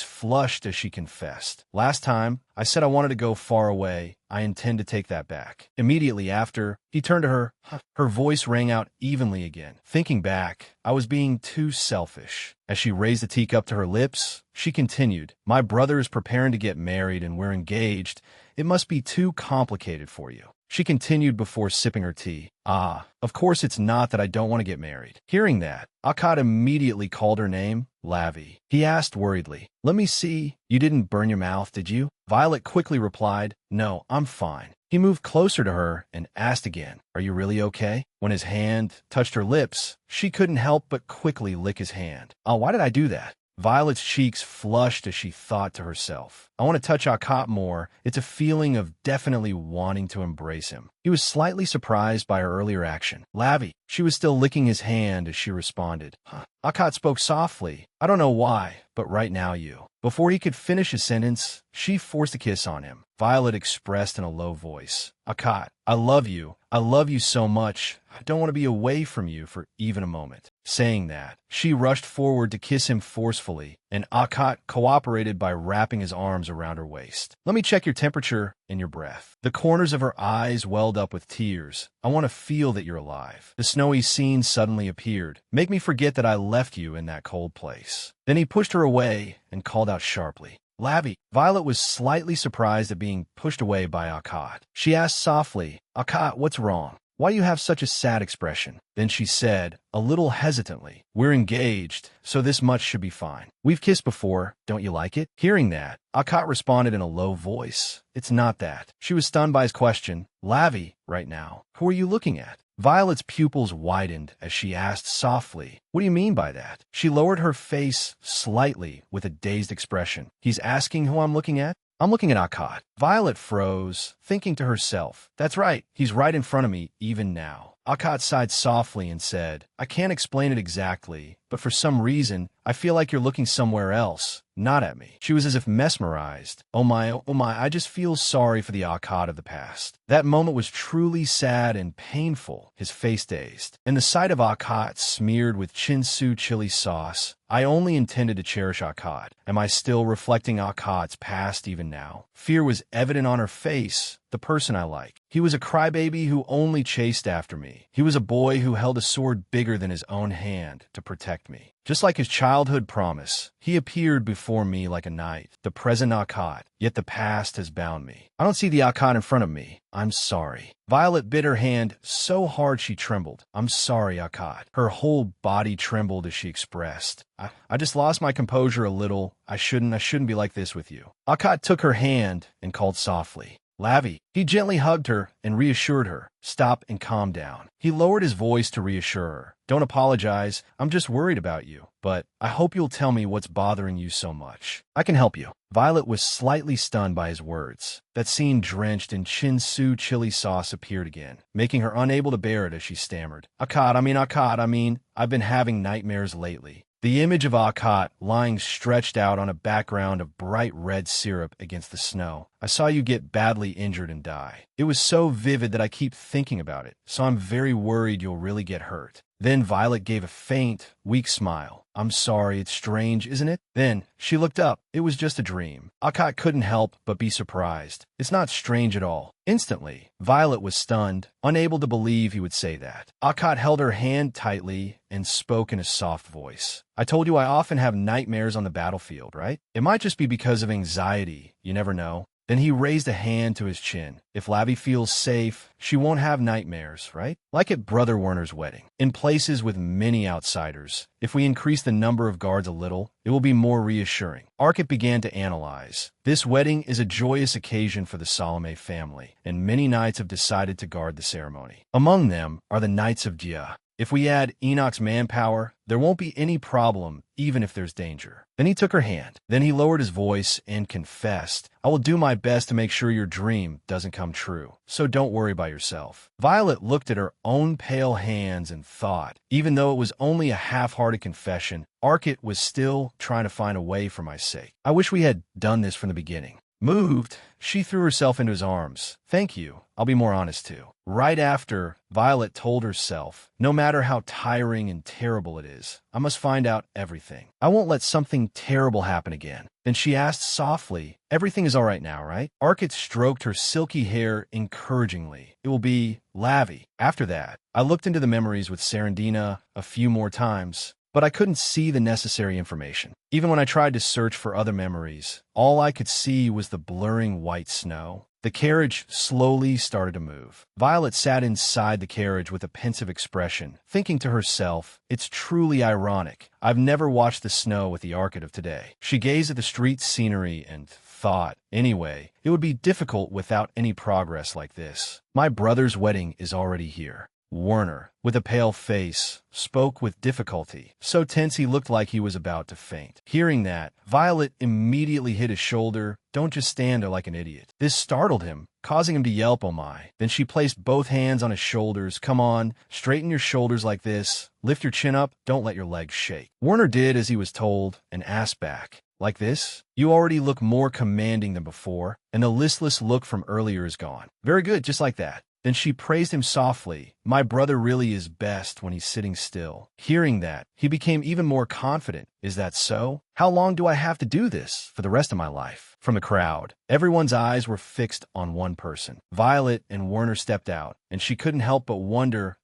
flushed as she confessed. "Last time, I said I wanted to go far away. I intend to take that back." Immediately after, he turned to her. Her voice rang out evenly again. "Thinking back, I was being too selfish." As she raised the teacup to her lips, she continued, "My brother is preparing to get married and we're engaged. It must be too complicated for you." She continued before sipping her tea. "Ah, of course it's not that I don't want to get married." Hearing that, Akkad immediately called her name, Lavi. He asked worriedly, "Let me see. You didn't burn your mouth, did you?" Violet quickly replied, "No, I'm fine." He moved closer to her and asked again, "Are you really okay?" When his hand touched her lips, she couldn't help but quickly lick his hand. "Oh, why did I do that?" Violet's cheeks flushed as she thought to herself, "I want to touch Akkad more." It's a feeling of definitely wanting to embrace him. He was slightly surprised by her earlier action. "Lavi." She was still licking his hand as she responded. Akkad spoke softly. "I don't know why, but right now you." Before he could finish his sentence, she forced a kiss on him. Violet expressed in a low voice, "Akkad, I love you. I love you so much. I don't want to be away from you for even a moment." Saying that, she rushed forward to kiss him forcefully, and Akkad cooperated by wrapping his arms around her waist. "Let me check your temperature and your breath." The corners of her eyes welled up with tears. "I want to feel that you're alive." The snowy scene suddenly appeared. "Make me forget that I left you in that cold place." Then he pushed her away and called out sharply, "Lavi." Violet was slightly surprised at being pushed away by Akkad. She asked softly, "Akkad, what's wrong? Why do you have such a sad expression?" Then she said, a little hesitantly, "We're engaged, so this much should be fine. We've kissed before, don't you like it?" Hearing that, Akkad responded in a low voice, "It's not that." She was stunned by his question. "Lavi, right now, who are you looking at?" Violet's pupils widened as she asked softly, "What do you mean by that?" She lowered her face slightly with a dazed expression. "He's asking who I'm looking at?" "I'm looking at Akkad." Violet froze, thinking to herself, "That's right, he's right in front of me even now." Akkad sighed softly and said, "I can't explain it exactly, but for some reason, I feel like you're looking somewhere else, not at me." She was as if mesmerized. Oh my, I just feel sorry for the Akkad of the past. That moment was truly sad and painful, his face dazed. And the sight of Akkad smeared with chinsu chili sauce. I only intended to cherish Akkad. Am I still reflecting Akkad's past even now? Fear was evident on her face. The person I like. He was a crybaby who only chased after me. He was a boy who held a sword bigger than his own hand to protect me. Just like his childhood promise, he appeared before me like a knight, the present Akkad, yet the past has bound me. I don't see the Akkad in front of me. I'm sorry. Violet bit her hand so hard she trembled. "I'm sorry, Akkad." Her whole body trembled as she expressed, I just lost my composure a little. I shouldn't be like this with you." Akkad took her hand and called softly, "Lavi." He gently hugged her and reassured her, "Stop and calm down." He lowered his voice to reassure her, "Don't apologize. I'm just worried about you. But I hope you'll tell me what's bothering you so much. I can help you." Violet was slightly stunned by his words. That scene drenched in chinsu chili sauce appeared again, making her unable to bear it as she stammered, Akkad, I've been having nightmares lately. the image of Akot lying stretched out on a background of bright red syrup against the snow. I saw you get badly injured and die. It was so vivid that I keep thinking about it, so I'm very worried you'll really get hurt. Then Violet gave a faint, weak smile. I'm sorry, it's strange, isn't it? Then she looked up. It was just a dream. Akot couldn't help but be surprised. It's not strange at all. Instantly, Violet was stunned, unable to believe he would say that. Akot held her hand tightly and spoke in a soft voice. I told you I often have nightmares on the battlefield, right? It might just be because of anxiety. You never know. Then he raised a hand to his chin. If Lavi feels safe, she won't have nightmares, right? Like at Brother Werner's wedding. In places with many outsiders, if we increase the number of guards a little, it will be more reassuring. Arkit began to analyze. This wedding is a joyous occasion for the Salome family, and many knights have decided to guard the ceremony. Among them are the Knights of Dia. If we add Enoch's manpower, there won't be any problem, even if there's danger. Then he took her hand. Then he lowered his voice and confessed, I will do my best to make sure your dream doesn't come true, so don't worry about yourself. Violet looked at her own pale hands and thought, even though it was only a half-hearted confession, Arkit was still trying to find a way for my sake. I wish we had done this from the beginning. Moved, she threw herself into his arms. Thank you. I'll be more honest too. Right after, Violet told herself, no matter how tiring and terrible it is, I must find out everything. I won't let something terrible happen again. Then she asked softly, everything is all right now, right? Arkit stroked her silky hair encouragingly. It will be Lavi. After that, I looked into the memories with Serendina a few more times, but I couldn't see the necessary information. Even when I tried to search for other memories, all I could see was the blurring white snow. The carriage slowly started to move. Violet sat inside the carriage with a pensive expression, thinking to herself, it's truly ironic. I've never watched the snow with the Arkit of today. She gazed at the street scenery and thought, anyway, it would be difficult without any progress like this. My brother's wedding is already here. Werner, with a pale face, spoke with difficulty, so tense he looked like he was about to faint. Hearing that, Violet immediately hit his shoulder. Don't just stand there like an idiot. This startled him, causing him to yelp, oh my. Then she placed both hands on his shoulders. Come on, straighten your shoulders like this. Lift your chin up, don't let your legs shake. Werner did as he was told and asked back, like this? You already look more commanding than before, and the listless look from earlier is gone. Very good, just like that. Then she praised him softly. My brother really is best when he's sitting still. Hearing that, he became even more confident. Is that so? How long do I have to do this? For the rest of my life? From the crowd, everyone's eyes were fixed on one person. Violet and Werner stepped out, and she couldn't help but wonder,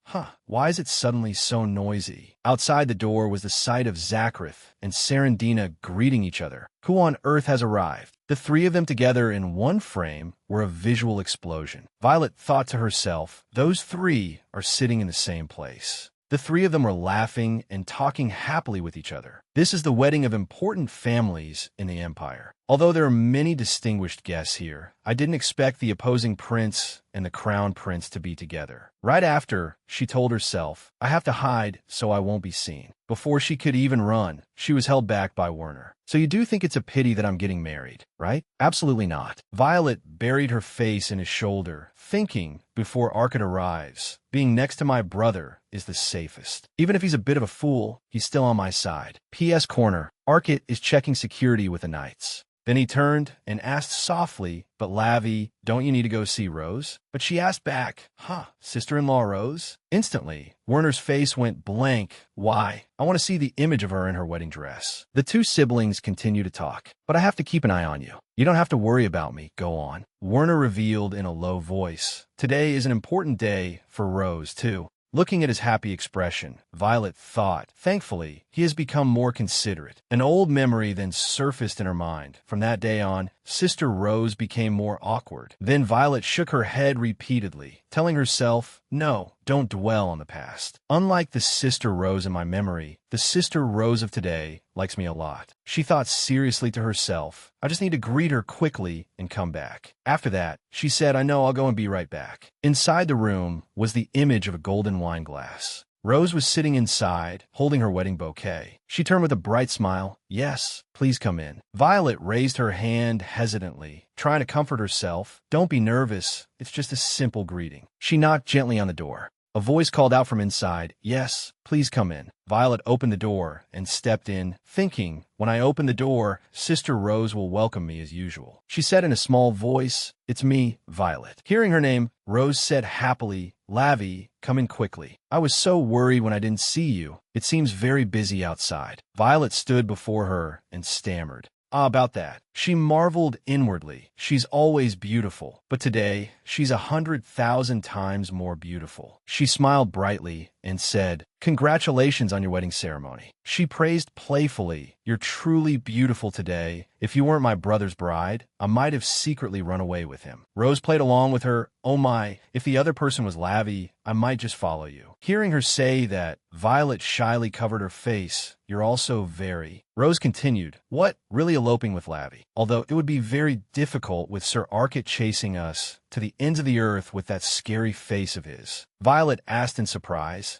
why is it suddenly so noisy? Outside the door was the sight of Zakrith and Serendina greeting each other. Who on earth has arrived? The three of them together in one frame were a visual explosion. Violet thought to herself, those three are sitting in the same place. The three of them were laughing and talking happily with each other. This is the wedding of important families in the Empire. Although there are many distinguished guests here, I didn't expect the opposing prince and the crown prince to be together. Right after, she told herself, I have to hide so I won't be seen. Before she could even run, she was held back by Werner. So you do think it's a pity that I'm getting married, right? Absolutely not. Violet buried her face in his shoulder, thinking, before Arkit arrives, being next to my brother is the safest. Even if he's a bit of a fool, he's still on my side. P.S. Corner, Arkit is checking security with the knights. Then he turned and asked softly, but Lavi, don't you need to go see Rose? But she asked back, sister-in-law Rose? Instantly, Werner's face went blank. Why? I want to see the image of her in her wedding dress. The two siblings continue to talk, but I have to keep an eye on you. You don't have to worry about me. Go on. Werner revealed in a low voice. Today is an important day for Rose, too. Looking at his happy expression, Violet thought, thankfully, he has become more considerate. An old memory then surfaced in her mind. From that day on, Sister Rose became more awkward. Then Violet shook her head repeatedly, telling herself, no, don't dwell on the past. Unlike the Sister Rose in my memory, the Sister Rose of today likes me a lot. She thought seriously to herself, I just need to greet her quickly and come back. After that, she said, I know, I'll go and be right back. Inside the room was the image of a golden wine glass. Rose was sitting inside, holding her wedding bouquet. She turned with a bright smile. Yes, please come in. Violet raised her hand hesitantly, trying to comfort herself. Don't be nervous. It's just a simple greeting. She knocked gently on the door. A voice called out from inside, "Yes, please come in." Violet opened the door and stepped in, thinking, when I open the door, Sister Rose will welcome me as usual. She said in a small voice, "It's me, Violet." Hearing her name, Rose said happily, "Lavi, come in quickly. I was so worried when I didn't see you. It seems very busy outside." Violet stood before her and stammered. About that. She marveled inwardly. She's always beautiful, but today she's 100,000 times more beautiful. She smiled brightly and said, "Congratulations on your wedding ceremony." She praised playfully, "You're truly beautiful today. If you weren't my brother's bride, I might have secretly run away with him." Rose played along with her, "Oh my, if the other person was Lavi, I might just follow you." Hearing her say that, Violet shyly covered her face. "You're also very..." Rose continued, "What? Really eloping with Lavi? Although it would be very difficult with Sir Arcot chasing us to the ends of the earth with that scary face of his." Violet asked in surprise,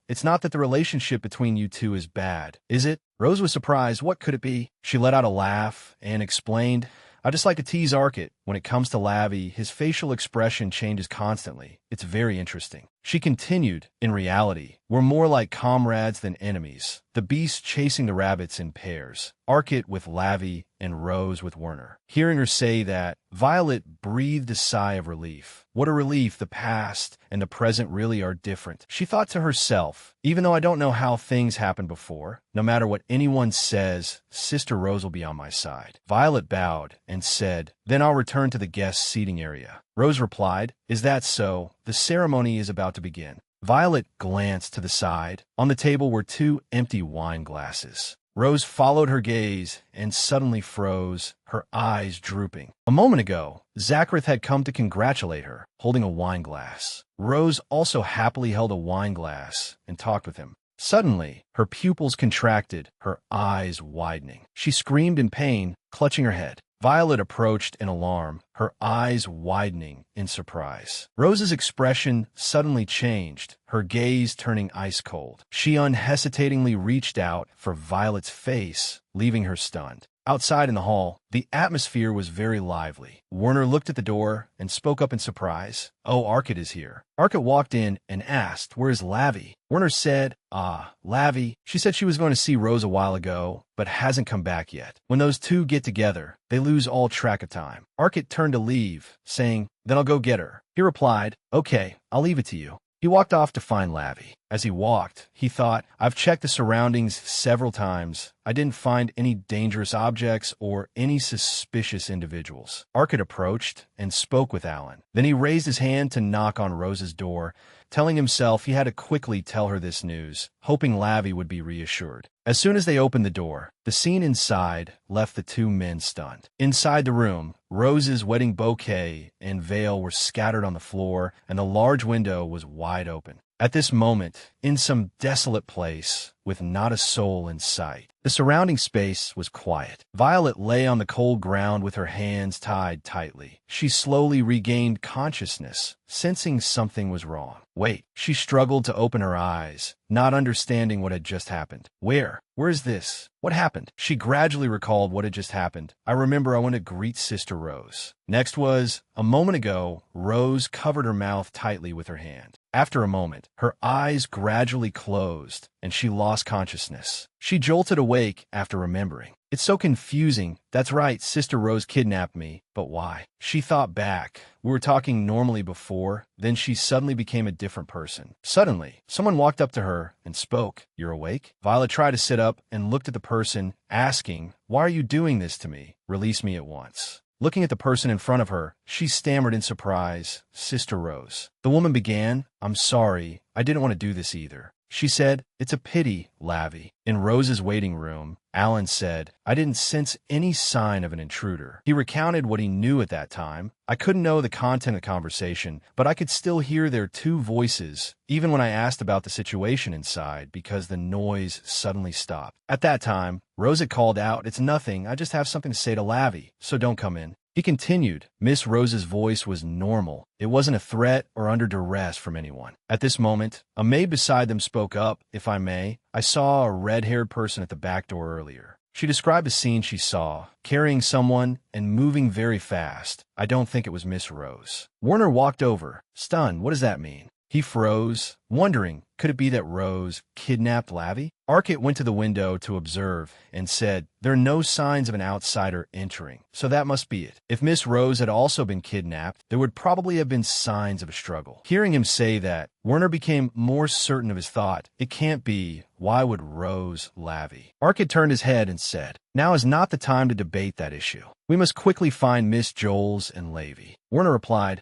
It's not that the relationship between you two is bad, is it?" Rose was surprised. What could it be? She let out a laugh and explained, "I just like to tease Arcot. When it comes to Lavi, his facial expression changes constantly. It's very interesting." She continued, "In reality, we're more like comrades than enemies. The beast chasing the rabbits in pairs. Arcot with Lavi and Rose with Werner." Hearing her say that, Violet breathed a sigh of relief. What a relief the past and the present really are different. She thought to herself, even though I don't know how things happened before, no matter what anyone says, Sister Rose will be on my side. Violet bowed and said, "Then I'll return to the guest seating area." Rose replied, "Is that so? The ceremony is about to begin." Violet glanced to the side. On the table were 2 empty wine glasses. Rose followed her gaze and suddenly froze, her eyes drooping. A moment ago, Zakrith had come to congratulate her, holding a wine glass. Rose also happily held a wine glass and talked with him. Suddenly, her pupils contracted, her eyes widening. She screamed in pain, clutching her head. Violet approached in alarm, her eyes widening in surprise. Rose's expression suddenly changed, her gaze turning ice-cold. She unhesitatingly reached out for Violet's face, leaving her stunned. Outside in the hall, the atmosphere was very lively. Werner looked at the door and spoke up in surprise. "Oh, Arcot is here." Arcot walked in and asked, "Where is Lavi?" Werner said, Lavi. She said she was going to see Rose a while ago, but hasn't come back yet. When those two get together, they lose all track of time." Arcot turned to leave, saying, "Then I'll go get her." He replied, "Okay, I'll leave it to you." He walked off to find Lavi. As he walked, he thought, "I've checked the surroundings several times. I didn't find any dangerous objects or any suspicious individuals." Arcot approached and spoke with Alan. Then he raised his hand to knock on Rose's door, telling himself he had to quickly tell her this news, hoping Lavi would be reassured. As soon as they opened the door, the scene inside left the 2 men stunned. Inside the room, Rose's wedding bouquet and veil were scattered on the floor, and the large window was wide open. At this moment, in some desolate place, with not a soul in sight, the surrounding space was quiet. Violet lay on the cold ground with her hands tied tightly. She slowly regained consciousness, sensing something was wrong. Wait, she struggled to open her eyes, not understanding what had just happened. Where is this? What happened? She gradually recalled what had just happened. I remember I went to greet Sister Rose. Next was, a moment ago, Rose covered her mouth tightly with her hand. After a moment, her eyes gradually closed, and she lost consciousness. She jolted awake after remembering. It's so confusing. That's right, Sister Rose kidnapped me. But why? She thought back. We were talking normally before, then she suddenly became a different person. Suddenly, someone walked up to her and spoke. "You're awake?" Violet tried to sit up and looked at the person, asking, "Why are you doing this to me? Release me at once." Looking at the person in front of her, she stammered in surprise, "Sister Rose." The woman began, "I'm sorry, I didn't want to do this either." She said, "It's a pity, Lavi." In Rose's waiting room, Alan said, "I didn't sense any sign of an intruder." He recounted what he knew at that time. "I couldn't know the content of the conversation, but I could still hear their 2 voices, even when I asked about the situation inside, because the noise suddenly stopped." At that time, Rose had called out, "It's nothing, I just have something to say to Lavi, so don't come in." He continued. Miss Rose's voice was normal. It wasn't a threat or under duress from anyone. At this moment, a maid beside them spoke up, "If I may, I saw a red-haired person at the back door earlier." She described the scene she saw, carrying someone and moving very fast. I don't think it was Miss Rose. Werner walked over, stunned. "What does that mean?" He froze, wondering, could it be that Rose kidnapped Lavi? Arkit went to the window to observe and said, there are no signs of an outsider entering, so that must be it. If Miss Rose had also been kidnapped, there would probably have been signs of a struggle. Hearing him say that, Werner became more certain of his thought. It can't be. Why would Rose Lavi? Arkit turned his head and said, now is not the time to debate that issue. We must quickly find Miss Joels and Lavi. Werner replied,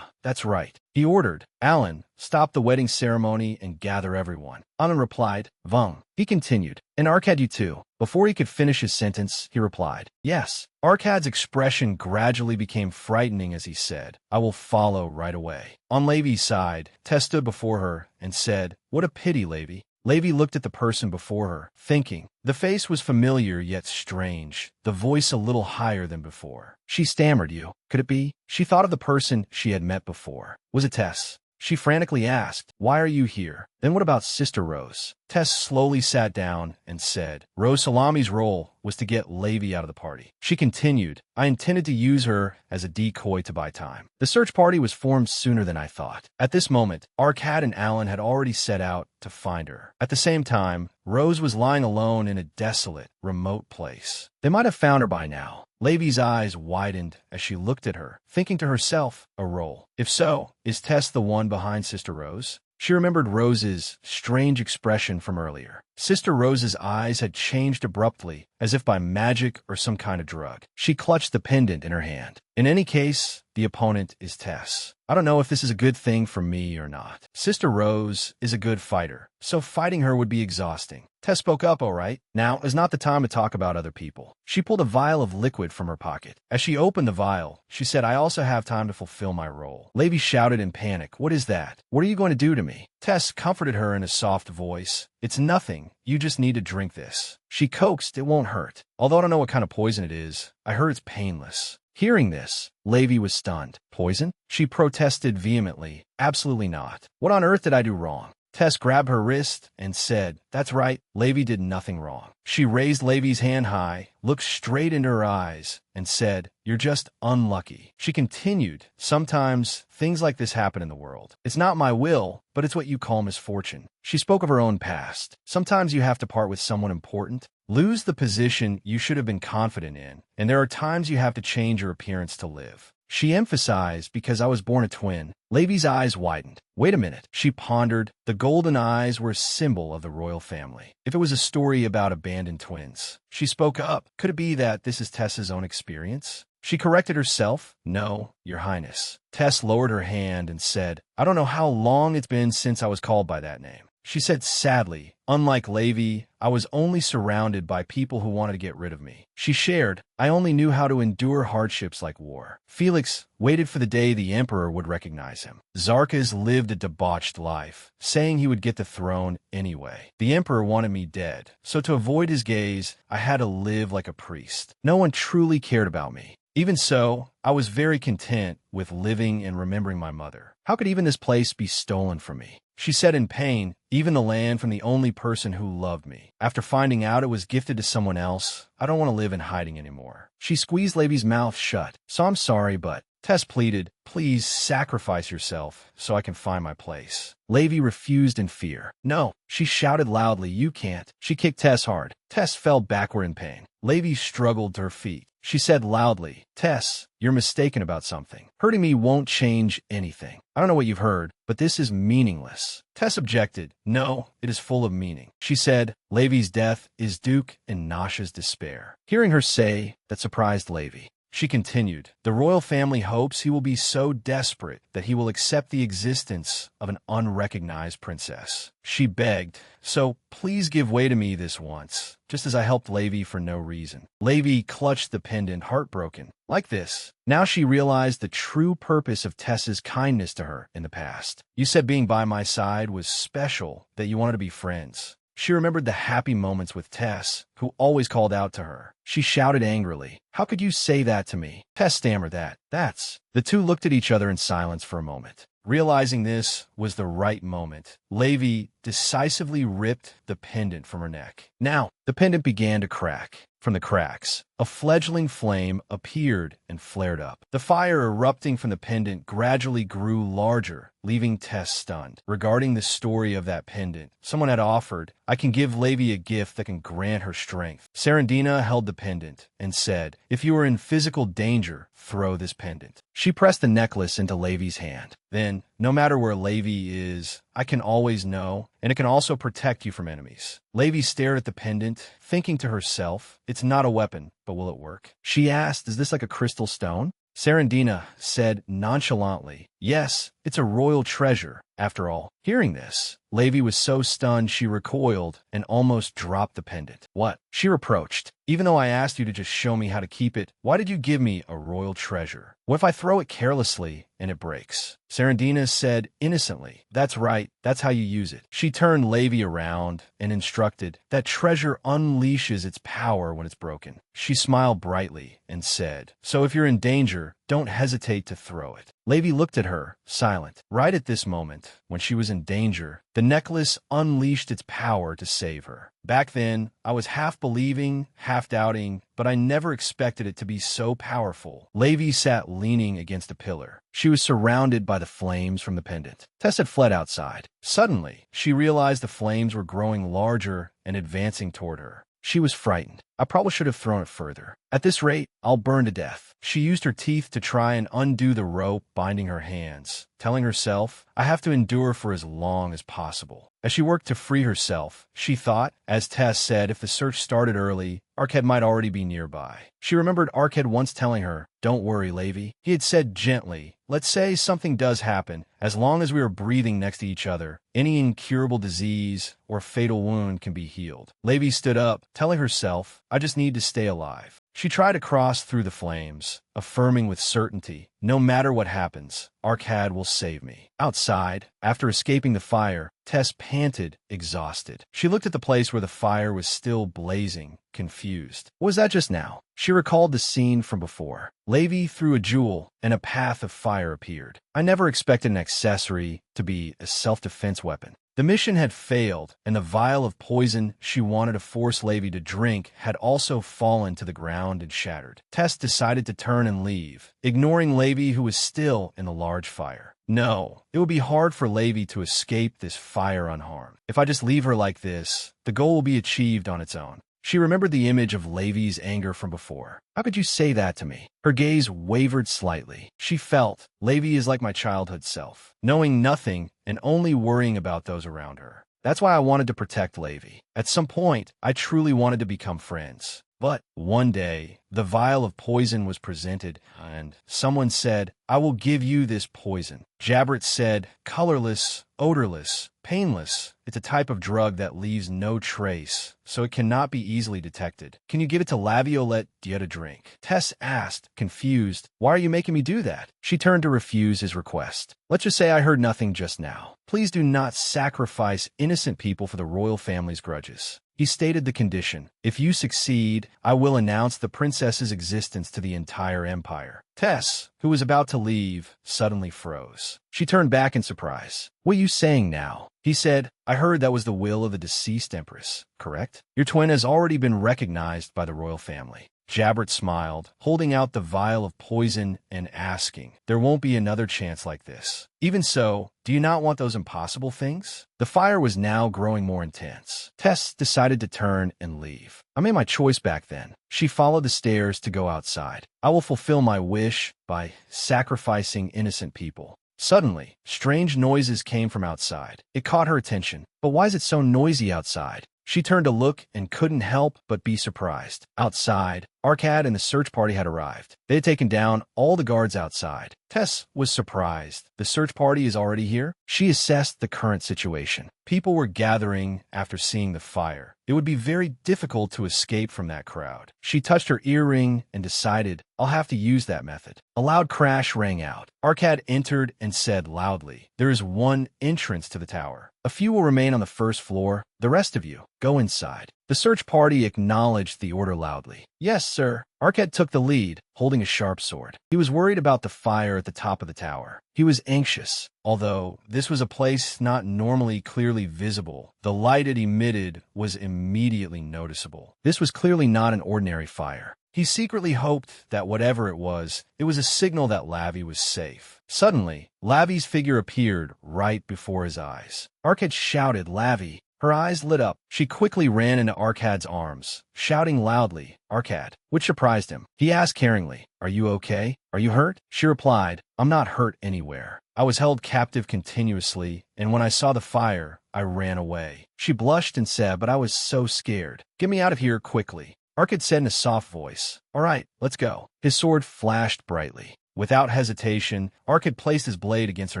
that's right. He ordered, Alan, stop the wedding ceremony and gather everyone. Alan replied, Vung. He continued, and Arkad you too. Before he could finish his sentence, he replied, yes. Arkad's expression gradually became frightening as he said, I will follow right away. On Lavi's side, Tess stood before her and said, what a pity, Lavi. Lavi looked at the person before her, thinking. The face was familiar yet strange, the voice a little higher than before. She stammered, you. Could it be? She thought of the person she had met before. Was it Tess? She frantically asked, why are you here? Then what about Sister Rose? Tess slowly sat down and said, Rose Salami's role was to get Lavi out of the party. She continued, I intended to use her as a decoy to buy time. The search party was formed sooner than I thought. At this moment, Arkad and Alan had already set out to find her. At the same time, Rose was lying alone in a desolate, remote place. They might have found her by now. Lavi's eyes widened as she looked at her, thinking to herself, a role. If so, is Tess the one behind Sister Rose? She remembered Rose's strange expression from earlier. Sister Rose's eyes had changed abruptly, as if by magic or some kind of drug. She clutched the pendant in her hand. In any case, the opponent is Tess. I don't know if this is a good thing for me or not. Sister Rose is a good fighter, so fighting her would be exhausting. Tess spoke up, all right. Now is not the time to talk about other people. She pulled a vial of liquid from her pocket. As she opened the vial, she said, I also have time to fulfill my role. Lavi shouted in panic, what is that? What are you going to do to me? Tess comforted her in a soft voice. It's nothing. You just need to drink this. She coaxed, it won't hurt. Although I don't know what kind of poison it is, I heard it's painless. Hearing this, Lavi was stunned. Poison? She protested vehemently. Absolutely not. What on earth did I do wrong? Tess grabbed her wrist and said, that's right, Lavi did nothing wrong. She raised Lavi's hand high, looked straight into her eyes, and said, you're just unlucky. She continued, sometimes things like this happen in the world. It's not my will, but it's what you call misfortune. She spoke of her own past. Sometimes you have to part with someone important, lose the position you should have been confident in, and there are times you have to change your appearance to live. She emphasized, because I was born a twin. Lavi's eyes widened. Wait a minute, she pondered. The golden eyes were a symbol of the royal family. If it was a story about abandoned twins. She spoke up. Could it be that this is Tess's own experience? She corrected herself. No, Your Highness. Tess lowered her hand and said, I don't know how long it's been since I was called by that name. She said sadly, unlike Lavi, I was only surrounded by people who wanted to get rid of me. She shared, I only knew how to endure hardships like war. Felix waited for the day the emperor would recognize him. Zarkaz lived a debauched life, saying he would get the throne anyway. The emperor wanted me dead, so to avoid his gaze, I had to live like a priest. No one truly cared about me. Even so, I was very content with living and remembering my mother. How could even this place be stolen from me? She said in pain, even the land from the only person who loved me. After finding out it was gifted to someone else, I don't want to live in hiding anymore. She squeezed Lavi's mouth shut. So I'm sorry, but Tess pleaded, please sacrifice yourself so I can find my place. Lavi refused in fear. No, she shouted loudly, you can't. She kicked Tess hard. Tess fell backward in pain. Lavi struggled to her feet. She said loudly, Tess, you're mistaken about something. Hurting me won't change anything. I don't know what you've heard, but this is meaningless. Tess objected. No, it is full of meaning. She said, Lavi's death is Duke and Nasha's despair. Hearing her say, that surprised Lavi. She continued, the royal family hopes he will be so desperate that he will accept the existence of an unrecognized princess. She begged, so please give way to me this once, just as I helped Lavi for no reason. Lavi clutched the pendant, heartbroken. Like this. Now she realized the true purpose of Tess's kindness to her in the past. You said being by my side was special, that you wanted to be friends. She remembered the happy moments with Tess, who always called out to her. She shouted angrily, how could you say that to me? Tess stammered that's... The two looked at each other in silence for a moment. Realizing this was the right moment, Lavi decisively ripped the pendant from her neck. Now, the pendant began to crack. From the cracks, a fledgling flame appeared and flared up. The fire erupting from the pendant gradually grew larger, leaving Tess stunned. Regarding the story of that pendant, someone had offered, I can give Levi a gift that can grant her strength. Serendina held the pendant and said, if you are in physical danger, throw this pendant. She pressed the necklace into Levi's hand. Then, no matter where Levi is, I can always know, and it can also protect you from enemies. Levi stared at the pendant, thinking to herself, it's not a weapon, but will it work? She asked, is this like a crystal stone? Serendina said nonchalantly, yes, it's a royal treasure, after all. Hearing this, Levi was so stunned she recoiled and almost dropped the pendant. What? She reproached. Even though I asked you to just show me how to keep it, why did you give me a royal treasure? What if I throw it carelessly and it breaks? Serendina said innocently, that's right, that's how you use it. She turned Levi around and instructed, that treasure unleashes its power when it's broken. She smiled brightly and said, so if you're in danger, don't hesitate to throw it. Levi looked at her, silent. Right at this moment, when she was in danger, the necklace unleashed its power to save her. Back then, I was half believing, half doubting, but I never expected it to be so powerful. Levi sat leaning against a pillar. She was surrounded by the flames from the pendant. Tess had fled outside. Suddenly, she realized the flames were growing larger and advancing toward her. She was frightened. I probably should have thrown it further. At this rate, I'll burn to death. She used her teeth to try and undo the rope binding her hands, telling herself, I have to endure for as long as possible. As she worked to free herself, she thought, as Tess said, if the search started early, Arkad might already be nearby. She remembered Arkad once telling her, don't worry, Levi. He had said gently, let's say something does happen, as long as we are breathing next to each other, any incurable disease or fatal wound can be healed. Levi stood up, telling herself, I just need to stay alive. She tried to cross through the flames, affirming with certainty, no matter what happens, Arkad will save me. Outside, after escaping the fire, Tess panted, exhausted. She looked at the place where the fire was still blazing, confused. What was that just now? She recalled the scene from before. Levi threw a jewel, and a path of fire appeared. I never expected an accessory to be a self-defense weapon. The mission had failed, and the vial of poison she wanted to force Levi to drink had also fallen to the ground and shattered. Tess decided to turn and leave, ignoring Levi, who was still in the large fire. No, it would be hard for Levi to escape this fire unharmed. If I just leave her like this, the goal will be achieved on its own. She remembered the image of Levi's anger from before. How could you say that to me? Her gaze wavered slightly. She felt, Levi is like my childhood self, knowing nothing and only worrying about those around her. That's why I wanted to protect Levi. At some point, I truly wanted to become friends. But one day, the vial of poison was presented, and someone said, I will give you this poison. Jabret said, colorless, odorless, painless. It's a type of drug that leaves no trace, so it cannot be easily detected. Can you give it to Laviolette Dia to drink? Tess asked, confused, why are you making me do that? She turned to refuse his request. Let's just say I heard nothing just now. Please do not sacrifice innocent people for the royal family's grudges. He stated the condition. If you succeed, I will announce the princess's existence to the entire empire. Tess, who was about to leave, suddenly froze. She turned back in surprise. What are you saying now? He said, I heard that was the will of the deceased empress, correct? Your twin has already been recognized by the royal family. Jabret smiled, holding out the vial of poison and asking, there won't be another chance like this. Even so, do you not want those impossible things? The fire was now growing more intense. Tess decided to turn and leave. I made my choice back then. She followed the stairs to go outside. I will fulfill my wish by sacrificing innocent people. Suddenly, strange noises came from outside. It caught her attention. But why is it so noisy outside? She turned to look and couldn't help but be surprised. Outside, Arkad and the search party had arrived. They had taken down all the guards outside. Tess was surprised. The search party is already here? She assessed the current situation. People were gathering after seeing the fire. It would be very difficult to escape from that crowd. She touched her earring and decided, I'll have to use that method. A loud crash rang out. Arkad entered and said loudly, there is one entrance to the tower. A few will remain on the first floor. The rest of you, go inside. The search party acknowledged the order loudly. Yes, sir. Arquette took the lead, holding a sharp sword. He was worried about the fire at the top of the tower. He was anxious. Although this was a place not normally clearly visible, the light it emitted was immediately noticeable. This was clearly not an ordinary fire. He secretly hoped that whatever it was a signal that Lavi was safe. Suddenly, Lavi's figure appeared right before his eyes. Arquette shouted, "Lavi!" Her eyes lit up. She quickly ran into Arcade's arms, shouting loudly, "Arcade," which surprised him. He asked caringly, "Are you okay? Are you hurt?" She replied, "I'm not hurt anywhere. I was held captive continuously, and when I saw the fire, I ran away." She blushed and said, "But I was so scared. Get me out of here quickly." Arcade said in a soft voice, "All right, let's go." His sword flashed brightly. Without hesitation, Arcade placed his blade against her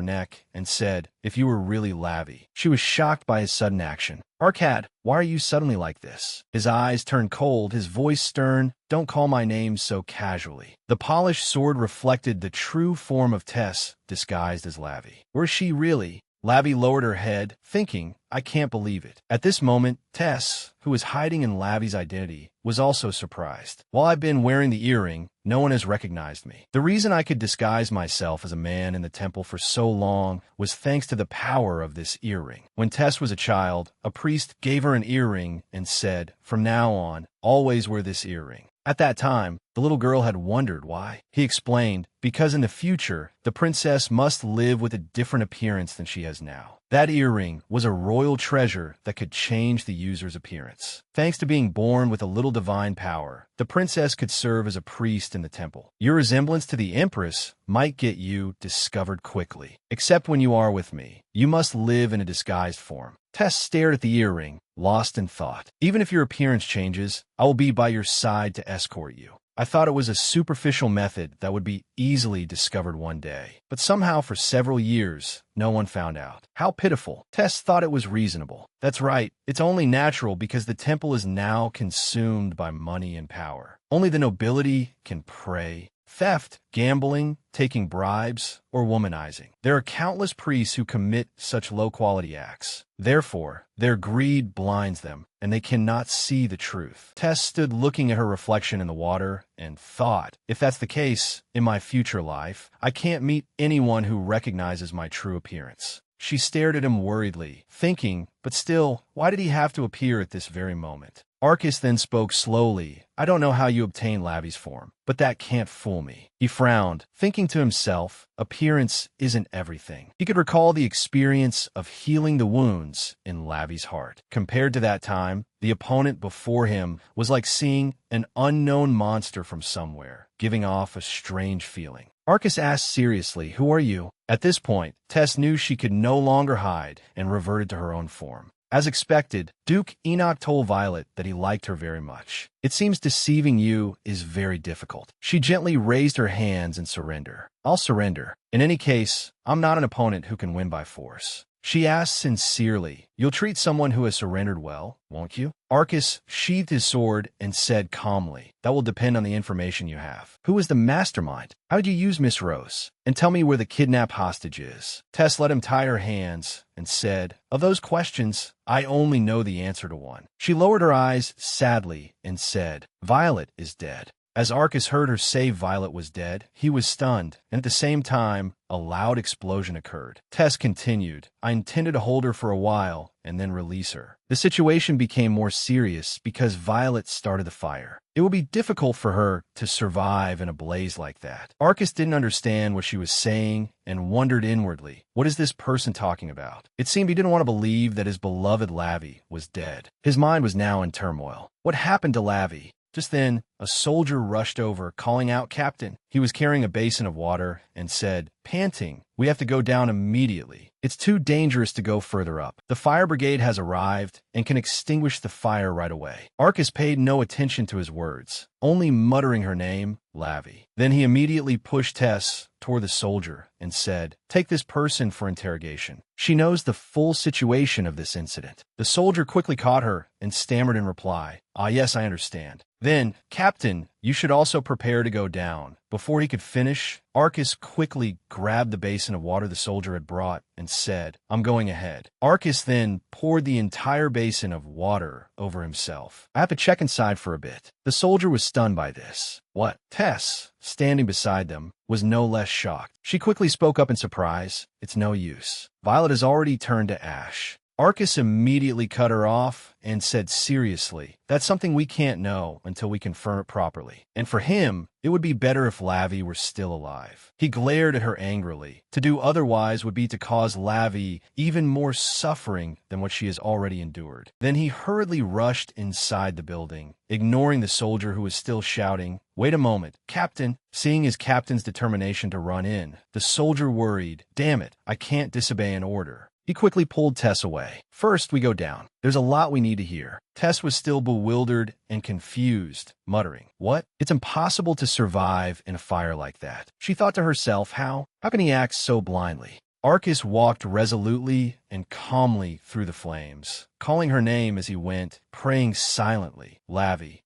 neck and said, "If you were really Lavi." She was shocked by his sudden action. "Arcade, why are you suddenly like this?" His eyes turned cold, his voice stern. "Don't call my name so casually." The polished sword reflected the true form of Tess, disguised as Lavi. Were she really? Lavi lowered her head, thinking, "I can't believe it." At this moment, Tess, who was hiding in Lavi's identity, was also surprised. "While I've been wearing the earring, no one has recognized me. The reason I could disguise myself as a man in the temple for so long was thanks to the power of this earring. When Tess was a child, a priest gave her an earring and said, 'From now on, always wear this earring.' At that time, the little girl had wondered why. He explained, because in the future, the princess must live with a different appearance than she has now. That earring was a royal treasure that could change the user's appearance. Thanks to being born with a little divine power, the princess could serve as a priest in the temple. Your resemblance to the empress might get you discovered quickly. Except when you are with me, you must live in a disguised form." Tess stared at the earring, lost in thought. "Even if your appearance changes, I will be by your side to escort you. I thought it was a superficial method that would be easily discovered one day. But somehow for several years, no one found out. How pitiful." Tess thought it was reasonable. "That's right. It's only natural because the temple is now consumed by money and power. Only the nobility can pray. Theft, gambling, taking bribes, or womanizing. There are countless priests who commit such low-quality acts. Therefore, their greed blinds them, and they cannot see the truth." Tess stood looking at her reflection in the water and thought, "If that's the case, in my future life, I can't meet anyone who recognizes my true appearance." She stared at him worriedly, thinking, but still, why did he have to appear at this very moment? Arcus then spoke slowly. "I don't know how you obtained Lavi's form, but that can't fool me." He frowned, thinking to himself, appearance isn't everything. He could recall the experience of healing the wounds in Lavi's heart. Compared to that time, the opponent before him was like seeing an unknown monster from somewhere, giving off a strange feeling. Arcus asked seriously, "Who are you?" At this point, Tess knew she could no longer hide and reverted to her own form. As expected, Duke Enoch told Violet that he liked her very much. "It seems deceiving you is very difficult." She gently raised her hands in surrender. "I'll surrender. In any case, I'm not an opponent who can win by force." She asked sincerely, "You'll treat someone who has surrendered well, won't you?" Arcus sheathed his sword and said calmly, "That will depend on the information you have. Who is the mastermind? How did you use Miss Rose? And tell me where the kidnapped hostage is." Tess let him tie her hands and said, "Of those questions, I only know the answer to one." She lowered her eyes sadly and said, "Violet is dead." As Arcus heard her say Violet was dead, he was stunned, and at the same time, a loud explosion occurred. Tess continued, "I intended to hold her for a while and then release her. The situation became more serious because Violet started the fire. It would be difficult for her to survive in a blaze like that." Arcus didn't understand what she was saying and wondered inwardly, what is this person talking about? It seemed he didn't want to believe that his beloved Lavi was dead. His mind was now in turmoil. What happened to Lavi? Just then, a soldier rushed over, calling out, "Captain." He was carrying a basin of water and said, panting, "We have to go down immediately. It's too dangerous to go further up. The fire brigade has arrived and can extinguish the fire right away." Arcus paid no attention to his words, only muttering her name, Lavi. Then he immediately pushed Tess toward the soldier and said, "Take this person for interrogation. She knows the full situation of this incident." The soldier quickly caught her and stammered in reply, "Ah, yes, I understand." Then, Captain, you should also prepare to go down. Before he could finish, Arcus quickly grabbed the basin of water the soldier had brought and said, I'm going ahead. Arcus then poured the entire basin of water over himself. I have to check inside for a bit. The soldier was stunned by this. What? Tess, standing beside them, was no less shocked. She quickly spoke up in surprise. It's no use. Violet has already turned to ash. Arcus immediately cut her off and said seriously, that's something we can't know until we confirm it properly. And for him, it would be better if Lavi were still alive. He glared at her angrily. To do otherwise would be to cause Lavi even more suffering than what she has already endured. Then he hurriedly rushed inside the building, ignoring the soldier who was still shouting, Wait a moment, Captain. Seeing his captain's determination to run in, the soldier worried, Damn it, I can't disobey an order. He quickly pulled Tess away. First, we go down. There's a lot we need to hear. Tess was still bewildered and confused, muttering, What? It's impossible to survive in a fire like that. She thought to herself, How can he act so blindly? Arcus walked resolutely and calmly through the flames, calling her name as he went, praying silently. Lavi,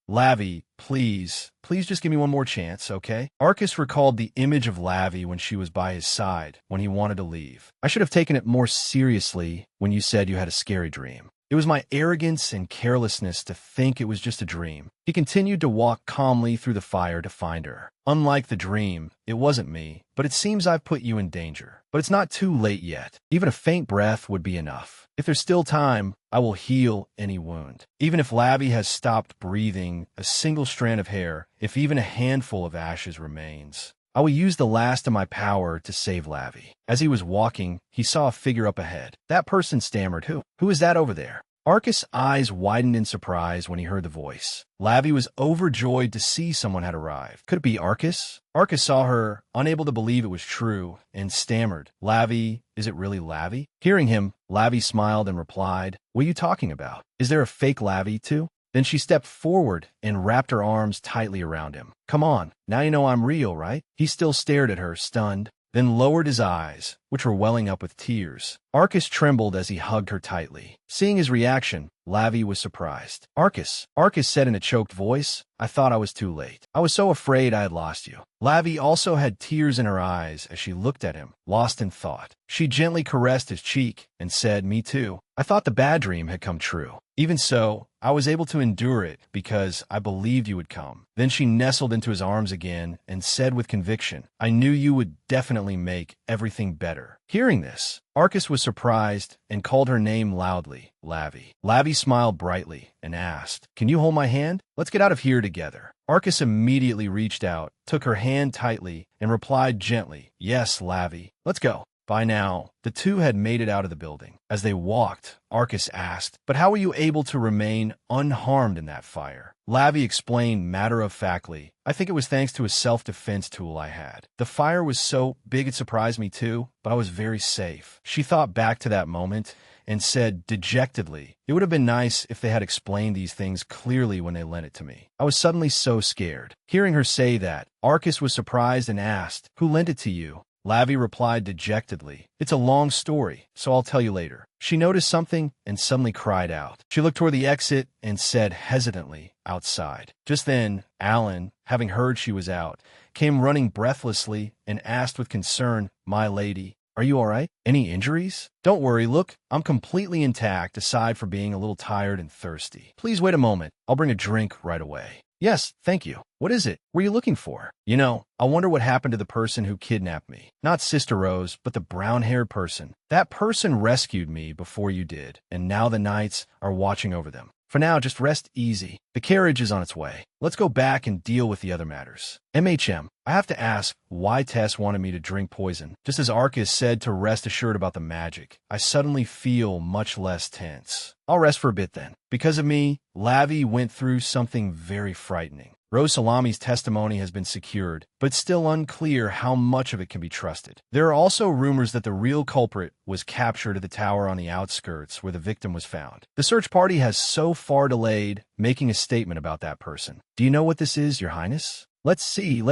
please just give me one more chance, okay? Arcus recalled the image of Lavi when she was by his side, when he wanted to leave. I should have taken it more seriously when you said you had a scary dream. It was my arrogance and carelessness to think it was just a dream. He continued to walk calmly through the fire to find her. Unlike the dream, it wasn't me, but it seems I've put you in danger. But it's not too late yet. Even a faint breath would be enough. If there's still time, I will heal any wound. Even if Lavi has stopped breathing a single strand of hair, if even a handful of ashes remains, I will use the last of my power to save Lavi. As he was walking, he saw a figure up ahead. That person stammered, Who is that over there? Arcus' eyes widened in surprise when he heard the voice. Lavi was overjoyed to see someone had arrived. Could it be Arcus? Arcus saw her, unable to believe it was true, and stammered, Lavi, is it really Lavi? Hearing him, Lavi smiled and replied, What are you talking about? Is there a fake Lavi too? Then she stepped forward and wrapped her arms tightly around him. Come on, now you know I'm real, right? He still stared at her, stunned, then lowered his eyes, which were welling up with tears. Arcus trembled as he hugged her tightly. Seeing his reaction, Lavi was surprised. Arcus said in a choked voice, I thought I was too late. I was so afraid I had lost you. Lavi also had tears in her eyes as she looked at him, lost in thought. She gently caressed his cheek and said, Me too. I thought the bad dream had come true. Even so, I was able to endure it because I believed you would come. Then she nestled into his arms again and said with conviction, I knew you would definitely make everything better. Hearing this, Arcus was surprised and called her name loudly, Lavi. Lavi smiled brightly and asked, Can you hold my hand? Let's get out of here together. Arcus immediately reached out, took her hand tightly, and replied gently, Yes, Lavi, let's go. By now, the two had made it out of the building. As they walked, Arcus asked, But how were you able to remain unharmed in that fire? Lavi explained matter-of-factly, I think it was thanks to a self-defense tool I had. The fire was so big it surprised me too, but I was very safe. She thought back to that moment and said dejectedly, It would have been nice if they had explained these things clearly when they lent it to me. I was suddenly so scared. Hearing her say that, Arcus was surprised and asked, Who lent it to you? Lavi replied dejectedly, It's a long story, so I'll tell you later. She noticed something and suddenly cried out. She looked toward the exit and said hesitantly, Outside. Just then, Alan, having heard she was out, came running breathlessly and asked with concern, My lady, are you all right? Any injuries? Don't worry, look, I'm completely intact aside from being a little tired and thirsty. Please wait a moment, I'll bring a drink right away. Yes, thank you. What is it? What are you looking for? You know, I wonder what happened to the person who kidnapped me. Not Sister Rose, but the brown-haired person. That person rescued me before you did, and now the knights are watching over them. For now, just rest easy. The carriage is on its way. Let's go back and deal with the other matters. MHM, I have to ask why Tess wanted me to drink poison. Just as Arcus said to rest assured about the magic, I suddenly feel much less tense. I'll rest for a bit then. Because of me, Lavi went through something very frightening. Rose Salami's testimony has been secured, but still unclear how much of it can be trusted. There are also rumors that the real culprit was captured at the tower on the outskirts where the victim was found. The search party has so far delayed making a statement about that person. Do you know what this is, Your Highness? Let's see.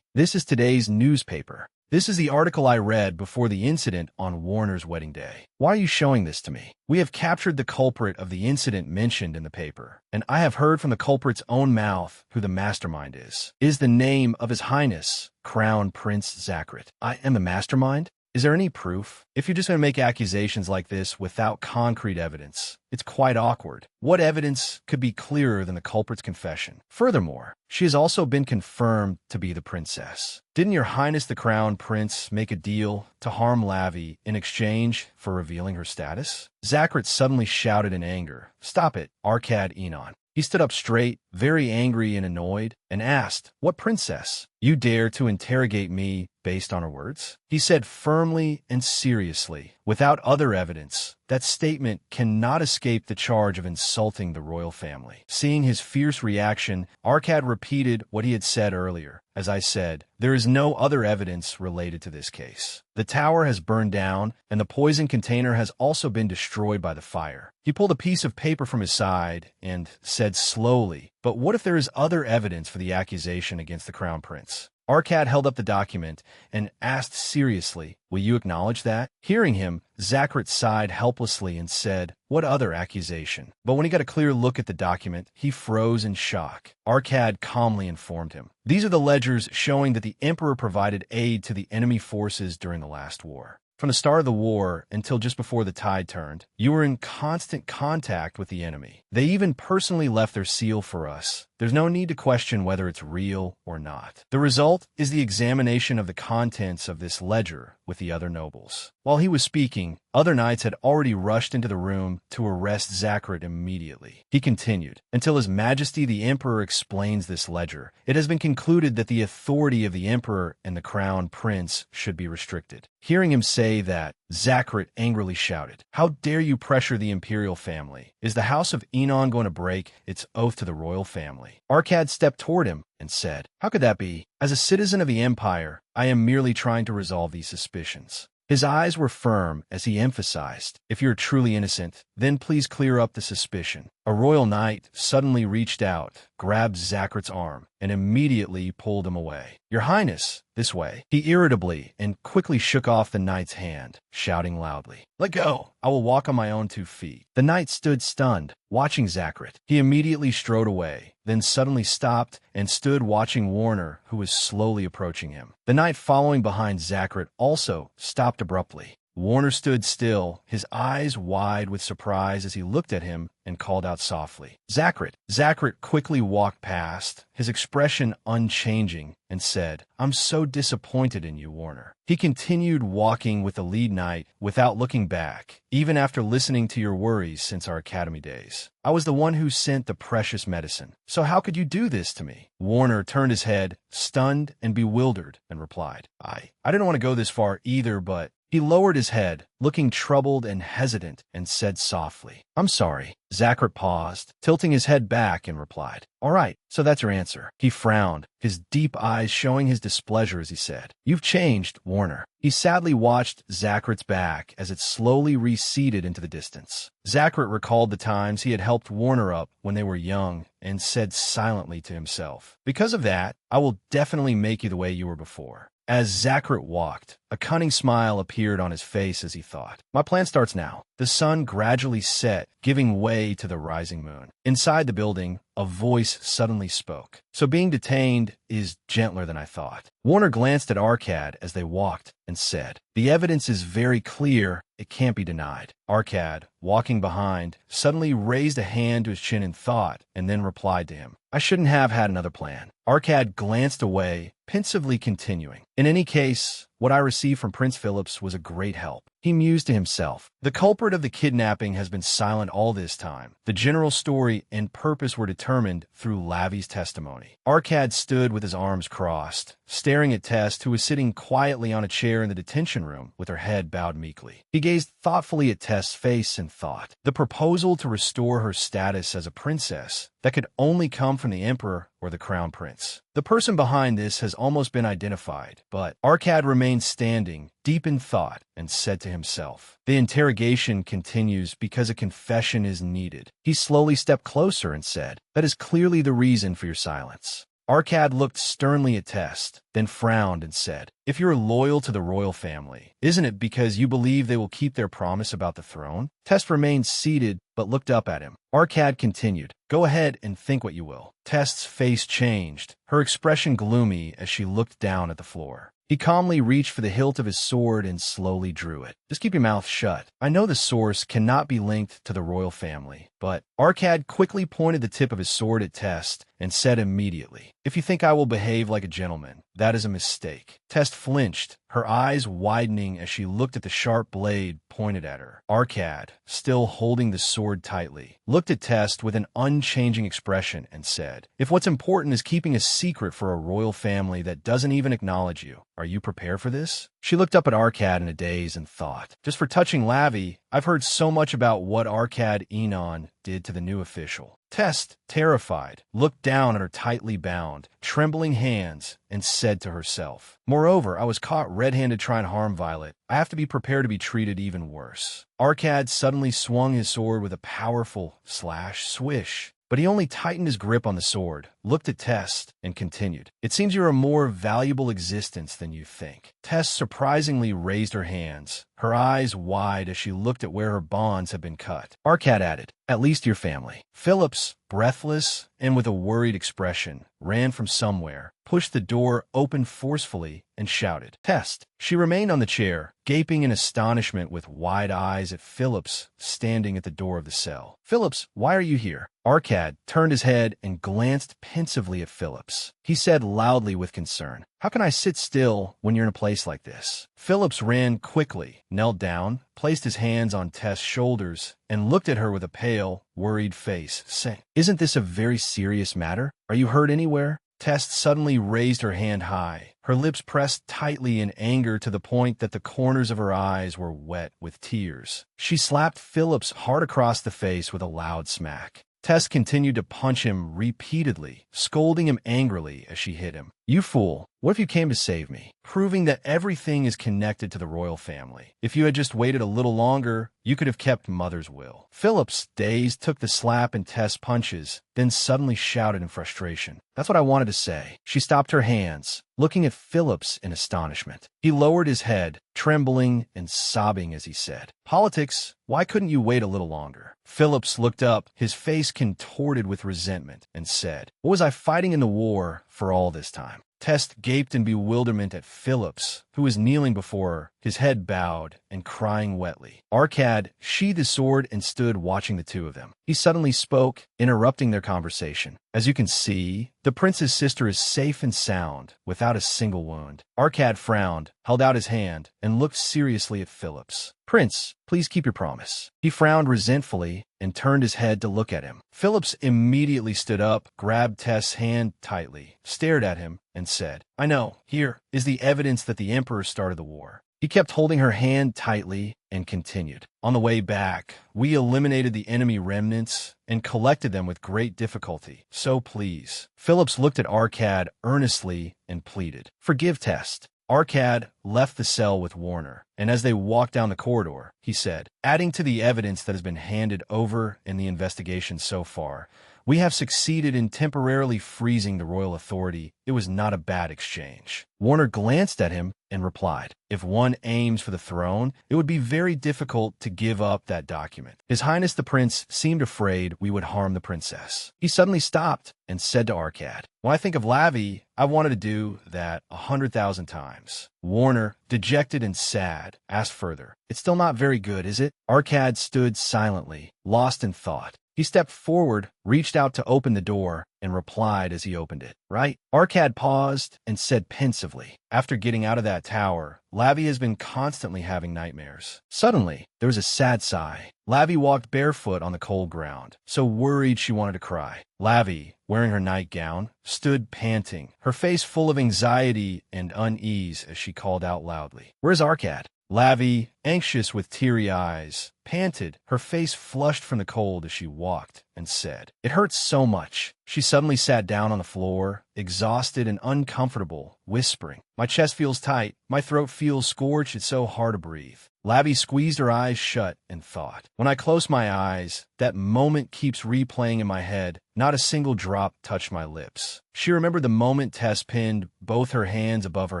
This is today's newspaper. This is the article I read before the incident on Warner's wedding day. Why are you showing this to me? We have captured the culprit of the incident mentioned in the paper, and I have heard from the culprit's own mouth who the mastermind is. Is the name of His Highness, Crown Prince Zakrit. I am the mastermind? Is there any proof? If you're just going to make accusations like this without concrete evidence, it's quite awkward. What evidence could be clearer than the culprit's confession? Furthermore, she has also been confirmed to be the princess. Didn't Your Highness the Crown Prince make a deal to harm Lavi in exchange for revealing her status? Zakrit suddenly shouted in anger. Stop it, Arkad Enon. He stood up straight, very angry and annoyed, and asked, What princess? You dare to interrogate me based on her words? He said firmly and seriously, without other evidence, that statement cannot escape the charge of insulting the royal family. Seeing his fierce reaction, Arkad repeated what he had said earlier. As I said, there is no other evidence related to this case. The tower has burned down, and the poison container has also been destroyed by the fire. He pulled a piece of paper from his side and said slowly, But what if there is other evidence for the accusation against the Crown Prince? Arkad held up the document and asked seriously, Will you acknowledge that? Hearing him, Zakrit sighed helplessly and said, What other accusation? But when he got a clear look at the document, he froze in shock. Arkad calmly informed him. These are the ledgers showing that the Emperor provided aid to the enemy forces during the last war. From the start of the war until just before the tide turned, you were in constant contact with the enemy. They even personally left their seal for us. There's no need to question whether it's real or not. The result is the examination of the contents of this ledger with the other nobles. While he was speaking, other knights had already rushed into the room to arrest Zakrit immediately. He continued, Until His Majesty the Emperor explains this ledger, it has been concluded that the authority of the Emperor and the Crown Prince should be restricted. Hearing him say that, Zakrit angrily shouted, How dare you pressure the imperial family? Is the House of Enon going to break its oath to the royal family? Arkad stepped toward him and said, How could that be? As a citizen of the Empire, I am merely trying to resolve these suspicions. His eyes were firm as he emphasized, If you're truly innocent, then please clear up the suspicion. A royal knight suddenly reached out, grabbed Zakrit's arm, and immediately pulled him away. Your Highness, this way. He irritably and quickly shook off the knight's hand, shouting loudly, Let go! I will walk on my own 2 feet. The knight stood stunned, watching Zakrit. He immediately strode away, then suddenly stopped and stood watching Warner, who was slowly approaching him. The knight following behind Zakrit also stopped abruptly. Warner stood still, his eyes wide with surprise as he looked at him and called out softly, Zakrit. Zakrit quickly walked past, his expression unchanging, and said, I'm so disappointed in you, Warner. He continued walking with the lead knight without looking back, even after listening to your worries since our academy days. I was the one who sent the precious medicine. So how could you do this to me? Warner turned his head, stunned and bewildered, and replied, I didn't want to go this far either, but... He lowered his head, looking troubled and hesitant, and said softly, I'm sorry. Zakrit paused, tilting his head back, and replied, All right, so that's your answer. He frowned, his deep eyes showing his displeasure as he said, You've changed, Warner. He sadly watched Zakrit's back as it slowly receded into the distance. Zakrit recalled the times he had helped Warner up when they were young and said silently to himself, Because of that, I will definitely make you the way you were before. As Zakrit walked, a cunning smile appeared on his face as he thought, My plan starts now. The sun gradually set, giving way to the rising moon. Inside the building, a voice suddenly spoke. So being detained is gentler than I thought. Warner glanced at Arkad as they walked and said, The evidence is very clear. It can't be denied. Arkad, walking behind, suddenly raised a hand to his chin in thought and then replied to him, I shouldn't have had another plan. Arkad glanced away, pensively continuing, In any case, what I received from Prince Philips was a great help. He mused to himself. The culprit of the kidnapping has been silent all this time. The general story and purpose were determined through Lavi's testimony. Arkad stood with his arms crossed, staring at Tess, who was sitting quietly on a chair in the detention room with her head bowed meekly. He gazed thoughtfully at Tess' face and thought, the proposal to restore her status as a princess, that could only come from the Emperor or the Crown Prince. The person behind this has almost been identified, but Arkad remained standing, deep in thought, and said to himself, The interrogation continues because a confession is needed. He slowly stepped closer and said, That is clearly the reason for your silence. Arcad looked sternly at Test, then frowned and said, "If you're loyal to the royal family, isn't it because you believe they will keep their promise about the throne?" Test remained seated, but looked up at him. Arcad continued, "Go ahead and think what you will." Test's face changed, her expression gloomy as she looked down at the floor. He calmly reached for the hilt of his sword and slowly drew it. "Just keep your mouth shut. I know the source cannot be linked to the royal family, but..." Arcad quickly pointed the tip of his sword at Test and said immediately, "If you think I will behave like a gentleman, that is a mistake." Test flinched, her eyes widening as she looked at the sharp blade pointed at her. Arcad, still holding the sword tightly, looked at Test with an unchanging expression and said, "If what's important is keeping a secret for a royal family that doesn't even acknowledge you, are you prepared for this?" She looked up at Arcad in a daze and thought, "Just for touching Lavi, I've heard so much about what Arcad Enon did to the new official." Test, terrified, looked down at her tightly bound, trembling hands and said to herself, "Moreover, I was caught red-handed trying to harm Violet. I have to be prepared to be treated even worse." Arcad suddenly swung his sword with a powerful swish. But he only tightened his grip on the sword, looked at Test, and continued, "It seems you're a more valuable existence than you think." Test surprisingly raised her hands, her eyes wide as she looked at where her bonds had been cut. Arcad added, "At least your family." Phillips, breathless and with a worried expression, ran from somewhere, pushed the door open forcefully, and shouted, "Test!" She remained on the chair, gaping in astonishment with wide eyes at Phillips standing at the door of the cell. "Phillips, why are you here?" Arcad turned his head and glanced pensively at Phillips. He said loudly with concern, "How can I sit still when you're in a place like this?" Phillips ran quickly, knelt down, placed his hands on Tess's shoulders, and looked at her with a pale, worried face, saying, "Isn't this a very serious matter? Are you hurt anywhere?" Tess suddenly raised her hand high, her lips pressed tightly in anger to the point that the corners of her eyes were wet with tears. She slapped Phillips hard across the face with a loud smack. Tess continued to punch him repeatedly, scolding him angrily as she hit him. "You fool, what if you came to save me?" Proving that everything is connected to the royal family. "If you had just waited a little longer, you could have kept Mother's will." Phillips, dazed, took the slap and Tess punches, then suddenly shouted in frustration, "That's what I wanted to say." She stopped her hands, looking at Phillips in astonishment. He lowered his head, trembling and sobbing as he said, "Politics, why couldn't you wait a little longer?" Phillips looked up, his face contorted with resentment, and said, "What was I fighting in the war for all this time?" Tess gaped in bewilderment at Phillips, who was kneeling before her, his head bowed and crying wetly. Arcad sheathed his sword and stood watching the two of them. He suddenly spoke, interrupting their conversation. "As you can see, the prince's sister is safe and sound, without a single wound." Arcad frowned, held out his hand, and looked seriously at Phillips. "Prince, please keep your promise." He frowned resentfully and turned his head to look at him. Phillips immediately stood up, grabbed Tess's hand tightly, stared at him, and said, "I know. Here is the evidence that the Emperor started the war." He kept holding her hand tightly and continued, "On the way back, we eliminated the enemy remnants and collected them with great difficulty. So please." Phillips looked at Arcad earnestly and pleaded, "Forgive Tess." Arcad left the cell with Warner, and as they walked down the corridor, he said, "Adding to the evidence that has been handed over in the investigation so far, we have succeeded in temporarily freezing the royal authority. It was not a bad exchange." Warner glanced at him and replied, "If one aims for the throne, it would be very difficult to give up that document. His Highness the Prince seemed afraid we would harm the princess." He suddenly stopped and said to Arcad, "When I think of Lavi, I wanted to do that 100,000 times. Warner, dejected and sad, asked further, "It's still not very good, is it?" Arcad stood silently, lost in thought. He stepped forward, reached out to open the door, and replied as he opened it, "Right?" Arcad paused and said pensively, "After getting out of that tower, Lavi has been constantly having nightmares." Suddenly, there was a sad sigh. Lavi walked barefoot on the cold ground, so worried she wanted to cry. Lavi, wearing her nightgown, stood panting, her face full of anxiety and unease as she called out loudly, "Where's Arcad?" Lavi, anxious with teary eyes, panted, her face flushed from the cold as she walked, and said, "It hurts so much." She suddenly sat down on the floor, exhausted and uncomfortable, whispering, "My chest feels tight, my throat feels scorched, it's so hard to breathe." Lavi squeezed her eyes shut and thought, "When I close my eyes, That moment keeps replaying in my head. Not a single drop touched my lips. She remembered the moment Tess pinned both her hands above her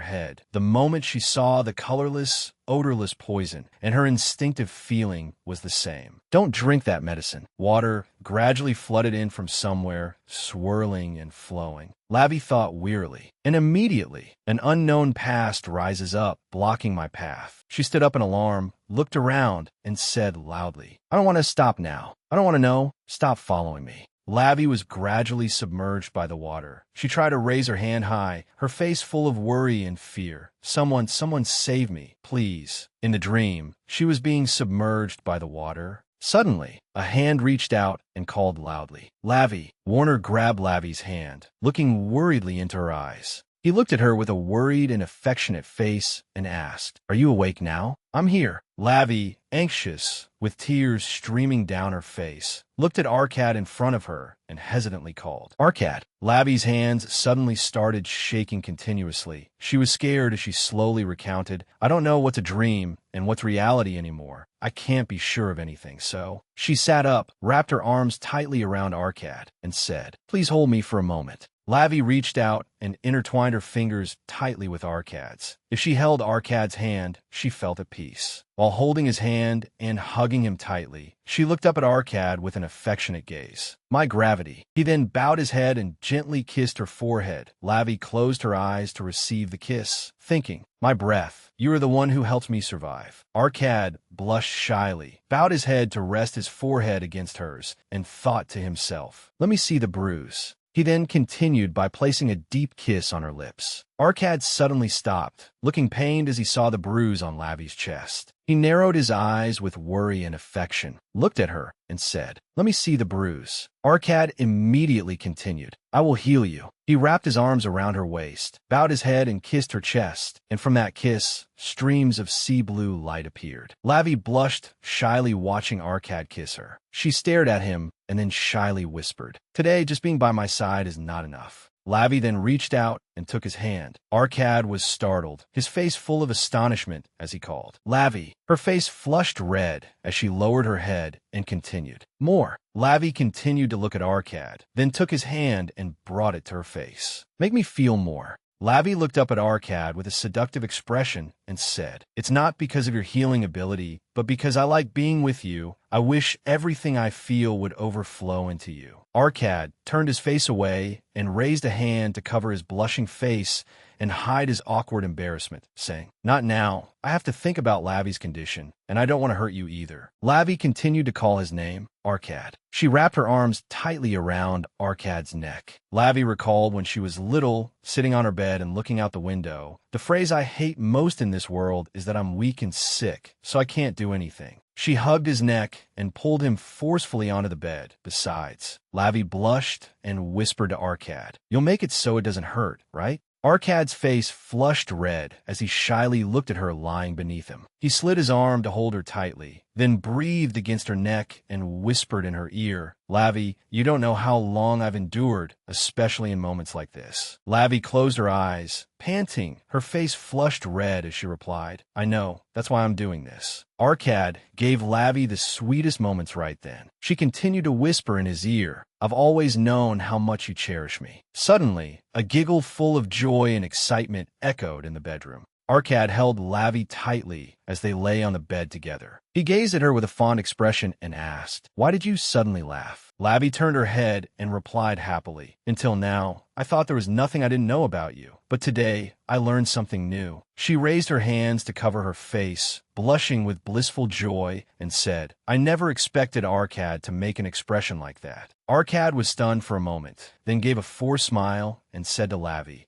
head, the moment she saw the colorless, odorless poison, and her instinctive feeling was the same. Don't drink that medicine. Water gradually flooded in from somewhere, swirling and flowing. Lavi thought wearily, and immediately, an unknown past rises up, blocking my path. She stood up in alarm, looked around, and said loudly, "I don't want to stop now. I don't want to know. Stop following me." Lavi was gradually submerged by the water. She tried to raise her hand high, her face full of worry and fear. Someone save me, please." In the dream, she was being submerged by the water. Suddenly, a hand reached out and called loudly, "Lavi." Warner grabbed Lavi's hand, looking worriedly into her eyes. He looked at her with a worried and affectionate face and asked, "Are you awake now?" "I'm here." Lavi, anxious, with tears streaming down her face, looked at Arcad in front of her and hesitantly called, "Arcad." Lavi's hands suddenly started shaking continuously. She was scared as she slowly recounted, "I don't know what's a dream and what's reality anymore. I can't be sure of anything, so." She sat up, wrapped her arms tightly around Arcad, and said, "Please hold me for a moment." Lavi reached out and intertwined her fingers tightly with Arcad's. If she held Arcad's hand, she felt at peace. While holding his hand and hugging him tightly, she looked up at Arcad with an affectionate gaze. "My gravity." He then bowed his head and gently kissed her forehead. Lavi closed her eyes to receive the kiss, thinking, "My breath. You are the one who helped me survive." Arcad blushed shyly, bowed his head to rest his forehead against hers, and thought to himself, "Let me see the bruise." He then continued by placing a deep kiss on her lips. Arcad suddenly stopped, looking pained as he saw the bruise on Lavi's chest. He narrowed his eyes with worry and affection, looked at her, and said, "Let me see the bruise." Arcad immediately continued, "I will heal you." He wrapped his arms around her waist, bowed his head and kissed her chest, and from that kiss, streams of sea blue light appeared. Lavi blushed, shyly watching Arcad kiss her. She stared at him and then shyly whispered, "Today, just being by my side is not enough." Lavi then reached out and took his hand. Arcad was startled, his face full of astonishment as he called, "Lavi." Her face flushed red as she lowered her head and continued, "More." Lavi continued to look at Arcad, then took his hand and brought it to her face. "Make me feel more." Lavi looked up at Arcad with a seductive expression and said, "It's not because of your healing ability, but because I like being with you. I wish everything I feel would overflow into you." Arcad turned his face away and raised a hand to cover his blushing face and hide his awkward embarrassment, saying, "Not now. I have to think about Lavi's condition, and I don't want to hurt you either." Lavi continued to call his name, Arcad. She wrapped her arms tightly around Arcad's neck. Lavi recalled when she was little, sitting on her bed and looking out the window. "The phrase I hate most in this world is that I'm weak and sick, so I can't do anything." She hugged his neck and pulled him forcefully onto the bed. Besides, Lavi blushed and whispered to Arcad, "You'll make it so it doesn't hurt, right?" Arcad's face flushed red as he shyly looked at her lying beneath him. He slid his arm to hold her tightly, then breathed against her neck and whispered in her ear, "Lavi, you don't know how long I've endured, especially in moments like this." Lavi closed her eyes, panting, her face flushed red as she replied, "I know, that's why I'm doing this." Arcad gave Lavi the sweetest moments right then. She continued to whisper in his ear, "I've always known how much you cherish me." Suddenly, a giggle full of joy and excitement echoed in the bedroom. Arcad held Lavi tightly as they lay on the bed together. He gazed at her with a fond expression and asked, "Why did you suddenly laugh?" Lavi turned her head and replied happily, "Until now, I thought there was nothing I didn't know about you. But today, I learned something new." She raised her hands to cover her face, blushing with blissful joy, and said, "I never expected Arcad to make an expression like that." Arcad was stunned for a moment, then gave a forced smile and said to Lavi,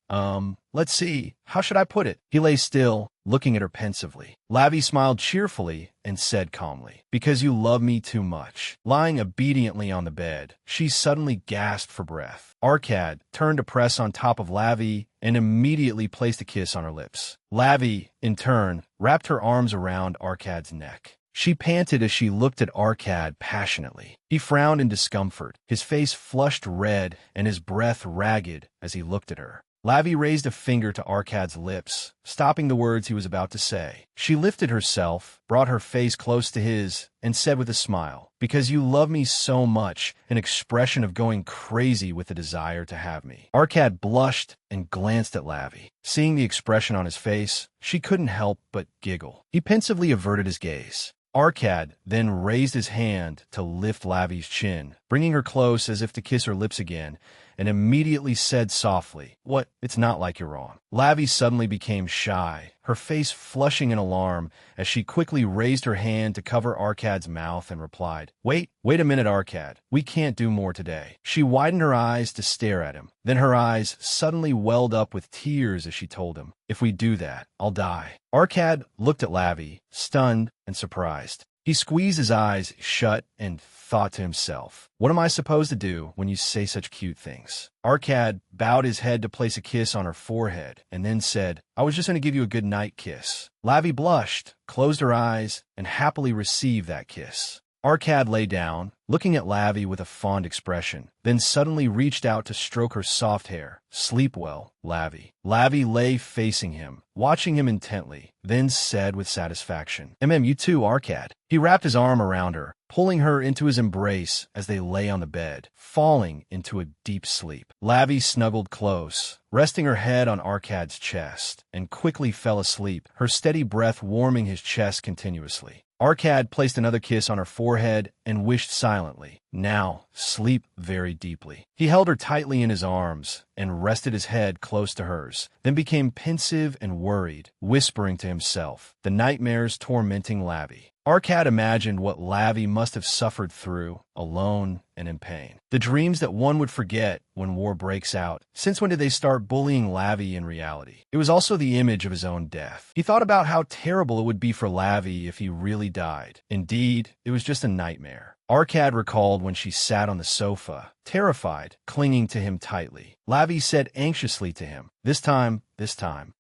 Let's see, how should I put it?" He lay still, looking at her pensively. Lavi smiled cheerfully and said calmly, "Because you love me too much." Lying obediently on the bed, she suddenly gasped for breath. Arcad turned to press on top of Lavi and immediately placed a kiss on her lips. Lavi, in turn, wrapped her arms around Arcad's neck. She panted as she looked at Arcad passionately. He frowned in discomfort, his face flushed red and his breath ragged as he looked at her. Lavi raised a finger to Arkad's lips, stopping the words he was about to say. She lifted herself, brought her face close to his, and said with a smile, "Because you love me so much," an expression of going crazy with the desire to have me. Arkad blushed and glanced at Lavi. Seeing the expression on his face, she couldn't help but giggle. He pensively averted his gaze. Arkad then raised his hand to lift Lavi's chin, bringing her close as if to kiss her lips again, and immediately said softly, "What? It's not like you're wrong." Lavi suddenly became shy, her face flushing in alarm as she quickly raised her hand to cover Arkad's mouth and replied, Wait a minute, Arkad. We can't do more today." She widened her eyes to stare at him. Then her eyes suddenly welled up with tears as she told him, "If we do that, I'll die." Arkad looked at Lavi, stunned and surprised. He squeezed his eyes shut and thought to himself, "What am I supposed to do when you say such cute things?" Arkad bowed his head to place a kiss on her forehead and then said, "I was just going to give you a good night kiss." Lavi blushed, closed her eyes, and happily received that kiss. Arkad lay down, looking at Lavi with a fond expression, then suddenly reached out to stroke her soft hair. "Sleep well, Lavi." Lavi lay facing him, watching him intently, then said with satisfaction, You too, Arkad." He wrapped his arm around her, pulling her into his embrace as they lay on the bed, falling into a deep sleep. Lavi snuggled close, resting her head on Arkad's chest, and quickly fell asleep, her steady breath warming his chest continuously. Arkad placed another kiss on her forehead and wished silently, "Now, sleep very deeply." He held her tightly in his arms and rested his head close to hers, then became pensive and worried, whispering to himself, the nightmares tormenting Lavi. Arkad imagined what Lavi must have suffered through, alone and in pain. The dreams that one would forget when war breaks out. Since when did they start bullying Lavi in reality? It was also the image of his own death. He thought about how terrible it would be for Lavi if he really died. Indeed, it was just a nightmare. Arkad recalled when she sat on the sofa, terrified, clinging to him tightly. Lavi said anxiously to him, this time.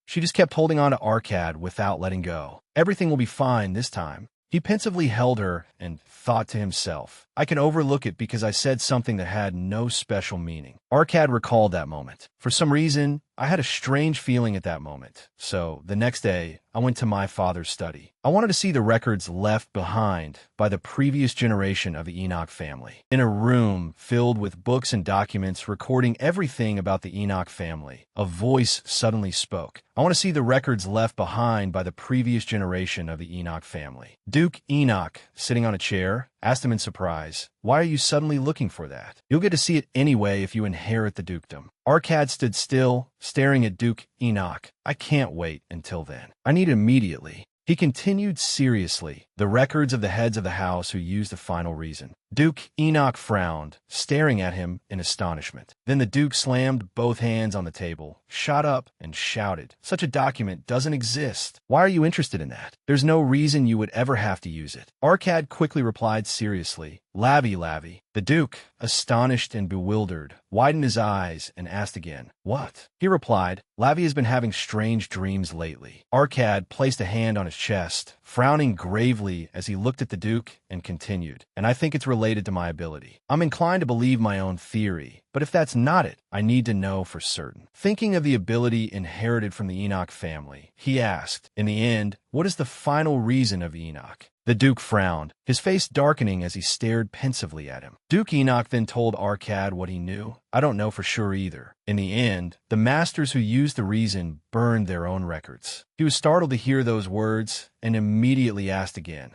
She just kept holding on to Arkad without letting go. "Everything will be fine this time." He pensively held her and thought to himself, "I can overlook it because I said something that had no special meaning." Arkad recalled that moment. "For some reason, I had a strange feeling at that moment. So, the next day, I went to my father's study. I wanted to see the records left behind by the previous generation of the Enoch family. In a room filled with books and documents recording everything about the Enoch family, a voice suddenly spoke. I want to see the records left behind by the previous generation of the Enoch family." Duke Enoch, sitting on a chair, asked him in surprise, "Why are you suddenly looking for that? You'll get to see it anyway if you inherit the dukedom." Arkad stood still, staring at Duke Enoch. "I can't wait until then. I need it immediately." He continued seriously, "The records of the heads of the house who used the final reason." Duke Enoch frowned, staring at him in astonishment. Then the Duke slammed both hands on the table, shot up, and shouted, "Such a document doesn't exist. Why are you interested in that? There's no reason you would ever have to use it." Arkad quickly replied seriously, Lavi." The Duke, astonished and bewildered, widened his eyes and asked again, "What?" He replied, "Lavi has been having strange dreams lately." Arkad placed a hand on his chest, frowning gravely as he looked at the Duke and continued, "And I think it's related to my ability. I'm inclined to believe my own theory, but if that's not it, I need to know for certain." Thinking of the ability inherited from the Enoch family, he asked, "In the end, what is the final reason of Enoch?" The Duke frowned, his face darkening as he stared pensively at him. Duke Enoch then told Arkad what he knew. "I don't know for sure either. In the end, the masters who used the reason burned their own records." He was startled to hear those words and immediately asked again,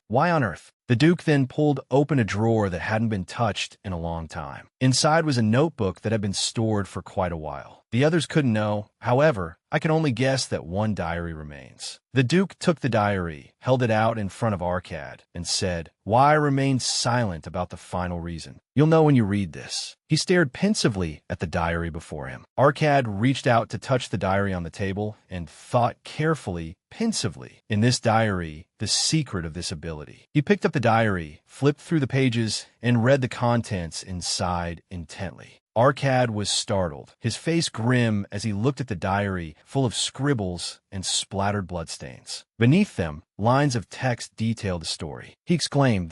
"Why on earth?" The Duke then pulled open a drawer that hadn't been touched in a long time. Inside was a notebook that had been stored for quite a while. The others couldn't know. However, I can only guess that one diary remains. The Duke took the diary, held it out in front of Arkad, and said, "Why remain silent about the final reason? You'll know when you read this." He stared pensively at the diary before him. Arkad reached out to touch the diary on the table and thought carefully, pensively. In this diary, the secret of this ability. He picked up the diary, flipped through the pages, and read the contents inside intently. Arkad was startled, his face grim as he looked at the diary full of scribbles and splattered bloodstains. Beneath them, lines of text detailed the story. He exclaimed,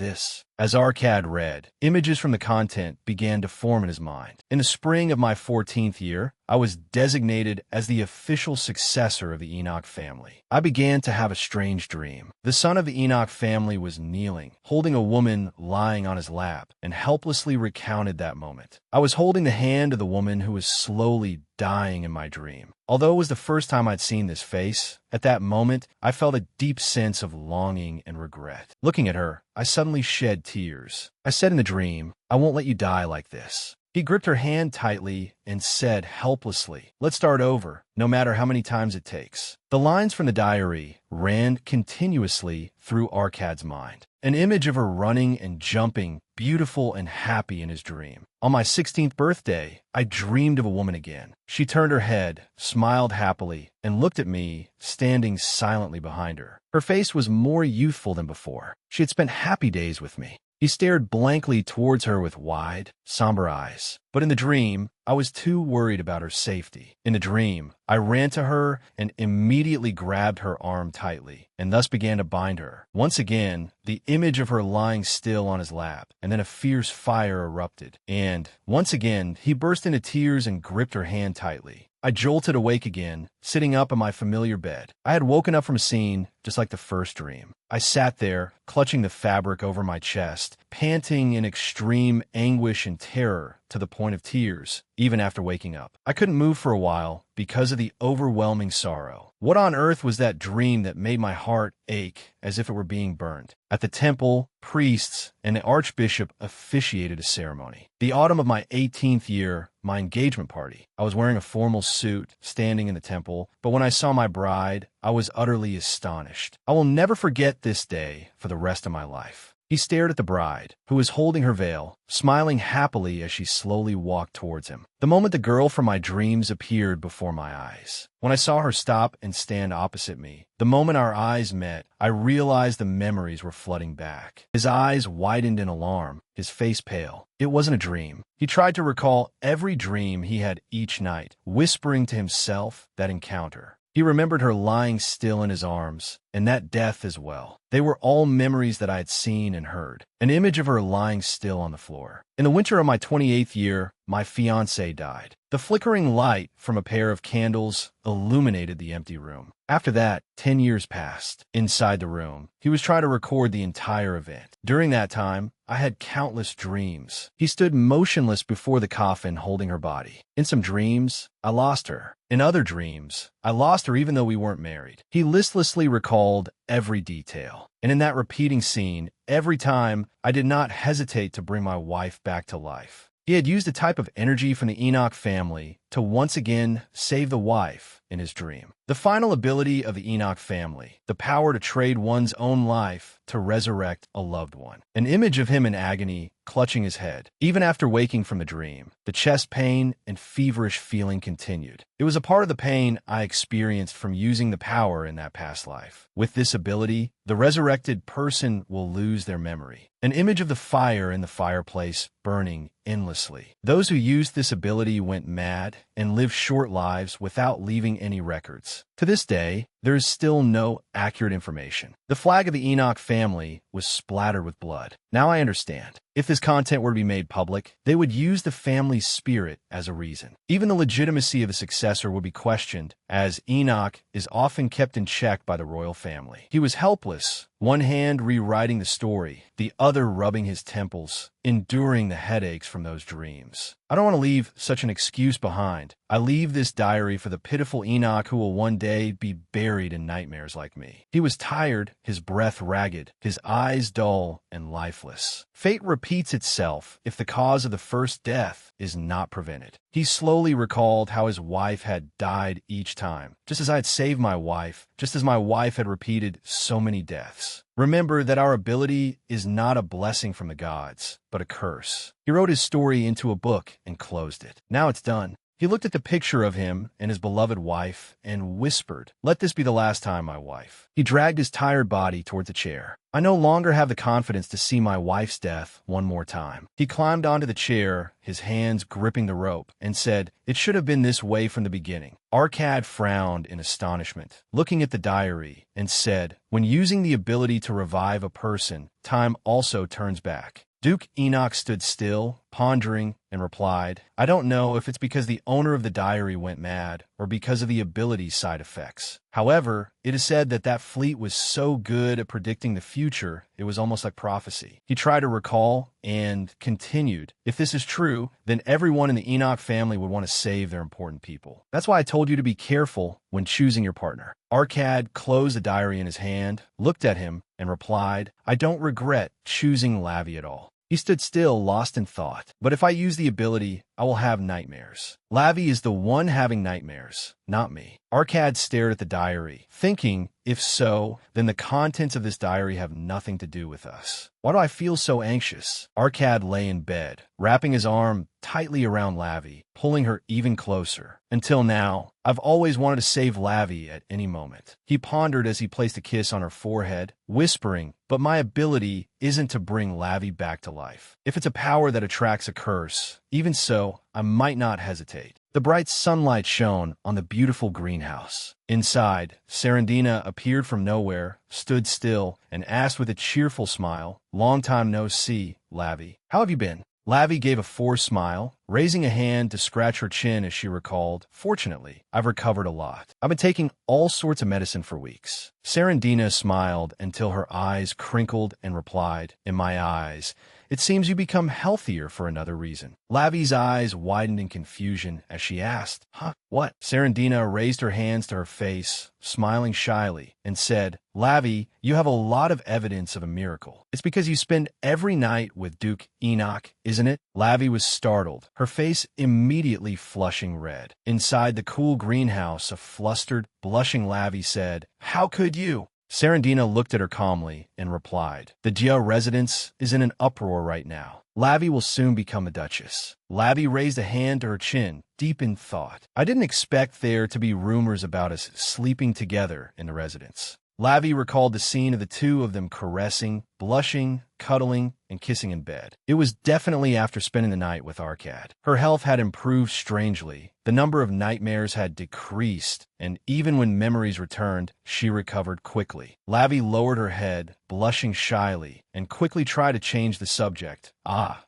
As Arcad read, images from the content began to form in his mind. In the spring of my 14th year, I was designated as the official successor of the Enoch family. I began to have a strange dream. The son of the Enoch family was kneeling, holding a woman lying on his lap, and helplessly recounted that moment. I was holding the hand of the woman who was slowly dying in my dream. Although it was the first time I'd seen this face, at that moment, I felt a deep sense of longing and regret. Looking at her, I suddenly shed tears. I said in the dream, "I won't let you die like this." He gripped her hand tightly and said helplessly, "Let's start over, no matter how many times it takes." The lines from the diary ran continuously through Arcad's mind. An image of her running and jumping, beautiful and happy in his dream. On my 16th birthday, I dreamed of a woman again. She turned her head, smiled happily, and looked at me, standing silently behind her. Her face was more youthful than before. She had spent happy days with me. He stared blankly towards her with wide, somber eyes. But in the dream, I was too worried about her safety. In the dream, I ran to her and immediately grabbed her arm tightly, and thus began to bind her. Once again, the image of her lying still on his lap, and then a fierce fire erupted. And, once again, he burst into tears and gripped her hand tightly. I jolted awake again, sitting up in my familiar bed. I had woken up from a scene just like the first dream. I sat there, clutching the fabric over my chest, panting in extreme anguish and terror to the point of tears, even after waking up. I couldn't move for a while because of the overwhelming sorrow. What on earth was that dream that made my heart ache as if it were being burned? At the temple, priests and the archbishop officiated a ceremony. The autumn of my 18th year, my engagement party. I was wearing a formal suit, standing in the temple, but when I saw my bride, I was utterly astonished. I will never forget this day for the rest of my life. He stared at the bride, who was holding her veil, smiling happily as she slowly walked towards him. The moment the girl from my dreams appeared before my eyes. When I saw her stop and stand opposite me, the moment our eyes met, I realized the memories were flooding back. His eyes widened in alarm, his face pale. It wasn't a dream. He tried to recall every dream he had each night, whispering to himself that encounter. He remembered her lying still in his arms, and that death as well. They were all memories that I had seen and heard. An image of her lying still on the floor. In the winter of my 28th year, my fiancée died. The flickering light from a pair of candles illuminated the empty room. After that, 10 years passed. Inside the room, he was trying to record the entire event. During that time, I had countless dreams. He stood motionless before the coffin holding her body. In some dreams, I lost her. In other dreams, I lost her even though we weren't married. He listlessly recalled every detail. And in that repeating scene, every time, I did not hesitate to bring my wife back to life. He had used a type of energy from the Enoch family to once again save the wife in his dream. The final ability of the Enoch family, the power to trade one's own life to resurrect a loved one. An image of him in agony, clutching his head. Even after waking from the dream, the chest pain and feverish feeling continued. It was a part of the pain I experienced from using the power in that past life. With this ability, the resurrected person will lose their memory. An image of the fire in the fireplace burning endlessly. Those who used this ability went mad and lived short lives without leaving any records. To this day, there is still no accurate information. The flag of the Enoch family was splattered with blood. Now I understand. If this content were to be made public, they would use the family's spirit as a reason. Even the legitimacy of the successor would be questioned, as Enoch is often kept in check by the royal family. He was helpless, one hand rewriting the story, the other rubbing his temples, enduring the headaches from those dreams. I don't want to leave such an excuse behind. I leave this diary for the pitiful Enoch who will one day be buried in nightmares like me. He was tired, his breath ragged, his eyes dull and lifeless. Fate repeats itself if the cause of the first death is not prevented. He slowly recalled how his wife had died each time, just as I had saved my wife, just as my wife had repeated so many deaths. Remember that our ability is not a blessing from the gods, but a curse. He wrote his story into a book and closed it. Now it's done. He looked at the picture of him and his beloved wife and whispered, "Let this be the last time, my wife." He dragged his tired body toward the chair. "I no longer have the confidence to see my wife's death one more time." He climbed onto the chair, his hands gripping the rope, and said, "It should have been this way from the beginning." Arcad frowned in astonishment, looking at the diary, and said, "When using the ability to revive a person, time also turns back." Duke Enoch stood still, pondering, and replied, "I don't know if it's because the owner of the diary went mad or because of the ability's side effects. However, it is said that that fleet was so good at predicting the future, it was almost like prophecy." He tried to recall and continued, "If this is true, then everyone in the Enoch family would want to save their important people. That's why I told you to be careful when choosing your partner." Arcad closed the diary in his hand, looked at him, and replied, "I don't regret choosing Lavi at all." He stood still, lost in thought. "But if I use the ability, I will have nightmares. Lavi is the one having nightmares, not me." Arcad stared at the diary, thinking, if so, then the contents of this diary have nothing to do with us. Why do I feel so anxious? Arcad lay in bed, wrapping his arm tightly around Lavi, pulling her even closer. "Until now, I've always wanted to save Lavi at any moment." He pondered as he placed a kiss on her forehead, whispering, "But my ability isn't to bring Lavi back to life. If it's a power that attracts a curse, even so, I might not hesitate." The bright sunlight shone on the beautiful greenhouse. Inside, Serendina appeared from nowhere, stood still, and asked with a cheerful smile, "Long time no see, Lavi. How have you been?" Lavi gave a forced smile, raising a hand to scratch her chin as she recalled, "Fortunately, I've recovered a lot. I've been taking all sorts of medicine for weeks." Serendina smiled until her eyes crinkled and replied, "In my eyes, it seems you become healthier for another reason." Lavi's eyes widened in confusion as she asked, "Huh? What?" Serendina raised her hands to her face, smiling shyly, and said, "Lavi, you have a lot of evidence of a miracle. It's because you spend every night with Duke Enoch, isn't it?" Lavi was startled, her face immediately flushing red. Inside the cool greenhouse, a flustered, blushing Lavi said, "How could you?" Serendina looked at her calmly and replied, "The Jia residence is in an uproar right now. Lavi will soon become a duchess." Lavi raised a hand to her chin, deep in thought. "I didn't expect there to be rumors about us sleeping together in the residence." Lavi recalled the scene of the two of them caressing, blushing, cuddling, and kissing in bed. It was definitely after spending the night with Arcad. Her health had improved strangely. The number of nightmares had decreased, and even when memories returned, she recovered quickly. Lavi lowered her head, blushing shyly, and quickly tried to change the subject.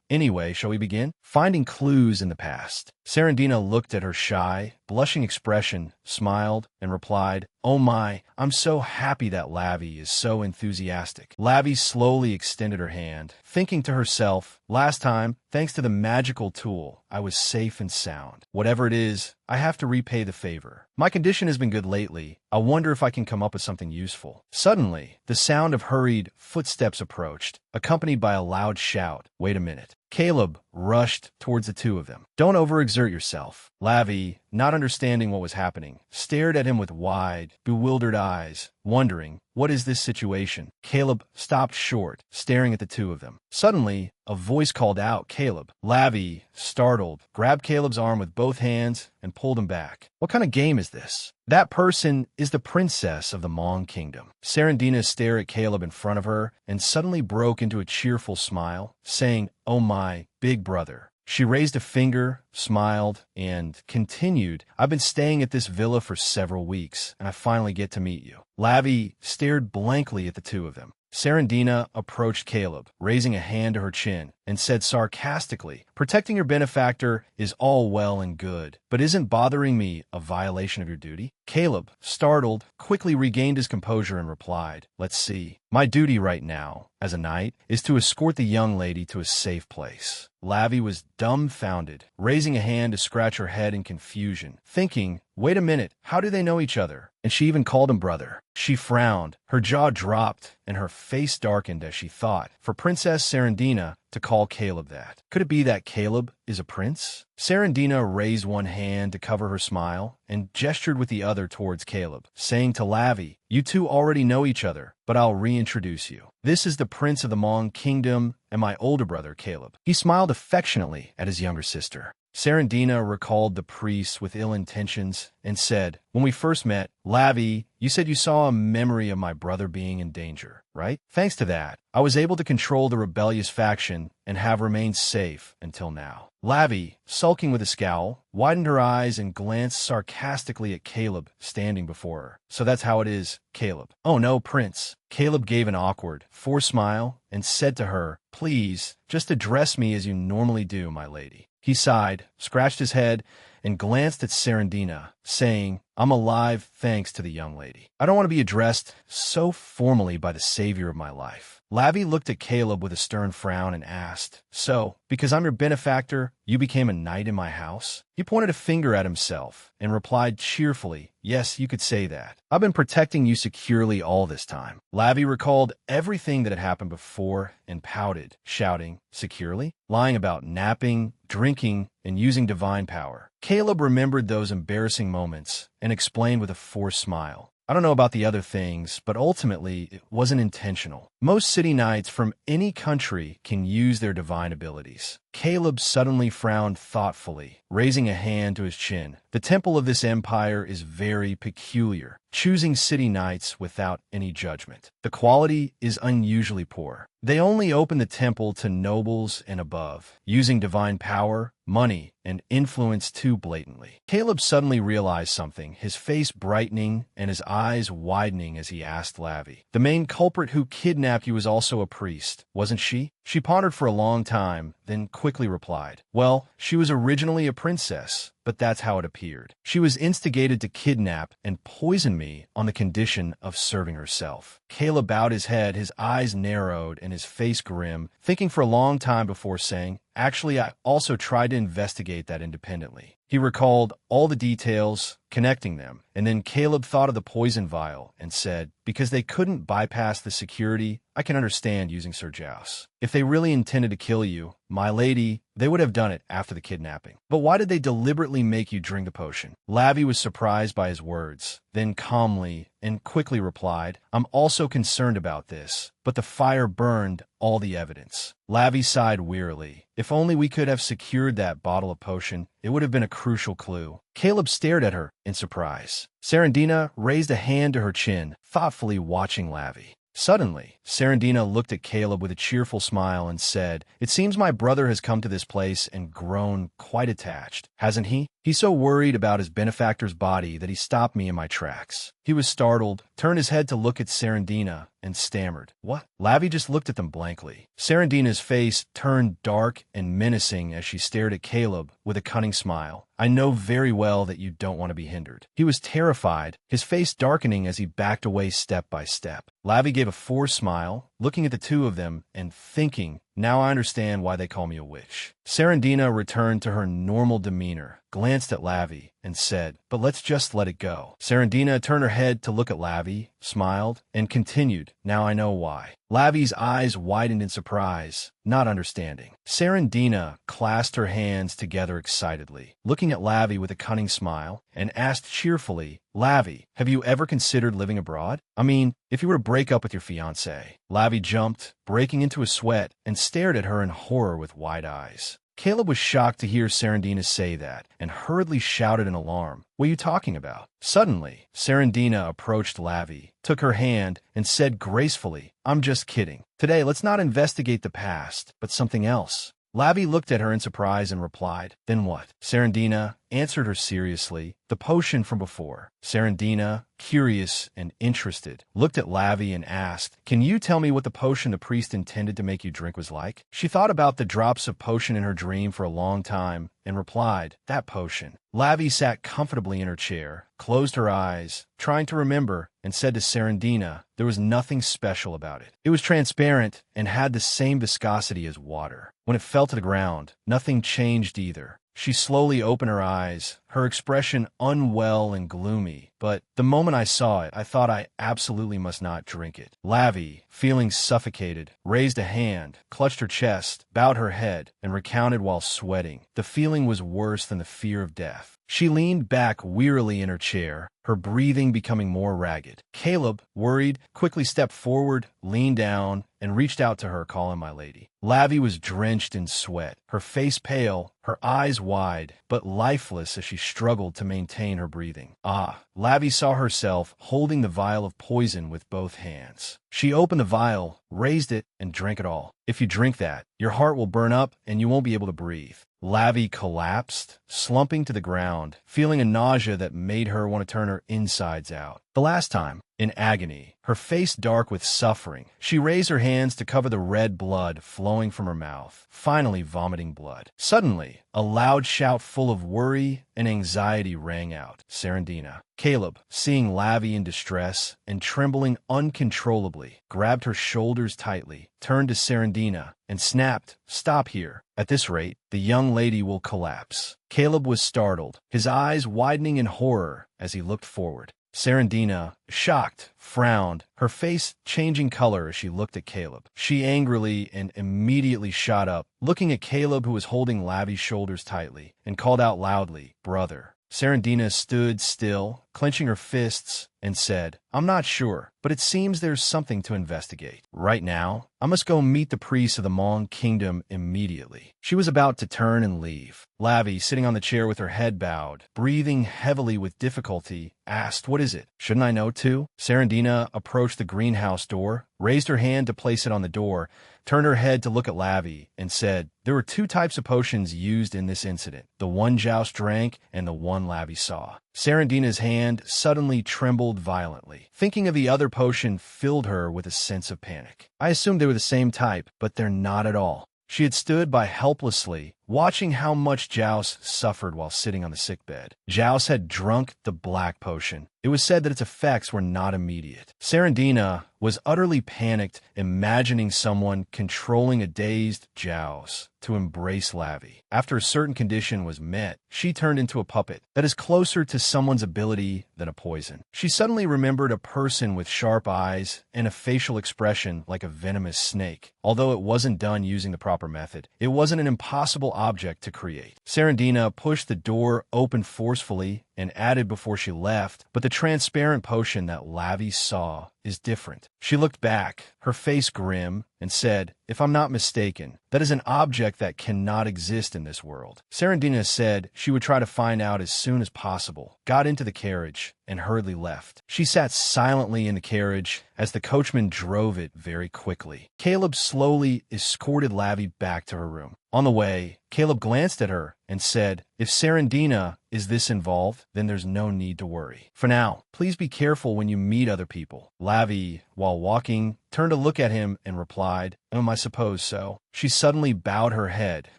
Anyway, shall we begin? Finding clues in the past. Serendina looked at her shy, blushing expression, smiled, and replied, "Oh my, I'm so happy that Lavi is so enthusiastic." Lavi slowly extended her hand, thinking to herself, "Last time, thanks to the magical tool, I was safe and sound. Whatever it is, I have to repay the favor. My condition has been good lately. I wonder if I can come up with something useful." Suddenly, the sound of hurried footsteps approached, accompanied by a loud shout. "Wait a minute." Caleb rushed towards the two of them. "Don't overexert yourself." Lavi, not understanding what was happening, stared at him with wide, bewildered eyes, wondering, what is this situation? Caleb stopped short, staring at the two of them. Suddenly, a voice called out, "Caleb." Lavi, startled, grabbed Caleb's arm with both hands and pulled him back. "What kind of game is this?" "That person is the princess of the Hmong kingdom." Serendina stared at Caleb in front of her and suddenly broke into a cheerful smile, saying, "Oh my, big brother." She raised a finger, smiled, and continued, "I've been staying at this villa for several weeks, and I finally get to meet you." Lavi stared blankly at the two of them. Serendina approached Caleb, raising a hand to her chin, and said sarcastically, "Protecting your benefactor is all well and good, but isn't bothering me a violation of your duty?" Caleb, startled, quickly regained his composure and replied, "Let's see. My duty right now, as a knight, is to escort the young lady to a safe place." Lavi was dumbfounded, raising a hand to scratch her head in confusion, thinking, "Wait a minute, how do they know each other?" And she even called him brother. She frowned, her jaw dropped, and her face darkened as she thought, for Princess Serendina to call Caleb that. Could it be that Caleb is a prince? Serendina raised one hand to cover her smile and gestured with the other towards Caleb, saying to Lavi, "You two already know each other, but I'll reintroduce you. This is the prince of the Hmong kingdom and my older brother, Caleb." He smiled affectionately at his younger sister. Serendina recalled the priest with ill intentions and said, "When we first met, Lavi, you said you saw a memory of my brother being in danger, right? Thanks to that, I was able to control the rebellious faction and have remained safe until now." Lavi, sulking with a scowl, widened her eyes and glanced sarcastically at Caleb standing before her. "So that's how it is, Caleb." "Oh no, Prince." Caleb gave an awkward, forced smile and said to her, "Please, just address me as you normally do, my lady." He sighed, scratched his head, and glanced at Serendina, saying, "I'm alive thanks to the young lady. I don't want to be addressed so formally by the savior of my life." Lavi looked at Caleb with a stern frown and asked, "So, because I'm your benefactor, you became a knight in my house?" He pointed a finger at himself and replied cheerfully, "Yes, you could say that. I've been protecting you securely all this time." Lavi recalled everything that had happened before and pouted, shouting, "Securely? Lying about napping, drinking, and using divine power." Caleb remembered those embarrassing moments and explained with a forced smile, "I don't know about the other things, but ultimately it wasn't intentional. Most city knights from any country can use their divine abilities." Caleb suddenly frowned thoughtfully, raising a hand to his chin. "The temple of this empire is very peculiar, choosing city knights without any judgment. The quality is unusually poor. They only open the temple to nobles and above, using divine power, money, and influence too blatantly." Caleb suddenly realized something, his face brightening and his eyes widening as he asked Lavi, "The main culprit who kidnapped you was also a priest, wasn't she?" She pondered for a long time, then quickly replied, "Well, she was originally a princess, but that's how it appeared. She was instigated to kidnap and poison me on the condition of serving herself." Caleb bowed his head, his eyes narrowed, and his face grim, thinking for a long time before saying, "Actually, I also tried to investigate that independently." He recalled all the details, connecting them, and then Caleb thought of the poison vial and said, "Because they couldn't bypass the security, I can understand using Sir Joust. If they really intended to kill you, my lady, they would have done it after the kidnapping. But why did they deliberately make you drink the potion?" Lavi was surprised by his words, then calmly and quickly replied, "I'm also concerned about this, but the fire burned all the evidence." Lavi sighed wearily. "If only we could have secured that bottle of potion, it would have been a crucial clue." Caleb stared at her in surprise. Serendina raised a hand to her chin, thoughtfully watching Lavi. Suddenly, Serendina looked at Caleb with a cheerful smile and said, "It seems my brother has come to this place and grown quite attached, hasn't he? He's so worried about his benefactor's body that he stopped me in my tracks." He was startled, turned his head to look at Serendina, and stammered, "What?" Lavi just looked at them blankly. Serendina's face turned dark and menacing as she stared at Caleb with a cunning smile. "I know very well that you don't want to be hindered." He was terrified, his face darkening as he backed away step by step. Lavi gave a forced smile, looking at the two of them and thinking, "Now I understand why they call me a witch." Serendina returned to her normal demeanor, glanced at Lavi, and said, "But let's just let it go." Serendina turned her head to look at Lavi, smiled, and continued, "Now I know why." Lavi's eyes widened in surprise, not understanding. Serendina clasped her hands together excitedly, looking at Lavi with a cunning smile, and asked cheerfully, "Lavi, have you ever considered living abroad? I mean, if you were to break up with your fiancé." Lavi jumped, breaking into a sweat, and stared at her in horror with wide eyes. Caleb was shocked to hear Serendina say that, and hurriedly shouted in alarm, "What are you talking about?" Suddenly, Serendina approached Lavi, took her hand, and said gracefully, "I'm just kidding. Today, let's not investigate the past, but something else." Lavi looked at her in surprise and replied, "Then what?" Serendina answered her seriously, "The potion from before." Serendina, curious and interested, looked at Lavi and asked, "Can you tell me what the potion the priest intended to make you drink was like?" She thought about the drops of potion in her dream for a long time and replied, "That potion." Lavi sat comfortably in her chair, closed her eyes, trying to remember, and said to Serendina, "There was nothing special about it. It was transparent and had the same viscosity as water. When it fell to the ground, nothing changed either." She slowly opened her eyes, her expression unwell and gloomy. But the moment I saw it, I thought I absolutely must not drink it. Lavi, feeling suffocated, raised a hand, clutched her chest, bowed her head, and recounted while sweating. The feeling was worse than the fear of death. She leaned back wearily in her chair, her breathing becoming more ragged. Caleb, worried, quickly stepped forward, leaned down, and reached out to her, calling my lady. Lavi was drenched in sweat, her face pale, her eyes wide, but lifeless as she struggled to maintain her breathing. Lavi saw herself holding the vial of poison with both hands. She opened the vial, raised it, and drank it all. If you drink that, your heart will burn up and you won't be able to breathe. Lavi collapsed, slumping to the ground, feeling a nausea that made her want to turn her insides out. The last time, in agony, her face dark with suffering, she raised her hands to cover the red blood flowing from her mouth, finally vomiting blood. Suddenly, a loud shout full of worry and anxiety rang out. Serendina. Caleb, seeing Lavi in distress and trembling uncontrollably, grabbed her shoulders tightly, turned to Serendina, and snapped, "Stop here. At this rate, the young lady will collapse." Caleb was startled, his eyes widening in horror as he looked forward. Serendina, shocked, frowned, her face changing color as she looked at Caleb. She angrily and immediately shot up, looking at Caleb, who was holding Lavi's shoulders tightly, and called out loudly, "Brother." Serendina stood still, clenching her fists, and said, "I'm not sure, but it seems there's something to investigate. Right now, I must go meet the priests of the Hmong kingdom immediately." She was about to turn and leave. Lavi, sitting on the chair with her head bowed, breathing heavily with difficulty, asked, "What is it? Shouldn't I know too?" Serendina approached the greenhouse door, raised her hand to place it on the door, turned her head to look at Lavi, and said, "There were two types of potions used in this incident, the one Joust drank and the one Lavi saw." Serendina's hand suddenly trembled violently. Thinking of the other potion filled her with a sense of panic. "I assumed they were the same type, but they're not at all." She had stood by helplessly, watching how much Joust suffered while sitting on the sickbed. Joust had drunk the black potion. It was said that its effects were not immediate. Serendina was utterly panicked, imagining someone controlling a dazed Joust to embrace Lavi. After a certain condition was met, she turned into a puppet that is closer to someone's ability than a poison. She suddenly remembered a person with sharp eyes and a facial expression like a venomous snake. Although it wasn't done using the proper method, it wasn't an impossible object to create. Serendina pushed the door open forcefully and added before she left, "But the transparent potion that Lavi saw is different." She looked back, her face grim, and said, "If I'm not mistaken, that is an object that cannot exist in this world." Serendina said she would try to find out as soon as possible, got into the carriage, and hurriedly left. She sat silently in the carriage as the coachman drove it very quickly. Caleb slowly escorted Lavi back to her room. On the way, Caleb glanced at her and said, "If Serendina is this involved, then there's no need to worry. For now, please be careful when you meet other people." Lavi, while walking, turned to look at him and replied, "I suppose so." She suddenly bowed her head,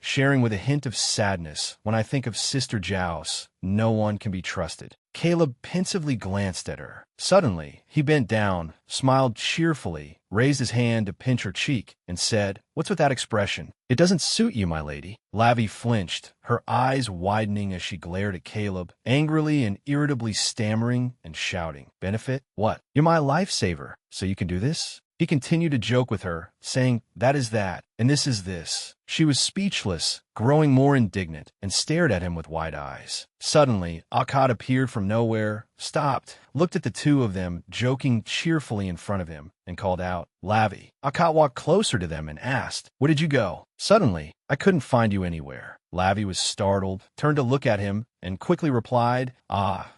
sharing with a hint of sadness, "When I think of Sister Joust, no one can be trusted." Caleb pensively glanced at her. Suddenly, he bent down, smiled cheerfully, raised his hand to pinch her cheek, and said, "What's with that expression? It doesn't suit you, my lady." Lavi flinched, her eyes widening as she glared at Caleb, angrily and irritably stammering and shouting, "Benefit? What? You're my lifesaver, so you can do this?" He continued to joke with her, saying, "That is that, and this is this." She was speechless, growing more indignant, and stared at him with wide eyes. Suddenly, Akkad appeared from nowhere, stopped, looked at the two of them, joking cheerfully in front of him, and called out, "Lavi." Akkad walked closer to them and asked, "Where did you go?" Suddenly, "I couldn't find you anywhere." Lavi was startled, turned to look at him, and quickly replied,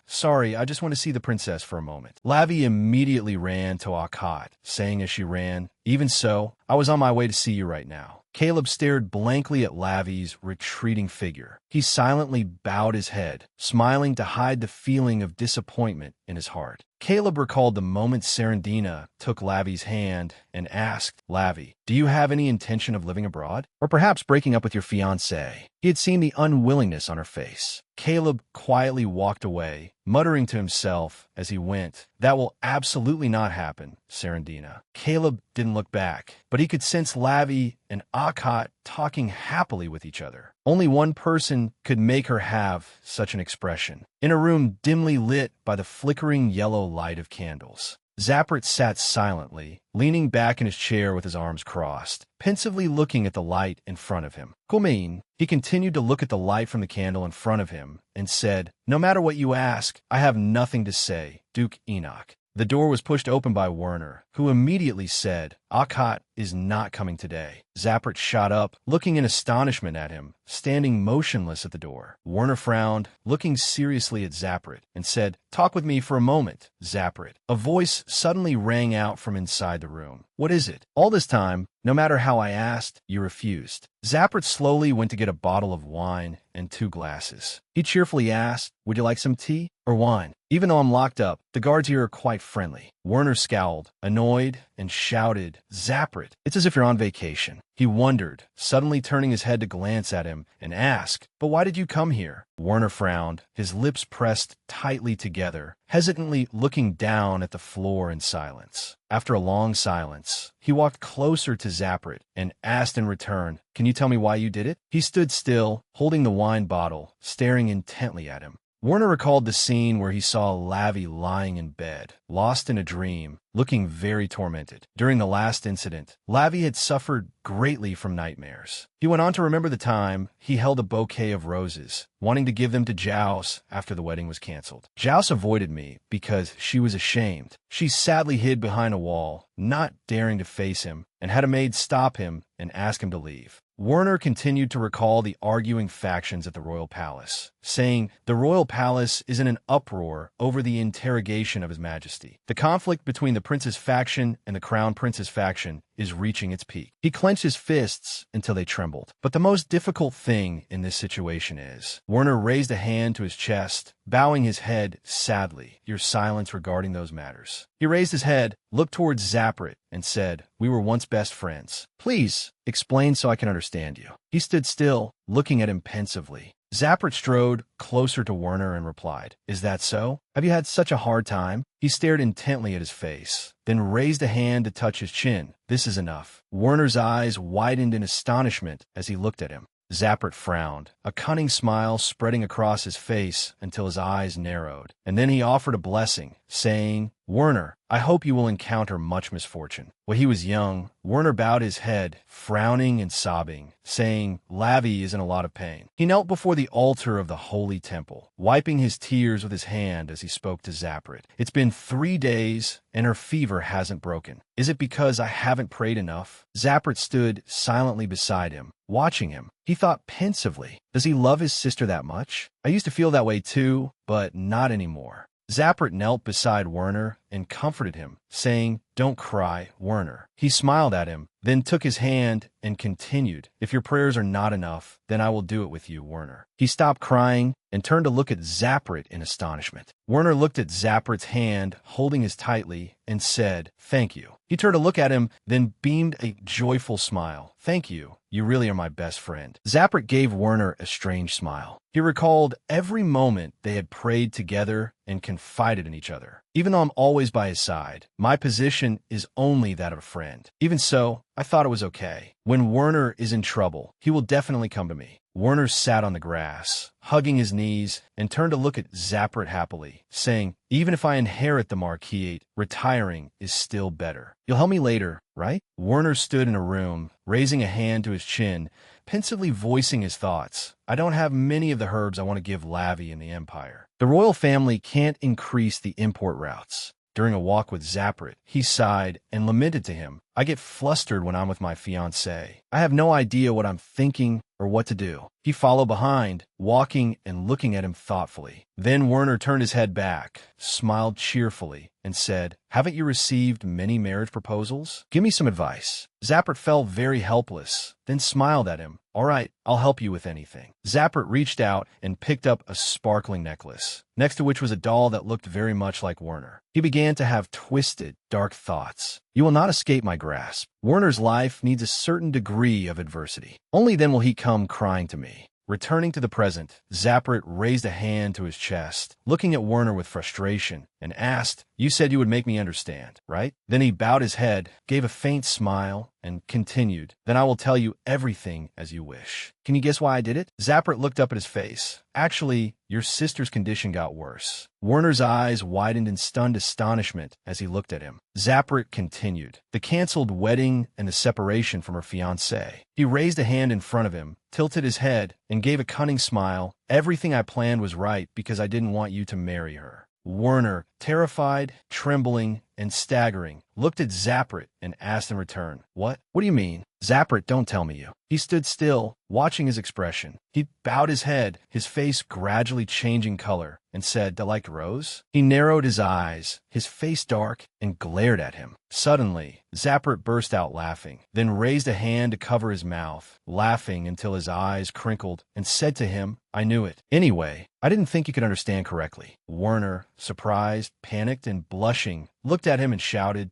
Sorry, I just want to see the princess for a moment." Lavi immediately ran to Akkad, saying as she ran, "Even so, I was on my way to see you right now." Caleb stared blankly at Lavi's retreating figure. He silently bowed his head, smiling to hide the feeling of disappointment in his heart. Caleb recalled the moment Serendina took Lavi's hand and asked, "Lavi, Do you have any intention of living abroad? Or perhaps breaking up with your fiancée? He had seen the unwillingness on her face. Caleb quietly walked away, muttering to himself as he went, "That will absolutely not happen, Serendina." Caleb didn't look back, but he could sense Lavi and Akhat talking happily with each other. Only one person could make her have such an expression. In a room dimly lit by the flickering yellow light of candles, Zaprat sat silently, leaning back in his chair with his arms crossed, pensively looking at the light in front of him. Kumin, he continued to look at the light from the candle in front of him and said, "No matter what you ask, I have nothing to say, Duke Enoch." The door was pushed open by Werner, who immediately said, "Akhat is not coming today." Zaprat shot up, looking in astonishment at him, standing motionless at the door. Werner frowned, looking seriously at Zaprat, and said, "Talk with me for a moment, Zaprat." A voice suddenly rang out from inside the room. "What is it?" All this time, no matter how I asked, you refused. Zaprat slowly went to get a bottle of wine and 2 glasses. He cheerfully asked, "Would you like some tea or wine?" "Even though I'm locked up, the guards here are quite friendly." Werner scowled, annoyed, and shouted, "Zaprat, it's as if you're on vacation." He wondered, suddenly turning his head to glance at him, and asked, "But why did you come here?" Werner frowned, his lips pressed tightly together, hesitantly looking down at the floor in silence. After a long silence, he walked closer to Zaprat and asked in return, "Can you tell me why you did it?" He stood still, holding the wine bottle, staring intently at him. Werner recalled the scene where he saw Lavi lying in bed, lost in a dream, looking very tormented. During the last incident, Lavi had suffered greatly from nightmares. He went on to remember the time he held a bouquet of roses, wanting to give them to Jaus after the wedding was canceled. Jaus avoided me because she was ashamed. She sadly hid behind a wall, not daring to face him, and had a maid stop him and ask him to leave. Werner continued to recall the arguing factions at the royal palace, saying, "The royal palace is in an uproar over the interrogation of His Majesty. The conflict between the prince's faction and the crown prince's faction is reaching its peak." He clenched his fists until they trembled. But the most difficult thing in this situation is, Werner raised a hand to his chest, bowing his head sadly, "Your silence regarding those matters." He raised his head, looked towards Zaprat, and said, "We were once best friends. Please, explain so I can understand you." He stood still, looking at him pensively. Zaprat strode closer to Werner and replied, "Is that so? Have you had such a hard time?" He stared intently at his face, then raised a hand to touch his chin. "This is enough." Werner's eyes widened in astonishment as he looked at him. Zaprat frowned, a cunning smile spreading across his face until his eyes narrowed, and then he offered a blessing, saying, "Werner, I hope you will encounter much misfortune." When he was young, Werner bowed his head, frowning and sobbing, saying, "Lavi is in a lot of pain." He knelt before the altar of the holy temple, wiping his tears with his hand as he spoke to Zaprat. "It's been 3 days, and her fever hasn't broken. Is it because I haven't prayed enough?" Zaprat stood silently beside him, watching him. He thought pensively, "Does he love his sister that much? I used to feel that way too, but not anymore." Zaprat knelt beside Werner and comforted him, saying, "Don't cry, Werner." He smiled at him, then took his hand and continued, "If your prayers are not enough, then I will do it with you, Werner." He stopped crying and turned to look at Zaprat in astonishment. Werner looked at Zaprat's hand, holding his tightly, and said, "Thank you." He turned to look at him, then beamed a joyful smile. "Thank you. You really are my best friend." Zaprat gave Werner a strange smile. He recalled every moment they had prayed together and confided in each other. "Even though I'm always by his side, my position is only that of a friend. Even so, I thought it was okay. When Werner is in trouble, he will definitely come to me." Werner sat on the grass, hugging his knees, and turned to look at Zaprat happily, saying, "Even if I inherit the Marquisate, retiring is still better. You'll help me later, right?" Werner stood in a room, raising a hand to his chin, pensively voicing his thoughts. "I don't have many of the herbs I want to give Lavi in the Empire. The royal family can't increase the import routes." During a walk with Zaprat, he sighed and lamented to him, "I get flustered when I'm with my fiancée. I have no idea what I'm thinking or what to do." He followed behind, walking and looking at him thoughtfully. Then Werner turned his head back, smiled cheerfully, and said, "Haven't you received many marriage proposals? Give me some advice." Zaprat felt very helpless, then smiled at him. "All right, I'll help you with anything." Zaprat reached out and picked up a sparkling necklace, next to which was a doll that looked very much like Werner. He began to have twisted, dark thoughts. You will not escape my grasp. Werner's life needs a certain degree of adversity. Only then will he come crying to me. Returning to the present, Zappert raised a hand to his chest, looking at Werner with frustration, and asked, "You said you would make me understand, right?" Then he bowed his head, gave a faint smile, and continued, "Then I will tell you everything as you wish." "Can you guess why I did it?" Zappert looked up at his face. "Actually, your sister's condition got worse." Werner's eyes widened in stunned astonishment as he looked at him. Zappert continued, "The canceled wedding and the separation from her fiancé." He raised a hand in front of him, tilted his head, and gave a cunning smile. "Everything I planned was right because I didn't want you to marry her." Werner, terrified, trembling, and staggering, looked at Zappert and asked in return, What do you mean?" "Zappert, don't tell me you." He stood still, watching his expression. He bowed his head, his face gradually changing color, and said, "Like Rose?" He narrowed his eyes, his face dark, and glared at him. Suddenly, Zappert burst out laughing, then raised a hand to cover his mouth, laughing until his eyes crinkled, and said to him, "I knew it. Anyway, I didn't think you could understand correctly." Werner, surprised, panicked, and blushing, looked at him and shouted,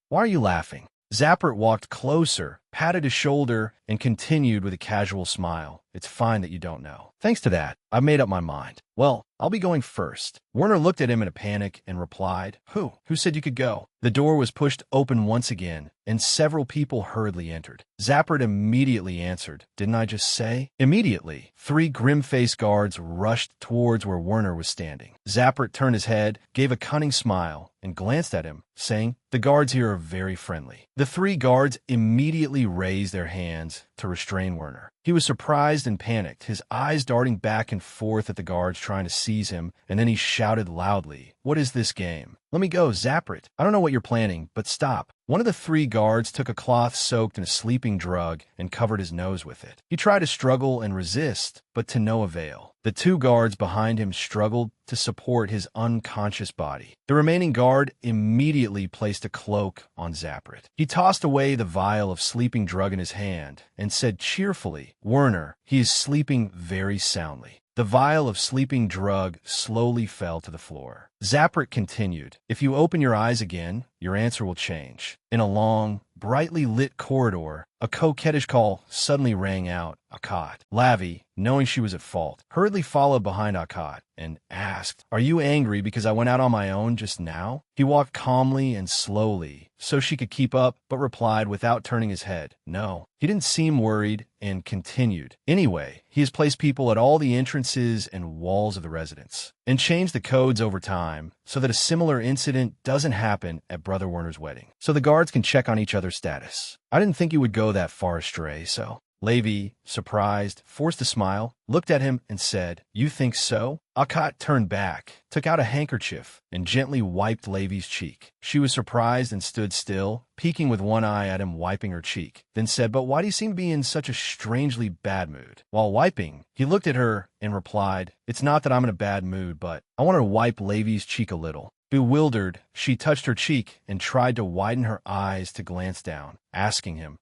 Why are you laughing?" Zappert walked closer, patted his shoulder, and continued with a casual smile. "It's fine that you don't know. Thanks to that, I've made up my mind. Well, I'll be going first." Werner looked at him in a panic and replied, Who said you could go?" The door was pushed open once again, and several people hurriedly entered. Zappert immediately answered, "Didn't I just say?" Immediately, 3 grim-faced guards rushed towards where Werner was standing. Zappert turned his head, gave a cunning smile, and glanced at him, saying, "The guards here are very friendly." The 3 guards immediately raised their hands to restrain Werner. He was surprised and panicked, his eyes darting back and forth at the guards trying to seize him, and then he shouted loudly, "What is this game? Let me go, Zappert. I don't know what you're planning, but stop." One of the 3 guards took a cloth soaked in a sleeping drug and covered his nose with it. He tried to struggle and resist, but to no avail. The 2 guards behind him struggled to support his unconscious body. The remaining guard immediately placed a cloak on Zappert. He tossed away the vial of sleeping drug in his hand and said cheerfully, "Werner, he is sleeping very soundly." The vial of sleeping drug slowly fell to the floor. Zappert continued, "If you open your eyes again, your answer will change." In a long, brightly lit corridor, a coquettish call suddenly rang out, Akkad. Lavi, knowing she was at fault, hurriedly followed behind Akkad and asked, "Are you angry because I went out on my own just now?" He walked calmly and slowly, so she could keep up, but replied without turning his head, "No." He didn't seem worried and continued, "Anyway, he has placed people at all the entrances and walls of the residence and changed the codes over time so that a similar incident doesn't happen at Brother Werner's wedding, so the guards can check on each other's status. I didn't think you would go that far astray, so." Levi, surprised, forced a smile, looked at him and said, "You think so?" Akkad turned back, took out a handkerchief, and gently wiped Levi's cheek. She was surprised and stood still, peeking with one eye at him wiping her cheek, then said, "But why do you seem to be in such a strangely bad mood?" While wiping, he looked at her and replied, "It's not that I'm in a bad mood, but I want to wipe Levi's cheek a little." Bewildered, she touched her cheek and tried to widen her eyes to glance down, asking him,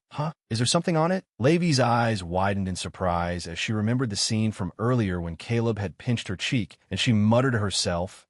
Is there something on it?" Levi's eyes widened in surprise as she remembered the scene from earlier when Caleb had pinched her cheek, and she muttered to herself,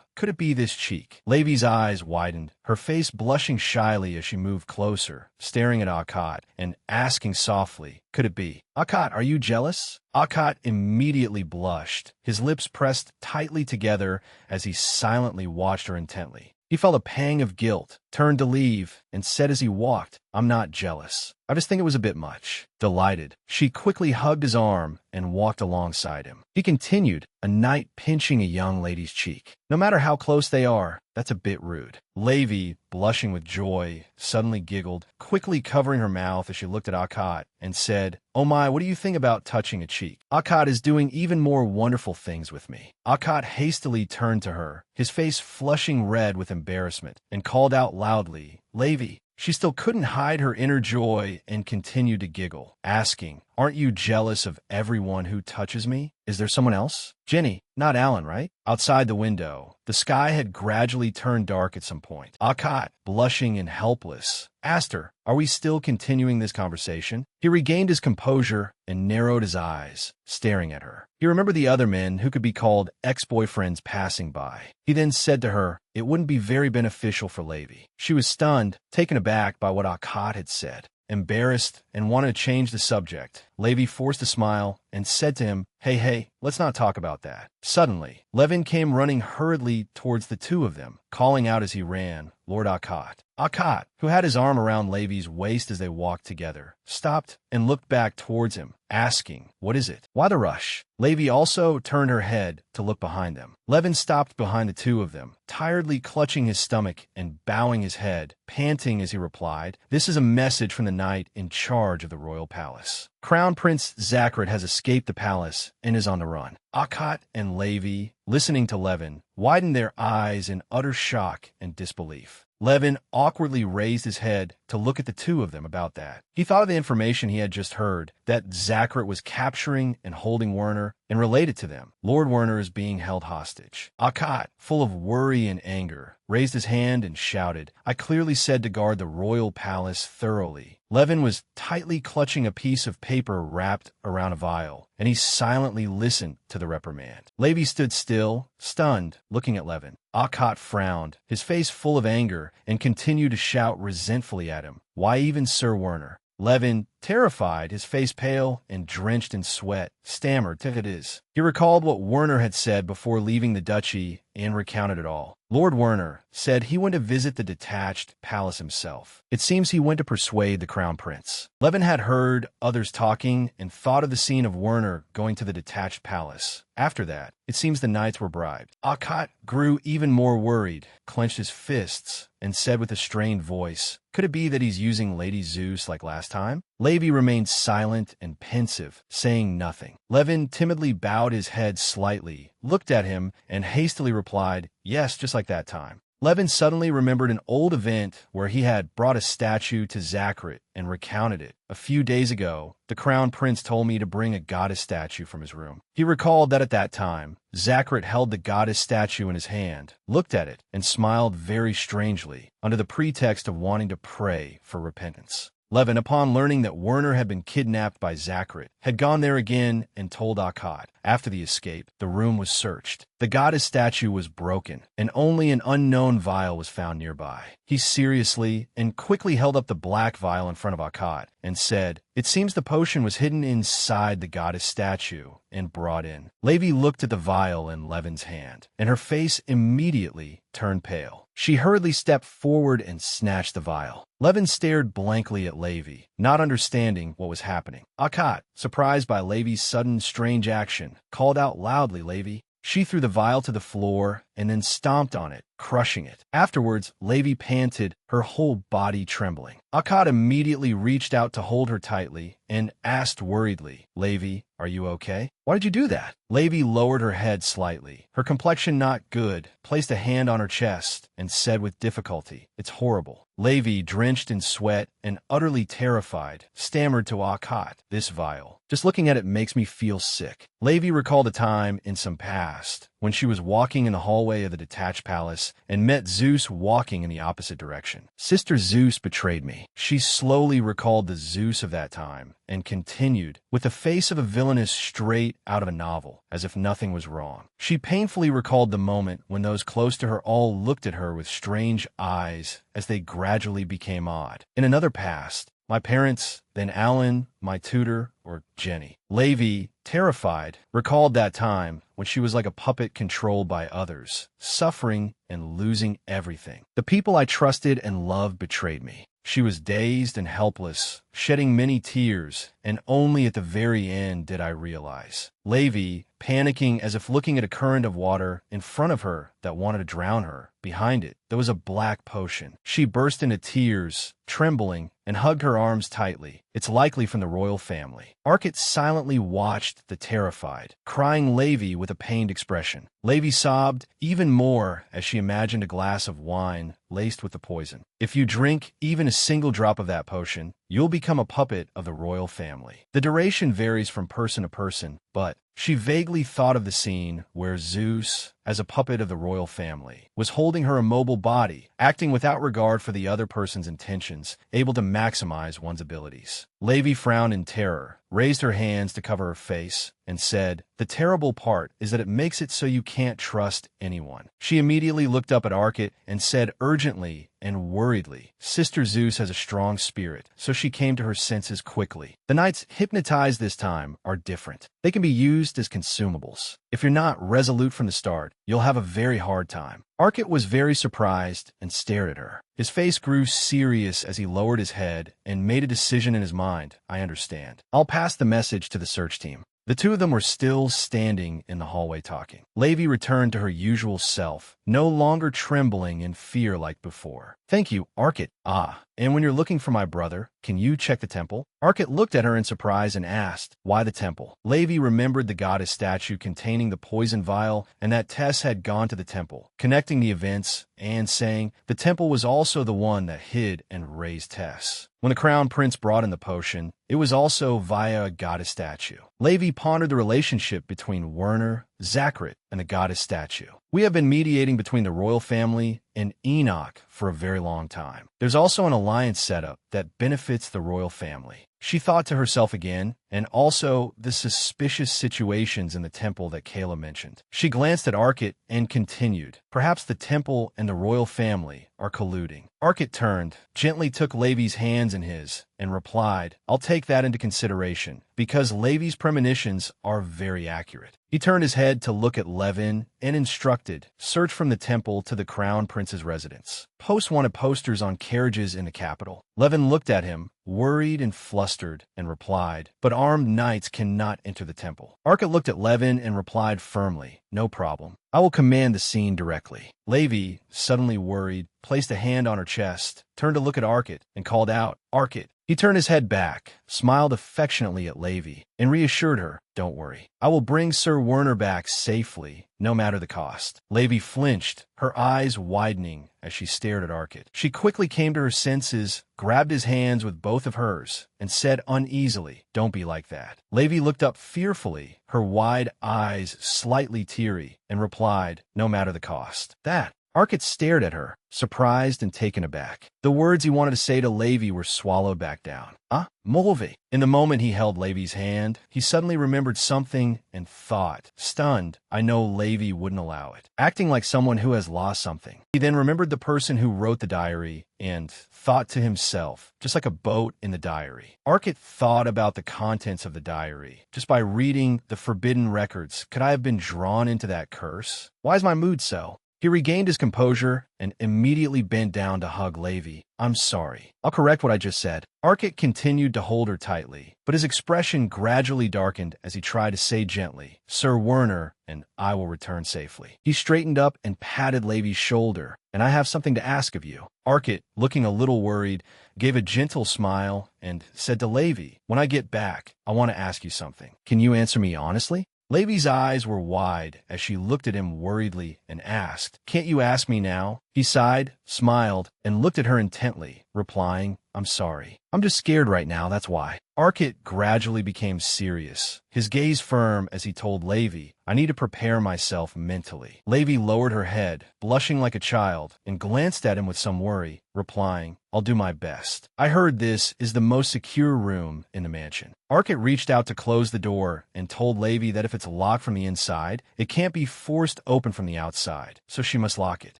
could it be this cheek?" Levi's eyes widened, her face blushing shyly as she moved closer, staring at Akkad and asking softly, "Could it be? Akkad, are you jealous?" Akkad immediately blushed, his lips pressed tightly together as he silently watched her intently. He felt a pang of guilt, turned to leave, and said as he walked, "I'm not jealous. I just think it was a bit much." Delighted, she quickly hugged his arm and walked alongside him. He continued, "A knight pinching a young lady's cheek. No matter how close they are, that's a bit rude." Levi, blushing with joy, suddenly giggled, quickly covering her mouth as she looked at Akkad, and said, "Oh my, what do you think about touching a cheek? Akkad is doing even more wonderful things with me." Akkad hastily turned to her, his face flushing red with embarrassment, and called out loudly, "Levi." She still couldn't hide her inner joy and continued to giggle, asking, Aren't you jealous of everyone who touches me? Is there someone else? Jenny, not Alan, right? Outside the window, the sky had gradually turned dark at some point. Akkad, blushing and helpless, asked her, "Are we still continuing this conversation?" He regained his composure and narrowed his eyes, staring at her. He remembered the other men who could be called ex-boyfriends passing by. He then said to her, it wouldn't be very beneficial for Levi. She was stunned, taken aback by what Akkad had said. Embarrassed and wanted to change the subject, Levi forced a smile and said to him, Hey, let's not talk about that. Suddenly, Levin came running hurriedly towards the two of them, calling out as he ran, Lord Akkad. Akkad, who had his arm around Levi's waist as they walked together, stopped and looked back towards him, asking, What is it? Why the rush? Levi also turned her head to look behind them. Levin stopped behind the two of them, tiredly clutching his stomach and bowing his head, panting as he replied, This is a message from the knight in charge of the royal palace. Crown Prince Zakrit has escaped the palace and is on the run. Akkad and Levi, listening to Levin, widened their eyes in utter shock and disbelief. Levin awkwardly raised his head to look at the two of them about that. He thought of the information he had just heard, that Zakrit was capturing and holding Werner, and related to them. Lord Werner is being held hostage. Akkad, full of worry and anger, raised his hand and shouted, I clearly said to guard the royal palace thoroughly. Levin was tightly clutching a piece of paper wrapped around a vial, and he silently listened to the reprimand. Levi stood still, stunned, looking at Levin. Akkad frowned, his face full of anger, and continued to shout resentfully at him. Why even Sir Werner? Levin, terrified, his face pale and drenched in sweat, stammered, It is. He recalled what Werner had said before leaving the duchy and recounted it all. Lord Werner said he went to visit the detached palace himself. It seems he went to persuade the crown prince. Levin had heard others talking and thought of the scene of Werner going to the detached palace. After that, it seems the knights were bribed. Akkad grew even more worried, clenched his fists, and said with a strained voice, Could it be that he's using Lady Zeus like last time? Levi remained silent and pensive, saying nothing. Levin timidly bowed his head slightly, looked at him, and hastily replied, Yes, just like that time. Levin suddenly remembered an old event where he had brought a statue to Zakrit and recounted it. A few days ago, the crown prince told me to bring a goddess statue from his room. He recalled that at that time, Zakrit held the goddess statue in his hand, looked at it, and smiled very strangely, under the pretext of wanting to pray for repentance. Levin, upon learning that Werner had been kidnapped by Zakrit, had gone there again and told Akkad. After the escape, the room was searched. The goddess statue was broken, and only an unknown vial was found nearby. He seriously and quickly held up the black vial in front of Akkad and said, It seems the potion was hidden inside the goddess statue and brought in. Levi looked at the vial in Levin's hand, and her face immediately turned pale. She hurriedly stepped forward and snatched the vial. Levin stared blankly at Levi, not understanding what was happening. Akkad, surprised by Levi's sudden strange action, called out loudly, Levi. She threw the vial to the floor and then stomped on it, crushing it. Afterwards, Levi panted, her whole body trembling. Akkad immediately reached out to hold her tightly and asked worriedly, Levi, are you okay? Why did you do that? Levi lowered her head slightly, her complexion not good, placed a hand on her chest, and said with difficulty, It's horrible. Levi, drenched in sweat and utterly terrified, stammered to Akkad, This vial. Just looking at it makes me feel sick. Levi recalled a time in some past when she was walking in the hallway of the detached palace and met Zeus walking in the opposite direction. Sister Zeus betrayed me. She slowly recalled the Zeus of that time and continued, with the face of a villainess straight out of a novel, as if nothing was wrong. She painfully recalled the moment when those close to her all looked at her with strange eyes as they gradually became odd. In another past, my parents, then Alan, my tutor, or Jenny. Levi, terrified, recalled that time when she was like a puppet controlled by others, suffering and losing everything. The people I trusted and loved betrayed me. She was dazed and helpless, shedding many tears, and only at the very end did I realize. Levi, panicking as if looking at a current of water in front of her that wanted to drown her. Behind it, there was a black potion. She burst into tears, trembling, and hugged her arms tightly. It's likely from the royal family. Arkit silently watched the terrified, crying Levi with a pained expression. Levi sobbed even more as she imagined a glass of wine laced with the poison. If you drink even a single drop of that potion, you'll become a puppet of the royal family. The duration varies from person to person, but she vaguely thought of the scene where Zeus, as a puppet of the royal family, was holding her immobile body, acting without regard for the other person's intentions, able to maximize one's abilities. Levi frowned in terror, raised her hands to cover her face, and said, "The terrible part is that it makes it so you can't trust anyone." She immediately looked up at Arkit and said urgently and worriedly, "Sister Zeus has a strong spirit," so she came to her senses quickly. The knights hypnotized this time are different. They can be used as consumables. If you're not resolute from the start, you'll have a very hard time. Arkit was very surprised and stared at her. His face grew serious as he lowered his head and made a decision in his mind. "I understand. I'll pass the message to the search team." The two of them were still standing in the hallway talking. Levi returned to her usual self, no longer trembling in fear like before. "Thank you, Arkit." "Ah, and when you're looking for my brother, can you check the temple?" Arkit looked at her in surprise and asked, "Why the temple?" Levi remembered the goddess statue containing the poison vial and that Tess had gone to the temple, connecting the events and saying the temple was also the one that hid and raised Tess. When the crown prince brought in the potion, it was also via a goddess statue. Levi pondered the relationship between Werner, Zachrit, and the goddess statue. "We have been mediating between the royal family and Enoch for a very long time. There's also an alliance set up that benefits the royal family." She thought to herself again, and also the suspicious situations in the temple that Kayla mentioned. She glanced at Arkit and continued, "Perhaps the temple and the royal family are colluding." Arkit turned, gently took Levi's hands in his, and replied, "I'll take that into consideration, because Levi's premonitions are very accurate." He turned his head to look at Levin and instructed, "Search from the temple to the crown prince's residence. Post wanted posters on carriages in the capital." Levin looked at him, worried and flustered, and replied, "But armed knights cannot enter the temple." Arkit looked at Levin and replied firmly, "No problem. I will command the scene directly." Levi, suddenly worried, placed a hand on her chest, turned to look at Arkit, and called out, "Arkit." He turned his head back, smiled affectionately at Levi, and reassured her, "Don't worry. I will bring Sir Werner back safely, no matter the cost." Levi flinched, her eyes widening as she stared at Arkit. She quickly came to her senses, grabbed his hands with both of hers, and said uneasily, "Don't be like that." Levi looked up fearfully, her wide eyes slightly teary, and replied, "No matter the cost." "That." Arkit stared at her, surprised and taken aback. The words he wanted to say to Levi were swallowed back down. "Ah, Mulvey." In the moment he held Levi's hand, he suddenly remembered something and thought, stunned, "I know Levi wouldn't allow it." Acting like someone who has lost something. He then remembered the person who wrote the diary and thought to himself, just like a boat in the diary. Arkit thought about the contents of the diary. Just by reading the forbidden records, could I have been drawn into that curse? Why is my mood so? He regained his composure and immediately bent down to hug Levi. "I'm sorry. I'll correct what I just said." Arkit continued to hold her tightly, but his expression gradually darkened as he tried to say gently, "Sir Werner and I will return safely." He straightened up and patted Levi's shoulder. "And I have something to ask of you." Arkit, looking a little worried, gave a gentle smile and said to Levi, "When I get back, I want to ask you something. Can you answer me honestly?" Levi's eyes were wide as she looked at him worriedly and asked, "Can't you ask me now?" He sighed, smiled, and looked at her intently, replying, "I'm sorry. I'm just scared right now, that's why." Arkit gradually became serious, his gaze firm as he told Levi, "I need to prepare myself mentally." Levi lowered her head, blushing like a child, and glanced at him with some worry, replying, "I'll do my best. I heard this is the most secure room in the mansion." Arkit reached out to close the door and told Levi that if it's locked from the inside, it can't be forced open from the outside, so she must lock it.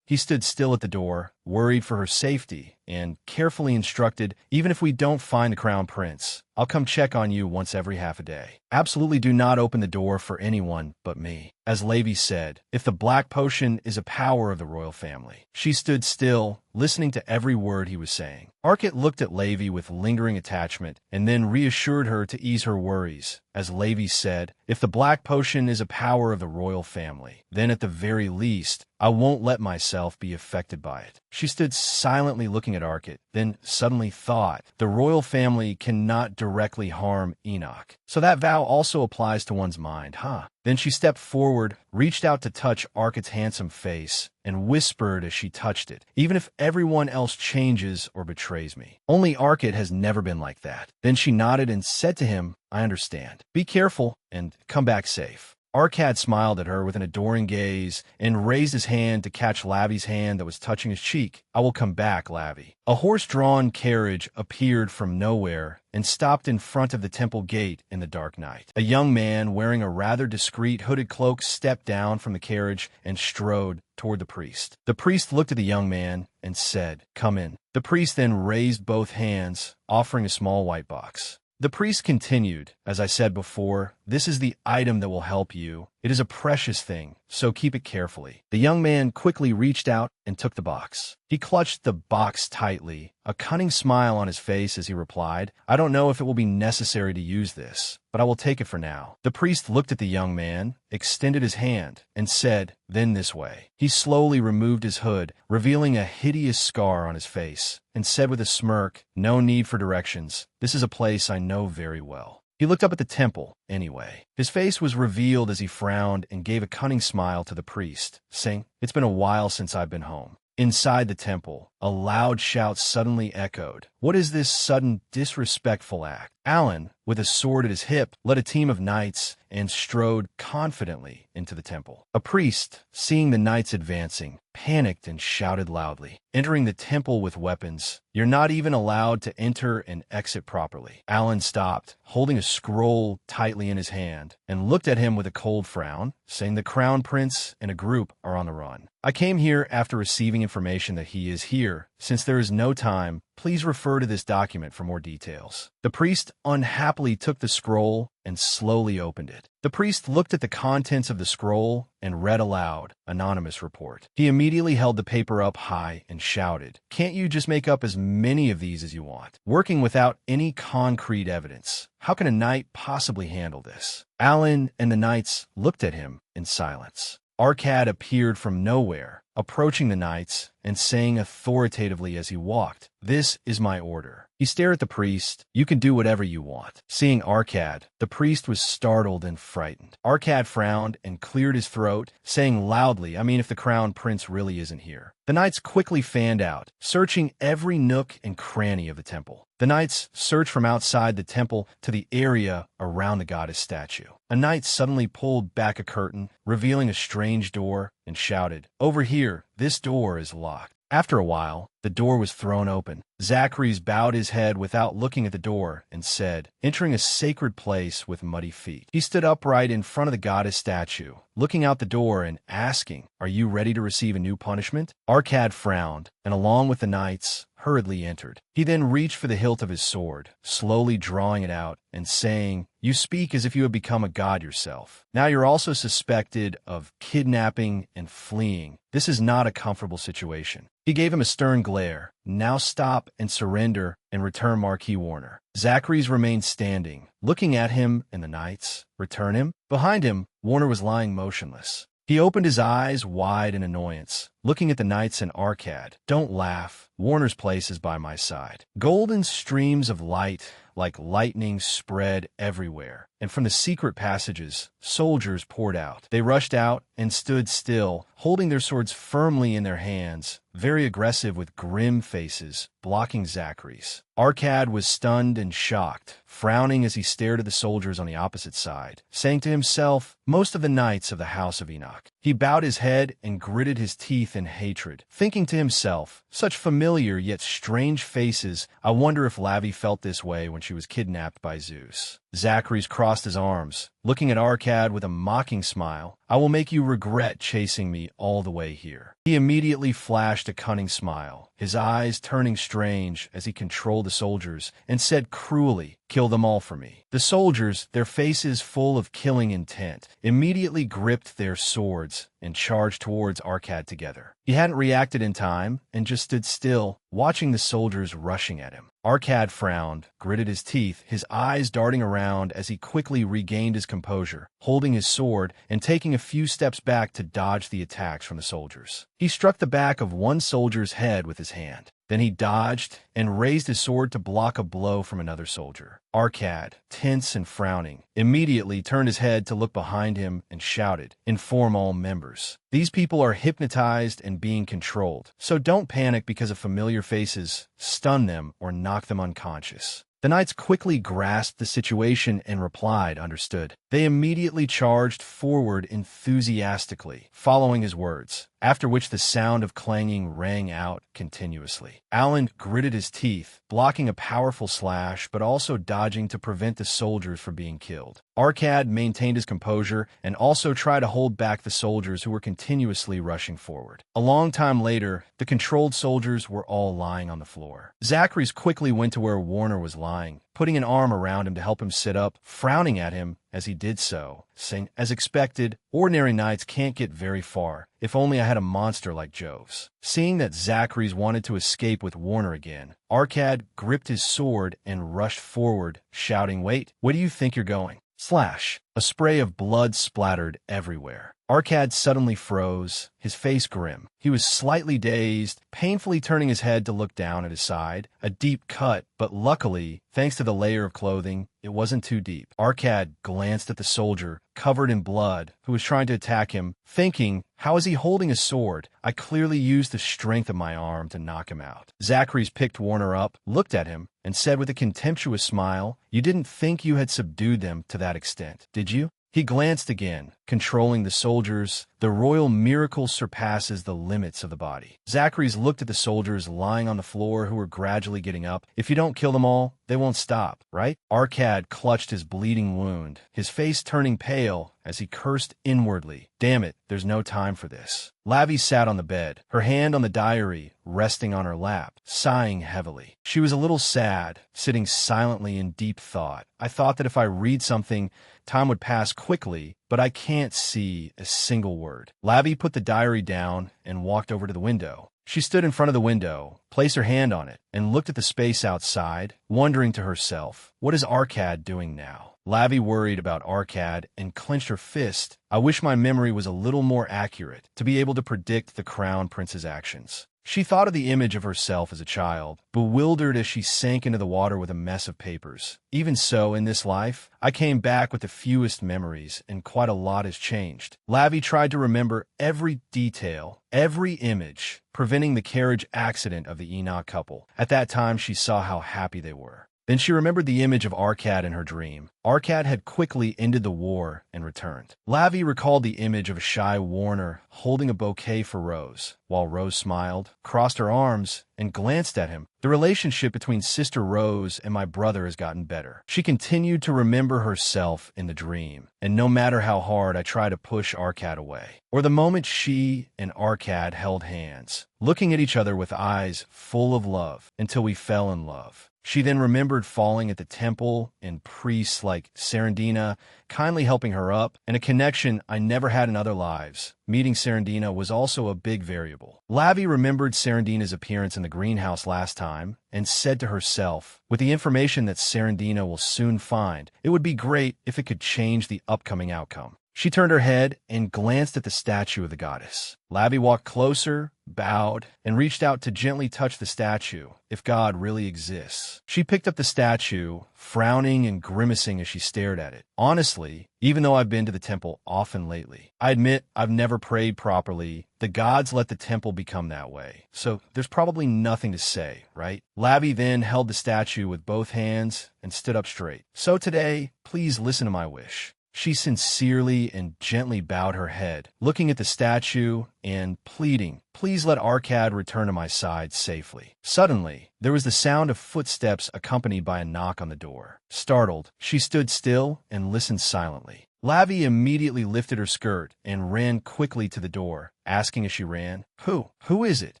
He stood still at the door, worried for her safety, and carefully instructed, "Even if we don't find the crown prince, I'll come check on you once every half a day. Absolutely do not open the door for anyone but me." As Levi said, if the black potion is a power of the royal family. She stood still, listening to every word he was saying. Arkit looked at Levi with lingering attachment and then reassured her to ease her worries. As Levi said, if the black potion is a power of the royal family, then at the very least, I won't let myself be affected by it. She stood silently looking at Arkad, then suddenly thought, the royal family cannot directly harm Enoch. So that vow also applies to one's mind, huh? Then she stepped forward, reached out to touch Arkad's handsome face, and whispered as she touched it, even if everyone else changes or betrays me. Only Arkad has never been like that. Then she nodded and said to him, I understand. Be careful and come back safe. Arkad smiled at her with an adoring gaze and raised his hand to catch Lavi's hand that was touching his cheek. I will come back, Lavi. A horse-drawn carriage appeared from nowhere and stopped in front of the temple gate in the dark night. A young man wearing a rather discreet hooded cloak stepped down from the carriage and strode toward the priest. The priest looked at the young man and said, Come in. The priest then raised both hands, offering a small white box. The priest continued, as I said before, this is the item that will help you. It is a precious thing, so keep it carefully. The young man quickly reached out and took the box. He clutched the box tightly, a cunning smile on his face as he replied, I don't know if it will be necessary to use this, but I will take it for now. The priest looked at the young man, extended his hand, and said, Then this way. He slowly removed his hood, revealing a hideous scar on his face, and said with a smirk, No need for directions. This is a place I know very well. He looked up at the temple, anyway. His face was revealed as he frowned and gave a cunning smile to the priest, saying, It's been a while since I've been home. Inside the temple, a loud shout suddenly echoed. What is this sudden disrespectful act? Alan, with a sword at his hip, led a team of knights and strode confidently into the temple. A priest, seeing the knights advancing, panicked and shouted loudly, entering the temple with weapons. You're not even allowed to enter and exit properly. Alan stopped, holding a scroll tightly in his hand, and looked at him with a cold frown, saying the crown prince and a group are on the run. I came here after receiving information that he is here. Since there is no time, please refer to this document for more details. The priest unhappily took the scroll and slowly opened it. The priest looked at the contents of the scroll and read aloud, Anonymous report. He immediately held the paper up high and shouted, Can't you just make up as many of these as you want? Working without any concrete evidence. How can a knight possibly handle this? Alan and the knights looked at him in silence. Arkad appeared from nowhere, approaching the knights and saying authoritatively as he walked, This is my order. He stared at the priest. You can do whatever you want. Seeing Arkad, the priest was startled and frightened. Arkad frowned and cleared his throat, saying loudly, I mean if the crown prince really isn't here. The knights quickly fanned out, searching every nook and cranny of the temple. The knights searched from outside the temple to the area around the goddess statue. A knight suddenly pulled back a curtain, revealing a strange door, and shouted, Over here, this door is locked. After a while, the door was thrown open. Zacharias bowed his head without looking at the door and said, entering a sacred place with muddy feet. He stood upright in front of the goddess statue, looking out the door and asking, Are you ready to receive a new punishment? Arkad frowned, and along with the knights, hurriedly entered. He then reached for the hilt of his sword, slowly drawing it out and saying, You speak as if you had become a god yourself. Now you're also suspected of kidnapping and fleeing. This is not a comfortable situation. He gave him a stern glare. Now stop and surrender and return Marquis Warner. Zacharias remained standing, looking at him and the knights. Return him? Behind him, Warner was lying motionless. He opened his eyes wide in annoyance, looking at the knights and Arkad. Don't laugh. Warner's place is by my side. Golden streams of light like lightning spread everywhere, and from the secret passages, soldiers poured out. They rushed out and stood still, holding their swords firmly in their hands, very aggressive with grim faces, blocking Zacharias. Arkad was stunned and shocked, frowning as he stared at the soldiers on the opposite side, saying to himself, Most of the knights of the House of Enoch. He bowed his head and gritted his teeth in hatred, thinking to himself, Such familiar yet strange faces, I wonder if Lavi felt this way when she was kidnapped by Zeus. Zacharias crossed his arms, looking at Arkad with a mocking smile. I will make you regret chasing me all the way here. He immediately flashed a cunning smile, his eyes turning strange as he controlled the soldiers, and said cruelly, Kill them all for me. The soldiers, their faces full of killing intent, immediately gripped their swords and charged towards Arkad together. He hadn't reacted in time and just stood still, watching the soldiers rushing at him. Arcad frowned, gritted his teeth, his eyes darting around as he quickly regained his composure, holding his sword and taking a few steps back to dodge the attacks from the soldiers. He struck the back of one soldier's head with his hand. Then he dodged and raised his sword to block a blow from another soldier. Arcad, tense and frowning, immediately turned his head to look behind him and shouted, "Inform all members. These people are hypnotized and being controlled, so don't panic because of familiar faces, stun them, or knock them unconscious." The knights quickly grasped the situation and replied, "Understood." They immediately charged forward enthusiastically, following his words, after which the sound of clanging rang out continuously. Alan gritted his teeth, blocking a powerful slash but also dodging to prevent the soldiers from being killed. Arcad maintained his composure and also tried to hold back the soldiers who were continuously rushing forward. A long time later, the controlled soldiers were all lying on the floor. Zachary's quickly went to where Warner was lying, putting an arm around him to help him sit up, frowning at him as he did so, saying, "As expected, ordinary knights can't get very far. If only I had a monster like Jove's." Seeing that Zachary's wanted to escape with Warner again, Arcad gripped his sword and rushed forward, shouting, "Wait, where do you think you're going?" Slash! A spray of blood splattered everywhere. Arcad suddenly froze, his face grim. He was slightly dazed, painfully turning his head to look down at his side. A deep cut, but luckily, thanks to the layer of clothing, it wasn't too deep. Arcad glanced at the soldier, covered in blood, who was trying to attack him, thinking, "How is he holding a sword? I clearly used the strength of my arm to knock him out." Zachary's picked Warner up, looked at him, and said with a contemptuous smile, "You didn't think you had subdued them to that extent, did you?" He glanced again, controlling the soldiers. The royal miracle surpasses the limits of the body. Zachary's looked at the soldiers lying on the floor who were gradually getting up. "If you don't kill them all, they won't stop, right?" Arcad clutched his bleeding wound, his face turning pale as he cursed inwardly. "Damn it, there's no time for this." Lavi sat on the bed, her hand on the diary resting on her lap, sighing heavily. She was a little sad, sitting silently in deep thought. "I thought that if I read something, time would pass quickly, but I can't see a single word." Lavi put the diary down and walked over to the window. She stood in front of the window, placed her hand on it, and looked at the space outside, wondering to herself, what is Arcad doing now? Lavi worried about Arcad and clenched her fist. "I wish my memory was a little more accurate to be able to predict the Crown Prince's actions." She thought of the image of herself as a child, bewildered as she sank into the water with a mess of papers. Even so, in this life, I came back with the fewest memories, and quite a lot has changed. Lavi tried to remember every detail, every image, preventing the carriage accident of the Enoch couple. At that time, she saw how happy they were. Then she remembered the image of Arcad in her dream. Arcad had quickly ended the war and returned. Lavi recalled the image of a shy Warner holding a bouquet for Rose, while Rose smiled, crossed her arms, and glanced at him. "The relationship between Sister Rose and my brother has gotten better." She continued to remember herself in the dream, and no matter how hard I tried to push Arcad away, or the moment she and Arcad held hands, looking at each other with eyes full of love until we fell in love. She then remembered falling at the temple and priests like Serendina kindly helping her up, and a connection I never had in other lives. Meeting Serendina was also a big variable. Lavi remembered Serendina's appearance in the greenhouse last time and said to herself, with the information that Serendina will soon find, it would be great if it could change the upcoming outcome. She turned her head and glanced at the statue of the goddess. Lavi walked closer, bowed, and reached out to gently touch the statue, if God really exists. She picked up the statue, frowning and grimacing as she stared at it. Honestly, even though I've been to the temple often lately, I admit I've never prayed properly. The gods let the temple become that way, so there's probably nothing to say, right? Lavi then held the statue with both hands and stood up straight. "So today, please listen to my wish." She sincerely and gently bowed her head, looking at the statue and pleading, "Please let Arcad return to my side safely." Suddenly, there was the sound of footsteps accompanied by a knock on the door. Startled, she stood still and listened silently. Lavi immediately lifted her skirt and ran quickly to the door, asking as she ran, Who is it?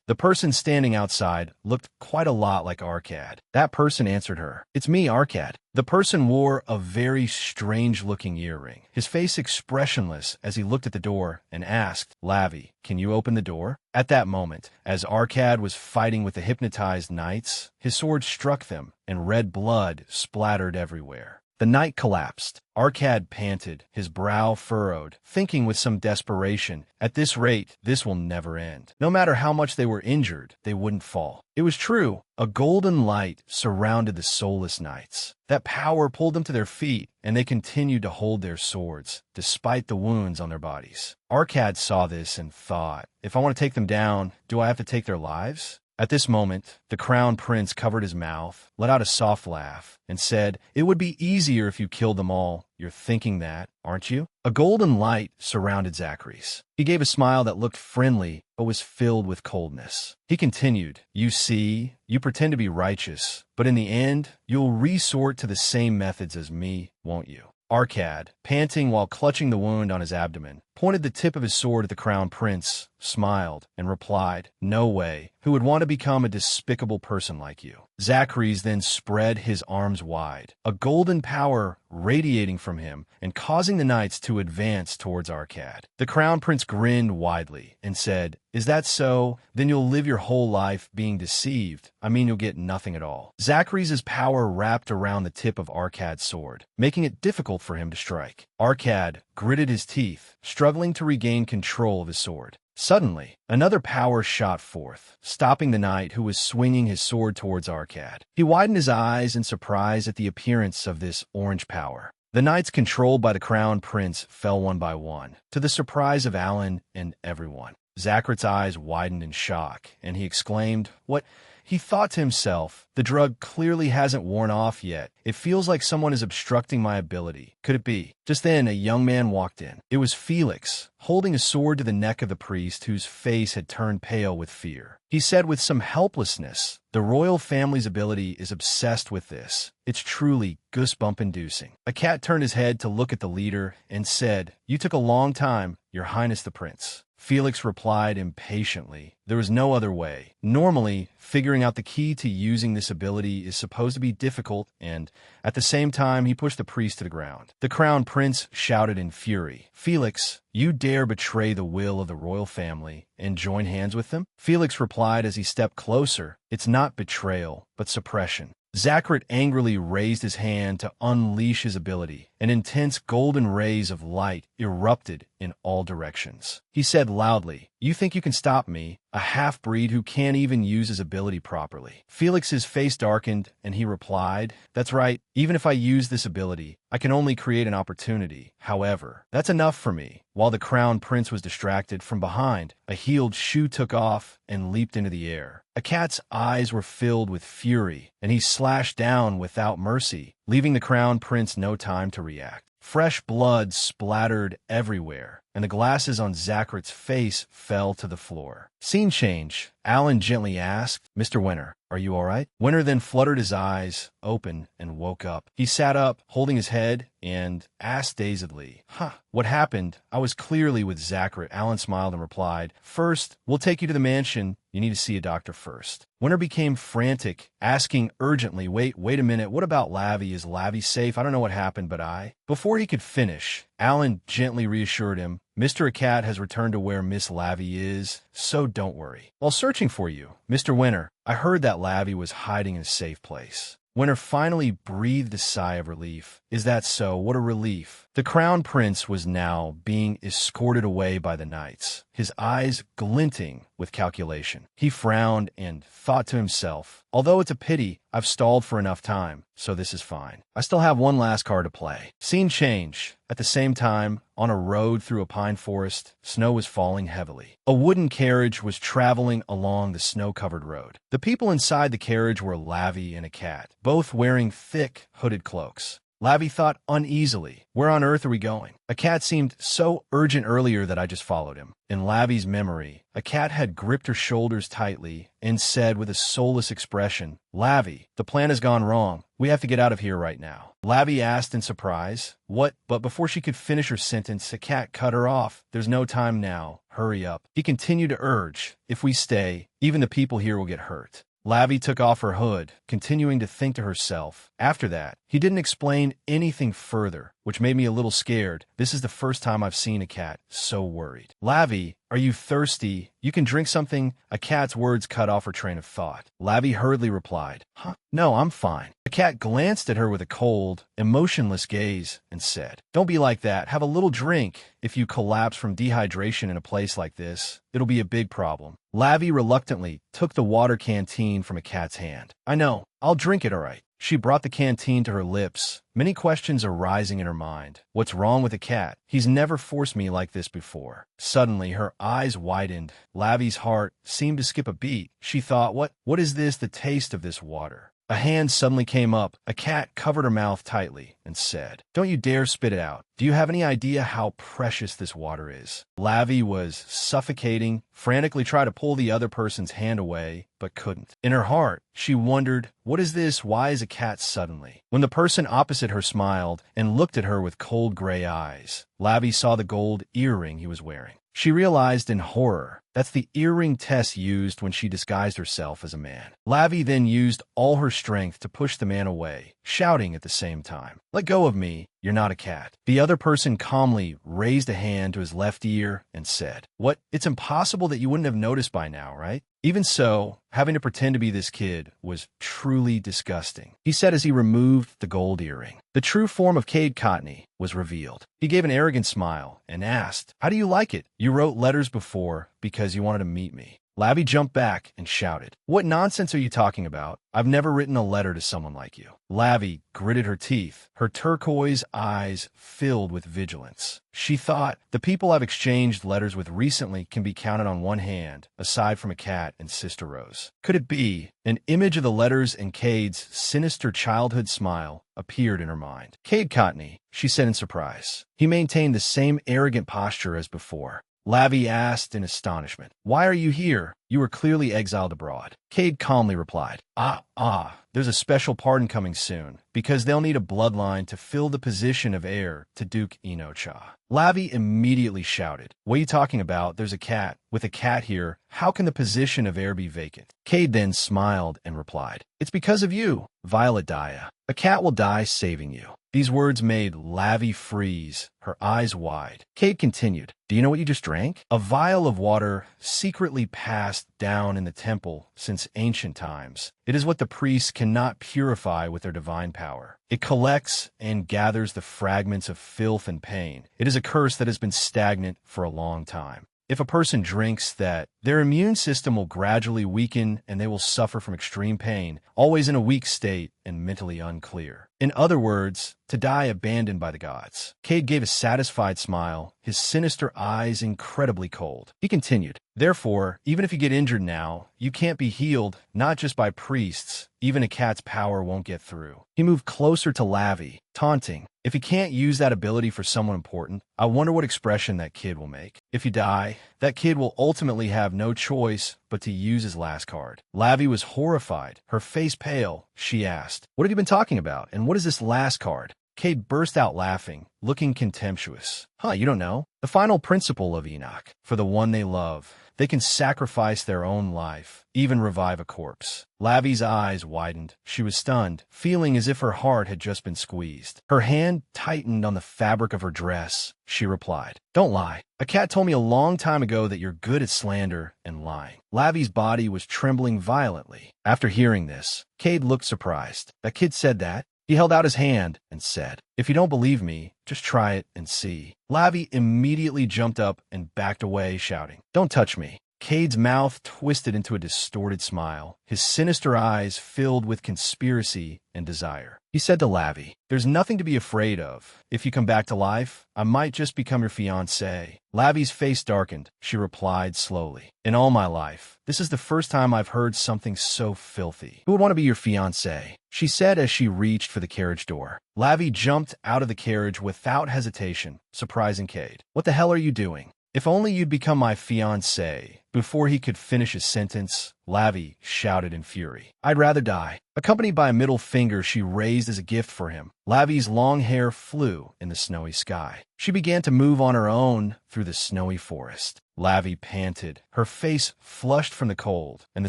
The person standing outside looked quite a lot like Arcad. That person answered her. It's me, Arcad. The person wore a very strange-looking earring, his face expressionless as he looked at the door and asked, Lavi, can you open the door? At that moment, as Arcad was fighting with the hypnotized knights, his sword struck them, and red blood splattered everywhere. The knight collapsed. Arcad panted, his brow furrowed, thinking with some desperation, at this rate, this will never end. No matter how much they were injured, they wouldn't fall. It was true. A golden light surrounded the soulless knights. That power pulled them to their feet, and they continued to hold their swords, despite the wounds on their bodies. Arcad saw this and thought, if I want to take them down, do I have to take their lives? At this moment, the crown prince covered his mouth, let out a soft laugh, and said, It would be easier if you killed them all. You're thinking that, aren't you? A golden light surrounded Zacharias. He gave a smile that looked friendly, but was filled with coldness. He continued, You see, you pretend to be righteous, but in the end, you'll resort to the same methods as me, won't you? Arcad, panting while clutching the wound on his abdomen, pointed the tip of his sword at the crown prince, smiled, and replied, No way. Who would want to become a despicable person like you? Zacharias then spread his arms wide, a golden power radiating from him and causing the knights to advance towards Arcad. The crown prince grinned widely and said, Is that so? Then you'll live your whole life being deceived. I mean, you'll get nothing at all. Zacharias' power wrapped around the tip of Arcad's sword, making it difficult for him to strike. Arcad gritted his teeth, struggling to regain control of his sword. Suddenly, another power shot forth, stopping the knight who was swinging his sword towards Arcad. He widened his eyes in surprise at the appearance of this orange power. The knights controlled by the crown prince fell one by one, to the surprise of Alan and everyone. Zacharias' eyes widened in shock, and he exclaimed, What? He thought to himself, the drug clearly hasn't worn off yet. It feels like someone is obstructing my ability. Could it be? Just then, a young man walked in. It was Felix, holding a sword to the neck of the priest whose face had turned pale with fear. He said with some helplessness, The royal family's ability is obsessed with this. It's truly goosebump-inducing. A cat turned his head to look at the leader and said, You took a long time, Your Highness the Prince. Felix replied impatiently, There was no other way. Normally, figuring out the key to using this ability is supposed to be difficult, and at the same time, he pushed the priest to the ground. The crown prince shouted in fury, Felix, you dare betray the will of the royal family and join hands with them? Felix replied as he stepped closer, It's not betrayal, but suppression. Zacharias angrily raised his hand to unleash his ability, and intense golden rays of light erupted in all directions. He said loudly, You think you can stop me, a half-breed who can't even use his ability properly? Felix's face darkened, and he replied, That's right, even if I use this ability, I can only create an opportunity. However, that's enough for me. While the crown prince was distracted, from behind, a heeled shoe took off and leaped into the air. A cat's eyes were filled with fury, and he slashed down without mercy, leaving the crown prince no time to react. Fresh blood splattered everywhere, and the glasses on Zacharias' face fell to the floor. Scene change. Alan gently asked, Mr. Winter, are you all right? Winter then fluttered his eyes open and woke up. He sat up, holding his head, and asked dazedly, What happened? I was clearly with Zacharias. Alan smiled and replied, First, we'll take you to the mansion. You need to see a doctor first. Winter became frantic, asking urgently, Wait a minute, what about Lavi? Is Lavi safe? I don't know what happened, but Before he could finish, Alan gently reassured him, Mr. Akat has returned to where Miss Lavi is, so don't worry. While searching for you, Mr. Winter, I heard that Lavi was hiding in a safe place. Winter finally breathed a sigh of relief. Is that so? What a relief. The crown prince was now being escorted away by the knights, his eyes glinting with calculation. He frowned and thought to himself, although it's a pity, I've stalled for enough time, so this is fine. I still have one last card to play. Scene change. At the same time, on a road through a pine forest, snow was falling heavily. A wooden carriage was traveling along the snow-covered road. The people inside the carriage were Lavi and a cat, both wearing thick, hooded cloaks. Lavi thought uneasily. Where on earth are we going? A cat seemed so urgent earlier that I just followed him. In Lavi's memory, a cat had gripped her shoulders tightly and said with a soulless expression, Lavi, the plan has gone wrong. We have to get out of here right now. Lavi asked in surprise, What? But before she could finish her sentence, a cat cut her off. There's no time now. Hurry up. He continued to urge, If we stay, even the people here will get hurt. Lavi took off her hood, continuing to think to herself. After that, he didn't explain anything further, which made me a little scared. This is the first time I've seen a cat so worried. Lavi, are you thirsty? You can drink something? A cat's words cut off her train of thought. Lavi hurriedly replied, No, I'm fine. The cat glanced at her with a cold, emotionless gaze and said, Don't be like that. Have a little drink. If you collapse from dehydration in a place like this, it'll be a big problem. Lavi reluctantly took the water canteen from a cat's hand. I know. I'll drink it all right. She brought the canteen to her lips, many questions arising in her mind. What's wrong with the cat? He's never forced me like this before. Suddenly, her eyes widened. Lavi's heart seemed to skip a beat. She thought, What is this, the taste of this water? A hand suddenly came up. A cat covered her mouth tightly and said, Don't you dare spit it out. Do you have any idea how precious this water is? Lavi was suffocating, frantically tried to pull the other person's hand away, but couldn't. In her heart, she wondered, What is this? Why is a cat suddenly? When the person opposite her smiled and looked at her with cold gray eyes, Lavi saw the gold earring he was wearing. She realized in horror that's the earring Tess used when she disguised herself as a man. Lavi then used all her strength to push the man away, shouting at the same time, Let go of me, you're not a cat. The other person calmly raised a hand to his left ear and said, What? It's impossible that you wouldn't have noticed by now, right? Even so, having to pretend to be this kid was truly disgusting, he said as he removed the gold earring. The true form of Cade Cottney was revealed. He gave an arrogant smile and asked, How do you like it? You wrote letters before because you wanted to meet me. Lavi jumped back and shouted, What nonsense are you talking about? I've never written a letter to someone like you. Lavi gritted her teeth, her turquoise eyes filled with vigilance. She thought, the people I've exchanged letters with recently can be counted on one hand, aside from a cat and Sister Rose. Could it be? An image of the letters and Cade's sinister childhood smile appeared in her mind. Cade Cottney, she said in surprise. He maintained the same arrogant posture as before. Lavi asked in astonishment, Why are you here? You were clearly exiled abroad. Cade calmly replied, There's a special pardon coming soon, because they'll need a bloodline to fill the position of heir to Duke Inocha. Lavi immediately shouted, What are you talking about? There's a cat. With a cat here, how can the position of heir be vacant? Cade then smiled and replied, It's because of you, Violet Daya. A cat will die saving you. These words made Lavi freeze, her eyes wide. Cade continued, Do you know what you just drank? A vial of water secretly passed down in the temple since ancient times. It is what the priests cannot purify with their divine power. It collects and gathers the fragments of filth and pain. It is a curse that has been stagnant for a long time. If a person drinks that, their immune system will gradually weaken and they will suffer from extreme pain, always in a weak state and mentally unclear. In other words, to die abandoned by the gods. Cade gave a satisfied smile, his sinister eyes incredibly cold. He continued, Therefore, even if you get injured now, you can't be healed, not just by priests. Even a cat's power won't get through. He moved closer to Lavi, taunting, If he can't use that ability for someone important, I wonder what expression that kid will make. If you die, that kid will ultimately have no choice but to use his last card. Lavi was horrified, her face pale. She asked, What have you been talking about, and what is this last card? Cade burst out laughing, looking contemptuous. You don't know? The final principle of Enoch. For the one they love, they can sacrifice their own life, even revive a corpse. Lavi's eyes widened. She was stunned, feeling as if her heart had just been squeezed. Her hand tightened on the fabric of her dress. She replied, Don't lie. A cat told me a long time ago that you're good at slander and lying. Lavi's body was trembling violently. After hearing this, Cade looked surprised. That kid said that? He held out his hand and said, If you don't believe me, just try it and see. Lavi immediately jumped up and backed away, shouting, Don't touch me. Cade's mouth twisted into a distorted smile, his sinister eyes filled with conspiracy and desire. He said to Lavi, "There's nothing to be afraid of. If you come back to life, I might just become your fiancé." Lavi's face darkened. She replied slowly, "In all my life, this is the first time I've heard something so filthy. Who would want to be your fiancé?" she said as she reached for the carriage door. Lavi jumped out of the carriage without hesitation, surprising Cade. "What the hell are you doing?" "If only you'd become my fiancé." Before he could finish his sentence, Lavi shouted in fury, "I'd rather die." Accompanied by a middle finger she raised as a gift for him, Lavi's long hair flew in the snowy sky. She began to move on her own through the snowy forest. Lavi panted, her face flushed from the cold, and the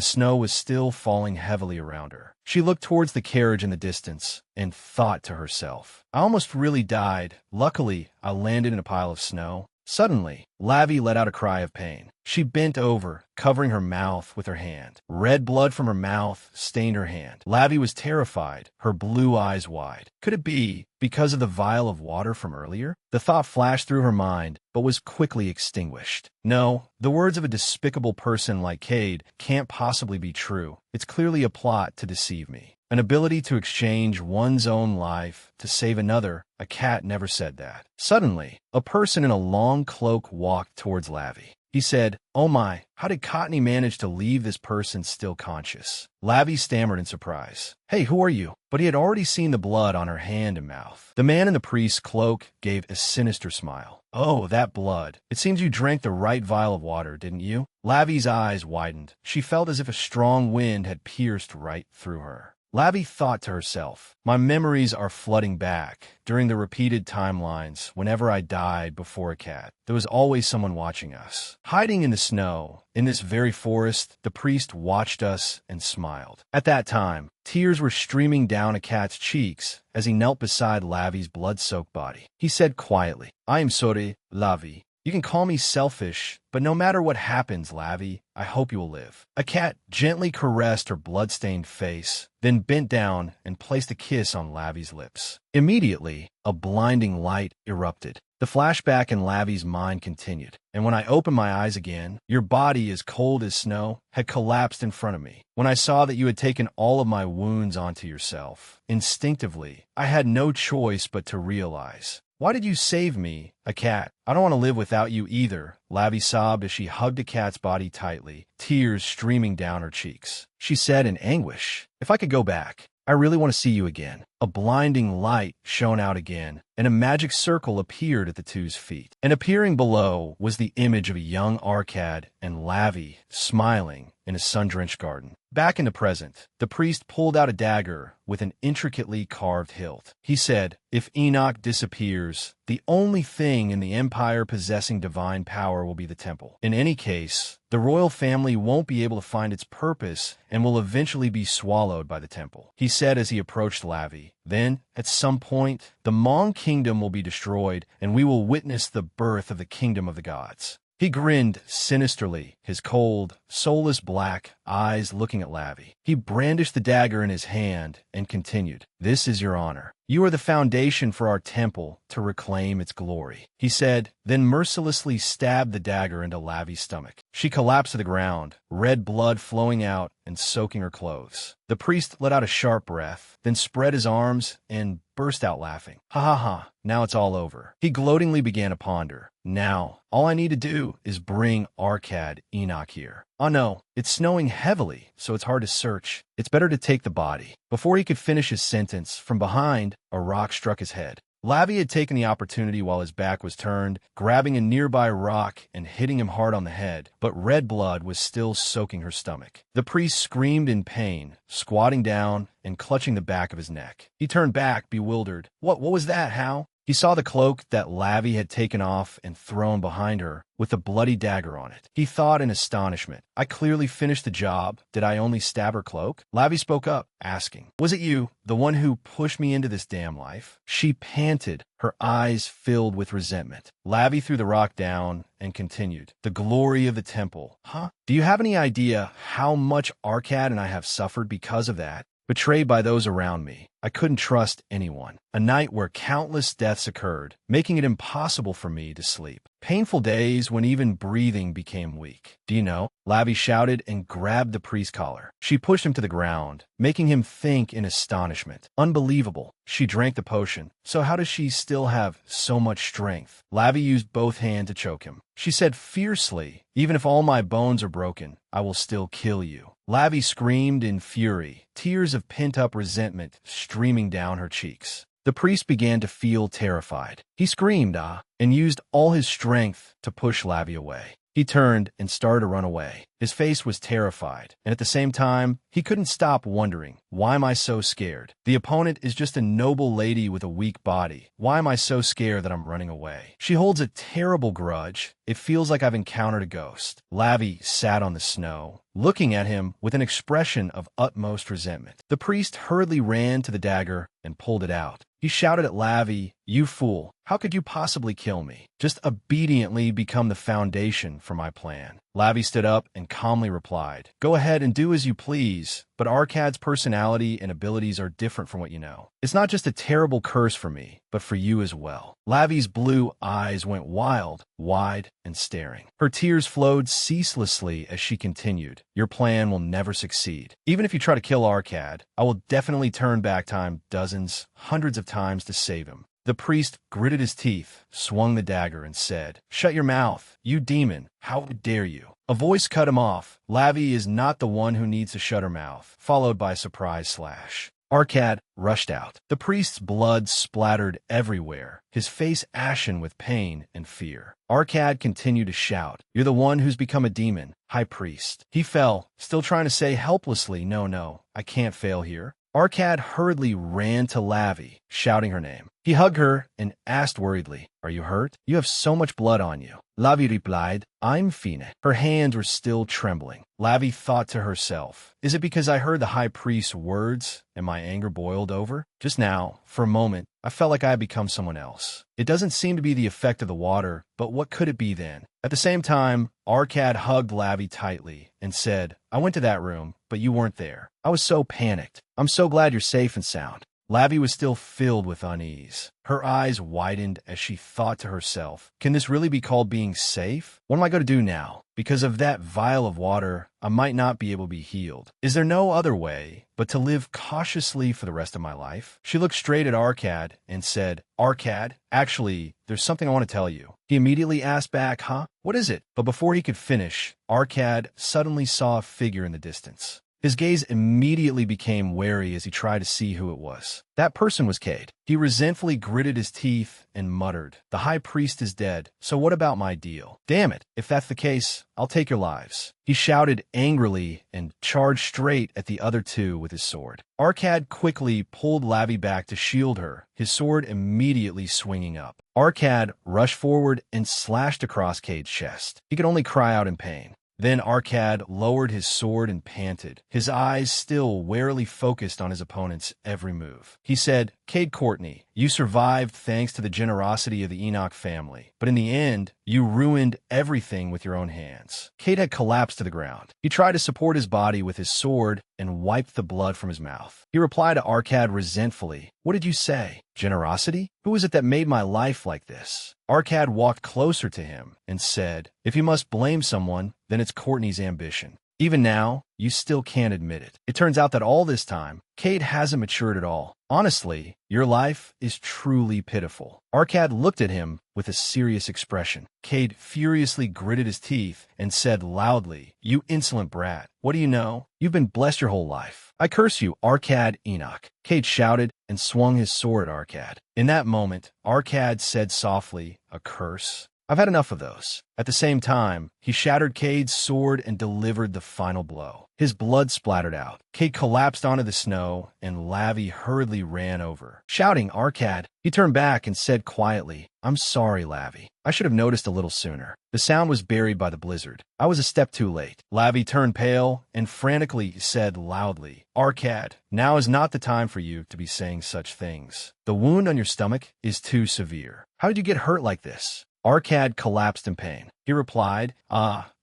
snow was still falling heavily around her. She looked towards the carriage in the distance and thought to herself, "I almost really died. Luckily, I landed in a pile of snow." Suddenly, Lavi let out a cry of pain. She bent over, covering her mouth with her hand. Red blood from her mouth stained her hand. Lavi was terrified, her blue eyes wide. Could it be because of the vial of water from earlier? The thought flashed through her mind, but was quickly extinguished. No, the words of a despicable person like Cade can't possibly be true. It's clearly a plot to deceive me. An ability to exchange one's own life to save another. A cat never said that. Suddenly, a person in a long cloak walked towards Lavi. He said, "Oh my, how did Cottony manage to leave this person still conscious?" Lavi stammered in surprise. "Hey, who are you?" But he had already seen the blood on her hand and mouth. The man in the priest's cloak gave a sinister smile. "Oh, that blood. It seems you drank the right vial of water, didn't you?" Lavi's eyes widened. She felt as if a strong wind had pierced right through her. Lavi thought to herself, "My memories are flooding back. During the repeated timelines, whenever I died before a cat, there was always someone watching us. Hiding in the snow, in this very forest, the priest watched us and smiled." At that time, tears were streaming down a cat's cheeks as he knelt beside Lavi's blood-soaked body. He said quietly, "I am sorry, Lavi. You can call me selfish, but no matter what happens, Lavi, I hope you will live." A cat gently caressed her blood-stained face, then bent down and placed a kiss on Lavi's lips. Immediately, a blinding light erupted. The flashback in Lavi's mind continued, "And when I opened my eyes again, your body, as cold as snow, had collapsed in front of me. When I saw that you had taken all of my wounds onto yourself, instinctively, I had no choice but to realize. Why did you save me, a cat? I don't want to live without you either." Lavi sobbed as she hugged the cat's body tightly, tears streaming down her cheeks. She said in anguish, "If I could go back, I really want to see you again." A blinding light shone out again, and a magic circle appeared at the two's feet. And appearing below was the image of a young Arcad and Lavi, smiling in a sun-drenched garden. Back in the present, the priest pulled out a dagger with an intricately carved hilt. He said, "If Enoch disappears, the only thing in the Empire possessing divine power will be the temple. In any case, the royal family won't be able to find its purpose and will eventually be swallowed by the temple," he said as he approached Lavi. "Then, at some point, the Hmong kingdom will be destroyed, and we will witness the birth of the kingdom of the gods." He grinned sinisterly, his cold, soulless black eyes looking at Lavi. He brandished the dagger in his hand and continued, "This is your honor. You are the foundation for our temple to reclaim its glory," he said, then mercilessly stabbed the dagger into Lavi's stomach. She collapsed to the ground, red blood flowing out and soaking her clothes. The priest let out a sharp breath, then spread his arms and burst out laughing. "Ha ha ha, now it's all over." He gloatingly began to ponder. "Now, all I need to do is bring Arcad Enoch here. Oh no, it's snowing heavily, so it's hard to search. It's better to take the body." Before he could finish his sentence, from behind, a rock struck his head. Lavi had taken the opportunity while his back was turned, grabbing a nearby rock and hitting him hard on the head, but red blood was still soaking her stomach. The priest screamed in pain, squatting down and clutching the back of his neck. He turned back, bewildered. What was that, Hal?" He saw the cloak that Lavi had taken off and thrown behind her, with a bloody dagger on it. He thought in astonishment, "I clearly finished the job. Did I only stab her cloak?" Lavi spoke up, asking, "Was it you, the one who pushed me into this damn life?" She panted, her eyes filled with resentment. Lavi threw the rock down and continued, "The glory of the temple. Huh? Do you have any idea how much Arcad and I have suffered because of that? Betrayed by those around me. I couldn't trust anyone. A night where countless deaths occurred, making it impossible for me to sleep. Painful days when even breathing became weak. Do you know? Lavi shouted and grabbed the priest's collar. She pushed him to the ground, making him think in astonishment. Unbelievable. She drank the potion. So how does she still have so much strength? Lavi used both hands to choke him. She said fiercely, "Even if all my bones are broken, I will still kill you." Lavi screamed in fury, tears of pent-up resentment streaming down her cheeks. The priest began to feel terrified. He screamed, and used all his strength to push Lavi away. He turned and started to run away. His face was terrified, and at the same time, he couldn't stop wondering, why am I so scared? The opponent is just a noble lady with a weak body. Why am I so scared that I'm running away? She holds a terrible grudge. It feels like I've encountered a ghost. Lavi sat on the snow, looking at him with an expression of utmost resentment. The priest hurriedly ran to the dagger and pulled it out. He shouted at Lavi, "You fool, how could you possibly kill me? Just obediently become the foundation for my plan." Lavi stood up and calmly replied, "Go ahead and do as you please, but Arkad's personality and abilities are different from what you know. It's not just a terrible curse for me, but for you as well." Lavi's blue eyes went wild, wide, and staring. Her tears flowed ceaselessly as she continued, "Your plan will never succeed. Even if you try to kill Arkad, I will definitely turn back time dozens, hundreds of times to save him." The priest gritted his teeth, swung the dagger, and said, "Shut your mouth, you demon. How dare you?" A voice cut him off. Lavi is not the one who needs to shut her mouth, followed by a surprise slash. Arkad rushed out. The priest's blood splattered everywhere, his face ashen with pain and fear. Arkad continued to shout, "You're the one who's become a demon, High Priest." He fell, still trying to say helplessly, "No, I can't fail here." Arkad hurriedly ran to Lavi, shouting her name. He hugged her and asked worriedly, "Are you hurt? You have so much blood on you." Lavi replied, "I'm fine." Her hands were still trembling. Lavi thought to herself, "Is it because I heard the high priest's words and my anger boiled over? Just now, for a moment, I felt like I had become someone else. It doesn't seem to be the effect of the water, but what could it be then?" At the same time, Arkad hugged Lavi tightly and said, "I went to that room, but you weren't there. I was so panicked. I'm so glad you're safe and sound." Lavi was still filled with unease. Her eyes widened as she thought to herself, "Can this really be called being safe? What am I going to do now? Because of that vial of water, I might not be able to be healed. Is there no other way but to live cautiously for the rest of my life?" She looked straight at Arkad and said, "Arkad, actually, there's something I want to tell you." He immediately asked back, "Huh? What is it?" But before he could finish, Arkad suddenly saw a figure in the distance. His gaze immediately became wary as he tried to see who it was. That person was Cade. He resentfully gritted his teeth and muttered, "The high priest is dead, so what about my deal? Damn it, if that's the case, I'll take your lives." He shouted angrily and charged straight at the other two with his sword. Arkad quickly pulled Lavi back to shield her, his sword immediately swinging up. Arkad rushed forward and slashed across Cade's chest. He could only cry out in pain. Then Arkad lowered his sword and panted, his eyes still warily focused on his opponent's every move. He said, "Cade Courtney, you survived thanks to the generosity of the Enoch family, but in the end, you ruined everything with your own hands." Cade had collapsed to the ground. He tried to support his body with his sword and wiped the blood from his mouth. He replied to Arkad resentfully, "What did you say? Generosity? Who is it that made my life like this?" Arkad walked closer to him and said, "If you must blame someone, then it's Courtney's ambition. Even now, you still can't admit it. It turns out that all this time, Cade hasn't matured at all. Honestly, your life is truly pitiful." Arkad looked at him with a serious expression. Cade furiously gritted his teeth and said loudly, "You insolent brat. What do you know? You've been blessed your whole life. I curse you, Arkad Enoch." Cade shouted and swung his sword at Arkad. In that moment, Arkad said softly, "A curse? I've had enough of those." At the same time, he shattered Cade's sword and delivered the final blow. His blood splattered out. Cade collapsed onto the snow, and Lavi hurriedly ran over, shouting, "Arkad." He turned back and said quietly, "I'm sorry, Lavi. I should have noticed a little sooner. The sound was buried by the blizzard. I was a step too late." Lavi turned pale and frantically said loudly, "Arkad, now is not the time for you to be saying such things. The wound on your stomach is too severe. How did you get hurt like this?" Arkad collapsed in pain. He replied,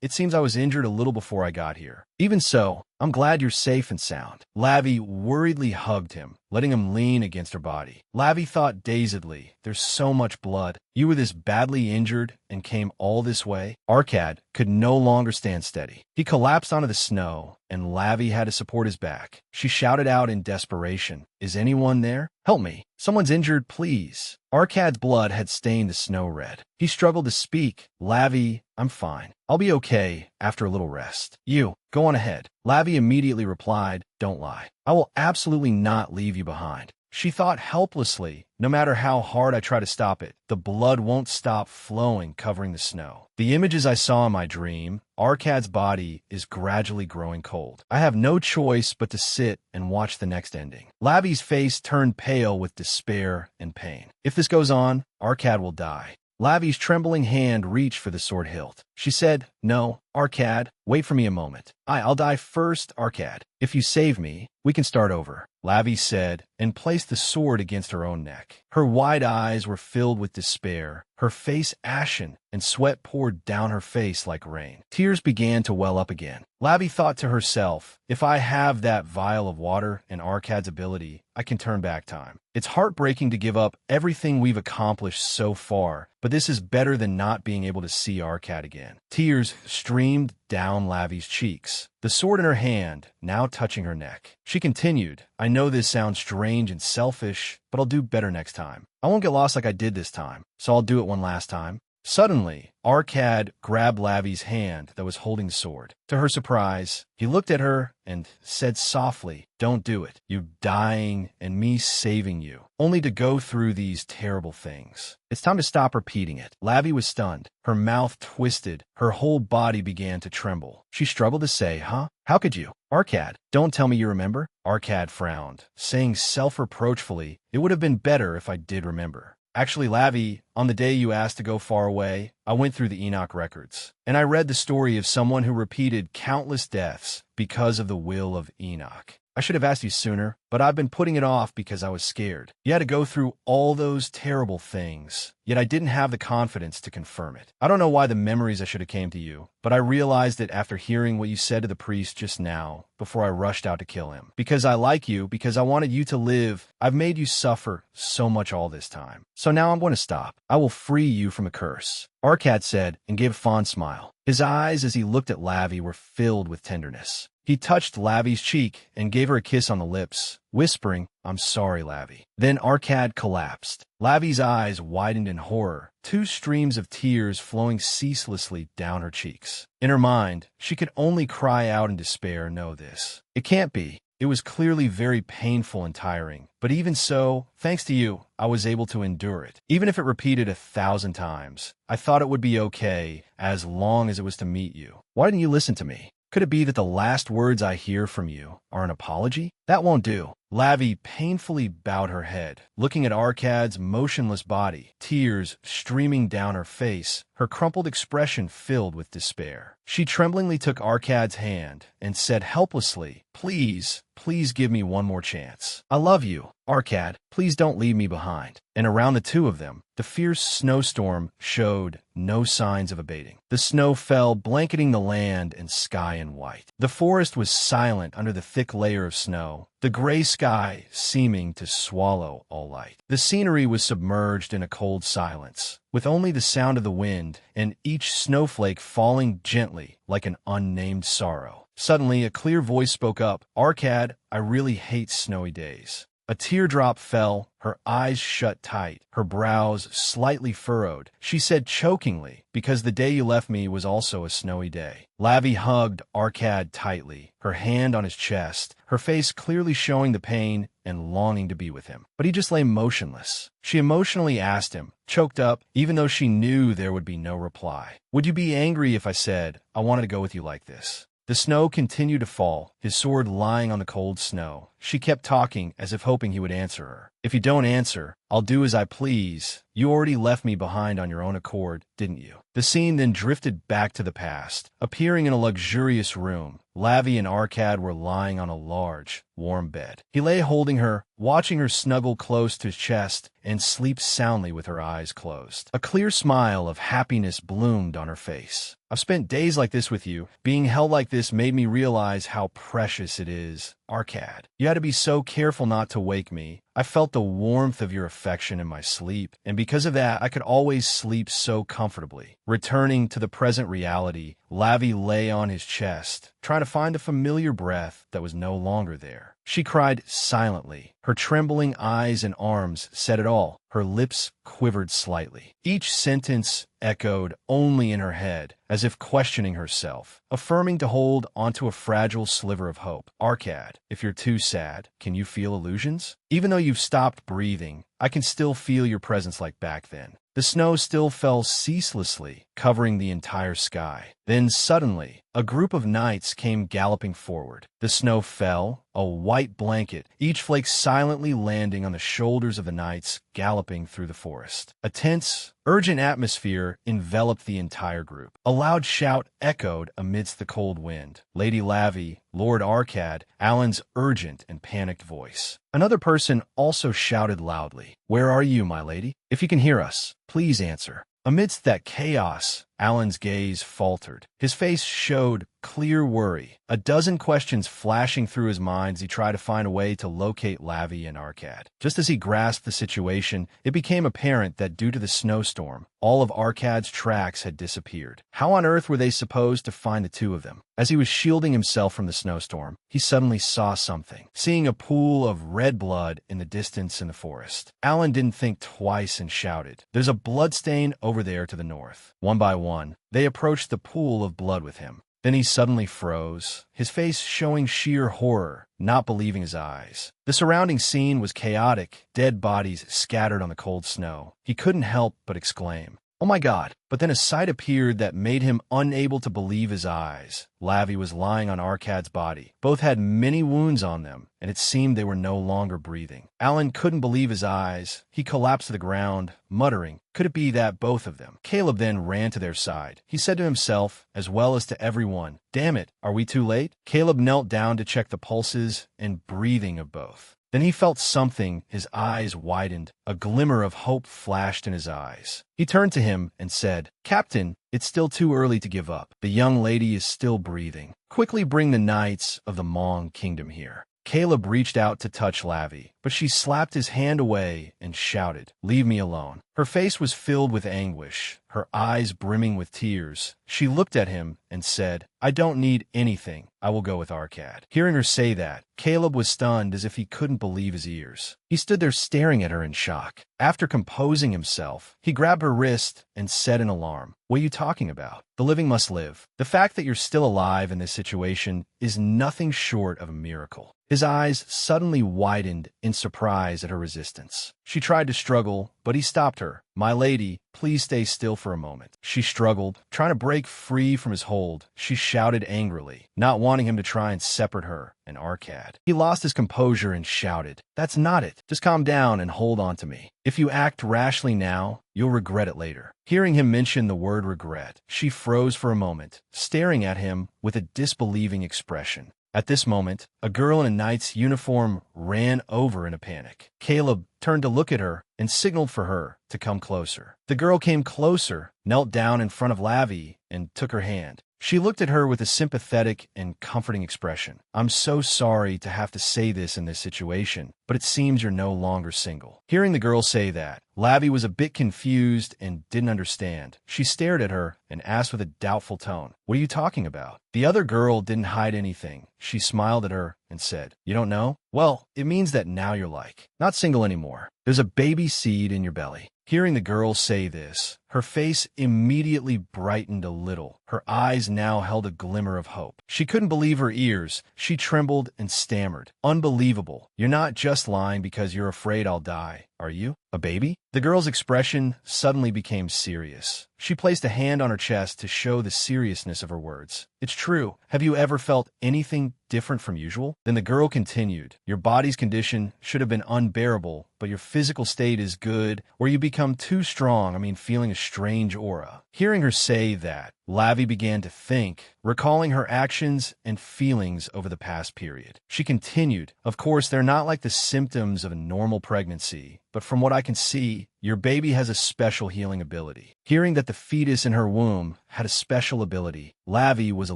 it seems I was injured a little before I got here. Even so, I'm glad you're safe and sound. Lavi worriedly hugged him, letting him lean against her body. Lavi thought dazedly, there's so much blood. You were this badly injured and came all this way? Arcad could no longer stand steady. He collapsed onto the snow, and Lavi had to support his back. She shouted out in desperation, is anyone there? Help me. Someone's injured, please. Arcad's blood had stained the snow red. He struggled to speak. Lavi, I'm fine. I'll be okay after a little rest. You, go on ahead. Lavi immediately replied, don't lie. I will absolutely not leave you behind. She thought helplessly, no matter how hard I try to stop it, the blood won't stop flowing, covering the snow. The images I saw in my dream, Arcad's body is gradually growing cold. I have no choice but to sit and watch the next ending. Lavi's face turned pale with despair and pain. If this goes on, Arcad will die. Lavi's trembling hand reached for the sword hilt. She said, no, Arcad, wait for me a moment. I'll die first, Arcad. If you save me, we can start over. Lavi said, and placed the sword against her own neck. Her wide eyes were filled with despair, her face ashen, and sweat poured down her face like rain. Tears began to well up again. Lavi thought to herself, if I have that vial of water and Arcad's ability, I can turn back time. It's heartbreaking to give up everything we've accomplished so far, but this is better than not being able to see Arcad again. Tears streamed down Lavi's cheeks, the sword in her hand now touching her neck. She continued, I know this sounds strange and selfish, but I'll do better next time. I won't get lost like I did this time, so I'll do it one last time. Suddenly, Arcad grabbed Lavi's hand that was holding the sword. To her surprise, he looked at her and said softly, don't do it. You dying and me saving you, only to go through these terrible things. It's time to stop repeating it. Lavi was stunned. Her mouth twisted. Her whole body began to tremble. She struggled to say, huh? How could you? Arcad, don't tell me you remember. Arcad frowned, saying self-reproachfully, it would have been better if I did remember. Actually, Lavi, on the day you asked to go far away, I went through the Enoch records, and I read the story of someone who repeated countless deaths because of the will of Enoch. I should have asked you sooner, but I've been putting it off because I was scared. You had to go through all those terrible things, yet I didn't have the confidence to confirm it. I don't know why the memories I should have came to you, but I realized it after hearing what you said to the priest just now, before I rushed out to kill him. Because I like you, because I wanted you to live, I've made you suffer so much all this time. So now I'm going to stop. I will free you from a curse. Arcad said, and gave a fond smile. His eyes as he looked at Lavi were filled with tenderness. He touched Lavi's cheek and gave her a kiss on the lips, whispering, I'm sorry, Lavi. Then Arcad collapsed. Lavi's eyes widened in horror, two streams of tears flowing ceaselessly down her cheeks. In her mind, she could only cry out in despair, know this. It can't be. It was clearly very painful and tiring, but even so, thanks to you, I was able to endure it. Even if it repeated 1,000 times, I thought it would be okay as long as it was to meet you. Why didn't you listen to me? Could it be that the last words I hear from you are an apology? That won't do. Lavi painfully bowed her head, looking at Arcad's motionless body, tears streaming down her face, her crumpled expression filled with despair. She tremblingly took Arcad's hand and said helplessly, please, please give me one more chance. I love you, Arcad. Please don't leave me behind. And around the two of them, the fierce snowstorm showed no signs of abating. The snow fell, blanketing the land and sky in white. The forest was silent under the thick layer of snow, the gray sky seeming to swallow all light. The scenery was submerged in a cold silence, with only the sound of the wind and each snowflake falling gently like an unnamed sorrow. Suddenly, a clear voice spoke up, Arcad, I really hate snowy days. A teardrop fell, her eyes shut tight, her brows slightly furrowed. She said chokingly, because the day you left me was also a snowy day. Lavi hugged Arcad tightly, her hand on his chest, her face clearly showing the pain and longing to be with him. But he just lay motionless. She emotionally asked him, choked up, even though she knew there would be no reply. Would you be angry if I said, I wanted to go with you like this? The snow continued to fall, his sword lying on the cold snow. She kept talking as if hoping he would answer her. If you don't answer, I'll do as I please. You already left me behind on your own accord, didn't you? The scene then drifted back to the past, appearing in a luxurious room. Lavi and Arcad were lying on a large, warm bed. He lay holding her, watching her snuggle close to his chest and sleep soundly with her eyes closed. A clear smile of happiness bloomed on her face. I've spent days like this with you. Being held like this made me realize how precious it is. Arcad, you had to be so careful not to wake me. I felt the warmth of your affection in my sleep, and because of that, I could always sleep so comfortably. Returning to the present reality, Lavi lay on his chest, trying to find a familiar breath that was no longer there. She cried silently. Her trembling eyes and arms said it all. Her lips quivered slightly. Each sentence echoed only in her head, as if questioning herself, affirming to hold onto a fragile sliver of hope. Arcad, if you're too sad, can you feel illusions? Even though you've stopped breathing, I can still feel your presence like back then. The snow still fell ceaselessly, covering the entire sky. Then suddenly, a group of knights came galloping forward. The snow fell, a white blanket, each flake silently landing on the shoulders of the knights galloping through the forest. A tense, urgent atmosphere enveloped the entire group. A loud shout echoed amidst the cold wind. Lady Lavi, Lord Arcad, Alan's urgent and panicked voice. Another person also shouted loudly, "Where are you, my lady? If you can hear us, please answer." Amidst that chaos, Alan's gaze faltered. His face showed clear worry, a dozen questions flashing through his mind as he tried to find a way to locate Lavi and Arcad. Just as he grasped the situation, it became apparent that due to the snowstorm, all of Arcad's tracks had disappeared. How on earth were they supposed to find the two of them? As he was shielding himself from the snowstorm, he suddenly saw something, seeing a pool of red blood in the distance in the forest. Alan didn't think twice and shouted, "There's a bloodstain over there to the north." One by one, they approached the pool of blood with him. Then he suddenly froze, his face showing sheer horror, not believing his eyes. The surrounding scene was chaotic, dead bodies scattered on the cold snow. He couldn't help but exclaim, "Oh my God!" But then a sight appeared that made him unable to believe his eyes. Lavi was lying on Arcad's body. Both had many wounds on them, and it seemed they were no longer breathing. Alan couldn't believe his eyes. He collapsed to the ground, muttering, "Could it be that both of them?" Caleb then ran to their side. He said to himself, as well as to everyone, "Damn it, are we too late?" Caleb knelt down to check the pulses and breathing of both. Then he felt something, his eyes widened. A glimmer of hope flashed in his eyes. He turned to him and said, "Captain, it's still too early to give up. The young lady is still breathing. Quickly bring the knights of the Hmong kingdom here." Caleb reached out to touch Lavi, but she slapped his hand away and shouted, "Leave me alone." Her face was filled with anguish, her eyes brimming with tears. She looked at him and said, "I don't need anything. I will go with Arcad." Hearing her say that, Caleb was stunned as if he couldn't believe his ears. He stood there staring at her in shock. After composing himself, he grabbed her wrist and said in alarm, "What are you talking about? The living must live. The fact that you're still alive in this situation is nothing short of a miracle." His eyes suddenly widened in surprise at her resistance. She tried to struggle, but he stopped her. "My lady, please stay still for a moment." She struggled, trying to break free from his hold. She shouted angrily, not wanting him to try and separate her and Arcad. He lost his composure and shouted, "That's not it. Just calm down and hold on to me. If you act rashly now, you'll regret it later." Hearing him mention the word regret, she froze for a moment, staring at him with a disbelieving expression. At this moment, a girl in a knight's uniform ran over in a panic. Caleb turned to look at her and signaled for her to come closer. The girl came closer, knelt down in front of Lavi, and took her hand. She looked at her with a sympathetic and comforting expression. "I'm so sorry to have to say this in this situation, but it seems you're no longer single." Hearing the girl say that, Lavi was a bit confused and didn't understand. She stared at her and asked with a doubtful tone, "What are you talking about?" The other girl didn't hide anything. She smiled at her and said, "You don't know? Well, it means that now you're not single anymore. There's a baby seed in your belly." Hearing the girl say this, her face immediately brightened a little. Her eyes now held a glimmer of hope. She couldn't believe her ears. She trembled and stammered, "Unbelievable. You're not just lying because you're afraid I'll die, are you?" A baby? The girl's expression suddenly became serious. She placed a hand on her chest to show the seriousness of her words. It's true. Have you ever felt anything different from usual? Then the girl continued, your body's condition should have been unbearable, but your physical state is good, or you become too strong, feeling a strange aura. Hearing her say that, Lavi began to think, recalling her actions and feelings over the past period. She continued, of course, they're not like the symptoms of a normal pregnancy, but from what I can see, your baby has a special healing ability. Hearing that the fetus in her womb had a special ability, Lavi was a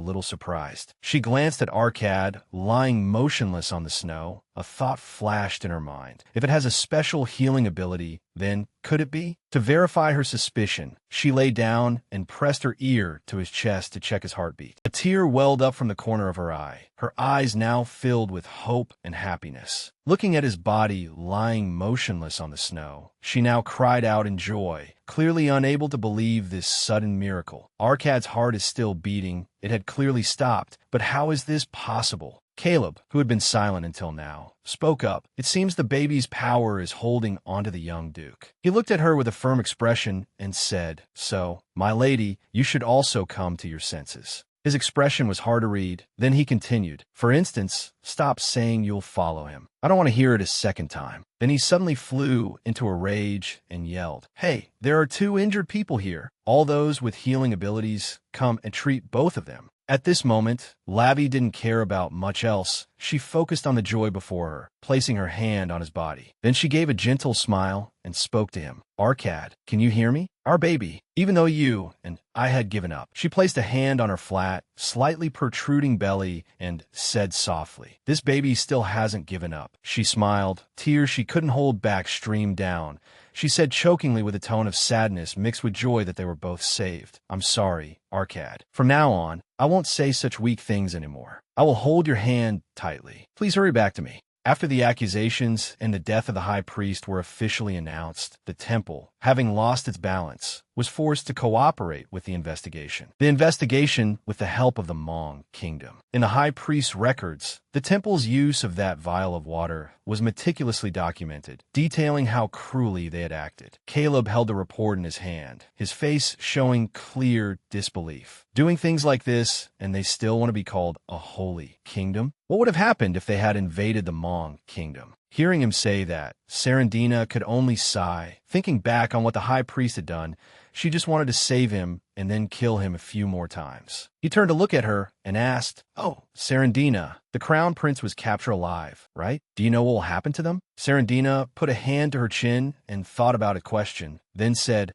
little surprised. She glanced at Arcad, lying motionless on the snow. A thought flashed in her mind. If it has a special healing ability, then could it be? To verify her suspicion, she lay down and pressed her ear to his chest to check his heartbeat. A tear welled up from the corner of her eye, her eyes now filled with hope and happiness. Looking at his body lying motionless on the snow, she now cried out in joy, clearly unable to believe this sudden miracle. Arcad's heart is still beating. It had clearly stopped, but how is this possible? Caleb, who had been silent until now, spoke up. It seems the baby's power is holding onto the young Duke. He looked at her with a firm expression and said, so, my lady, you should also come to your senses. His expression was hard to read. Then he continued, for instance, stop saying you'll follow him. I don't want to hear it a second time. Then he suddenly flew into a rage and yelled, hey, there are 2 injured people here. All those with healing abilities, come and treat both of them. At this moment, Lavi didn't care about much else. She focused on the joy before her, placing her hand on his body. Then she gave a gentle smile and spoke to him. Arcad, can you hear me? Our baby, even though you and I had given up. She placed a hand on her flat, slightly protruding belly and said softly, this baby still hasn't given up. She smiled. Tears she couldn't hold back streamed down. She said chokingly with a tone of sadness mixed with joy that they were both saved. I'm sorry, Arcad. From now on, I won't say such weak things anymore. I will hold your hand tightly. Please hurry back to me. After the accusations and the death of the high priest were officially announced, the temple, having lost its balance, was forced to cooperate with the investigation. The investigation with the help of the Hmong kingdom. In the high priest's records, the temple's use of that vial of water was meticulously documented, detailing how cruelly they had acted. Caleb held the report in his hand, his face showing clear disbelief. Doing things like this, and they still want to be called a holy kingdom? What would have happened if they had invaded the Hmong kingdom? Hearing him say that, Serendina could only sigh. Thinking back on what the high priest had done, she just wanted to save him and then kill him a few more times. He turned to look at her and asked, oh, Serendina, the crown prince was captured alive, right? Do you know what will happen to them? Serendina put a hand to her chin and thought about a question, then said,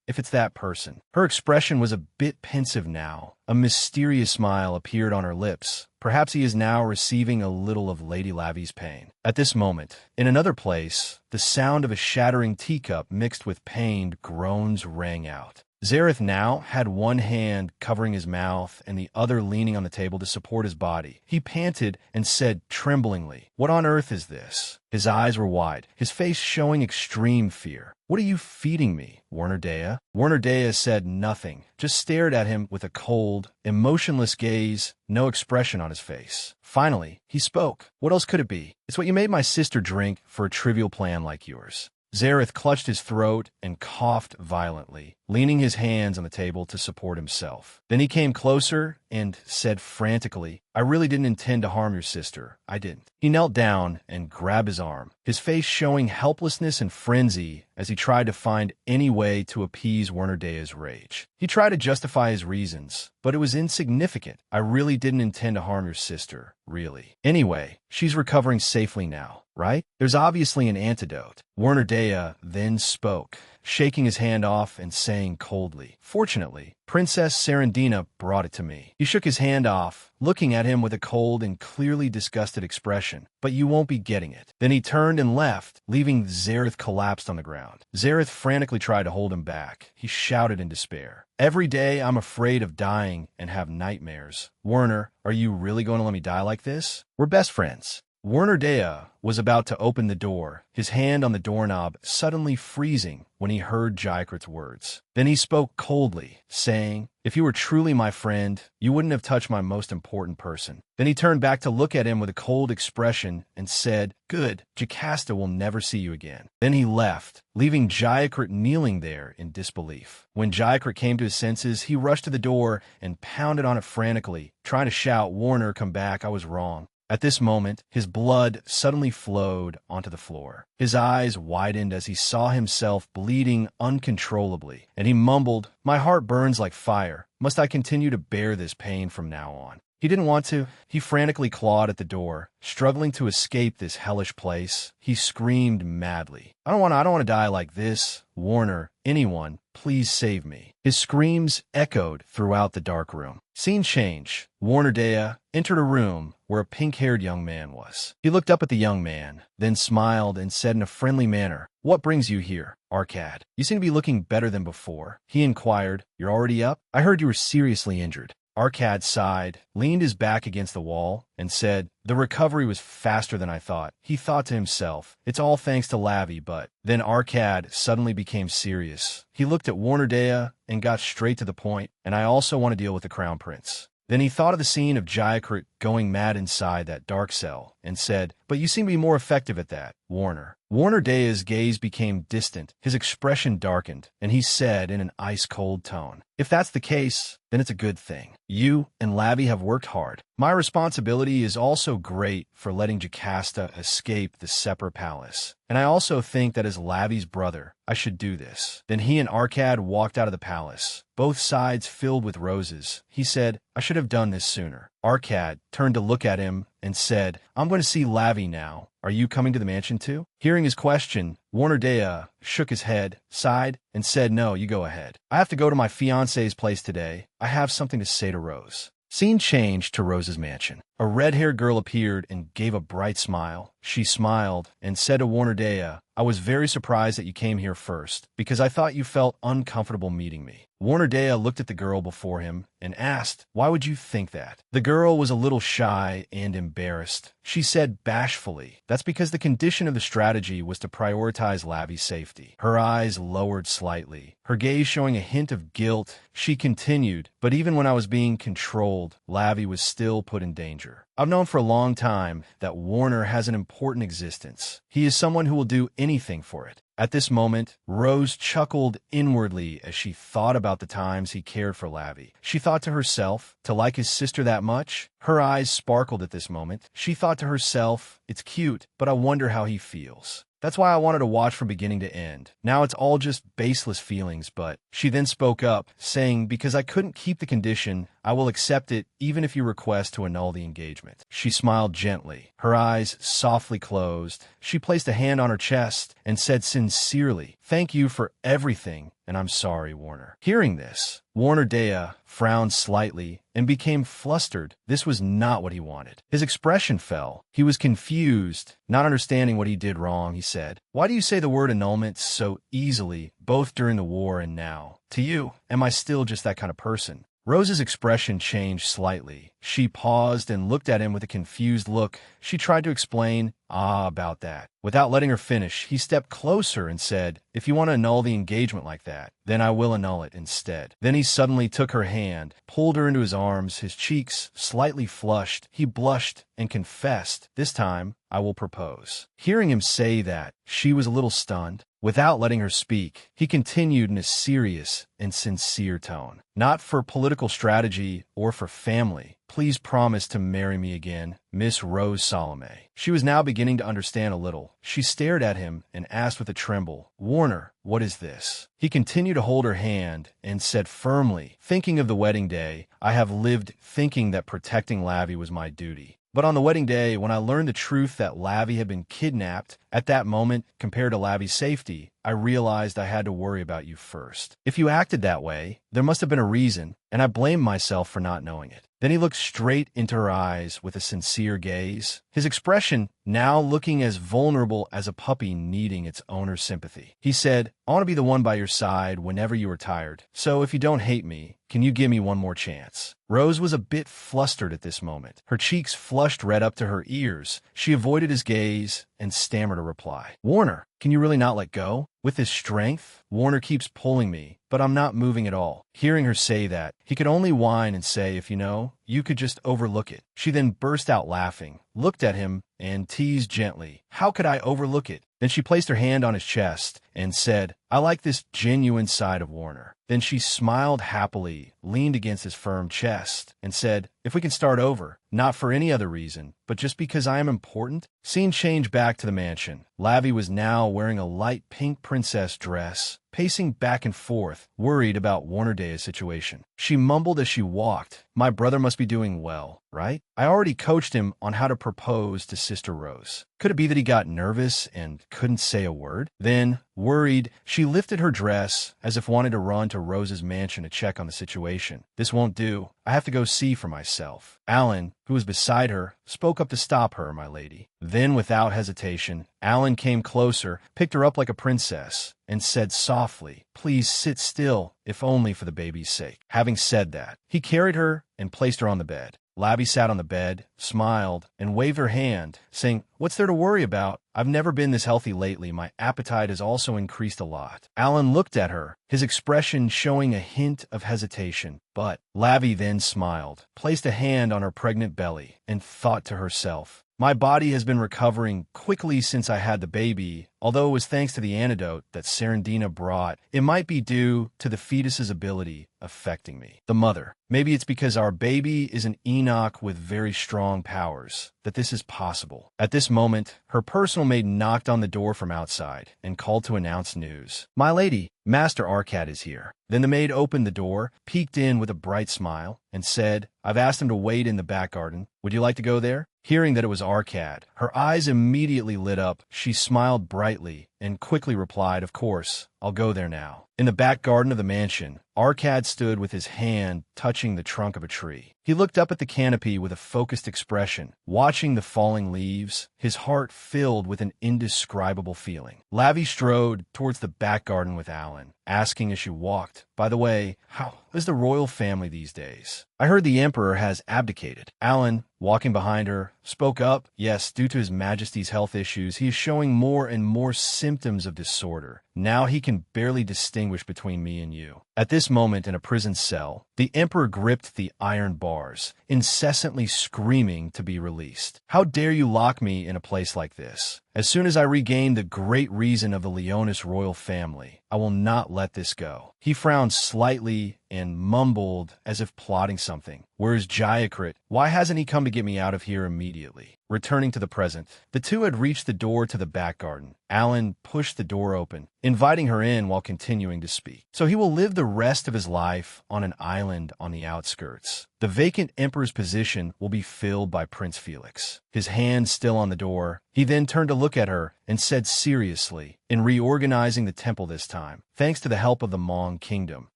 if it's that person. Her expression was a bit pensive now. A mysterious smile appeared on her lips. Perhaps he is now receiving a little of Lady Lavi's pain. At this moment, in another place, the sound of a shattering teacup mixed with pained groans rang out. Zareth now had one hand covering his mouth and the other leaning on the table to support his body. He panted and said tremblingly, what on earth is this? His eyes were wide, his face showing extreme fear. What are you feeding me, Warner Dea? Warner Dea said nothing, just stared at him with a cold, emotionless gaze, no expression on his face. Finally, he spoke. What else could it be? It's what you made my sister drink for a trivial plan like yours. Zareth clutched his throat and coughed violently, leaning his hands on the table to support himself. Then he came closer and said frantically, I really didn't intend to harm your sister. I didn't. He knelt down and grabbed his arm, his face showing helplessness and frenzy as he tried to find any way to appease Warner Dea's rage. He tried to justify his reasons, but it was insignificant. I really didn't intend to harm your sister, really. Anyway, she's recovering safely now, right? There's obviously an antidote. Warner Dea then spoke, shaking his hand off and saying coldly, fortunately, Princess Serendina brought it to me. He shook his hand off, looking at him with a cold and clearly disgusted expression, but you won't be getting it. Then he turned and left, leaving Zareth collapsed on the ground. Zareth frantically tried to hold him back. He shouted in despair. Every day I'm afraid of dying and have nightmares. Werner, are you really going to let me die like this? We're best friends. Werner Dea was about to open the door, his hand on the doorknob suddenly freezing when he heard Jaikrit's words. Then he spoke coldly, saying, "If you were truly my friend, you wouldn't have touched my most important person." Then he turned back to look at him with a cold expression and said, "Good, Jocasta will never see you again." Then he left, leaving Jaikrit kneeling there in disbelief. When Jaikrit came to his senses, he rushed to the door and pounded on it frantically, trying to shout, "Warner, come back, I was wrong." At this moment, his blood suddenly flowed onto the floor. His eyes widened as he saw himself bleeding uncontrollably, and he mumbled, "My heart burns like fire. Must I continue to bear this pain from now on?" He didn't want to. He frantically clawed at the door, struggling to escape this hellish place. He screamed madly, I don't want to die like this. Warner, anyone, please save me." His screams echoed throughout the dark room. Scene change. Warner Dea entered a room where a pink-haired young man was. He looked up at the young man, then smiled and said in a friendly manner, "What brings you here, Arcad? You seem to be looking better than before." He inquired, "You're already up? I heard you were seriously injured." Arcad sighed, leaned his back against the wall, and said, "The recovery was faster than I thought." He thought to himself, "It's all thanks to Lavi," but then Arcad suddenly became serious. He looked at Warner Dea and got straight to the point, "And I also want to deal with the Crown Prince." Then he thought of the scene of Jaikrit going mad inside that dark cell and said, "But you seem to be more effective at that, Warner." Warner Dea's gaze became distant, his expression darkened, and he said in an ice-cold tone, "If that's the case, then it's a good thing. You and Lavi have worked hard. My responsibility is also great for letting Jocasta escape the Seper Palace. And I also think that as Lavi's brother, I should do this." Then he and Arcad walked out of the palace, both sides filled with roses. He said, "I should have done this sooner." Arcad turned to look at him and said, "I'm going to see Lavi now. Are you coming to the mansion too?" Hearing his question, Warner Dea shook his head, sighed, and said, "No, you go ahead. I have to go to my fiancé's place today. I have something to say to Rose." Scene changed to Rose's mansion. A red-haired girl appeared and gave a bright smile. She smiled and said to Warner Dea, "I was very surprised that you came here first, because I thought you felt uncomfortable meeting me." Warner Dea looked at the girl before him and asked, "Why would you think that?" The girl was a little shy and embarrassed. She said bashfully, "That's because the condition of the strategy was to prioritize Lavi's safety." Her eyes lowered slightly, her gaze showing a hint of guilt. She continued, "But even when I was being controlled, Lavi was still put in danger. I've known for a long time that Warner has an important existence. He is someone who will do anything for it." At this moment, Rose chuckled inwardly as she thought about the times he cared for Lavi. She thought to herself, to like his sister that much? Her eyes sparkled at this moment. She thought to herself, "It's cute, but I wonder how he feels." That's why I wanted to watch from beginning to end. Now it's all just baseless feelings, but she then spoke up, saying, "Because I couldn't keep the condition, I will accept it even if you request to annul the engagement." She smiled gently, her eyes softly closed. She placed a hand on her chest and said sincerely, "Thank you for everything, and I'm sorry, Warner." Hearing this, Warner Dea frowned slightly and became flustered. This was not what he wanted. His expression fell. He was confused, not understanding what he did wrong. He said, "Why do you say the word annulment so easily, both during the war and now? To you, am I still just that kind of person?" Rose's expression changed slightly. She paused and looked at him with a confused look. She tried to explain, about that." Without letting her finish, he stepped closer and said, "If you want to annul the engagement like that, then I will annul it instead." Then he suddenly took her hand, pulled her into his arms, his cheeks slightly flushed. He blushed and confessed, "This time, I will propose." Hearing him say that, she was a little stunned. Without letting her speak, he continued in a serious and sincere tone, "Not for political strategy or for family. Please promise to marry me again, Miss Rose Salome." She was now beginning to understand a little. She stared at him and asked with a tremble, "Warner, what is this?" He continued to hold her hand and said firmly, "Thinking of the wedding day, I have lived thinking that protecting Lavi was my duty. But on the wedding day, when I learned the truth that Lavi had been kidnapped, at that moment, compared to Lavi's safety, I realized I had to worry about you first. If you acted that way, there must have been a reason, and I blame myself for not knowing it." Then he looked straight into her eyes with a sincere gaze. his expression now looking as vulnerable as a puppy needing its owner's sympathy. He said, I want to be the one by your side whenever you are tired, so if you don't hate me, can you give me one more chance? Rose was a bit flustered at this moment. Her cheeks flushed red up to her ears. She avoided his gaze and stammered a reply. Warner, can you really not let go? With his strength, Warner keeps pulling me, but I'm not moving at all. Hearing her say that, he could only whine and say, if you know, you could just overlook it. She then burst out laughing, looked at him, and teased gently, how could I overlook it? Then she placed her hand on his chest and said, I like this genuine side of Warner. Then she smiled happily, leaned against his firm chest, and said, if we can start over, not for any other reason, but just because I am important. Scene changed back to the mansion. Lavi was now wearing a light pink princess dress, pacing back and forth, worried about Warner Day's situation. She mumbled as she walked, my brother must be doing well, right? I already coached him on how to propose to Sister Rose. Could it be that he got nervous and couldn't say a word? Then, worried, she lifted her dress as if wanting to run to Rose's mansion to check on the situation. This won't do. I have to go see for myself. Alan, who was beside her, spoke up to stop her, my lady. Then, without hesitation, Alan came closer, picked her up like a princess, and said softly, please sit still, if only for the baby's sake. Having said that, he carried her and placed her on the bed. Lavi sat on the bed, smiled, and waved her hand, saying, what's there to worry about? I've never been this healthy lately. My appetite has also increased a lot. Alan looked at her, his expression showing a hint of hesitation. But Lavi then smiled, placed a hand on her pregnant belly, and thought to herself, my body has been recovering quickly since I had the baby, although it was thanks to the antidote that Serendina brought. It might be due to the fetus's ability affecting me. The mother. Maybe it's because our baby is an Enoch with very strong powers that this is possible. At this moment, her personal maid knocked on the door from outside and called to announce news. My lady, Master Arcad is here. Then the maid opened the door, peeked in with a bright smile, and said, I've asked him to wait in the back garden. Would you like to go there? Hearing that it was Arcad, her eyes immediately lit up. She smiled brightly and quickly replied, of course, I'll go there now. In the back garden of the mansion, Arcad stood with his hand touching the trunk of a tree. He looked up at the canopy with a focused expression, watching the falling leaves, his heart filled with an indescribable feeling. Lavi strode towards the back garden with Alan, asking as she walked, by the way, how is the royal family these days? I heard the emperor has abdicated. Alan, walking behind her, spoke up. Yes, due to his majesty's health issues, he is showing more and more symptoms of disorder. Now he can barely distinguish between me and you. At this moment in a prison cell, the emperor gripped the iron bars, incessantly screaming to be released. How dare you lock me in a place like this? As soon as I regain the great reason of the Leonis royal family, I will not let this go. He frowned slightly and mumbled as if plotting something. Where's Jayakrit? Why hasn't he come to get me out of here immediately? Returning to the present, the two had reached the door to the back garden. Alan pushed the door open, inviting her in while continuing to speak. So he will live the rest of his life on an island on the outskirts. The vacant emperor's position will be filled by Prince Felix. His hand still on the door, he then turned to look at her and said seriously, in reorganizing the temple this time, thanks to the help of the Hmong kingdom,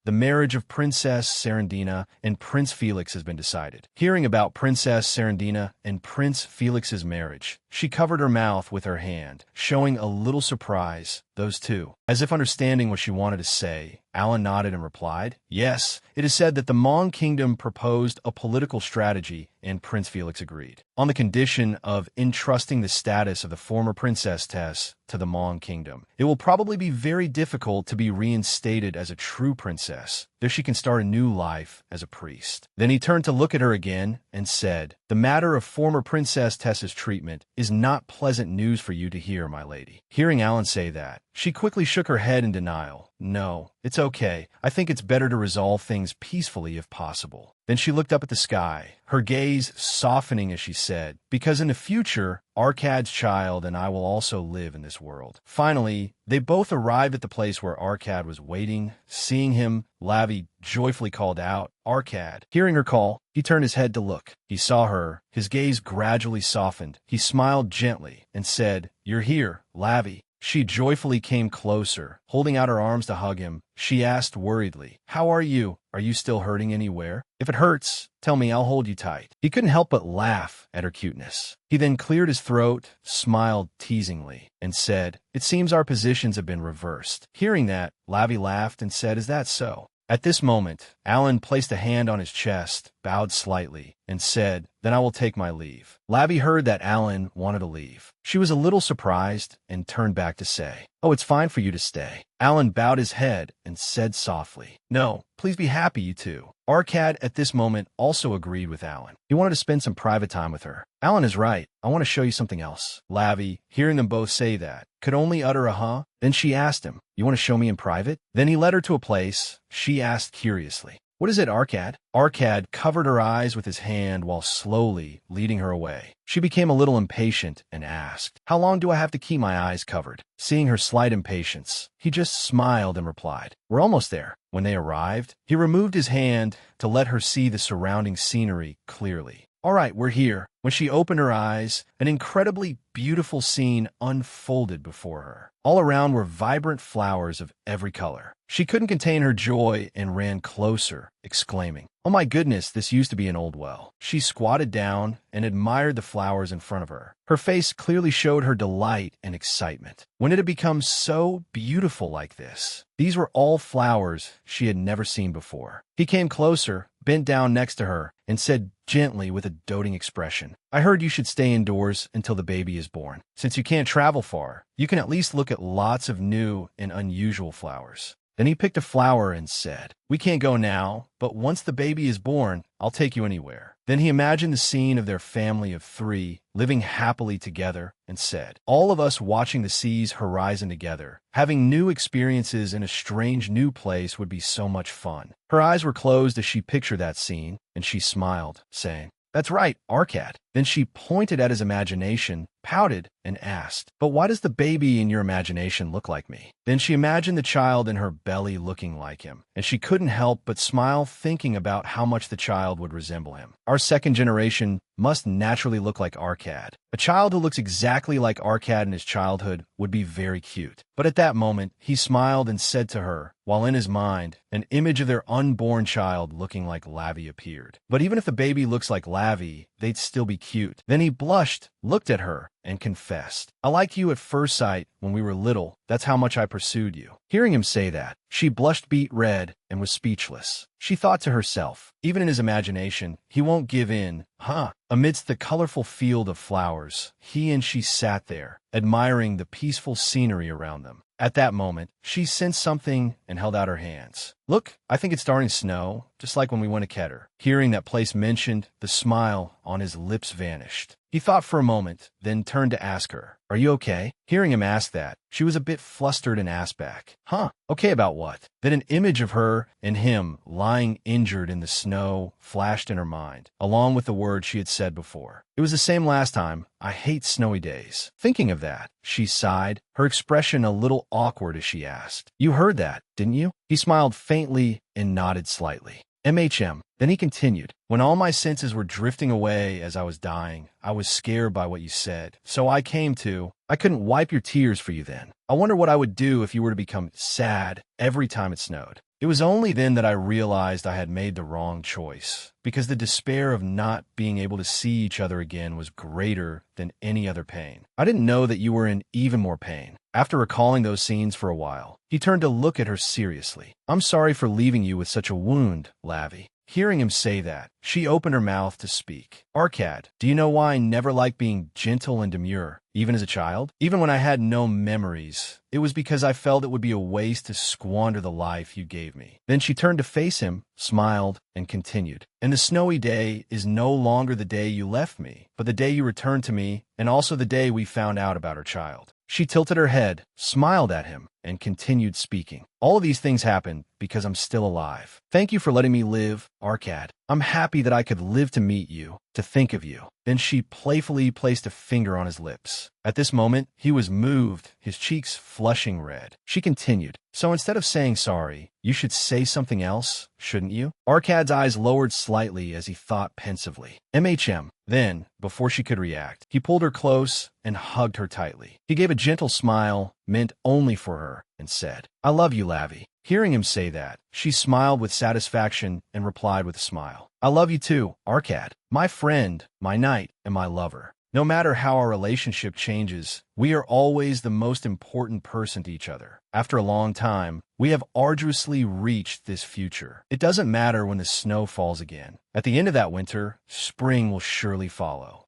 the marriage of Princess Serendina and Prince Felix has been decided. Hearing about Princess Serendina and Prince Felix's marriage, she covered her mouth with her hand, showing a little surprise. Those two. As if understanding what she wanted to say, Alan nodded and replied, yes, it is said that the Hmong kingdom proposed a political strategy and Prince Felix agreed, on the condition of entrusting the status of the former Princess Tess to the Hmong kingdom. It will probably be very difficult to be reinstated as a true princess, though she can start a new life as a priest. Then he turned to look at her again and said, the matter of former Princess Tess's treatment is not pleasant news for you to hear, my lady. Hearing Alan say that, she quickly shook her head in denial. No, it's okay. I think it's better to resolve things peacefully if possible. Then she looked up at the sky, her gaze softening as she said, because in the future, Arcad's child and I will also live in this world. Finally, they both arrived at the place where Arcad was waiting. Seeing him, Lavi joyfully called out, Arcad. Hearing her call, he turned his head to look. He saw her. His gaze gradually softened. He smiled gently and said, you're here, Lavi. She joyfully came closer, holding out her arms to hug him. She asked worriedly, "How are you? Are you still hurting anywhere? If it hurts, tell me, I'll hold you tight." He couldn't help but laugh at her cuteness. He then cleared his throat, smiled teasingly, and said, "It seems our positions have been reversed." Hearing that, Lavi laughed and said, "Is that so?" At this moment, Alan placed a hand on his chest, bowed slightly, and said, "Then I will take my leave." Lavi heard that Alan wanted to leave. She was a little surprised and turned back to say, "Oh, it's fine for you to stay." Alan bowed his head and said softly, "No, please be happy, you two." Arcad at this moment also agreed with Alan. He wanted to spend some private time with her. "Alan is right. I want to show you something else." Lavi, hearing them both say that, could only utter a huh. Then she asked him, "You want to show me in private?" Then he led her to a place. She asked curiously, "What is it, Arcad?" Arcad covered her eyes with his hand while slowly leading her away. She became a little impatient and asked, "How long do I have to keep my eyes covered?" Seeing her slight impatience, he just smiled and replied, "We're almost there." When they arrived, he removed his hand to let her see the surrounding scenery clearly. "All right, we're here." When she opened her eyes, an incredibly beautiful scene unfolded before her. All around were vibrant flowers of every color. She couldn't contain her joy and ran closer, exclaiming, "Oh my goodness, this used to be an old well." She squatted down and admired the flowers in front of her. Her face clearly showed her delight and excitement. When it had become so beautiful like this, these were all flowers she had never seen before. He came closer, bent down next to her, and said gently with a doting expression, "I heard you should stay indoors until the baby is born. Since you can't travel far, you can at least look at lots of new and unusual flowers." Then he picked a flower and said, "We can't go now, but once the baby is born, I'll take you anywhere." Then he imagined the scene of their family of 3 living happily together and said, "All of us watching the sea's horizon together, having new experiences in a strange new place would be so much fun." Her eyes were closed as she pictured that scene, and she smiled, saying, "That's right, Arcad." Then she pointed at his imagination, pouted, and asked, "But why does the baby in your imagination look like me?" Then she imagined the child in her belly looking like him, and she couldn't help but smile thinking about how much the child would resemble him. Our second generation must naturally look like Arcad. A child who looks exactly like Arcad in his childhood would be very cute. But at that moment, he smiled and said to her, while in his mind, an image of their unborn child looking like Lavi appeared. But even if the baby looks like Lavi, they'd still be cute. Then he blushed, looked at her, and confessed, "I liked you at first sight when we were little. That's how much I pursued you." Hearing him say that, she blushed beet red and was speechless. She thought to herself, even in his imagination, he won't give in, huh? Amidst the colorful field of flowers, he and she sat there, admiring the peaceful scenery around them. At that moment, she sensed something and held out her hands. "Look, I think it's starting to snow, just like when we went to Keter." Hearing that place mentioned, the smile on his lips vanished. He thought for a moment, then turned to ask her, "Are you okay?" Hearing him ask that, she was a bit flustered and asked back, "Huh, okay about what?" Then an image of her and him lying injured in the snow flashed in her mind, along with the words she had said before. It was the same last time, "I hate snowy days." Thinking of that, she sighed, her expression a little awkward as she asked, "You heard that, didn't you?" He smiled faintly and nodded slightly. MHM. Then he continued, "When all my senses were drifting away as I was dying, I was scared by what you said. So I came to, I couldn't wipe your tears for you then. I wonder what I would do if you were to become sad every time it snowed." It was only then that I realized I had made the wrong choice, because the despair of not being able to see each other again was greater than any other pain. I didn't know that you were in even more pain. After recalling those scenes for a while, he turned to look at her seriously. "I'm sorry for leaving you with such a wound, Lavi." Hearing him say that, she opened her mouth to speak. "Arcad, do you know why I never liked being gentle and demure, even as a child? Even when I had no memories, it was because I felt it would be a waste to squander the life you gave me." Then she turned to face him, smiled, and continued, "And the snowy day is no longer the day you left me, but the day you returned to me, and also the day we found out about our child." She tilted her head, smiled at him, and continued speaking. "All of these things happened because I'm still alive. Thank you for letting me live, Arcad. I'm happy that I could live to meet you, to think of you." Then she playfully placed a finger on his lips. At this moment, he was moved, his cheeks flushing red. She continued, "So instead of saying sorry, you should say something else, shouldn't you?" Arcad's eyes lowered slightly as he thought pensively. MHM. Then, before she could react, he pulled her close and hugged her tightly. He gave a gentle smile meant only for her, and said, "I love you, Lavi." Hearing him say that, she smiled with satisfaction and replied with a smile, "I love you too, Arcad, my friend, my knight, and my lover. No matter how our relationship changes, we are always the most important person to each other. After a long time, we have arduously reached this future. It doesn't matter when the snow falls again. At the end of that winter, spring will surely follow."